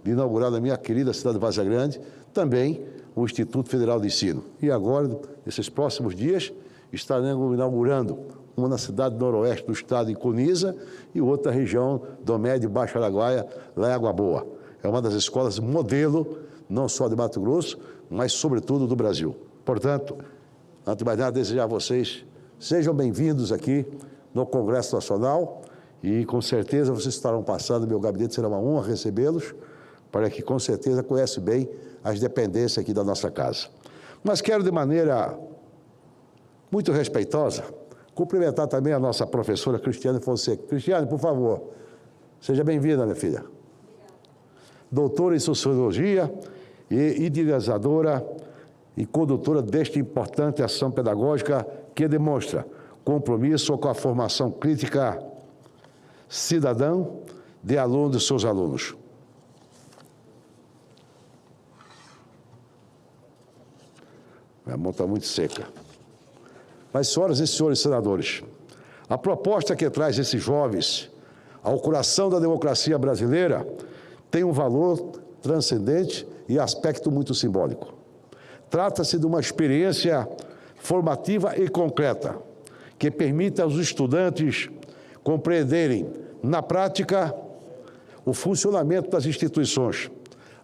de inaugurar na minha querida cidade de Várzea Grande também o Instituto Federal de Ensino. E agora, nesses próximos dias, estaremos inaugurando uma na cidade noroeste do estado, em Cuniza, e outra na região do Médio e Baixo Araguaia, lá em Água Boa. É uma das escolas modelo, não só de Mato Grosso, mas sobretudo do Brasil. Portanto, antes de mais nada, desejar a vocês, sejam bem-vindos aqui no Congresso Nacional e com certeza vocês estarão passando, meu gabinete será uma honra recebê-los, para que com certeza conhece bem as dependências aqui da nossa casa. Mas quero de maneira muito respeitosa cumprimentar também a nossa professora Cristiane Fonseca. Cristiane, por favor, seja bem-vinda, minha filha. Doutora em Sociologia e idealizadora e condutora desta importante ação pedagógica que demonstra compromisso com a formação crítica cidadã de aluno dos seus alunos. Minha mão está muito seca. Mas, senhoras e senhores senadores, a proposta que traz esses jovens ao coração da democracia brasileira tem um valor transcendente e aspecto muito simbólico. Trata-se de uma experiência formativa e concreta que permita aos estudantes compreenderem, na prática, o funcionamento das instituições,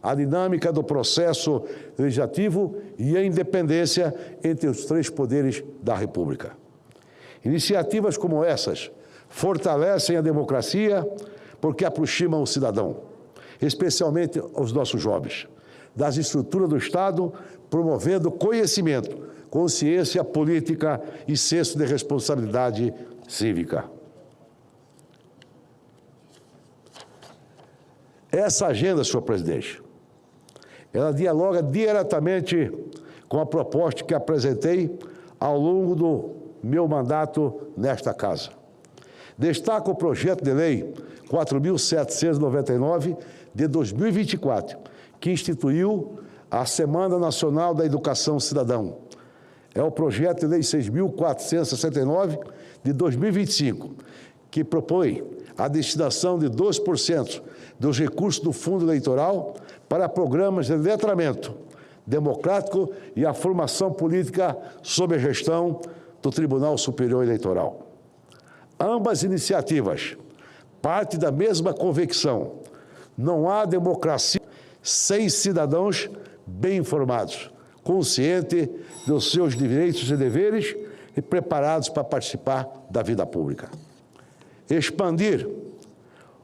a dinâmica do processo legislativo e a independência entre os três poderes da República. Iniciativas como essas fortalecem a democracia porque aproximam o cidadão, especialmente os nossos jovens, das estruturas do Estado, promovendo conhecimento, consciência política e senso de responsabilidade cívica. Essa agenda, senhor presidente, ela dialoga diretamente com a proposta que apresentei ao longo do meu mandato nesta casa. Destaco o projeto de lei 4.799 de 2024, que instituiu a Semana Nacional da Educação Cidadã. É o projeto de lei 6.469 de 2025, que propõe a destinação de 2% dos recursos do Fundo Eleitoral para programas de letramento democrático e a formação política sob a gestão do Tribunal Superior Eleitoral. Ambas iniciativas partem da mesma convicção: não há democracia sem cidadãos bem informados, conscientes dos seus direitos e deveres e preparados para participar da vida pública. Expandir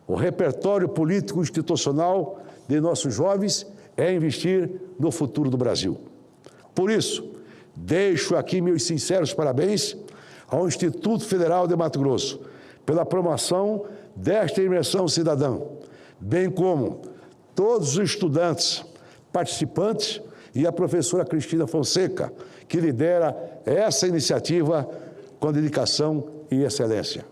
o repertório político institucional de nossos jovens é investir no futuro do Brasil. Por isso, deixo aqui meus sinceros parabéns ao Instituto Federal de Mato Grosso pela promoção desta imersão cidadã, bem como todos os estudantes participantes e a professora Cristina Fonseca, que lidera essa iniciativa com dedicação e excelência.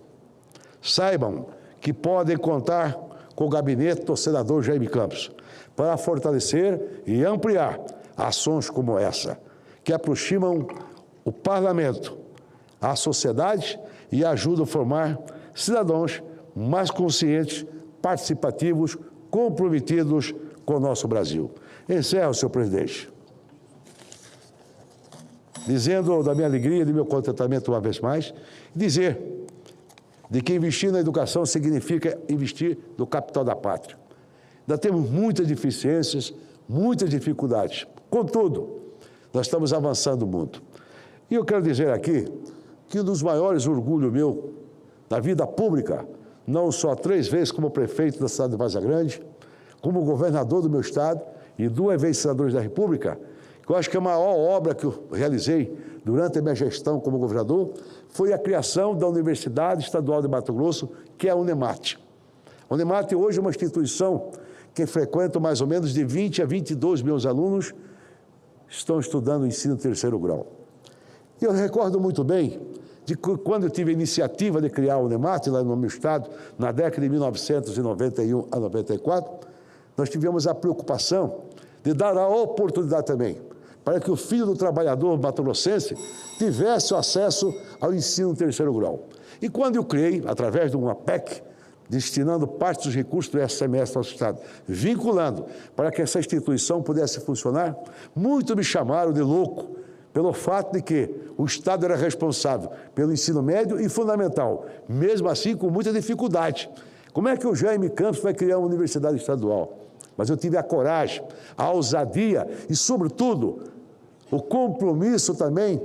Saibam que podem contar com o gabinete do senador Jaime Campos para fortalecer e ampliar ações como essa, que aproximam o parlamento, a sociedade e ajudam a formar cidadãos mais conscientes, participativos, comprometidos com o nosso Brasil. Encerro, senhor presidente, dizendo da minha alegria e do meu contentamento uma vez mais, dizer de que investir na educação significa investir no capital da pátria. Ainda temos muitas deficiências, muitas dificuldades. Contudo, nós estamos avançando muito. E eu quero dizer aqui que um dos maiores orgulhos meu da vida pública, não só 3 vezes como prefeito da cidade de Várzea Grande, como governador do meu estado e 2 vezes senadores da República, que eu acho que a maior obra que eu realizei durante a minha gestão como governador foi a criação da Universidade Estadual de Mato Grosso, que é a Unemate. A Unemate hoje é uma instituição que frequenta mais ou menos de 20 a 22 meus alunos estão estudando o ensino 3º grau. E eu recordo muito bem de que quando eu tive a iniciativa de criar a Unemate, lá no meu estado, na década de 1991 a 94, nós tivemos a preocupação de dar a oportunidade também para que o filho do trabalhador mato-grossense tivesse acesso ao ensino 3º grau. E quando eu criei, através de uma PEC destinando parte dos recursos do semestre ao Estado, vinculando para que essa instituição pudesse funcionar, muito me chamaram de louco, pelo fato de que o Estado era responsável pelo ensino médio e fundamental, mesmo assim com muita dificuldade. Como é que o Jaime Campos vai criar uma universidade estadual? Mas eu tive a coragem, a ousadia e, sobretudo, o compromisso também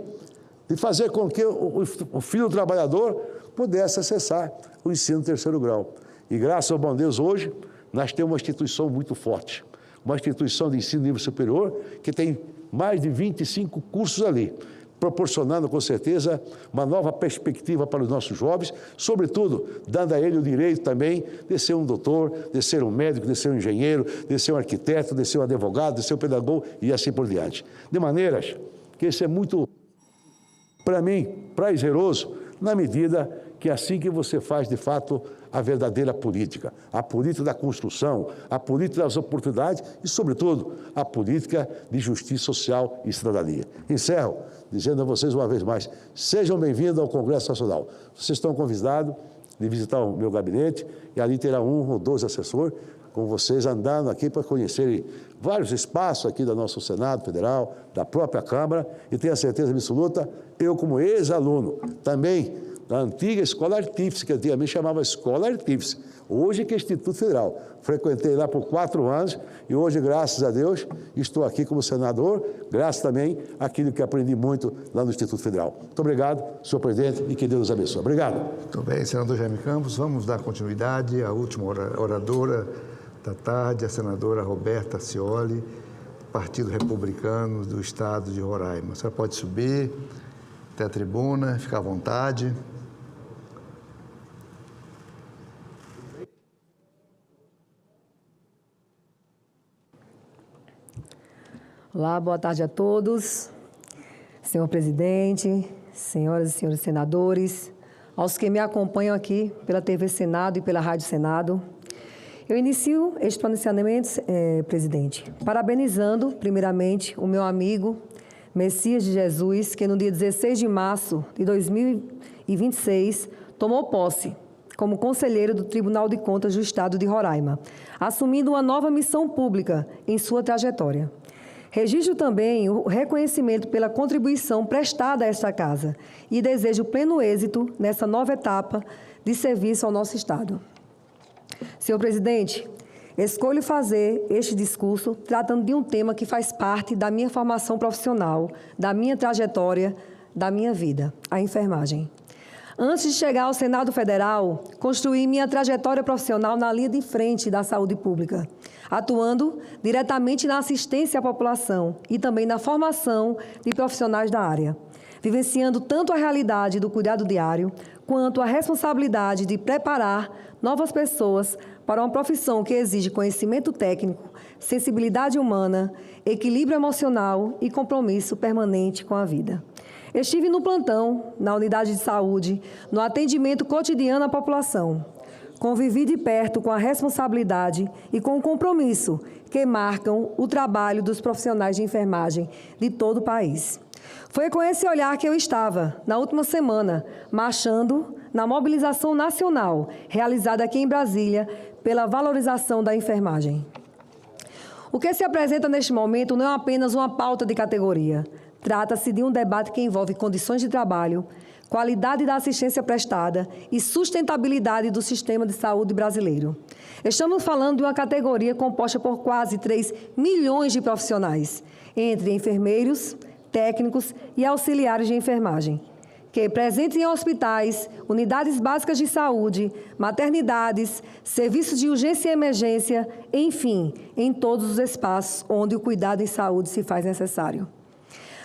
de fazer com que o filho do trabalhador pudesse acessar o ensino terceiro grau. E graças ao bom Deus, hoje, nós temos uma instituição muito forte, uma instituição de ensino nível superior que tem mais de 25 cursos ali, proporcionando, com certeza, uma nova perspectiva para os nossos jovens, sobretudo, dando a ele o direito também de ser um doutor, de ser um médico, de ser um engenheiro, de ser um arquiteto, de ser um advogado, de ser um pedagogo e assim por diante. De maneiras que isso é muito, para mim, prazeroso, na medida que assim que você faz, de fato, a verdadeira política, a política da construção, a política das oportunidades e, sobretudo, a política de justiça social e cidadania. Encerro dizendo a vocês uma vez mais, sejam bem-vindos ao Congresso Nacional. Vocês estão convidados de visitar o meu gabinete e ali terá 1 ou 2 assessores com vocês andando aqui para conhecerem vários espaços aqui do nosso Senado Federal, da própria Câmara, e tenho a certeza absoluta, eu como ex-aluno, também da antiga Escola Artífice, que antigamente chamava Escola Artífice, hoje que é Instituto Federal. Frequentei lá por 4 anos e hoje, graças a Deus, estou aqui como senador, graças também àquilo que aprendi muito lá no Instituto Federal. Muito obrigado, senhor presidente, e que Deus nos abençoe. Obrigado. Muito bem, senador Jaime Campos, vamos dar continuidade à última oradora da tarde, a senadora Roberta Cioli, Partido Republicano do Estado de Roraima. A senhora pode subir até a tribuna, ficar à vontade. Olá, boa tarde a todos. Senhor presidente, senhoras e senhores senadores, aos que me acompanham aqui pela TV Senado e pela Rádio Senado. Eu inicio este pronunciamento, presidente, parabenizando, primeiramente, o meu amigo Messias de Jesus, que no dia 16 de março de 2026 tomou posse como conselheiro do Tribunal de Contas do Estado de Roraima, assumindo uma nova missão pública em sua trajetória. Registro também o reconhecimento pela contribuição prestada a esta casa e desejo pleno êxito nessa nova etapa de serviço ao nosso Estado. Senhor presidente, escolho fazer este discurso tratando de um tema que faz parte da minha formação profissional, da minha trajetória, da minha vida, a enfermagem. Antes de chegar ao Senado Federal, construí minha trajetória profissional na linha de frente da saúde pública, atuando diretamente na assistência à população e também na formação de profissionais da área, vivenciando tanto a realidade do cuidado diário, quanto a responsabilidade de preparar novas pessoas para uma profissão que exige conhecimento técnico, sensibilidade humana, equilíbrio emocional e compromisso permanente com a vida. Estive no plantão, na unidade de saúde, no atendimento cotidiano à população. Convivi de perto com a responsabilidade e com o compromisso que marcam o trabalho dos profissionais de enfermagem de todo o país. Foi com esse olhar que eu estava, na última semana, marchando na mobilização nacional, realizada aqui em Brasília, pela valorização da enfermagem. O que se apresenta neste momento não é apenas uma pauta de categoria. Trata-se de um debate que envolve condições de trabalho, qualidade da assistência prestada e sustentabilidade do sistema de saúde brasileiro. Estamos falando de uma categoria composta por quase 3 milhões de profissionais, entre enfermeiros, técnicos e auxiliares de enfermagem, que presentes em hospitais, unidades básicas de saúde, maternidades, serviços de urgência e emergência, enfim, em todos os espaços onde o cuidado em saúde se faz necessário.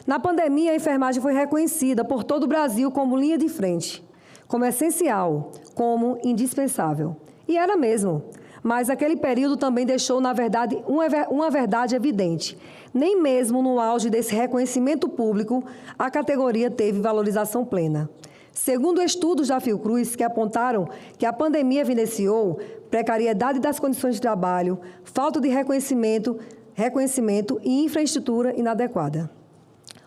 Na pandemia, a enfermagem foi reconhecida por todo o Brasil como linha de frente, como essencial, como indispensável. E era mesmo, mas aquele período também deixou, na verdade, uma verdade evidente. Nem mesmo no auge desse reconhecimento público, a categoria teve valorização plena. Segundo estudos da Fiocruz, que apontaram que a pandemia evidenciou precariedade das condições de trabalho, falta de reconhecimento e infraestrutura inadequada.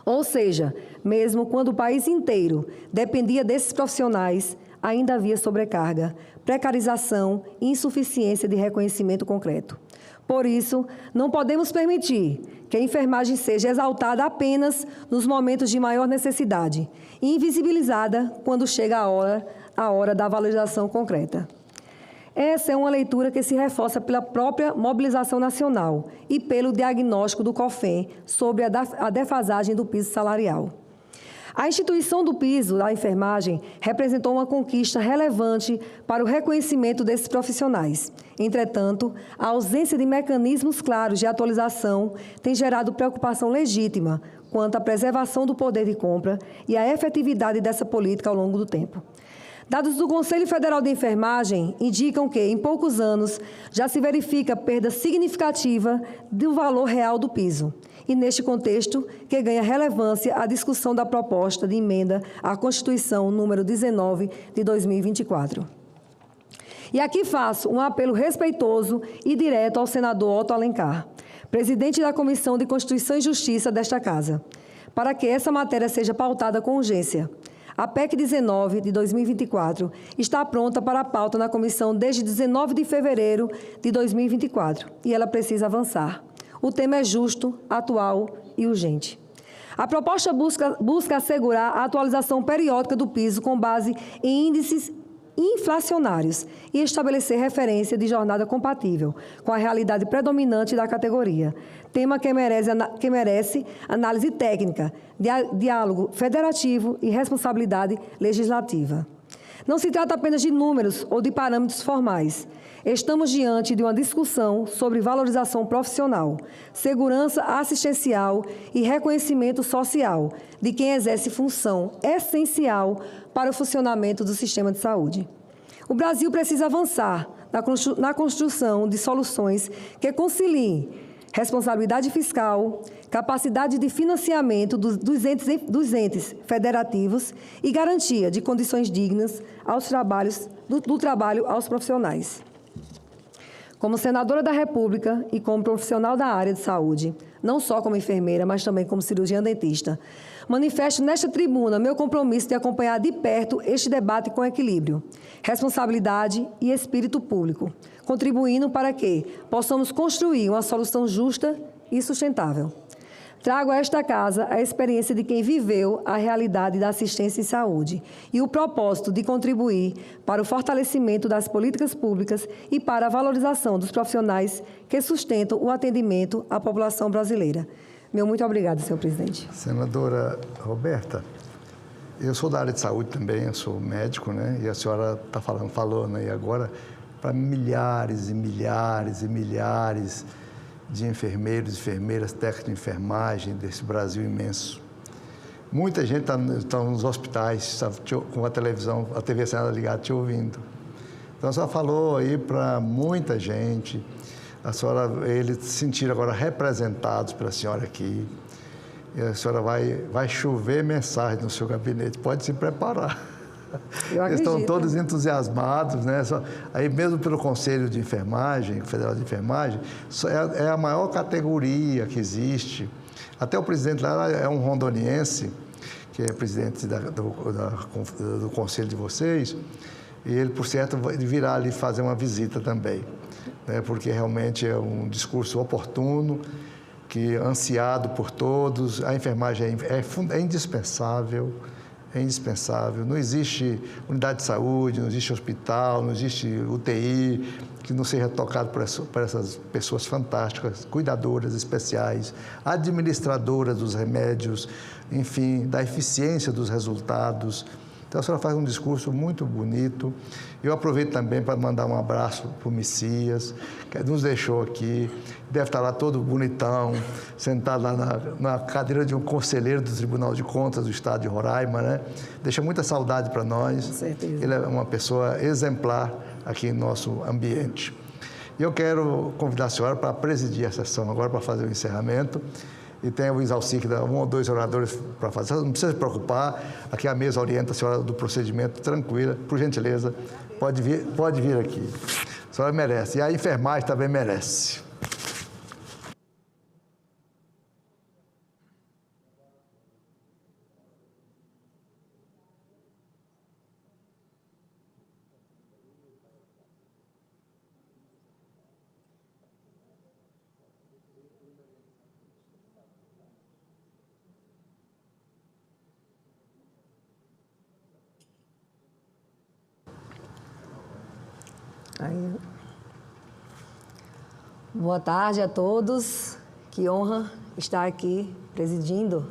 Ou seja, mesmo quando o país inteiro dependia desses profissionais, ainda havia sobrecarga, precarização e insuficiência de reconhecimento concreto. Por isso, não podemos permitir que a enfermagem seja exaltada apenas nos momentos de maior necessidade e invisibilizada quando chega a hora da valorização concreta. Essa é uma leitura que se reforça pela própria mobilização nacional e pelo diagnóstico do COFEM sobre a defasagem do piso salarial. A instituição do piso da enfermagem representou uma conquista relevante para o reconhecimento desses profissionais. Entretanto, a ausência de mecanismos claros de atualização tem gerado preocupação legítima quanto à preservação do poder de compra e à efetividade dessa política ao longo do tempo. Dados do Conselho Federal de Enfermagem indicam que, em poucos anos, já se verifica perda significativa do valor real do piso. E, neste contexto, que ganha relevância a discussão da proposta de emenda à Constituição número 19 de 2024. E aqui faço um apelo respeitoso e direto ao senador Otto Alencar, presidente da Comissão de Constituição e Justiça desta Casa, para que essa matéria seja pautada com urgência. A PEC 19 de 2024 está pronta para a pauta na comissão desde 19 de fevereiro de 2024 e ela precisa avançar. O tema é justo, atual e urgente. A proposta busca assegurar a atualização periódica do piso com base em índices inflacionários e estabelecer referência de jornada compatível com a realidade predominante da categoria, tema que merece análise técnica, diálogo federativo e responsabilidade legislativa. Não se trata apenas de números ou de parâmetros formais. Estamos diante de uma discussão sobre valorização profissional, segurança assistencial e reconhecimento social de quem exerce função essencial para o funcionamento do sistema de saúde. O Brasil precisa avançar na construção de soluções que conciliem responsabilidade fiscal, capacidade de financiamento dos entes federativos e garantia de condições dignas do trabalho aos profissionais. Como senadora da República e como profissional da área de saúde, não só como enfermeira, mas também como cirurgiã dentista, manifesto nesta tribuna meu compromisso de acompanhar de perto este debate com equilíbrio, responsabilidade e espírito público, contribuindo para que possamos construir uma solução justa e sustentável. Trago a esta casa a experiência de quem viveu a realidade da assistência em saúde e o propósito de contribuir para o fortalecimento das políticas públicas e para a valorização dos profissionais que sustentam o atendimento à população brasileira. Meu muito obrigado, senhor presidente. Senadora Roberta, eu sou da área de saúde também, eu sou médico, né? E a senhora está falando aí agora para milhares e milhares e milhares de enfermeiros, enfermeiras, técnicos de enfermagem desse Brasil imenso. Muita gente está nos hospitais, tá com a televisão, a TV Senado ligada, te ouvindo. Então, a senhora falou aí para muita gente, eles se sentiram agora representados pela senhora aqui. E a senhora vai chover mensagem no seu gabinete, pode se preparar. Eles estão todos entusiasmados, né? Aí mesmo pelo Conselho de Enfermagem, Federal de Enfermagem, é a maior categoria que existe. Até o presidente lá é um rondoniense, que é presidente do conselho de vocês, e ele, por certo, virá ali fazer uma visita também, né? Porque realmente é um discurso oportuno, que é ansiado por todos. A enfermagem é indispensável. É indispensável. Não existe unidade de saúde, não existe hospital, não existe UTI que não seja tocado por essas pessoas fantásticas, cuidadoras especiais, administradoras dos remédios, enfim, da eficiência dos resultados. Então, a senhora faz um discurso muito bonito. Eu aproveito também para mandar um abraço para o Messias, que nos deixou aqui. Deve estar lá todo bonitão, sentado lá na cadeira de um conselheiro do Tribunal de Contas do Estado de Roraima, né? Deixa muita saudade para nós. Com certeza. Ele é uma pessoa exemplar aqui em nosso ambiente. E eu quero convidar a senhora para presidir a sessão agora, para fazer o encerramento. E tem o Exalci, que dá 1 ou 2 oradores para fazer. Não precisa se preocupar, aqui a mesa orienta a senhora do procedimento, tranquila, por gentileza, pode vir aqui. A senhora merece, e a enfermagem também merece. Boa tarde a todos. Que honra estar aqui presidindo,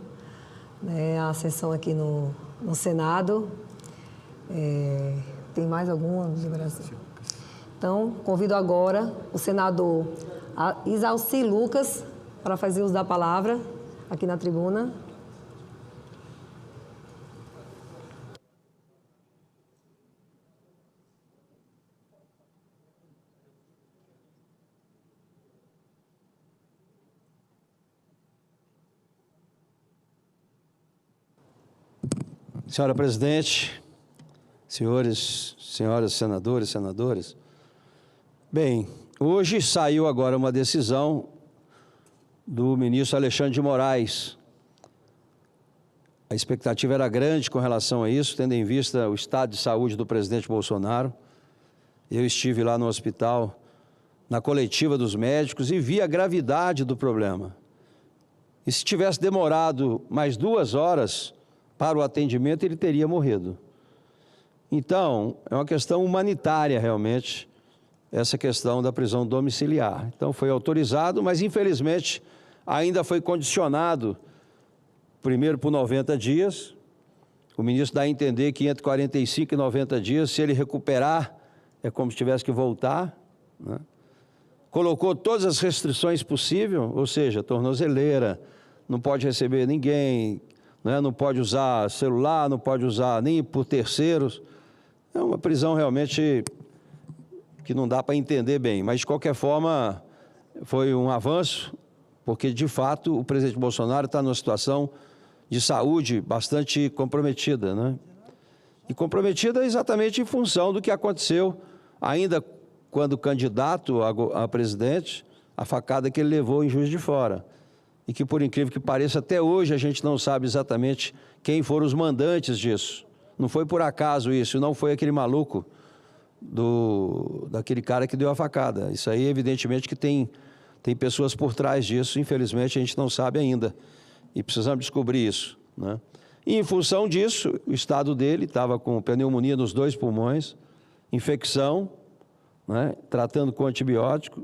né, a sessão aqui no Senado. Tem mais alguma deliberação? Então, convido agora o senador Isalci Lucas para fazer uso da palavra aqui na tribuna. Senhora Presidente, senhores, senhoras senadores, senadoras. Bem, hoje saiu agora uma decisão do ministro Alexandre de Moraes. A expectativa era grande com relação a isso, tendo em vista o estado de saúde do presidente Bolsonaro. Eu estive lá no hospital, na coletiva dos médicos, e vi a gravidade do problema. E se tivesse demorado mais 2 horas para o atendimento, ele teria morrido. Então, é uma questão humanitária, realmente, essa questão da prisão domiciliar. Então, foi autorizado, mas, infelizmente, ainda foi condicionado, primeiro por 90 dias. O ministro dá a entender que entre 45 e 90 dias, se ele recuperar, é como se tivesse que voltar, né? Colocou todas as restrições possíveis, ou seja, tornozeleira, não pode receber ninguém, né? Não pode usar celular, não pode usar nem por terceiros. É uma prisão realmente que não dá para entender bem, mas de qualquer forma foi um avanço, porque de fato o presidente Bolsonaro está numa situação de saúde bastante comprometida, né? E comprometida exatamente em função do que aconteceu ainda quando candidato a presidente, a facada que ele levou em Juiz de Fora. E que, por incrível que pareça, até hoje a gente não sabe exatamente quem foram os mandantes disso. Não foi por acaso isso, não foi aquele maluco daquele cara que deu a facada. Isso aí, evidentemente, que tem pessoas por trás disso, infelizmente a gente não sabe ainda. E precisamos descobrir isso, né? E em função disso, o estado dele estava com pneumonia nos 2 pulmões, infecção, né, tratando com antibiótico,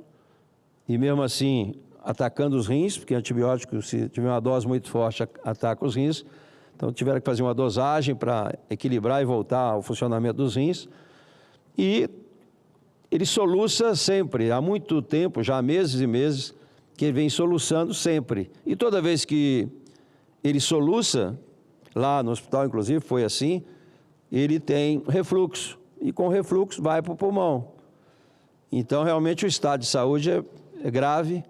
e mesmo assim atacando os rins, porque antibiótico, se tiver uma dose muito forte, ataca os rins. Então tiveram que fazer uma dosagem para equilibrar e voltar ao funcionamento dos rins. E ele soluça sempre, há muito tempo, já há meses e meses, que ele vem soluçando sempre. E toda vez que ele soluça, lá no hospital inclusive foi assim, ele tem refluxo, e com refluxo vai para o pulmão. Então realmente o estado de saúde é grave,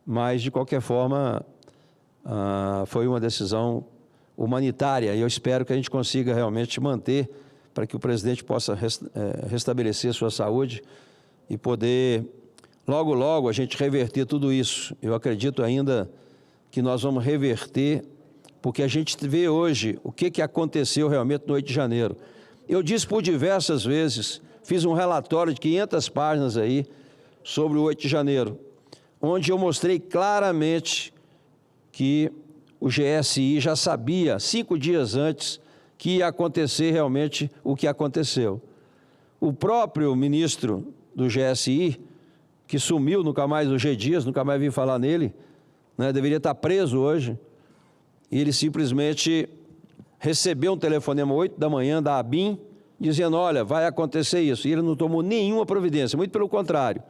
mas de qualquer forma foi uma decisão humanitária, e eu espero que a gente consiga realmente manter para que o presidente possa restabelecer sua saúde e poder, logo, logo, a gente reverter tudo isso. Eu acredito ainda que nós vamos reverter, porque a gente vê hoje o que aconteceu realmente no 8 de janeiro. Eu disse por diversas vezes, fiz um relatório de 500 páginas aí sobre o 8 de janeiro, onde eu mostrei claramente que o GSI já sabia, 5 dias antes, que ia acontecer realmente o que aconteceu. O próprio ministro do GSI, que sumiu, nunca mais, o G. Dias, nunca mais vi falar nele, né, deveria estar preso hoje, e ele simplesmente recebeu um telefonema 8 da manhã da ABIN, dizendo, olha, vai acontecer isso, e ele não tomou nenhuma providência, muito pelo contrário,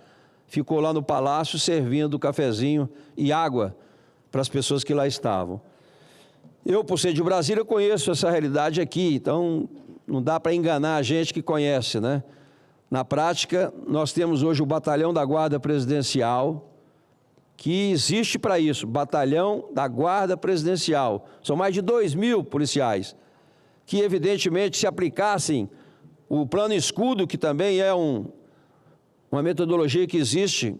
ficou lá no palácio servindo cafezinho e água para as pessoas que lá estavam. Eu, por ser de Brasília, conheço essa realidade aqui, então não dá para enganar a gente que conhece, né? Na prática, nós temos hoje o Batalhão da Guarda Presidencial, que existe para isso, Batalhão da Guarda Presidencial. São mais de 2.000 policiais, que evidentemente se aplicassem o plano escudo, que também é uma metodologia que existe,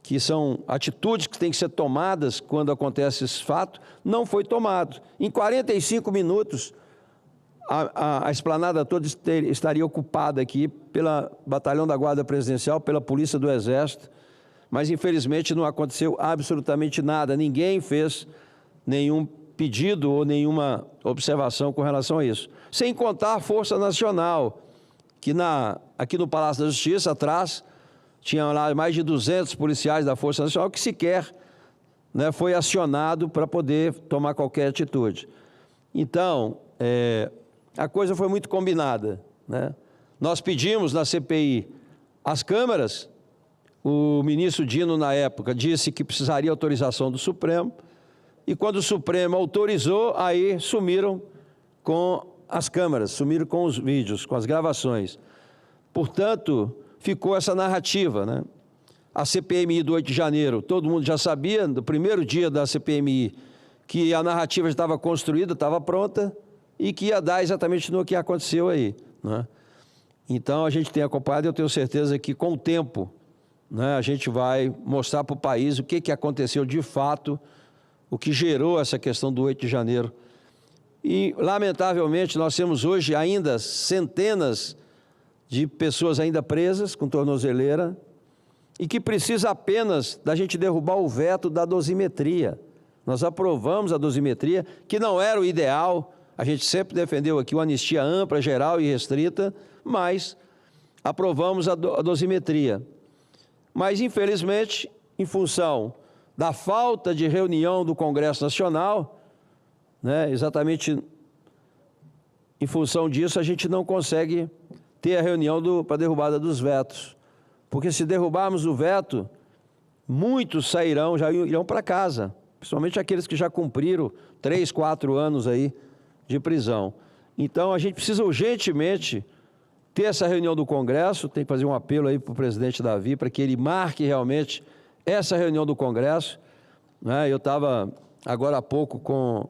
que são atitudes que têm que ser tomadas quando acontece esse fato, não foi tomado. Em 45 minutos, a esplanada toda estaria ocupada aqui pela Batalhão da Guarda Presidencial, pela Polícia do Exército, mas infelizmente não aconteceu absolutamente nada, ninguém fez nenhum pedido ou nenhuma observação com relação a isso. Sem contar a Força Nacional, que aqui no Palácio da Justiça, atrás, tinha lá mais de 200 policiais da Força Nacional que sequer, né, foi acionado para poder tomar qualquer atitude. Então, a coisa foi muito combinada, né? Nós pedimos na CPI as câmaras, o ministro Dino, na época, disse que precisaria autorização do Supremo, e quando o Supremo autorizou, aí sumiram com as câmaras, sumiram com os vídeos, com as gravações. Portanto, ficou essa narrativa, né? A CPMI do 8 de janeiro, todo mundo já sabia, no primeiro dia da CPMI, que a narrativa já estava construída, estava pronta, e que ia dar exatamente no que aconteceu aí, né? Então, a gente tem acompanhado, e eu tenho certeza que, com o tempo, né, a gente vai mostrar para o país o que aconteceu de fato, o que gerou essa questão do 8 de janeiro. E, lamentavelmente, nós temos hoje ainda centenas de pessoas ainda presas com tornozeleira e que precisa apenas da gente derrubar o veto da dosimetria. Nós aprovamos a dosimetria, que não era o ideal, a gente sempre defendeu aqui uma anistia ampla, geral e restrita, mas aprovamos a dosimetria. Mas, infelizmente, em função da falta de reunião do Congresso Nacional, né, exatamente em função disso, a gente não consegue ter a reunião para a derrubada dos vetos. Porque se derrubarmos o veto, muitos sairão, já irão para casa, principalmente aqueles que já cumpriram 3, 4 anos aí de prisão. Então, a gente precisa urgentemente ter essa reunião do Congresso, tem que fazer um apelo aí para o presidente Davi, para que ele marque realmente essa reunião do Congresso, né? Eu estava agora há pouco com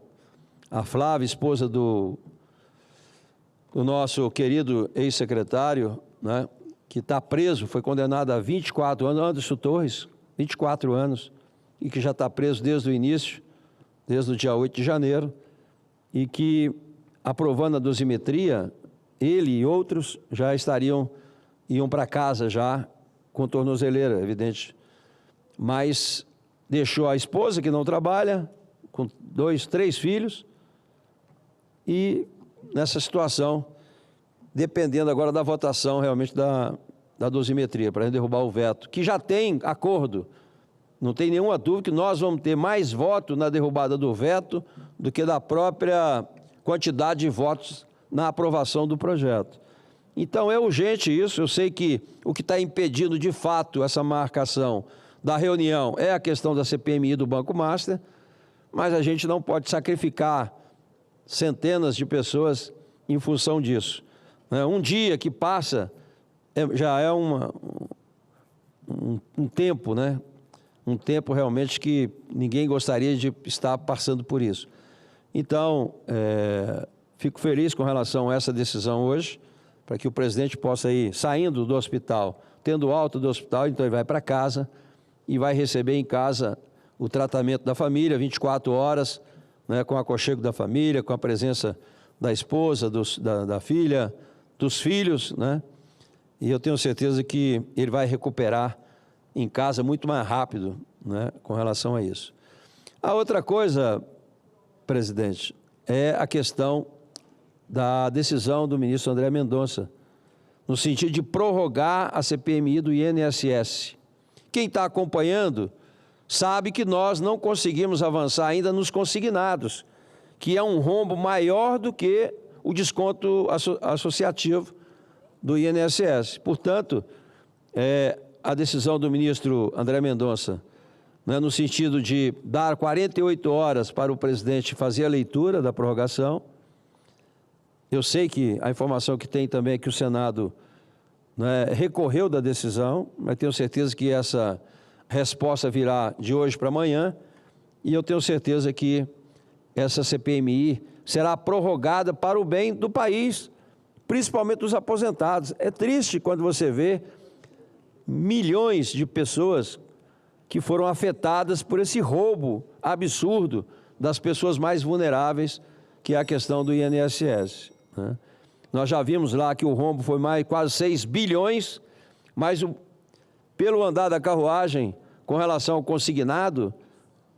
a Flávia, esposa do nosso querido ex-secretário, né, que está preso, foi condenado a 24 anos, Anderson Torres, 24 anos, e que já está preso desde o início, desde o dia 8 de janeiro, e que, aprovando a dosimetria, ele e outros já iam para casa já com tornozeleira, evidente. Mas deixou a esposa, que não trabalha, com 2, 3 filhos, e nessa situação, dependendo agora da votação realmente da dosimetria, para derrubar o veto, que já tem acordo, não tem nenhuma dúvida que nós vamos ter mais voto na derrubada do veto do que da própria quantidade de votos na aprovação do projeto. Então, é urgente isso. Eu sei que o que está impedindo, de fato, essa marcação da reunião é a questão da CPMI do Banco Master, mas a gente não pode sacrificar centenas de pessoas em função disso. Um dia que passa já é um tempo, né? Um tempo realmente que ninguém gostaria de estar passando por isso. Então, fico feliz com relação a essa decisão hoje, para que o presidente possa ir saindo do hospital, tendo alta do hospital, então ele vai para casa e vai receber em casa o tratamento da família, 24 horas, né, com o aconchego da família, com a presença da esposa, da filha, dos filhos, né? E eu tenho certeza que ele vai recuperar em casa muito mais rápido, né, com relação a isso. A outra coisa, presidente, é a questão da decisão do ministro André Mendonça, no sentido de prorrogar a CPMI do INSS. Quem está acompanhando sabe que nós não conseguimos avançar ainda nos consignados, que é um rombo maior do que o desconto associativo do INSS. Portanto, a decisão do ministro André Mendonça, né, no sentido de dar 48 horas para o presidente fazer a leitura da prorrogação. Eu sei que a informação que tem também é que o Senado, né, recorreu da decisão, mas tenho certeza que essa resposta virá de hoje para amanhã, e eu tenho certeza que essa CPMI será prorrogada para o bem do país, principalmente dos aposentados. É triste quando você vê milhões de pessoas que foram afetadas por esse roubo absurdo das pessoas mais vulneráveis, que é a questão do INSS, né? Nós já vimos lá que o rombo foi quase 6 bilhões, mas pelo andar da carruagem, com relação ao consignado,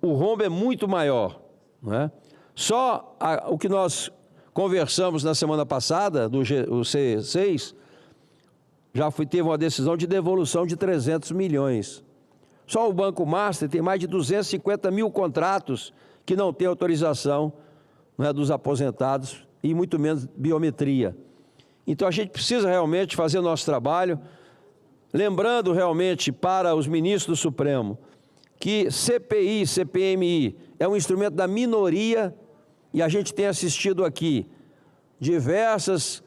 o rombo é muito maior, né? Só o que nós conversamos na semana passada, do C6, teve uma decisão de devolução de 300 milhões. Só o Banco Master tem mais de 250 mil contratos que não têm autorização, né, dos aposentados e muito menos biometria. Então a gente precisa realmente fazer o nosso trabalho, lembrando realmente para os ministros do Supremo que CPI, CPMI é um instrumento da minoria e a gente tem assistido aqui diversos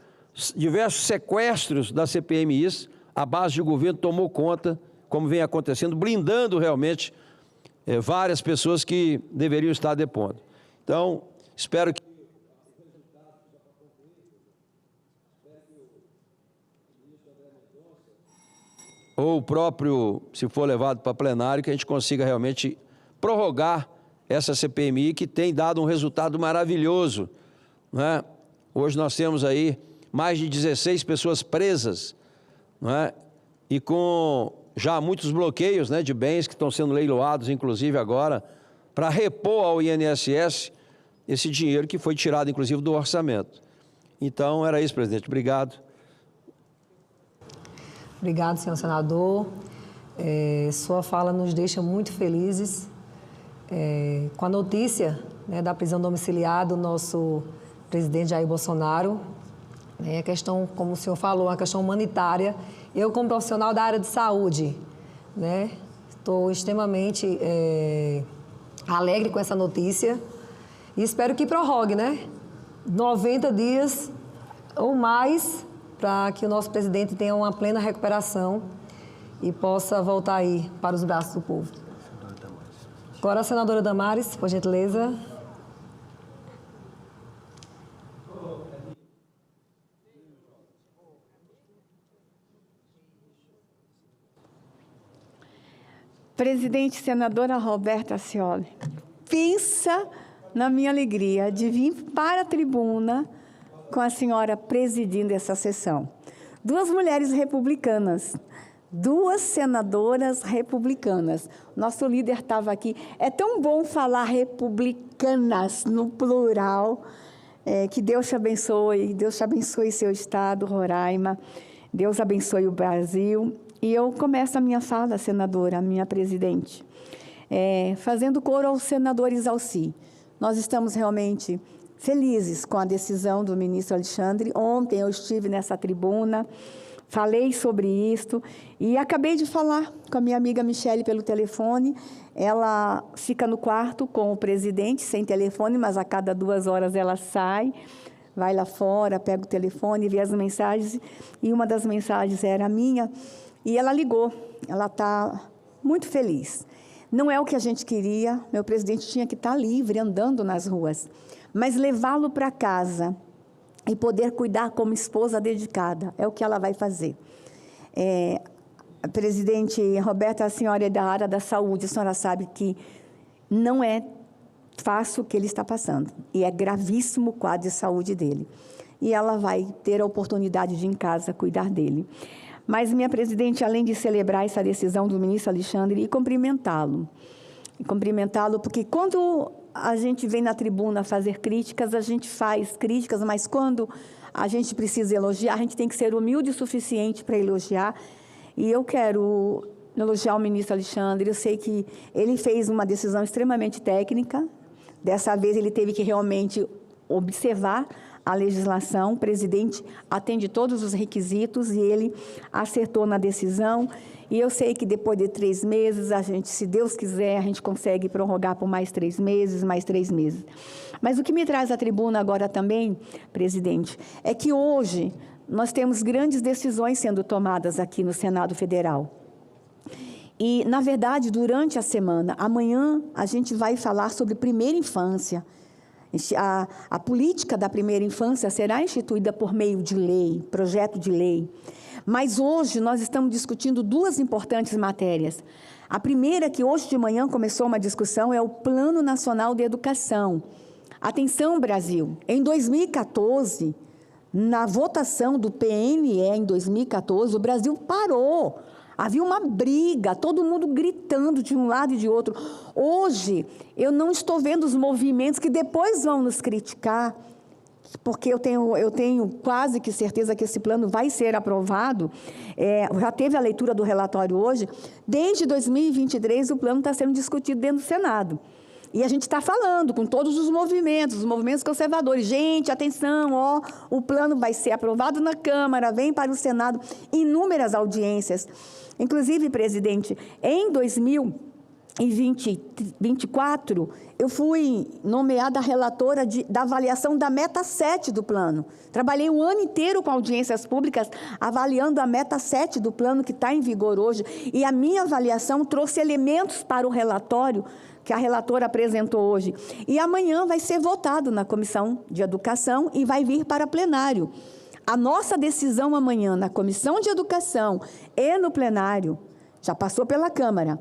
sequestros das CPMIs, a base de governo tomou conta, como vem acontecendo, blindando realmente várias pessoas que deveriam estar depondo. Então, espero que ou o próprio, se for levado para plenário, que a gente consiga realmente prorrogar essa CPMI que tem dado um resultado maravilhoso, né? Hoje nós temos aí mais de 16 pessoas presas, né? E com já muitos bloqueios, né, de bens que estão sendo leiloados, inclusive agora, para repor ao INSS esse dinheiro que foi tirado, inclusive, do orçamento. Então, era isso, presidente. Obrigado. Obrigado, senhor senador. Sua fala nos deixa muito felizes com a notícia, né, da prisão domiciliar do nosso presidente Jair Bolsonaro. A questão, como o senhor falou, uma questão humanitária. Eu, como profissional da área de saúde, né, estou extremamente alegre com essa notícia e espero que prorrogue, né, 90 dias ou mais, para que o nosso presidente tenha uma plena recuperação e possa voltar aí para os braços do povo. Agora a senadora Damares, por gentileza. Presidente, senadora Roberta Cioli, pensa na minha alegria de vir para a tribuna com a senhora presidindo essa sessão. Duas mulheres republicanas, duas senadoras republicanas. Nosso líder estava aqui. É tão bom falar republicanas no plural. Que Deus te abençoe seu estado, Roraima. Deus abençoe o Brasil. E eu começo a minha fala, senadora, minha presidente, fazendo coro aos senadores Alci. Nós estamos realmente felizes com a decisão do ministro Alexandre. Ontem eu estive nessa tribuna, falei sobre isto e acabei de falar com a minha amiga Michele pelo telefone. Ela fica no quarto com o presidente, sem telefone, mas a cada 2 horas ela sai, vai lá fora, pega o telefone, vê as mensagens, e uma das mensagens era a minha, e ela ligou. Ela está muito feliz. Não é o que a gente queria, meu presidente tinha que estar livre, andando nas ruas, mas levá-lo para casa e poder cuidar como esposa dedicada, é o que ela vai fazer. Presidente Roberta, a senhora é da área da saúde, a senhora sabe que não é fácil o que ele está passando, e é gravíssimo o quadro de saúde dele. E ela vai ter a oportunidade de, em casa, cuidar dele. Mas, minha presidente, além de celebrar essa decisão do ministro Alexandre, e cumprimentá-lo, porque quando a gente vem na tribuna fazer críticas, a gente faz críticas, mas quando a gente precisa elogiar, a gente tem que ser humilde o suficiente para elogiar. E eu quero elogiar o ministro Alexandre. Eu sei que ele fez uma decisão extremamente técnica. Dessa vez ele teve que realmente observar a legislação. O presidente atende todos os requisitos e ele acertou na decisão. E eu sei que depois de 3 meses, a gente, se Deus quiser, a gente consegue prorrogar por mais 3 meses, mais 3 meses. Mas o que me traz à tribuna agora também, presidente, é que hoje nós temos grandes decisões sendo tomadas aqui no Senado Federal. E, na verdade, durante a semana, amanhã, a gente vai falar sobre primeira infância. A política da primeira infância será instituída por meio de lei, projeto de lei. Mas hoje nós estamos discutindo 2 importantes matérias. A primeira, que hoje de manhã começou uma discussão, é o Plano Nacional de Educação. Atenção, Brasil, em 2014, na votação do PNE em 2014, o Brasil parou. Havia uma briga, todo mundo gritando de um lado e de outro. Hoje, eu não estou vendo os movimentos que depois vão nos criticar, porque eu tenho quase que certeza que esse plano vai ser aprovado, já teve a leitura do relatório hoje, desde 2023 o plano está sendo discutido dentro do Senado. E a gente está falando com todos os movimentos conservadores. Gente, atenção, ó, o plano vai ser aprovado na Câmara, vem para o Senado, inúmeras audiências. Inclusive, presidente, em 2024, eu fui nomeada relatora da avaliação da meta 7 do plano. Trabalhei um ano inteiro com audiências públicas, avaliando a meta 7 do plano que está em vigor hoje, e a minha avaliação trouxe elementos para o relatório que a relatora apresentou hoje. E amanhã vai ser votado na Comissão de Educação e vai vir para plenário. A nossa decisão amanhã na Comissão de Educação e no plenário, já passou pela Câmara,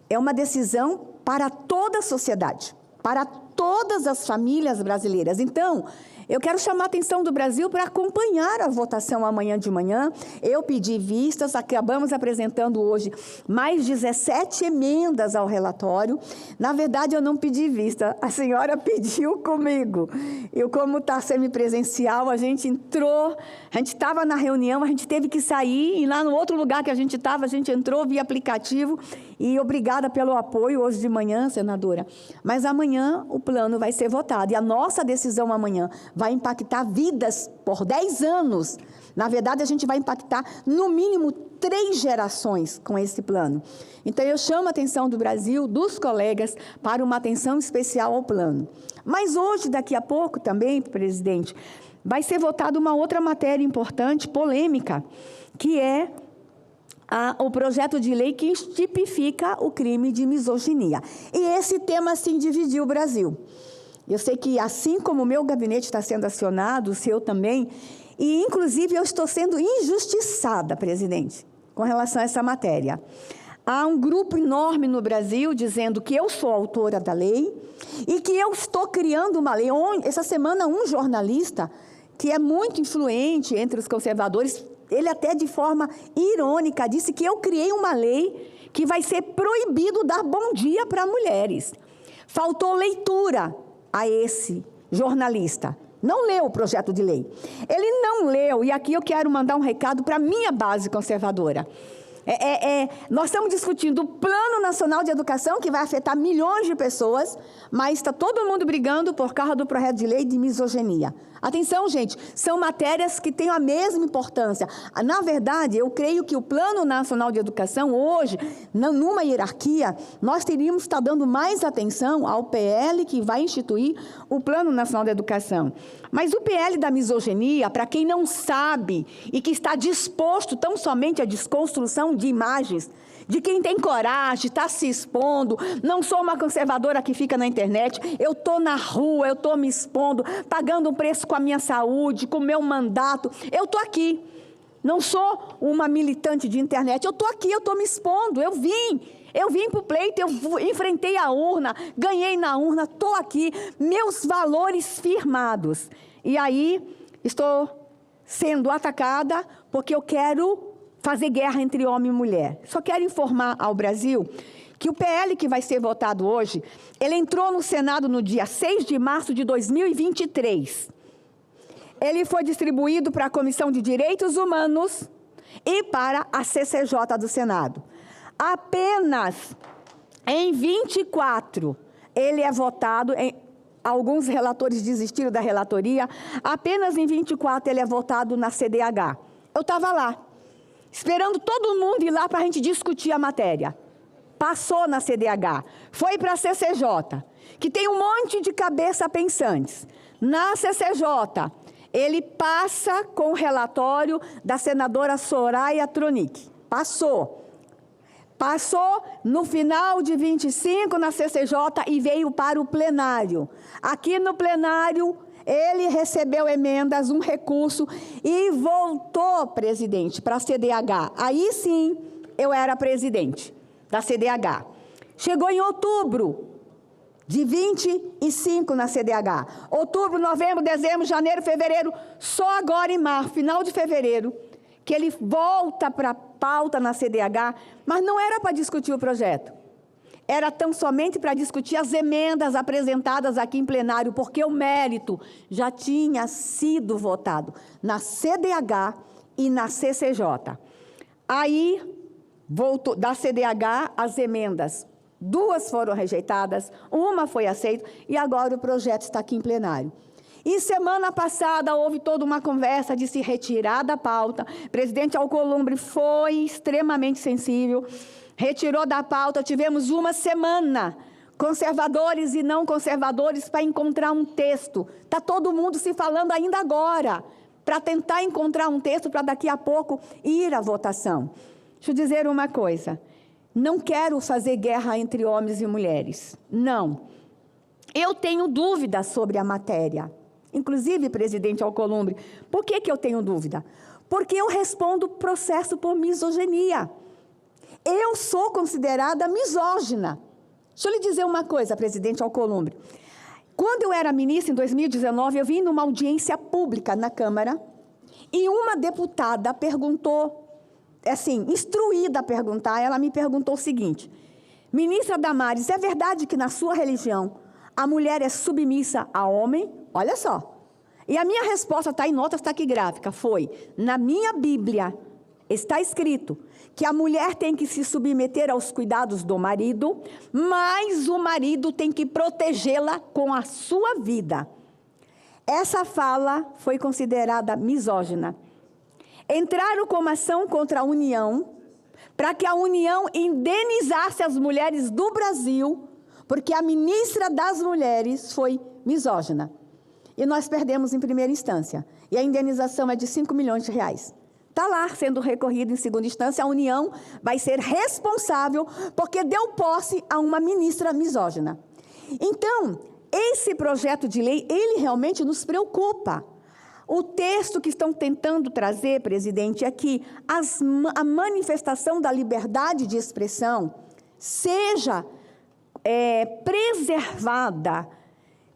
é uma decisão para toda a sociedade, para todas as famílias brasileiras. Então, eu quero chamar a atenção do Brasil para acompanhar a votação amanhã de manhã. Eu pedi vistas, acabamos apresentando hoje mais 17 emendas ao relatório. Na verdade, eu não pedi vista, a senhora pediu comigo. Eu, como está semipresencial, a gente entrou, a gente estava na reunião, a gente teve que sair, e lá no outro lugar que a gente estava, a gente entrou via aplicativo, e obrigada pelo apoio hoje de manhã, senadora. Mas amanhã o plano vai ser votado, e a nossa decisão amanhã vai impactar vidas por 10 anos. Na verdade, a gente vai impactar, no mínimo, 3 gerações com esse plano. Então, eu chamo a atenção do Brasil, dos colegas, para uma atenção especial ao plano. Mas hoje, daqui a pouco também, presidente, vai ser votada uma outra matéria importante, polêmica, que é o projeto de lei que tipifica o crime de misoginia. E esse tema, sim, dividiu o Brasil. Eu sei que, assim como o meu gabinete está sendo acionado, o seu também, e, inclusive, eu estou sendo injustiçada, presidente, com relação a essa matéria. Há um grupo enorme no Brasil dizendo que eu sou autora da lei e que eu estou criando uma lei. Essa semana, um jornalista, que é muito influente entre os conservadores, ele até de forma irônica disse que eu criei uma lei que vai ser proibido dar bom dia para mulheres. Faltou leitura a esse jornalista. Não leu o projeto de lei. Ele não leu, e aqui eu quero mandar um recado para a minha base conservadora. Nós estamos discutindo o Plano Nacional de Educação, que vai afetar milhões de pessoas, mas está todo mundo brigando por causa do projeto de lei de misoginia. Atenção, gente, são matérias que têm a mesma importância. Na verdade, eu creio que o Plano Nacional de Educação, hoje, numa hierarquia, nós teríamos que estar dando mais atenção ao PL que vai instituir o Plano Nacional de Educação. Mas o PL da misoginia, para quem não sabe e que está disposto tão somente à desconstrução de imagens, de quem tem coragem, está se expondo, não sou uma conservadora que fica na internet, eu estou na rua, eu estou me expondo, pagando um preço com a minha saúde, com o meu mandato, eu estou aqui. Não sou uma militante de internet, eu estou aqui, eu estou me expondo, eu vim para o pleito, eu enfrentei a urna, ganhei na urna, estou aqui, meus valores firmados. E aí, estou sendo atacada porque eu quero fazer guerra entre homem e mulher. Só quero informar ao Brasil que o PL que vai ser votado hoje, ele entrou no Senado no dia 6 de março de 2023. Ele foi distribuído para a Comissão de Direitos Humanos e para a CCJ do Senado. Apenas em 24 ele é votado, alguns relatores desistiram da relatoria, apenas em 24 ele é votado na CDH. Eu estava lá, esperando todo mundo ir lá para a gente discutir a matéria. Passou na CDH, foi para a CCJ, que tem um monte de cabeça pensantes. Na CCJ, ele passa com o relatório da senadora Soraya Tronic. Passou no final de 25 na CCJ e veio para o plenário. Aqui no plenário, ele recebeu emendas, um recurso e voltou, presidente, para a CDH. Aí sim, eu era presidente da CDH. Chegou em outubro de 25 na CDH. Outubro, novembro, dezembro, janeiro, fevereiro, só agora em março, final de fevereiro, que ele volta para a pauta na CDH, mas não era para discutir o projeto. era tão somente para discutir as emendas apresentadas aqui em plenário, porque o mérito já tinha sido votado na CDH e na CCJ. Aí, voltou, da CDH, as emendas, 2 foram rejeitadas, 1 foi aceita, e agora o projeto está aqui em plenário. E semana passada houve toda uma conversa de se retirar da pauta. O presidente Alcolumbre foi extremamente sensível, retirou da pauta, tivemos uma semana, conservadores e não conservadores, para encontrar um texto. Está todo mundo se falando ainda agora, para tentar encontrar um texto para daqui a pouco ir à votação. Deixa eu dizer uma coisa, não quero fazer guerra entre homens e mulheres, não. Eu tenho dúvidas sobre a matéria. Inclusive, presidente Alcolumbre, por que eu tenho dúvida? Porque eu respondo processo por misoginia. Eu sou considerada misógina. Deixa eu lhe dizer uma coisa, presidente Alcolumbre. Quando eu era ministra, em 2019, eu vim numa audiência pública na Câmara e uma deputada perguntou, assim, instruída a perguntar, ela me perguntou o seguinte: ministra Damares, é verdade que na sua religião a mulher é submissa a homem? Olha só. E a minha resposta está em notas taquigráficas, foi: na minha Bíblia está escrito que a mulher tem que se submeter aos cuidados do marido, mas o marido tem que protegê-la com a sua vida. Essa fala foi considerada misógina. Entraram com uma ação contra a União, para que a União indenizasse as mulheres do Brasil, porque a ministra das Mulheres foi misógina. E nós perdemos em primeira instância. E a indenização é de 5 milhões de reais. Está lá sendo recorrido em segunda instância. A União vai ser responsável porque deu posse a uma ministra misógina. Então, esse projeto de lei, ele realmente nos preocupa. O texto que estão tentando trazer, presidente, é que a manifestação da liberdade de expressão seja preservada,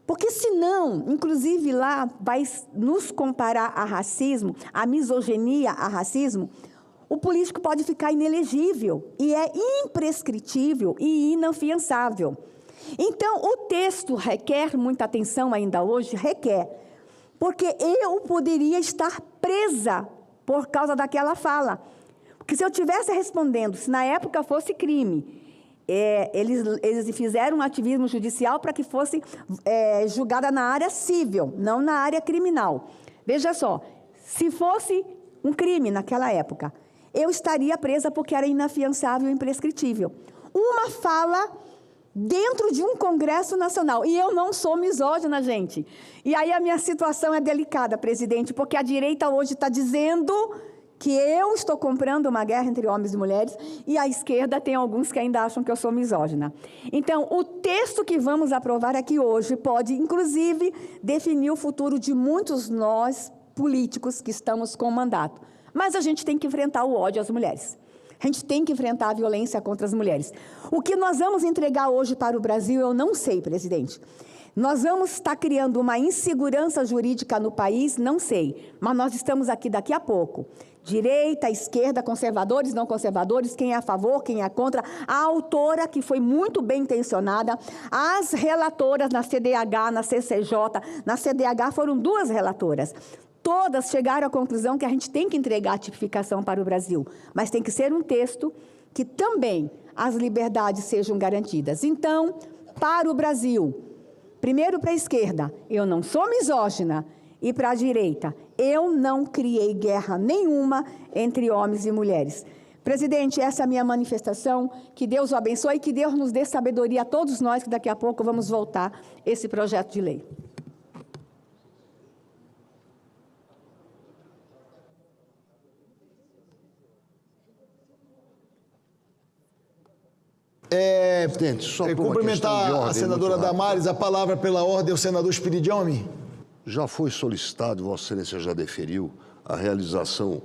porque senão, inclusive lá, vai nos comparar a racismo, a misoginia a racismo, o político pode ficar inelegível, e é imprescritível e inafiançável. Então, o texto requer muita atenção ainda hoje, requer, porque eu poderia estar presa por causa daquela fala. Porque se eu estivesse respondendo, se na época fosse crime, eles fizeram um ativismo judicial para que fosse julgada na área civil, não na área criminal. Veja só, se fosse um crime naquela época, eu estaria presa porque era inafiançável e imprescritível. Uma fala dentro de um Congresso Nacional. E eu não sou misógina, gente. E aí a minha situação é delicada, presidente, porque a direita hoje está dizendo que eu estou comprando uma guerra entre homens e mulheres, e a esquerda tem alguns que ainda acham que eu sou misógina. Então, o texto que vamos aprovar aqui hoje pode, inclusive, definir o futuro de muitos nós, políticos, que estamos com o mandato. Mas a gente tem que enfrentar o ódio às mulheres. A gente tem que enfrentar a violência contra as mulheres. O que nós vamos entregar hoje para o Brasil, eu não sei, presidente. Nós vamos estar criando uma insegurança jurídica no país, não sei. Mas nós estamos aqui daqui a pouco. Direita, esquerda, conservadores, não conservadores, quem é a favor, quem é contra. A autora, que foi muito bem intencionada, as relatoras na CDH, na CCJ, na CDH foram 2 relatoras. Todas chegaram à conclusão que a gente tem que entregar a tipificação para o Brasil, mas tem que ser um texto que também as liberdades sejam garantidas. Então, para o Brasil, primeiro para a esquerda, eu não sou misógina, e para a direita, eu não criei guerra nenhuma entre homens e mulheres. Presidente, essa é a minha manifestação, que Deus o abençoe e que Deus nos dê sabedoria a todos nós, que daqui a pouco vamos votar esse projeto de lei. Cumprimentar a senadora Damares, a palavra pela ordem ao senador Spiridione. Já foi solicitado, Vossa Excelência já deferiu, a realização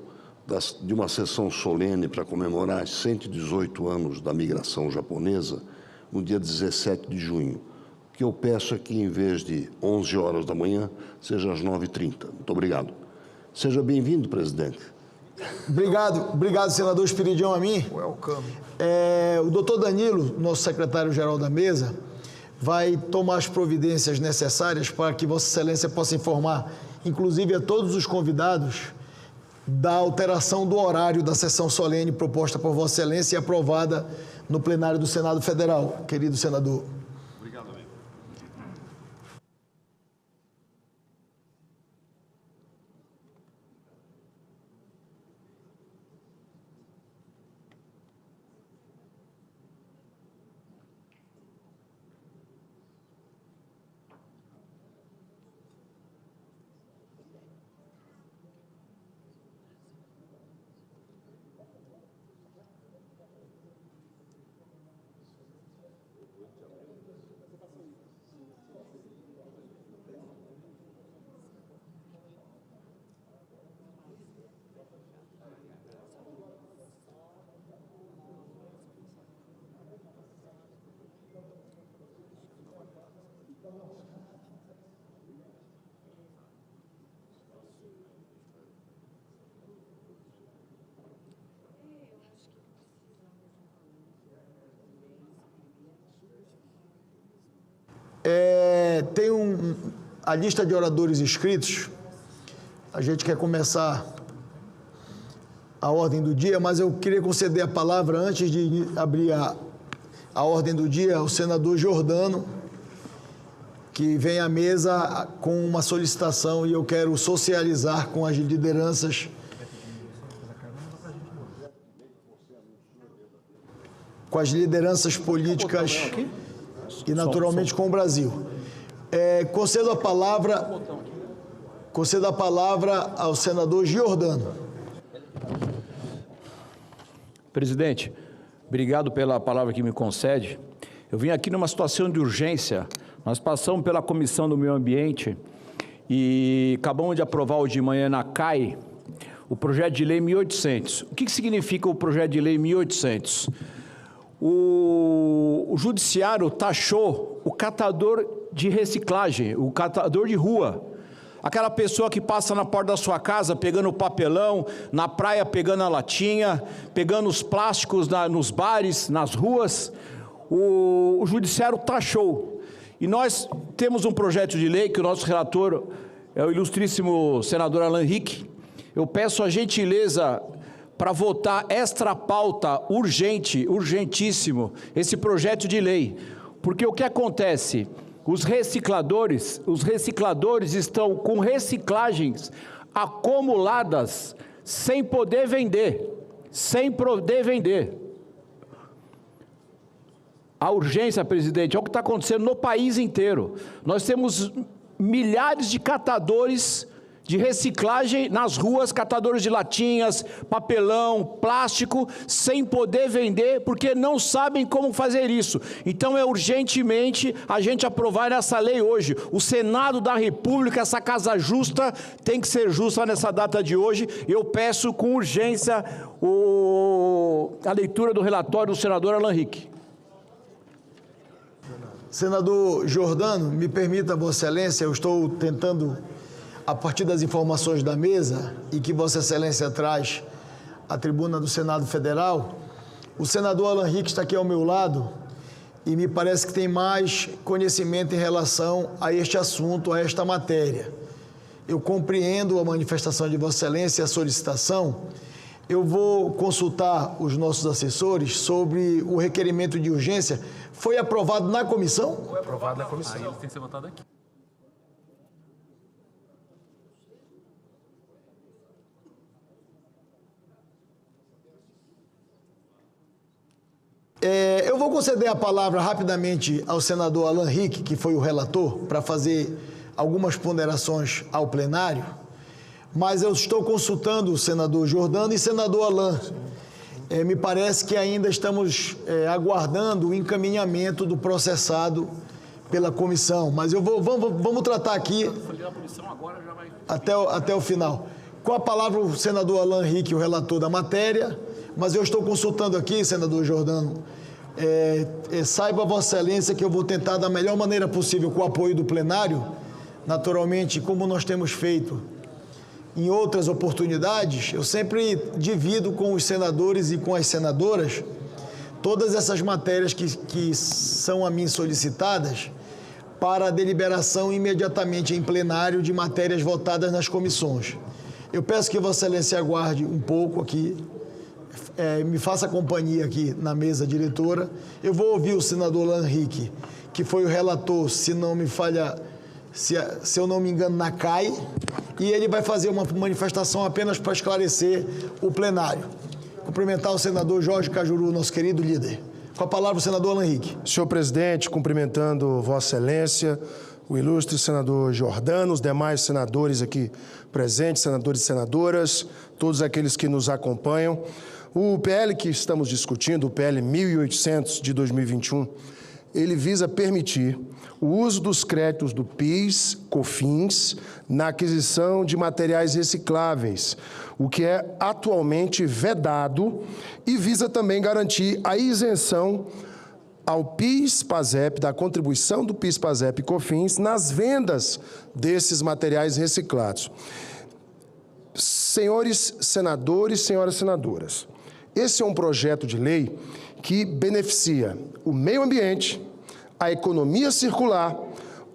de uma sessão solene para comemorar 118 anos da migração japonesa, no dia 17 de junho. O que eu peço é que, em vez de 11 horas da manhã, seja às 9h30. Muito obrigado. Seja bem-vindo, presidente. Obrigado, senador Espiridião Amin. O doutor Danilo, nosso secretário-geral da mesa, vai tomar as providências necessárias para que Vossa Excelência possa informar, inclusive a todos os convidados, da alteração do horário da sessão solene proposta por Vossa Excelência e aprovada no plenário do Senado Federal. Querido senador. Obrigado, amigo. Tem a lista de oradores inscritos. A gente quer começar a ordem do dia, mas eu queria conceder a palavra, antes de abrir a ordem do dia, ao senador Giordano, que vem à mesa com uma solicitação e eu quero socializar com as lideranças políticas e, naturalmente, com o Brasil. Concedo a palavra ao senador Giordano. Presidente, obrigado pela palavra que me concede. Eu vim aqui numa situação de urgência. Nós passamos pela Comissão do Meio Ambiente e acabamos de aprovar hoje de manhã na CAI o projeto de lei 1800. O que significa o projeto de lei 1800? O judiciário taxou o catador de reciclagem, o catador de rua. Aquela pessoa que passa na porta da sua casa pegando papelão, na praia pegando a latinha, pegando os plásticos nos bares, nas ruas. O judiciário taxou. E nós temos um projeto de lei que o nosso relator é o ilustríssimo senador Alan Rick. Eu peço a gentileza para votar extra pauta urgentíssimo, esse projeto de lei. Porque o que acontece? Os recicladores estão com reciclagens acumuladas sem poder vender. A urgência, presidente, é o que está acontecendo no país inteiro. Nós temos milhares de catadores de reciclagem nas ruas, catadores de latinhas, papelão, plástico, sem poder vender, porque não sabem como fazer isso. Então é urgentemente a gente aprovar essa lei hoje. O Senado da República, essa casa justa, tem que ser justa nessa data de hoje. Eu peço com urgência a leitura do relatório do senador Alan Rick. Senador Giordano, me permita, Vossa Excelência, eu estou tentando, a partir das informações da mesa e que Vossa Excelência traz à tribuna do Senado Federal, o senador Alan Rick está aqui ao meu lado e me parece que tem mais conhecimento em relação a este assunto, a esta matéria. Eu compreendo a manifestação de Vossa Excelência e a solicitação. Eu vou consultar os nossos assessores sobre o requerimento de urgência. Foi aprovado na comissão? Foi aprovado na comissão. Aí ele tem que ser votado aqui. Eu vou conceder a palavra rapidamente ao senador Alan Rick, que foi o relator, para fazer algumas ponderações ao plenário, mas eu estou consultando o senador Giordano e senador Alan. Me parece que ainda estamos aguardando o encaminhamento do processado pela comissão, mas vamos tratar aqui até o final. Com a palavra o senador Alan Rick, o relator da matéria, mas eu estou consultando aqui, senador Giordano, saiba Vossa Excelência que eu vou tentar da melhor maneira possível, com o apoio do plenário, naturalmente, como nós temos feito em outras oportunidades, eu sempre divido com os senadores e com as senadoras todas essas matérias que são a mim solicitadas para a deliberação imediatamente em plenário de matérias votadas nas comissões. Eu peço que Vossa Excelência aguarde um pouco aqui, me faça companhia aqui na mesa diretora. Eu vou ouvir o senador Alan Henrique, que foi o relator, se não me falha, se eu não me engano, na CAI, e ele vai fazer uma manifestação apenas para esclarecer o plenário. Cumprimentar o senador Jorge Cajuru, nosso querido líder. Com a palavra o senador Alan Henrique. Senhor presidente, cumprimentando Vossa Excelência, o ilustre senador Jordano, os demais senadores aqui presentes, senadores e senadoras, todos aqueles que nos acompanham. O PL que estamos discutindo, o PL 1800 de 2021, ele visa permitir o uso dos créditos do PIS, COFINS, na aquisição de materiais recicláveis, o que é atualmente vedado, e visa também garantir a isenção ao PIS-PASEP, da contribuição do PIS-PASEP e COFINS nas vendas desses materiais reciclados. Senhores senadores, senhoras senadoras, esse é um projeto de lei que beneficia o meio ambiente, a economia circular,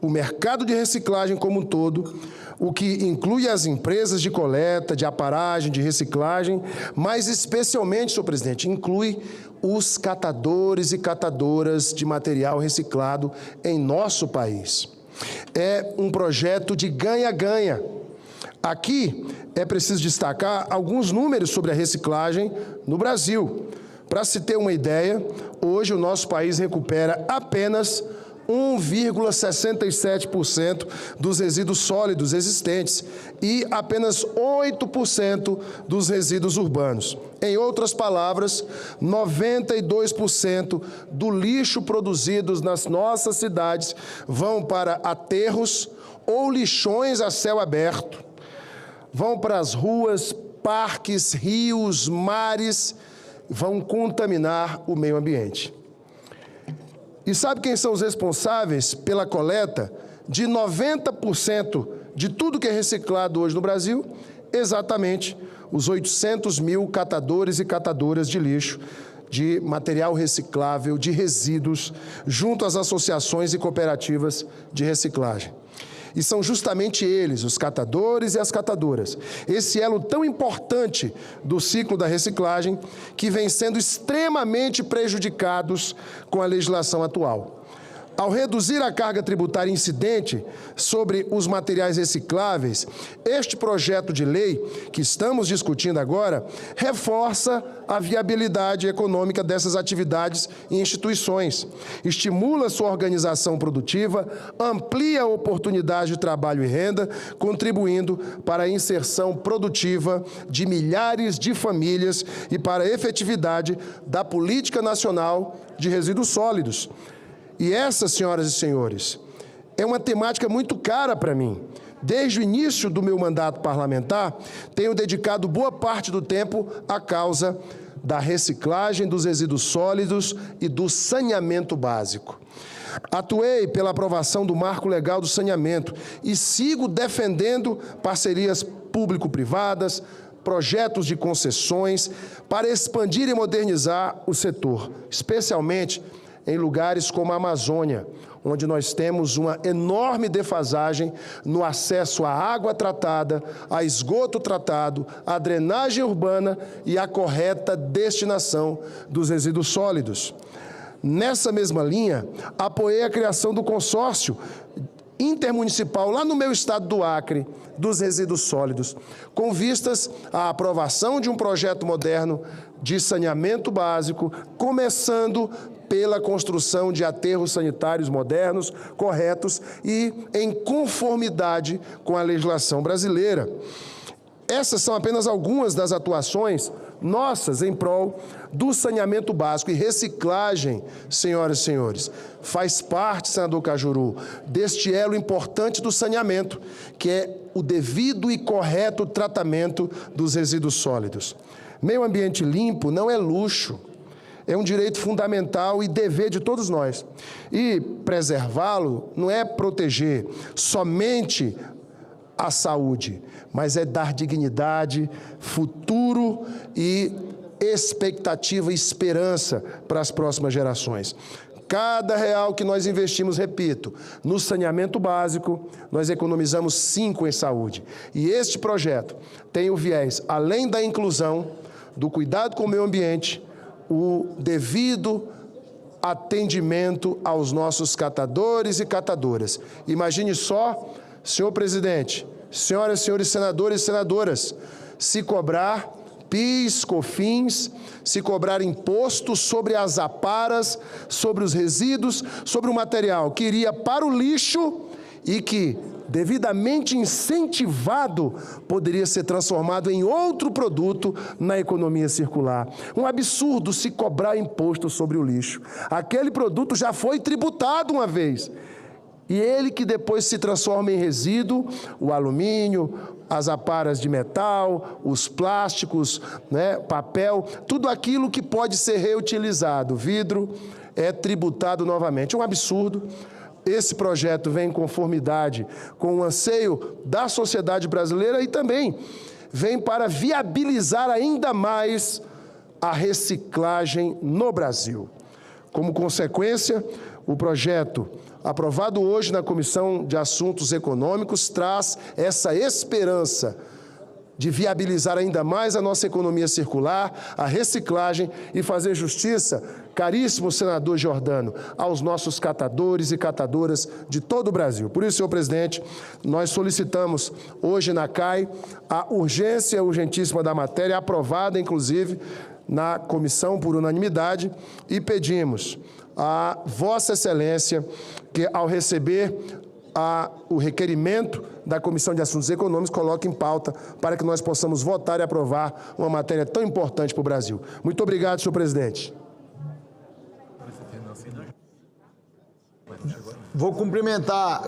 o mercado de reciclagem como um todo, o que inclui as empresas de coleta, de aparagem, de reciclagem, mas especialmente, senhor presidente, inclui os catadores e catadoras de material reciclado em nosso país. É um projeto de ganha-ganha. Aqui é preciso destacar alguns números sobre a reciclagem no Brasil. Para se ter uma ideia, hoje o nosso país recupera apenas 1,67% dos resíduos sólidos existentes e apenas 8% dos resíduos urbanos. Em outras palavras, 92% do lixo produzido nas nossas cidades vão para aterros ou lixões a céu aberto, vão para as ruas, parques, rios, mares, vão contaminar o meio ambiente. E sabe quem são os responsáveis pela coleta de 90% de tudo que é reciclado hoje no Brasil? Exatamente os 800 mil catadores e catadoras de lixo, de material reciclável, de resíduos, junto às associações e cooperativas de reciclagem. E são justamente eles, os catadores e as catadoras, esse elo tão importante do ciclo da reciclagem, que vem sendo extremamente prejudicados com a legislação atual. Ao reduzir a carga tributária incidente sobre os materiais recicláveis, este projeto de lei que estamos discutindo agora reforça a viabilidade econômica dessas atividades e instituições, estimula sua organização produtiva, amplia a oportunidade de trabalho e renda, contribuindo para a inserção produtiva de milhares de famílias e para a efetividade da Política Nacional de Resíduos Sólidos. E essa, senhoras e senhores, é uma temática muito cara para mim. Desde o início do meu mandato parlamentar, tenho dedicado boa parte do tempo à causa da reciclagem dos resíduos sólidos e do saneamento básico. Atuei pela aprovação do Marco Legal do Saneamento e sigo defendendo parcerias público-privadas, projetos de concessões para expandir e modernizar o setor, especialmente em lugares como a Amazônia, onde nós temos uma enorme defasagem no acesso à água tratada, a esgoto tratado, à drenagem urbana e à correta destinação dos resíduos sólidos. Nessa mesma linha, apoiei a criação do consórcio intermunicipal, lá no meu estado do Acre, dos resíduos sólidos, com vistas à aprovação de um projeto moderno de saneamento básico, começando pela construção de aterros sanitários modernos, corretos e em conformidade com a legislação brasileira. Essas são apenas algumas das atuações nossas em prol do saneamento básico e reciclagem, senhoras e senhores. Faz parte, senador Cajuru, deste elo importante do saneamento, que é o devido e correto tratamento dos resíduos sólidos. Meio ambiente limpo não é luxo, é um direito fundamental e dever de todos nós. E preservá-lo não é proteger somente à saúde, mas é dar dignidade, futuro e expectativa e esperança para as próximas gerações. Cada real que nós investimos, repito, no saneamento básico, nós economizamos 5 em saúde. E este projeto tem o viés, além da inclusão, do cuidado com o meio ambiente, o devido atendimento aos nossos catadores e catadoras. Imagine só, senhor presidente, senhoras e senhores senadores e senadoras, se cobrar PIS, COFINS, se cobrar imposto sobre as aparas, sobre os resíduos, sobre o material que iria para o lixo e que, devidamente incentivado, poderia ser transformado em outro produto na economia circular. Um absurdo se cobrar imposto sobre o lixo. Aquele produto já foi tributado uma vez. E ele que depois se transforma em resíduo, o alumínio, as aparas de metal, os plásticos, né, papel, tudo aquilo que pode ser reutilizado, vidro, é tributado novamente. É um absurdo. Esse projeto vem em conformidade com o anseio da sociedade brasileira e também vem para viabilizar ainda mais a reciclagem no Brasil. Como consequência, o projeto aprovado hoje na Comissão de Assuntos Econômicos traz essa esperança de viabilizar ainda mais a nossa economia circular, a reciclagem e fazer justiça, caríssimo senador Giordano, aos nossos catadores e catadoras de todo o Brasil. Por isso, senhor presidente, nós solicitamos hoje na CAI a urgência urgentíssima da matéria, aprovada, inclusive, na comissão por unanimidade, e pedimos a Vossa Excelência que, ao receber o requerimento da Comissão de Assuntos Econômicos, coloque em pauta para que nós possamos votar e aprovar uma matéria tão importante para o Brasil. Muito obrigado, senhor presidente.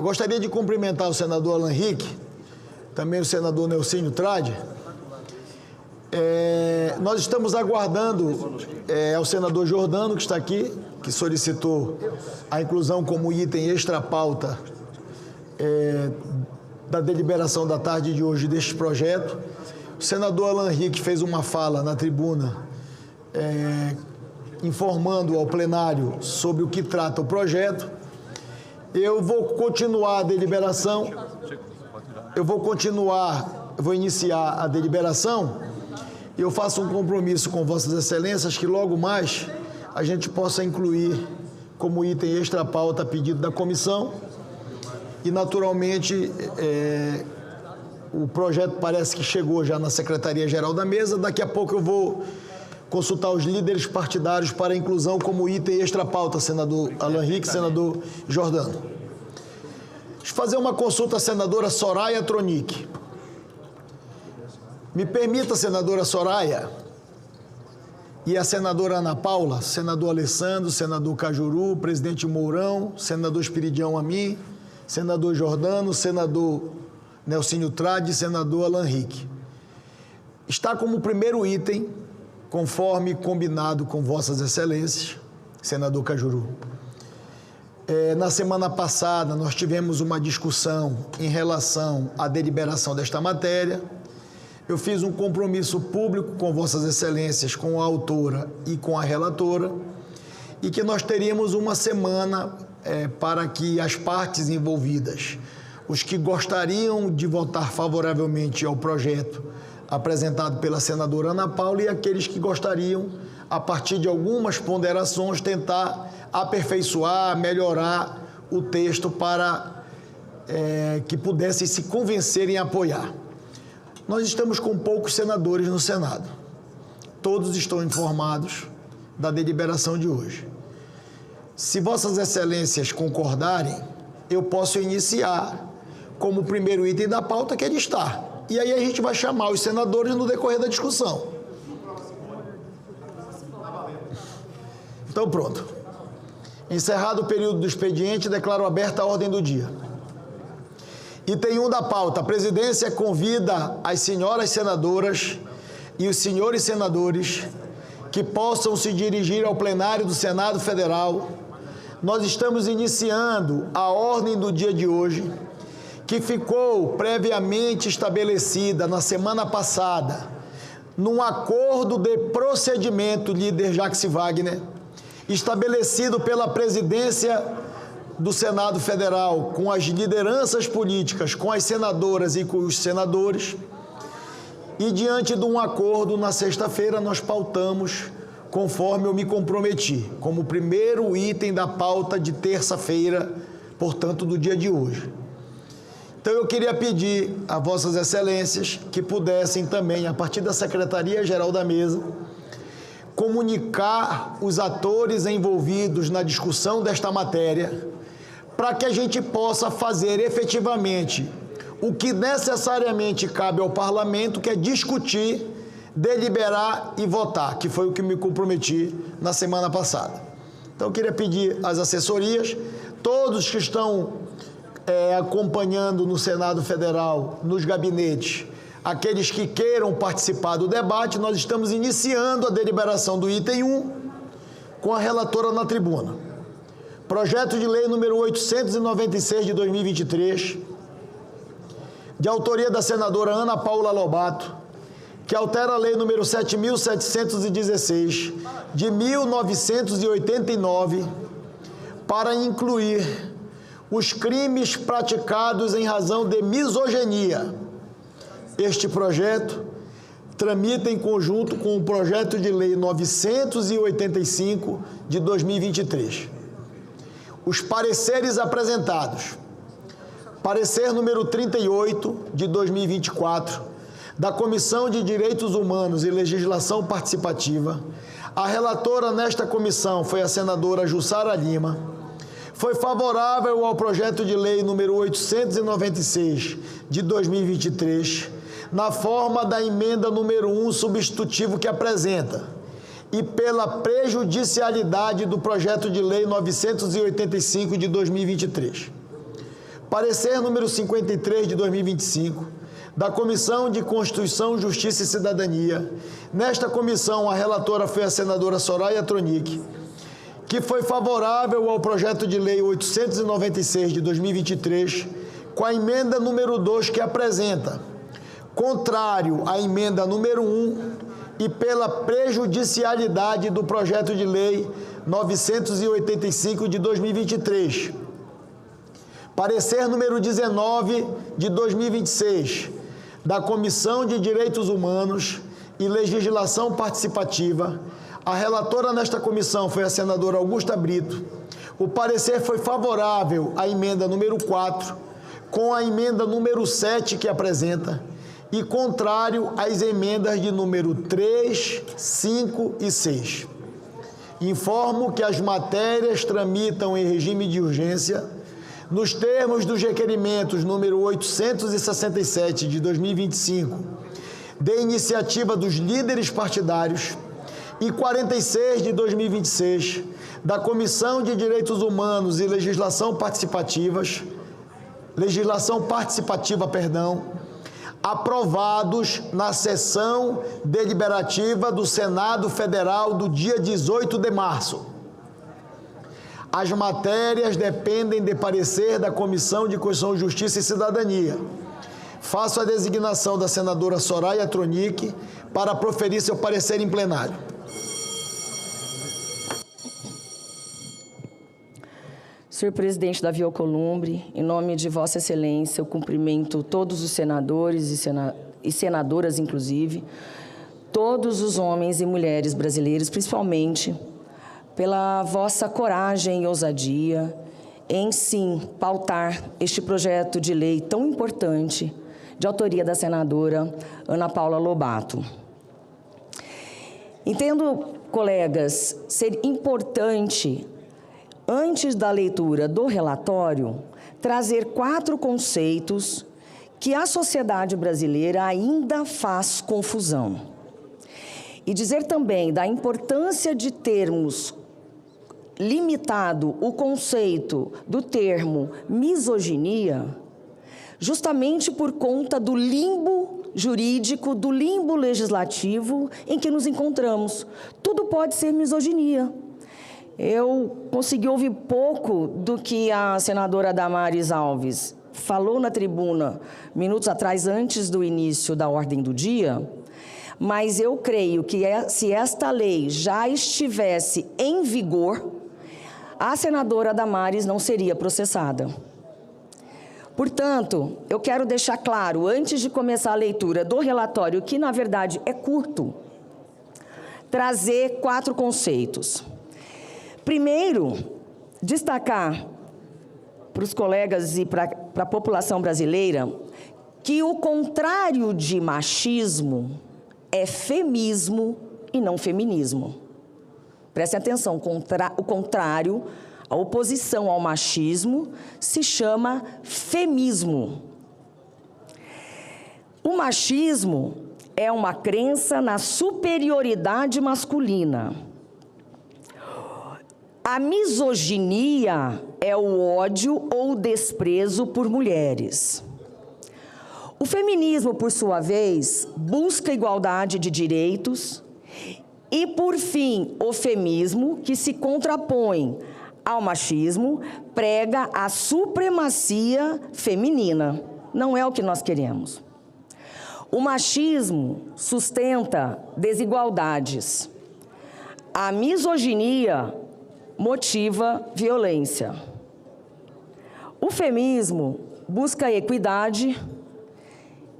Gostaria de cumprimentar o senador Alan Rick, também o senador Nelsinho Trade. Nós estamos aguardando ao senador Giordano, que está aqui, que solicitou a inclusão como item extra-pauta da deliberação da tarde de hoje deste projeto. O senador Alan Rick fez uma fala na tribuna informando ao plenário sobre o que trata o projeto. Eu vou continuar a deliberação, vou iniciar a deliberação e eu faço um compromisso com Vossas Excelências que logo mais a gente possa incluir como item extra-pauta a pedido da comissão. E, naturalmente, o projeto parece que chegou já na Secretaria-Geral da Mesa. Daqui a pouco eu vou consultar os líderes partidários para a inclusão como item extra-pauta, senador Alan Rick, senador Giordano. Deixa eu fazer uma consulta à senadora Soraya Tronic. Me permita, senadora Soraya, e a senadora Ana Paula, senador Alessandro, senador Cajuru, presidente Mourão, senador Espiridião Amin, senador Giordano, senador Nelsinho Trade, senador Alan Rick. Está como primeiro item, conforme combinado com Vossas Excelências, senador Cajuru. Na semana passada, nós tivemos uma discussão em relação à deliberação desta matéria. Eu fiz um compromisso público com Vossas Excelências, com a autora e com a relatora, e que nós teríamos uma semana para que as partes envolvidas, os que gostariam de votar favoravelmente ao projeto apresentado pela senadora Ana Paula e aqueles que gostariam, a partir de algumas ponderações, tentar aperfeiçoar, melhorar o texto para que pudessem se convencer em apoiar. Nós estamos com poucos senadores no Senado. Todos estão informados da deliberação de hoje. Se Vossas Excelências concordarem, eu posso iniciar como primeiro item da pauta, que é de estar. E aí a gente vai chamar os senadores no decorrer da discussão. Então, pronto. Encerrado o período do expediente, declaro aberta a ordem do dia. Item 1 da pauta. A presidência convida as senhoras senadoras e os senhores senadores que possam se dirigir ao plenário do Senado Federal. Nós estamos iniciando a ordem do dia de hoje, que ficou previamente estabelecida na semana passada, num acordo de procedimento, líder Jacques Wagner, estabelecido pela presidência do Senado Federal, com as lideranças políticas, com as senadoras e com os senadores, e diante de um acordo, na sexta-feira, nós pautamos, conforme eu me comprometi, como primeiro item da pauta de terça-feira, portanto, do dia de hoje. Então, eu queria pedir a Vossas Excelências que pudessem também, a partir da Secretaria-Geral da Mesa, comunicar os atores envolvidos na discussão desta matéria, para que a gente possa fazer efetivamente o que necessariamente cabe ao Parlamento, que é discutir, deliberar e votar, que foi o que me comprometi na semana passada. Então, eu queria pedir às assessorias, todos que estão acompanhando no Senado Federal, nos gabinetes, aqueles que queiram participar do debate, nós estamos iniciando a deliberação do item 1 com a relatora na tribuna. Projeto de lei número 896 de 2023, de autoria da senadora Ana Paula Lobato, que altera a lei número 7.716 de 1989 para incluir os crimes praticados em razão de misoginia. Este projeto tramita em conjunto com o projeto de lei 985 de 2023. Os pareceres apresentados. Parecer número 38 de 2024 da Comissão de Direitos Humanos e Legislação Participativa. A relatora nesta comissão foi a senadora Jussara Lima. Foi favorável ao projeto de lei número 896 de 2023, na forma da emenda número 1 substitutivo que apresenta, e pela prejudicialidade do projeto de lei 985 de 2023. Parecer número 53 de 2025, da Comissão de Constituição, Justiça e Cidadania. Nesta comissão, a relatora foi a senadora Soraya Tronic, que foi favorável ao projeto de lei 896 de 2023, com a emenda número 2 que apresenta, contrário à emenda número 1 e pela prejudicialidade do projeto de lei 985 de 2023. Parecer número 19 de 2026, da Comissão de Direitos Humanos e Legislação Participativa. A relatora nesta comissão foi a senadora Augusta Brito. O parecer foi favorável à emenda número 4, com a emenda número 7 que apresenta, e contrário às emendas de número 3, 5 e 6. Informo que as matérias tramitam em regime de urgência, nos termos dos requerimentos número 867 de 2025, de iniciativa dos líderes partidários, e 46 de 2026, da Comissão de Direitos Humanos e Legislação Participativa, aprovados na sessão deliberativa do Senado Federal do dia 18 de março. As matérias dependem de parecer da Comissão de Constituição, Justiça e Cidadania. Faço a designação da senadora Soraya Tronic para proferir seu parecer em plenário. Senhor presidente Davi Alcolumbre, em nome de Vossa Excelência, eu cumprimento todos os senadores e senadoras, inclusive, todos os homens e mulheres brasileiros, principalmente pela vossa coragem e ousadia em, sim, pautar este projeto de lei tão importante, de autoria da senadora Ana Paula Lobato. Entendo, colegas, ser importante, antes da leitura do relatório, trazer 4 conceitos que a sociedade brasileira ainda faz confusão. E dizer também da importância de termos limitado o conceito do termo misoginia, justamente por conta do limbo jurídico, do limbo legislativo em que nos encontramos. Tudo pode ser misoginia. Eu consegui ouvir pouco do que a senadora Damares Alves falou na tribuna minutos atrás, antes do início da ordem do dia, mas eu creio que se esta lei já estivesse em vigor, a senadora Damares não seria processada. Portanto, eu quero deixar claro, antes de começar a leitura do relatório, que na verdade é curto, trazer 4 conceitos. Primeiro, destacar para os colegas e para a população brasileira que o contrário de machismo é femismo e não feminismo. Prestem atenção, o contrário, a oposição ao machismo, se chama femismo. O machismo é uma crença na superioridade masculina. A misoginia é o ódio ou desprezo por mulheres. O feminismo, por sua vez, busca igualdade de direitos e, por fim, o feminismo, que se contrapõe ao machismo, prega a supremacia feminina. Não é o que nós queremos. O machismo sustenta desigualdades. A misoginia motiva violência. O feminismo busca equidade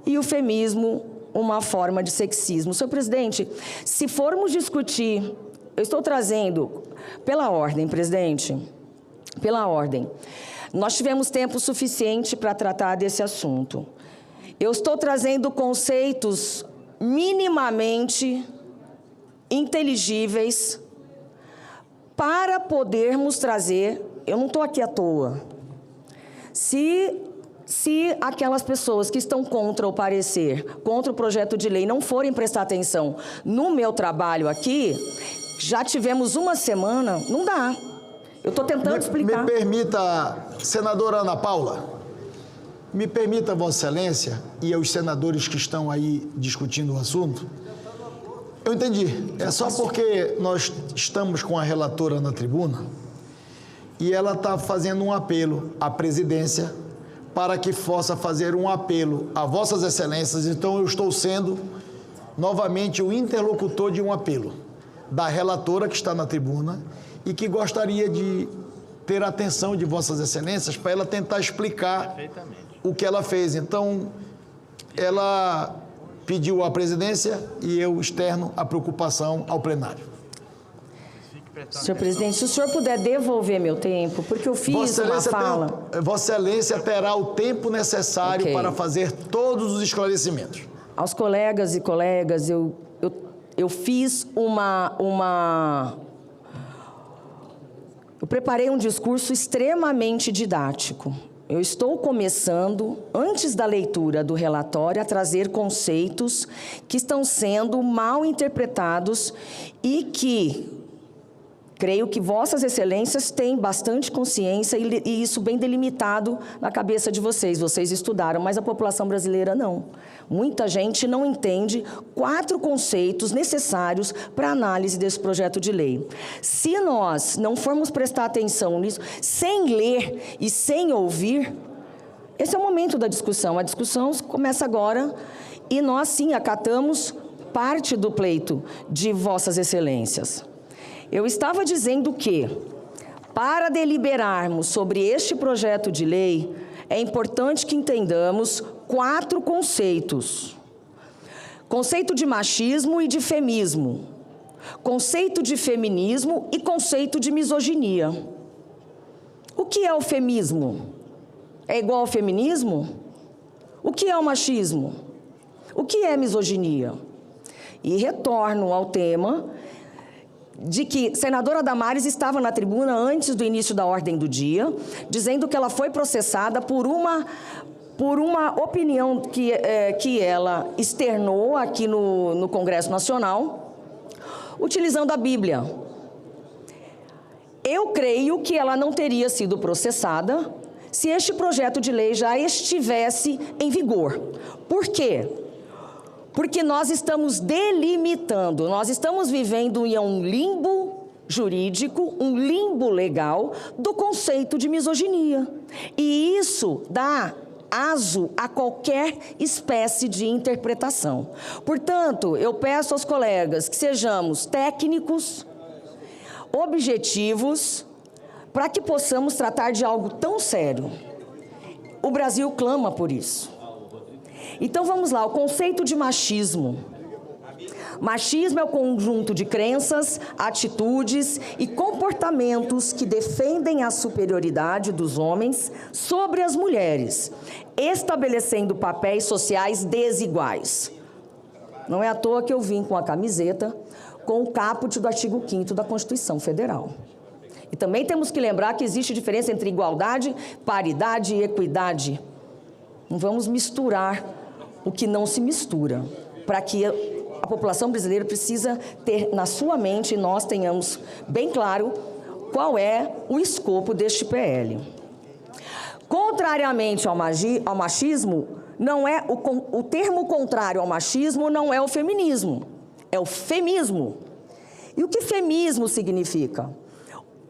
e o feminismo uma forma de sexismo. Senhor presidente, se formos discutir, eu estou trazendo, pela ordem, presidente, pela ordem, nós tivemos tempo suficiente para tratar desse assunto. Eu estou trazendo conceitos minimamente inteligíveis para podermos trazer, eu não estou aqui à toa, se aquelas pessoas que estão contra o parecer, contra o projeto de lei, não forem prestar atenção no meu trabalho aqui, já tivemos uma semana, não dá. Eu estou tentando explicar. Me permita, senadora Ana Paula, me permita, Vossa Excelência, e aos senadores que estão aí discutindo o assunto, eu entendi, é só porque nós estamos com a relatora na tribuna e ela está fazendo um apelo à presidência para que possa fazer um apelo a Vossas Excelências, então eu estou sendo novamente o interlocutor de um apelo da relatora que está na tribuna e que gostaria de ter a atenção de Vossas Excelências para ela tentar explicar o que ela fez. Então, ela pediu à presidência e eu externo a preocupação ao plenário. Senhor presidente, se o senhor puder devolver meu tempo, porque eu fiz uma fala... Vossa Excelência terá o tempo necessário para fazer todos os esclarecimentos. Aos colegas e colegas, eu fiz eu preparei um discurso extremamente didático. Eu estou começando, antes da leitura do relatório, a trazer conceitos que estão sendo mal interpretados e que creio que Vossas Excelências têm bastante consciência e isso bem delimitado na cabeça de vocês. Vocês estudaram, mas a população brasileira não. Muita gente não entende 4 conceitos necessários para a análise desse projeto de lei. Se nós não formos prestar atenção nisso, sem ler e sem ouvir, esse é o momento da discussão. A discussão começa agora e nós, sim, acatamos parte do pleito de Vossas Excelências. Eu estava dizendo que, para deliberarmos sobre este projeto de lei, é importante que entendamos 4 conceitos. Conceito de machismo e de feminismo. Conceito de feminismo e conceito de misoginia. O que é o feminismo? É igual ao feminismo? O que é o machismo? O que é misoginia? E retorno ao tema de que a senadora Damares estava na tribuna antes do início da ordem do dia, dizendo que ela foi processada por uma opinião que ela externou aqui no Congresso Nacional, utilizando a Bíblia. Eu creio que ela não teria sido processada se este projeto de lei já estivesse em vigor. Por quê? Porque nós estamos delimitando, nós estamos vivendo em um limbo jurídico, um limbo legal do conceito de misoginia. E isso dá aso a qualquer espécie de interpretação. Portanto, eu peço aos colegas que sejamos técnicos, objetivos, para que possamos tratar de algo tão sério. O Brasil clama por isso. Então vamos lá, o conceito de machismo. Machismo é o conjunto de crenças, atitudes e comportamentos que defendem a superioridade dos homens sobre as mulheres, estabelecendo papéis sociais desiguais. Não é à toa que eu vim com a camiseta com o caput do artigo 5º da Constituição Federal. E também temos que lembrar que existe diferença entre igualdade, paridade e equidade. Não vamos misturar o que não se mistura, para que a população brasileira precisa ter na sua mente, e nós tenhamos bem claro qual é o escopo deste PL. Contrariamente ao machismo, não é o termo contrário ao machismo não é o feminismo, é o femismo. E o que femismo significa?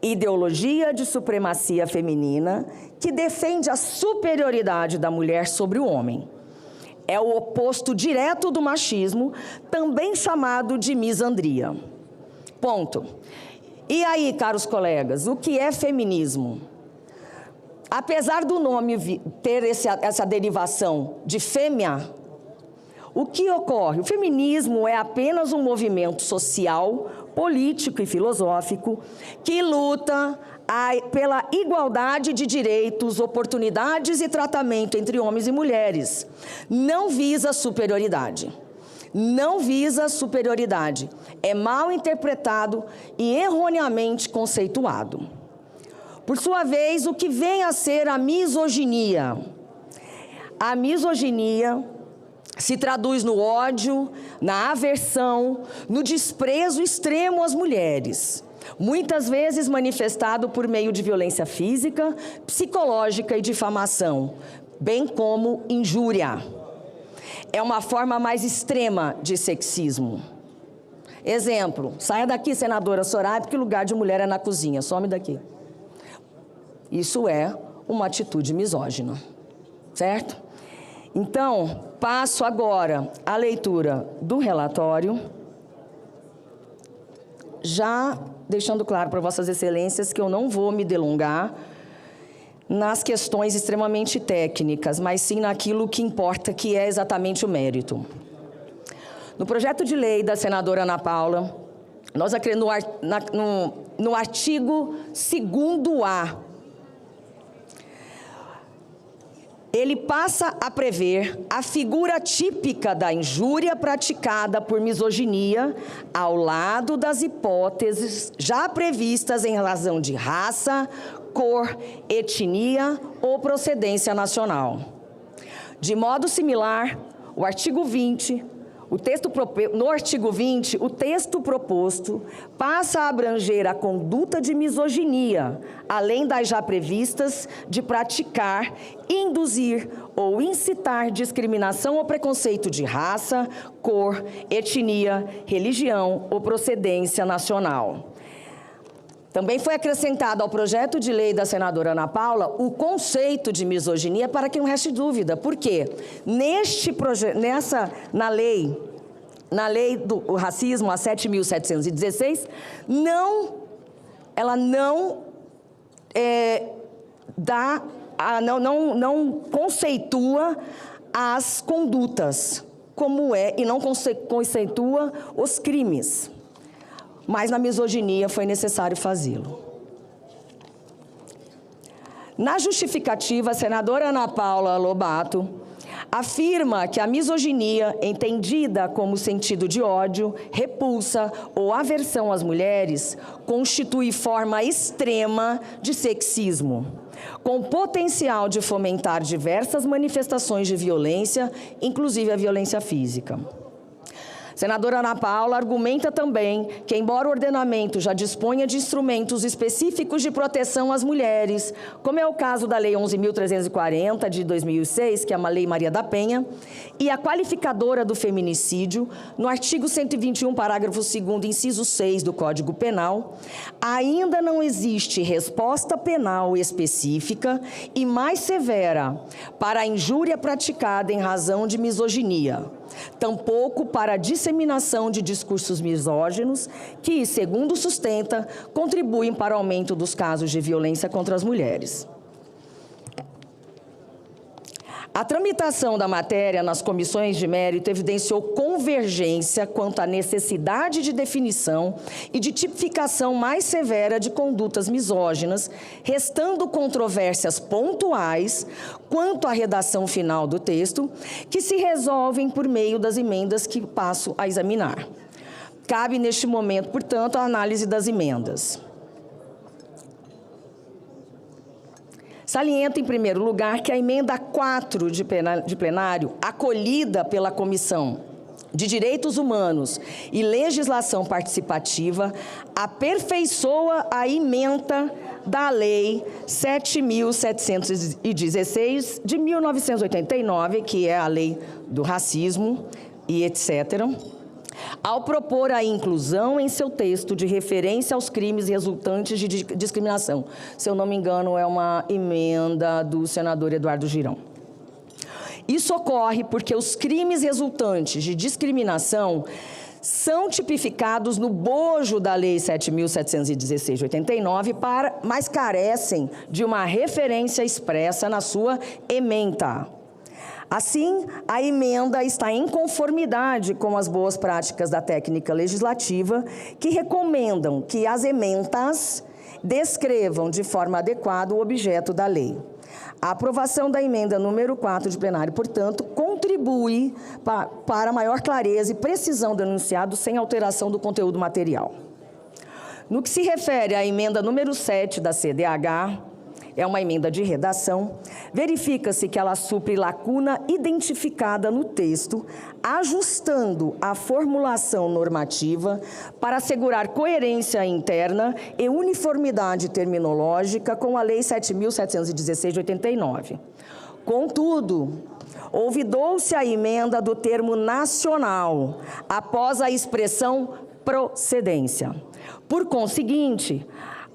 Ideologia de supremacia feminina que defende a superioridade da mulher sobre o homem. É o oposto direto do machismo, também chamado de misandria. Ponto. E aí, caros colegas, o que é feminismo? Apesar do nome ter essa derivação de fêmea, o que ocorre? O feminismo é apenas um movimento social, político e filosófico que luta pela igualdade de direitos, oportunidades e tratamento entre homens e mulheres. Não visa superioridade. Não visa superioridade. É mal interpretado e erroneamente conceituado. Por sua vez, o que vem a ser a misoginia? A misoginia se traduz no ódio, na aversão, no desprezo extremo às mulheres, muitas vezes manifestado por meio de violência física, psicológica e difamação, bem como injúria. É uma forma mais extrema de sexismo. Exemplo, saia daqui, senadora Soraya, porque o lugar de mulher é na cozinha, some daqui. Isso é uma atitude misógina, certo? Então, passo agora à leitura do relatório, já deixando claro para Vossas Excelências que eu não vou me delongar nas questões extremamente técnicas, mas sim naquilo que importa, que é exatamente o mérito. No projeto de lei da senadora Ana Paula, nós no artigo 2º-A, ele passa a prever a figura típica da injúria praticada por misoginia ao lado das hipóteses já previstas em razão de raça, cor, etnia ou procedência nacional. De modo similar, o artigo 20, no artigo 20, o texto proposto passa a abranger a conduta de misoginia, além das já previstas de praticar, induzir ou incitar discriminação ou preconceito de raça, cor, etnia, religião ou procedência nacional. Também foi acrescentado ao projeto de lei da senadora Ana Paula o conceito de misoginia para que não reste dúvida. Por quê? Na lei do racismo, a 7.716, ela não conceitua as condutas, como é, e não conceitua os crimes. Mas na misoginia foi necessário fazê-lo. Na justificativa, a senadora Ana Paula Lobato afirma que a misoginia, entendida como sentido de ódio, repulsa ou aversão às mulheres, constitui forma extrema de sexismo, com potencial de fomentar diversas manifestações de violência, inclusive a violência física. Senadora Ana Paula argumenta também que, embora o ordenamento já disponha de instrumentos específicos de proteção às mulheres, como é o caso da Lei 11.340, de 2006, que é uma Lei Maria da Penha, e a qualificadora do feminicídio, no artigo 121, parágrafo 2º, inciso 6 do Código Penal, ainda não existe resposta penal específica e mais severa para a injúria praticada em razão de misoginia, tampouco para a disseminação de discursos misóginos que, segundo sustenta, contribuem para o aumento dos casos de violência contra as mulheres. A tramitação da matéria nas comissões de mérito evidenciou convergência quanto à necessidade de definição e de tipificação mais severa de condutas misóginas, restando controvérsias pontuais quanto à redação final do texto, que se resolvem por meio das emendas que passo a examinar. Cabe, neste momento, portanto, a análise das emendas. Saliento, em primeiro lugar, que a emenda 4 de plenário, acolhida pela Comissão de Direitos Humanos e Legislação Participativa, aperfeiçoa a ementa da Lei 7.716 de 1989, que é a Lei do Racismo e etc., ao propor a inclusão em seu texto de referência aos crimes resultantes de discriminação. Se eu não me engano, é uma emenda do senador Eduardo Girão. Isso ocorre porque os crimes resultantes de discriminação são tipificados no bojo da Lei 7.716 de 89, mas carecem de uma referência expressa na sua ementa. Assim, a emenda está em conformidade com as boas práticas da técnica legislativa, que recomendam que as ementas descrevam de forma adequada o objeto da lei. A aprovação da emenda número 4 de plenário, portanto, contribui para maior clareza e precisão do enunciado sem alteração do conteúdo material. No que se refere à emenda número 7 da CDH, é uma emenda de redação, verifica-se que ela supre lacuna identificada no texto, ajustando a formulação normativa para assegurar coerência interna e uniformidade terminológica com a Lei 7.716 de 89. Contudo, ouvidou-se a emenda do termo nacional, após a expressão procedência. Por conseguinte,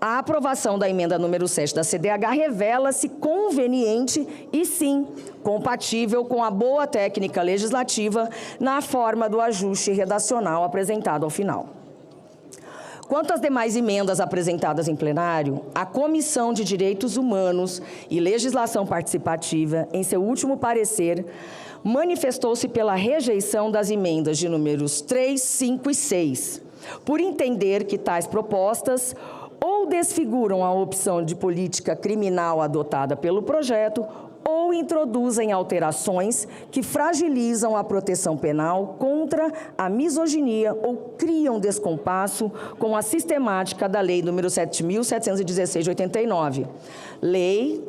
a aprovação da emenda número 7 da CDH revela-se conveniente e, sim, compatível com a boa técnica legislativa na forma do ajuste redacional apresentado ao final. Quanto às demais emendas apresentadas em plenário, a Comissão de Direitos Humanos e Legislação Participativa, em seu último parecer, manifestou-se pela rejeição das emendas de números 3, 5 e 6, por entender que tais propostas ou desfiguram a opção de política criminal adotada pelo projeto, ou introduzem alterações que fragilizam a proteção penal contra a misoginia ou criam descompasso com a sistemática da Lei nº 7.716 de 89. Lei,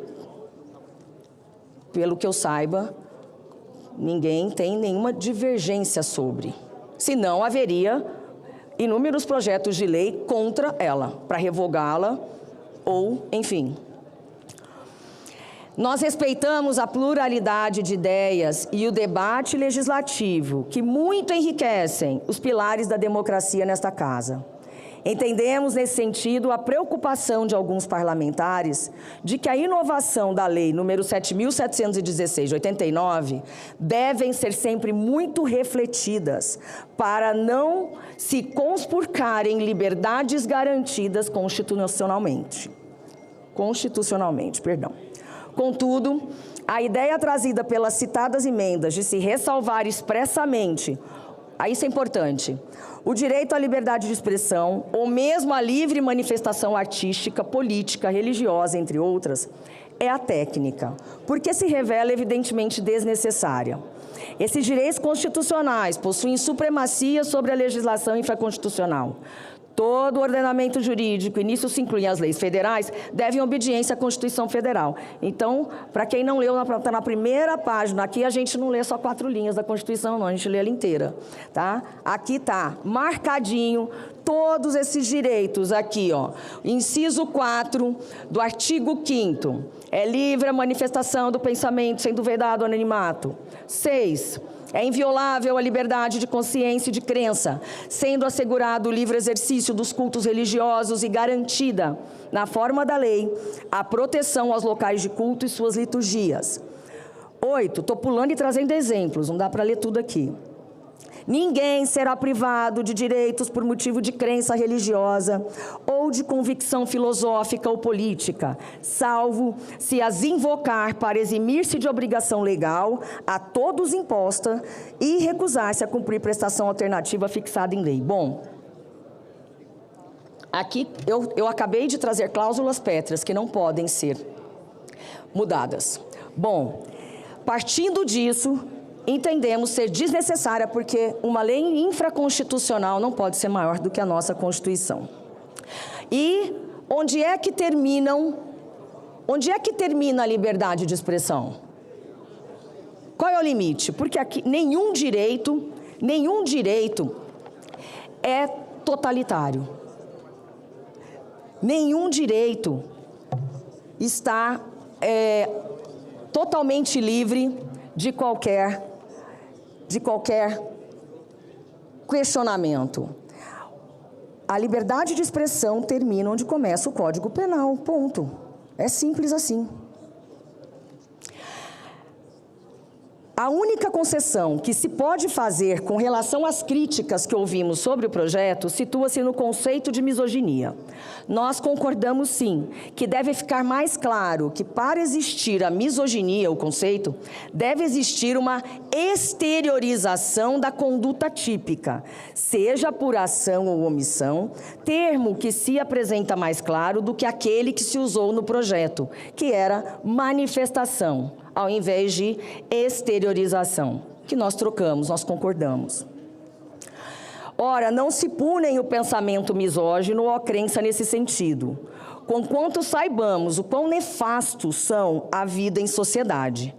pelo que eu saiba, ninguém tem nenhuma divergência sobre. Senão, haveria inúmeros projetos de lei contra ela, para revogá-la ou, enfim. Nós respeitamos a pluralidade de ideias e o debate legislativo, que muito enriquecem os pilares da democracia nesta casa. Entendemos, nesse sentido, a preocupação de alguns parlamentares de que a inovação da Lei nº 7.716 de 89 devem ser sempre muito refletidas para não se conspurcarem liberdades garantidas constitucionalmente. Contudo, a ideia trazida pelas citadas emendas de se ressalvar expressamente, isso é importante, o direito à liberdade de expressão, ou mesmo à livre manifestação artística, política, religiosa, entre outras, é a técnica, porque se revela evidentemente desnecessária. Esses direitos constitucionais possuem supremacia sobre a legislação infraconstitucional. Todo o ordenamento jurídico, e nisso se incluem as leis federais, devem obediência à Constituição Federal. Então, para quem não leu, está na primeira página, aqui a gente não lê só 4 linhas da Constituição, não, a gente lê ela inteira, tá? Aqui está marcadinho todos esses direitos aqui, ó. Inciso 4 do artigo 5º, é livre a manifestação do pensamento, sendo vedado o anonimato. 6. É inviolável a liberdade de consciência e de crença, sendo assegurado o livre exercício dos cultos religiosos e garantida, na forma da lei, a proteção aos locais de culto e suas liturgias. 8. Estou pulando e trazendo exemplos, não dá para ler tudo aqui. Ninguém será privado de direitos por motivo de crença religiosa ou de convicção filosófica ou política, salvo se as invocar para eximir-se de obrigação legal a todos imposta e recusar-se a cumprir prestação alternativa fixada em lei. Bom, aqui eu acabei de trazer cláusulas pétreas que não podem ser mudadas. Bom, partindo disso, entendemos ser desnecessária porque uma lei infraconstitucional não pode ser maior do que a nossa Constituição. E onde é que termina a liberdade de expressão? Qual é o limite? Porque aqui nenhum direito é totalitário. Nenhum direito está totalmente livre de qualquer questionamento. A liberdade de expressão termina onde começa o Código Penal, ponto. É simples assim. A única concessão que se pode fazer com relação às críticas que ouvimos sobre o projeto situa-se no conceito de misoginia. Nós concordamos, sim, que deve ficar mais claro que para existir a misoginia, o conceito, deve existir uma exteriorização da conduta típica, seja por ação ou omissão, termo que se apresenta mais claro do que aquele que se usou no projeto, que era manifestação, ao invés de exteriorização, que nós trocamos, nós concordamos. Ora, não se punem o pensamento misógino ou a crença nesse sentido, conquanto saibamos o quão nefastos são a vida em sociedade.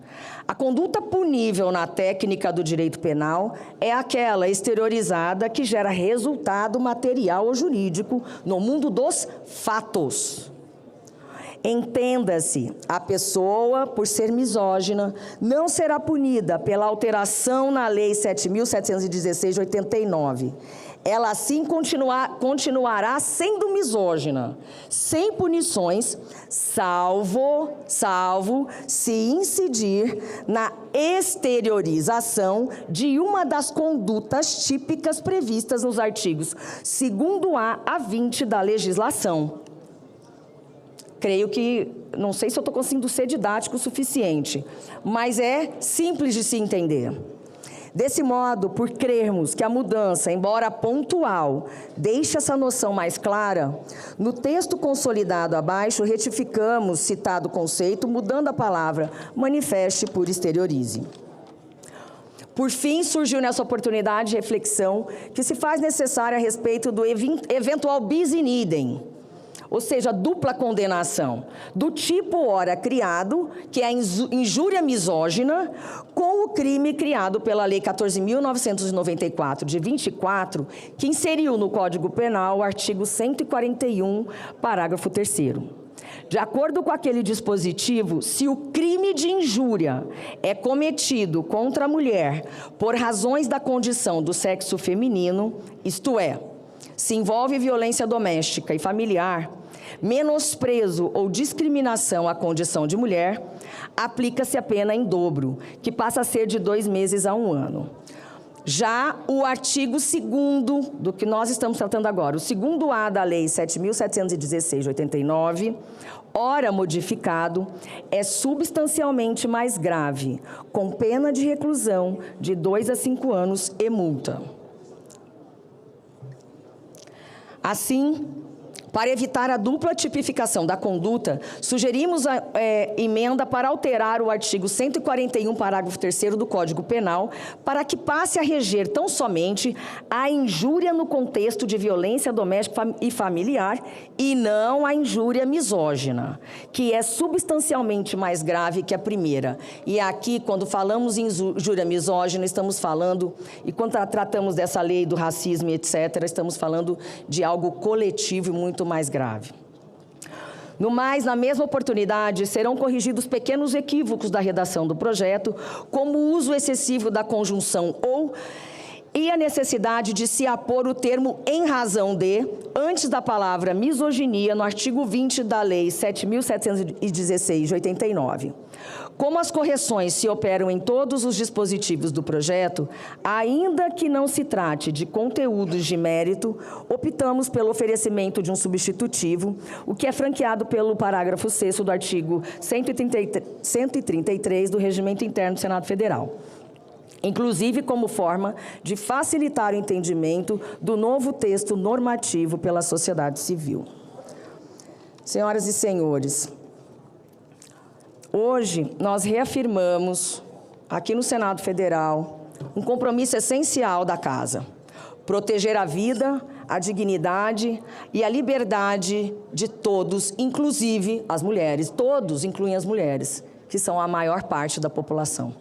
A conduta punível na técnica do direito penal é aquela exteriorizada que gera resultado material ou jurídico no mundo dos fatos. Entenda-se, a pessoa, por ser misógina, não será punida pela alteração na Lei 7.716 de 89. Ela, assim, continuará sendo misógina, sem punições, salvo se incidir na exteriorização de uma das condutas típicas previstas nos artigos 2º a 20 da legislação. Creio que, não sei se eu estou conseguindo ser didático o suficiente, mas é simples de se entender. Desse modo, por crermos que a mudança, embora pontual, deixe essa noção mais clara, no texto consolidado abaixo, retificamos citado conceito, mudando a palavra manifeste por exteriorize. Por fim, surgiu nessa oportunidade de reflexão que se faz necessária a respeito do eventual bis in idem, ou seja, dupla condenação, do tipo ora criado, que é a injúria misógina, com o crime criado pela Lei 14.994, de 24, que inseriu no Código Penal o artigo 141, parágrafo 3º. De acordo com aquele dispositivo, se o crime de injúria é cometido contra a mulher por razões da condição do sexo feminino, isto é, se envolve violência doméstica e familiar, menosprezo ou discriminação à condição de mulher, aplica-se a pena em dobro, que passa a ser de 2 meses a 1 ano. Já o artigo 2º do que nós estamos tratando agora, o 2º-A da Lei 7.716 de 89, ora modificado, é substancialmente mais grave, com pena de reclusão de 2 a 5 anos e multa. Assim, Para evitar a dupla tipificação da conduta, sugerimos a emenda para alterar o artigo 141, parágrafo 3º do Código Penal, para que passe a reger tão somente a injúria no contexto de violência doméstica e familiar e não a injúria misógina, que é substancialmente mais grave que a primeira. E aqui, quando falamos em injúria misógina, estamos falando, e quando tratamos dessa lei do racismo, etc., estamos falando de algo coletivo e muito mais grave. No mais, na mesma oportunidade, serão corrigidos pequenos equívocos da redação do projeto, como o uso excessivo da conjunção ou e a necessidade de se apor o termo em razão de, antes da palavra misoginia, no artigo 20 da Lei 7.716, de 89. Como as correções se operam em todos os dispositivos do projeto, ainda que não se trate de conteúdos de mérito, optamos pelo oferecimento de um substitutivo, o que é franqueado pelo parágrafo 6º do artigo 133 do Regimento Interno do Senado Federal, inclusive como forma de facilitar o entendimento do novo texto normativo pela sociedade civil. Senhoras e senhores, hoje nós reafirmamos, aqui no Senado Federal, um compromisso essencial da Casa: proteger a vida, a dignidade e a liberdade de todos, inclusive as mulheres. Todos incluem as mulheres, que são a maior parte da população.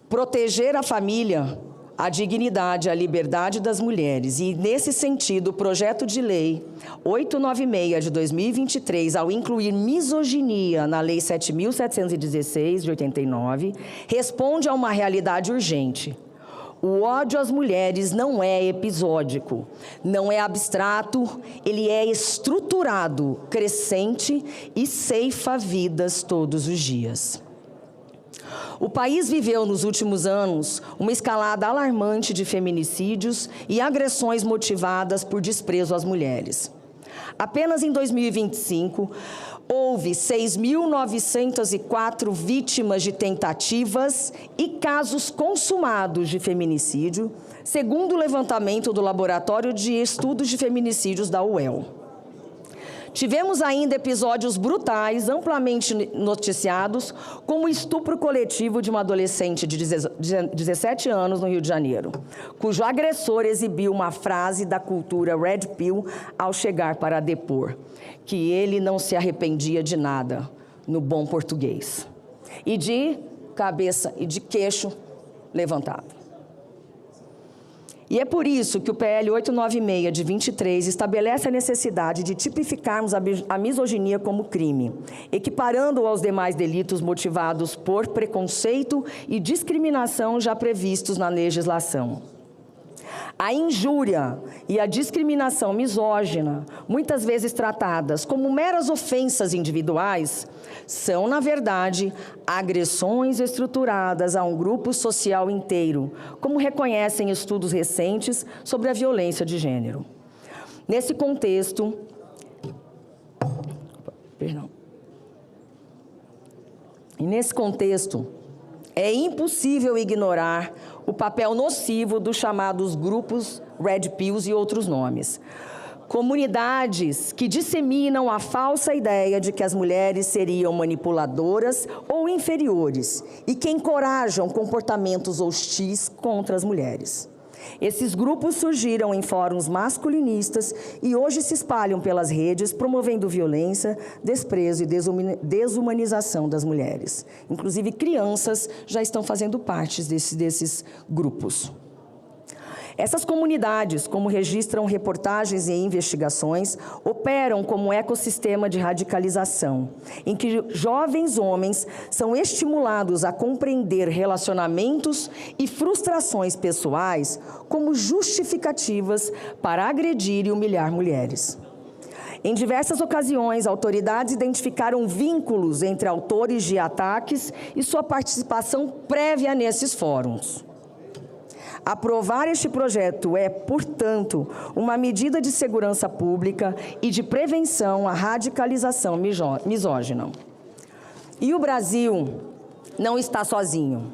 Proteger a família, a dignidade, a liberdade das mulheres. E, nesse sentido, o projeto de lei 896 de 2023, ao incluir misoginia na Lei 7.716 de 89, responde a uma realidade urgente. O ódio às mulheres não é episódico, não é abstrato, ele é estruturado, crescente e ceifa vidas todos os dias. O país viveu nos últimos anos uma escalada alarmante de feminicídios e agressões motivadas por desprezo às mulheres. Apenas em 2025, houve 6.904 vítimas de tentativas e casos consumados de feminicídio, segundo o levantamento do Laboratório de Estudos de Feminicídios da UEL. Tivemos ainda episódios brutais, amplamente noticiados, como o estupro coletivo de uma adolescente de 17 anos no Rio de Janeiro, cujo agressor exibiu uma frase da cultura Red Pill ao chegar para depor, que ele não se arrependia de nada, no bom português, e de cabeça e de queixo levantado. E é por isso que o PL 896 de 23 estabelece a necessidade de tipificarmos a misoginia como crime, equiparando-o aos demais delitos motivados por preconceito e discriminação já previstos na legislação. A injúria e a discriminação misógina, muitas vezes tratadas como meras ofensas individuais, são, na verdade, agressões estruturadas a um grupo social inteiro, como reconhecem estudos recentes sobre a violência de gênero. Nesse contexto, é impossível ignorar o papel nocivo dos chamados grupos Red Pills e outros nomes. Comunidades que disseminam a falsa ideia de que as mulheres seriam manipuladoras ou inferiores e que encorajam comportamentos hostis contra as mulheres. Esses grupos surgiram em fóruns masculinistas e hoje se espalham pelas redes, promovendo violência, desprezo e desumanização das mulheres. Inclusive, crianças já estão fazendo parte desses grupos. Essas comunidades, como registram reportagens e investigações, operam como um ecossistema de radicalização, em que jovens homens são estimulados a compreender relacionamentos e frustrações pessoais como justificativas para agredir e humilhar mulheres. Em diversas ocasiões, autoridades identificaram vínculos entre autores de ataques e sua participação prévia nesses fóruns. Aprovar este projeto é, portanto, uma medida de segurança pública e de prevenção à radicalização misógina. E o Brasil não está sozinho.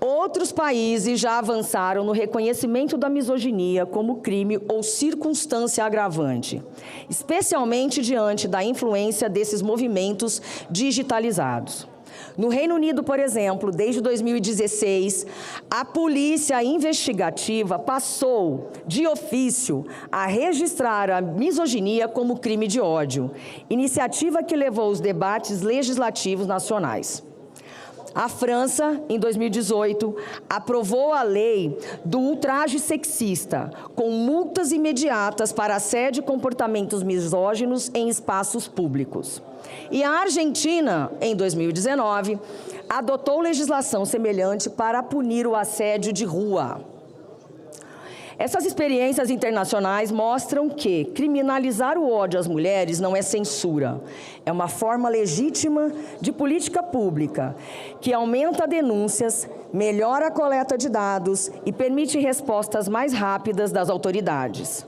Outros países já avançaram no reconhecimento da misoginia como crime ou circunstância agravante, especialmente diante da influência desses movimentos digitalizados. No Reino Unido, por exemplo, desde 2016, a polícia investigativa passou, de ofício, a registrar a misoginia como crime de ódio, iniciativa que levou os debates legislativos nacionais. A França, em 2018, aprovou a lei do ultraje sexista, com multas imediatas para assédio e comportamentos misóginos em espaços públicos. E a Argentina, em 2019, adotou legislação semelhante para punir o assédio de rua. Essas experiências internacionais mostram que criminalizar o ódio às mulheres não é censura, é uma forma legítima de política pública que aumenta denúncias, melhora a coleta de dados e permite respostas mais rápidas das autoridades.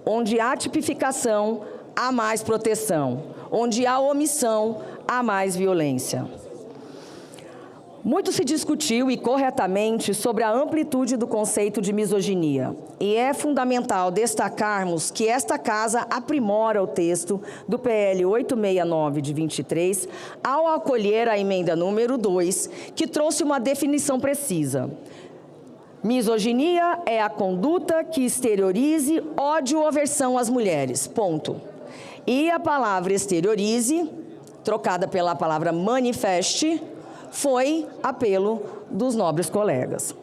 Onde há tipificação, há mais proteção. Onde há omissão, há mais violência. Muito se discutiu, e corretamente, sobre a amplitude do conceito de misoginia. E é fundamental destacarmos que esta Casa aprimora o texto do PL 869 de 23 ao acolher a emenda número 2, que trouxe uma definição precisa. Misoginia é a conduta que exteriorize ódio ou aversão às mulheres. Ponto. E a palavra exteriorize, trocada pela palavra manifeste, foi apelo dos nobres colegas.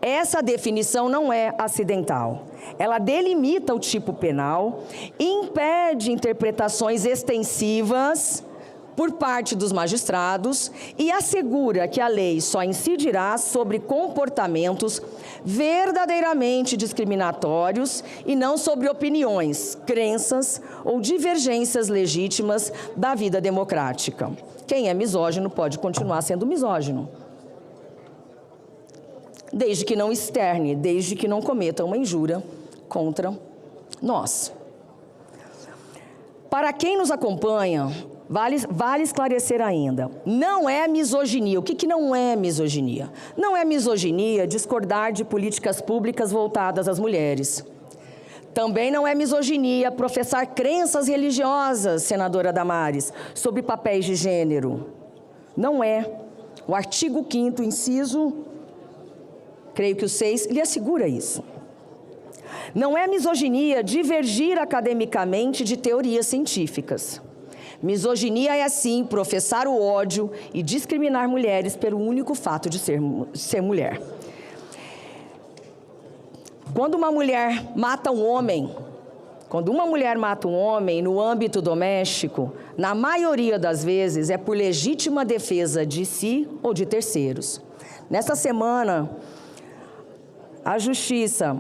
Essa definição não é acidental. Ela delimita o tipo penal, impede interpretações extensivas por parte dos magistrados e assegura que a lei só incidirá sobre comportamentos verdadeiramente discriminatórios e não sobre opiniões, crenças ou divergências legítimas da vida democrática. Quem é misógino pode continuar sendo misógino, desde que não externe, desde que não cometa uma injúria contra nós. Para quem nos acompanha, vale esclarecer ainda, não é misoginia. O que não é misoginia? Não é misoginia discordar de políticas públicas voltadas às mulheres. Também não é misoginia professar crenças religiosas, senadora Damares, sobre papéis de gênero. Não é. O artigo 5º, inciso, creio que o 6, lhe assegura isso. Não é misoginia divergir academicamente de teorias científicas. Misoginia é, sim, professar o ódio e discriminar mulheres pelo único fato de ser mulher. Quando uma mulher mata um homem, no âmbito doméstico, na maioria das vezes é por legítima defesa de si ou de terceiros. Nesta semana, a Justiça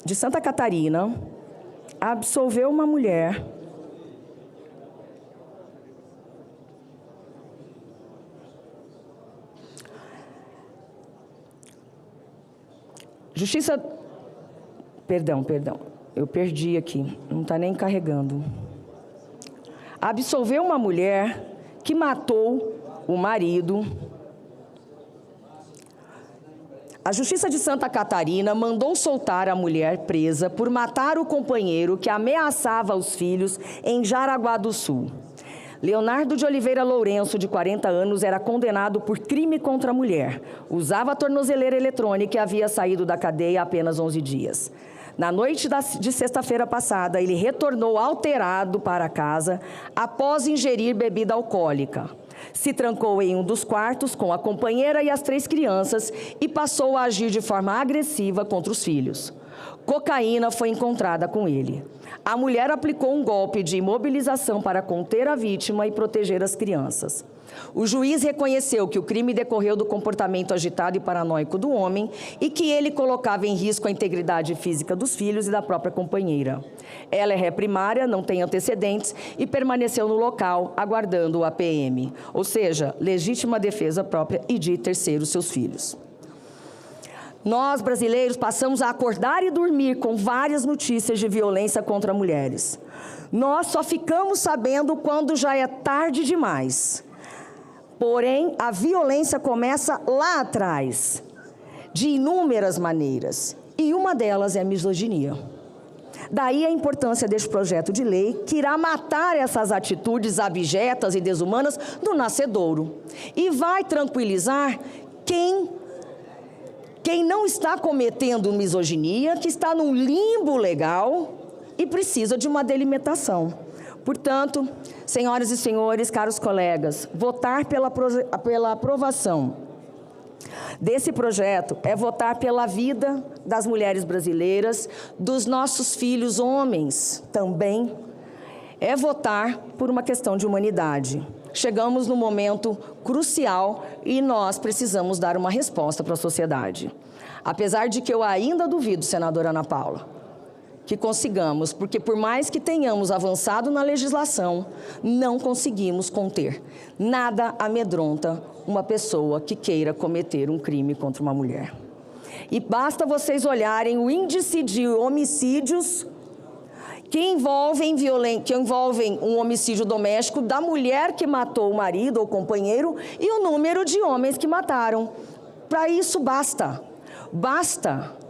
de Santa Catarina absolveu uma mulher Perdão, eu perdi aqui, não está nem carregando. Absolveu uma mulher que matou o marido. A Justiça de Santa Catarina mandou soltar a mulher presa por matar o companheiro que ameaçava os filhos em Jaraguá do Sul. Leonardo de Oliveira Lourenço, de 40 anos, era condenado por crime contra a mulher. Usava a tornozeleira eletrônica e havia saído da cadeia há apenas 11 dias. Na noite de sexta-feira passada, ele retornou alterado para casa após ingerir bebida alcoólica. Se trancou em um dos quartos com a companheira e as 3 crianças e passou a agir de forma agressiva contra os filhos. Cocaína foi encontrada com ele. A mulher aplicou um golpe de imobilização para conter a vítima e proteger as crianças. O juiz reconheceu que o crime decorreu do comportamento agitado e paranoico do homem e que ele colocava em risco a integridade física dos filhos e da própria companheira. Ela é ré primária, não tem antecedentes e permaneceu no local aguardando a PM, ou seja, legítima defesa própria e de terceiros seus filhos. Nós, brasileiros, passamos a acordar e dormir com várias notícias de violência contra mulheres. Nós só ficamos sabendo quando já é tarde demais. Porém, a violência começa lá atrás, de inúmeras maneiras, e uma delas é a misoginia. Daí a importância deste projeto de lei, que irá matar essas atitudes abjetas e desumanas do nascedouro, e vai tranquilizar quem não está cometendo misoginia, que está num limbo legal e precisa de uma delimitação. Portanto, senhoras e senhores, caros colegas, votar pela aprovação desse projeto é votar pela vida das mulheres brasileiras, dos nossos filhos homens também, é votar por uma questão de humanidade. Chegamos num momento crucial e nós precisamos dar uma resposta para a sociedade. Apesar de que eu ainda duvido, senadora Ana Paula, que consigamos, porque por mais que tenhamos avançado na legislação, não conseguimos conter. Nada amedronta uma pessoa que queira cometer um crime contra uma mulher. E basta vocês olharem o índice de homicídios que envolvem um homicídio doméstico da mulher que matou o marido ou companheiro e o número de homens que mataram. Para isso basta. Basta.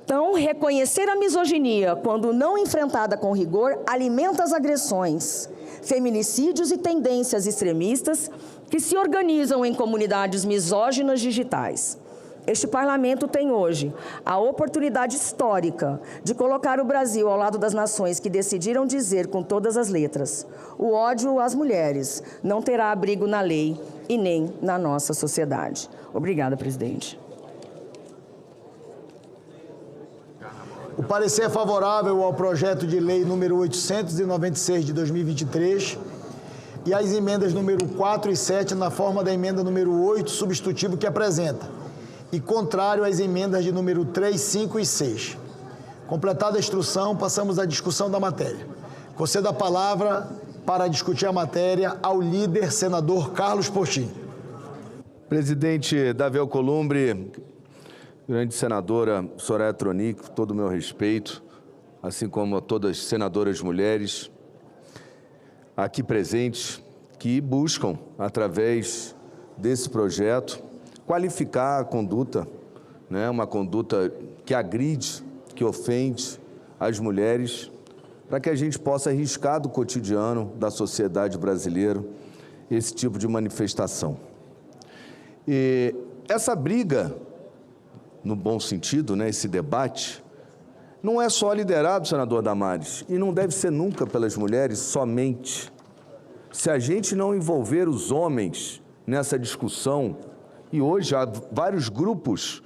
Então, reconhecer a misoginia, quando não enfrentada com rigor, alimenta as agressões, feminicídios e tendências extremistas que se organizam em comunidades misóginas digitais. Este parlamento tem hoje a oportunidade histórica de colocar o Brasil ao lado das nações que decidiram dizer com todas as letras: o ódio às mulheres não terá abrigo na lei e nem na nossa sociedade. Obrigada, presidente. O parecer é favorável ao projeto de lei número 896 de 2023 e às emendas número 4 e 7 na forma da emenda número 8, substitutivo que apresenta, e contrário às emendas de número 3, 5 e 6. Completada a instrução, passamos à discussão da matéria. Concedo a palavra para discutir a matéria ao líder, senador Carlos Portinho. Presidente Davi Alcolumbre, grande senadora Soraya Tronic, todo o meu respeito, assim como a todas as senadoras mulheres aqui presentes, que buscam, através desse projeto, qualificar a conduta, né, uma conduta que agride, que ofende as mulheres, para que a gente possa arriscar do cotidiano da sociedade brasileira esse tipo de manifestação. E essa briga, no bom sentido, né, esse debate, não é só liderado, senador Damares, e não deve ser nunca pelas mulheres somente. Se a gente não envolver os homens nessa discussão, e hoje há vários grupos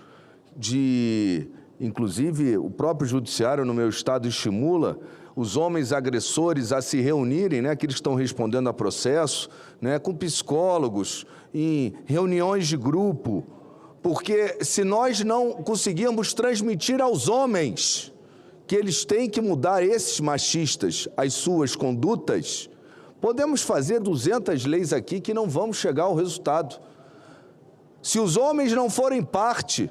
inclusive o próprio judiciário no meu estado estimula os homens agressores a se reunirem, né, que eles estão respondendo a processo, né, com psicólogos, em reuniões de grupo, porque se nós não conseguirmos transmitir aos homens que eles têm que mudar, esses machistas, as suas condutas, podemos fazer 200 leis aqui que não vamos chegar ao resultado. Se os homens não forem parte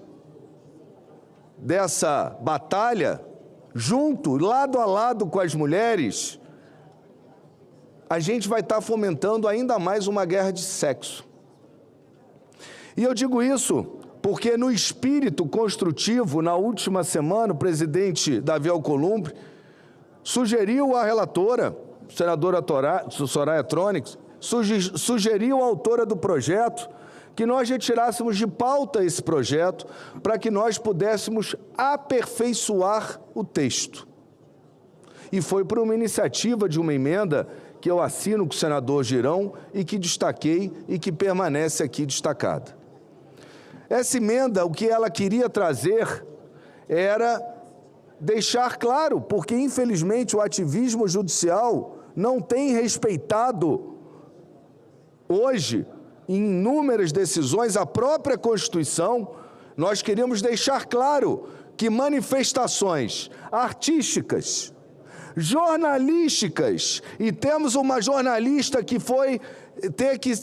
dessa batalha, junto, lado a lado com as mulheres, a gente vai estar fomentando ainda mais uma guerra de sexo. E eu digo isso porque, no espírito construtivo, na última semana, o presidente Davi Alcolumbre sugeriu à relatora, senadora Soraya Tronic, sugeriu à autora do projeto que nós retirássemos de pauta esse projeto para que nós pudéssemos aperfeiçoar o texto. E foi por uma iniciativa de uma emenda que eu assino com o senador Girão e que destaquei e que permanece aqui destacada. Essa emenda, o que ela queria trazer era deixar claro, porque infelizmente o ativismo judicial não tem respeitado hoje, em inúmeras decisões, a própria Constituição. Nós queríamos deixar claro que manifestações artísticas, jornalísticas, e temos uma jornalista que foi ter que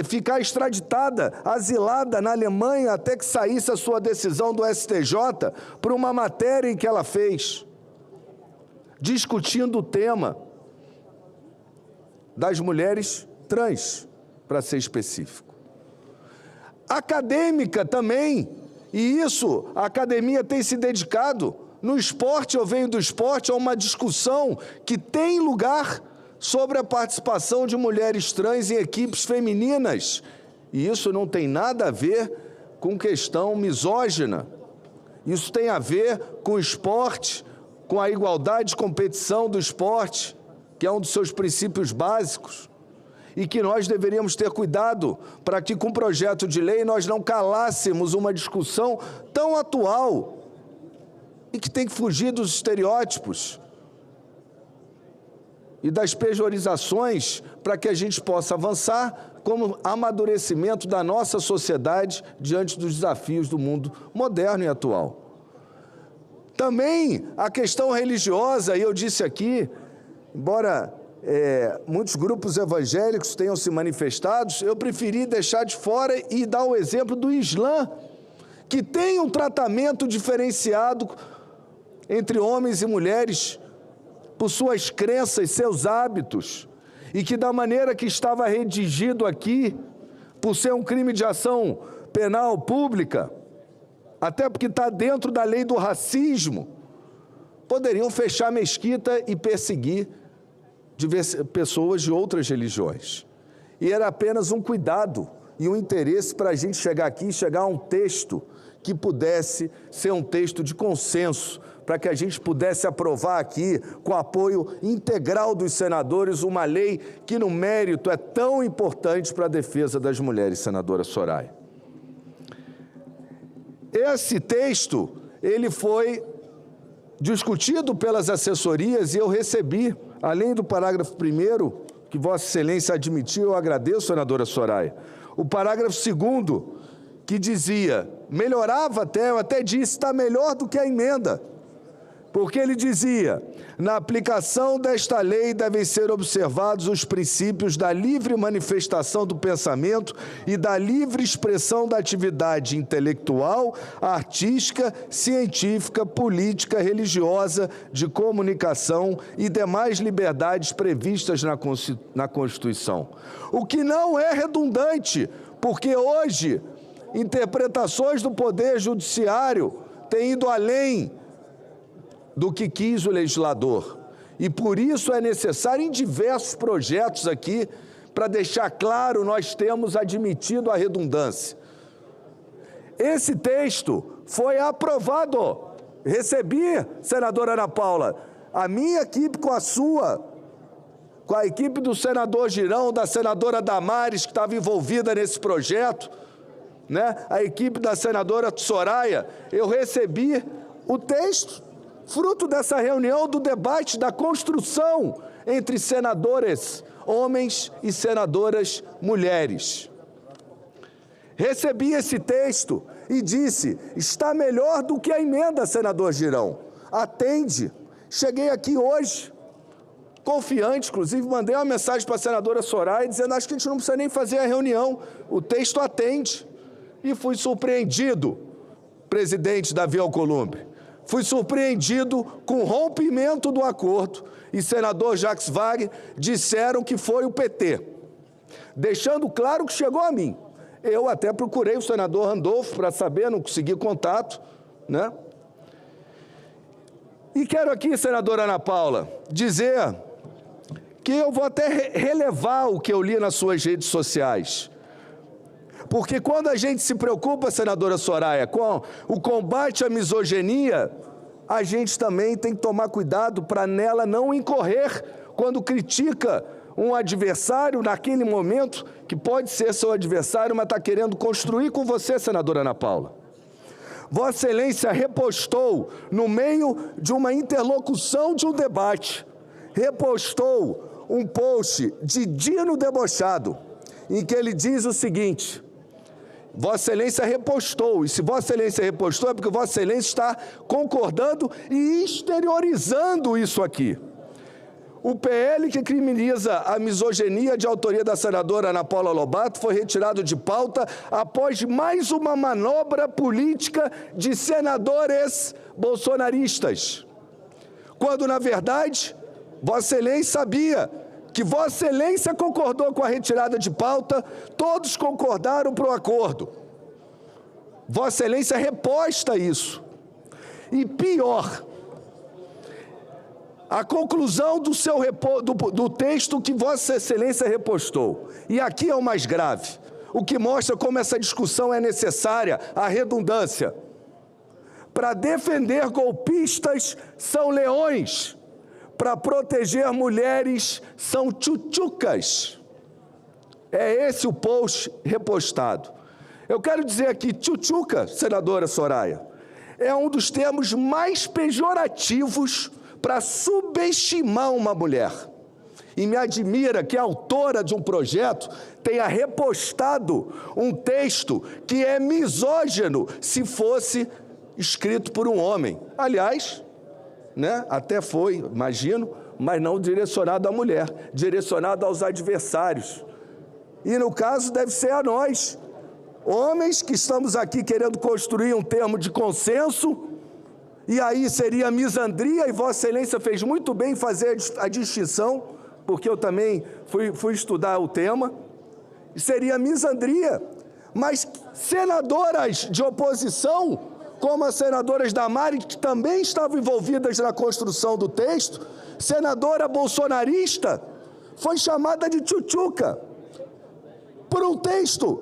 ficar extraditada, asilada na Alemanha, até que saísse a sua decisão do STJ, por uma matéria em que ela fez, discutindo o tema das mulheres trans, para ser específico. Acadêmica também, e isso a academia tem se dedicado. No esporte, eu venho do esporte, a uma discussão que tem lugar sobre a participação de mulheres trans em equipes femininas. E isso não tem nada a ver com questão misógina. Isso tem a ver com o esporte, com a igualdade de competição do esporte, que é um dos seus princípios básicos, e que nós deveríamos ter cuidado para que, com o projeto de lei, nós não calássemos uma discussão tão atual e que tem que fugir dos estereótipos e das pejorizações para que a gente possa avançar como amadurecimento da nossa sociedade diante dos desafios do mundo moderno e atual. Também a questão religiosa, e eu disse aqui, embora muitos grupos evangélicos tenham se manifestado, eu preferi deixar de fora e dar o exemplo do Islã, que tem um tratamento diferenciado entre homens e mulheres por suas crenças, seus hábitos, e que da maneira que estava redigido aqui, por ser um crime de ação penal pública, até porque está dentro da lei do racismo, poderiam fechar a mesquita e perseguir pessoas de outras religiões. E era apenas um cuidado e um interesse para a gente chegar aqui e chegar a um texto que pudesse ser um texto de consenso, para que a gente pudesse aprovar aqui, com apoio integral dos senadores, uma lei que, no mérito, é tão importante para a defesa das mulheres, senadora Soraya. Esse texto, ele foi discutido pelas assessorias e eu recebi, além do parágrafo 1º, que Vossa Excelência admitiu, eu agradeço, senadora Soraya, o parágrafo 2º, que dizia, melhorava até, eu até disse, está melhor do que a emenda, porque ele dizia, na aplicação desta lei devem ser observados os princípios da livre manifestação do pensamento e da livre expressão da atividade intelectual, artística, científica, política, religiosa, de comunicação e demais liberdades previstas na Constituição. O que não é redundante, porque hoje interpretações do Poder Judiciário têm ido além do que quis o legislador. E por isso é necessário, em diversos projetos aqui, para deixar claro, nós temos admitido a redundância. Esse texto foi aprovado. Recebi, senadora Ana Paula, a minha equipe com a sua, com a equipe do senador Girão, da senadora Damares, que estava envolvida nesse projeto, né? A equipe da senadora Soraya, eu recebi o texto, fruto dessa reunião, do debate, da construção entre senadores homens e senadoras mulheres. Recebi esse texto e disse, está melhor do que a emenda, senador Girão. Atende. Cheguei aqui hoje, confiante, inclusive mandei uma mensagem para a senadora Soraya, dizendo, acho que a gente não precisa nem fazer a reunião, o texto atende. E fui surpreendido, presidente Davi Alcolumbre. Fui surpreendido com o rompimento do acordo e senador Jacques Wagner disseram que foi o PT, deixando claro que chegou a mim. Eu até procurei o senador Randolfo para saber, não consegui contato, né? E quero aqui, senadora Ana Paula, dizer que eu vou até relevar o que eu li nas suas redes sociais. Porque quando a gente se preocupa, senadora Soraya, com o combate à misoginia, a gente também tem que tomar cuidado para nela não incorrer quando critica um adversário naquele momento, que pode ser seu adversário, mas está querendo construir com você, senadora Ana Paula. Vossa Excelência repostou, no meio de uma interlocução de um debate, repostou um post de Dino Debochado, em que ele diz o seguinte, Vossa Excelência repostou, e se Vossa Excelência repostou é porque Vossa Excelência está concordando e exteriorizando isso aqui. O PL que criminaliza a misoginia de autoria da senadora Ana Paula Lobato foi retirado de pauta após mais uma manobra política de senadores bolsonaristas, quando, na verdade, Vossa Excelência sabia que Vossa Excelência concordou com a retirada de pauta, todos concordaram para o acordo. Vossa Excelência reposta isso. E pior, a conclusão do texto que Vossa Excelência repostou. E aqui é o mais grave, o que mostra como essa discussão é necessária, a redundância. Para defender golpistas são leões, para proteger mulheres são tchutchucas. É esse o post repostado. Eu quero dizer aqui, tchutchuca, senadora Soraya, é um dos termos mais pejorativos para subestimar uma mulher. E me admira que a autora de um projeto tenha repostado um texto que é misógino se fosse escrito por um homem. Aliás, né, até foi, imagino, mas não direcionado à mulher, direcionado aos adversários. E no caso deve ser a nós, homens que estamos aqui querendo construir um termo de consenso, e aí seria misandria, e Vossa Excelência fez muito bem em fazer a distinção, porque eu também fui estudar o tema, seria misandria. Mas senadoras de oposição, como as senadoras Damares, que também estavam envolvidas na construção do texto, senadora bolsonarista, foi chamada de tchutchuca por um texto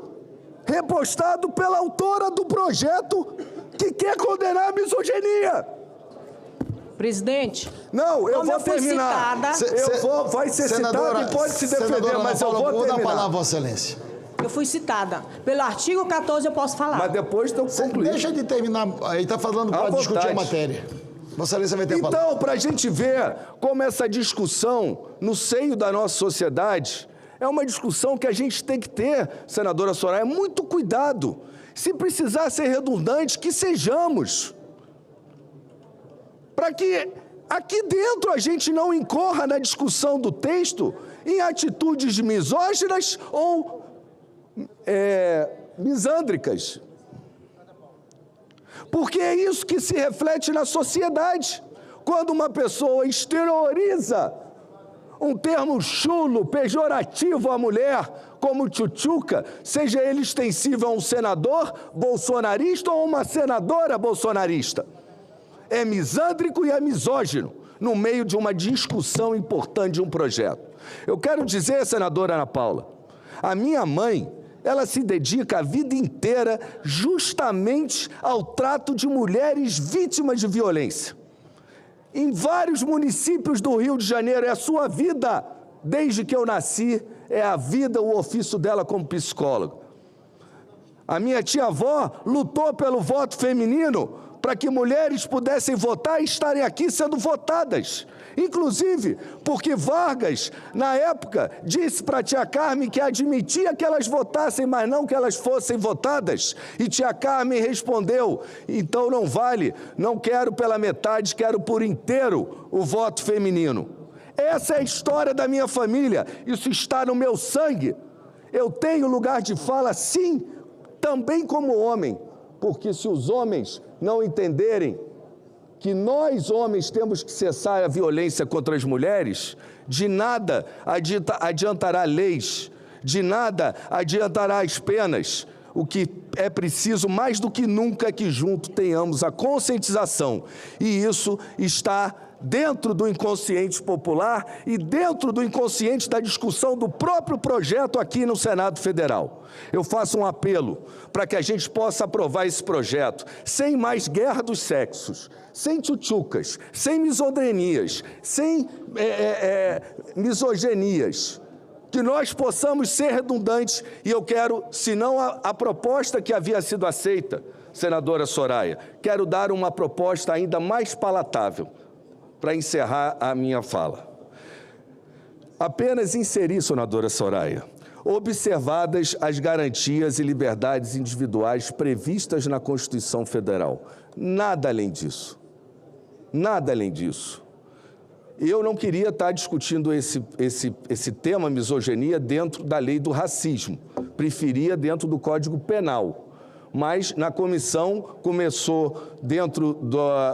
repostado pela autora do projeto que quer condenar a misoginia. Presidente, não, eu vou terminar. Vai ser Senadora, citado e pode se defender, mas eu vou terminar. dar a palavra a Vossa Excelência. eu fui citada. Pelo artigo 14 eu posso falar. Mas depois eu concluir. Deixa de terminar, aí está falando para discutir a matéria. Vossa Excelência vai ter a palavra. Então, para a gente ver como essa discussão no seio da nossa sociedade é uma discussão que a gente tem que ter, senadora Soraya, muito cuidado. Se precisar ser redundante, que sejamos. Para que aqui dentro a gente não incorra na discussão do texto em atitudes misóginas ou misândricas. Porque é isso que se reflete na sociedade. Quando uma pessoa exterioriza um termo chulo, pejorativo à mulher, como tchutchuca, seja ele extensível a um senador bolsonarista ou uma senadora bolsonarista, é misândrico e é misógino, no meio de uma discussão importante de um projeto. Eu quero dizer, senadora Ana Paula, a minha mãe, ela se dedica a vida inteira justamente ao trato de mulheres vítimas de violência. Em vários municípios do Rio de Janeiro, é a sua vida, desde que eu nasci, é a vida, o ofício dela como psicóloga. A minha tia-avó lutou pelo voto feminino para que mulheres pudessem votar e estarem aqui sendo votadas. Inclusive, porque Vargas, na época, disse para a tia Carmen que admitia que elas votassem, mas não que elas fossem votadas. E tia Carmen respondeu, então não vale, não quero pela metade, quero por inteiro o voto feminino. Essa é a história da minha família, isso está no meu sangue. Eu tenho lugar de fala, sim, também como homem, porque se os homens não entenderem que nós, homens, temos que cessar a violência contra as mulheres, de nada adiantará leis, de nada adiantará as penas. O que é preciso, mais do que nunca, é que juntos tenhamos a conscientização. E isso está dentro do inconsciente popular e dentro do inconsciente da discussão do próprio projeto aqui no Senado Federal. Eu faço um apelo para que a gente possa aprovar esse projeto sem mais guerra dos sexos, sem tchutchucas, sem misoginias, sem misoginias, que nós possamos ser redundantes. E eu quero, se não a proposta que havia sido aceita, senadora Soraya, quero dar uma proposta ainda mais palatável, para encerrar a minha fala. Apenas inserir, senadora Soraya, observadas as garantias e liberdades individuais previstas na Constituição Federal. Nada além disso. Nada além disso. Eu não queria estar discutindo esse tema, misoginia, dentro da lei do racismo. Preferia dentro do Código Penal. Mas na comissão começou dentro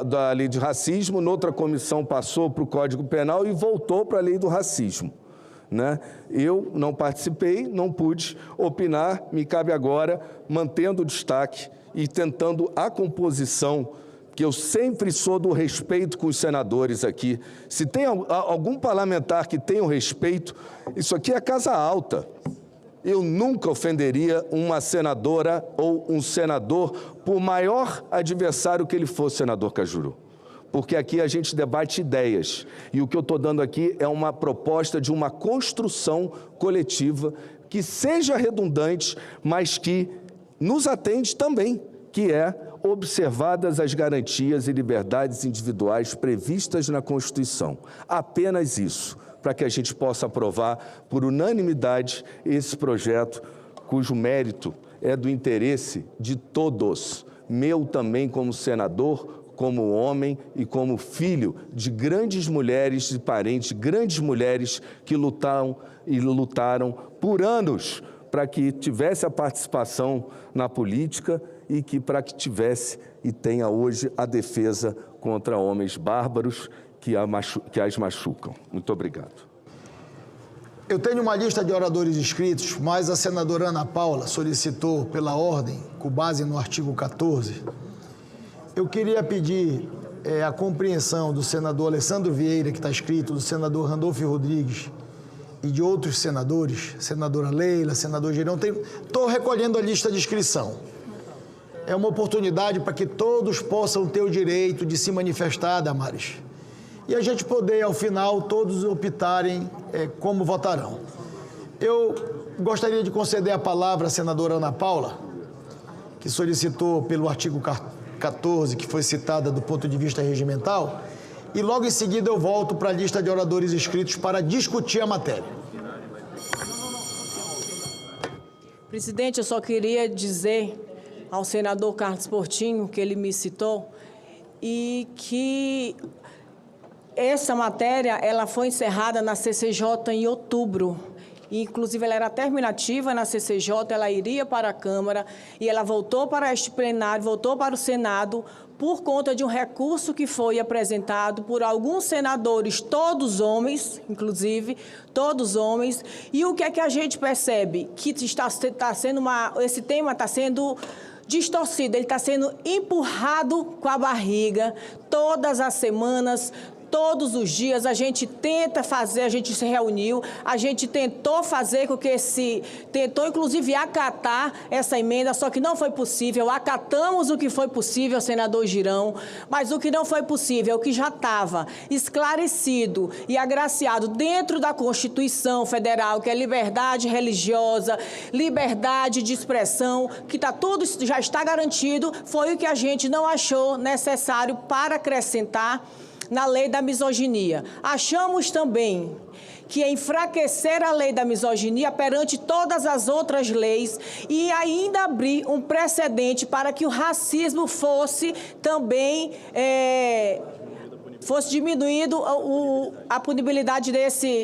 da lei de racismo, noutra comissão passou para o Código Penal e voltou para a lei do racismo. né? Eu não participei, não pude opinar, me cabe agora, mantendo o destaque e tentando a composição, que eu sempre sou do respeito com os senadores aqui. Se tem algum parlamentar que tenha o respeito, isso aqui é casa alta. Eu nunca ofenderia uma senadora ou um senador, por maior adversário que ele fosse, senador Cajuru. Porque aqui a gente debate ideias. E o que eu estou dando aqui é uma proposta de uma construção coletiva que seja redundante, mas que nos atende também, que é observadas as garantias e liberdades individuais previstas na Constituição. Apenas isso, para que a gente possa aprovar por unanimidade esse projeto, cujo mérito é do interesse de todos, meu também como senador, como homem e como filho de grandes mulheres e parentes, grandes mulheres que lutaram por anos para que tivesse a participação na política e que para que tivesse e tenha hoje a defesa contra homens bárbaros que as machucam. Muito obrigado. Eu tenho uma lista de oradores inscritos, mas a senadora Ana Paula solicitou pela ordem, com base no artigo 14, eu queria pedir a compreensão do senador Alessandro Vieira, que está escrito, do senador Randolfo Rodrigues e de outros senadores, senadora Leila, senador Girão. Estou recolhendo a lista de inscrição. É uma oportunidade para que todos possam ter o direito de se manifestar, Damares. E a gente poder, ao final, todos optarem como votarão. Eu gostaria de conceder a palavra à senadora Ana Paula, que solicitou pelo artigo 14, que foi citada do ponto de vista regimental, e logo em seguida eu volto para a lista de oradores inscritos para discutir a matéria. Presidente, eu só queria dizer ao senador Carlos Portinho, que ele me citou, e que essa matéria ela foi encerrada na CCJ em outubro. Inclusive, ela era terminativa na CCJ, ela iria para a Câmara e ela voltou para este plenário, voltou para o Senado, por conta de um recurso que foi apresentado por alguns senadores, todos homens, inclusive, todos homens. E o que é que a gente percebe? Que está sendo esse tema está sendo distorcido, ele está sendo empurrado com a barriga todas as semanas. Todos os dias a gente tenta fazer, a gente se reuniu, a gente tentou fazer com que tentou inclusive acatar essa emenda, só que não foi possível. Acatamos o que foi possível, senador Girão, mas o que não foi possível, o que já estava esclarecido e agraciado dentro da Constituição Federal, que é liberdade religiosa, liberdade de expressão, que tudo já está garantido, foi o que a gente não achou necessário para acrescentar na lei da misoginia. Achamos também que enfraquecer a lei da misoginia perante todas as outras leis e ainda abrir um precedente para que o racismo fosse também fosse diminuído a punibilidade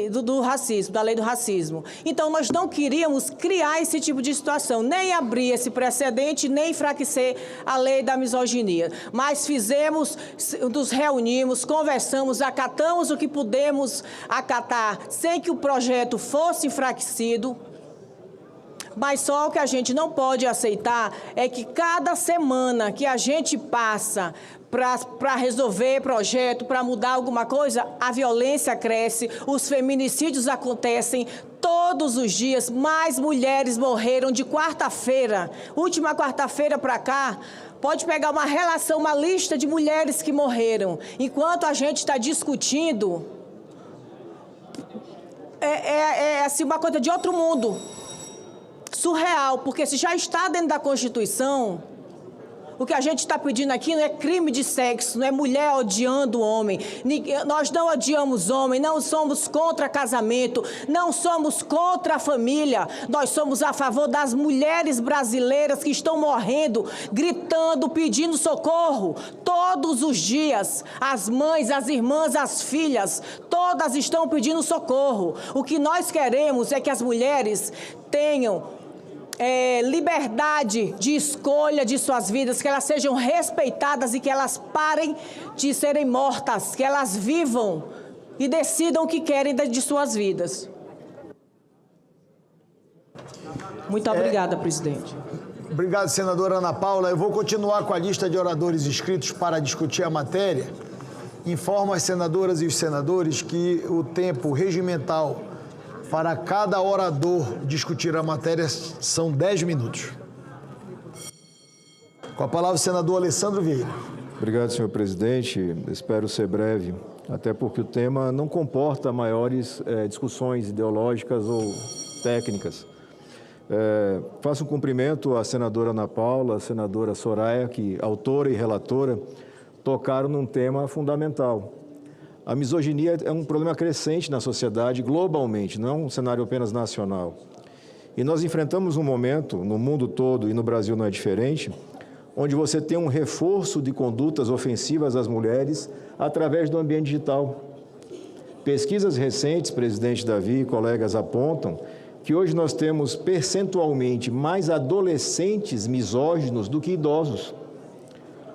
do racismo, da lei do racismo. Então, nós não queríamos criar esse tipo de situação, nem abrir esse precedente, nem enfraquecer a lei da misoginia. Mas nos reunimos, conversamos, acatamos o que pudemos acatar, sem que o projeto fosse enfraquecido. Mas só o que a gente não pode aceitar é que cada semana que a gente passa para resolver projeto, para mudar alguma coisa, a violência cresce, os feminicídios acontecem todos os dias. Mais mulheres morreram de quarta-feira, última quarta-feira para cá. Pode pegar uma relação, uma lista de mulheres que morreram. Enquanto a gente está discutindo, assim, uma coisa de outro mundo. Surreal, porque se já está dentro da Constituição, o que a gente está pedindo aqui não é crime de sexo, não é mulher odiando o homem. Nós não odiamos homem, não somos contra casamento, não somos contra a família. Nós somos a favor das mulheres brasileiras que estão morrendo, gritando, pedindo socorro. Todos os dias, as mães, as irmãs, as filhas, todas estão pedindo socorro. O que nós queremos é que as mulheres tenham liberdade de escolha de suas vidas, que elas sejam respeitadas e que elas parem de serem mortas, que elas vivam e decidam o que querem de suas vidas. Muito obrigada, presidente. Obrigado, senadora Ana Paula. Eu vou continuar com a lista de oradores inscritos para discutir a matéria. Informo as senadoras e os senadores que o tempo regimental para cada orador discutir a matéria são 10 minutos. Com a palavra o senador Alessandro Vieira. Obrigado, senhor presidente. Espero ser breve, até porque o tema não comporta maiores discussões ideológicas ou técnicas. Faço um cumprimento à senadora Ana Paula, à senadora Soraya, que, autora e relatora, tocaram num tema fundamental. A misoginia é um problema crescente na sociedade globalmente, não é um cenário apenas nacional. E nós enfrentamos um momento, no mundo todo e no Brasil não é diferente, onde você tem um reforço de condutas ofensivas às mulheres através do ambiente digital. Pesquisas recentes, presidente Davi e colegas apontam que hoje nós temos percentualmente mais adolescentes misóginos do que idosos.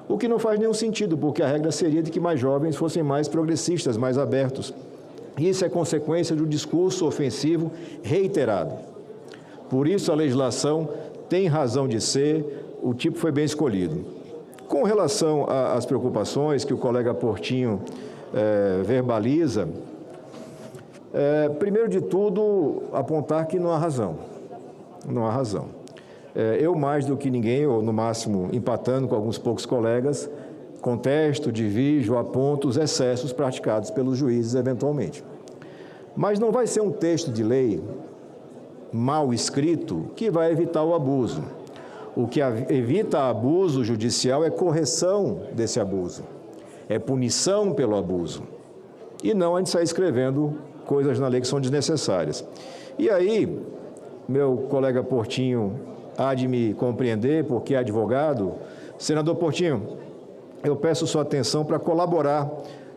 O que não faz nenhum sentido, porque a regra seria de que mais jovens fossem mais progressistas, mais abertos. Isso é consequência do discurso ofensivo reiterado. Por isso a legislação tem razão de ser, o tipo foi bem escolhido. Com relação às preocupações que o colega Portinho verbaliza, primeiro de tudo, apontar que não há razão. Não há razão. Eu, mais do que ninguém, ou no máximo empatando com alguns poucos colegas, contesto, divijo, aponto os excessos praticados pelos juízes eventualmente. Mas não vai ser um texto de lei mal escrito que vai evitar o abuso. O que evita abuso judicial é correção desse abuso, é punição pelo abuso, e não a gente sair escrevendo coisas na lei que são desnecessárias. E aí, meu colega Portinho há de me compreender, porque é advogado. Senador Portinho, eu peço sua atenção para colaborar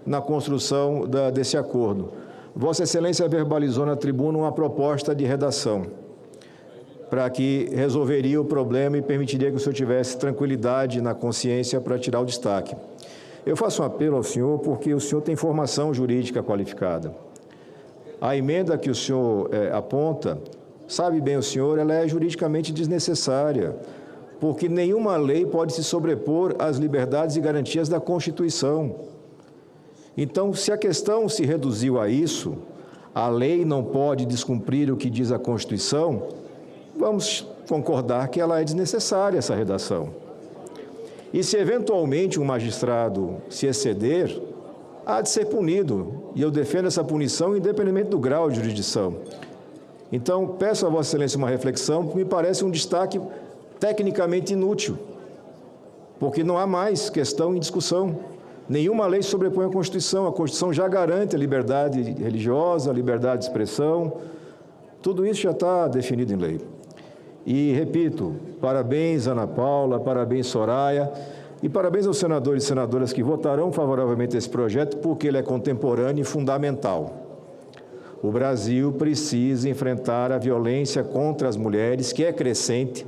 na construção desse acordo. Vossa Excelência verbalizou na tribuna uma proposta de redação para que resolveria o problema e permitiria que o senhor tivesse tranquilidade na consciência para tirar o destaque. Eu faço um apelo ao senhor porque o senhor tem formação jurídica qualificada. A emenda que o senhor aponta, sabe bem o senhor, ela é juridicamente desnecessária, porque nenhuma lei pode se sobrepor às liberdades e garantias da Constituição. Então, se a questão se reduziu a isso, a lei não pode descumprir o que diz a Constituição, vamos concordar que ela é desnecessária, essa redação. E se eventualmente um magistrado se exceder, há de ser punido, e eu defendo essa punição independente do grau de jurisdição. Então, peço a Vossa Excelência uma reflexão, porque me parece um destaque tecnicamente inútil, porque não há mais questão em discussão. Nenhuma lei sobrepõe a Constituição já garante a liberdade religiosa, a liberdade de expressão, tudo isso já está definido em lei. E, repito, parabéns Ana Paula, parabéns Soraya, e parabéns aos senadores e senadoras que votarão favoravelmente a esse projeto, porque ele é contemporâneo e fundamental. O Brasil precisa enfrentar a violência contra as mulheres, que é crescente.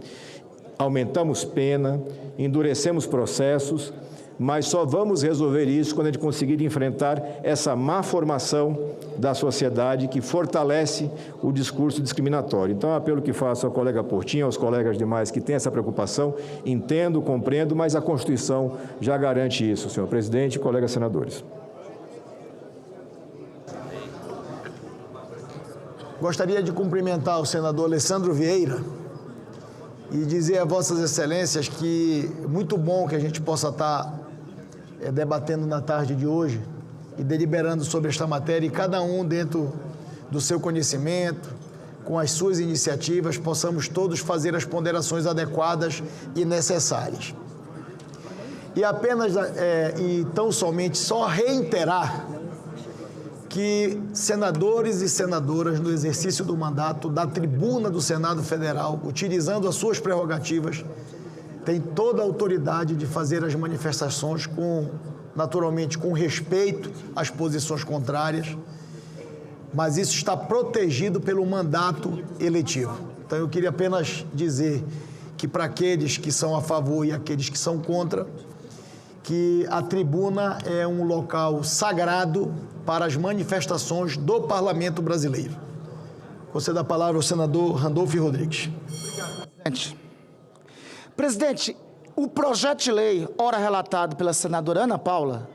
Aumentamos pena, endurecemos processos, mas só vamos resolver isso quando a gente conseguir enfrentar essa má formação da sociedade que fortalece o discurso discriminatório. Então, é um apelo que faço ao colega Portinho, aos colegas demais que têm essa preocupação, entendo, compreendo, mas a Constituição já garante isso, senhor presidente e colegas senadores. Gostaria de cumprimentar o senador Alessandro Vieira e dizer a Vossas Excelências que é muito bom que a gente possa estar debatendo na tarde de hoje e deliberando sobre esta matéria, e cada um dentro do seu conhecimento, com as suas iniciativas, possamos todos fazer as ponderações adequadas e necessárias. E apenas, e tão somente, só reiterar que senadores e senadoras, no exercício do mandato da tribuna do Senado Federal, utilizando as suas prerrogativas, têm toda a autoridade de fazer as manifestações naturalmente com respeito às posições contrárias, mas isso está protegido pelo mandato eletivo. Então eu queria apenas dizer que para aqueles que são a favor e aqueles que são contra, que a tribuna é um local sagrado para as manifestações do Parlamento brasileiro. Concedo a palavra ao senador Randolfo Rodrigues. Obrigado. Presidente, o projeto de lei, ora relatado pela senadora Ana Paula,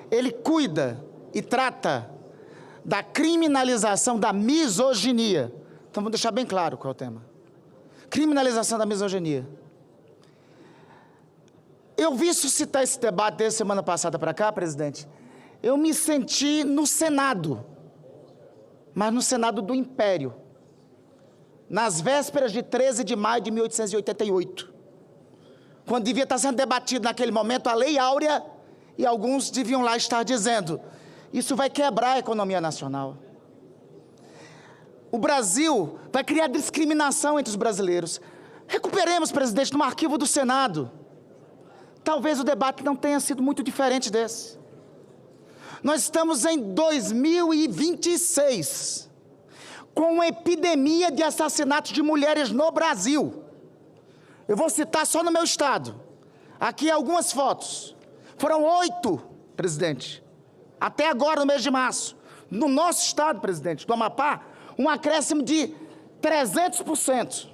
ele cuida e trata da criminalização da misoginia. Então, vamos deixar bem claro qual é o tema. Criminalização da misoginia. Eu vi suscitar esse debate desde semana passada para cá, presidente. Eu me senti no Senado, mas no Senado do Império, nas vésperas de 13 de maio de 1888, quando devia estar sendo debatido naquele momento a Lei Áurea, e alguns deviam lá estar dizendo, isso vai quebrar a economia nacional. O Brasil vai criar discriminação entre os brasileiros. Recuperemos, presidente, no arquivo do Senado. Talvez o debate não tenha sido muito diferente desse. Nós estamos em 2026, com uma epidemia de assassinatos de mulheres no Brasil. Eu vou citar só no meu estado. Aqui algumas fotos. Foram 8, presidente, até agora no mês de março. No nosso estado, presidente, do Amapá, um acréscimo de 300%.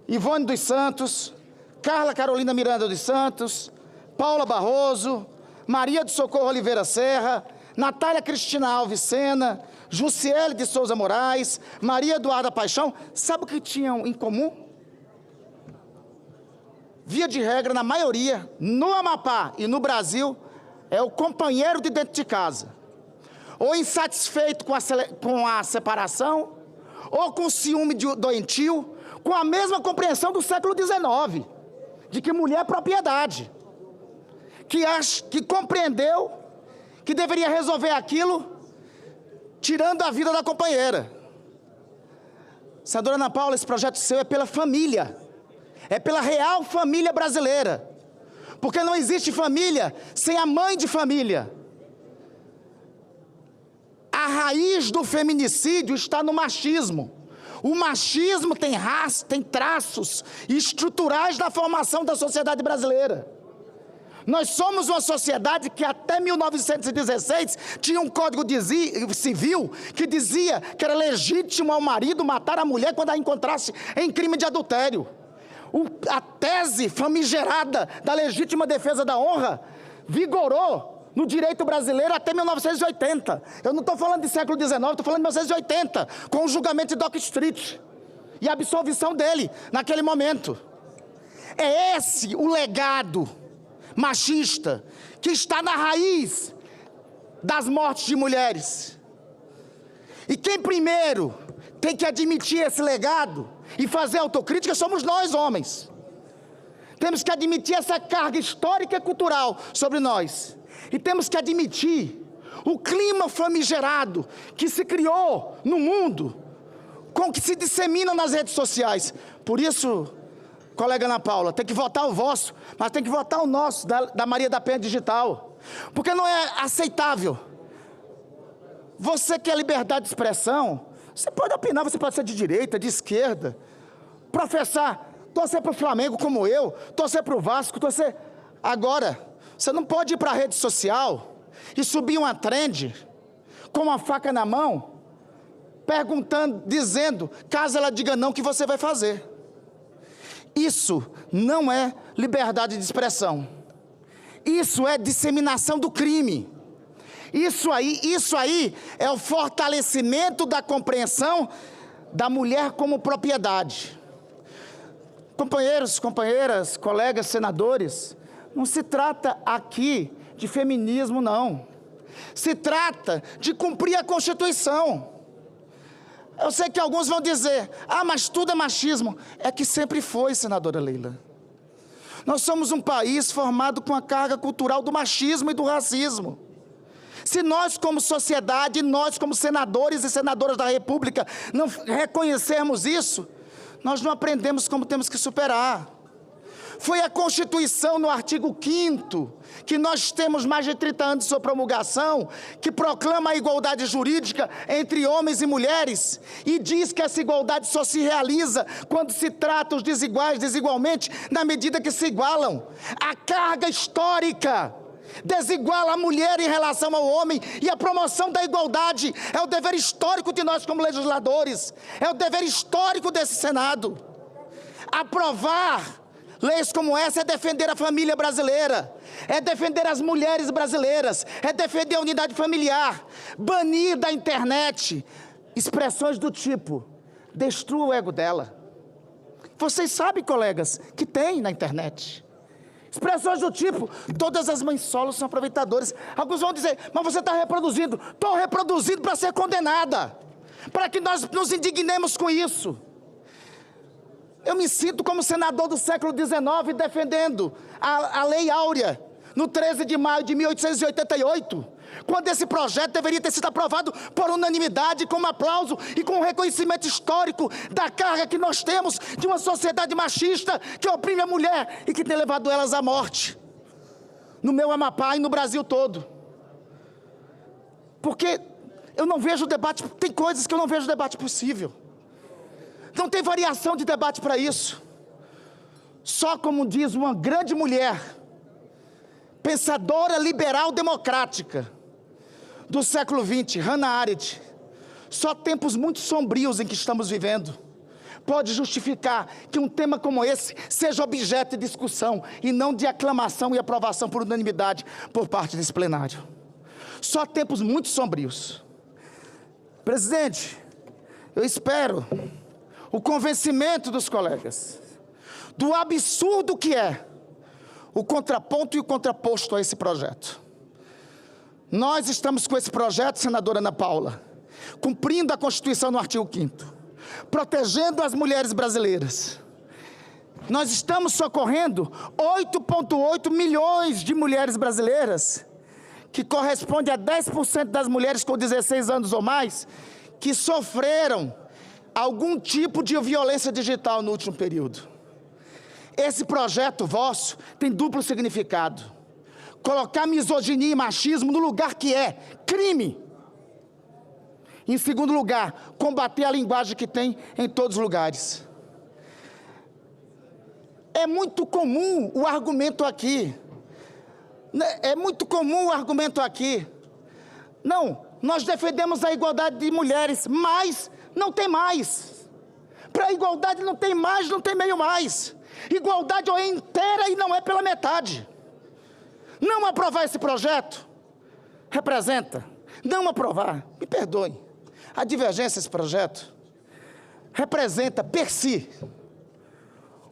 Ivone dos Santos, Carla Carolina Miranda dos Santos, Paula Barroso, Maria do Socorro Oliveira Serra, Natália Cristina Alves Sena, Jussiele de Souza Moraes, Maria Eduarda Paixão. Sabe o que tinham em comum? Via de regra, na maioria, no Amapá e no Brasil, é o companheiro de dentro de casa. Ou insatisfeito com a separação, ou com ciúme doentio, com a mesma compreensão do século XIX, de que mulher é propriedade, que compreendeu que deveria resolver aquilo, tirando a vida da companheira. Senadora Ana Paula, esse projeto seu é pela família, é pela real família brasileira, porque não existe família sem a mãe de família. A raiz do feminicídio está no machismo. O machismo tem traços estruturais da formação da sociedade brasileira. Nós somos uma sociedade que até 1916 tinha um código civil que dizia que era legítimo ao marido matar a mulher quando a encontrasse em crime de adultério. A tese famigerada da legítima defesa da honra vigorou no direito brasileiro até 1980. Eu não estou falando de século XIX, estou falando de 1980, com o julgamento de Dock Street e a absolvição dele naquele momento. É esse o legado machista que está na raiz das mortes de mulheres. E quem primeiro tem que admitir esse legado e fazer autocrítica somos nós, homens. Temos que admitir essa carga histórica e cultural sobre nós. E temos que admitir o clima famigerado que se criou no mundo, com o que se dissemina nas redes sociais. Por isso, colega Ana Paula, tem que votar o vosso, mas tem que votar o nosso, da Maria da Penha Digital. Porque não é aceitável. Você quer liberdade de expressão, você pode opinar, você pode ser de direita, de esquerda, professar, torcer para o Flamengo como eu, torcer para o Vasco, torcer... Agora, você não pode ir para a rede social e subir uma trend com uma faca na mão, perguntando, dizendo, caso ela diga não, o que você vai fazer. Isso não é liberdade de expressão. Isso é disseminação do crime. Isso aí é o fortalecimento da compreensão da mulher como propriedade. Companheiros, companheiras, colegas, senadores, não se trata aqui de feminismo, não. Se trata de cumprir a Constituição. Eu sei que alguns vão dizer, mas tudo é machismo. É que sempre foi, senadora Leila. Nós somos um país formado com a carga cultural do machismo e do racismo. Se nós como sociedade, nós como senadores e senadoras da República, não reconhecermos isso, nós não aprendemos como temos que superar. Foi a Constituição, no artigo 5º, que nós temos mais de 30 anos de sua promulgação, que proclama a igualdade jurídica entre homens e mulheres, e diz que essa igualdade só se realiza quando se trata os desiguais desigualmente, na medida que se igualam. A carga histórica desiguala a mulher em relação ao homem, e a promoção da igualdade é o dever histórico de nós como legisladores, é o dever histórico desse Senado. Aprovar leis como essa é defender a família brasileira, é defender as mulheres brasileiras, é defender a unidade familiar. Banir da internet expressões do tipo, destrua o ego dela. Vocês sabem, colegas, que tem na internet expressões do tipo, todas as mães solos são aproveitadoras. Alguns vão dizer, mas você está reproduzindo. Estou reproduzindo para ser condenada, para que nós nos indignemos com isso. Eu me sinto como senador do século XIX defendendo a Lei Áurea, no 13 de maio de 1888, quando esse projeto deveria ter sido aprovado por unanimidade, com um aplauso e com um reconhecimento histórico da carga que nós temos de uma sociedade machista que oprime a mulher e que tem levado elas à morte, no meu Amapá e no Brasil todo. Porque eu não vejo debate, tem coisas que eu não vejo debate possível. Não tem variação de debate para isso. Só como diz uma grande mulher, pensadora liberal democrática do século XX, Hannah Arendt, só tempos muito sombrios em que estamos vivendo pode justificar que um tema como esse seja objeto de discussão e não de aclamação e aprovação por unanimidade por parte desse plenário. Só tempos muito sombrios. Presidente, eu espero o convencimento dos colegas do absurdo que é o contraponto e o contraposto a esse projeto. Nós estamos com esse projeto, senadora Ana Paula, cumprindo a Constituição no artigo 5º, protegendo as mulheres brasileiras. Nós estamos socorrendo 8,8 milhões de mulheres brasileiras, que corresponde a 10% das mulheres com 16 anos ou mais, que sofreram algum tipo de violência digital no último período. Esse projeto vosso tem duplo significado. Colocar misoginia e machismo no lugar que é crime. Em segundo lugar, combater a linguagem que tem em todos os lugares. É muito comum o argumento aqui. Não, nós defendemos a igualdade de mulheres, mas não tem mais. Para a igualdade não tem mais, não tem meio mais. Igualdade ou é inteira e não é pela metade. Não aprovar esse projeto representa, não aprovar, me perdoem, a divergência desse projeto representa, per si,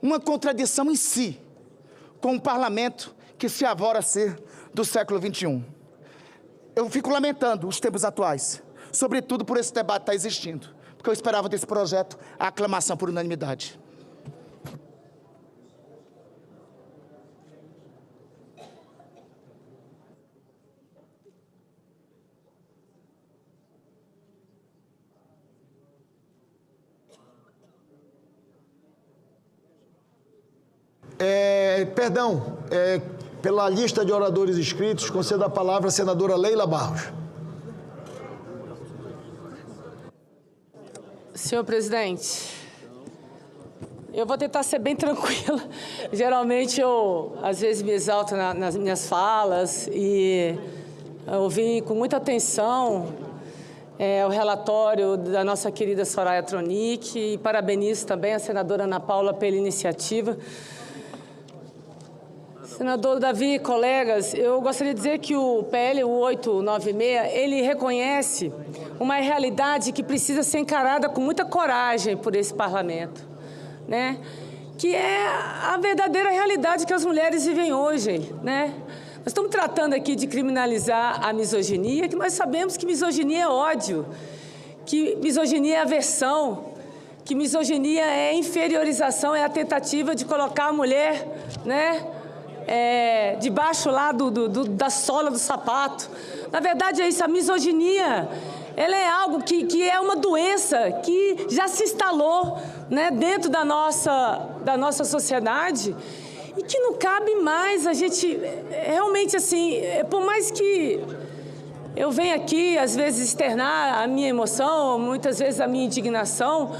uma contradição em si, com um parlamento que se avora ser do século XXI. Eu fico lamentando os tempos atuais, sobretudo por esse debate estar existindo, porque eu esperava desse projeto a aclamação por unanimidade. Pela lista de oradores inscritos, concedo a palavra à senadora Leila Barros. Senhor presidente, eu vou tentar ser bem tranquila. Geralmente eu, às vezes, me exalto nas minhas falas e ouvi com muita atenção o relatório da nossa querida Soraya Tronic e parabenizo também a senadora Ana Paula pela iniciativa. Senador Davi, colegas, eu gostaria de dizer que o PL 896, ele reconhece uma realidade que precisa ser encarada com muita coragem por esse parlamento, né? Que é a verdadeira realidade que as mulheres vivem hoje, né? Nós estamos tratando aqui de criminalizar a misoginia, que nós sabemos que misoginia é ódio, que misoginia é aversão, que misoginia é inferiorização, é a tentativa de colocar a mulher, né? Debaixo lá da sola do sapato. Na verdade é isso, a misoginia, ela é algo que é uma doença que já se instalou, né, dentro da nossa sociedade e que não cabe mais a gente, realmente assim, por mais que eu venho aqui, às vezes, externar a minha emoção, muitas vezes a minha indignação.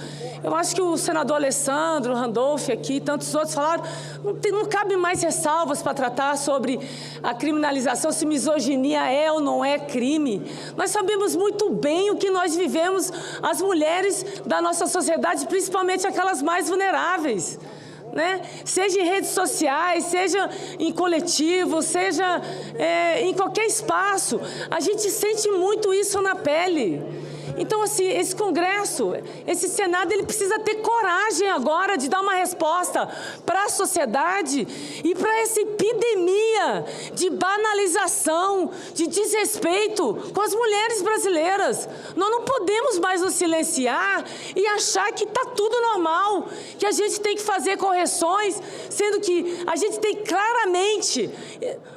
Eu acho que o senador Alessandro, Randolph aqui e tantos outros falaram, não cabe mais ressalvas para tratar sobre a criminalização, se misoginia é ou não é crime. Nós sabemos muito bem o que nós vivemos, as mulheres da nossa sociedade, principalmente aquelas mais vulneráveis. né? Seja em redes sociais, seja em coletivo, seja em qualquer espaço. A gente sente muito isso na pele. Então, assim, esse Congresso, esse Senado, ele precisa ter coragem agora de dar uma resposta para a sociedade e para essa epidemia de banalização, de desrespeito com as mulheres brasileiras. Nós não podemos mais nos silenciar e achar que está tudo normal, que a gente tem que fazer correções, sendo que a gente tem claramente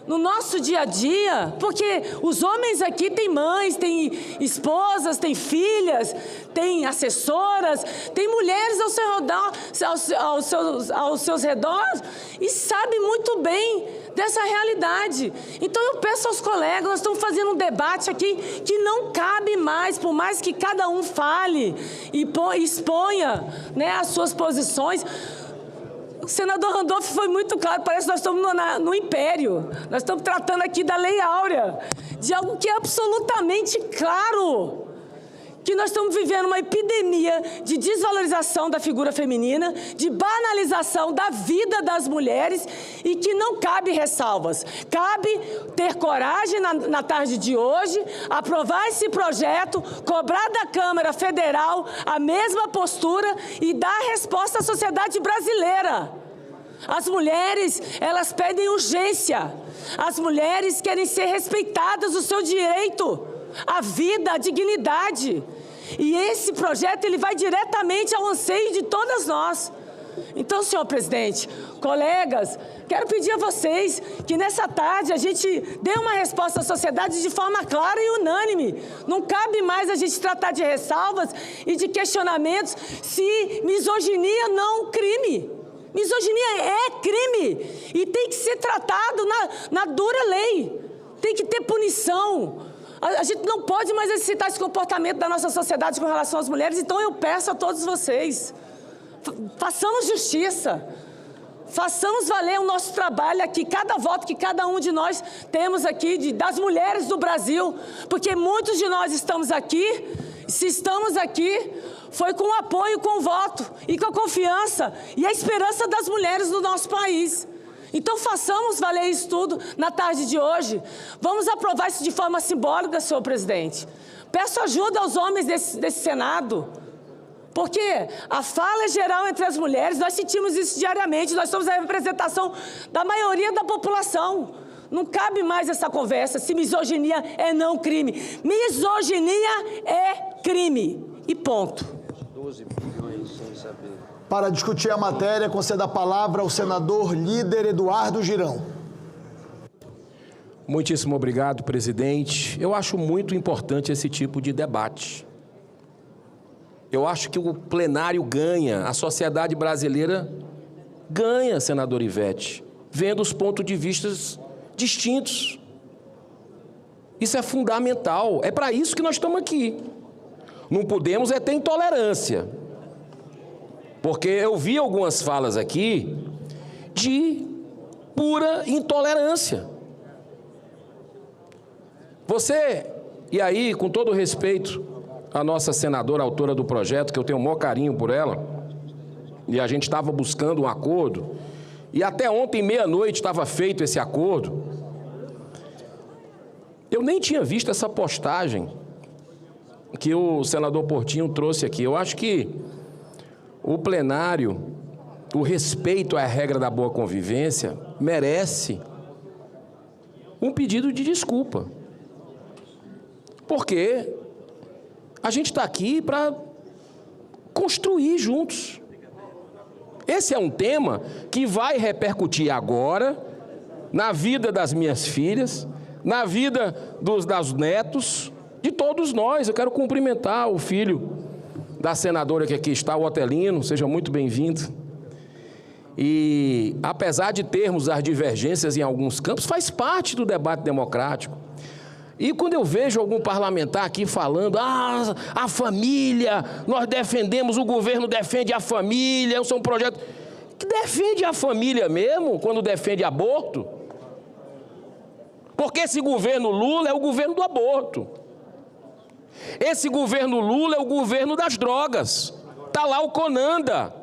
no nosso dia a dia, porque os homens aqui têm mães, têm esposas, têm filhas, tem assessoras, tem mulheres ao seu redor, aos seus redores e sabe muito bem dessa realidade. Então eu peço aos colegas, nós estamos fazendo um debate aqui que não cabe mais, por mais que cada um fale e exponha, né, as suas posições. O senador Randolph foi muito claro, parece que nós estamos no império. Nós estamos tratando aqui da Lei Áurea, de algo que é absolutamente claro, que nós estamos vivendo uma epidemia de desvalorização da figura feminina, de banalização da vida das mulheres e que não cabe ressalvas. Cabe ter coragem na tarde de hoje, aprovar esse projeto, cobrar da Câmara Federal a mesma postura e dar resposta à sociedade brasileira. As mulheres, elas pedem urgência. As mulheres querem ser respeitadas o seu direito à vida, à dignidade. E esse projeto, ele vai diretamente ao anseio de todas nós. Então, senhor presidente, colegas, quero pedir a vocês que nessa tarde a gente dê uma resposta à sociedade de forma clara e unânime. Não cabe mais a gente tratar de ressalvas e de questionamentos se misoginia não crime. Misoginia é crime e tem que ser tratado na dura lei. Tem que ter punição. A gente não pode mais exercitar esse comportamento da nossa sociedade com relação às mulheres. Então eu peço a todos vocês, façamos justiça, façamos valer o nosso trabalho aqui, cada voto que cada um de nós temos aqui, das mulheres do Brasil, porque muitos de nós estamos aqui, se estamos aqui, foi com o apoio, com o voto e com a confiança e a esperança das mulheres do nosso país. Então, façamos valer isso tudo na tarde de hoje. Vamos aprovar isso de forma simbólica, senhor presidente. Peço ajuda aos homens desse Senado, porque a fala é geral entre as mulheres, nós sentimos isso diariamente, nós somos a representação da maioria da população. Não cabe mais essa conversa se misoginia é não crime. Misoginia é crime. E ponto. 12 bilhões sem saber. Para discutir a matéria, conceda a palavra ao senador líder Eduardo Girão. Muitíssimo obrigado, presidente. Eu acho muito importante esse tipo de debate. Eu acho que o plenário ganha, a sociedade brasileira ganha, senador Ivete, vendo os pontos de vista distintos. Isso é fundamental, é para isso que nós estamos aqui. Não podemos ter intolerância. Porque eu vi algumas falas aqui de pura intolerância. Você, e aí, com todo respeito, a nossa senadora, autora do projeto, que eu tenho o maior carinho por ela, e a gente estava buscando um acordo, e até ontem, meia-noite, estava feito esse acordo. Eu nem tinha visto essa postagem que o senador Portinho trouxe aqui. Eu acho que o plenário, o respeito à regra da boa convivência, merece um pedido de desculpa. Porque a gente está aqui para construir juntos. Esse é um tema que vai repercutir agora na vida das minhas filhas, na vida dos netos, de todos nós. Eu quero cumprimentar o filho da senadora que aqui está, o Otelino, seja muito bem-vindo. E, apesar de termos as divergências em alguns campos, faz parte do debate democrático. E quando eu vejo algum parlamentar aqui falando, a família, nós defendemos, o governo defende a família, isso é um projeto que defende a família mesmo, quando defende aborto. Porque esse governo Lula é o governo do aborto. Esse governo Lula é o governo das drogas. Está lá o Conanda.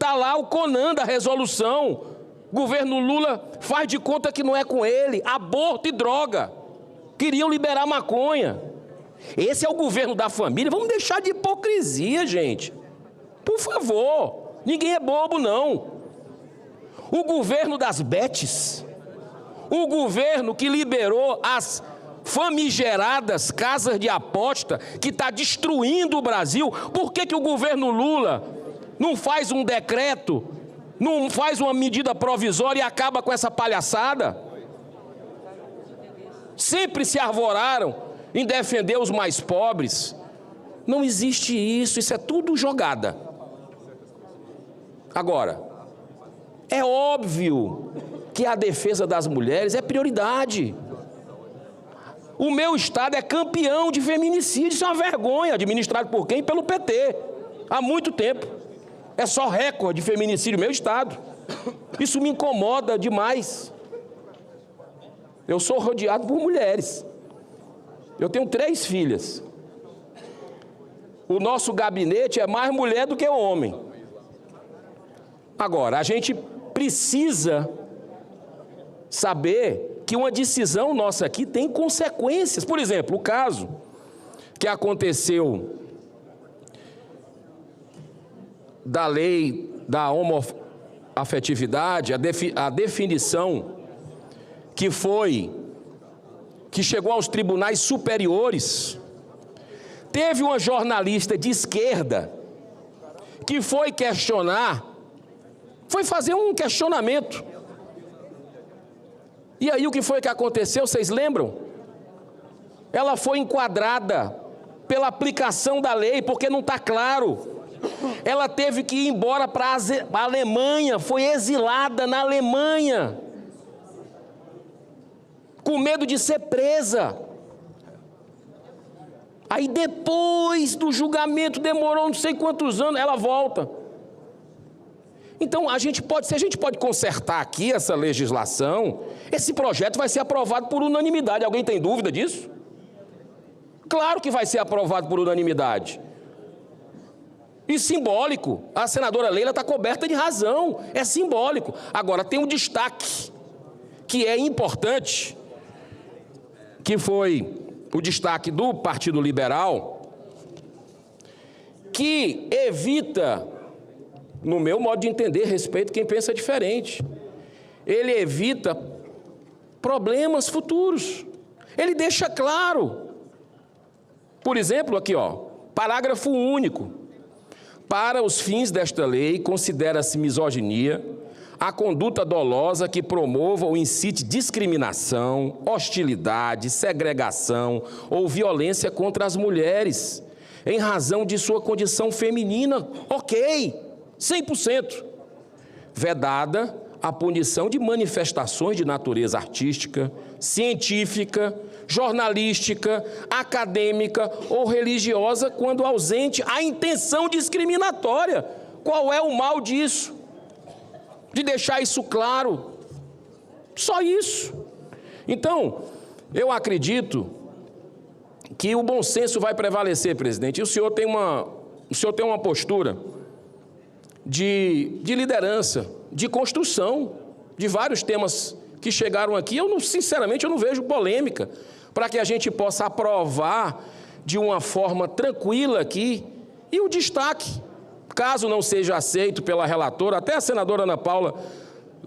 está lá o Conan da resolução. O governo Lula faz de conta que não é com ele. Aborto e droga. Queriam liberar maconha. Esse é o governo da família. Vamos deixar de hipocrisia, gente. Por favor. Ninguém é bobo, não. O governo das betes. O governo que liberou as famigeradas casas de aposta, que está destruindo o Brasil. Por que o governo Lula não faz um decreto, não faz uma medida provisória e acaba com essa palhaçada? Sempre se arvoraram em defender os mais pobres. Não existe isso, isso é tudo jogada. Agora, é óbvio que a defesa das mulheres é prioridade. O meu estado é campeão de feminicídio, isso é uma vergonha, administrado por quem? Pelo PT, há muito tempo. É só recorde de feminicídio no meu estado. Isso me incomoda demais. Eu sou rodeado por mulheres. Eu tenho 3 filhas. O nosso gabinete é mais mulher do que homem. Agora, a gente precisa saber que uma decisão nossa aqui tem consequências. Por exemplo, o caso que aconteceu da lei da homoafetividade, a definição que chegou aos tribunais superiores. Teve uma jornalista de esquerda que foi questionar, foi fazer um questionamento. E aí o que foi que aconteceu, vocês lembram? Ela foi enquadrada pela aplicação da lei, porque não está claro. Ela teve que ir embora para a Alemanha, foi exilada na Alemanha, com medo de ser presa. Aí depois do julgamento, demorou não sei quantos anos, ela volta. Então, se a gente pode consertar aqui essa legislação, esse projeto vai ser aprovado por unanimidade. Alguém tem dúvida disso? Claro que vai ser aprovado por unanimidade. E simbólico, a senadora Leila está coberta de razão, é simbólico. Agora, tem um destaque, que é importante, que foi o destaque do Partido Liberal, que evita, no meu modo de entender, respeito quem pensa diferente, ele evita problemas futuros. Ele deixa claro, por exemplo, aqui, parágrafo único. Para os fins desta lei, considera-se misoginia a conduta dolosa que promova ou incite discriminação, hostilidade, segregação ou violência contra as mulheres, em razão de sua condição feminina. Ok, 100%. Vedada a punição de manifestações de natureza artística, científica, jornalística, acadêmica ou religiosa, quando ausente a intenção discriminatória. Qual é o mal disso? De deixar isso claro. Só isso. Então, eu acredito que o bom senso vai prevalecer, presidente. E o senhor tem uma postura de liderança, de construção, de vários temas que chegaram aqui. Sinceramente, eu não vejo polêmica, para que a gente possa aprovar de uma forma tranquila aqui. E o destaque, caso não seja aceito pela relatora, até a senadora Ana Paula,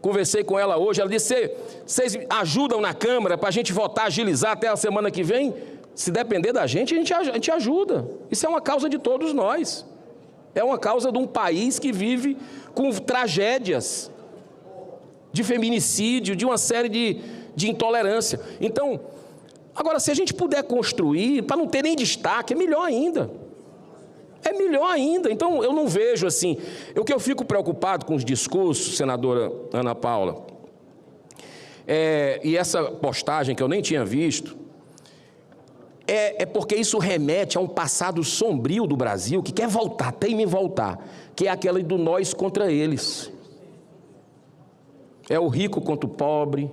conversei com ela hoje, ela disse: vocês ajudam na Câmara para a gente votar, agilizar até a semana que vem? Se depender da gente, a gente ajuda. Isso é uma causa de todos nós. É uma causa de um país que vive com tragédias de feminicídio, de uma série de intolerância. Então, agora, se a gente puder construir, para não ter nem destaque, é melhor ainda. É melhor ainda. Então, eu não vejo assim. O que eu fico preocupado com os discursos, senadora Ana Paula, e essa postagem que eu nem tinha visto, é porque isso remete a um passado sombrio do Brasil, que quer voltar, teima em voltar, que é aquela do nós contra eles. É o rico contra o pobre.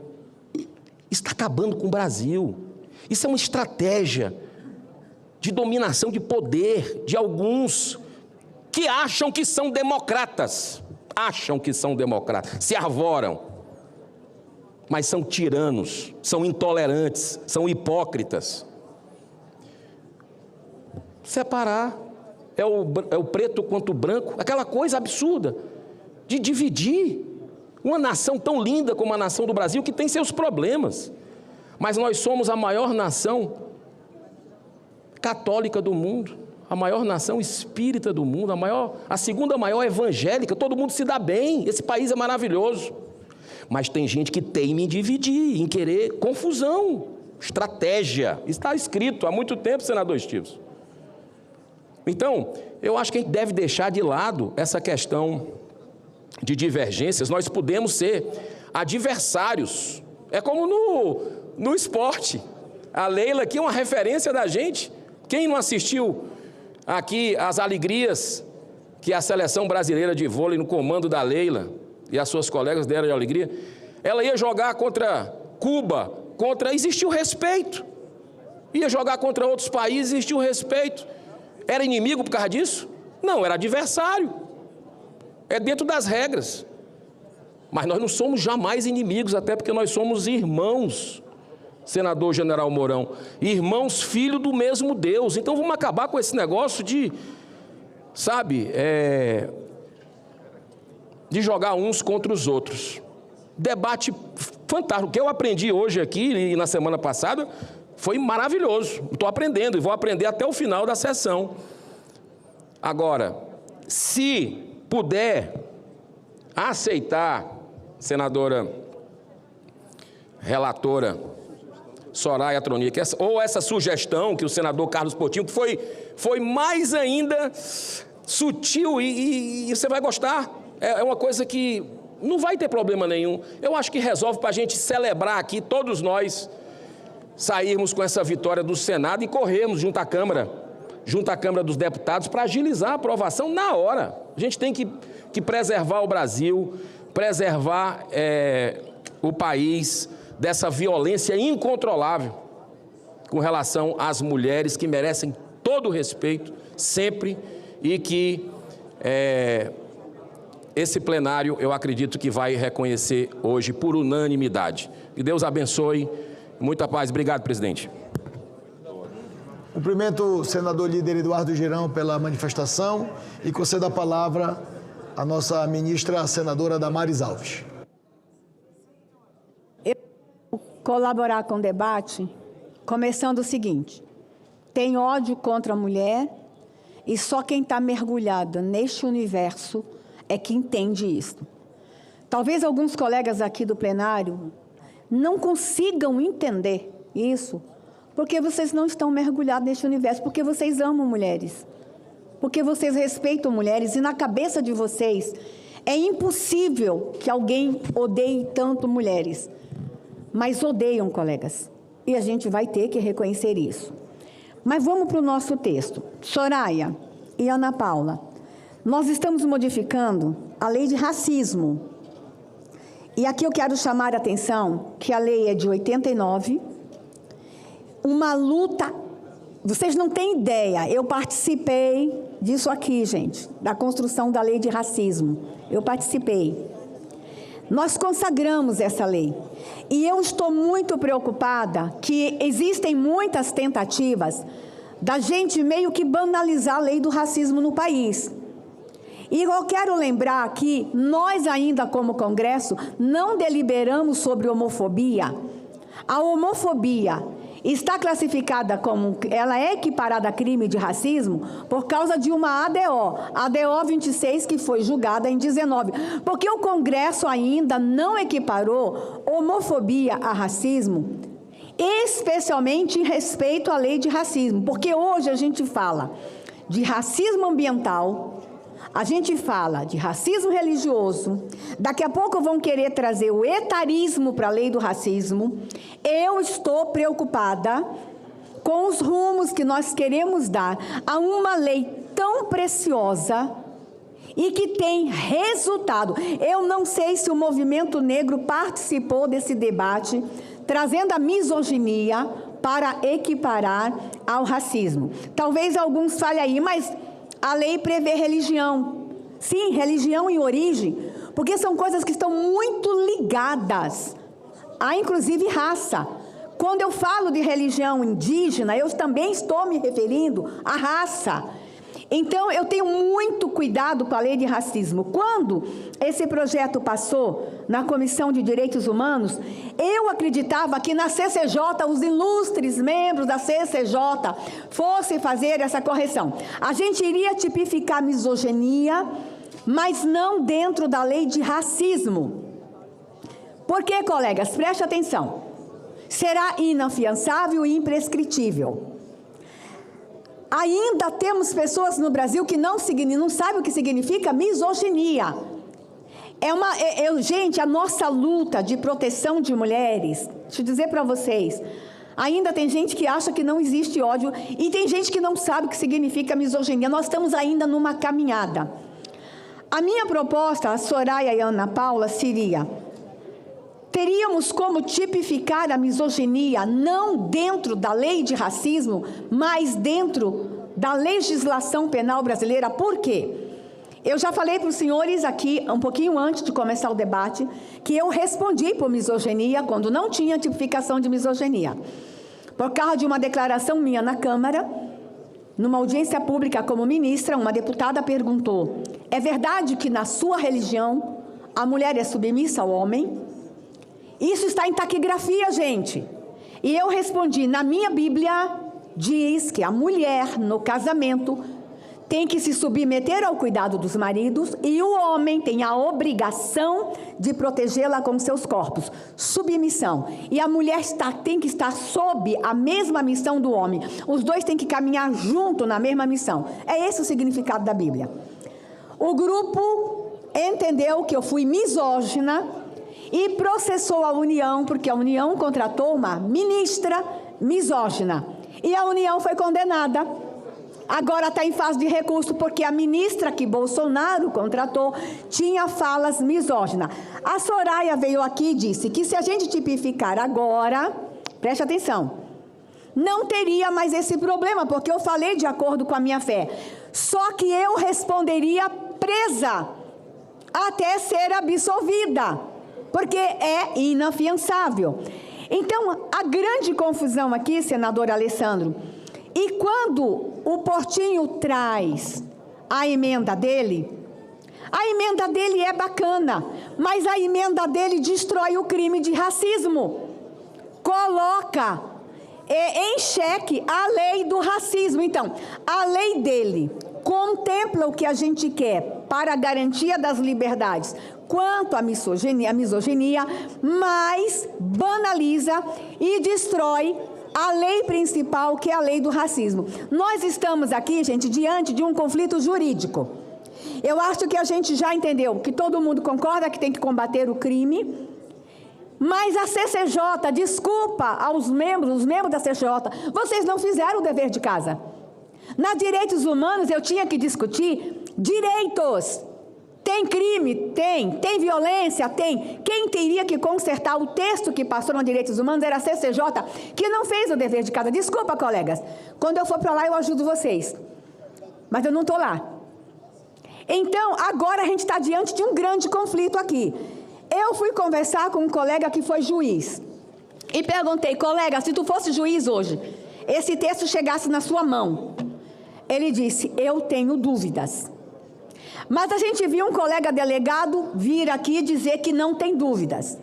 Está acabando com o Brasil. Isso é uma estratégia de dominação de poder de alguns que acham que são democratas. acham que são democratas, se arvoram, mas são tiranos, são intolerantes, são hipócritas. Separar é o preto contra o branco, aquela coisa absurda de dividir uma nação tão linda como a nação do Brasil, que tem seus problemas, mas nós somos a maior nação católica do mundo, a maior nação espírita do mundo, a segunda maior evangélica, todo mundo se dá bem, esse país é maravilhoso. Mas tem gente que teima em dividir, em querer confusão, estratégia. Está escrito há muito tempo, senador Estives. Então, eu acho que a gente deve deixar de lado essa questão de divergências. Nós podemos ser adversários. É como no esporte. A Leila aqui é uma referência da gente. Quem não assistiu aqui às alegrias que a seleção brasileira de vôlei, no comando da Leila e as suas colegas deram de alegria, ela ia jogar contra Cuba, existia o respeito. Ia jogar contra outros países, existia o respeito. Era inimigo por causa disso? Não, era adversário. É dentro das regras. Mas nós não somos jamais inimigos, até porque nós somos irmãos, senador General Mourão, irmãos, filho do mesmo Deus. Então vamos acabar com esse negócio de, sabe, de jogar uns contra os outros. Debate fantástico. O que eu aprendi hoje aqui e na semana passada foi maravilhoso. Estou aprendendo e vou aprender até o final da sessão. Agora, se puder aceitar, senadora relatora Soraya Tronic, ou essa sugestão que o senador Carlos Portinho, que foi mais ainda sutil e você vai gostar. É uma coisa que não vai ter problema nenhum. Eu acho que resolve para a gente celebrar aqui, todos nós, sairmos com essa vitória do Senado e corrermos junto à Câmara dos Deputados para agilizar a aprovação na hora. A gente tem que preservar o Brasil, preservar o país dessa violência incontrolável com relação às mulheres, que merecem todo o respeito, sempre, e que esse plenário, eu acredito que vai reconhecer hoje por unanimidade. Que Deus abençoe. Muita paz. Obrigado, presidente. Cumprimento o senador líder Eduardo Girão pela manifestação e concedo a palavra à nossa ministra, a senadora Damares Alves. Eu vou colaborar com o debate, começando o seguinte: tem ódio contra a mulher e só quem está mergulhado neste universo é que entende isso. Talvez alguns colegas aqui do plenário não consigam entender isso, porque vocês não estão mergulhados neste universo, porque vocês amam mulheres, porque vocês respeitam mulheres, e na cabeça de vocês é impossível que alguém odeie tanto mulheres. Mas odeiam, colegas, e a gente vai ter que reconhecer isso. Mas vamos para o nosso texto. Soraya e Ana Paula, nós estamos modificando a lei de racismo. E aqui eu quero chamar a atenção que a lei é de 89, uma luta, vocês não têm ideia, eu participei disso aqui, gente, da construção da lei de racismo, eu participei. Nós consagramos essa lei, e eu estou muito preocupada que existem muitas tentativas da gente meio que banalizar a lei do racismo no país. E eu quero lembrar que nós ainda, como Congresso, não deliberamos sobre homofobia. A homofobia está classificada como, ela é equiparada a crime de racismo por causa de uma ADO 26, que foi julgada em 19. Porque o Congresso ainda não equiparou homofobia a racismo, especialmente em respeito à lei de racismo. Porque hoje a gente fala de racismo ambiental, a gente fala de racismo religioso, daqui a pouco vão querer trazer o etarismo para a lei do racismo. Eu estou preocupada com os rumos que nós queremos dar a uma lei tão preciosa e que tem resultado. Eu não sei se o movimento negro participou desse debate, trazendo a misoginia para equiparar ao racismo. Talvez alguns falem aí, mas a lei prevê religião. Sim, religião e origem, porque são coisas que estão muito ligadas a, inclusive, raça. Quando eu falo de religião indígena, eu também estou me referindo à raça. Então, eu tenho muito cuidado com a lei de racismo. Quando esse projeto passou na Comissão de Direitos Humanos, eu acreditava que na CCJ, os ilustres membros da CCJ fossem fazer essa correção. A gente iria tipificar misoginia, mas não dentro da lei de racismo. Por quê, colegas? Preste atenção. Será inafiançável e imprescritível. Ainda temos pessoas no Brasil que não sabem o que significa misoginia. Gente, a nossa luta de proteção de mulheres, deixa eu dizer para vocês, ainda tem gente que acha que não existe ódio e tem gente que não sabe o que significa misoginia. Nós estamos ainda numa caminhada. A minha proposta, a Soraya e a Ana Paula, seria: teríamos como tipificar a misoginia não dentro da lei de racismo, mas dentro da legislação penal brasileira. Por quê? Eu já falei para os senhores aqui, um pouquinho antes de começar o debate, que eu respondi por misoginia quando não tinha tipificação de misoginia. Por causa de uma declaração minha na Câmara, numa audiência pública como ministra, uma deputada perguntou: é verdade que na sua religião a mulher é submissa ao homem? Isso está em taquigrafia, gente. E eu respondi: na minha Bíblia diz que a mulher, no casamento, tem que se submeter ao cuidado dos maridos e o homem tem a obrigação de protegê-la com seus corpos. Submissão. E a mulher tem que estar sob a mesma missão do homem. Os dois têm que caminhar junto na mesma missão. É esse o significado da Bíblia. O grupo entendeu que eu fui misógina e processou a União, porque a União contratou uma ministra misógina. E a União foi condenada. Agora está em fase de recurso, porque a ministra que Bolsonaro contratou tinha falas misóginas. A Soraya veio aqui e disse que se a gente tipificar agora, preste atenção, não teria mais esse problema, porque eu falei de acordo com a minha fé. Só que eu responderia presa até ser absolvida, porque é inafiançável. Então, a grande confusão aqui, senador Alessandro, e quando o Portinho traz a emenda dele é bacana, mas a emenda dele destrói o crime de racismo, coloca em xeque a lei do racismo. Então, a lei dele contempla o que a gente quer para a garantia das liberdades quanto à misoginia, mas banaliza e destrói a lei principal, que é a lei do racismo. Nós estamos aqui, gente, diante de um conflito jurídico. Eu acho que a gente já entendeu que todo mundo concorda que tem que combater o crime, mas a CCJ, desculpa aos membros, os membros da CCJ, vocês não fizeram o dever de casa. Na direitos humanos eu tinha que discutir direitos. Tem crime? Tem. Tem violência? Tem. Quem teria que consertar o texto que passou nos direitos humanos era a CCJ, que não fez o dever de casa. Desculpa, colegas. Quando eu for para lá, eu ajudo vocês. Mas eu não estou lá. Então, agora a gente está diante de um grande conflito aqui. Eu fui conversar com um colega que foi juiz. E perguntei: colega, se tu fosse juiz hoje, esse texto chegasse na sua mão. Ele disse: eu tenho dúvidas. Mas a gente viu um colega delegado vir aqui dizer que não tem dúvidas.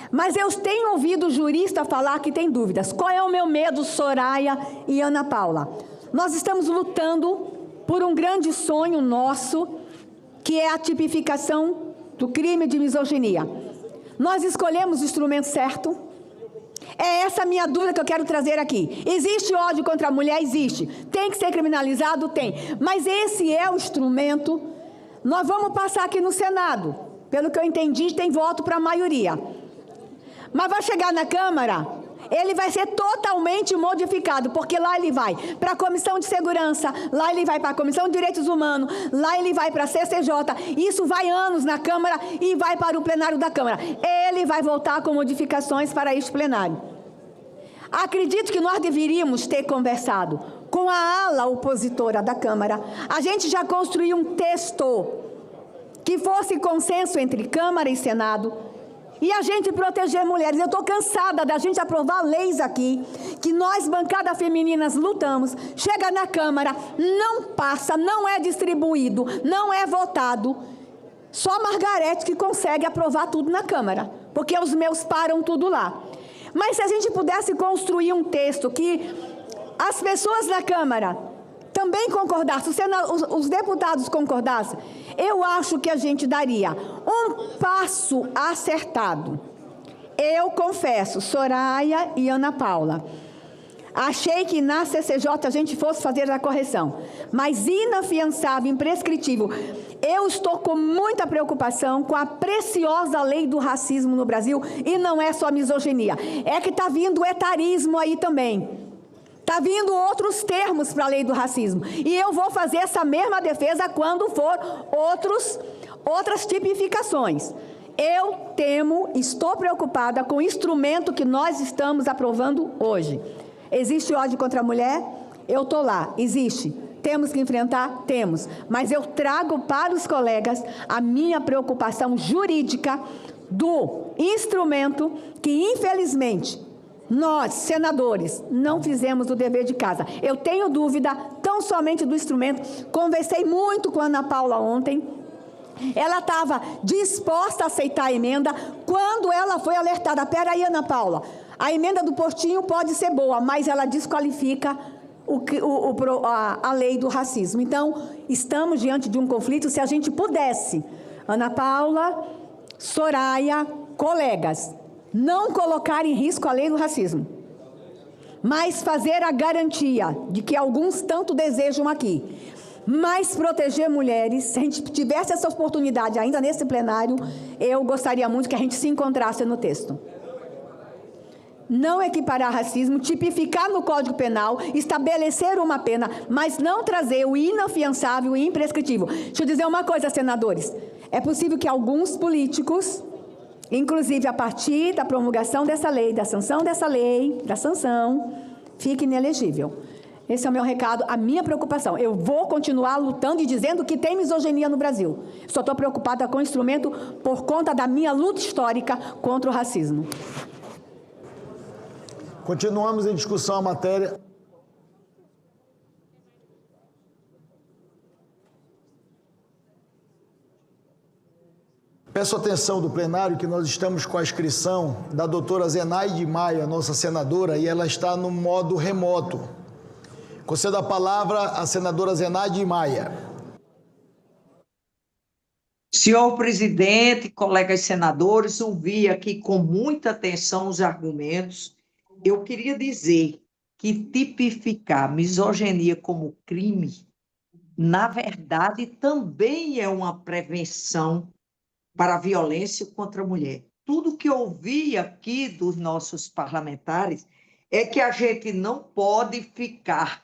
Mas eu tenho ouvido jurista falar que tem dúvidas. Qual é o meu medo, Soraya e Ana Paula? Nós estamos lutando por um grande sonho nosso, que é a tipificação do crime de misoginia. Nós escolhemos o instrumento certo? É essa a minha dúvida que eu quero trazer aqui. Existe ódio contra a mulher? Existe. Tem que ser criminalizado? Tem. Mas esse é o instrumento. Nós vamos passar aqui no Senado. Pelo que eu entendi, tem voto para a maioria. Mas vai chegar na Câmara, ele vai ser totalmente modificado, porque lá ele vai para a Comissão de Segurança, lá ele vai para a Comissão de Direitos Humanos, lá ele vai para a CCJ. Isso vai anos na Câmara e vai para o plenário da Câmara. Ele vai voltar com modificações para este plenário. Acredito que nós deveríamos ter conversado com a ala opositora da Câmara. A gente já construiu um texto que fosse consenso entre Câmara e Senado, e a gente proteger mulheres. Eu estou cansada da gente aprovar leis aqui, que nós, bancada femininas, lutamos, chega na Câmara, não passa, não é distribuído, não é votado. Só Margarete que consegue aprovar tudo na Câmara, porque os meus param tudo lá. Mas se a gente pudesse construir um texto que as pessoas na Câmara também concordassem, os deputados concordassem, eu acho que a gente daria um passo acertado. Eu confesso, Soraya e Ana Paula, achei que na CCJ a gente fosse fazer a correção, mas inafiançável, imprescritível. Eu estou com muita preocupação com a preciosa lei do racismo no Brasil, e não é só misoginia, é que está vindo o etarismo aí também. Está vindo outros termos para a lei do racismo. E eu vou fazer essa mesma defesa quando for outras tipificações. Eu temo, estou preocupada com o instrumento que nós estamos aprovando hoje. Existe ódio contra a mulher? Eu estou lá, existe. Temos que enfrentar? Temos. Mas eu trago para os colegas a minha preocupação jurídica do instrumento que, infelizmente, nós, senadores, não fizemos o dever de casa. Eu tenho dúvida tão somente do instrumento. Conversei muito com a Ana Paula ontem. Ela estava disposta a aceitar a emenda quando ela foi alertada. Peraí, Ana Paula, a emenda do Portinho pode ser boa, mas ela desqualifica a lei do racismo. Então, estamos diante de um conflito. Se a gente pudesse, Ana Paula, Soraya, colegas, não colocar em risco a lei do racismo, mas fazer a garantia de que alguns tanto desejam aqui, mas proteger mulheres. Se a gente tivesse essa oportunidade ainda nesse plenário, eu gostaria muito que a gente se encontrasse no texto. Não equiparar racismo, tipificar no Código Penal, estabelecer uma pena, mas não trazer o inafiançável e imprescritível. Deixa eu dizer uma coisa, senadores. É possível que alguns políticos, inclusive a partir da promulgação dessa lei, da sanção dessa lei, fique inelegível. Esse é o meu recado, a minha preocupação. Eu vou continuar lutando e dizendo que tem misoginia no Brasil. Só estou preocupada com o instrumento por conta da minha luta histórica contra o racismo. Continuamos em discussão a matéria. Peço atenção do plenário que nós estamos com a inscrição da doutora Zenaide Maia, nossa senadora, e ela está no modo remoto. Concedo a palavra à senadora Zenaide Maia. Senhor presidente, colegas senadores, ouvi aqui com muita atenção os argumentos. Eu queria dizer que tipificar misoginia como crime, na verdade, também é uma prevenção para a violência contra a mulher. Tudo que eu ouvi aqui dos nossos parlamentares é que a gente não pode ficar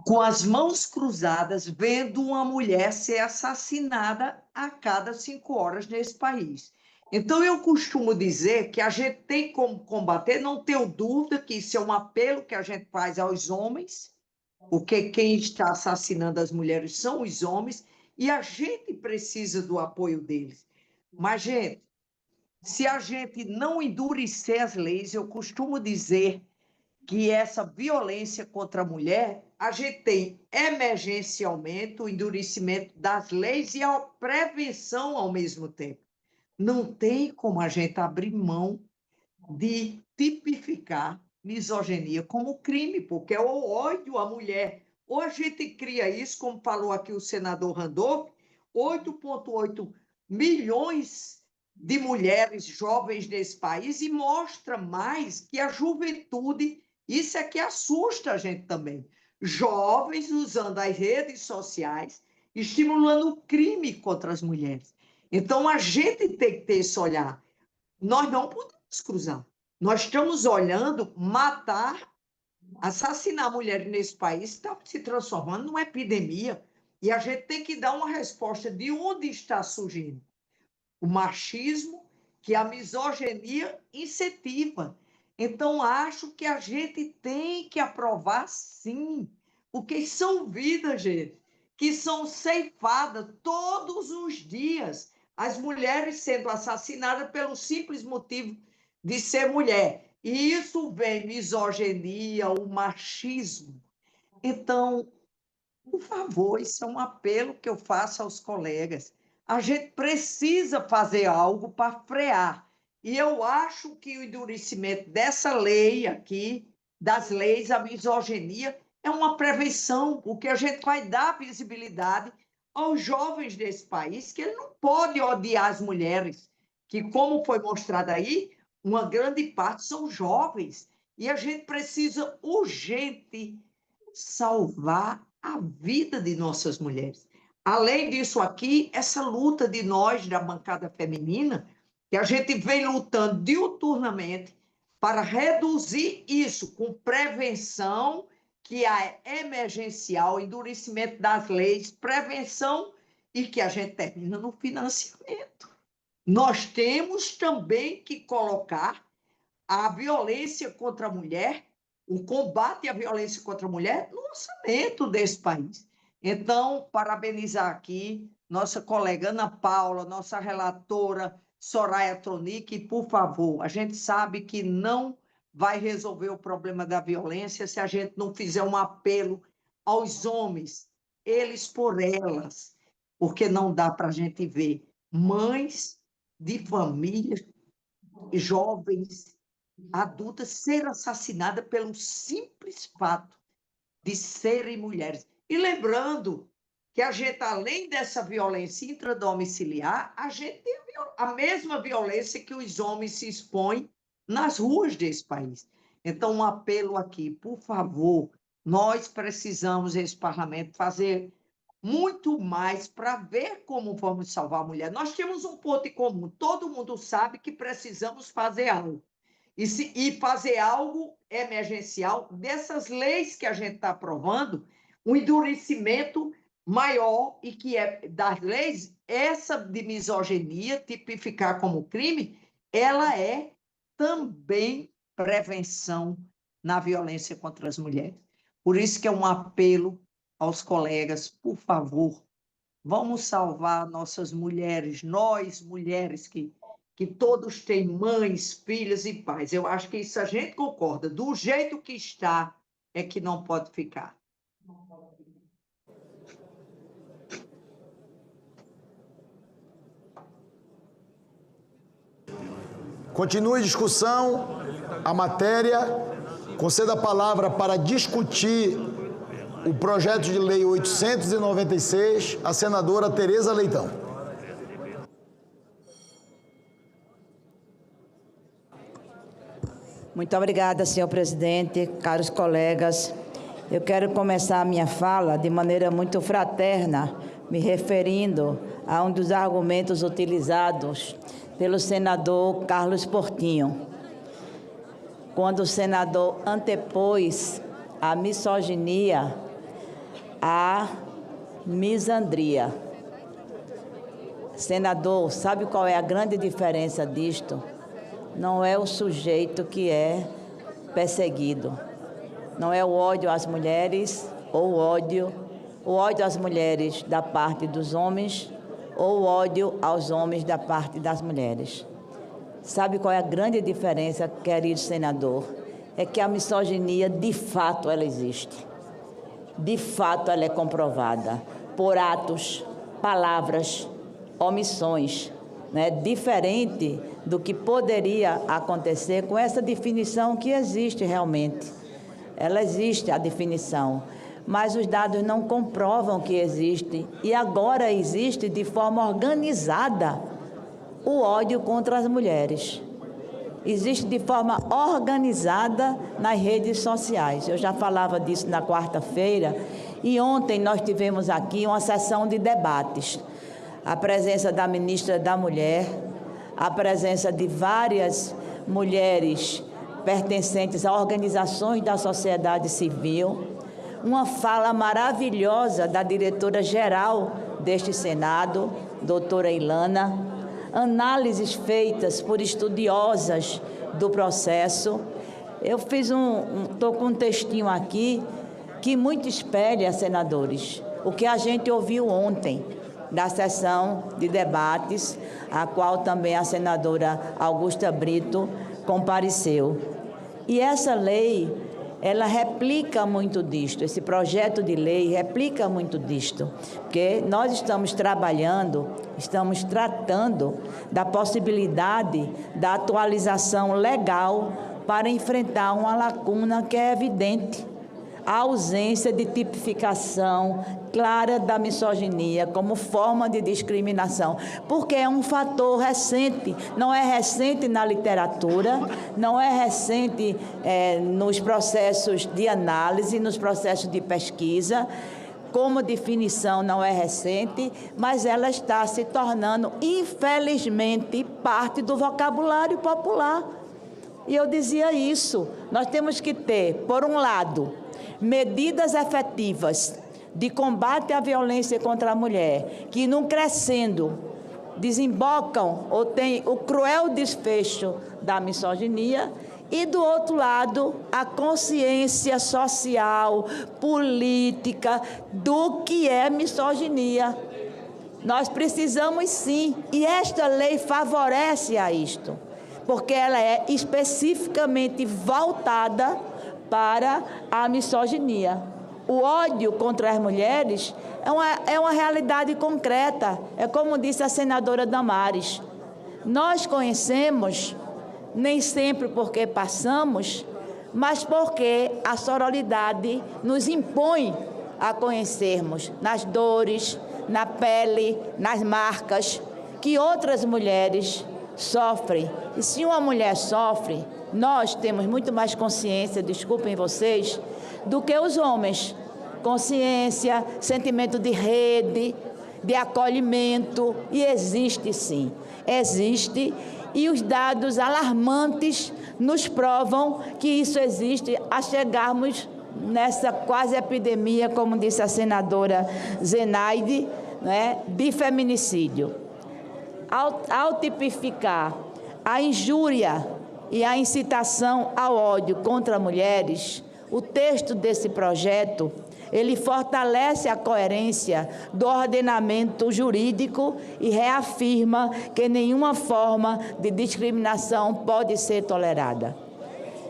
com as mãos cruzadas vendo uma mulher ser assassinada a cada 5 horas nesse país. Então, eu costumo dizer que a gente tem como combater, não tenho dúvida que isso é um apelo que a gente faz aos homens, porque quem está assassinando as mulheres são os homens, e a gente precisa do apoio deles. Mas, gente, se a gente não endurecer as leis, eu costumo dizer que essa violência contra a mulher, a gente tem emergencialmente o endurecimento das leis e a prevenção ao mesmo tempo. Não tem como a gente abrir mão de tipificar misoginia como crime, porque é o ódio à mulher. Ou a gente cria isso, como falou aqui o senador Randolph, 8,8 milhões de mulheres jovens nesse país, e mostra mais que a juventude, isso é que assusta a gente também. Jovens usando as redes sociais, estimulando o crime contra as mulheres. Então, a gente tem que ter esse olhar. Nós não podemos cruzar. Nós estamos olhando matar, assassinar mulheres nesse país, está se transformando numa epidemia. E a gente tem que dar uma resposta de onde está surgindo o machismo, que a misoginia incentiva. Então, acho que a gente tem que aprovar, sim, porque são vidas, gente. que são ceifadas todos os dias. As mulheres sendo assassinadas pelo simples motivo de ser mulher. E isso vem misoginia, o machismo. Então, por favor, isso é um apelo que eu faço aos colegas. A gente precisa fazer algo para frear. E eu acho que o endurecimento dessa lei aqui, das leis, a misoginia, é uma prevenção, porque a gente vai dar visibilidade aos jovens desse país, que ele não pode odiar as mulheres, que, como foi mostrado aí, uma grande parte são jovens. E a gente precisa urgente salvar a vida de nossas mulheres. Além disso aqui, essa luta de nós, da bancada feminina, que a gente vem lutando diuturnamente para reduzir isso com prevenção, que é emergencial, endurecimento das leis, prevenção, e que a gente termina no financiamento. Nós temos também que colocar a violência contra a mulher, o combate à violência contra a mulher no orçamento desse país. Então, parabenizar aqui nossa colega Ana Paula, nossa relatora Soraya Tronic, e, por favor, a gente sabe que não vai resolver o problema da violência se a gente não fizer um apelo aos homens, eles por elas, porque não dá para a gente ver mães de famílias, jovens, adultas, ser assassinadas pelo simples fato de serem mulheres. E lembrando que a gente, além dessa violência intradomiciliar, a gente tem a mesma violência que os homens se expõem nas ruas desse país. Então, um apelo aqui, por favor, nós precisamos, esse parlamento, fazer muito mais para ver como vamos salvar a mulher. Nós temos um ponto em comum, todo mundo sabe que precisamos fazer algo. E fazer algo emergencial dessas leis que a gente está aprovando, um endurecimento maior, e que é das leis, essa de misoginia, tipificar como crime, ela é também prevenção na violência contra as mulheres. Por isso que é um apelo aos colegas, por favor, vamos salvar nossas mulheres, nós mulheres que todos têm mães, filhas e pais. Eu acho que isso a gente concorda, do jeito que está, é que não pode ficar. Continue a discussão, a matéria. Conceda a palavra para discutir o projeto de lei 896, a senadora Tereza Leitão. Muito obrigada, senhor presidente, caros colegas. Eu quero começar a minha fala de maneira muito fraterna, me referindo a um dos argumentos utilizados pelo senador Carlos Portinho, quando o senador antepôs a misoginia à misandria. Senador, sabe qual é a grande diferença disto? Não é o sujeito que é perseguido, não é o ódio às mulheres ou o ódio às mulheres da parte dos homens ou o ódio aos homens da parte das mulheres. Sabe qual é a grande diferença, querido senador? É que a misoginia, de fato, ela existe. De fato, ela é comprovada por atos, palavras, omissões, né? Diferente do que poderia acontecer com essa definição que existe realmente. Ela existe, a definição, mas os dados não comprovam que existe, e agora existe de forma organizada o ódio contra as mulheres. Existe de forma organizada nas redes sociais. Eu já falava disso na quarta-feira, e ontem nós tivemos aqui uma sessão de debates. A presença da ministra da Mulher, a presença de várias mulheres pertencentes a organizações da sociedade civil, uma fala maravilhosa da diretora-geral deste Senado, doutora Ilana, análises feitas por estudiosas do processo. Eu fiz estou com um textinho aqui que muito espelha, senadores, o que a gente ouviu ontem da sessão de debates, a qual também a senadora Augusta Brito compareceu. E essa lei, ela replica muito disto, esse projeto de lei replica muito disto, porque nós estamos trabalhando, estamos tratando da possibilidade da atualização legal para enfrentar uma lacuna que é evidente, a ausência de tipificação clara da misoginia como forma de discriminação, porque é um fator recente, não é recente na literatura, não é recente nos processos de análise, nos processos de pesquisa, como definição não é recente, mas ela está se tornando, infelizmente, parte do vocabulário popular. E eu dizia isso, nós temos que ter, por um lado, medidas efetivas de combate à violência contra a mulher, que num crescendo desembocam ou tem o cruel desfecho da misoginia, e do outro lado, a consciência social, política do que é misoginia. Nós precisamos sim, e esta lei favorece a isto, porque ela é especificamente voltada para a misoginia. O ódio contra as mulheres é uma realidade concreta, é como disse a senadora Damares. Nós conhecemos, nem sempre porque passamos, mas porque a sororidade nos impõe a conhecermos nas dores, na pele, nas marcas que outras mulheres sofrem. E se uma mulher sofre, nós temos muito mais consciência, desculpem vocês, do que os homens. Consciência, sentimento de rede, de acolhimento, e existe sim, existe, e os dados alarmantes nos provam que isso existe a chegarmos nessa quase epidemia, como disse a senadora Zenaide, né, de feminicídio. Ao tipificar a injúria e a incitação ao ódio contra mulheres, o texto desse projeto, ele fortalece a coerência do ordenamento jurídico e reafirma que nenhuma forma de discriminação pode ser tolerada.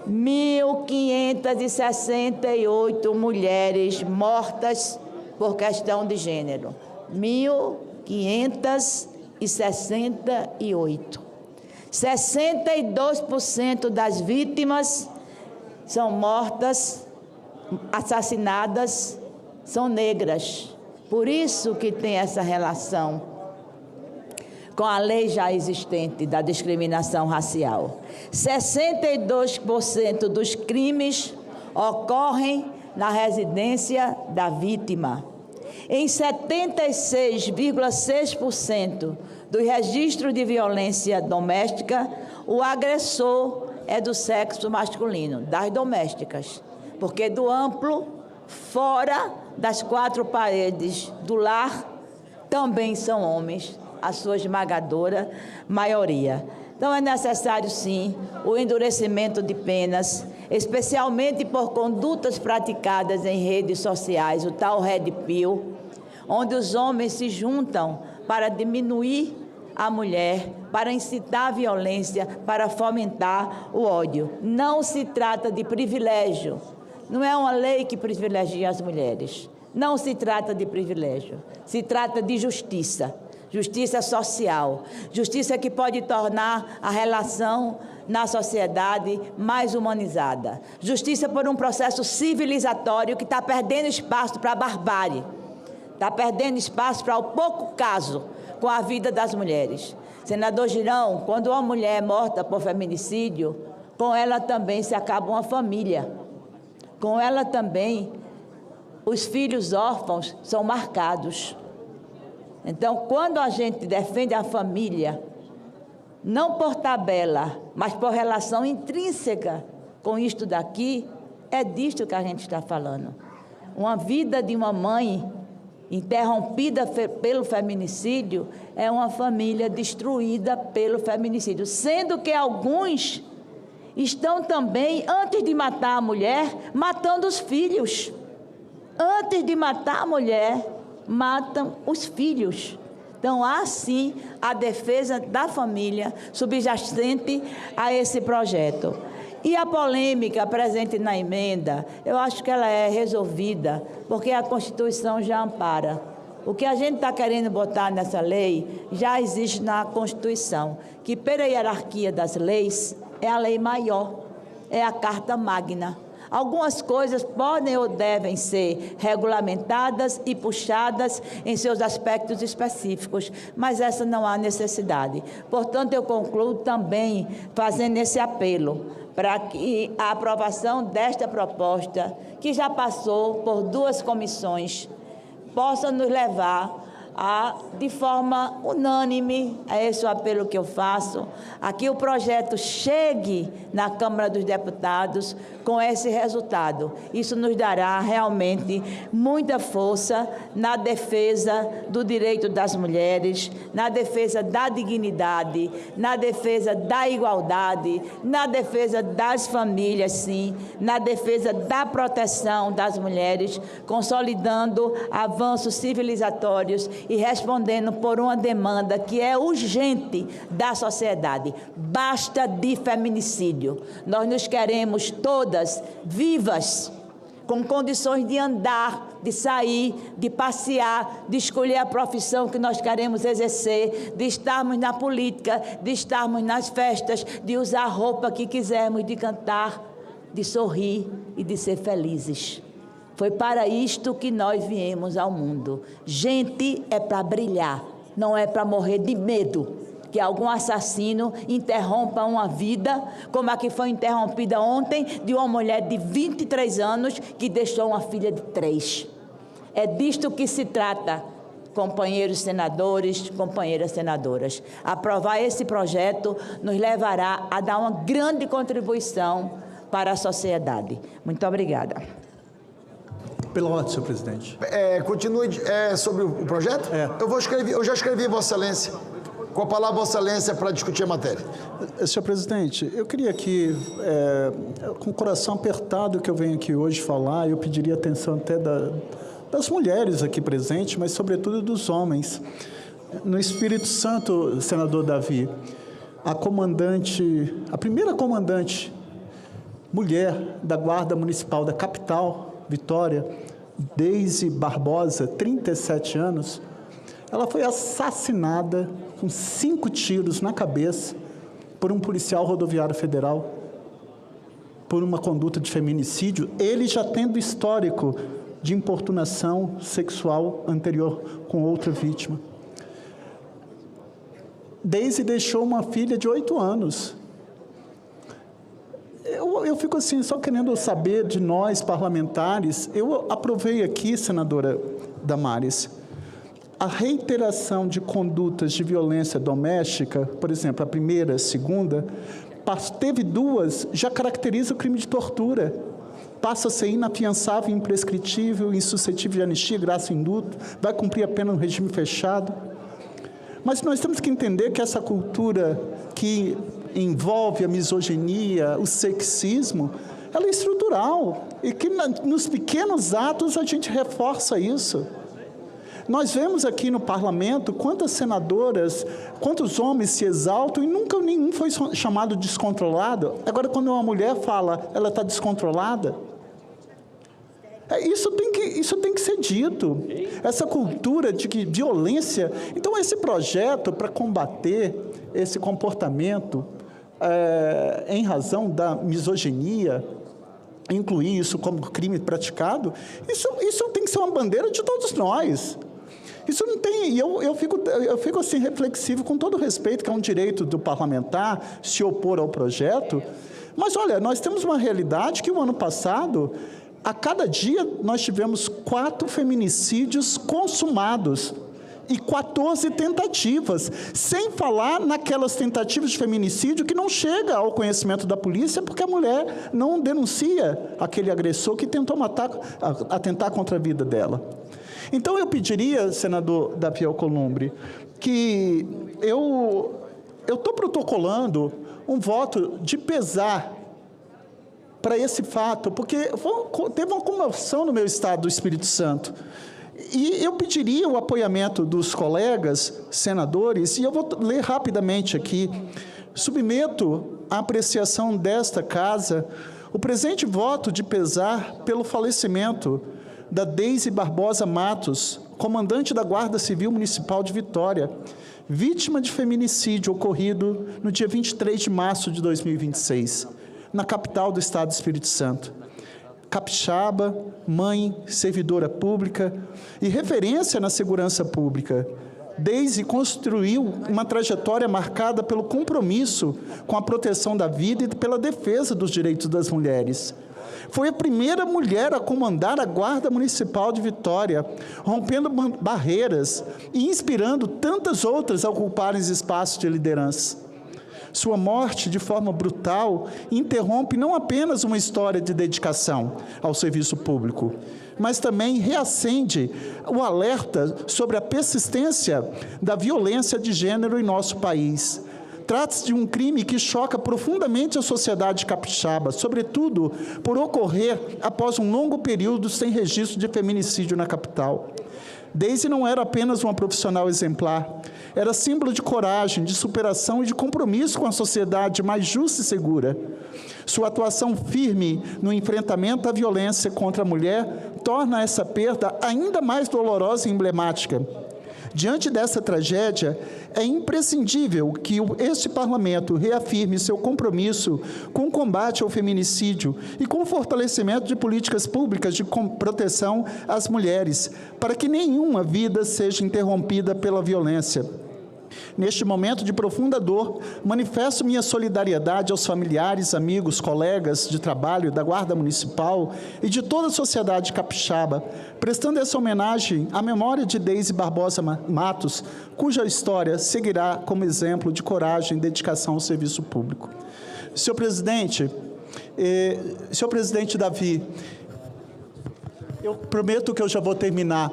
1.568 mulheres mortas por questão de gênero. 1.568. 62% das vítimas são mortas, assassinadas, são negras. Por isso que tem essa relação com a lei já existente da discriminação racial. 62% dos crimes ocorrem na residência da vítima. Em 76,6% dos registros de violência doméstica, o agressor é do sexo masculino, das domésticas, porque do amplo, fora das quatro paredes do lar, também são homens, a sua esmagadora maioria. Então é necessário, sim, o endurecimento de penas, especialmente por condutas praticadas em redes sociais, o tal Red Pill, onde os homens se juntam para diminuir a mulher, para incitar a violência, para fomentar o ódio. Não se trata de privilégio, não é uma lei que privilegia as mulheres, não se trata de privilégio, se trata de justiça. Justiça social, justiça que pode tornar a relação na sociedade mais humanizada. Justiça por um processo civilizatório que está perdendo espaço para a barbárie, está perdendo espaço para o pouco caso com a vida das mulheres. Senador Girão, quando uma mulher é morta por feminicídio, com ela também se acaba uma família. Com ela também os filhos órfãos são marcados. Então, quando a gente defende a família, não por tabela, mas por relação intrínseca com isto daqui, é disto que a gente está falando. Uma vida de uma mãe interrompida pelo feminicídio é uma família destruída pelo feminicídio, sendo que alguns estão também, antes de matar a mulher, matando os filhos. Antes de matar a mulher, matam os filhos. Então, há sim a defesa da família subjacente a esse projeto. E a polêmica presente na emenda, eu acho que ela é resolvida, porque a Constituição já ampara. O que a gente está querendo botar nessa lei já existe na Constituição, que pela hierarquia das leis é a lei maior, é a Carta Magna. Algumas coisas podem ou devem ser regulamentadas e puxadas em seus aspectos específicos, mas essa não há necessidade. Portanto, eu concluo também fazendo esse apelo para que a aprovação desta proposta, que já passou por 2 comissões, possa nos levar de forma unânime, a esse o apelo que eu faço, a que o projeto chegue na Câmara dos Deputados com esse resultado. Isso nos dará realmente muita força na defesa do direito das mulheres, na defesa da dignidade, na defesa da igualdade, na defesa das famílias, sim, na defesa da proteção das mulheres, consolidando avanços civilizatórios e respondendo por uma demanda que é urgente da sociedade. Basta de feminicídio. Nós nos queremos todas vivas, com condições de andar, de sair, de passear, de escolher a profissão que nós queremos exercer, de estarmos na política, de estarmos nas festas, de usar a roupa que quisermos, de cantar, de sorrir e de ser felizes. Foi para isto que nós viemos ao mundo. Gente é para brilhar, não é para morrer de medo que algum assassino interrompa uma vida, como a que foi interrompida ontem, de uma mulher de 23 anos que deixou uma filha de 3. É disto que se trata, companheiros senadores, companheiras senadoras. Aprovar esse projeto nos levará a dar uma grande contribuição para a sociedade. Muito obrigada. Pela ordem, senhor presidente. Continue sobre o projeto? Eu já escrevi, Vossa Excelência. Com a palavra, Vossa Excelência, para discutir a matéria. Senhor presidente, eu queria aqui, com o coração apertado que eu venho aqui hoje falar, eu pediria atenção até das mulheres aqui presentes, mas sobretudo dos homens. No Espírito Santo, senador Davi, a primeira comandante mulher da Guarda Municipal da capital, Vitória, Deise Barbosa, 37 anos, ela foi assassinada com 5 tiros na cabeça por um policial rodoviário federal, por uma conduta de feminicídio, ele já tendo histórico de importunação sexual anterior com outra vítima. Deise deixou uma filha de 8 anos. Eu fico assim, só querendo saber de nós, parlamentares. Eu aprovei aqui, senadora Damares, a reiteração de condutas de violência doméstica, por exemplo, a primeira, a segunda, teve 2, já caracteriza o crime de tortura. Passa a ser inafiançável, imprescritível, insuscetível de anistia, graça e indulto, vai cumprir a pena no regime fechado. Mas nós temos que entender que essa cultura que envolve a misoginia, o sexismo, ela é estrutural e que nos pequenos atos a gente reforça isso. Nós vemos aqui no parlamento quantas senadoras, quantos homens se exaltam e nunca nenhum foi chamado de descontrolado. Agora, quando uma mulher fala, ela está descontrolada. Isso tem que ser dito. Essa cultura de que violência... Então, esse projeto, para combater esse comportamento em razão da misoginia, incluir isso como crime praticado, isso tem que ser uma bandeira de todos nós. Isso não tem... E eu fico assim, reflexivo, com todo respeito, que é um direito do parlamentar se opor ao projeto. Mas, olha, nós temos uma realidade que o ano passado... A cada dia, nós tivemos 4 feminicídios consumados e 14 tentativas, sem falar naquelas tentativas de feminicídio que não chega ao conhecimento da polícia porque a mulher não denuncia aquele agressor que tentou atentar contra a vida dela. Então, eu pediria, senador Davi Alcolumbre, que eu estou protocolando um voto de pesar para esse fato, porque teve uma comoção no meu estado do Espírito Santo. E eu pediria o apoiamento dos colegas senadores, e eu vou ler rapidamente aqui. Submeto à apreciação desta Casa o presente voto de pesar pelo falecimento da Deise Barbosa Matos, comandante da Guarda Civil Municipal de Vitória, vítima de feminicídio ocorrido no dia 23 de março de 2026, na capital do Estado do Espírito Santo. Capixaba, mãe, servidora pública e referência na segurança pública. Deise construiu uma trajetória marcada pelo compromisso com a proteção da vida e pela defesa dos direitos das mulheres. Foi a primeira mulher a comandar a Guarda Municipal de Vitória, rompendo barreiras e inspirando tantas outras a ocuparem espaços de liderança. Sua morte, de forma brutal, interrompe não apenas uma história de dedicação ao serviço público, mas também reacende o alerta sobre a persistência da violência de gênero em nosso país. Trata-se de um crime que choca profundamente a sociedade capixaba, sobretudo por ocorrer após um longo período sem registro de feminicídio na capital. Deise não era apenas uma profissional exemplar, era símbolo de coragem, de superação e de compromisso com a sociedade mais justa e segura. Sua atuação firme no enfrentamento à violência contra a mulher torna essa perda ainda mais dolorosa e emblemática. Diante dessa tragédia, é imprescindível que este Parlamento reafirme seu compromisso com o combate ao feminicídio e com o fortalecimento de políticas públicas de proteção às mulheres, para que nenhuma vida seja interrompida pela violência. Neste momento de profunda dor, manifesto minha solidariedade aos familiares, amigos, colegas de trabalho da Guarda Municipal e de toda a sociedade capixaba, prestando essa homenagem à memória de Deise Barbosa Matos, cuja história seguirá como exemplo de coragem e dedicação ao serviço público. Senhor presidente Davi, eu prometo que eu já vou terminar,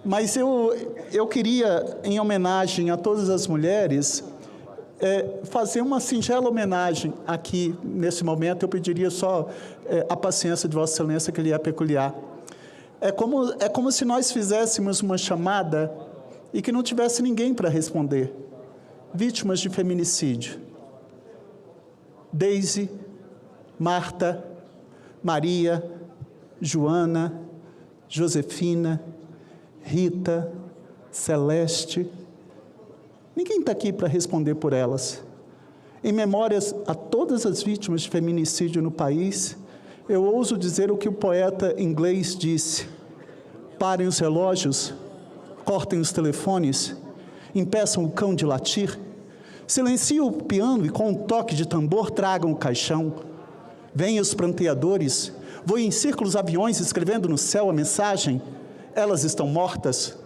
mas eu queria, em homenagem a todas as mulheres, fazer uma singela homenagem aqui, nesse momento. Eu pediria só a paciência de Vossa Excelência, que lhe é peculiar. É como se nós fizéssemos uma chamada e que não tivesse ninguém para responder. Vítimas de feminicídio. Deise, Marta, Maria, Joana, Josefina, Rita, Celeste. Ninguém está aqui para responder por elas. Em memórias a todas as vítimas de feminicídio no país, eu ouso dizer o que o poeta inglês disse: parem os relógios, cortem os telefones, impeçam o cão de latir, silenciem o piano e com um toque de tambor tragam o caixão. Venham os pranteadores, voem em círculos aviões escrevendo no céu a mensagem: elas estão mortas.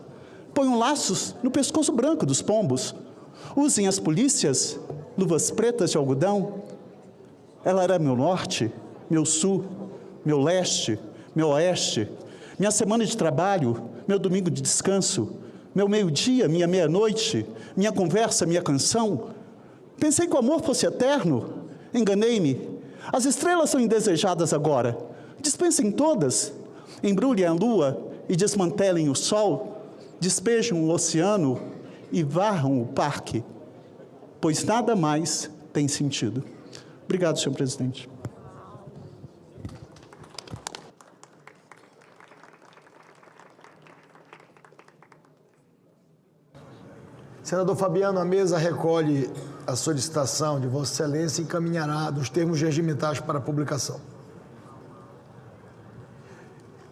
Ponham laços no pescoço branco dos pombos. Usem as polícias luvas pretas de algodão. Ela era meu norte, meu sul, meu leste, meu oeste, minha semana de trabalho, meu domingo de descanso, meu meio-dia, minha meia-noite, minha conversa, minha canção. Pensei que o amor fosse eterno. Enganei-me. As estrelas são indesejadas agora. Dispensem todas. Embrulhem a lua e desmantelem o sol, despejem o oceano e varram o parque, pois nada mais tem sentido. Obrigado, senhor presidente. Senador Fabiano, a mesa recolhe a solicitação de Vossa Excelência e encaminhará dos termos regimentais para publicação.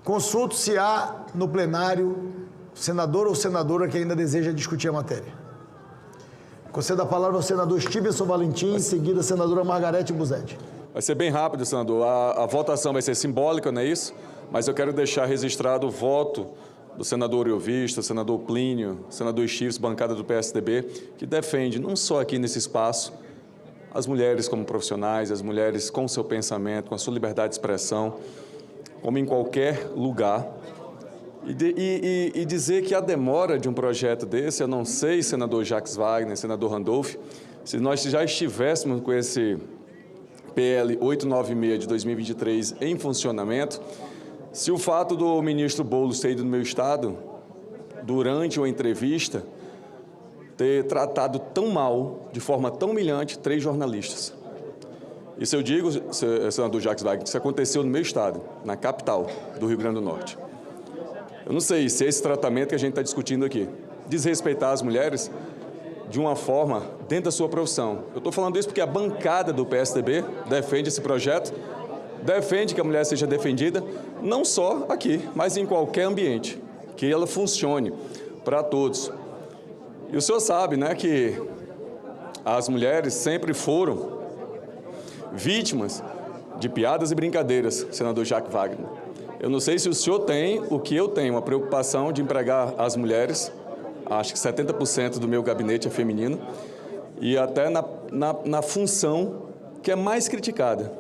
Consulto se há no plenário senador ou senadora que ainda deseja discutir a matéria. Concedo a palavra ao senador Stevenson Valentim, em seguida a senadora Margarete Busetti. Vai ser bem rápido, senador. A votação vai ser simbólica, não é isso? Mas eu quero deixar registrado o voto do senador Euvista, senador Plínio, senador Chives, bancada do PSDB, que defende, não só aqui nesse espaço, as mulheres como profissionais, as mulheres com seu pensamento, com a sua liberdade de expressão, como em qualquer lugar, e dizer que a demora de um projeto desse, eu não sei, senador Jacques Wagner, senador Randolph, se nós já estivéssemos com esse PL 896 de 2023 em funcionamento, se o fato do ministro Boulos ter ido no meu estado durante uma entrevista, ter tratado tão mal, de forma tão humilhante, 3 jornalistas. Isso eu digo, senador Jacques Wagner, isso aconteceu no meu estado, na capital do Rio Grande do Norte. Eu não sei se é esse tratamento que a gente está discutindo aqui, desrespeitar as mulheres de uma forma dentro da sua profissão. Eu estou falando isso porque a bancada do PSDB defende esse projeto, defende que a mulher seja defendida, não só aqui, mas em qualquer ambiente, que ela funcione para todos. E o senhor sabe, né, que as mulheres sempre foram vítimas de piadas e brincadeiras, senador Jacques Wagner. Eu não sei se o senhor tem o que eu tenho, uma preocupação de empregar as mulheres, acho que 70% do meu gabinete é feminino, e até na função que é mais criticada,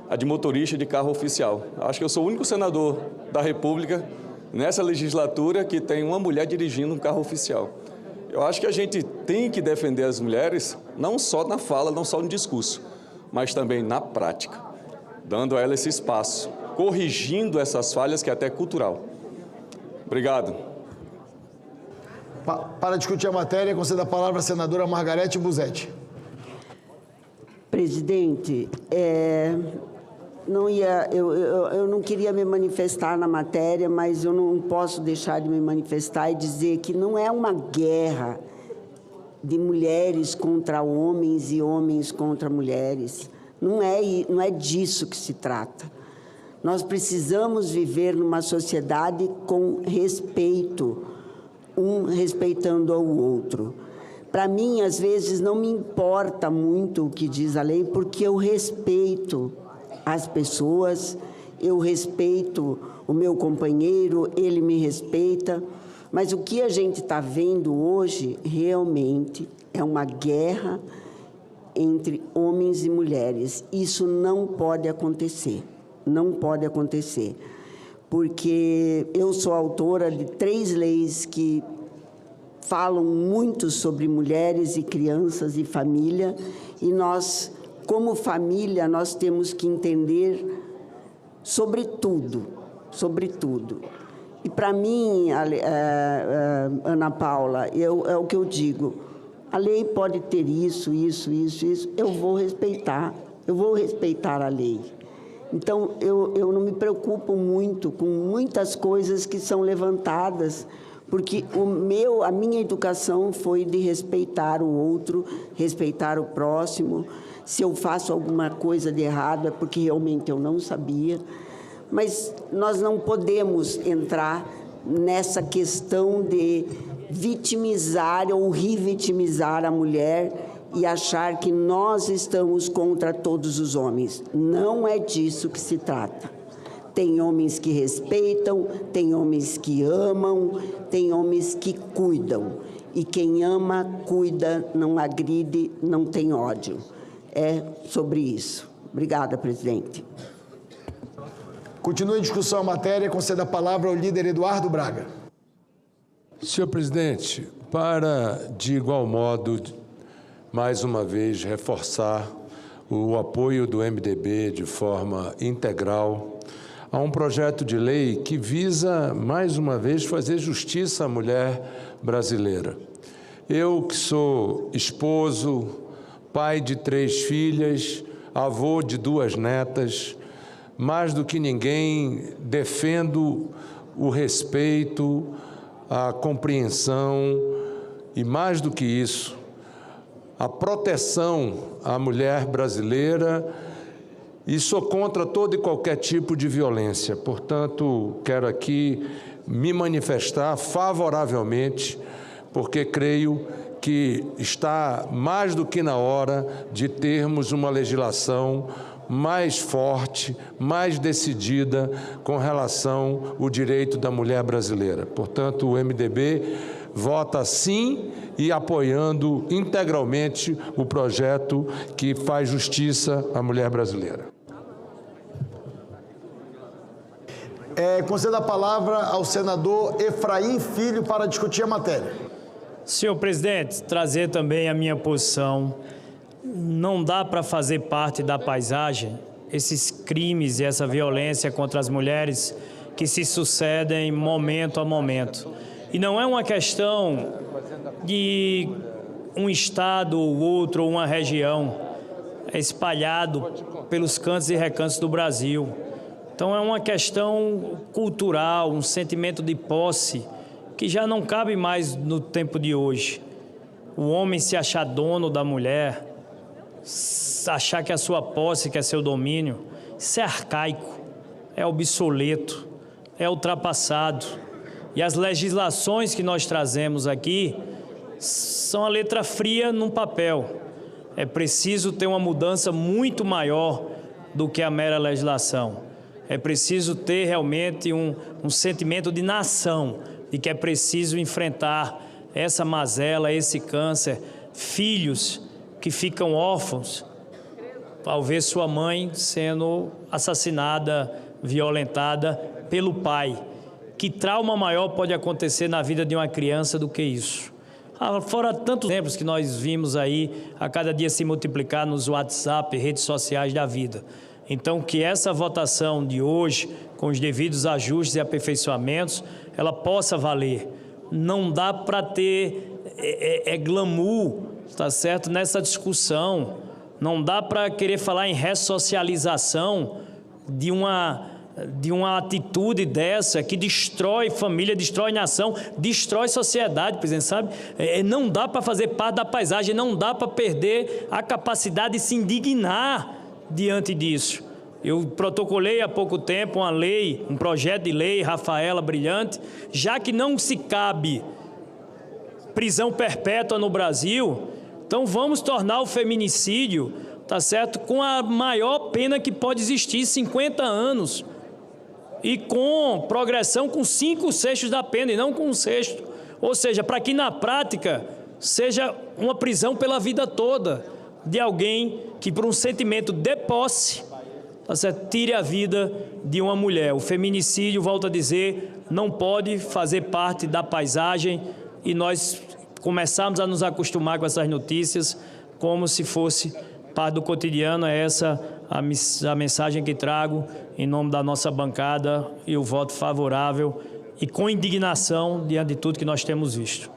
a de motorista de carro oficial. Acho que eu sou o único senador da República nessa legislatura que tem uma mulher dirigindo um carro oficial. Eu acho que a gente tem que defender as mulheres, não só na fala, não só no discurso, mas também na prática, dando a ela esse espaço, corrigindo essas falhas que é até cultural. Obrigado. Para discutir a matéria, conceda a palavra à senadora Margarete Busetti. Presidente, eu não queria me manifestar na matéria, mas eu não posso deixar de me manifestar e dizer que não é uma guerra de mulheres contra homens e homens contra mulheres. Não é disso que se trata. Nós precisamos viver numa sociedade com respeito, um respeitando ao outro. Para mim, às vezes, não me importa muito o que diz a lei, porque eu respeito as pessoas, eu respeito o meu companheiro, ele me respeita, mas o que a gente está vendo hoje realmente é uma guerra entre homens e mulheres. Isso não pode acontecer, não pode acontecer, porque eu sou autora de 3 leis que falam muito sobre mulheres e crianças e família, e nós, como família, nós temos que entender sobre tudo. E para mim, Ana Paula, é o que eu digo, a lei pode ter isso, eu vou respeitar a lei. Então, eu não me preocupo muito com muitas coisas que são levantadas, porque a minha educação foi de respeitar o outro, respeitar o próximo. Se eu faço alguma coisa de errado é porque realmente eu não sabia. Mas nós não podemos entrar nessa questão de vitimizar ou revitimizar a mulher e achar que nós estamos contra todos os homens. Não é disso que se trata. Tem homens que respeitam, tem homens que amam, tem homens que cuidam. E quem ama, cuida, não agride, não tem ódio. É sobre isso. Obrigada, presidente. Continua em discussão a matéria, conceda a palavra ao líder Eduardo Braga. Senhor presidente, para, de igual modo, mais uma vez, reforçar o apoio do MDB de forma integral a um projeto de lei que visa, mais uma vez, fazer justiça à mulher brasileira. Eu, que sou esposo, pai de 3 filhas, avô de 2 netas, mais do que ninguém, defendo o respeito, a compreensão e, mais do que isso, a proteção à mulher brasileira, e sou contra todo e qualquer tipo de violência. Portanto, quero aqui me manifestar favoravelmente, porque creio que está mais do que na hora de termos uma legislação mais forte, mais decidida com relação ao direito da mulher brasileira. Portanto, o MDB vota sim e apoiando integralmente o projeto que faz justiça à mulher brasileira. Conceda a palavra ao senador Efraim Filho para discutir a matéria. Senhor presidente, trazer também a minha posição. Não dá para fazer parte da paisagem esses crimes e essa violência contra as mulheres que se sucedem momento a momento. E não é uma questão de um estado ou outro, ou uma região, é espalhado pelos cantos e recantos do Brasil. Então é uma questão cultural, um sentimento de posse, que já não cabe mais no tempo de hoje. O homem se achar dono da mulher, achar que é a sua posse, que é seu domínio, isso é arcaico, é obsoleto, é ultrapassado. E as legislações que nós trazemos aqui são a letra fria num papel. É preciso ter uma mudança muito maior do que a mera legislação. É preciso ter realmente um sentimento de nação, de que é preciso enfrentar essa mazela, esse câncer, filhos que ficam órfãos ao ver sua mãe sendo assassinada, violentada pelo pai. Que trauma maior pode acontecer na vida de uma criança do que isso? Fora tantos exemplos que nós vimos aí a cada dia se multiplicar nos WhatsApp, redes sociais da vida. Então, que essa votação de hoje, com os devidos ajustes e aperfeiçoamentos, ela possa valer. Não dá para ter glamour, tá certo, nessa discussão. Não dá para querer falar em ressocialização de uma atitude dessa que destrói família, destrói nação, destrói sociedade, presidente, sabe? Não dá para fazer parte da paisagem, não dá para perder a capacidade de se indignar diante disso. Eu protocolei há pouco tempo uma lei, um projeto de lei, Rafaela, brilhante, já que não se cabe prisão perpétua no Brasil, então vamos tornar o feminicídio, tá certo, com a maior pena que pode existir, 50 anos. E com progressão com 5/6 da pena e não com 1/6. Ou seja, para que na prática seja uma prisão pela vida toda de alguém que por um sentimento de posse, tá certo, tire a vida de uma mulher. O feminicídio, volto a dizer, não pode fazer parte da paisagem e nós começarmos a nos acostumar com essas notícias como se fosse parte do cotidiano. É essa a mensagem que trago em nome da nossa bancada e o voto favorável e com indignação diante de tudo que nós temos visto.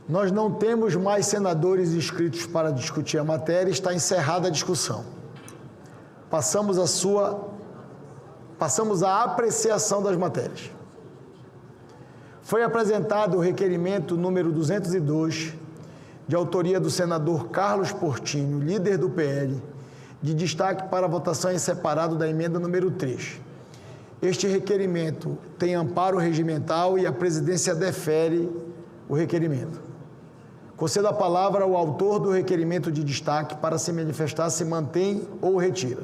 Nós não temos mais senadores inscritos para discutir a matéria, está encerrada a discussão. Passamos à apreciação das matérias. Foi apresentado o requerimento número 202, de autoria do senador Carlos Portinho, líder do PL, de destaque para a votação em separado da emenda número 3. Este requerimento tem amparo regimental e a presidência defere o requerimento. Concedo a palavra ao autor do requerimento de destaque para se manifestar se mantém ou retira.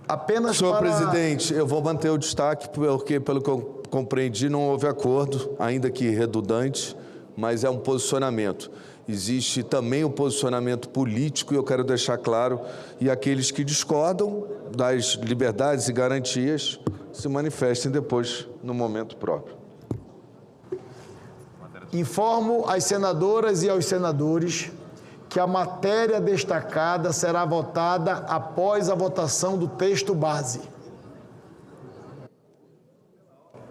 Apenas Senhor presidente, eu vou manter o destaque porque, pelo que eu compreendi, não houve acordo, ainda que redundante, mas é um posicionamento. Existe também um posicionamento político e eu quero deixar claro, e aqueles que discordam das liberdades e garantias se manifestem depois, no momento próprio. Informo às senadoras e aos senadores que a matéria destacada será votada após a votação do texto base.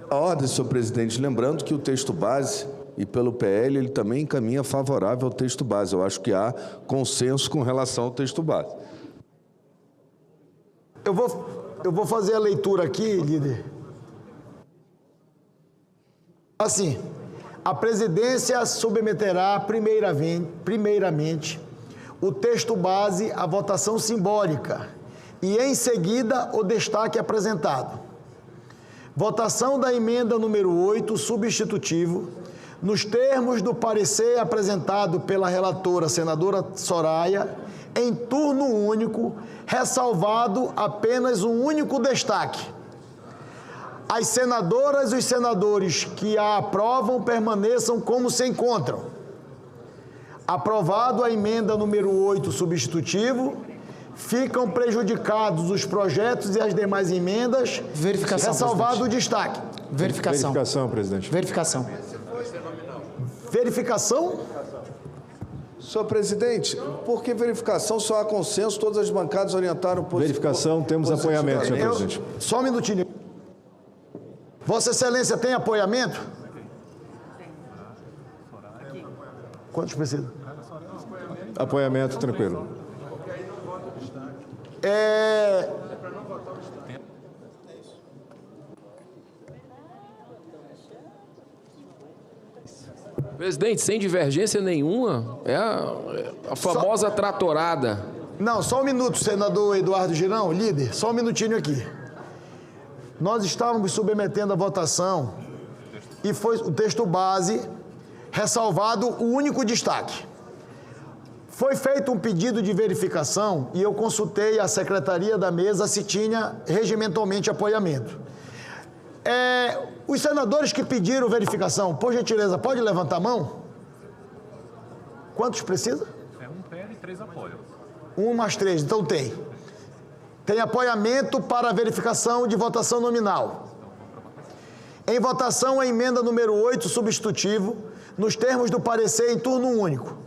A ordem, senhor presidente, lembrando que o texto base, e pelo PL, ele também encaminha favorável ao texto base. Eu acho que há consenso com relação ao texto base. Eu vou fazer a leitura aqui, líder. Assim, a presidência submeterá primeiramente o texto base à votação simbólica e, em seguida, o destaque apresentado. Votação da emenda número 8, substitutivo, nos termos do parecer apresentado pela relatora, senadora Soraya, em turno único, ressalvado apenas um único destaque. As senadoras e os senadores que a aprovam permaneçam como se encontram. Aprovado a emenda número 8, substitutivo, ficam prejudicados os projetos e as demais emendas. Verificação, ressalvado o destaque. Verificação. Verificação, presidente. Verificação. Verificação? Senhor presidente, por que verificação só há consenso? Todas as bancadas orientaram por... Verificação, temos apoiamento, senhor presidente. Só um minutinho. Vossa Excelência tem apoiamento? Quantos precisa? Apoiamento, tranquilo. Presidente, sem divergência nenhuma, é a famosa tratorada. Não, só um minuto, senador Eduardo Girão, líder, só um minutinho aqui. Nós estávamos submetendo a votação e foi o texto base ressalvado o único destaque. Foi feito um pedido de verificação e eu consultei a secretaria da mesa se tinha regimentalmente apoiamento. Os senadores que pediram verificação, por gentileza, pode levantar a mão? Quantos precisa? Um PL e 3 apoiam. 1 mais 3, então tem. Tem apoiamento para a verificação de votação nominal. Em votação, a emenda número 8, substitutivo, nos termos do parecer em turno único.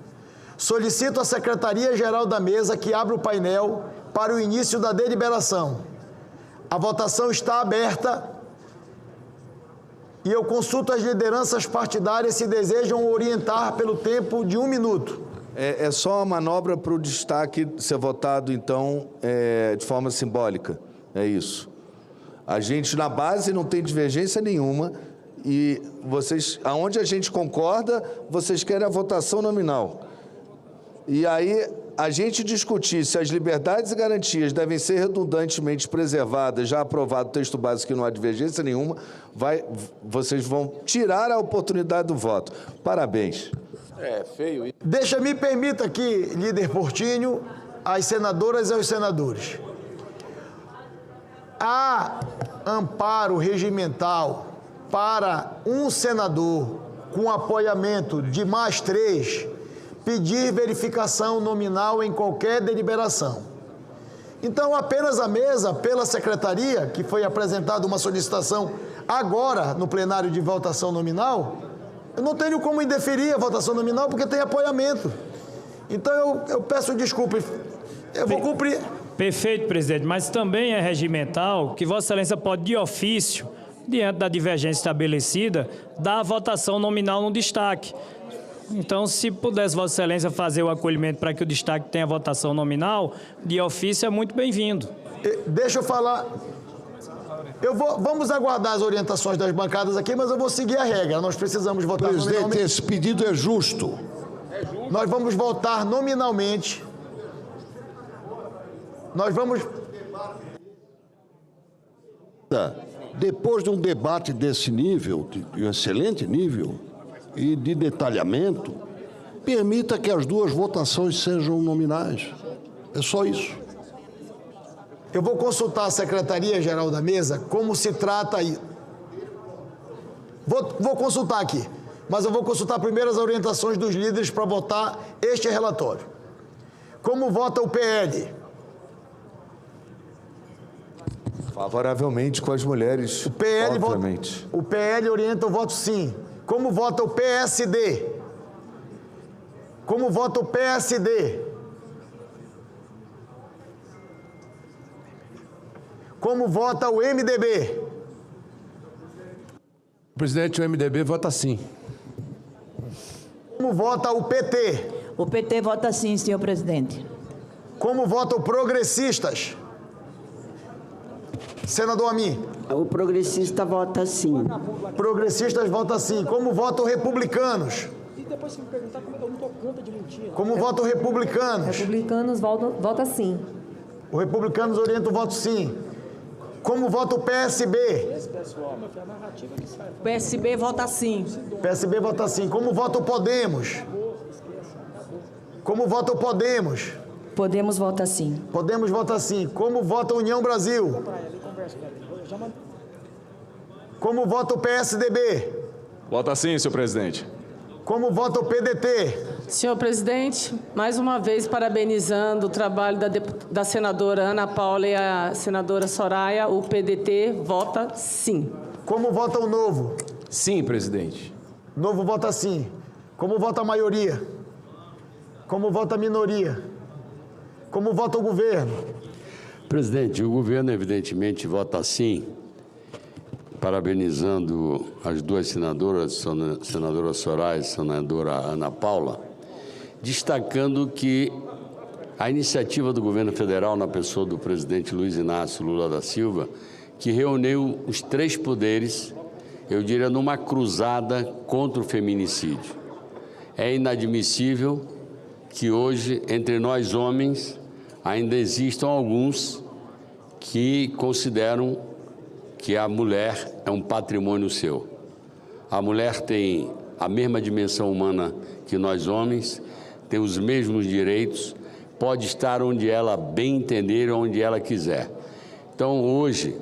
Solicito à Secretaria-Geral da Mesa que abra o painel para o início da deliberação. A votação está aberta e eu consulto as lideranças partidárias se desejam orientar pelo tempo de 1 minuto. É só uma manobra para o destaque ser votado, então, de forma simbólica. É isso. A gente, na base, não tem divergência nenhuma e vocês, aonde a gente concorda, vocês querem a votação nominal. E aí, a gente discutir se as liberdades e garantias devem ser redundantemente preservadas, já aprovado o texto básico que não há divergência nenhuma, vocês vão tirar a oportunidade do voto. Parabéns. Feio. Me permita aqui, líder Portinho, as senadoras e os senadores. Há amparo regimental para um senador com apoiamento de mais 3 pedir verificação nominal em qualquer deliberação. Então, apenas a mesa, pela secretaria, que foi apresentada uma solicitação agora no plenário de votação nominal, eu não tenho como indeferir a votação nominal porque tem apoiamento. Então, eu peço desculpa, eu vou cumprir. Perfeito, presidente, mas também é regimental que Vossa Excelência pode, de ofício, diante da divergência estabelecida, dar a votação nominal no destaque. Então, se pudesse Vossa Excelência fazer o acolhimento para que o destaque tenha votação nominal, de ofício é muito bem-vindo. Deixa eu falar. Vamos aguardar as orientações das bancadas aqui, mas eu vou seguir a regra. Nós precisamos votar nominalmente. Presidente, esse pedido é justo. Nós vamos votar nominalmente. Nós vamos... Depois de um debate desse nível, de um excelente nível, e de detalhamento, permita que as duas votações sejam nominais. É só isso. Eu vou consultar a Secretaria-Geral da Mesa como se trata aí. Vou consultar aqui, mas eu vou consultar primeiro as orientações dos líderes para votar este relatório. Como vota o PL? Favoravelmente com as mulheres, obviamente. O PL orienta o voto sim. Como vota o PSD? Como vota o PSD? Como vota o MDB? Presidente, o MDB vota sim. Como vota o PT? O PT vota sim, senhor presidente. Como vota o Progressistas? Senador Amin. O progressista vota sim. Progressistas vota sim. Como vota o Republicanos? E depois se me perguntar como eu não dou conta de mentir. Como vota o Republicanos? Republicanos vota sim. O Republicanos orienta o voto sim. Como vota o PSB? Esse pessoal, meu filho, a narrativa que sai. O PSB vota sim. PSB vota sim. Como vota o Podemos? Como vota o Podemos? Podemos vota sim. Podemos vota sim. Como vota a União Brasil? Como vota o PSDB? Vota sim, senhor presidente. Como vota o PDT? Senhor presidente, mais uma vez parabenizando o trabalho da senadora Ana Paula e a senadora Soraya, o PDT vota sim. Como vota o Novo? Sim, presidente. Novo vota sim. Como vota a maioria? Como vota a minoria? Como vota o governo? Presidente, o governo evidentemente vota sim, parabenizando as duas senadoras, senadora Soraya e senadora Ana Paula, destacando que a iniciativa do governo federal, na pessoa do presidente Luiz Inácio Lula da Silva, que reuniu os três poderes, eu diria, numa cruzada contra o feminicídio. É inadmissível que hoje, entre nós homens, ainda existam alguns que consideram que a mulher é um patrimônio seu. A mulher tem a mesma dimensão humana que nós homens, tem os mesmos direitos, pode estar onde ela bem entender, onde ela quiser. Então, hoje,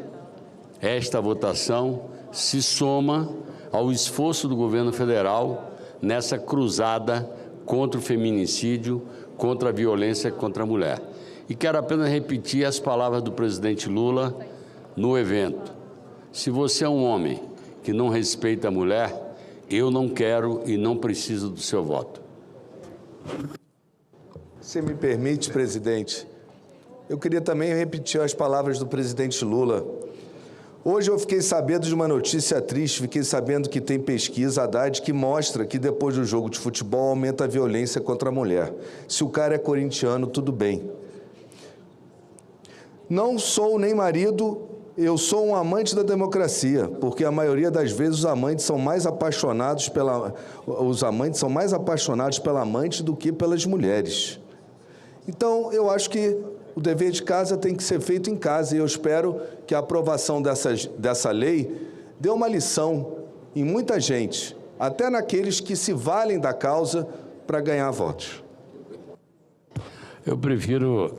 esta votação se soma ao esforço do governo federal nessa cruzada contra o feminicídio, contra a violência contra a mulher. E quero apenas repetir as palavras do presidente Lula no evento. Se você é um homem que não respeita a mulher, eu não quero e não preciso do seu voto. Se me permite, presidente, eu queria também repetir as palavras do presidente Lula. Hoje eu fiquei sabendo de uma notícia triste, fiquei sabendo que tem pesquisa, Haddad, que mostra que depois do jogo de futebol aumenta a violência contra a mulher. Se o cara é corintiano, tudo bem. Não sou nem marido, eu sou um amante da democracia, porque a maioria das vezes os amantes são mais apaixonados pela amante do que pelas mulheres. Então, eu acho que o dever de casa tem que ser feito em casa e eu espero que a aprovação dessa lei dê uma lição em muita gente, até naqueles que se valem da causa para ganhar votos. Eu prefiro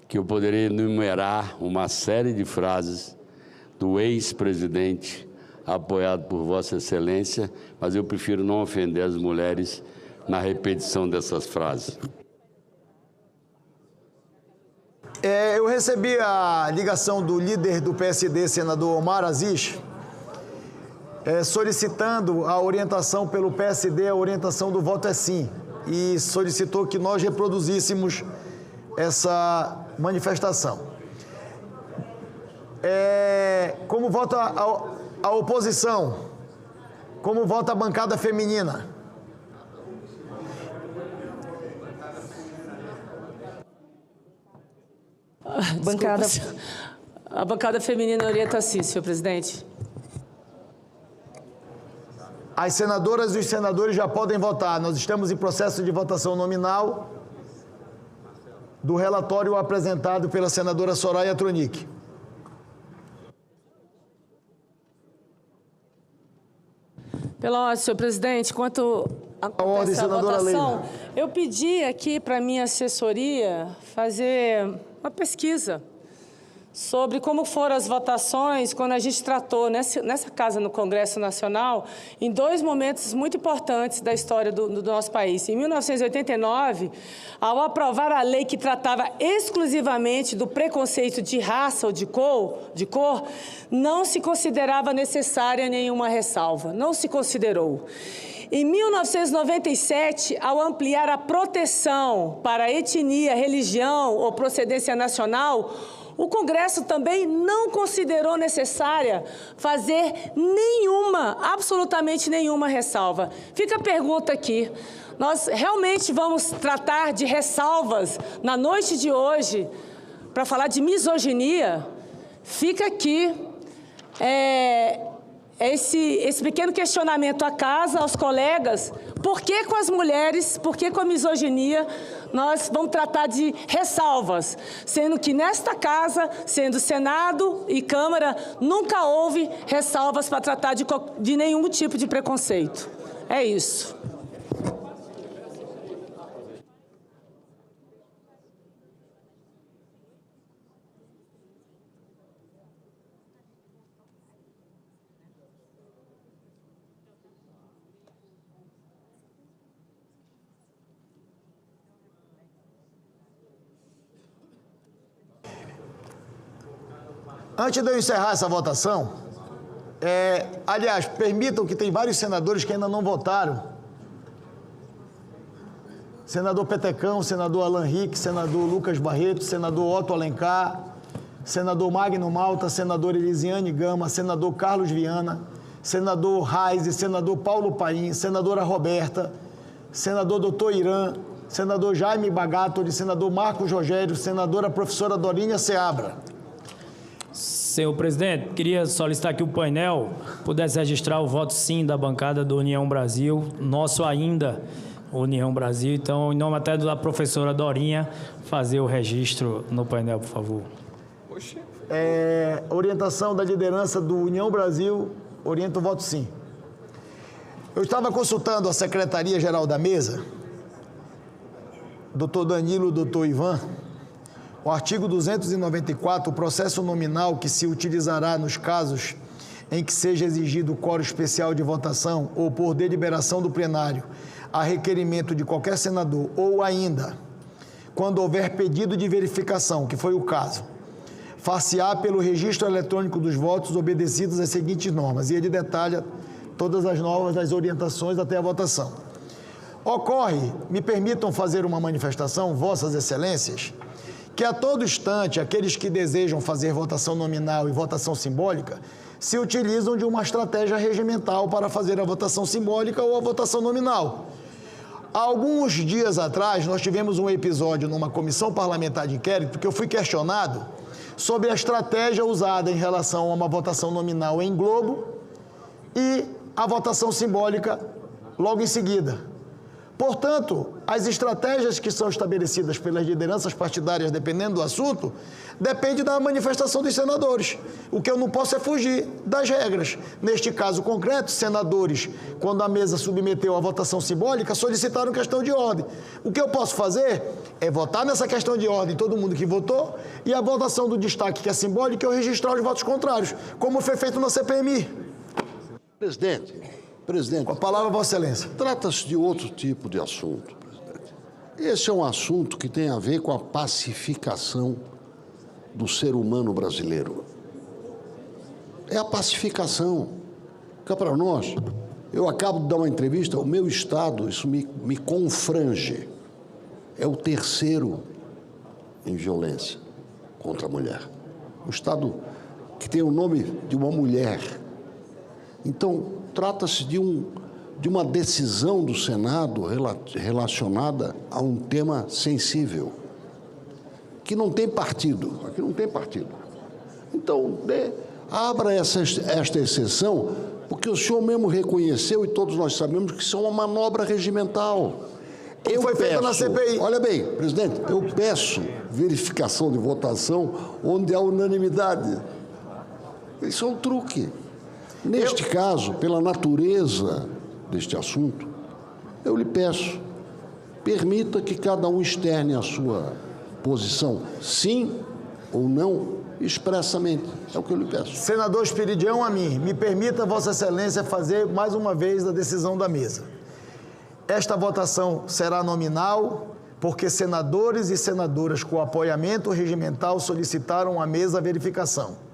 que eu poderia enumerar uma série de frases do ex-presidente apoiado por Vossa Excelência, mas eu prefiro não ofender as mulheres na repetição dessas frases. Eu recebi a ligação do líder do PSD, senador Omar Aziz, solicitando a orientação pelo PSD, a orientação do voto é sim, e solicitou que nós reproduzíssemos essa manifestação. Como vota a oposição? Como vota a bancada feminina? A bancada feminina orienta sim, senhor presidente. As senadoras e os senadores já podem votar. Nós estamos em processo de votação nominal do relatório apresentado pela senadora Soraya Tronic. Pela ordem, senhor presidente, quanto à ordem, senadora votação, Leila. eu pedi aqui para a minha assessoria fazer uma pesquisa sobre como foram as votações quando a gente tratou nessa casa no Congresso Nacional em dois momentos muito importantes da história do nosso país. Em 1989, ao aprovar a lei que tratava exclusivamente do preconceito de raça ou de cor, não se considerava necessária nenhuma ressalva, não se considerou. Em 1997, ao ampliar a proteção para etnia, religião ou procedência nacional, o Congresso também não considerou necessária fazer absolutamente nenhuma ressalva. Fica a pergunta aqui, nós realmente vamos tratar de ressalvas na noite de hoje para falar de misoginia? Fica aqui esse pequeno questionamento à casa, aos colegas, por que com as mulheres, por que com a misoginia, nós vamos tratar de ressalvas, sendo que nesta casa, sendo Senado e Câmara, nunca houve ressalvas para tratar de nenhum tipo de preconceito. É isso. Antes de eu encerrar essa votação, aliás, permitam que tem vários senadores que ainda não votaram. senador Petecão, senador Alan Rick, senador Lucas Barreto, senador Otto Alencar, senador Magno Malta, senador Elisiane Gama, senador Carlos Viana, senador Reise, senador Paulo Paim, senadora Roberta, senador Dr. Irã, senador Jaime Bagatoli, senador Marcos Rogério, senadora professora Dorinha Seabra. Senhor presidente, queria solicitar que o painel pudesse registrar o voto sim da bancada do União Brasil, nosso ainda União Brasil. Então, em nome até da professora Dorinha, fazer o registro no painel, por favor. Orientação da liderança do União Brasil, orienta o voto sim. Eu estava consultando a Secretaria-Geral da Mesa, doutor Danilo, doutor Ivan, o artigo 294, o processo nominal que se utilizará nos casos em que seja exigido quórum especial de votação ou por deliberação do plenário a requerimento de qualquer senador ou ainda, quando houver pedido de verificação, que foi o caso, far-se-á pelo registro eletrônico dos votos obedecidos às seguintes normas, e ele detalha todas as normas das orientações até a votação. Ocorre, me permitam fazer uma manifestação, vossas excelências, que a todo instante, aqueles que desejam fazer votação nominal e votação simbólica se utilizam de uma estratégia regimental para fazer a votação simbólica ou a votação nominal. Há alguns dias atrás, nós tivemos um episódio numa comissão parlamentar de inquérito que eu fui questionado sobre a estratégia usada em relação a uma votação nominal em globo e a votação simbólica logo em seguida. Portanto, as estratégias que são estabelecidas pelas lideranças partidárias, dependendo do assunto, depende da manifestação dos senadores. O que eu não posso é fugir das regras. Neste caso concreto, senadores, quando a mesa submeteu a votação simbólica, solicitaram questão de ordem. O que eu posso fazer é votar nessa questão de ordem, todo mundo que votou, e a votação do destaque, que é simbólica, eu registrar os votos contrários, como foi feito na CPMI. Presidente, com a palavra, Vossa Excelência. Trata-se de outro tipo de assunto, presidente. Esse é um assunto que tem a ver com a pacificação do ser humano brasileiro. É a pacificação. Fica para nós. Eu acabo de dar uma entrevista, o meu Estado, isso me confrange. É o terceiro em violência contra a mulher. O Estado que tem o nome de uma mulher. Então, trata-se de uma decisão do Senado relacionada a um tema sensível, que não tem partido, aqui não tem partido. Então, abra esta exceção, porque o senhor mesmo reconheceu, e todos nós sabemos, que isso é uma manobra regimental. Foi feita na CPI. Olha bem, presidente, eu peço verificação de votação onde há unanimidade. Isso é um truque. Neste caso, pela natureza deste assunto, eu lhe peço, permita que cada um externe a sua posição, sim ou não, expressamente. É o que eu lhe peço. Senador Espiridião, a mim, me permita, Vossa Excelência, fazer mais uma vez a decisão da mesa. Esta votação será nominal, porque senadores e senadoras com apoiamento regimental solicitaram à mesa a verificação.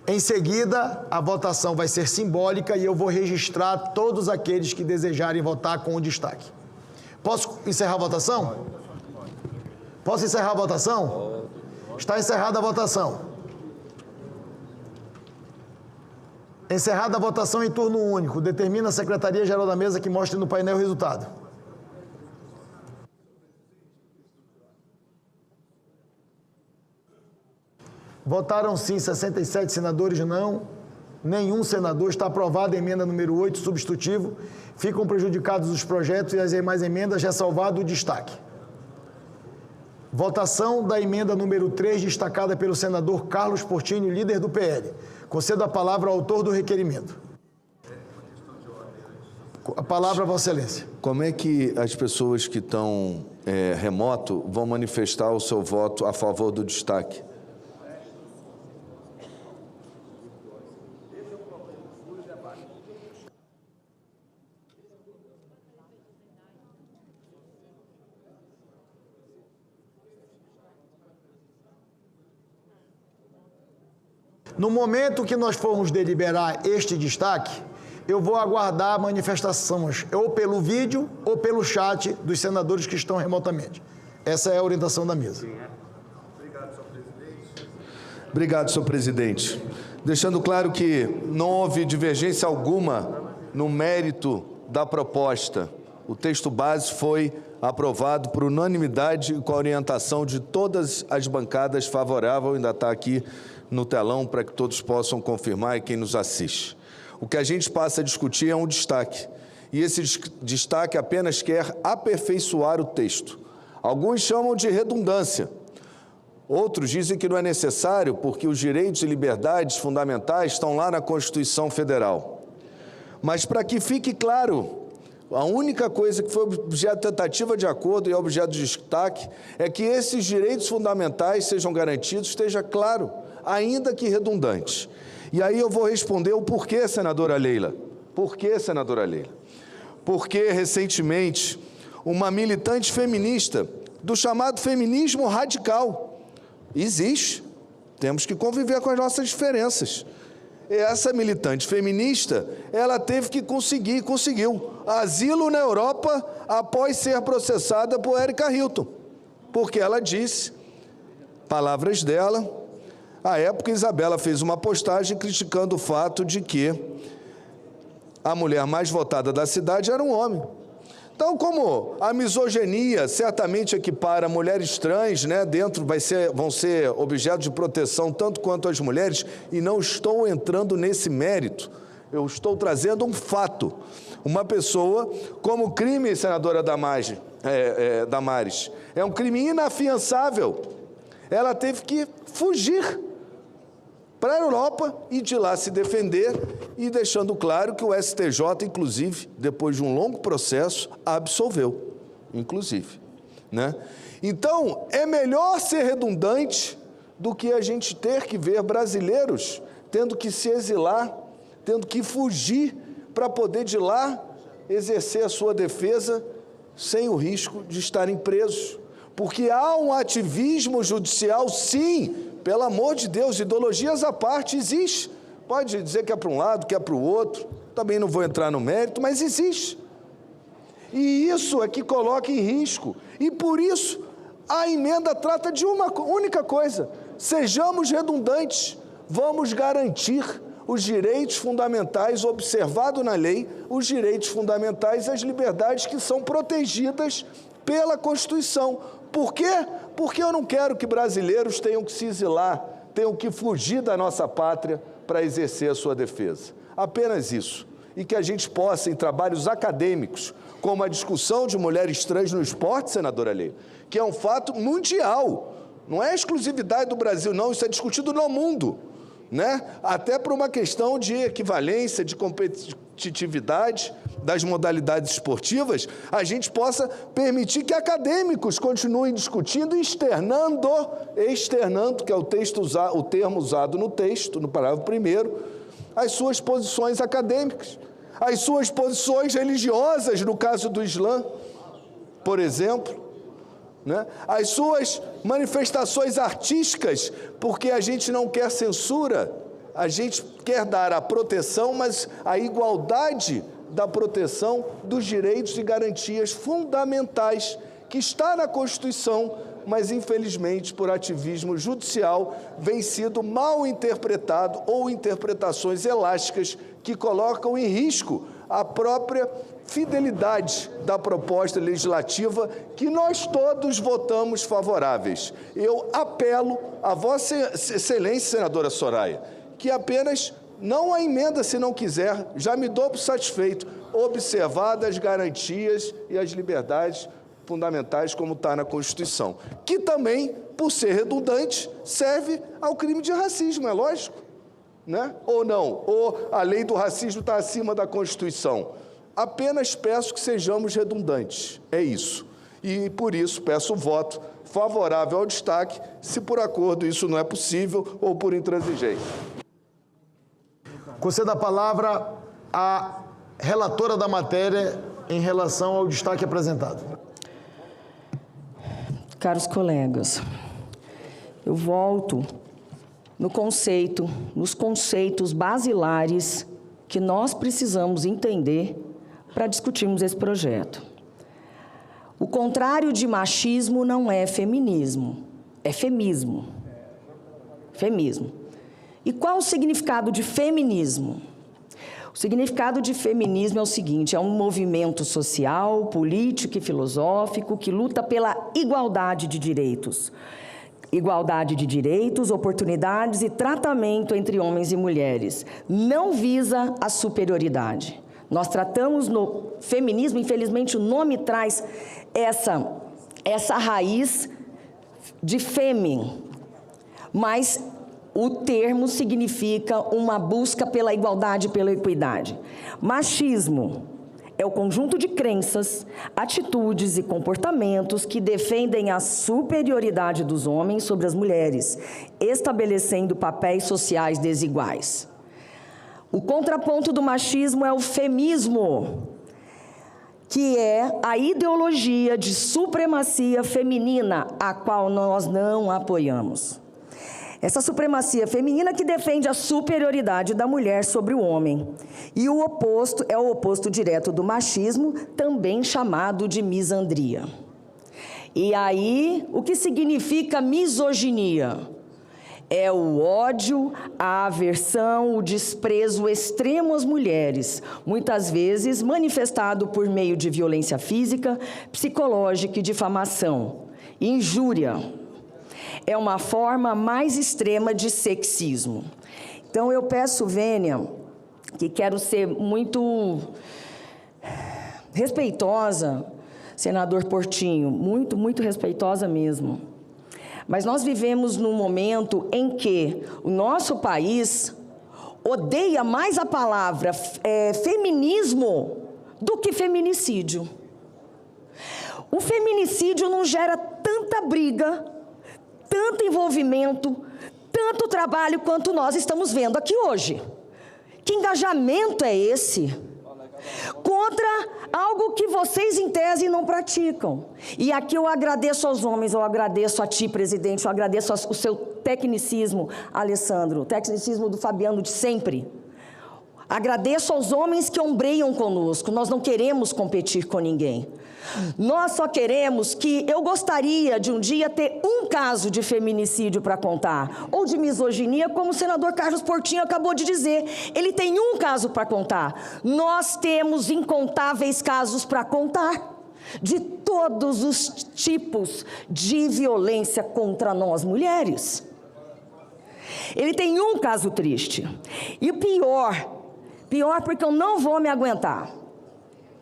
Em seguida, a votação vai ser simbólica e eu vou registrar todos aqueles que desejarem votar com o destaque. Posso encerrar a votação? Posso encerrar a votação? Está encerrada a votação. Encerrada a votação em turno único. Determina a Secretaria-Geral da Mesa que mostre no painel o resultado. Votaram sim 67 senadores, não. Nenhum senador. Está aprovada a emenda número 8, substitutivo. Ficam prejudicados os projetos e as demais emendas, ressalvado o destaque. Votação da emenda número 3, destacada pelo senador Carlos Portinho, líder do PL. Concedo a palavra ao autor do requerimento. A palavra, Vossa Excelência. Como é que as pessoas que estão remoto vão manifestar o seu voto a favor do destaque? No momento que nós formos deliberar este destaque, eu vou aguardar manifestações ou pelo vídeo ou pelo chat dos senadores que estão remotamente. Essa é a orientação da mesa. Obrigado, senhor presidente. Deixando claro que não houve divergência alguma no mérito da proposta. O texto base foi aprovado por unanimidade e com a orientação de todas as bancadas favorável, ainda está aqui no telão para que todos possam confirmar e quem nos assiste. O que a gente passa a discutir é um destaque, e esse destaque apenas quer aperfeiçoar o texto. Alguns chamam de redundância, outros dizem que não é necessário porque os direitos e liberdades fundamentais estão lá na Constituição Federal. Mas para que fique claro, a única coisa que foi objeto de tentativa de acordo e objeto de destaque é que esses direitos fundamentais sejam garantidos, esteja claro, ainda que redundante. E aí eu vou responder o porquê, senadora Leila. Por quê, senadora Leila? Porque, recentemente, uma militante feminista do chamado feminismo radical existe. Temos que conviver com as nossas diferenças. Essa militante feminista, ela teve que conseguiu asilo na Europa após ser processada por Erika Hilton, porque ela disse, palavras dela, à época Isabela fez uma postagem criticando o fato de que a mulher mais votada da cidade era um homem. Então, como a misoginia certamente equipara mulheres trans, né, vão ser objeto de proteção tanto quanto as mulheres, e não estou entrando nesse mérito, eu estou trazendo um fato. Uma pessoa, como crime, senadora Damares, é um crime inafiançável. Ela teve que fugir para a Europa e de lá se defender, e deixando claro que o STJ, inclusive, depois de um longo processo, absolveu, inclusive, né? Então, é melhor ser redundante do que a gente ter que ver brasileiros tendo que se exilar, tendo que fugir para poder de lá exercer a sua defesa sem o risco de estarem presos. Porque há um ativismo judicial, sim, pelo amor de Deus, ideologias à parte, existe. Pode dizer que é para um lado, que é para o outro, também não vou entrar no mérito, mas existe. E isso é que coloca em risco. E por isso, a emenda trata de uma única coisa: sejamos redundantes, vamos garantir os direitos fundamentais, observado na lei, os direitos fundamentais e as liberdades que são protegidas pela Constituição. Por quê? Porque eu não quero que brasileiros tenham que se exilar, tenham que fugir da nossa pátria para exercer a sua defesa. Apenas isso. E que a gente possa, em trabalhos acadêmicos, como a discussão de mulheres trans no esporte, senadora Leila, que é um fato mundial, não é exclusividade do Brasil, não, isso é discutido no mundo, né? Até por uma questão de equivalência, de competitividade das modalidades esportivas, a gente possa permitir que acadêmicos continuem discutindo e externando, que é o termo usado no texto, no parágrafo 1º, as suas posições acadêmicas, as suas posições religiosas, no caso do Islã, por exemplo, né? As suas manifestações artísticas, porque a gente não quer censura, a gente quer dar a proteção, mas a igualdade da proteção dos direitos e garantias fundamentais que está na Constituição, mas infelizmente por ativismo judicial vem sido mal interpretado ou interpretações elásticas que colocam em risco a própria fidelidade da proposta legislativa que nós todos votamos favoráveis. Eu apelo a Vossa Excelência, senadora Soraya, que apenas não a emenda se não quiser, já me dou por satisfeito, observadas as garantias e as liberdades fundamentais como está na Constituição, que também, por ser redundante, serve ao crime de racismo, é lógico, né? Ou não, ou a lei do racismo está acima da Constituição. Apenas peço que sejamos redundantes, é isso. E, por isso, peço o voto favorável ao destaque, se por acordo isso não é possível ou por intransigência. Concedo a palavra à relatora da matéria em relação ao destaque apresentado. Caros colegas, eu volto nos conceitos basilares que nós precisamos entender para discutirmos esse projeto. O contrário de machismo não é feminismo, é femismo. Femismo. E qual o significado de feminismo? O significado de feminismo é o seguinte: é um movimento social, político e filosófico que luta pela igualdade de direitos. Igualdade de direitos, oportunidades e tratamento entre homens e mulheres. Não visa a superioridade. Nós tratamos no feminismo, infelizmente o nome traz essa raiz de fêmen, mas o termo significa uma busca pela igualdade e pela equidade. Machismo é o conjunto de crenças, atitudes e comportamentos que defendem a superioridade dos homens sobre as mulheres, estabelecendo papéis sociais desiguais. O contraponto do machismo é o femismo, que é a ideologia de supremacia feminina, a qual nós não apoiamos. Essa supremacia feminina que defende a superioridade da mulher sobre o homem. E o oposto é o oposto direto do machismo, também chamado de misandria. E aí, o que significa misoginia? É o ódio, a aversão, o desprezo extremo às mulheres, muitas vezes manifestado por meio de violência física, psicológica e difamação, injúria. É uma forma mais extrema de sexismo. Então, eu peço, Vênia, que quero ser muito respeitosa, senador Portinho, muito, muito respeitosa mesmo. Mas nós vivemos num momento em que o nosso país odeia mais a palavra feminismo do que feminicídio. O feminicídio não gera tanta briga, tanto envolvimento, tanto trabalho quanto nós estamos vendo aqui hoje. Que engajamento é esse? Contra algo que vocês, em tese, não praticam. E aqui eu agradeço aos homens, eu agradeço a ti, presidente, eu agradeço o seu tecnicismo, Alessandro, o tecnicismo do Fabiano de sempre. Agradeço aos homens que ombreiam conosco, nós não queremos competir com ninguém. Nós só queremos que, eu gostaria de um dia ter um caso de feminicídio para contar, ou de misoginia, como o senador Carlos Portinho acabou de dizer. Ele tem um caso para contar. Nós temos incontáveis casos para contar, de todos os tipos de violência contra nós mulheres. Ele tem um caso triste. E o pior porque eu não vou me aguentar.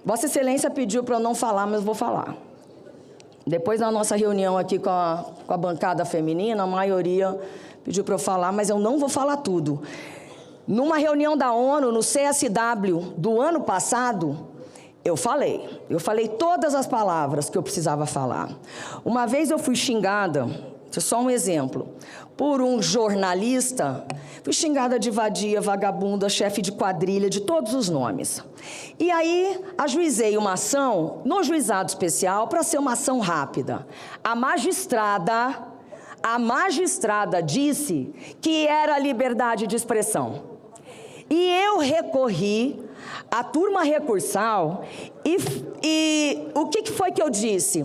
Vossa Excelência pediu para eu não falar, mas eu vou falar. Depois da nossa reunião aqui com a bancada feminina, a maioria pediu para eu falar, mas eu não vou falar tudo. Numa reunião da ONU, no CSW, do ano passado, eu falei todas as palavras que eu precisava falar. Uma vez eu fui xingada, só um exemplo, por um jornalista, fui xingada de vadia, vagabunda, chefe de quadrilha, de todos os nomes. E aí, ajuizei uma ação no juizado especial para ser uma ação rápida. A magistrada disse que era liberdade de expressão. E eu recorri à turma recursal e o que foi que eu disse?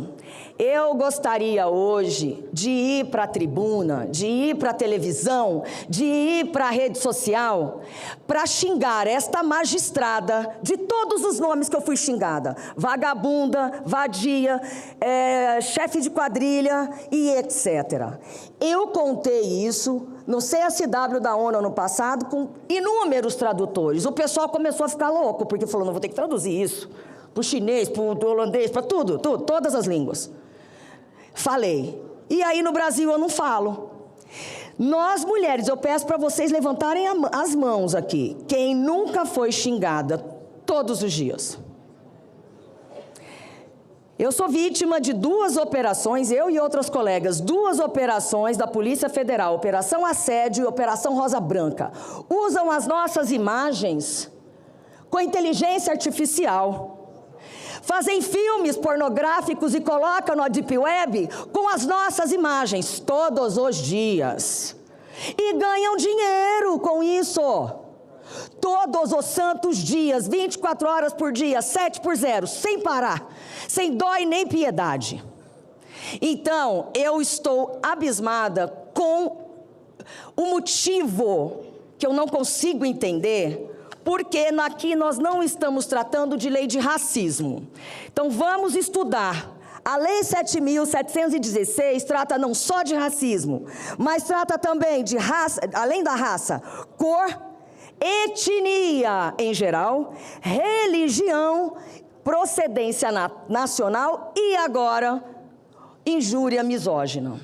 Eu gostaria hoje de ir para a tribuna, de ir para a televisão, de ir para a rede social, para xingar esta magistrada de todos os nomes que eu fui xingada. Vagabunda, vadia, chefe de quadrilha e etc. Eu contei isso no CSW da ONU ano passado com inúmeros tradutores. O pessoal começou a ficar louco, porque falou, não vou ter que traduzir isso para o chinês, para o holandês, para tudo, todas as línguas. Falei. E aí no Brasil eu não falo. Nós, mulheres, eu peço para vocês levantarem as mãos aqui. Quem nunca foi xingada todos os dias? Eu sou vítima de 2 operações, eu e outras colegas, 2 operações da Polícia Federal, Operação Assédio e Operação Rosa Branca. Usam as nossas imagens com inteligência artificial. Fazem filmes pornográficos e colocam na Deep Web com as nossas imagens todos os dias. E ganham dinheiro com isso. todos os santos dias, 24 horas por dia, 7 por 0, sem parar, sem dó e nem piedade. Então, eu estou abismada com o motivo que eu não consigo entender, porque aqui nós não estamos tratando de lei de racismo. Então, vamos estudar. A Lei 7.716 trata não só de racismo, mas trata também de raça, além da raça, cor, etnia em geral, religião, procedência nacional e agora injúria misógina.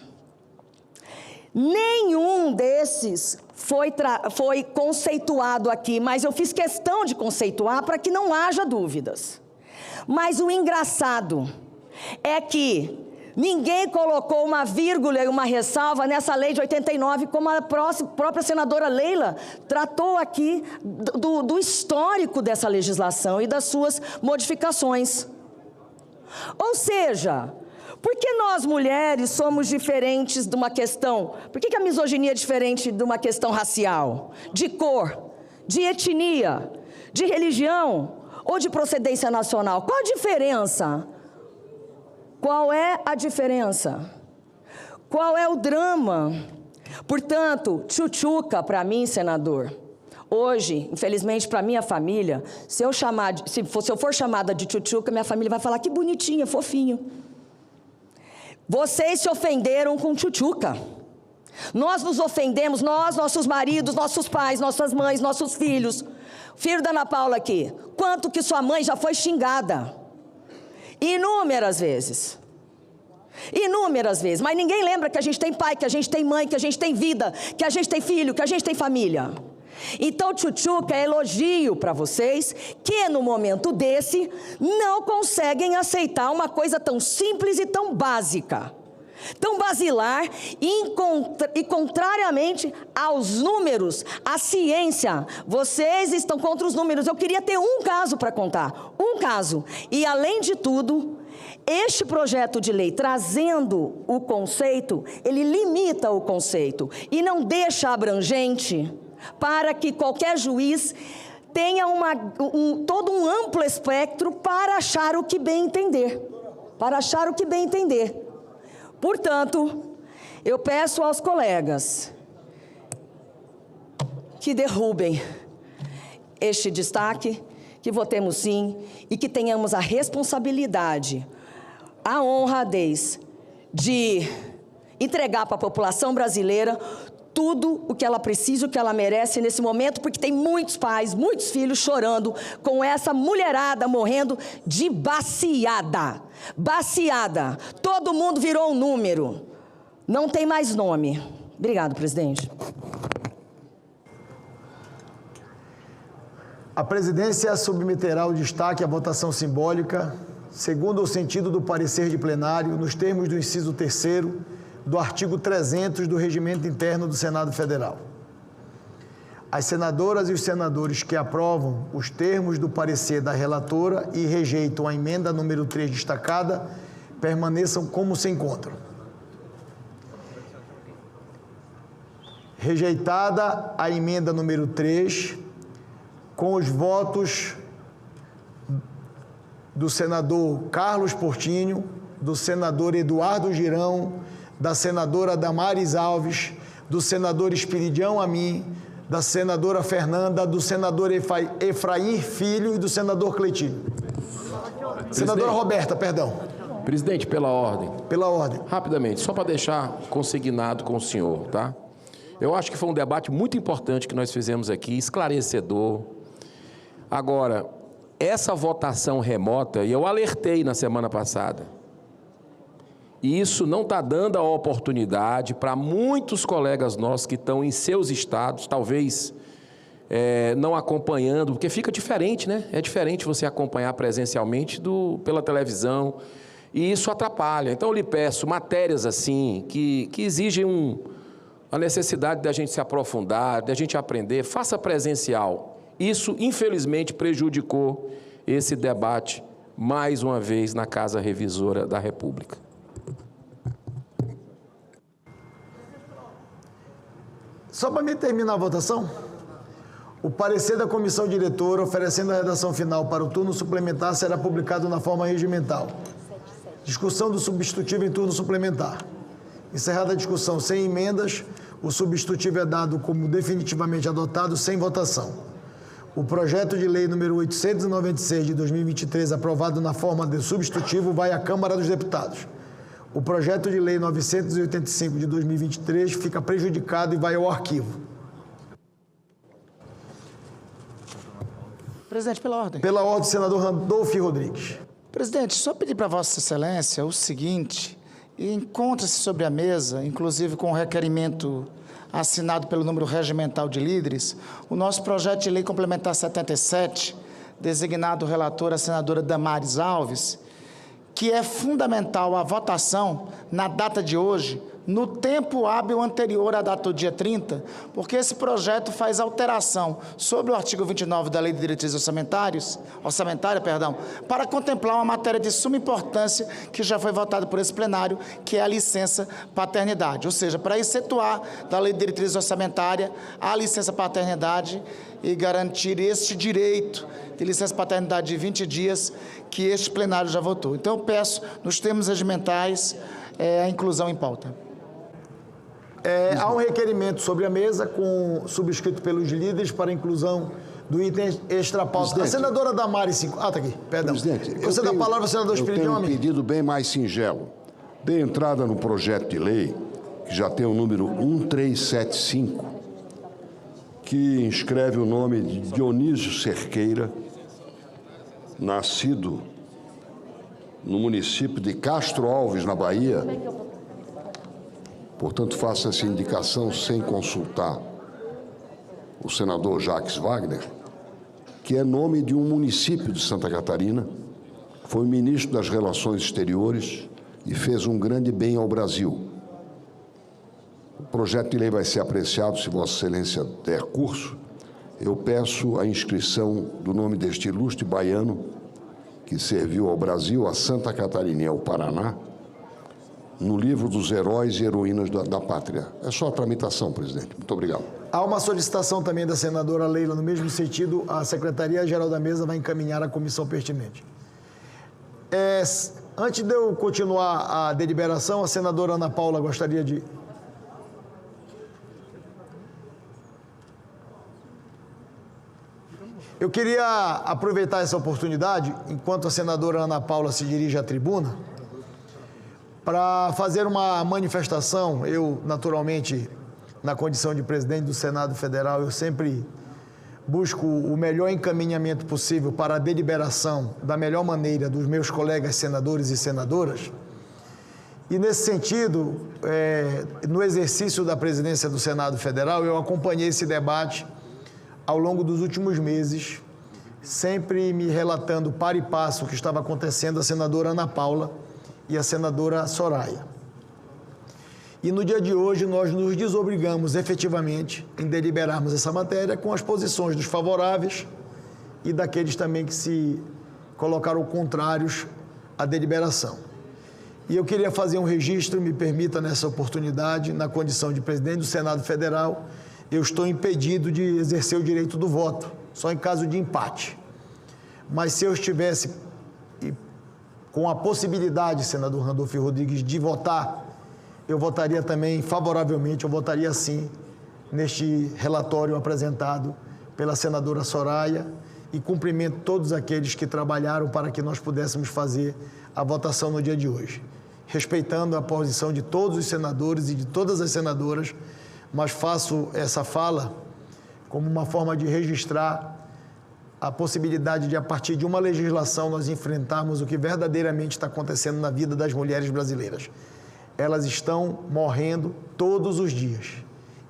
Nenhum desses foi conceituado aqui, mas eu fiz questão de conceituar para que não haja dúvidas. Mas o engraçado é que ninguém colocou uma vírgula e uma ressalva nessa lei de 89, como a própria senadora Leila tratou aqui do histórico dessa legislação e das suas modificações. Ou seja, por que nós mulheres somos diferentes de uma questão? Por que a misoginia é diferente de uma questão racial, de cor, de etnia, de religião ou de procedência nacional? Qual a diferença? Qual é a diferença? Qual é o drama? Portanto, tchutchuca para mim, senador, hoje, infelizmente para minha família, se eu for chamada de tchutchuca, minha família vai falar que bonitinha, fofinho. Vocês se ofenderam com tchutchuca. Nós nos ofendemos, nós, nossos maridos, nossos pais, nossas mães, nossos filhos. Filho da Ana Paula aqui, quanto que sua mãe já foi xingada? Inúmeras vezes, mas ninguém lembra que a gente tem pai, que a gente tem mãe, que a gente tem vida, que a gente tem filho, que a gente tem família. Então, tchutchuca é elogio para vocês, que no momento desse, não conseguem aceitar uma coisa tão simples e tão básica, tão basilar, e contrariamente aos números, à ciência, vocês estão contra os números. Eu queria ter um caso para contar, um caso, e além de tudo, este projeto de lei, trazendo o conceito, ele limita o conceito, e não deixa abrangente, para que qualquer juiz tenha todo um amplo espectro para achar o que bem entender, Portanto, eu peço aos colegas que derrubem este destaque, que votemos sim e que tenhamos a responsabilidade, a honradez de entregar para a população brasileira tudo o que ela precisa, o que ela merece nesse momento, porque tem muitos pais, muitos filhos chorando com essa mulherada morrendo de baciada. Baciada. Todo mundo virou um número. Não tem mais nome. Obrigado, presidente. A presidência submeterá o destaque à votação simbólica, segundo o sentido do parecer de plenário, nos termos do inciso 3º do artigo 300 do Regimento Interno do Senado Federal. As senadoras e os senadores que aprovam os termos do parecer da relatora e rejeitam a emenda número 3 destacada, permaneçam como se encontram. Rejeitada a emenda número 3, com os votos do senador Carlos Portinho, do senador Eduardo Girão, da senadora Damares Alves, do senador Espiridião Amin, da senadora Fernanda, do senador Efraim Filho e do senador Cleitinho. Senadora Roberta, perdão. Presidente, pela ordem. Pela ordem. Rapidamente, só para deixar consignado com o senhor, tá? Eu acho que foi um debate muito importante que nós fizemos aqui, esclarecedor. Agora, essa votação remota, e eu alertei na semana passada, e isso não está dando a oportunidade para muitos colegas nossos que estão em seus estados, talvez não acompanhando, porque fica diferente, né? É diferente você acompanhar presencialmente pela televisão, e isso atrapalha. Então, eu lhe peço matérias assim, que exigem a necessidade da gente se aprofundar, da gente aprender, faça presencial. Isso, infelizmente, prejudicou esse debate, mais uma vez, na Casa Revisora da República. Só para mim terminar a votação, O parecer da comissão diretora, oferecendo a redação final para o turno suplementar, será publicado na forma regimental. Discussão do substitutivo em turno suplementar. Encerrada a discussão sem emendas, o substitutivo é dado como definitivamente adotado sem votação. O projeto de lei número 896 de 2023, aprovado na forma de substitutivo, vai à Câmara dos Deputados. O projeto de lei 985 de 2023 fica prejudicado e vai ao arquivo. Presidente, pela ordem. Pela ordem, senador Randolfo Rodrigues. Presidente, só pedir para Vossa Excelência o seguinte: encontra-se sobre a mesa, inclusive com o requerimento assinado pelo número regimental de líderes, o nosso projeto de lei complementar 77, designado relator a senadora Damares Alves, que é fundamental a votação na data de hoje, no tempo hábil anterior à data do dia 30, porque esse projeto faz alteração sobre o artigo 29 da Lei de Diretrizes Orçamentária, para contemplar uma matéria de suma importância que já foi votada por esse plenário, que é a licença paternidade, ou seja, para excetuar da Lei de Diretrizes Orçamentária a licença paternidade e garantir este direito de licença paternidade de 20 dias que este plenário já votou. Então, eu peço, nos termos regimentais, a inclusão em pauta. Há um requerimento sobre a mesa, subscrito pelos líderes, para a inclusão do item extra-pauta. A senadora Damares... está aqui, perdão. Presidente, você dá a palavra ao senador Espiridião. Eu tenho um pedido bem mais singelo. Dê entrada no projeto de lei, que já tem o número 1375, que inscreve o nome de Dionísio Cerqueira, nascido no município de Castro Alves, na Bahia. Portanto, faço essa indicação sem consultar o senador Jacques Wagner, que é nome de um município de Santa Catarina, foi ministro das Relações Exteriores e fez um grande bem ao Brasil. O projeto de lei vai ser apreciado, se Vossa Excelência der curso. Eu peço a inscrição do nome deste ilustre baiano, que serviu ao Brasil, a Santa Catarina e ao Paraná, no livro dos heróis e heroínas da pátria. É só a tramitação, presidente. Muito obrigado. Há uma solicitação também da senadora Leila, no mesmo sentido, a Secretaria-Geral da Mesa vai encaminhar à comissão pertinente. Antes de eu continuar a deliberação, a senadora Ana Paula gostaria de... Eu queria aproveitar essa oportunidade, enquanto a senadora Ana Paula se dirige à tribuna, para fazer uma manifestação. Eu, naturalmente, na condição de presidente do Senado Federal, eu sempre busco o melhor encaminhamento possível para a deliberação da melhor maneira dos meus colegas senadores e senadoras. E, nesse sentido, no exercício da presidência do Senado Federal, eu acompanhei esse debate ao longo dos últimos meses, sempre me relatando para e passo o que estava acontecendo a senadora Ana Paula e a senadora Soraya. E no dia de hoje nós nos desobrigamos efetivamente em deliberarmos essa matéria com as posições dos favoráveis e daqueles também que se colocaram contrários à deliberação. E eu queria fazer um registro, me permita nessa oportunidade, na condição de presidente do Senado Federal, eu estou impedido de exercer o direito do voto, só em caso de empate. Mas se eu estivesse com a possibilidade, senador Randolfo Rodrigues, de votar, eu votaria também favoravelmente, eu votaria sim, neste relatório apresentado pela senadora Soraya, e cumprimento todos aqueles que trabalharam para que nós pudéssemos fazer a votação no dia de hoje, respeitando a posição de todos os senadores e de todas as senadoras, mas faço essa fala como uma forma de registrar a possibilidade de, a partir de uma legislação, nós enfrentarmos o que verdadeiramente está acontecendo na vida das mulheres brasileiras. Elas estão morrendo todos os dias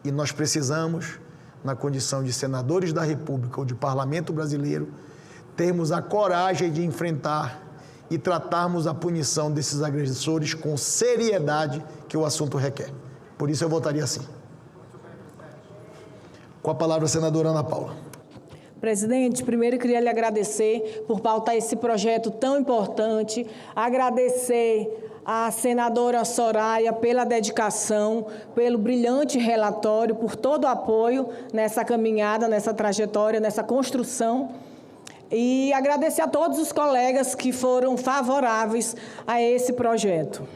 e nós precisamos, na condição de senadores da República ou de parlamento brasileiro, termos a coragem de enfrentar e tratarmos a punição desses agressores com seriedade que o assunto requer. Por isso eu votaria sim. Com a palavra a senadora Ana Paula. Presidente, primeiro eu queria lhe agradecer por pautar esse projeto tão importante, agradecer à senadora Soraya pela dedicação, pelo brilhante relatório, por todo o apoio nessa caminhada, nessa trajetória, nessa construção. E agradecer a todos os colegas que foram favoráveis a esse projeto.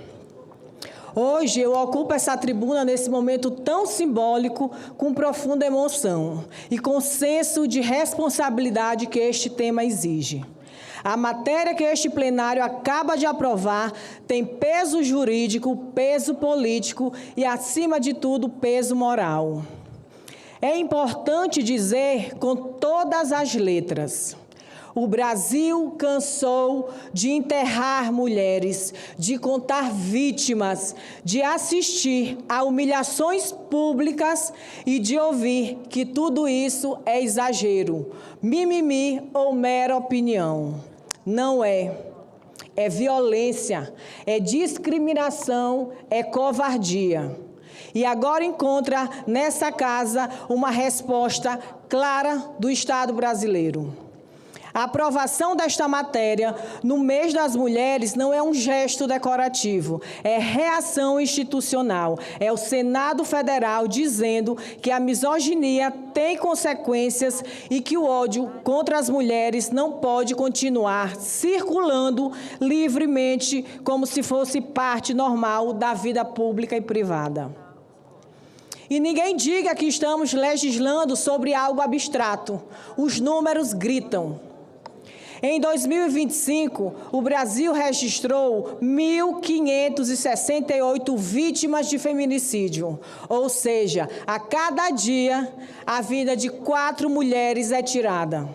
Hoje eu ocupo essa tribuna nesse momento tão simbólico, com profunda emoção e com senso de responsabilidade que este tema exige. A matéria que este plenário acaba de aprovar tem peso jurídico, peso político e, acima de tudo, peso moral. É importante dizer com todas as letras: o Brasil cansou de enterrar mulheres, de contar vítimas, de assistir a humilhações públicas e de ouvir que tudo isso é exagero, mimimi ou mera opinião. Não é. É violência, é discriminação, é covardia. E agora encontra nessa casa uma resposta clara do Estado brasileiro. A aprovação desta matéria no mês das mulheres não é um gesto decorativo, é reação institucional. É o Senado Federal dizendo que a misoginia tem consequências e que o ódio contra as mulheres não pode continuar circulando livremente como se fosse parte normal da vida pública e privada. E ninguém diga que estamos legislando sobre algo abstrato. Os números gritam. Em 2025, o Brasil registrou 1.568 vítimas de feminicídio, ou seja, a cada dia a vida de 4 mulheres é tirada.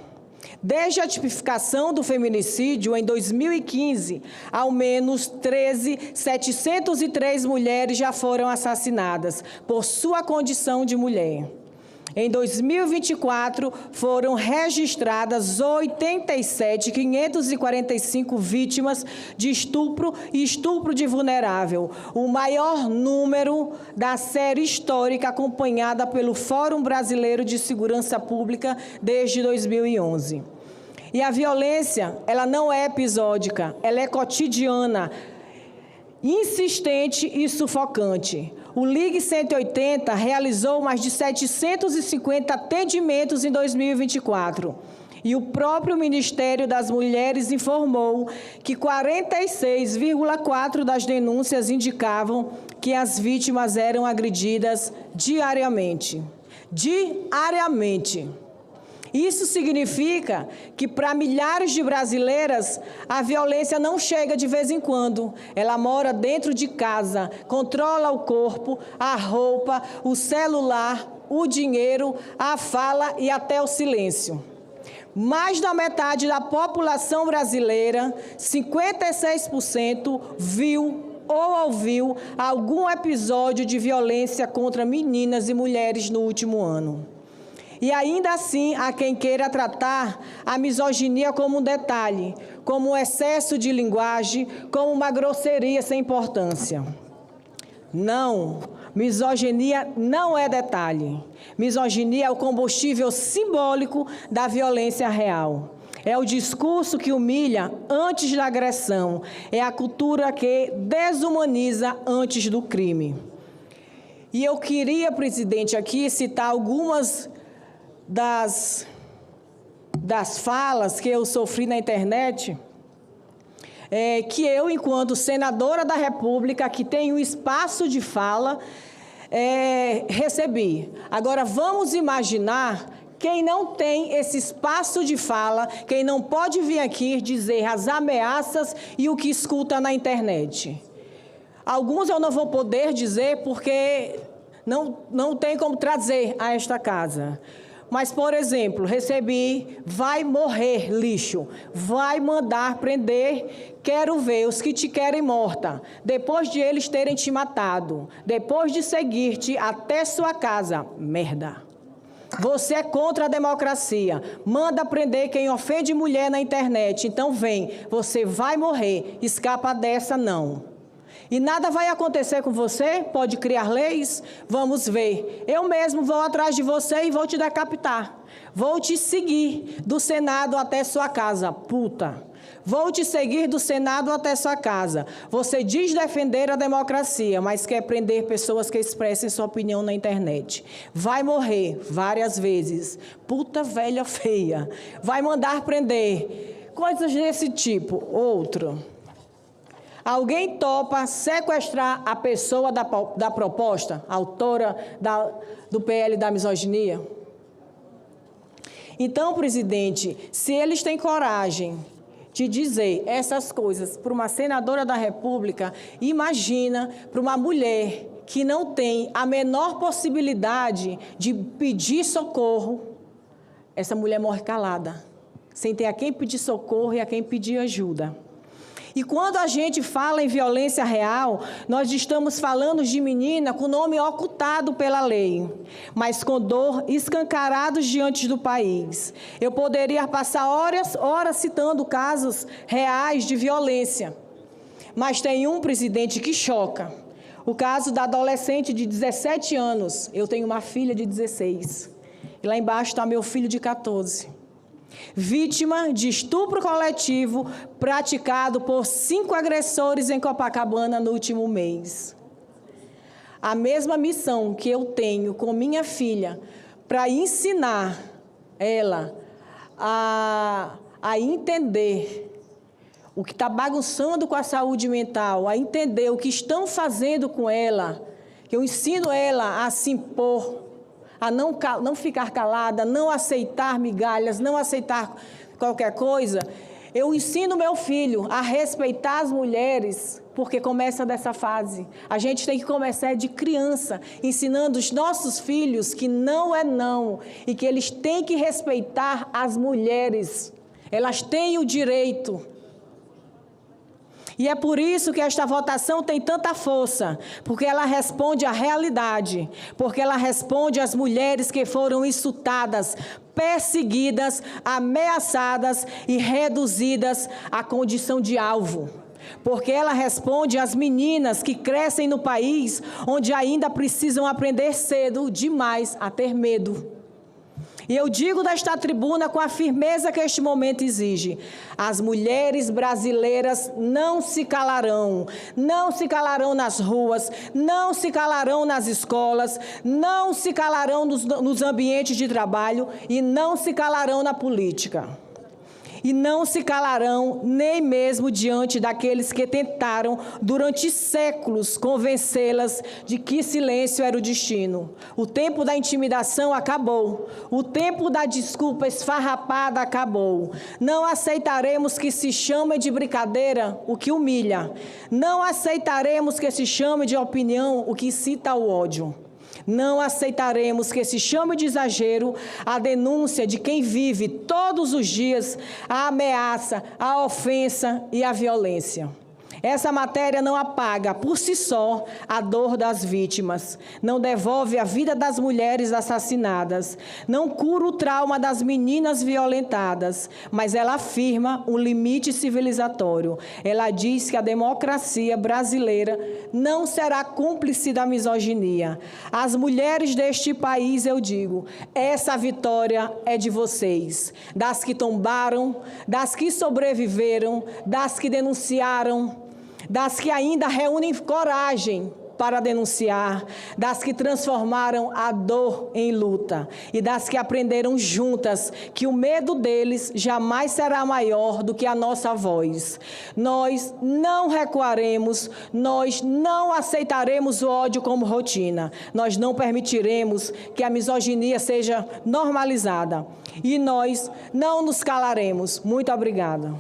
Desde a tipificação do feminicídio em 2015, ao menos 13.703 mulheres já foram assassinadas por sua condição de mulher. Em 2024, foram registradas 87.545 vítimas de estupro e estupro de vulnerável, o maior número da série histórica acompanhada pelo Fórum Brasileiro de Segurança Pública desde 2011. E a violência, ela não é episódica, ela é cotidiana, insistente e sufocante. O Ligue 180 realizou mais de 750 atendimentos em 2024. E o próprio Ministério das Mulheres informou que 46,4% das denúncias indicavam que as vítimas eram agredidas diariamente. Diariamente. Isso significa que, para milhares de brasileiras, a violência não chega de vez em quando. Ela mora dentro de casa, controla o corpo, a roupa, o celular, o dinheiro, a fala e até o silêncio. Mais da metade da população brasileira, 56%, viu ou ouviu algum episódio de violência contra meninas e mulheres no último ano. E ainda assim, há quem queira tratar a misoginia como um detalhe, como um excesso de linguagem, como uma grosseria sem importância. Não, misoginia não é detalhe. Misoginia é o combustível simbólico da violência real. É o discurso que humilha antes da agressão. É a cultura que desumaniza antes do crime. E eu queria, presidente, aqui citar algumas das falas que eu sofri na internet, que eu, enquanto senadora da República, que tenho espaço de fala, recebi. Agora, vamos imaginar quem não tem esse espaço de fala, quem não pode vir aqui dizer as ameaças e o que escuta na internet. Alguns eu não vou poder dizer porque não tem como trazer a esta casa. Mas, por exemplo, recebi: vai morrer, lixo, vai mandar prender, quero ver os que te querem morta, depois de eles terem te matado, depois de seguir-te até sua casa, merda. Você é contra a democracia, manda prender quem ofende mulher na internet, então vem, você vai morrer, escapa dessa não. E nada vai acontecer com você? Pode criar leis? Vamos ver. Eu mesmo vou atrás de você e vou te decapitar. Vou te seguir do Senado até sua casa, puta. Vou te seguir do Senado até sua casa. Você diz defender a democracia, mas quer prender pessoas que expressem sua opinião na internet. Vai morrer várias vezes. Puta velha feia. Vai mandar prender. Coisas desse tipo. Outro. Alguém topa sequestrar a pessoa da proposta, autora do PL da misoginia? Então, presidente, se eles têm coragem de dizer essas coisas para uma senadora da República, imagina para uma mulher que não tem a menor possibilidade de pedir socorro, essa mulher morre calada, sem ter a quem pedir socorro e a quem pedir ajuda. E quando a gente fala em violência real, nós estamos falando de menina com nome ocultado pela lei, mas com dor escancarados diante do país. Eu poderia passar horas citando casos reais de violência, mas tem um, presidente, que choca. O caso da adolescente de 17 anos, eu tenho uma filha de 16, e lá embaixo está meu filho de 14. Vítima de estupro coletivo praticado por 5 agressores em Copacabana no último mês. A mesma missão que eu tenho com minha filha para ensinar ela a entender o que está bagunçando com a saúde mental, a entender o que estão fazendo com ela, que eu ensino ela a se impor, a não ficar calada, não aceitar migalhas, não aceitar qualquer coisa. Eu ensino meu filho a respeitar as mulheres, porque começa dessa fase. A gente tem que começar de criança, ensinando os nossos filhos que não é não, e que eles têm que respeitar as mulheres. Elas têm o direito. E é por isso que esta votação tem tanta força, porque ela responde à realidade, porque ela responde às mulheres que foram insultadas, perseguidas, ameaçadas e reduzidas à condição de alvo. Porque ela responde às meninas que crescem no país, onde ainda precisam aprender cedo demais a ter medo. E eu digo desta tribuna com a firmeza que este momento exige: as mulheres brasileiras não se calarão nas ruas, não se calarão nas escolas, não se calarão nos ambientes de trabalho e não se calarão na política. E não se calarão nem mesmo diante daqueles que tentaram, durante séculos, convencê-las de que silêncio era o destino. O tempo da intimidação acabou. O tempo da desculpa esfarrapada acabou. Não aceitaremos que se chame de brincadeira o que humilha. Não aceitaremos que se chame de opinião o que incita ao ódio. Não aceitaremos que se chame de exagero a denúncia de quem vive todos os dias a ameaça, a ofensa e a violência. Essa matéria não apaga por si só a dor das vítimas, não devolve a vida das mulheres assassinadas, não cura o trauma das meninas violentadas, mas ela afirma um limite civilizatório. Ela diz que a democracia brasileira não será cúmplice da misoginia. As mulheres deste país, eu digo, essa vitória é de vocês, das que tombaram, das que sobreviveram, das que denunciaram, das que ainda reúnem coragem para denunciar, das que transformaram a dor em luta e das que aprenderam juntas que o medo deles jamais será maior do que a nossa voz. Nós não recuaremos, nós não aceitaremos o ódio como rotina, nós não permitiremos que a misoginia seja normalizada e nós não nos calaremos. Muito obrigada.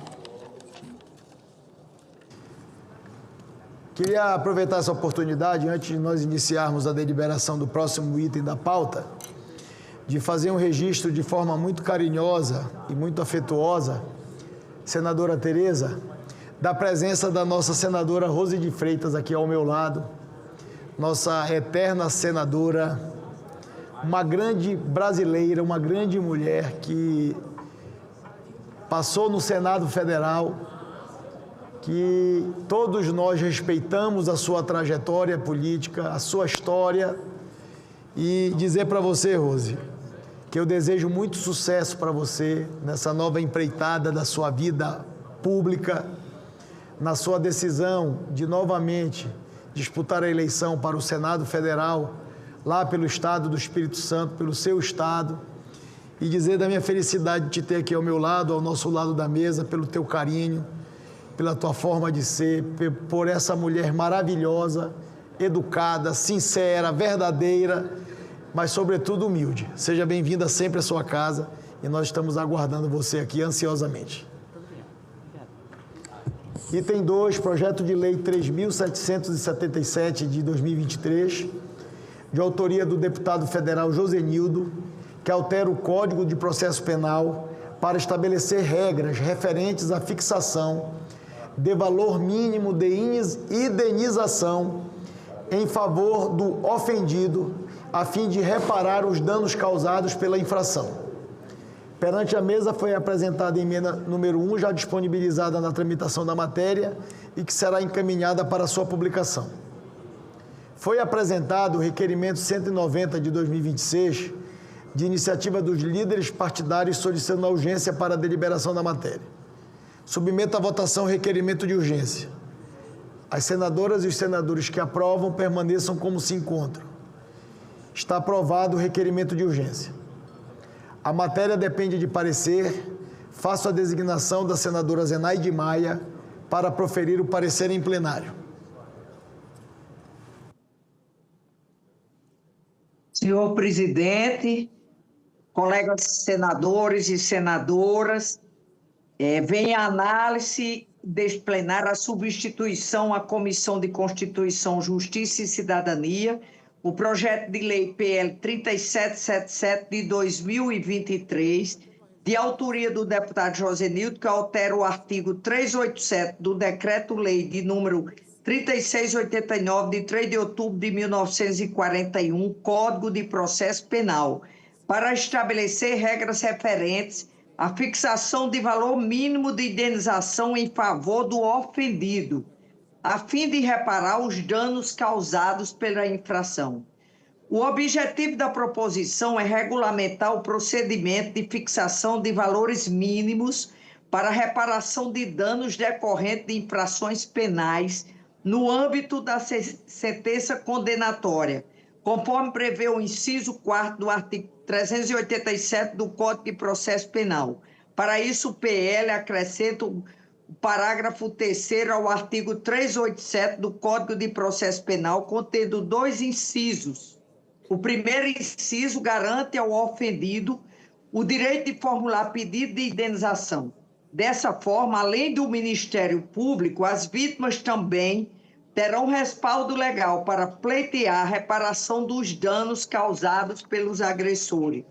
Queria aproveitar essa oportunidade, antes de nós iniciarmos a deliberação do próximo item da pauta, de fazer um registro de forma muito carinhosa e muito afetuosa, senadora Tereza, da presença da nossa senadora Rose de Freitas aqui ao meu lado, nossa eterna senadora, uma grande brasileira, uma grande mulher que passou no Senado Federal, que todos nós respeitamos a sua trajetória política, a sua história, e dizer para você, Rose, que eu desejo muito sucesso para você nessa nova empreitada da sua vida pública, na sua decisão de novamente disputar a eleição para o Senado Federal, lá pelo Estado do Espírito Santo, pelo seu Estado, e dizer da minha felicidade de te ter aqui ao meu lado, ao nosso lado da mesa, pelo teu carinho, pela tua forma de ser, por essa mulher maravilhosa, educada, sincera, verdadeira, mas sobretudo humilde. Seja bem-vinda sempre à sua casa e nós estamos aguardando você aqui ansiosamente. Item 2, projeto de lei 3.777 de 2023, de autoria do deputado federal Josenildo, que altera o Código de Processo Penal para estabelecer regras referentes à fixação de valor mínimo de indenização em favor do ofendido, a fim de reparar os danos causados pela infração. Perante a mesa foi apresentada a emenda número 1, já disponibilizada na tramitação da matéria e que será encaminhada para sua publicação. Foi apresentado o requerimento 190 de 2026, de iniciativa dos líderes partidários solicitando a urgência para a deliberação da matéria. Submeto à votação o requerimento de urgência. As senadoras e os senadores que aprovam permaneçam como se encontram. Está aprovado o requerimento de urgência. A matéria depende de parecer. Faço a designação da senadora Zenaide Maia para proferir o parecer em plenário. Senhor presidente, colegas senadores e senadoras, vem a análise deste plenário a substituição à Comissão de Constituição, Justiça e Cidadania, o projeto de lei PL 3777 de 2023, de autoria do deputado Josenildo, que altera o artigo 387 do Decreto-Lei de número 3689, de 3 de outubro de 1941, Código de Processo Penal, para estabelecer regras referentes à fixação de valor mínimo de indenização em favor do ofendido, a fim de reparar os danos causados pela infração. O objetivo da proposição é regulamentar o procedimento de fixação de valores mínimos para reparação de danos decorrentes de infrações penais no âmbito da sentença condenatória, conforme prevê o inciso 4º do artigo 387 do Código de Processo Penal. Para isso, o PL acrescenta o parágrafo 3º ao artigo 387 do Código de Processo Penal, contendo 2 incisos. O primeiro inciso garante ao ofendido o direito de formular pedido de indenização. Dessa forma, além do Ministério Público, as vítimas também terão respaldo legal para pleitear a reparação dos danos causados pelos agressores.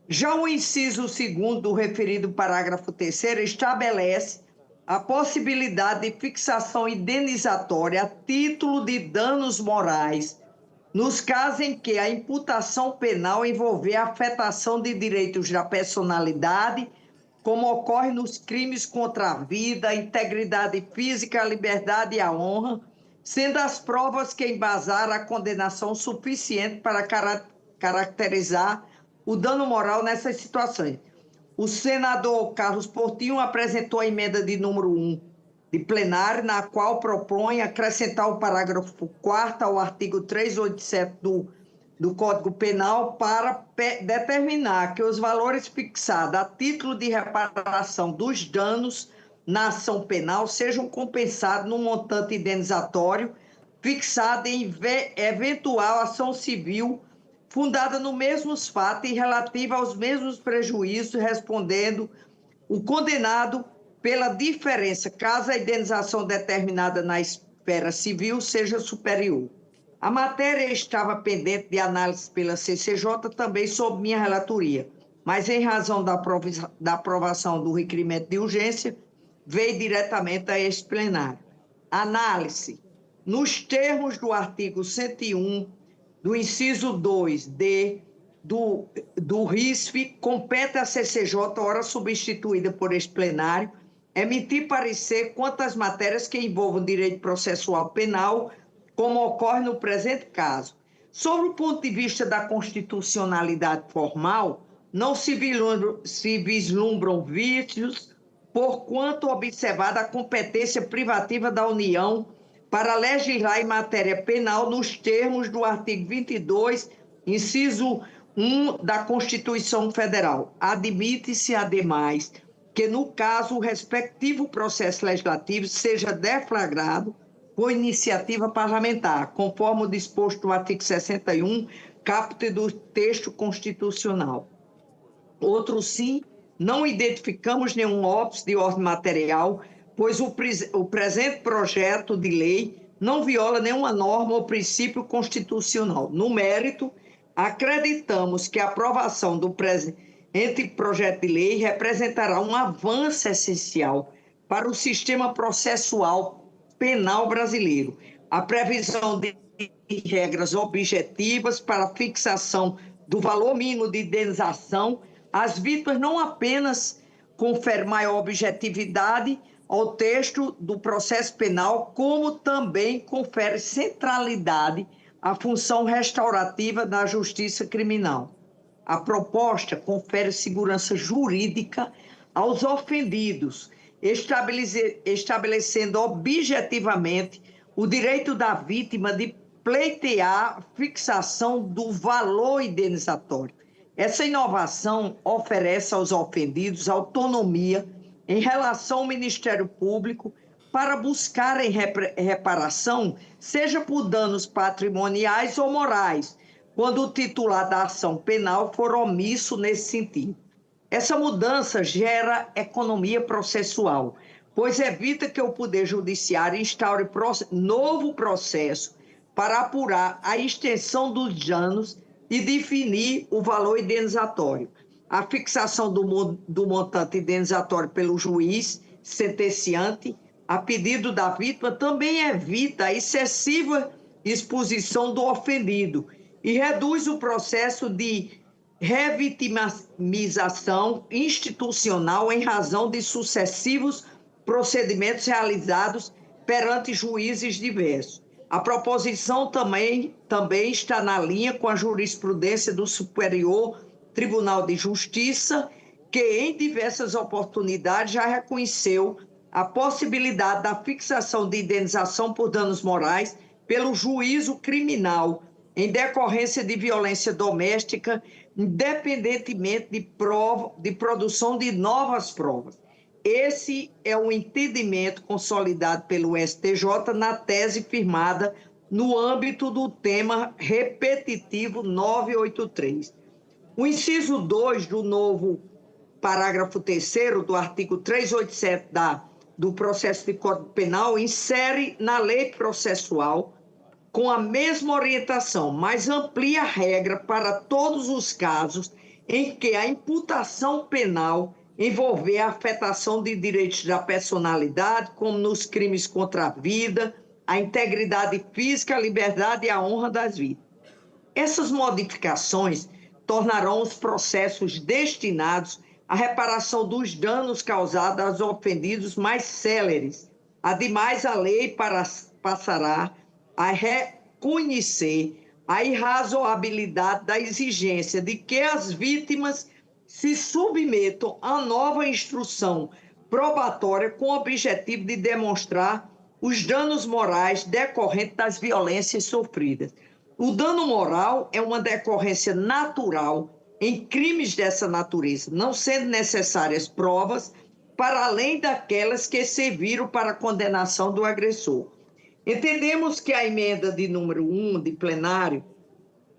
Já o inciso 2º do referido parágrafo 3º estabelece a possibilidade de fixação indenizatória a título de danos morais, nos casos em que a imputação penal envolver a afetação de direitos da personalidade, como ocorre nos crimes contra a vida, a integridade física, a liberdade e a honra, sendo as provas que embasaram a condenação suficiente para caracterizar o dano moral nessas situações. O senador Carlos Portinho apresentou a emenda de número 1 de plenário, na qual propõe acrescentar o parágrafo 4º ao artigo 387 do Código Penal para determinar que os valores fixados a título de reparação dos danos na ação penal sejam compensados no montante indenizatório fixado em eventual ação civil fundada nos mesmos fatos e relativa aos mesmos prejuízos, respondendo o condenado pela diferença, caso a indenização determinada na esfera civil seja superior. A matéria estava pendente de análise pela CCJ, também sob minha relatoria, mas em razão da aprovação do requerimento de urgência, veio diretamente a este plenário. Análise. Nos termos do artigo 101, do inciso 2D do RISF, compete à CCJ, ora substituída por este plenário, emitir parecer quanto às matérias que envolvam direito processual penal, como ocorre no presente caso. Sobre o ponto de vista da constitucionalidade formal, não se vislumbram vícios, porquanto observada a competência privativa da União para legislar em matéria penal nos termos do artigo 22, inciso 1 da Constituição Federal. Admite-se, ademais, que no caso o respectivo processo legislativo seja deflagrado com iniciativa parlamentar, conforme o disposto no artigo 61, caput do texto constitucional. Outro sim, não identificamos nenhum óbice de ordem material, pois o presente projeto de lei não viola nenhuma norma ou princípio constitucional. No mérito, acreditamos que a aprovação do presente projeto de lei representará um avanço essencial para o sistema processual penal brasileiro. A previsão de regras objetivas para a fixação do valor mínimo de indenização às vítimas não apenas confere maior objetividade ao texto do processo penal, como também confere centralidade à função restaurativa da justiça criminal. A proposta confere segurança jurídica aos ofendidos, estabelecendo objetivamente o direito da vítima de pleitear a fixação do valor indenizatório. Essa inovação oferece aos ofendidos autonomia em relação ao Ministério Público para buscarem reparação, seja por danos patrimoniais ou morais, quando o titular da ação penal for omisso nesse sentido. Essa mudança gera economia processual, pois evita que o Poder Judiciário instaure novo processo para apurar a extensão dos danos e definir o valor indenizatório. A fixação do montante indenizatório pelo juiz sentenciante, a pedido da vítima, também evita a excessiva exposição do ofendido e reduz o processo de revitimização institucional em razão de sucessivos procedimentos realizados perante juízes diversos. A proposição também está na linha com a jurisprudência do Superior Tribunal de Justiça, que em diversas oportunidades já reconheceu a possibilidade da fixação de indenização por danos morais pelo juízo criminal em decorrência de violência doméstica, independentemente de produção de novas provas. Esse é o entendimento consolidado pelo STJ na tese firmada no âmbito do tema repetitivo 983. O inciso 2 do novo parágrafo 3º do artigo 387 do processo de Código Penal insere na lei processual com a mesma orientação, mas amplia a regra para todos os casos em que a imputação penal envolver a afetação de direitos da personalidade, como nos crimes contra a vida, a integridade física, a liberdade e a honra das vítimas. Essas modificações tornarão os processos destinados à reparação dos danos causados aos ofendidos mais céleres. Ademais, a lei passará a reconhecer a irrazoabilidade da exigência de que as vítimas se submetam a nova instrução probatória com o objetivo de demonstrar os danos morais decorrentes das violências sofridas. O dano moral é uma decorrência natural em crimes dessa natureza, não sendo necessárias provas para além daquelas que serviram para a condenação do agressor. Entendemos que a emenda de número 1 de plenário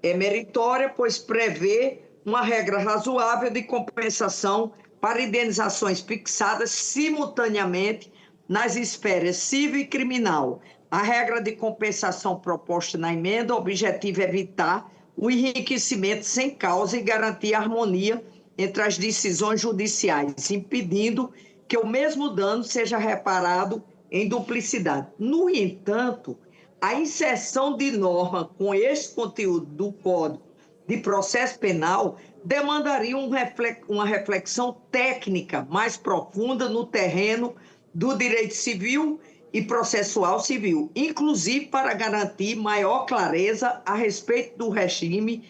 é meritória, pois prevê uma regra razoável de compensação para indenizações fixadas simultaneamente nas esferas civil e criminal. A regra de compensação proposta na emenda, o objetivo é evitar o enriquecimento sem causa e garantir a harmonia entre as decisões judiciais, impedindo que o mesmo dano seja reparado em duplicidade. No entanto, a inserção de norma com esse conteúdo do Código de processo penal demandaria uma reflexão técnica mais profunda no terreno do direito civil e processual civil, inclusive para garantir maior clareza a respeito do regime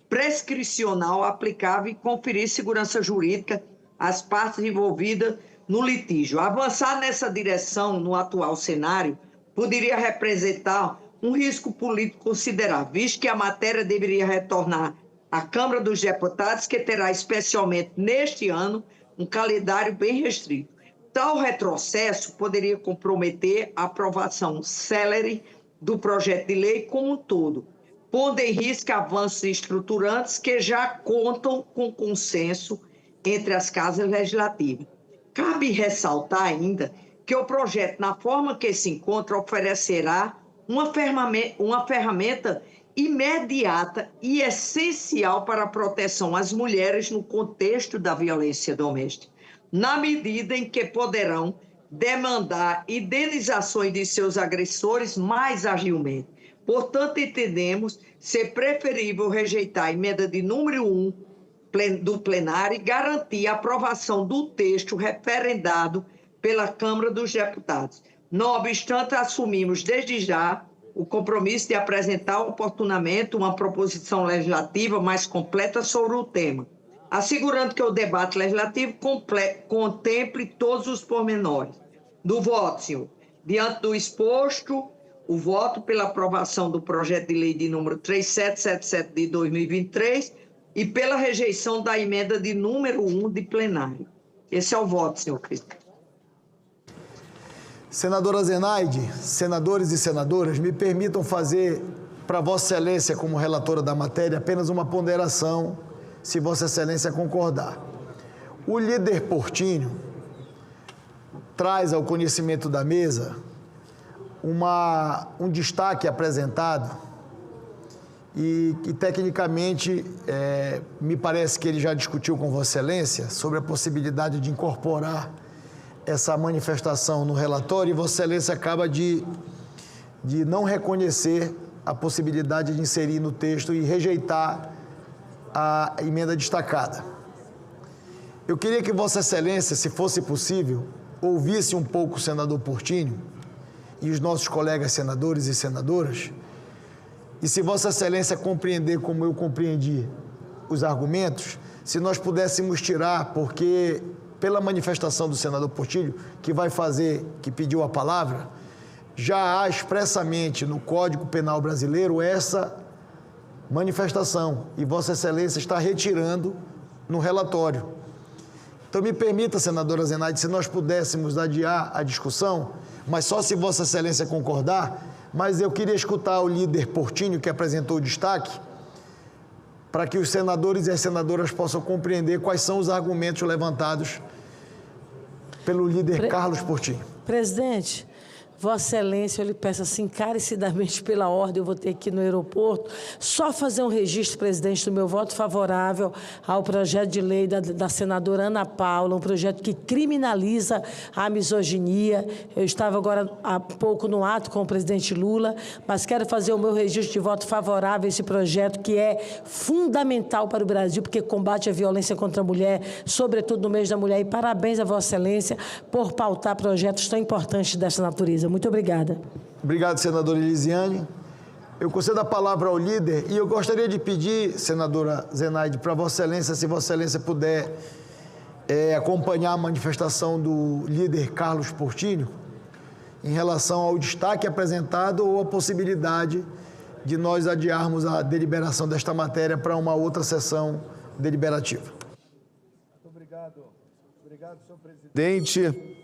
prescricional aplicável e conferir segurança jurídica às partes envolvidas no litígio. Avançar nessa direção no atual cenário poderia representar um risco político considerável, visto que a matéria deveria retornar à Câmara dos Deputados, que terá especialmente neste ano um calendário bem restrito. Tal retrocesso poderia comprometer a aprovação célere do projeto de lei como um todo, pondo em risco avanços estruturantes que já contam com consenso entre as casas legislativas. Cabe ressaltar ainda que o projeto, na forma que se encontra, oferecerá uma ferramenta imediata e essencial para a proteção às mulheres no contexto da violência doméstica, na medida em que poderão demandar indenizações de seus agressores mais agilmente. Portanto, entendemos ser preferível rejeitar a emenda de número 1 do plenário e garantir a aprovação do texto referendado pela Câmara dos Deputados. Não obstante, assumimos desde já o compromisso de apresentar oportunamente uma proposição legislativa mais completa sobre o tema, assegurando que o debate legislativo contemple todos os pormenores. Do voto, senhor. Diante do exposto, o voto pela aprovação do projeto de lei de número 3777 de 2023 e pela rejeição da emenda de número 1 de plenário. Esse é o voto, senhor presidente. Senadora Zenaide, senadores e senadoras, me permitam fazer para Vossa Excelência, como relatora da matéria, apenas uma ponderação, se Vossa Excelência concordar. O líder Portinho traz ao conhecimento da mesa um destaque apresentado e tecnicamente, me parece que ele já discutiu com Vossa Excelência sobre a possibilidade de incorporar essa manifestação no relatório, e Vossa Excelência acaba de não reconhecer a possibilidade de inserir no texto e rejeitar a emenda destacada. Eu queria que Vossa Excelência, se fosse possível, ouvisse um pouco o senador Portinho e os nossos colegas senadores e senadoras, e se Vossa Excelência compreender como eu compreendi os argumentos, se nós pudéssemos tirar, porque pela manifestação do senador Portillo, que pediu a palavra, já há expressamente no Código Penal brasileiro essa manifestação, e Vossa Excelência está retirando no relatório. Então, me permita, senadora Zenaide, se nós pudéssemos adiar a discussão, mas só se Vossa Excelência concordar, mas eu queria escutar o líder Portinho, que apresentou o destaque, para que os senadores e as senadoras possam compreender quais são os argumentos levantados pelo líder Carlos Portinho. Presidente, Vossa Excelência, eu lhe peço assim, encarecidamente pela ordem, eu vou ter que ir no aeroporto, só fazer um registro, presidente, do meu voto favorável ao projeto de lei da senadora Ana Paula, um projeto que criminaliza a misoginia. Eu estava agora há pouco no ato com o presidente Lula, mas quero fazer o meu registro de voto favorável a esse projeto que é fundamental para o Brasil, porque combate a violência contra a mulher, sobretudo no mês da mulher. E parabéns a Vossa Excelência por pautar projetos tão importantes dessa natureza. Muito obrigada. Obrigado, senadora Elisiane. Eu concedo a palavra ao líder e eu gostaria de pedir, senadora Zenaide, para Vossa Excelência, se Vossa Excelência puder acompanhar a manifestação do líder Carlos Portinho em relação ao destaque apresentado ou a possibilidade de nós adiarmos a deliberação desta matéria para uma outra sessão deliberativa. Muito obrigado. Obrigado, senhor presidente.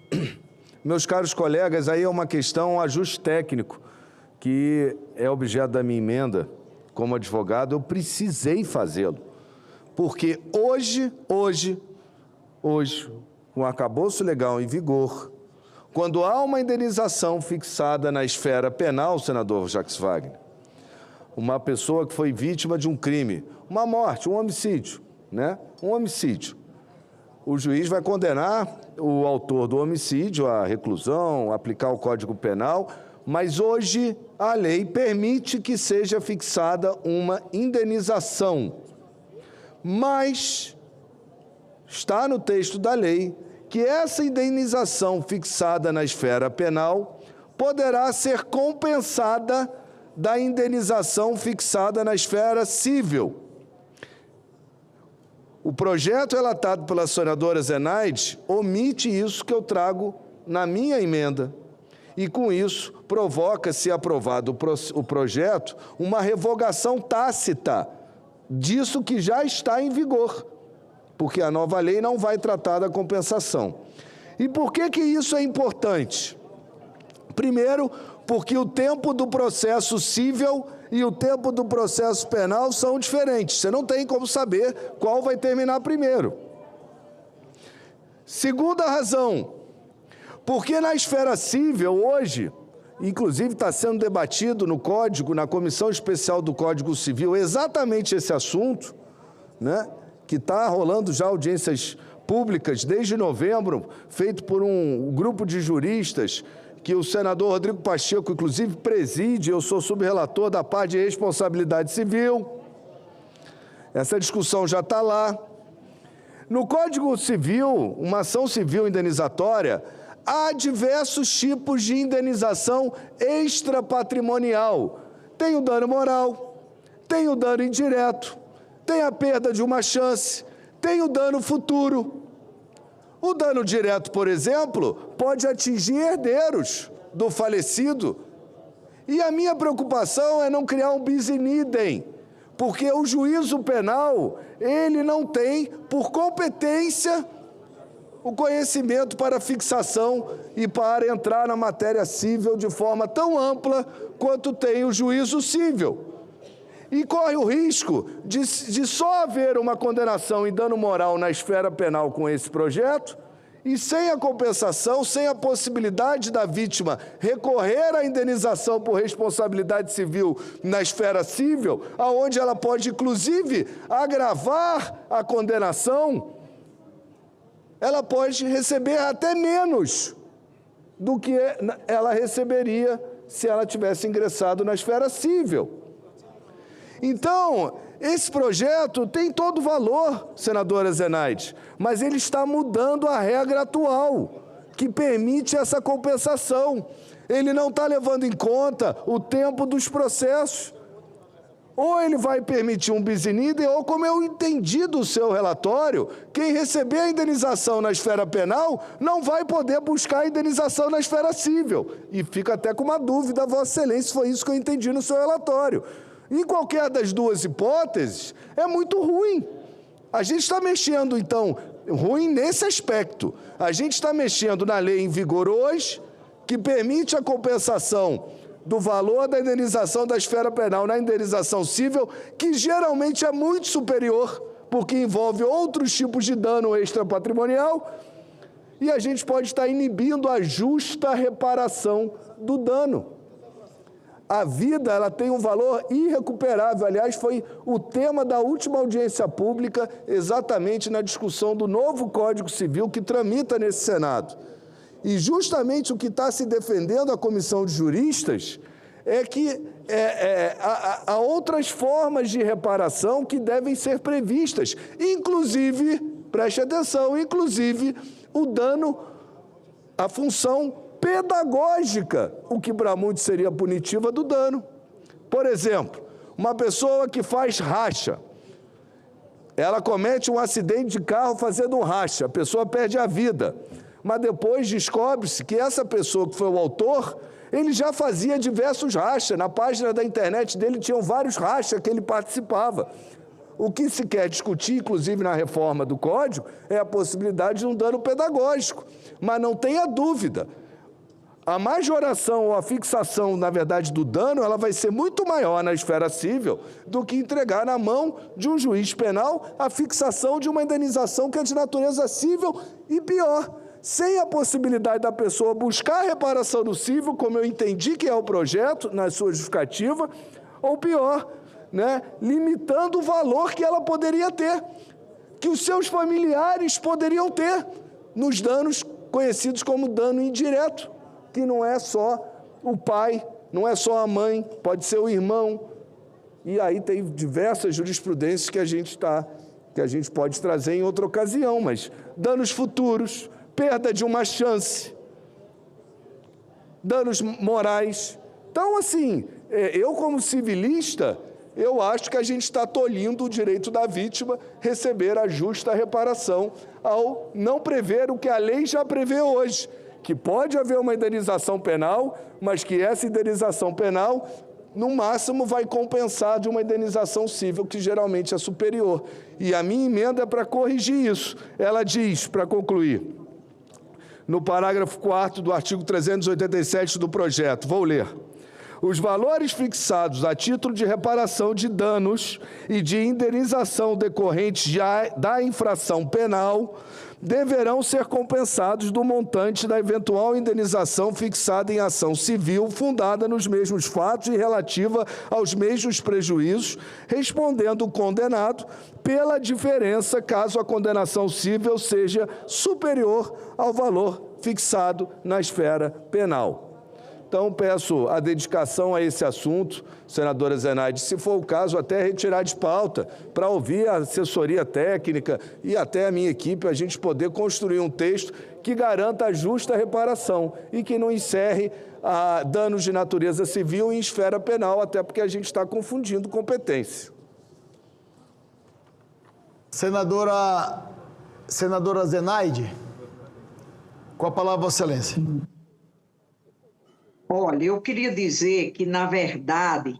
Meus caros colegas, aí é uma questão, um ajuste técnico, que é objeto da minha emenda. Como advogado, eu precisei fazê-lo, porque hoje, com o arcabouço legal em vigor, quando há uma indenização fixada na esfera penal, senador Jacques Wagner, uma pessoa que foi vítima de um crime, uma morte, um homicídio, né? Um homicídio. O juiz vai condenar o autor do homicídio à reclusão, aplicar o Código Penal, mas hoje a lei permite que seja fixada uma indenização Mas está no texto da lei que essa indenização fixada na esfera penal poderá ser compensada da indenização fixada na esfera civil. O projeto relatado pela senadora Zenaide omite isso que eu trago na minha emenda. E, com isso, provoca, se aprovado o projeto, uma revogação tácita disso que já está em vigor, porque a nova lei não vai tratar da compensação. E por que isso é importante? Primeiro, porque o tempo do processo civil e o tempo do processo penal são diferentes. Você não tem como saber qual vai terminar primeiro. Segunda razão, porque na esfera civil, hoje, inclusive está sendo debatido no Código, na Comissão Especial do Código Civil, exatamente esse assunto, né, que está rolando já audiências públicas desde novembro, feito por um grupo de juristas, que o senador Rodrigo Pacheco, inclusive, preside. Eu sou subrelator da parte de responsabilidade civil. Essa discussão já está lá. No Código Civil, uma ação civil indenizatória, há diversos tipos de indenização extrapatrimonial. Tem o dano moral, tem o dano indireto, tem a perda de uma chance, tem o dano futuro. O dano direto, por exemplo, pode atingir herdeiros do falecido. E a minha preocupação é não criar um bis in idem, porque o juízo penal, ele não tem, por competência, o conhecimento para fixação e para entrar na matéria civil de forma tão ampla quanto tem o juízo civil. E corre o risco de só haver uma condenação em dano moral na esfera penal com esse projeto, e sem a compensação, sem a possibilidade da vítima recorrer à indenização por responsabilidade civil na esfera civil, aonde ela pode, inclusive, agravar a condenação, ela pode receber até menos do que ela receberia se ela tivesse ingressado na esfera civil. Então, esse projeto tem todo o valor, senadora Zenaide, mas ele está mudando a regra atual, que permite essa compensação. Ele não está levando em conta o tempo dos processos. Ou ele vai permitir um bis in idem, ou, como eu entendi do seu relatório, quem receber a indenização na esfera penal não vai poder buscar a indenização na esfera civil. E fica até com uma dúvida, Vossa Excelência, foi isso que eu entendi no seu relatório. Em qualquer das duas hipóteses, é muito ruim. A gente está mexendo, então, ruim nesse aspecto. A gente está mexendo na lei em vigor hoje, que permite a compensação do valor da indenização da esfera penal na indenização civil, que geralmente é muito superior, porque envolve outros tipos de dano extrapatrimonial, e a gente pode estar inibindo a justa reparação do dano. A vida, ela tem um valor irrecuperável. Aliás, foi o tema da última audiência pública, exatamente na discussão do novo Código Civil que tramita nesse Senado. E justamente o que está se defendendo a comissão de juristas é que há outras formas de reparação que devem ser previstas, inclusive, preste atenção, inclusive o dano, a função pedagógica, o que para muitos seria punitiva do dano. Por exemplo, uma pessoa que faz racha, ela comete um acidente de carro fazendo um racha, a pessoa perde a vida, mas depois descobre-se que essa pessoa que foi o autor, ele já fazia diversos rachas, na página da internet dele tinham vários rachas que ele participava. O que se quer discutir, inclusive na reforma do Código, é a possibilidade de um dano pedagógico, mas não tenha dúvida, a majoração ou a fixação, na verdade, do dano, ela vai ser muito maior na esfera civil do que entregar na mão de um juiz penal a fixação de uma indenização que é de natureza civil e, pior, sem a possibilidade da pessoa buscar a reparação no civil, como eu entendi que é o projeto, na sua justificativa, ou pior, né, limitando o valor que ela poderia ter, que os seus familiares poderiam ter nos danos conhecidos como dano indireto, que não é só o pai, não é só a mãe, pode ser o irmão. E aí tem diversas jurisprudências que a gente está que a gente pode trazer em outra ocasião, mas danos futuros, perda de uma chance, danos morais. Então, assim, eu como civilista, eu acho que a gente está tolhindo o direito da vítima receber a justa reparação ao não prever o que a lei já prevê hoje, que pode haver uma indenização penal, mas que essa indenização penal, no máximo, vai compensar de uma indenização civil, que geralmente é superior. E a minha emenda é para corrigir isso. Ela diz, para concluir, no parágrafo 4º do artigo 387 do projeto, vou ler: os valores fixados a título de reparação de danos e de indenização decorrentes da infração penal deverão ser compensados do montante da eventual indenização fixada em ação civil fundada nos mesmos fatos e relativa aos mesmos prejuízos, respondendo o condenado pela diferença caso a condenação civil seja superior ao valor fixado na esfera penal. Então, peço a dedicação a esse assunto, senadora Zenaide, se for o caso, até retirar de pauta, para ouvir a assessoria técnica e até a minha equipe, a gente poder construir um texto que garanta a justa reparação e que não encerre danos de natureza civil em esfera penal, até porque a gente está confundindo competência. Senadora Zenaide, com a palavra, Vossa Excelência. Olha, eu queria dizer que, na verdade,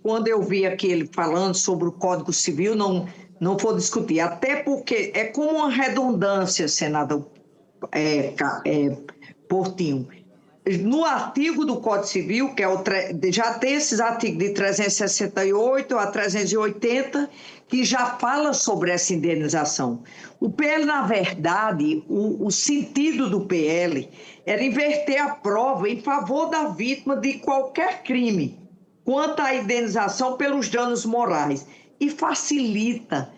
quando eu vi aquele falando sobre o Código Civil, não vou discutir, até porque é como uma redundância, senador Portinho. No artigo do Código Civil, que já tem esses artigos de 368 a 380, que já fala sobre essa indenização. O PL, na verdade, o sentido do PL era inverter a prova em favor da vítima de qualquer crime, quanto à indenização pelos danos morais, e facilita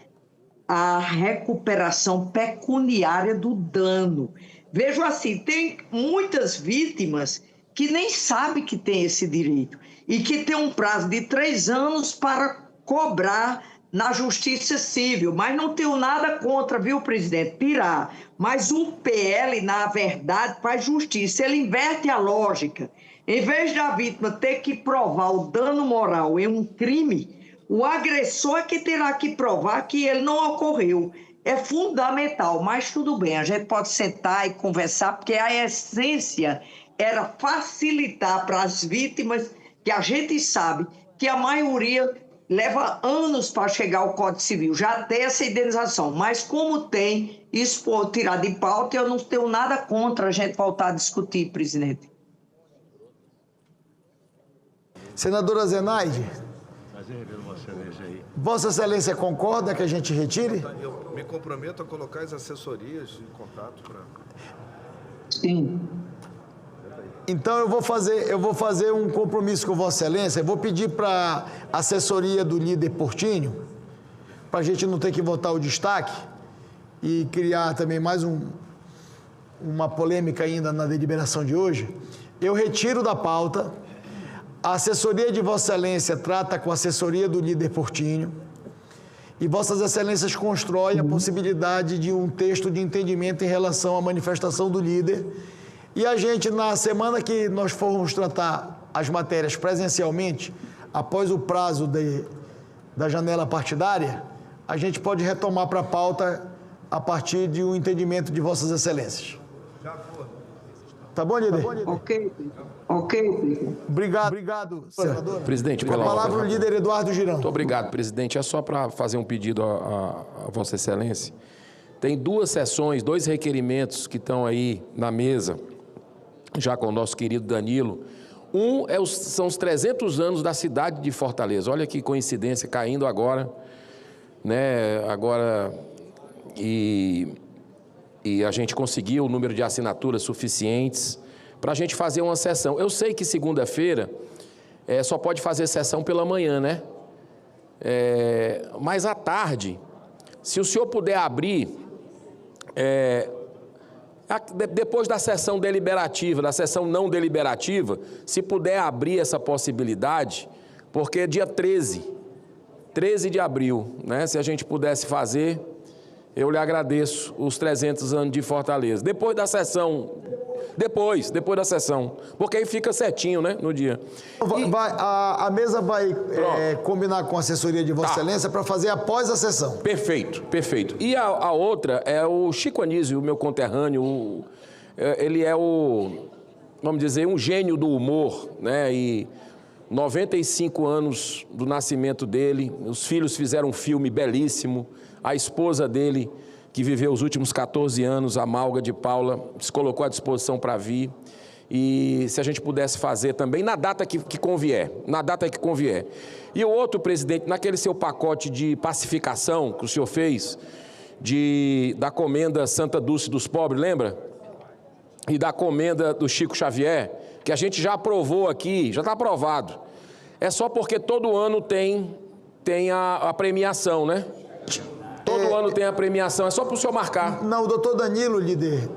a recuperação pecuniária do dano. Vejo assim, tem muitas vítimas que nem sabem que tem esse direito e que tem um prazo de 3 anos para cobrar na justiça civil, mas não tenho nada contra, viu, presidente, tirar. Mas o PL, na verdade, faz justiça, ele inverte a lógica. Em vez da vítima ter que provar o dano moral em um crime, o agressor é que terá que provar que ele não ocorreu. É fundamental, mas tudo bem, a gente pode sentar e conversar, porque a essência era facilitar para as vítimas, que a gente sabe que a maioria leva anos para chegar ao Código Civil, já tem essa indenização, mas como tem, isso for tirar de pauta, eu não tenho nada contra a gente voltar a discutir, presidente. Senadora Zenaide, Vossa Excelência concorda que a gente retire? Eu me comprometo a colocar as assessorias em contato para... Sim. Então eu vou fazer um compromisso com Vossa Excelência, eu vou pedir para a assessoria do líder Portinho, para a gente não ter que votar o destaque e criar também mais uma polêmica ainda na deliberação de hoje. Eu retiro da pauta, a assessoria de Vossa Excelência trata com a assessoria do líder Portinho e Vossas Excelências constroem a possibilidade de um texto de entendimento em relação à manifestação do líder. E a gente, na semana que nós formos tratar as matérias presencialmente, após o prazo da janela partidária, a gente pode retomar para a pauta a partir de um entendimento de Vossas Excelências. Tá bom, líder? Ok. Obrigado, senador. Presidente, com a palavra o líder Eduardo Girão. Muito obrigado, presidente. É só para fazer um pedido a Vossa Excelência. Tem 2 sessões, 2 requerimentos que estão aí na mesa, já com o nosso querido Danilo. Um são os 300 anos da cidade de Fortaleza. Olha que coincidência, caindo agora, né? E a gente conseguiu o número de assinaturas suficientes para a gente fazer uma sessão. Eu sei que segunda-feira só pode fazer sessão pela manhã, né? Mas à tarde, se o senhor puder abrir... depois da sessão deliberativa, da sessão não deliberativa, se puder abrir essa possibilidade, porque dia 13 13 de abril, né? Se a gente pudesse fazer, eu lhe agradeço os 300 anos de Fortaleza. Depois da sessão, depois da sessão, porque aí fica certinho, né, no dia. A mesa vai combinar com a assessoria de Vossa Excelência para fazer após a sessão. Perfeito, perfeito. E a outra é o Chico Anísio, o meu conterrâneo, ele é vamos dizer, um gênio do humor, né, e 95 anos do nascimento dele, os filhos fizeram um filme belíssimo, a esposa dele, que viveu os últimos 14 anos, a Malga de Paula, se colocou à disposição para vir, e se a gente pudesse fazer também na data que convier, E o outro, presidente, naquele seu pacote de pacificação que o senhor fez, da comenda Santa Dulce dos Pobres, lembra? E da comenda do Chico Xavier, que a gente já aprovou aqui, já está aprovado. É só porque todo ano tem a premiação, né? Todo ano tem a premiação, é só para o senhor marcar. Não, o doutor Danilo, líder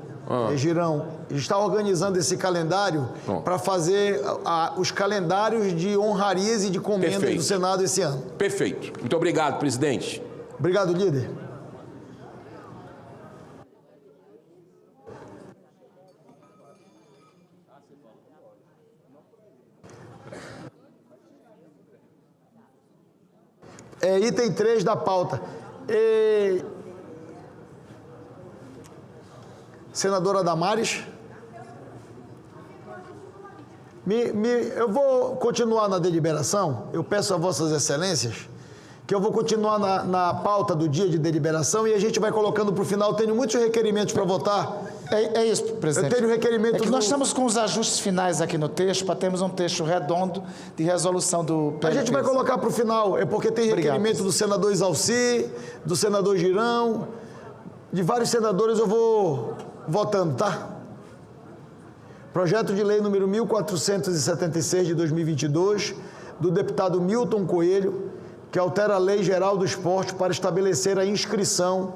Girão, está organizando esse calendário para fazer os calendários de honrarias e de comendas do Senado esse ano. Perfeito. Muito obrigado, presidente. Obrigado, líder. Item 3 da pauta. Senadora Damares. Eu vou continuar na deliberação. Eu peço a Vossas Excelências que eu vou continuar na pauta do dia de deliberação e a gente vai colocando para o final. Tenho muitos requerimentos para votar. É isso, presidente. Eu tenho requerimento nós estamos com os ajustes finais aqui no texto, para termos um texto redondo de resolução do PLP. A gente vai colocar para o final, porque tem requerimento do senador Isalci, do senador Girão, de vários senadores. Eu vou votando, tá? Projeto de lei número 1476 de 2022, do deputado Milton Coelho, que altera a Lei Geral do Esporte para estabelecer a inscrição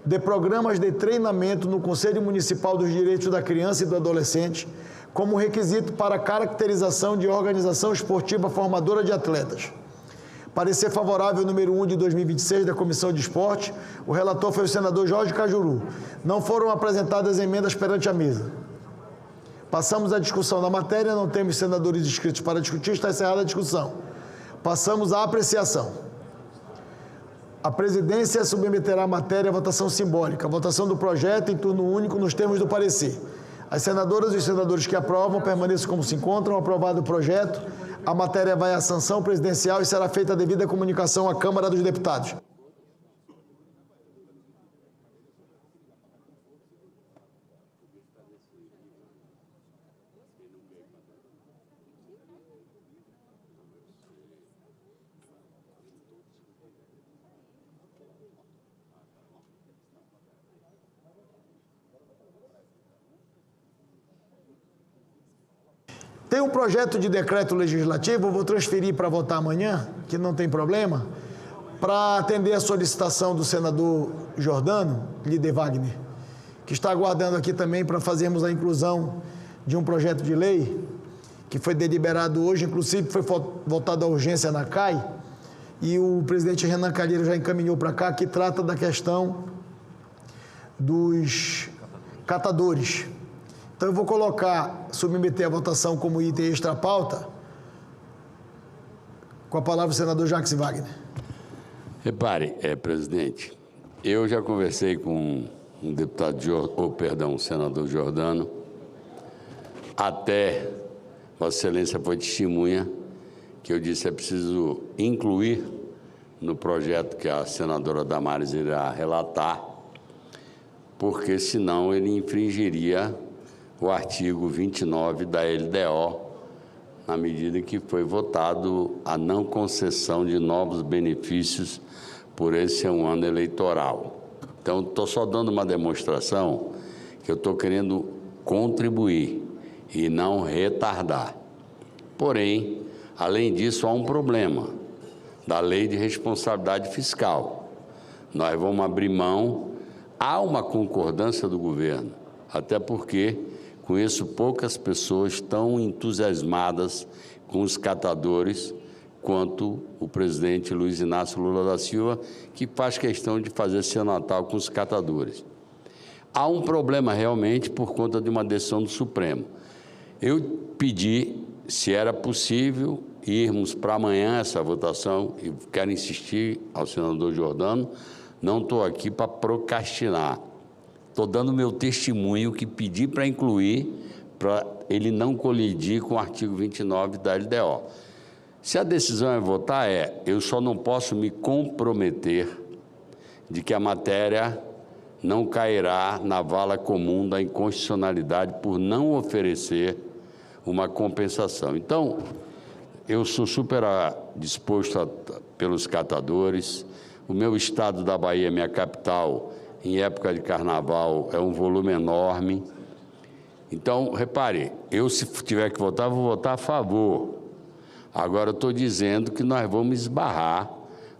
de programas de treinamento no Conselho Municipal dos Direitos da Criança e do Adolescente como requisito para a caracterização de organização esportiva formadora de atletas. Parecer favorável número 1 de 2026 da Comissão de Esporte. O relator foi o senador Jorge Cajuru. Não foram apresentadas emendas perante a mesa. Passamos à discussão da matéria, não temos senadores inscritos para discutir, está encerrada a discussão. Passamos à apreciação. A presidência submeterá a matéria à votação simbólica. A votação do projeto em turno único nos termos do parecer. As senadoras e os senadores que aprovam permaneçam como se encontram. Aprovado o projeto, a matéria vai à sanção presidencial e será feita a devida comunicação à Câmara dos Deputados. Tem um projeto de decreto legislativo, eu vou transferir para votar amanhã, que não tem problema, para atender a solicitação do senador Jordano, líder Wagner, que está aguardando aqui também para fazermos a inclusão de um projeto de lei, que foi deliberado hoje, inclusive foi votado a urgência na CAI, e o presidente Renan Calheiro já encaminhou para cá, que trata da questão dos catadores. Então, eu vou submeter a votação como item extra-pauta, com a palavra o senador Jacques Wagner. Repare, presidente, eu já conversei com o senador Jordano, até Vossa Excelência foi testemunha, que eu disse é preciso incluir no projeto que a senadora Damares irá relatar, porque senão ele infringiria o artigo 29 da LDO, na medida em que foi votado a não concessão de novos benefícios por esse um ano eleitoral. Então, estou só dando uma demonstração que eu estou querendo contribuir e não retardar. Porém, além disso, há um problema da Lei de Responsabilidade Fiscal. Nós vamos abrir mão, há uma concordância do governo, até porque conheço poucas pessoas tão entusiasmadas com os catadores quanto o presidente Luiz Inácio Lula da Silva, que faz questão de fazer seu Natal com os catadores. Há um problema realmente por conta de uma decisão do Supremo. Eu pedi, se era possível, irmos para amanhã essa votação, e quero insistir ao senador Jordano, não estou aqui para procrastinar. Estou dando meu testemunho que pedi para incluir, para ele não colidir com o artigo 29 da LDO. Se a decisão é votar, eu só não posso me comprometer de que a matéria não cairá na vala comum da inconstitucionalidade por não oferecer uma compensação. Então, eu sou super disposto pelos catadores. O meu estado da Bahia, minha capital, em época de carnaval, é um volume enorme. Então, repare, eu, se tiver que votar, vou votar a favor. Agora, eu estou dizendo que nós vamos esbarrar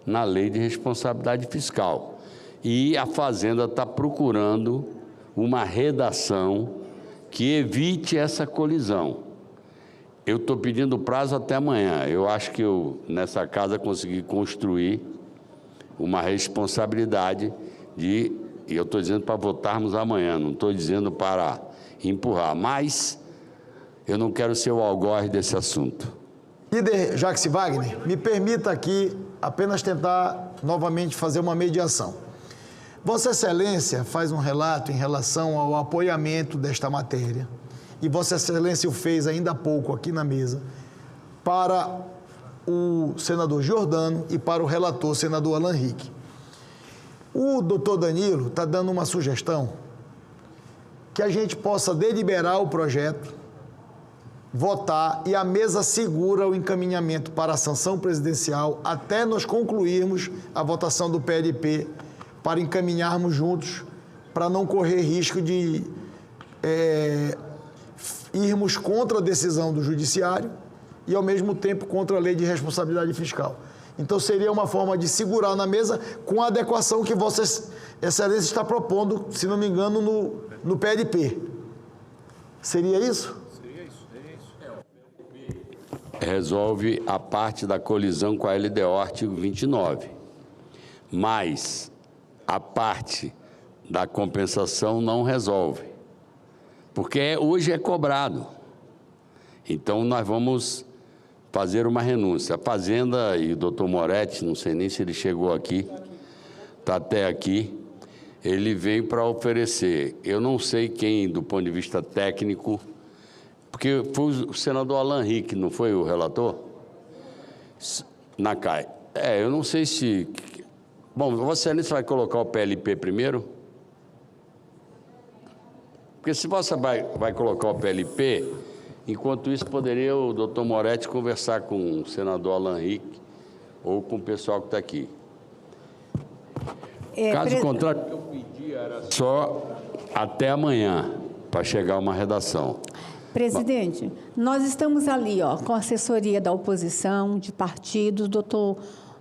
na lei de responsabilidade fiscal. E a Fazenda está procurando uma redação que evite essa colisão. Eu estou pedindo prazo até amanhã. Eu acho que eu, nessa casa, consegui construir uma responsabilidade e eu estou dizendo para votarmos amanhã, não estou dizendo para empurrar, mas eu não quero ser o algoz desse assunto. Líder Jacques Wagner, me permita aqui apenas tentar novamente fazer uma mediação. Vossa Excelência faz um relato em relação ao apoiamento desta matéria, e Vossa Excelência o fez ainda há pouco aqui na mesa, para o senador Jordano e para o relator, senador Alan Rick. O doutor Danilo está dando uma sugestão que a gente possa deliberar o projeto, votar e a mesa segura o encaminhamento para a sanção presidencial até nós concluirmos a votação do PLP, para encaminharmos juntos, para não correr risco de irmos contra a decisão do Judiciário e, ao mesmo tempo, contra a lei de responsabilidade fiscal. Então, seria uma forma de segurar na mesa com a adequação que Vossa Excelência está propondo, se não me engano, no PLP. Seria isso? Resolve a parte da colisão com a LDO, artigo 29. Mas a parte da compensação não resolve, porque hoje é cobrado. Então, nós vamos fazer uma renúncia. A Fazenda e o doutor Moretti, não sei nem se ele chegou aqui, está até aqui, ele veio para oferecer. Eu não sei quem, do ponto de vista técnico, porque foi o senador Alan Rick, não foi o relator? Na CAI. Eu não sei se... Bom, Vossa Excelência vai colocar o PLP primeiro? Porque se você vai colocar o PLP, enquanto isso poderia o doutor Moretti conversar com o senador Alan Rick ou com o pessoal que está aqui. Caso contrário, o que eu pedi era só até amanhã para chegar a uma redação. Presidente, nós estamos ali, com a assessoria da oposição, de partidos, o doutor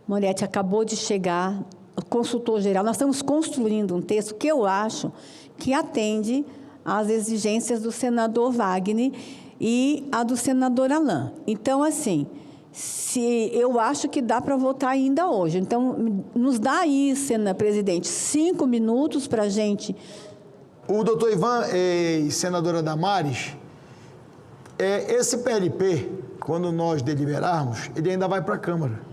Moretti acabou de chegar, o consultor-geral, nós estamos construindo um texto que eu acho que atende às exigências do senador Wagner e a do senador Alan. Então, assim, eu acho que dá para votar ainda hoje. Então, nos dá aí, presidente, 5 minutos para a gente... O doutor Ivan e senadora Damares... esse PLP, quando nós deliberarmos, ele ainda vai para a Câmara.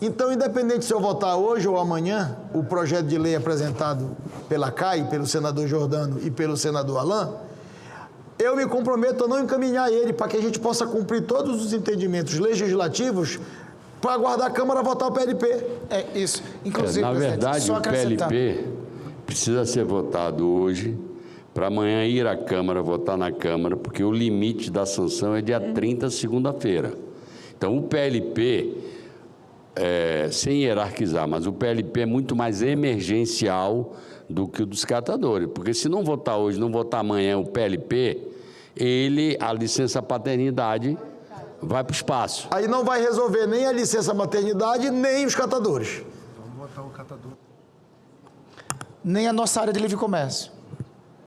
Então, independente se eu votar hoje ou amanhã, o projeto de lei apresentado pela CAI, pelo senador Jordano e pelo senador Alan, eu me comprometo a não encaminhar ele para que a gente possa cumprir todos os entendimentos legislativos para aguardar a Câmara votar o PLP. Isso. Inclusive, na verdade, o PLP precisa ser votado hoje, para amanhã ir à Câmara, votar na Câmara, porque o limite da sanção é dia 30, segunda-feira. Então, o PLP, sem hierarquizar, mas o PLP é muito mais emergencial do que o dos catadores, porque se não votar hoje, não votar amanhã o PLP, a licença paternidade vai para o espaço. Aí não vai resolver nem a licença maternidade, nem os catadores. Nem a nossa área de livre comércio.